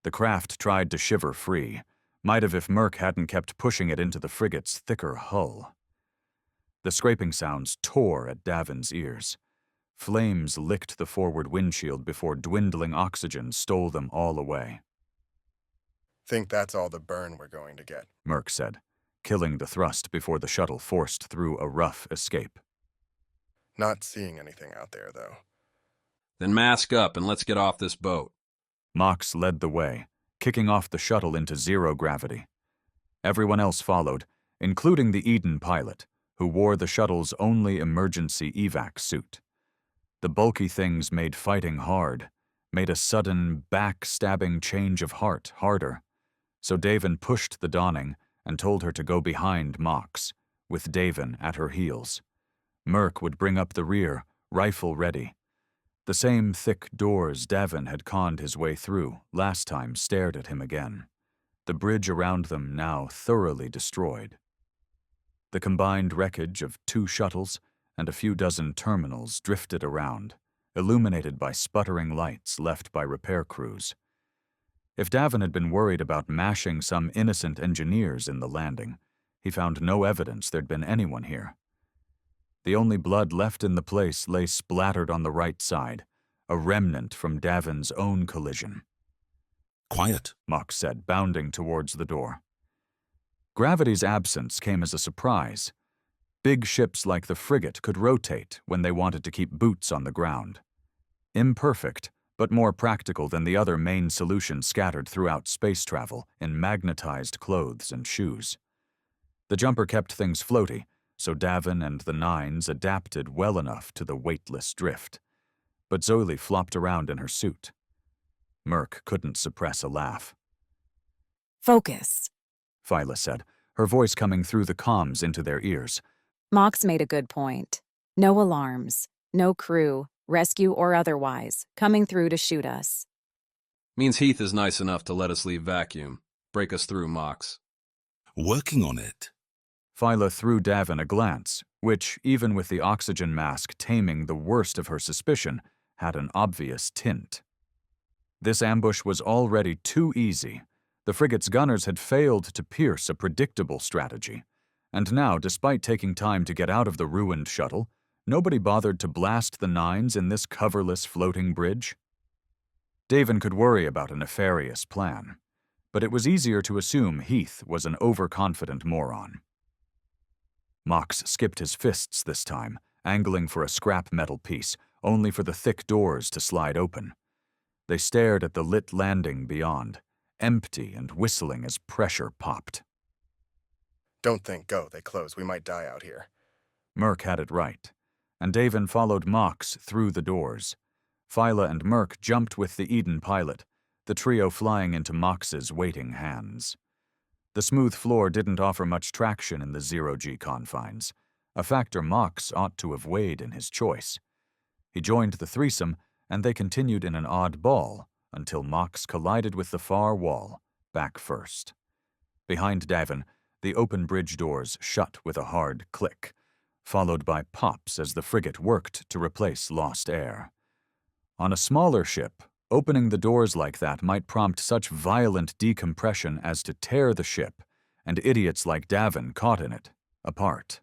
Speaker 1: The craft tried to shiver free, might have if Merc hadn't kept pushing it into the frigate's thicker hull. The scraping sounds tore at Davin's ears. Flames licked the forward windshield before dwindling oxygen stole them all away.
Speaker 6: Think that's all the burn we're going to get,
Speaker 1: Merc said, killing the thrust before the shuttle forced through a rough escape.
Speaker 6: Not seeing anything out there, though.
Speaker 3: Then mask up and let's get off this boat.
Speaker 1: Mox led the way, kicking off the shuttle into zero gravity. Everyone else followed, including the Eden pilot, who wore the shuttle's only emergency evac suit. The bulky things made fighting hard, made a sudden, back-stabbing change of heart harder, so Davin pushed the donning and told her to go behind Mox, with Davin at her heels. Merc would bring up the rear, rifle ready. The same thick doors Davin had conned his way through last time stared at him again, the bridge around them now thoroughly destroyed. The combined wreckage of 2 shuttles and a few dozen terminals drifted around, illuminated by sputtering lights left by repair crews. If Davin had been worried about mashing some innocent engineers in the landing, he found no evidence there'd been anyone here. The only blood left in the place lay splattered on the right side, a remnant from Davin's own collision.
Speaker 8: Quiet,
Speaker 1: Mox said, bounding towards the door. Gravity's absence came as a surprise. Big ships like the frigate could rotate when they wanted to keep boots on the ground. Imperfect, but more practical than the other main solution scattered throughout space travel in magnetized clothes and shoes. The jumper kept things floaty, so Davin and the Nines adapted well enough to the weightless drift. But Zoe flopped around in her suit. Merc couldn't suppress a laugh.
Speaker 4: Focus,
Speaker 1: Phyla said, her voice coming through the comms into their ears.
Speaker 4: Mox made a good point. No alarms, no crew, rescue or otherwise, coming through to shoot us.
Speaker 3: Means Heath is nice enough to let us leave vacuum. Break us through, Mox.
Speaker 8: Working on it.
Speaker 1: Phyla threw Davin a glance, which, even with the oxygen mask taming the worst of her suspicion, had an obvious tint. This ambush was already too easy. The frigate's gunners had failed to pierce a predictable strategy, and now, despite taking time to get out of the ruined shuttle, nobody bothered to blast the Nines in this coverless floating bridge. Davin could worry about a nefarious plan, but it was easier to assume Heath was an overconfident moron. Mox skipped his fists this time, angling for a scrap metal piece, only for the thick doors to slide open. They stared at the lit landing beyond, empty and whistling as pressure popped.
Speaker 6: Don't think, go, they close, we might die out here.
Speaker 1: Merc had it right, and Davin followed Mox through the doors. Phyla and Merc jumped with the Eden pilot, the trio flying into Mox's waiting hands. The smooth floor didn't offer much traction in the zero-G confines, a factor Mox ought to have weighed in his choice. He joined the threesome, and they continued in an odd ball until Mox collided with the far wall, back first. Behind Davin, the open bridge doors shut with a hard click, followed by pops as the frigate worked to replace lost air. On a smaller ship, Opening the doors like that might prompt such violent decompression as to tear the ship, and idiots like Davin caught in it, apart.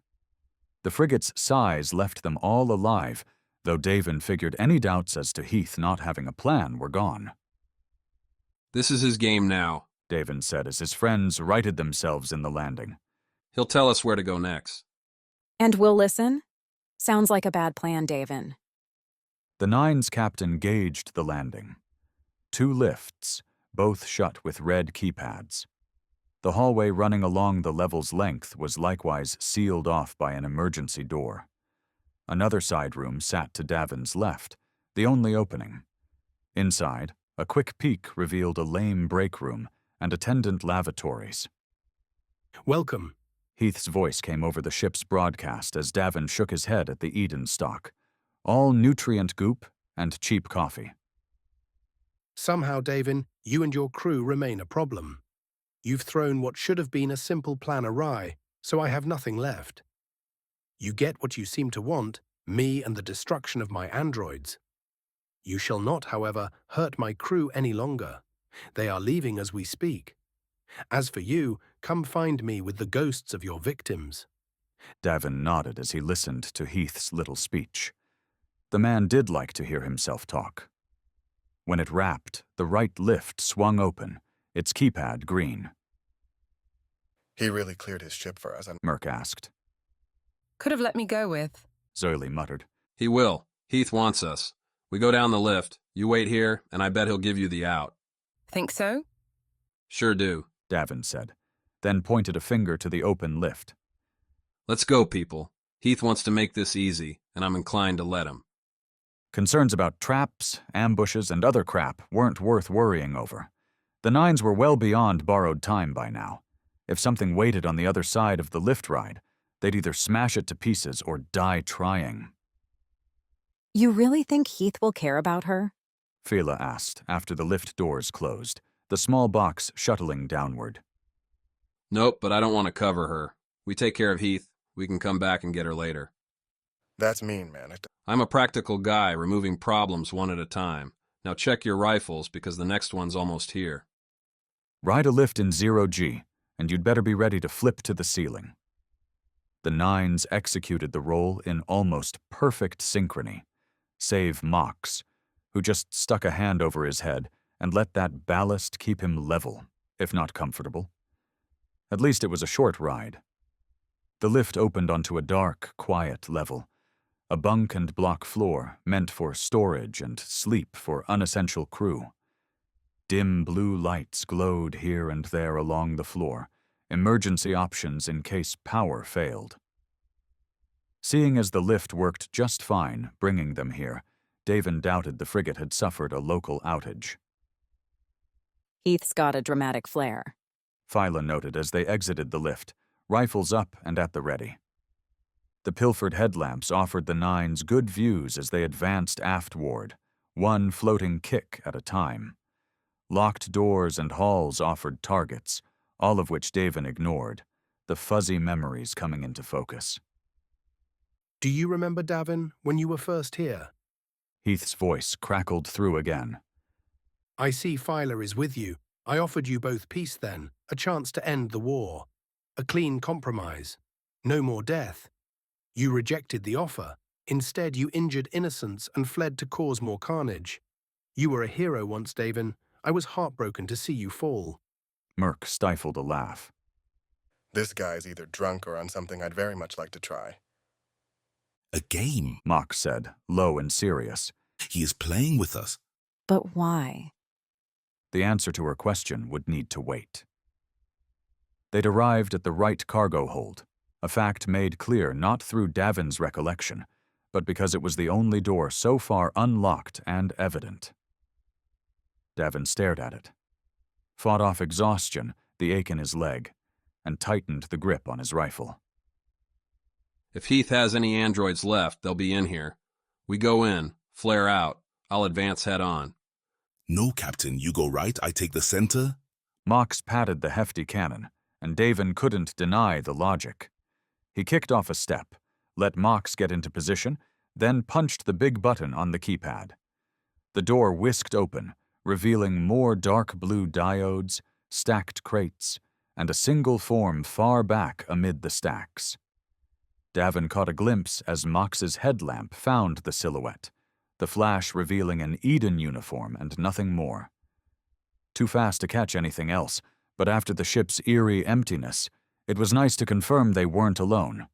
Speaker 1: The frigate's size left them all alive, though Davin figured any doubts as to Heath not having a plan were gone.
Speaker 3: This is his game now,
Speaker 1: Davin said as his friends righted themselves in the landing.
Speaker 3: He'll tell us where to go next.
Speaker 4: And we'll listen? Sounds like a bad plan, Davin.
Speaker 1: The Nine's captain gauged the landing. 2 lifts, both shut with red keypads. The hallway running along the level's length was likewise sealed off by an emergency door. Another side room sat to Davin's left, the only opening. Inside, a quick peek revealed a lame break room and attendant lavatories.
Speaker 17: Welcome.
Speaker 1: Heath's voice came over the ship's broadcast as Davin shook his head at the Eden stock. All nutrient goop and cheap coffee.
Speaker 17: Somehow, Davin, you and your crew remain a problem. You've thrown what should have been a simple plan awry, so I have nothing left. You get what you seem to want, me and the destruction of my androids. You shall not, however, hurt my crew any longer. They are leaving as we speak. As for you, come find me with the ghosts of your victims.
Speaker 1: Davin nodded as he listened to Heath's little speech. The man did like to hear himself talk. When it wrapped, the right lift swung open, its keypad green.
Speaker 6: He really cleared his ship for us,
Speaker 1: Merc asked.
Speaker 21: Could have let me go with.
Speaker 1: Zoily muttered.
Speaker 3: He will. Heath wants us. We go down the lift. You wait here, and I bet he'll give you the out.
Speaker 21: Think so?
Speaker 3: Sure do,
Speaker 1: Davin said, then pointed a finger to the open lift.
Speaker 3: Let's go, people. Heath wants to make this easy, and I'm inclined to let him.
Speaker 1: Concerns about traps, ambushes, and other crap weren't worth worrying over. The Nines were well beyond borrowed time by now. If something waited on the other side of the lift ride, they'd either smash it to pieces or die trying.
Speaker 4: You really think Heath will care about her?
Speaker 1: Fela asked after the lift doors closed, the small box shuttling downward.
Speaker 3: Nope, but I don't want to cover her. We take care of Heath. We can come back and get her later.
Speaker 6: That's mean, man.
Speaker 3: I'm a practical guy, removing problems one at a time. Now check your rifles, because the next one's almost here.
Speaker 1: Ride a lift in 0G, and you'd better be ready to flip to the ceiling. The Nines executed the role in almost perfect synchrony, save Mox, who just stuck a hand over his head and let that ballast keep him level, if not comfortable. At least it was a short ride. The lift opened onto a dark, quiet level, a bunk and block floor meant for storage and sleep for unessential crew. Dim blue lights glowed here and there along the floor, emergency options in case power failed. Seeing as the lift worked just fine, bringing them here, Davin doubted the frigate had suffered a local outage.
Speaker 4: Heath's got a dramatic flair,
Speaker 1: Phyla noted as they exited the lift, rifles up and at the ready. The pilfered headlamps offered the Nines good views as they advanced aftward, one floating kick at a time. Locked doors and halls offered targets, all of which Davin ignored, the fuzzy memories coming into focus.
Speaker 17: Do you remember, Davin, when you were first here?
Speaker 1: Heath's voice crackled through again.
Speaker 17: I see Phyla is with you. I offered you both peace then, a chance to end the war. A clean compromise. No more death. You rejected the offer. Instead, you injured innocents and fled to cause more carnage. You were a hero once, Davin. I was heartbroken to see you fall.
Speaker 1: Merc stifled a laugh.
Speaker 6: This guy's either drunk or on something I'd very much like to try.
Speaker 8: A game,
Speaker 1: Mox said, low and serious.
Speaker 8: He is playing with us.
Speaker 4: But why?
Speaker 1: The answer to her question would need to wait. They'd arrived at the right cargo hold, a fact made clear not through Davin's recollection, but because it was the only door so far unlocked and evident. Davin stared at it, fought off exhaustion, the ache in his leg, and tightened the grip on his rifle.
Speaker 3: If Heath has any androids left, they'll be in here. We go in, flare out. I'll advance head on.
Speaker 8: No, Captain, you go right, I take the center.
Speaker 1: Mox patted the hefty cannon, and Davin couldn't deny the logic. He kicked off a step, let Mox get into position, then punched the big button on the keypad. The door whisked open, revealing more dark blue diodes, stacked crates, and a single form far back amid the stacks. Davin caught a glimpse as Mox's headlamp found the silhouette, the flash revealing an Eden uniform and nothing more. Too fast to catch anything else, but after the ship's eerie emptiness, it was nice to confirm they weren't alone.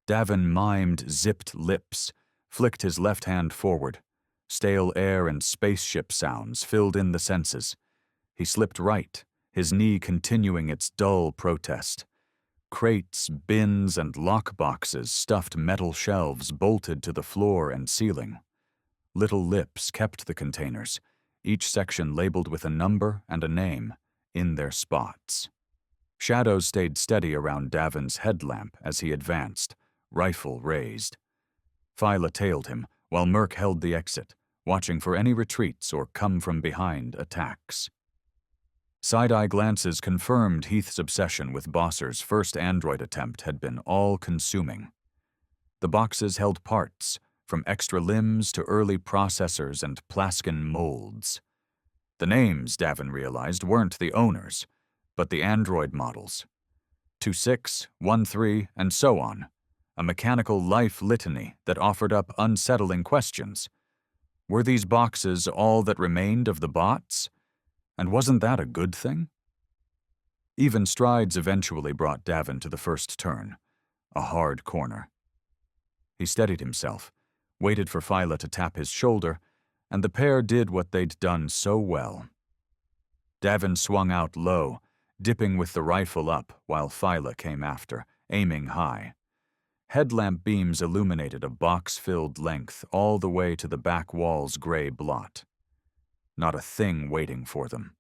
Speaker 1: Davin mimed zipped lips, flicked his left hand forward. Stale air and spaceship sounds filled in the senses. He slipped right, his knee continuing its dull protest. Crates, bins, and lockboxes stuffed metal shelves bolted to the floor and ceiling. Little lips kept the containers, each section labeled with a number and a name, in their spots. Shadows stayed steady around Davin's headlamp as he advanced, rifle raised. Phyla tailed him, while Merc held the exit, watching for any retreats or come-from-behind attacks. Side-eye glances confirmed Heath's obsession with Bosser's first android attempt had been all-consuming. The boxes held parts, from extra limbs to early processors and Plaskin molds. The names, Davin realized, weren't the owners, but the android models. 2-6, 1-3, and so on. A mechanical life litany that offered up unsettling questions. Were these boxes all that remained of the bots? And wasn't that a good thing? Even strides eventually brought Davin to the first turn, a hard corner. He steadied himself, waited for Phyla to tap his shoulder, and the pair did what they'd done so well. Davin swung out low, dipping with the rifle up while Phyla came after, aiming high. Headlamp beams illuminated a box-filled length all the way to the back wall's gray blot. Not a thing waiting for them.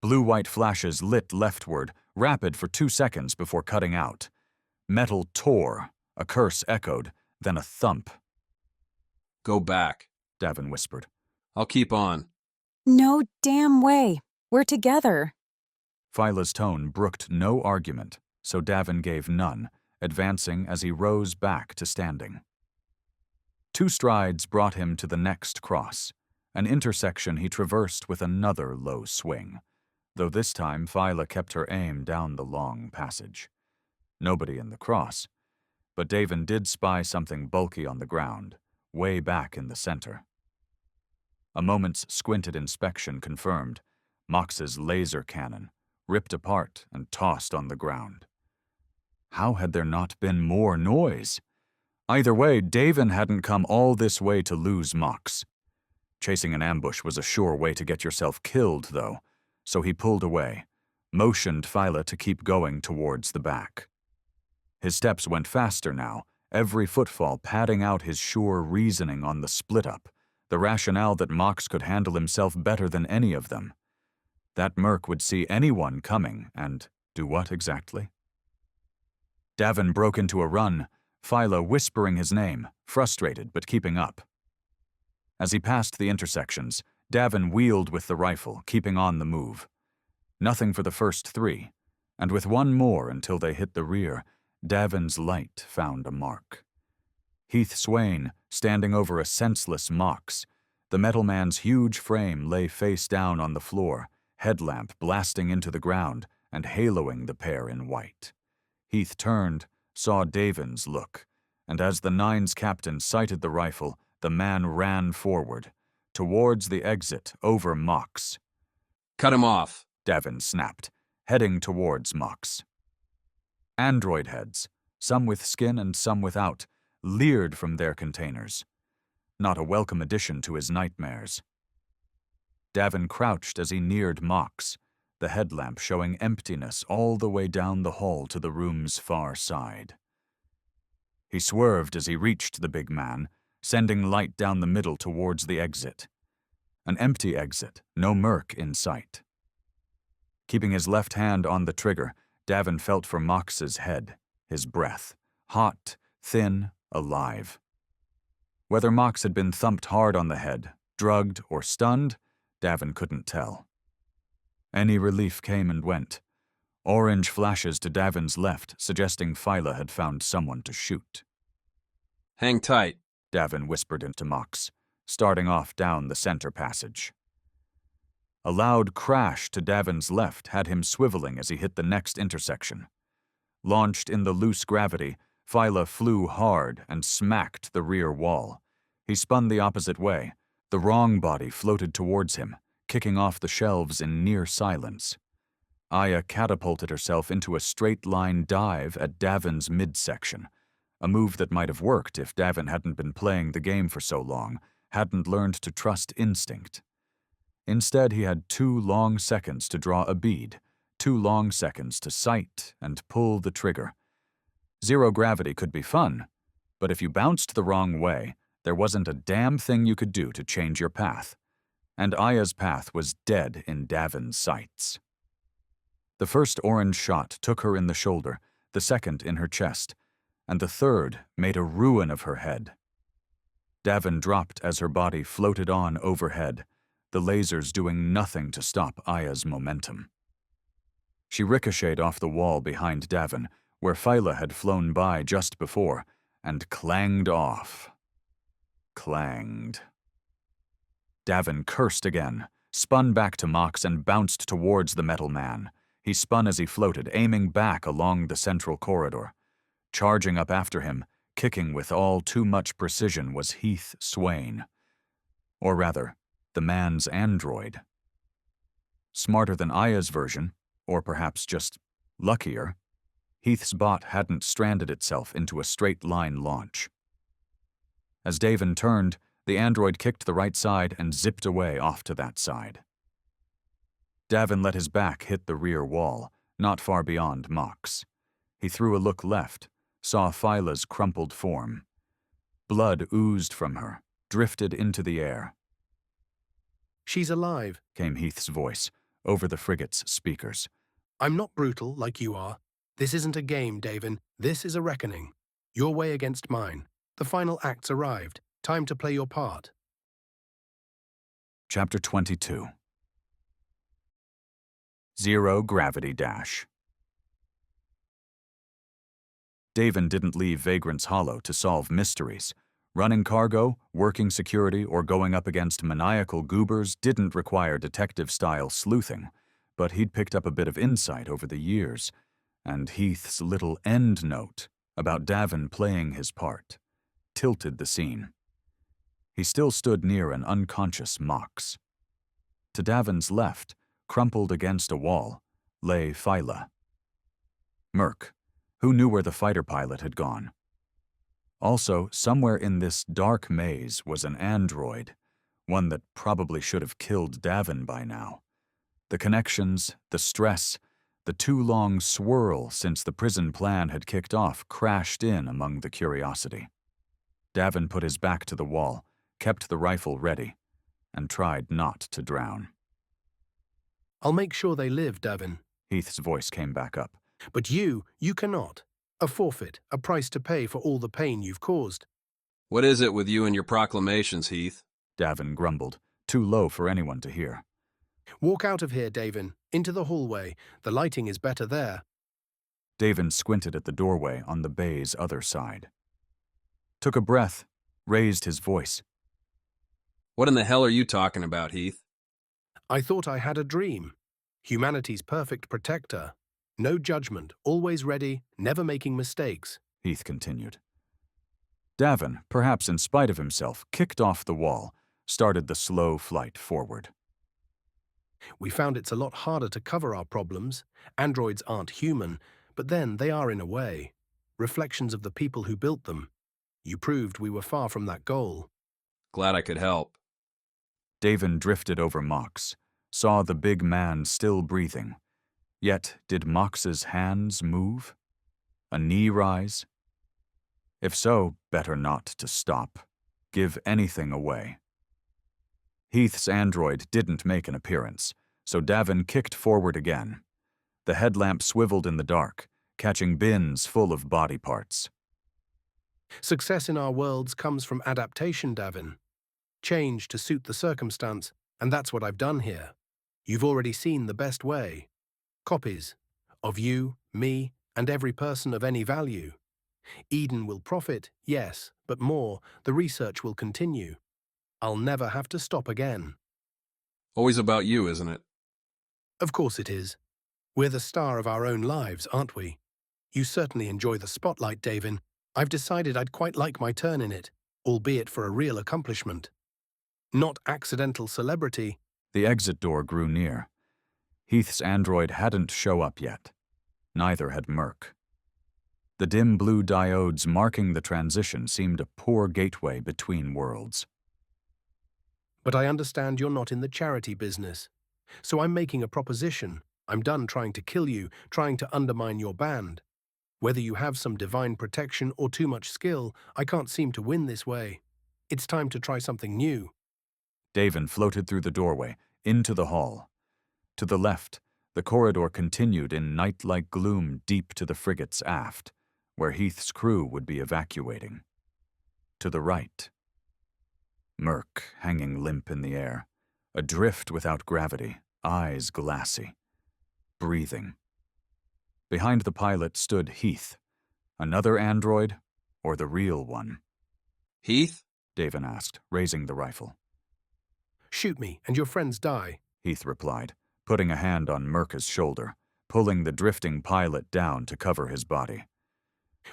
Speaker 1: Blue-white flashes lit leftward, rapid for 2 seconds before cutting out. Metal tore, a curse echoed, then a thump.
Speaker 3: Go back,
Speaker 1: Davin whispered.
Speaker 3: I'll keep on.
Speaker 4: No damn way. We're together.
Speaker 1: Phyla's tone brooked no argument, so Davin gave none, advancing as he rose back to standing. 2 strides brought him to the next cross, an intersection he traversed with another low swing, though this time Phyla kept her aim down the long passage. Nobody in the cross, but Davin did spy something bulky on the ground, way back in the center. A moment's squinted inspection confirmed Mox's laser cannon, ripped apart and tossed on the ground. How had there not been more noise? Either way, Davin hadn't come all this way to lose Mox. Chasing an ambush was a sure way to get yourself killed, though, so he pulled away, motioned Phyla to keep going towards the back. His steps went faster now, every footfall padding out his sure reasoning on the split-up, the rationale that Mox could handle himself better than any of them. That Merc would see anyone coming and do what exactly? Davin broke into a run, Phyla whispering his name, frustrated but keeping up. As he passed the intersections, Davin wheeled with the rifle, keeping on the move. Nothing for the first 3, and with one more until they hit the rear, Davin's light found a mark. Heath Swain, standing over a senseless Mox. The metal man's huge frame lay face down on the floor, headlamp blasting into the ground and haloing the pair in white. Heath turned, saw Davin's look, and as the Nine's captain sighted the rifle, the man ran forward, towards the exit, over Mox.
Speaker 3: Cut him off,
Speaker 1: Davin snapped, heading towards Mox. Android heads, some with skin and some without, leered from their containers. Not a welcome addition to his nightmares. Davin crouched as he neared Mox, the headlamp showing emptiness all the way down the hall to the room's far side. He swerved as he reached the big man, sending light down the middle towards the exit. An empty exit, no Merc in sight. Keeping his left hand on the trigger, Davin felt for Mox's head, his breath, hot, thin, alive. Whether Mox had been thumped hard on the head, drugged, or stunned, Davin couldn't tell. Any relief came and went. Orange flashes to Davin's left, suggesting Phyla had found someone to shoot.
Speaker 3: Hang tight,
Speaker 1: Davin whispered into Mox, starting off down the center passage. A loud crash to Davin's left had him swiveling as he hit the next intersection. Launched in the loose gravity, Phyla flew hard and smacked the rear wall. He spun the opposite way. The wrong body floated towards him, kicking off the shelves in near silence. Aya catapulted herself into a straight-line dive at Davin's midsection, a move that might have worked if Davin hadn't been playing the game for so long, hadn't learned to trust instinct. Instead, he had 2 long seconds to draw a bead, 2 long seconds to sight and pull the trigger. Zero gravity could be fun, but if you bounced the wrong way, there wasn't a damn thing you could do to change your path. And Aya's path was dead in Davin's sights. The first orange shot took her in the shoulder, the second in her chest, and the third made a ruin of her head. Davin dropped as her body floated on overhead, the lasers doing nothing to stop Aya's momentum. She ricocheted off the wall behind Davin, where Phyla had flown by just before, and clanged off. Clanged. Davin cursed again, spun back to Mox and bounced towards the metal man. He spun as he floated, aiming back along the central corridor. Charging up after him, kicking with all too much precision, was Heath Swain. Or rather, the man's android. Smarter than Aya's version, or perhaps just luckier, Heath's bot hadn't stranded itself into a straight-line launch. As Davin turned, the android kicked the right side and zipped away off to that side. Davin let his back hit the rear wall, not far beyond Mox. He threw a look left, saw Phyla's crumpled form. Blood oozed from her, drifted into the air.
Speaker 17: "She's alive,"
Speaker 1: came Heath's voice, over the frigate's speakers.
Speaker 17: "I'm not brutal like you are. This isn't a game, Davin. This is a reckoning. Your way against mine. The final act's arrived. Time to play your part."
Speaker 1: Chapter 22. Zero Gravity Dash. Davin didn't leave Vagrant's Hollow to solve mysteries. Running cargo, working security, or going up against maniacal goobers didn't require detective-style sleuthing, but he'd picked up a bit of insight over the years, and Heath's little end note about Davin playing his part tilted the scene. He still stood near an unconscious Mox. To Davin's left, crumpled against a wall, lay Phyla. Merc, who knew where the fighter pilot had gone. Also, somewhere in this dark maze was an android, one that probably should have killed Davin by now. The connections, the stress, the too long swirl since the prison plan had kicked off crashed in among the curiosity. Davin put his back to the wall, kept the rifle ready, and tried not to drown.
Speaker 17: "I'll make sure they live, Davin."
Speaker 1: Heath's voice came back up.
Speaker 17: "But you cannot. A forfeit, a price to pay for all the pain you've caused."
Speaker 3: What is it with you and your proclamations, Heath?
Speaker 1: Davin grumbled, too low for anyone to hear.
Speaker 17: "Walk out of here, Davin, into the hallway. The lighting is better there."
Speaker 1: Davin squinted at the doorway on the bay's other side. Took a breath, raised his voice.
Speaker 3: What in the hell are you talking about, Heath?
Speaker 17: "I thought I had a dream. Humanity's perfect protector. No judgment, always ready, never making mistakes,"
Speaker 1: Heath continued. Davin, perhaps in spite of himself, kicked off the wall, started the slow flight forward.
Speaker 17: "We found it's a lot harder to cover our problems. Androids aren't human, but then they are in a way. Reflections of the people who built them. You proved we were far from that goal."
Speaker 3: Glad I could help.
Speaker 1: Davin drifted over Mox, saw the big man still breathing. Yet, did Mox's hands move? A knee rise? If so, better not to stop. Give anything away. Heath's android didn't make an appearance, so Davin kicked forward again. The headlamp swiveled in the dark, catching bins full of body parts.
Speaker 17: "Success in our worlds comes from adaptation, Davin. Change to suit the circumstance, and that's what I've done here. You've already seen the best way. Copies of you, me, and every person of any value. Eden will profit, yes, but more, the research will continue. I'll never have to stop again.
Speaker 3: Always about you, isn't it?
Speaker 17: Of course it is. We're the star of our own lives, aren't we? You certainly enjoy the spotlight, Davin. I've decided I'd quite like my turn in it, albeit for a real accomplishment. Not accidental celebrity.
Speaker 1: The exit door grew near. Heath's android hadn't shown up yet. Neither had Merc. The dim blue diodes marking the transition seemed a poor gateway between worlds.
Speaker 17: But I understand you're not in the charity business. So I'm making a proposition. I'm done trying to kill you, trying to undermine your band. Whether you have some divine protection or too much skill, I can't seem to win this way. It's time to try something new.
Speaker 1: Davin floated through the doorway, into the hall. To the left, the corridor continued in night-like gloom deep to the frigate's aft, where Heath's crew would be evacuating. To the right, Merc hanging limp in the air, adrift without gravity, eyes glassy, breathing. Behind the pilot stood Heath, another android or the real one.
Speaker 3: Heath?
Speaker 1: Davin asked, raising the rifle.
Speaker 17: Shoot me, and your friends die,
Speaker 1: Heath replied, putting a hand on Merca's shoulder, pulling the drifting pilot down to cover his body.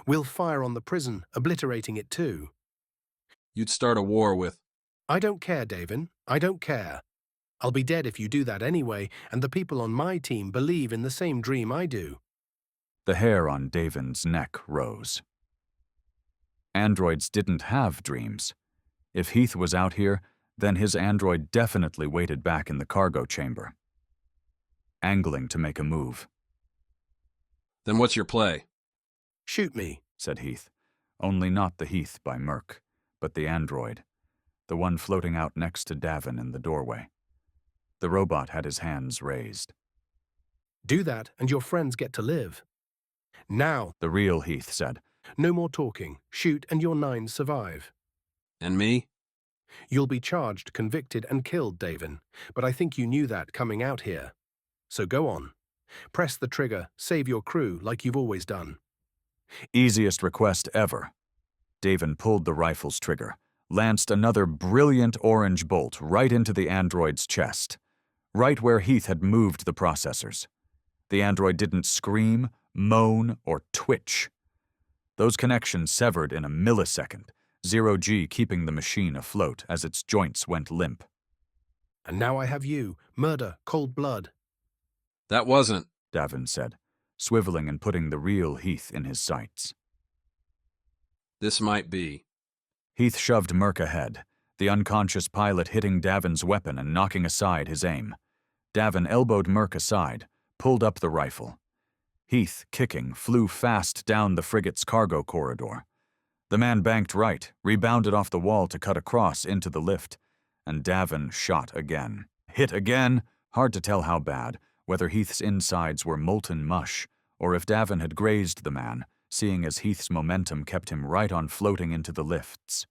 Speaker 17: We'll fire on the prison, obliterating it too.
Speaker 3: You'd start a war with...
Speaker 17: I don't care, Davin. I don't care. I'll be dead if you do that anyway, and the people on my team believe in the same dream I do.
Speaker 1: The hair on Davin's neck rose. Androids didn't have dreams. If Heath was out here, then his android definitely waited back in the cargo chamber, angling to make a move.
Speaker 3: Then what's your play?
Speaker 17: Shoot me,
Speaker 1: said Heath. Only not the Heath by Merc, but the android, the one floating out next to Davin in the doorway. The robot had his hands raised.
Speaker 17: Do that, and your friends get to live. Now,
Speaker 1: the real Heath said.
Speaker 17: No more talking. Shoot, and your nines survive.
Speaker 3: And me?
Speaker 17: You'll be charged, convicted, and killed, Davin. But I think you knew that coming out here. So go on. Press the trigger, save your crew like you've always done.
Speaker 1: Easiest request ever. Davin pulled the rifle's trigger, lanced another brilliant orange bolt right into the android's chest, right where Heath had moved the processors. The android didn't scream, moan, or twitch. Those connections severed in a millisecond, 0G keeping the machine afloat as its joints went limp.
Speaker 17: And now I have you. Murder, cold blood.
Speaker 3: That wasn't,
Speaker 1: Davin said, swiveling and putting the real Heath in his sights.
Speaker 3: This might be.
Speaker 1: Heath shoved Merc ahead, the unconscious pilot hitting Davin's weapon and knocking aside his aim. Davin elbowed Merc aside, pulled up the rifle. Heath, kicking, flew fast down the frigate's cargo corridor. The man banked right, rebounded off the wall to cut across into the lift, and Davin shot again. Hit again, hard to tell how bad, whether Heath's insides were molten mush, or if Davin had grazed the man, seeing as Heath's momentum kept him right on floating into the lifts.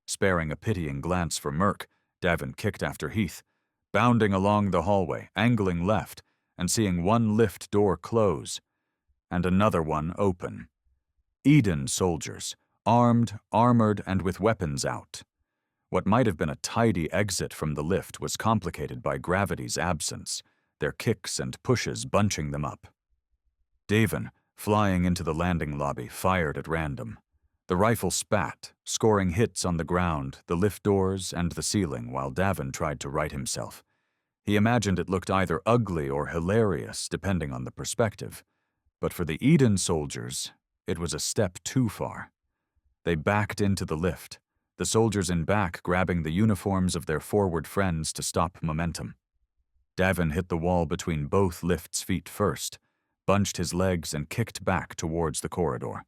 Speaker 1: Sparing a pitying glance for Merc, Davin kicked after Heath, bounding along the hallway, angling left, and seeing one lift door close, and another one open. Eden soldiers, armed, armored, and with weapons out. What might have been a tidy exit from the lift was complicated by gravity's absence, their kicks and pushes bunching them up. Davin, flying into the landing lobby, fired at random. The rifle spat, scoring hits on the ground, the lift doors, and the ceiling while Davin tried to right himself. He imagined it looked either ugly or hilarious, depending on the perspective. But for the Eden soldiers, it was a step too far. They backed into the lift, the soldiers in back grabbing the uniforms of their forward friends to stop momentum. Davin hit the wall between both lift's feet first, bunched his legs and kicked back towards the corridor.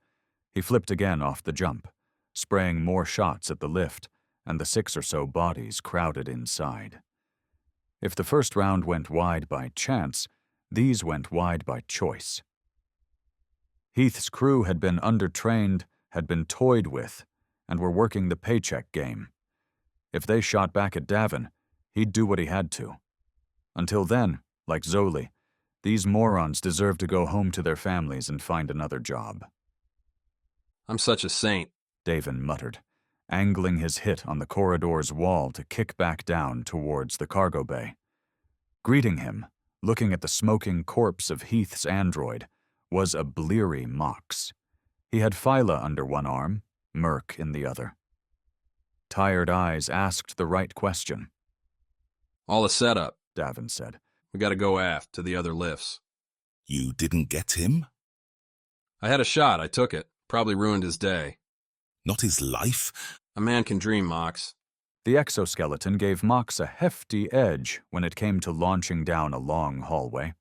Speaker 1: He flipped again off the jump, spraying more shots at the lift and the 6 or so bodies crowded inside. If the first round went wide by chance, these went wide by choice. Heath's crew had been undertrained, had been toyed with, and were working the paycheck game. If they shot back at Davin, he'd do what he had to. Until then, like Zoli, these morons deserved to go home to their families and find another job.
Speaker 3: I'm such a saint,
Speaker 1: Davin muttered, angling his hit on the corridor's wall to kick back down towards the cargo bay. Greeting him, looking at the smoking corpse of Heath's android, was a bleary Mox. He had Phyla under one arm, Merc in the other. Tired eyes asked the right question.
Speaker 3: All is set up,
Speaker 1: Davin said.
Speaker 3: We gotta go aft to the other lifts.
Speaker 8: You didn't get him?
Speaker 3: I had a shot, I took it. Probably ruined his day.
Speaker 8: Not his life?
Speaker 3: A man can dream, Mox.
Speaker 1: The exoskeleton gave Mox a hefty edge when it came to launching down a long hallway.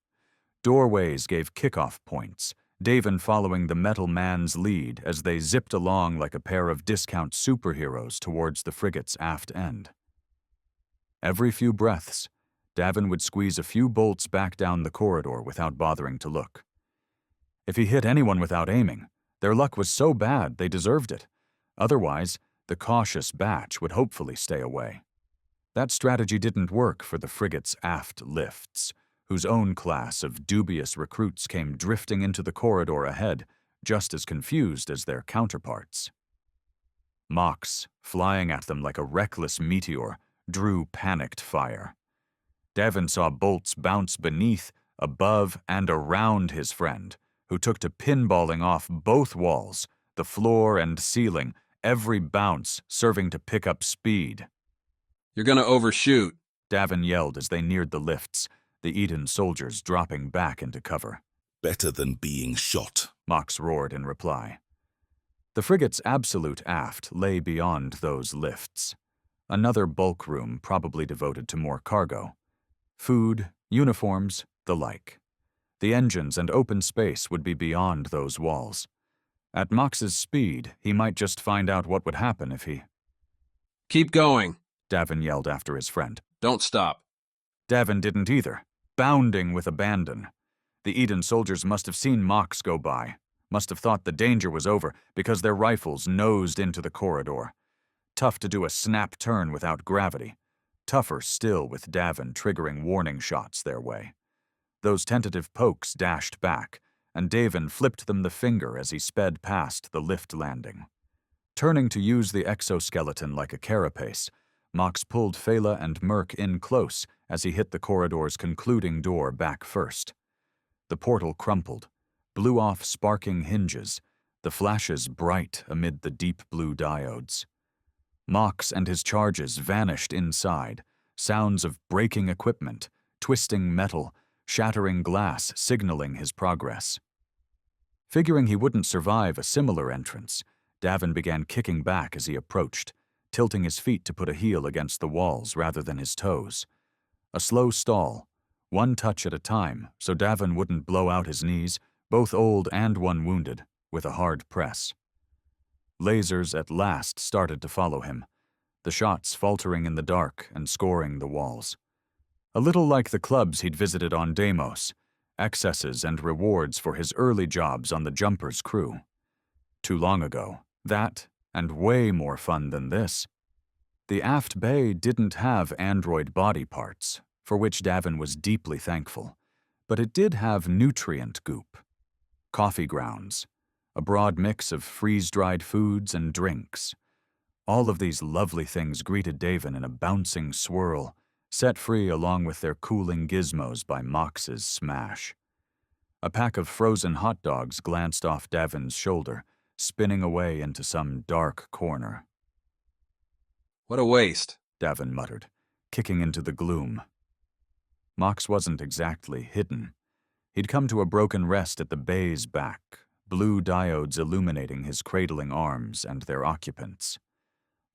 Speaker 1: Doorways gave kickoff points, Davin following the metal man's lead as they zipped along like a pair of discount superheroes towards the frigate's aft end. Every few breaths, Davin would squeeze a few bolts back down the corridor without bothering to look. If he hit anyone without aiming, their luck was so bad they deserved it. Otherwise, the cautious batch would hopefully stay away. That strategy didn't work for the frigate's aft lifts, whose own class of dubious recruits came drifting into the corridor ahead, just as confused as their counterparts. Mox, flying at them like a reckless meteor, drew panicked fire. Davin saw bolts bounce beneath, above, and around his friend, who took to pinballing off both walls, the floor and ceiling, every bounce serving to pick up speed.
Speaker 3: You're gonna overshoot,
Speaker 1: Davin yelled as they neared the lifts, the Eden soldiers dropping back into cover.
Speaker 8: Better than being shot,
Speaker 1: Mox roared in reply. The frigate's absolute aft lay beyond those lifts. Another bulk room probably devoted to more cargo. Food, uniforms, the like. The engines and open space would be beyond those walls. At Mox's speed, he might just find out what would happen if he...
Speaker 3: Keep going,
Speaker 1: Davin yelled after his friend.
Speaker 3: Don't stop.
Speaker 1: Davin didn't either, bounding with abandon. The Eden soldiers must have seen Mox go by, must have thought the danger was over because their rifles nosed into the corridor. Tough to do a snap turn without gravity. Tougher still with Davin triggering warning shots their way. Those tentative pokes dashed back, and Davin flipped them the finger as he sped past the lift landing. Turning to use the exoskeleton like a carapace, Mox pulled Phyla and Merc in close as he hit the corridor's concluding door back first. The portal crumpled, blew off sparking hinges, the flashes bright amid the deep blue diodes. Mox and his charges vanished inside, sounds of breaking equipment, twisting metal, shattering glass signaling his progress. Figuring he wouldn't survive a similar entrance, Davin began kicking back as he approached, tilting his feet to put a heel against the walls rather than his toes. A slow stall, one touch at a time so Davin wouldn't blow out his knees, both old and one wounded, with a hard press. Lasers at last started to follow him, the shots faltering in the dark and scoring the walls. A little like the clubs he'd visited on Deimos, excesses and rewards for his early jobs on the Jumper's crew. Too long ago, that, and way more fun than this. The aft bay didn't have android body parts, for which Davin was deeply thankful, but it did have nutrient goop. Coffee grounds, a broad mix of freeze-dried foods and drinks. All of these lovely things greeted Davin in a bouncing swirl, set free along with their cooling gizmos by Mox's smash. A pack of frozen hot dogs glanced off Davin's shoulder, spinning away into some dark corner.
Speaker 3: What a waste,
Speaker 1: Davin muttered, kicking into the gloom. Mox wasn't exactly hidden. He'd come to a broken rest at the bay's back, blue diodes illuminating his cradling arms and their occupants.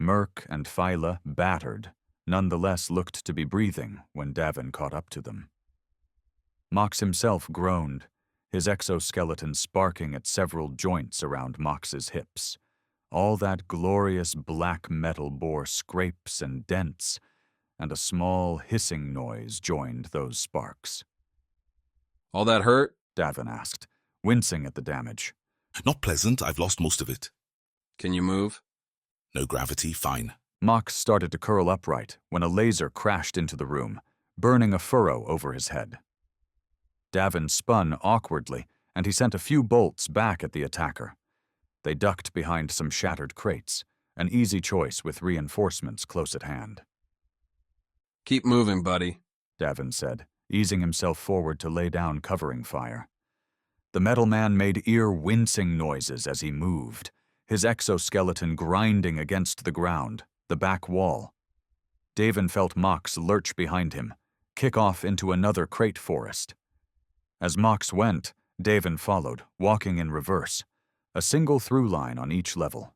Speaker 1: Merc and Phyla, battered, nonetheless looked to be breathing when Davin caught up to them. Mox himself groaned, his exoskeleton sparking at several joints around Mox's hips. All that glorious black metal bore scrapes and dents, and a small hissing noise joined those sparks.
Speaker 3: All that hurt?
Speaker 1: Davin asked, wincing at the damage.
Speaker 8: Not pleasant, I've lost most of it.
Speaker 3: Can you move?
Speaker 8: No gravity, fine.
Speaker 1: Mox started to curl upright when a laser crashed into the room, burning a furrow over his head. Davin spun awkwardly, and he sent a few bolts back at the attacker. They ducked behind some shattered crates, an easy choice with reinforcements close at hand.
Speaker 3: Keep moving, buddy,
Speaker 1: Davin said, easing himself forward to lay down covering fire. The metal man made ear-wincing noises as he moved, his exoskeleton grinding against the ground, the back wall. Davin felt Mox lurch behind him, kick off into another crate forest. As Mox went, Davin followed, walking in reverse, a single through line on each level.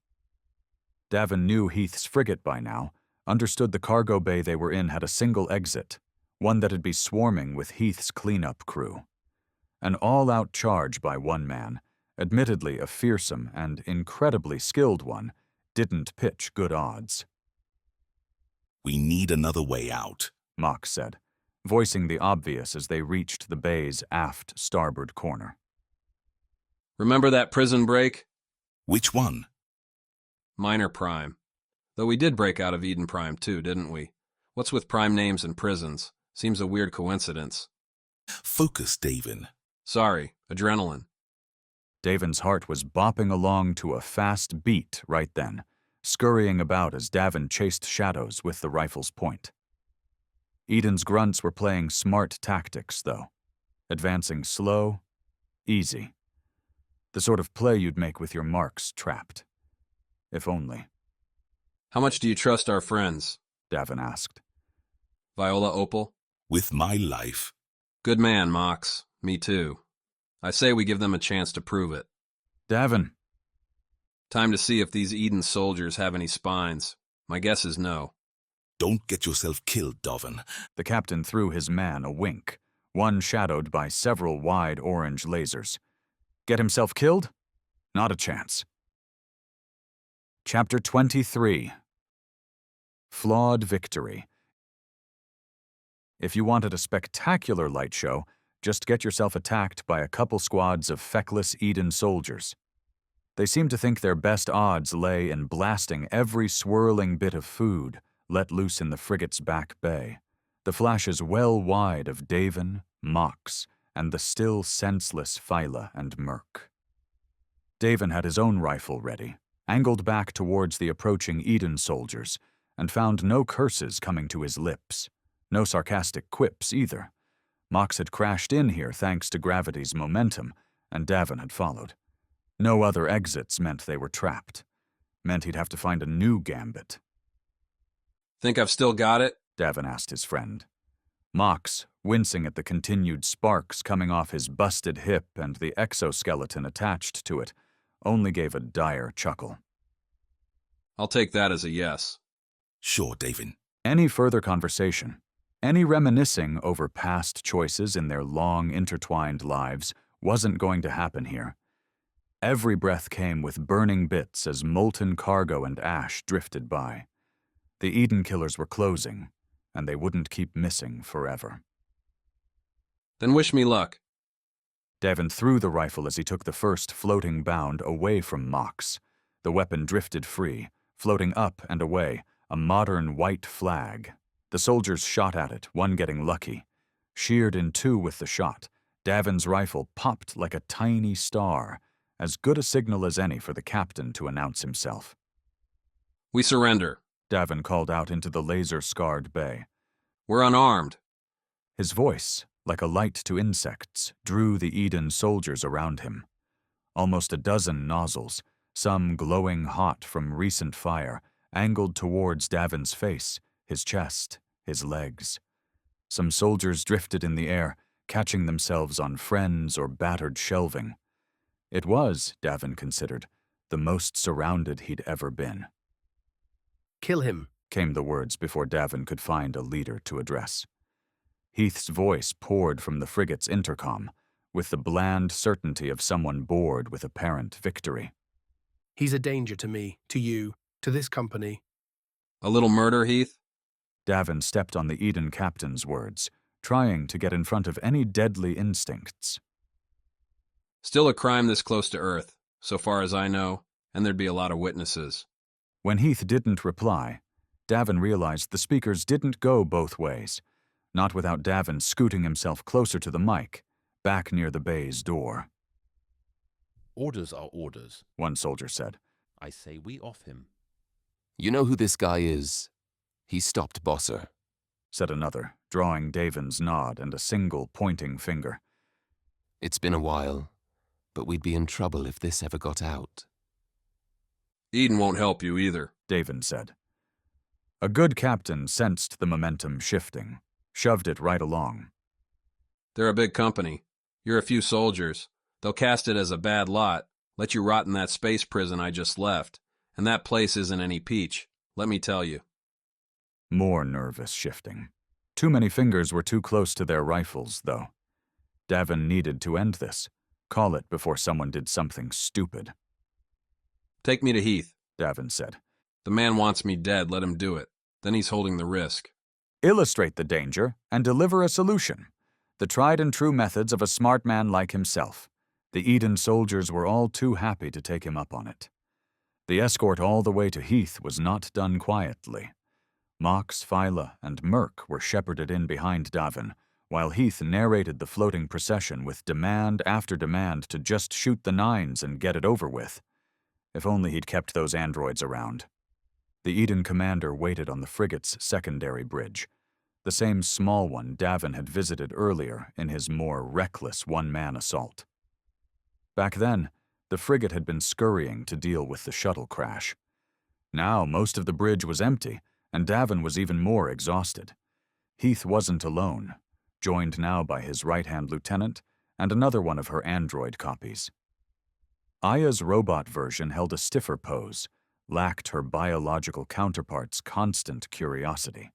Speaker 1: Davin knew Heath's frigate by now, understood the cargo bay they were in had a single exit, one that'd be swarming with Heath's cleanup crew. An all-out charge by one man, admittedly a fearsome and incredibly skilled one, didn't pitch good odds.
Speaker 8: We need another way out,
Speaker 1: Mox said, voicing the obvious as they reached the bay's aft starboard corner.
Speaker 3: Remember that prison break?
Speaker 8: Which one?
Speaker 3: Minor Prime. Though we did break out of Eden Prime too, didn't we? What's with prime names and prisons? Seems a weird coincidence.
Speaker 8: Focus, Davin.
Speaker 3: Sorry, adrenaline.
Speaker 1: Davin's heart was bopping along to a fast beat right then, scurrying about as Davin chased shadows with the rifle's point. Eden's grunts were playing smart tactics, though, advancing slow, easy. The sort of play you'd make with your marks trapped. If only.
Speaker 3: How much do you trust our friends?
Speaker 1: Davin asked.
Speaker 3: Viola Opal?
Speaker 8: With my life.
Speaker 3: Good man, Mox. Me too. I say we give them a chance to prove it.
Speaker 1: Davin.
Speaker 3: Time to see if these Eden soldiers have any spines. My guess is no.
Speaker 8: Don't get yourself killed, Davin.
Speaker 1: The captain threw his man a wink, one shadowed by several wide orange lasers. Get himself killed? Not a chance. Chapter 23. Flawed Victory. If you wanted a spectacular light show, just get yourself attacked by a couple squads of feckless Eden soldiers. They seem to think their best odds lay in blasting every swirling bit of food let loose in the frigate's back bay, the flashes well wide of Davin, Mox, and the still senseless Phyla and Merc. Davin had his own rifle ready, angled back towards the approaching Eden soldiers, and found no curses coming to his lips, no sarcastic quips either. Mox had crashed in here thanks to gravity's momentum, and Davin had followed. No other exits meant they were trapped. Meant he'd have to find a new gambit.
Speaker 3: Think I've still got it?
Speaker 1: Davin asked his friend. Mox, wincing at the continued sparks coming off his busted hip and the exoskeleton attached to it, only gave a dire chuckle.
Speaker 3: I'll take that as a yes.
Speaker 8: Sure, Davin.
Speaker 1: Any further conversation, any reminiscing over past choices in their long intertwined lives wasn't going to happen here. Every breath came with burning bits as molten cargo and ash drifted by. The Eden killers were closing, and they wouldn't keep missing forever.
Speaker 3: Then wish me luck.
Speaker 1: Davin threw the rifle as he took the first floating bound away from Mox. The weapon drifted free, floating up and away, a modern white flag. The soldiers shot at it, one getting lucky. Sheared in two with the shot, Davin's rifle popped like a tiny star, as good a signal as any for the captain to announce himself.
Speaker 3: We surrender,
Speaker 1: Davin called out into the laser-scarred bay.
Speaker 3: We're unarmed.
Speaker 1: His voice, like a light to insects, drew the Eden soldiers around him. Almost a dozen nozzles, some glowing hot from recent fire, angled towards Davin's face, his chest, his legs. Some soldiers drifted in the air, catching themselves on friends or battered shelving. It was, Davin considered, the most surrounded he'd ever been.
Speaker 17: Kill him,
Speaker 1: came the words before Davin could find a leader to address. Heath's voice poured from the frigate's intercom, with the bland certainty of someone bored with apparent victory.
Speaker 17: He's a danger to me, to you, to this company.
Speaker 3: A little murder, Heath?
Speaker 1: Davin stepped on the Eden captain's words, trying to get in front of any deadly instincts.
Speaker 3: Still a crime this close to Earth, so far as I know, and there'd be a lot of witnesses.
Speaker 1: When Heath didn't reply, Davin realized the speakers didn't go both ways, not without Davin scooting himself closer to the mic, back near the bay's door.
Speaker 10: Orders are orders,
Speaker 1: one soldier said.
Speaker 10: I say we off him. You know who this guy is? He stopped Bosser,
Speaker 1: said another, drawing Davin's nod and a single pointing finger.
Speaker 10: It's been a while, but we'd be in trouble if this ever got out.
Speaker 3: Eden won't help you either,
Speaker 1: Davin said. A good captain sensed the momentum shifting, shoved it right along.
Speaker 3: They're a big company. You're a few soldiers. They'll cast it as a bad lot, let you rot in that space prison I just left, and that place isn't any peach, let me tell you.
Speaker 1: More nervous shifting. Too many fingers were too close to their rifles, though. Davin needed to end this, call it before someone did something stupid.
Speaker 3: Take me to Heath,
Speaker 1: Davin said.
Speaker 3: The man wants me dead, let him do it. Then he's holding the risk.
Speaker 1: Illustrate the danger and deliver a solution. The tried and true methods of a smart man like himself. The Eden soldiers were all too happy to take him up on it. The escort all the way to Heath was not done quietly. Mox, Phyla, and Merc were shepherded in behind Davin, while Heath narrated the floating procession with demand after demand to just shoot the nines and get it over with. If only he'd kept those androids around. The Eden commander waited on the frigate's secondary bridge, the same small one Davin had visited earlier in his more reckless one-man assault. Back then, the frigate had been scurrying to deal with the shuttle crash. Now most of the bridge was empty, and Davin was even more exhausted. Heath wasn't alone, joined now by his right-hand lieutenant and another one of her android copies. Aya's robot version held a stiffer pose, lacked her biological counterpart's constant curiosity.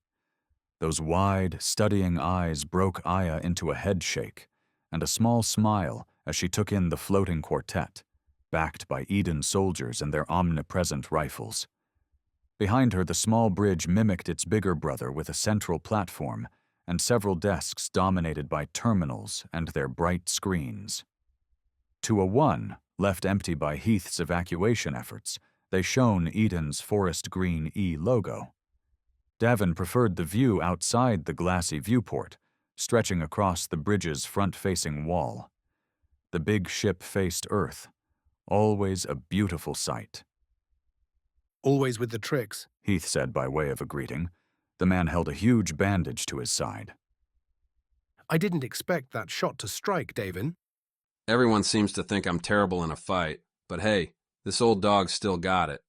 Speaker 1: Those wide, studying eyes broke Aya into a headshake and a small smile as she took in the floating quartet, backed by Eden soldiers and their omnipresent rifles. Behind her, the small bridge mimicked its bigger brother with a central platform and several desks dominated by terminals and their bright screens. To a one, left empty by Heath's evacuation efforts, they shone Eden's forest green E logo. Davin preferred the view outside the glassy viewport, stretching across the bridge's front-facing wall. The big ship faced Earth, always a beautiful sight.
Speaker 17: Always with the tricks,
Speaker 1: Heath said by way of a greeting. The man held a huge bandage to his side.
Speaker 17: I didn't expect that shot to strike, Davin.
Speaker 3: Everyone seems to think I'm terrible in a fight, but hey, this old dog's still got it.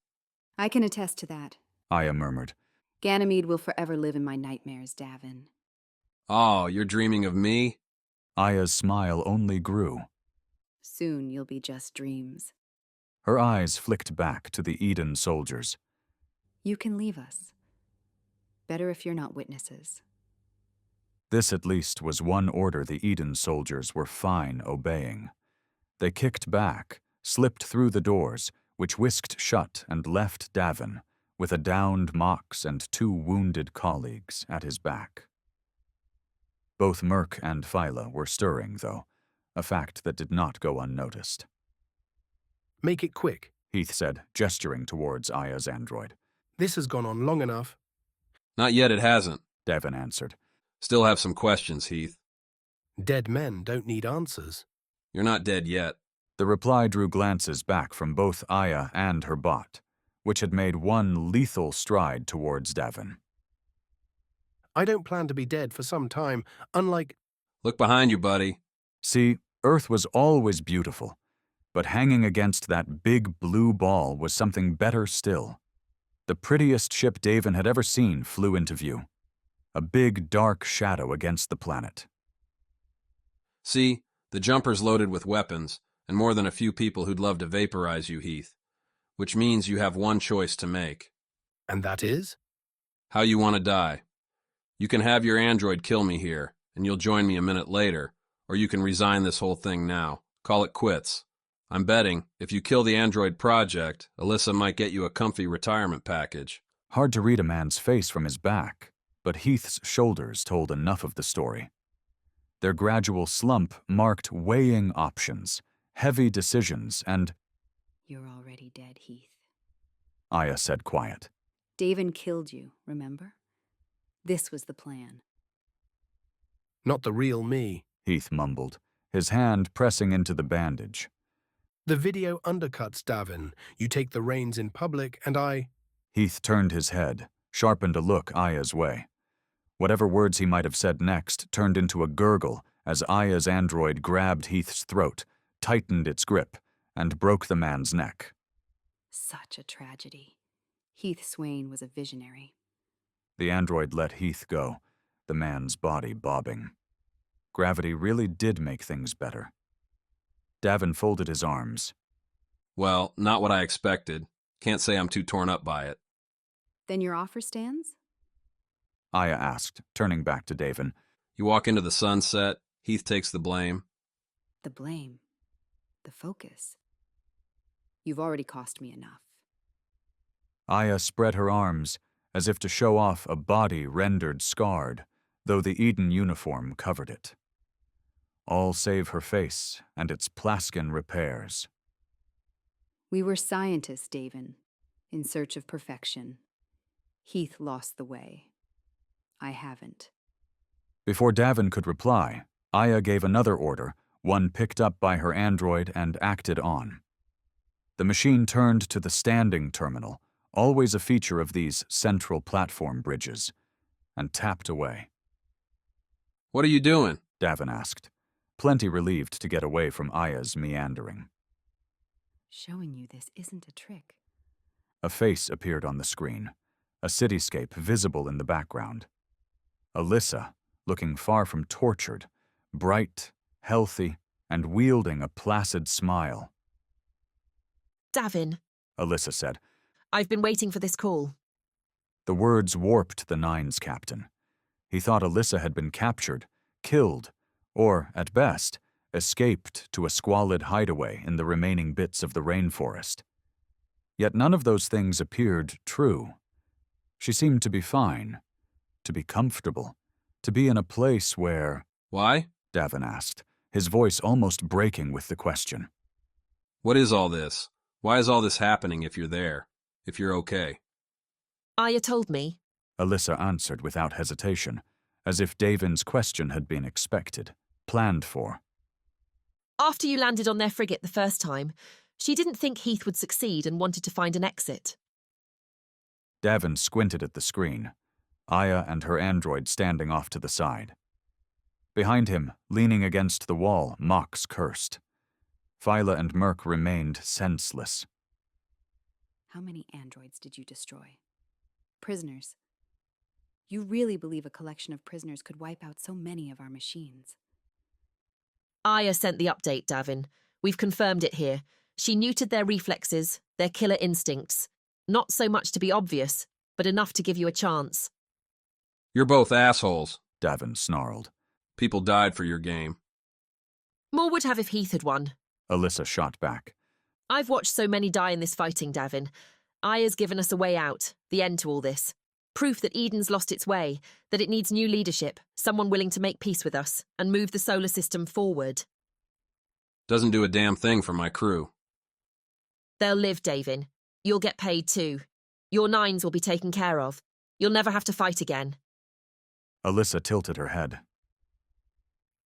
Speaker 11: I can attest to that.
Speaker 1: Aya murmured.
Speaker 11: Ganymede will forever live in my nightmares, Davin.
Speaker 3: Oh, you're dreaming of me?
Speaker 1: Aya's smile only grew.
Speaker 11: Soon you'll be just dreams.
Speaker 1: Her eyes flicked back to the Eden soldiers.
Speaker 11: You can leave us. Better if you're not witnesses.
Speaker 1: This at least was one order the Eden soldiers were fine obeying. They kicked back, slipped through the doors, which whisked shut and left Davin, with a downed Mox and two wounded colleagues at his back. Both Merc and Phyla were stirring, though, a fact that did not go unnoticed.
Speaker 17: Make it quick,
Speaker 1: Heath said, gesturing towards Aya's android.
Speaker 17: This has gone on long enough.
Speaker 3: Not yet, it hasn't,
Speaker 1: Davin answered.
Speaker 3: Still have some questions, Heath.
Speaker 17: Dead men don't need answers.
Speaker 3: You're not dead yet.
Speaker 1: The reply drew glances back from both Aya and her bot, which had made one lethal stride towards Davin.
Speaker 17: I don't plan to be dead for some time, unlike...
Speaker 3: Look behind you, buddy.
Speaker 1: See, Earth was always beautiful, but hanging against that big blue ball was something better still. The prettiest ship Davin had ever seen flew into view. A big, dark shadow against the planet.
Speaker 3: See, the jumper's loaded with weapons, and more than a few people who'd love to vaporize you, Heath. Which means you have one choice to make.
Speaker 17: And that is?
Speaker 3: How you want to die. You can have your android kill me here, and you'll join me a minute later, or you can resign this whole thing now. Call it quits. I'm betting, if you kill the android project, Alyssa might get you a comfy retirement package.
Speaker 1: Hard to read a man's face from his back, but Heath's shoulders told enough of the story. Their gradual slump marked weighing options, heavy decisions, and...
Speaker 11: You're already dead, Heath.
Speaker 1: Aya said quiet.
Speaker 11: Davin killed you, remember? This was the plan.
Speaker 17: Not the real me,
Speaker 1: Heath mumbled, his hand pressing into the bandage.
Speaker 17: The video undercuts Davin. You take the reins in public, and I...
Speaker 1: Heath turned his head, sharpened a look Aya's way. Whatever words he might have said next turned into a gurgle as Aya's android grabbed Heath's throat, tightened its grip, and broke the man's neck.
Speaker 11: Such a tragedy. Heath Swain was a visionary.
Speaker 1: The android let Heath go, the man's body bobbing. Gravity really did make things better. Davin folded his arms.
Speaker 3: Well, not what I expected. Can't say I'm too torn up by it.
Speaker 11: Then your offer stands?
Speaker 1: Aya asked, turning back to Davin.
Speaker 3: You walk into the sunset, Heath takes the blame.
Speaker 11: The blame. The focus. You've already cost me enough.
Speaker 1: Aya spread her arms, as if to show off a body rendered scarred, though the Eden uniform covered it. All save her face and its plaskin repairs.
Speaker 11: We were scientists, Davin, in search of perfection. Heath lost the way. I haven't.
Speaker 1: Before Davin could reply, Aya gave another order, one picked up by her android and acted on. The machine turned to the standing terminal, always a feature of these central platform bridges, and tapped away.
Speaker 3: What are you doing?
Speaker 1: Davin asked, plenty relieved to get away from Aya's meandering.
Speaker 11: Showing you this isn't a trick.
Speaker 1: A face appeared on the screen, a cityscape visible in the background. Alyssa, looking far from tortured, bright, healthy, and wielding a placid smile.
Speaker 7: Davin,
Speaker 1: Alyssa said.
Speaker 7: I've been waiting for this call.
Speaker 1: The words warped the Nine's captain. He thought Alyssa had been captured, killed, or, at best, escaped to a squalid hideaway in the remaining bits of the rainforest. Yet none of those things appeared true. She seemed to be fine, to be comfortable, to be in a place where—
Speaker 3: Why?
Speaker 1: Davin asked, his voice almost breaking with the question.
Speaker 3: What is all this? Why is all this happening if you're there? If you're okay?
Speaker 7: Aya told me.
Speaker 1: Alyssa answered without hesitation, as if Davin's question had been expected, planned for.
Speaker 7: After you landed on their frigate the first time, she didn't think Heath would succeed and wanted to find an exit.
Speaker 1: Davin squinted at the screen, Aya and her android standing off to the side. Behind him, leaning against the wall, Mox cursed. Phyla and Merc remained senseless.
Speaker 11: How many androids did you destroy? Prisoners. You really believe a collection of prisoners could wipe out so many of our machines?
Speaker 7: Aya sent the update, Davin. We've confirmed it here. She neutered their reflexes, their killer instincts. Not so much to be obvious, but enough to give you a chance.
Speaker 3: You're both assholes,
Speaker 1: Davin snarled.
Speaker 3: People died for your game.
Speaker 7: More would have if Heath had won.
Speaker 1: Alyssa shot back.
Speaker 7: I've watched so many die in this fighting, Davin. Aya's given us a way out, the end to all this. Proof that Eden's lost its way, that it needs new leadership, someone willing to make peace with us, and move the solar system forward.
Speaker 3: Doesn't do a damn thing for my crew.
Speaker 7: They'll live, Davin. You'll get paid too. Your Nines will be taken care of. You'll never have to fight again.
Speaker 1: Alyssa tilted her head.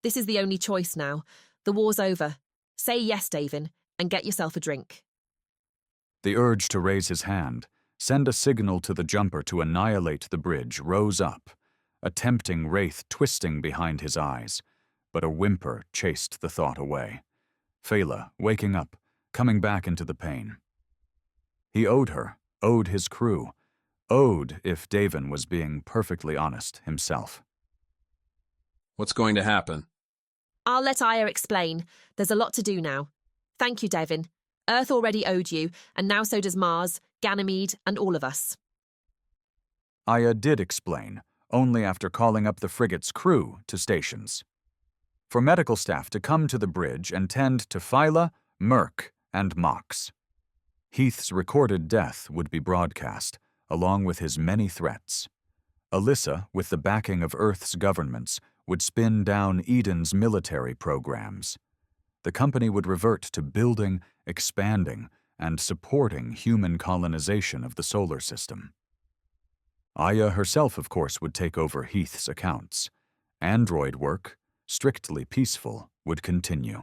Speaker 7: This is the only choice now. The war's over. Say yes, Davin, and get yourself a drink.
Speaker 1: The urge to raise his hand, send a signal to the jumper to annihilate the bridge, rose up, a tempting wraith twisting behind his eyes, but a whimper chased the thought away. Phyla, waking up, coming back into the pain. He owed her, owed his crew, owed, if Davin was being perfectly honest, himself.
Speaker 3: What's going to happen?
Speaker 7: I'll let Aya explain. There's a lot to do now. Thank you, Davin. Earth already owed you, and now so does Mars, Ganymede, and all of us.
Speaker 1: Aya did explain, only after calling up the frigate's crew to stations. For medical staff to come to the bridge and tend to Phyla, Merc, and Mox. Heath's recorded death would be broadcast, along with his many threats. Alyssa, with the backing of Earth's governments, would spin down Eden's military programs. The company would revert to building, expanding, and supporting human colonization of the solar system. Aya herself, of course, would take over Heath's accounts. Android work, strictly peaceful, would continue.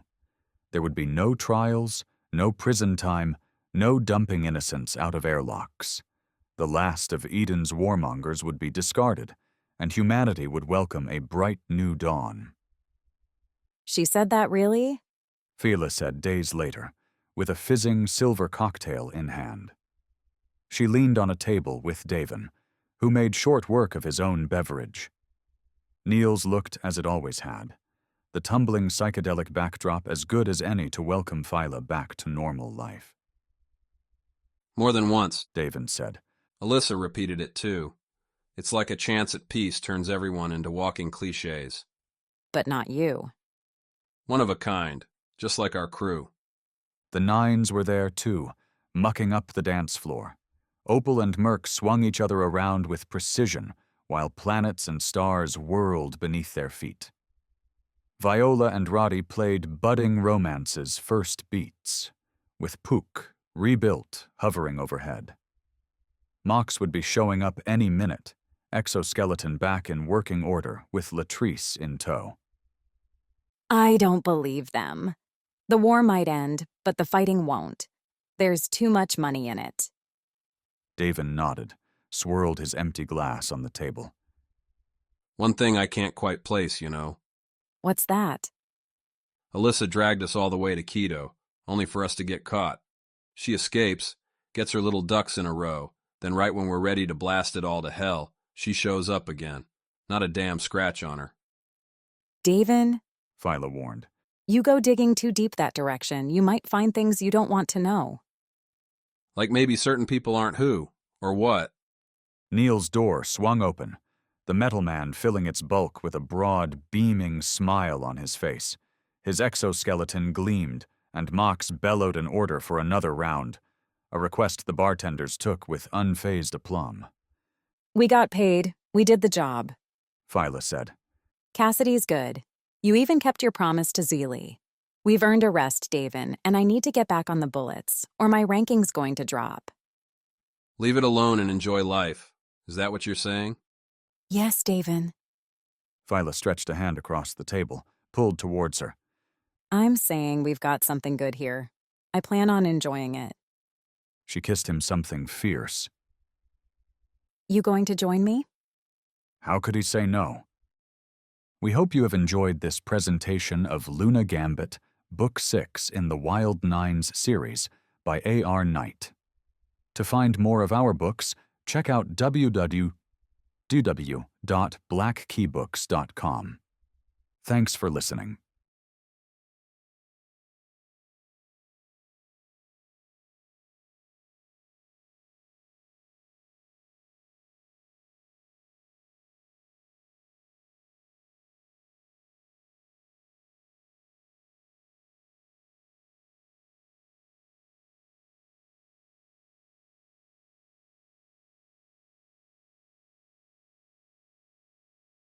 Speaker 1: There would be no trials, no prison time, no dumping innocents out of airlocks. The last of Eden's warmongers would be discarded, and humanity would welcome a bright new dawn.
Speaker 4: She said that really?
Speaker 1: Fela said days later, with a fizzing silver cocktail in hand. She leaned on a table with Davin, who made short work of his own beverage. Neil's looked as it always had, the tumbling psychedelic backdrop as good as any to welcome Fela back to normal life.
Speaker 3: More than once,
Speaker 1: Davin said.
Speaker 3: Alyssa repeated it too. It's like a chance at peace turns everyone into walking cliches.
Speaker 4: But not you.
Speaker 3: One of a kind, just like our crew.
Speaker 1: The Nines were there too, mucking up the dance floor. Opal and Merc swung each other around with precision, while planets and stars whirled beneath their feet. Viola and Roddy played budding romance's first beats, with Pook, rebuilt, hovering overhead. Mox would be showing up any minute, exoskeleton back in working order with Latrice in tow.
Speaker 4: I don't believe them. The war might end, but the fighting won't. There's too much money in it.
Speaker 1: Davin nodded, swirled his empty glass on the table.
Speaker 3: One thing I can't quite place, you know.
Speaker 4: What's that?
Speaker 3: Alyssa dragged us all the way to Quito, only for us to get caught. She escapes, gets her little ducks in a row, then right when we're ready to blast it all to hell, she shows up again. Not a damn scratch on her.
Speaker 4: Davin?
Speaker 1: Fela warned.
Speaker 4: You go digging too deep that direction, you might find things you don't want to know.
Speaker 3: Like maybe certain people aren't who, or what.
Speaker 1: Neil's door swung open, the metal man filling its bulk with a broad, beaming smile on his face. His exoskeleton gleamed, and Mox bellowed an order for another round, a request the bartenders took with unfazed aplomb.
Speaker 4: We got paid. We did the job,
Speaker 1: Fela said.
Speaker 4: Cassidy's good. You even kept your promise to Zeely. We've earned a rest, Davin, and I need to get back on the bullets, or my ranking's going to drop.
Speaker 3: Leave it alone and enjoy life. Is that what you're saying?
Speaker 4: Yes, Davin.
Speaker 1: Fela stretched a hand across the table, pulled towards her.
Speaker 4: I'm saying we've got something good here. I plan on enjoying it.
Speaker 1: She kissed him something fierce.
Speaker 4: You going to join me?
Speaker 1: How could he say no? We hope you have enjoyed this presentation of Luna Gambit, Book 6 in the Wild Nines series by A.R. Knight. To find more of our books, check out www.blackkeybooks.com. Thanks for listening.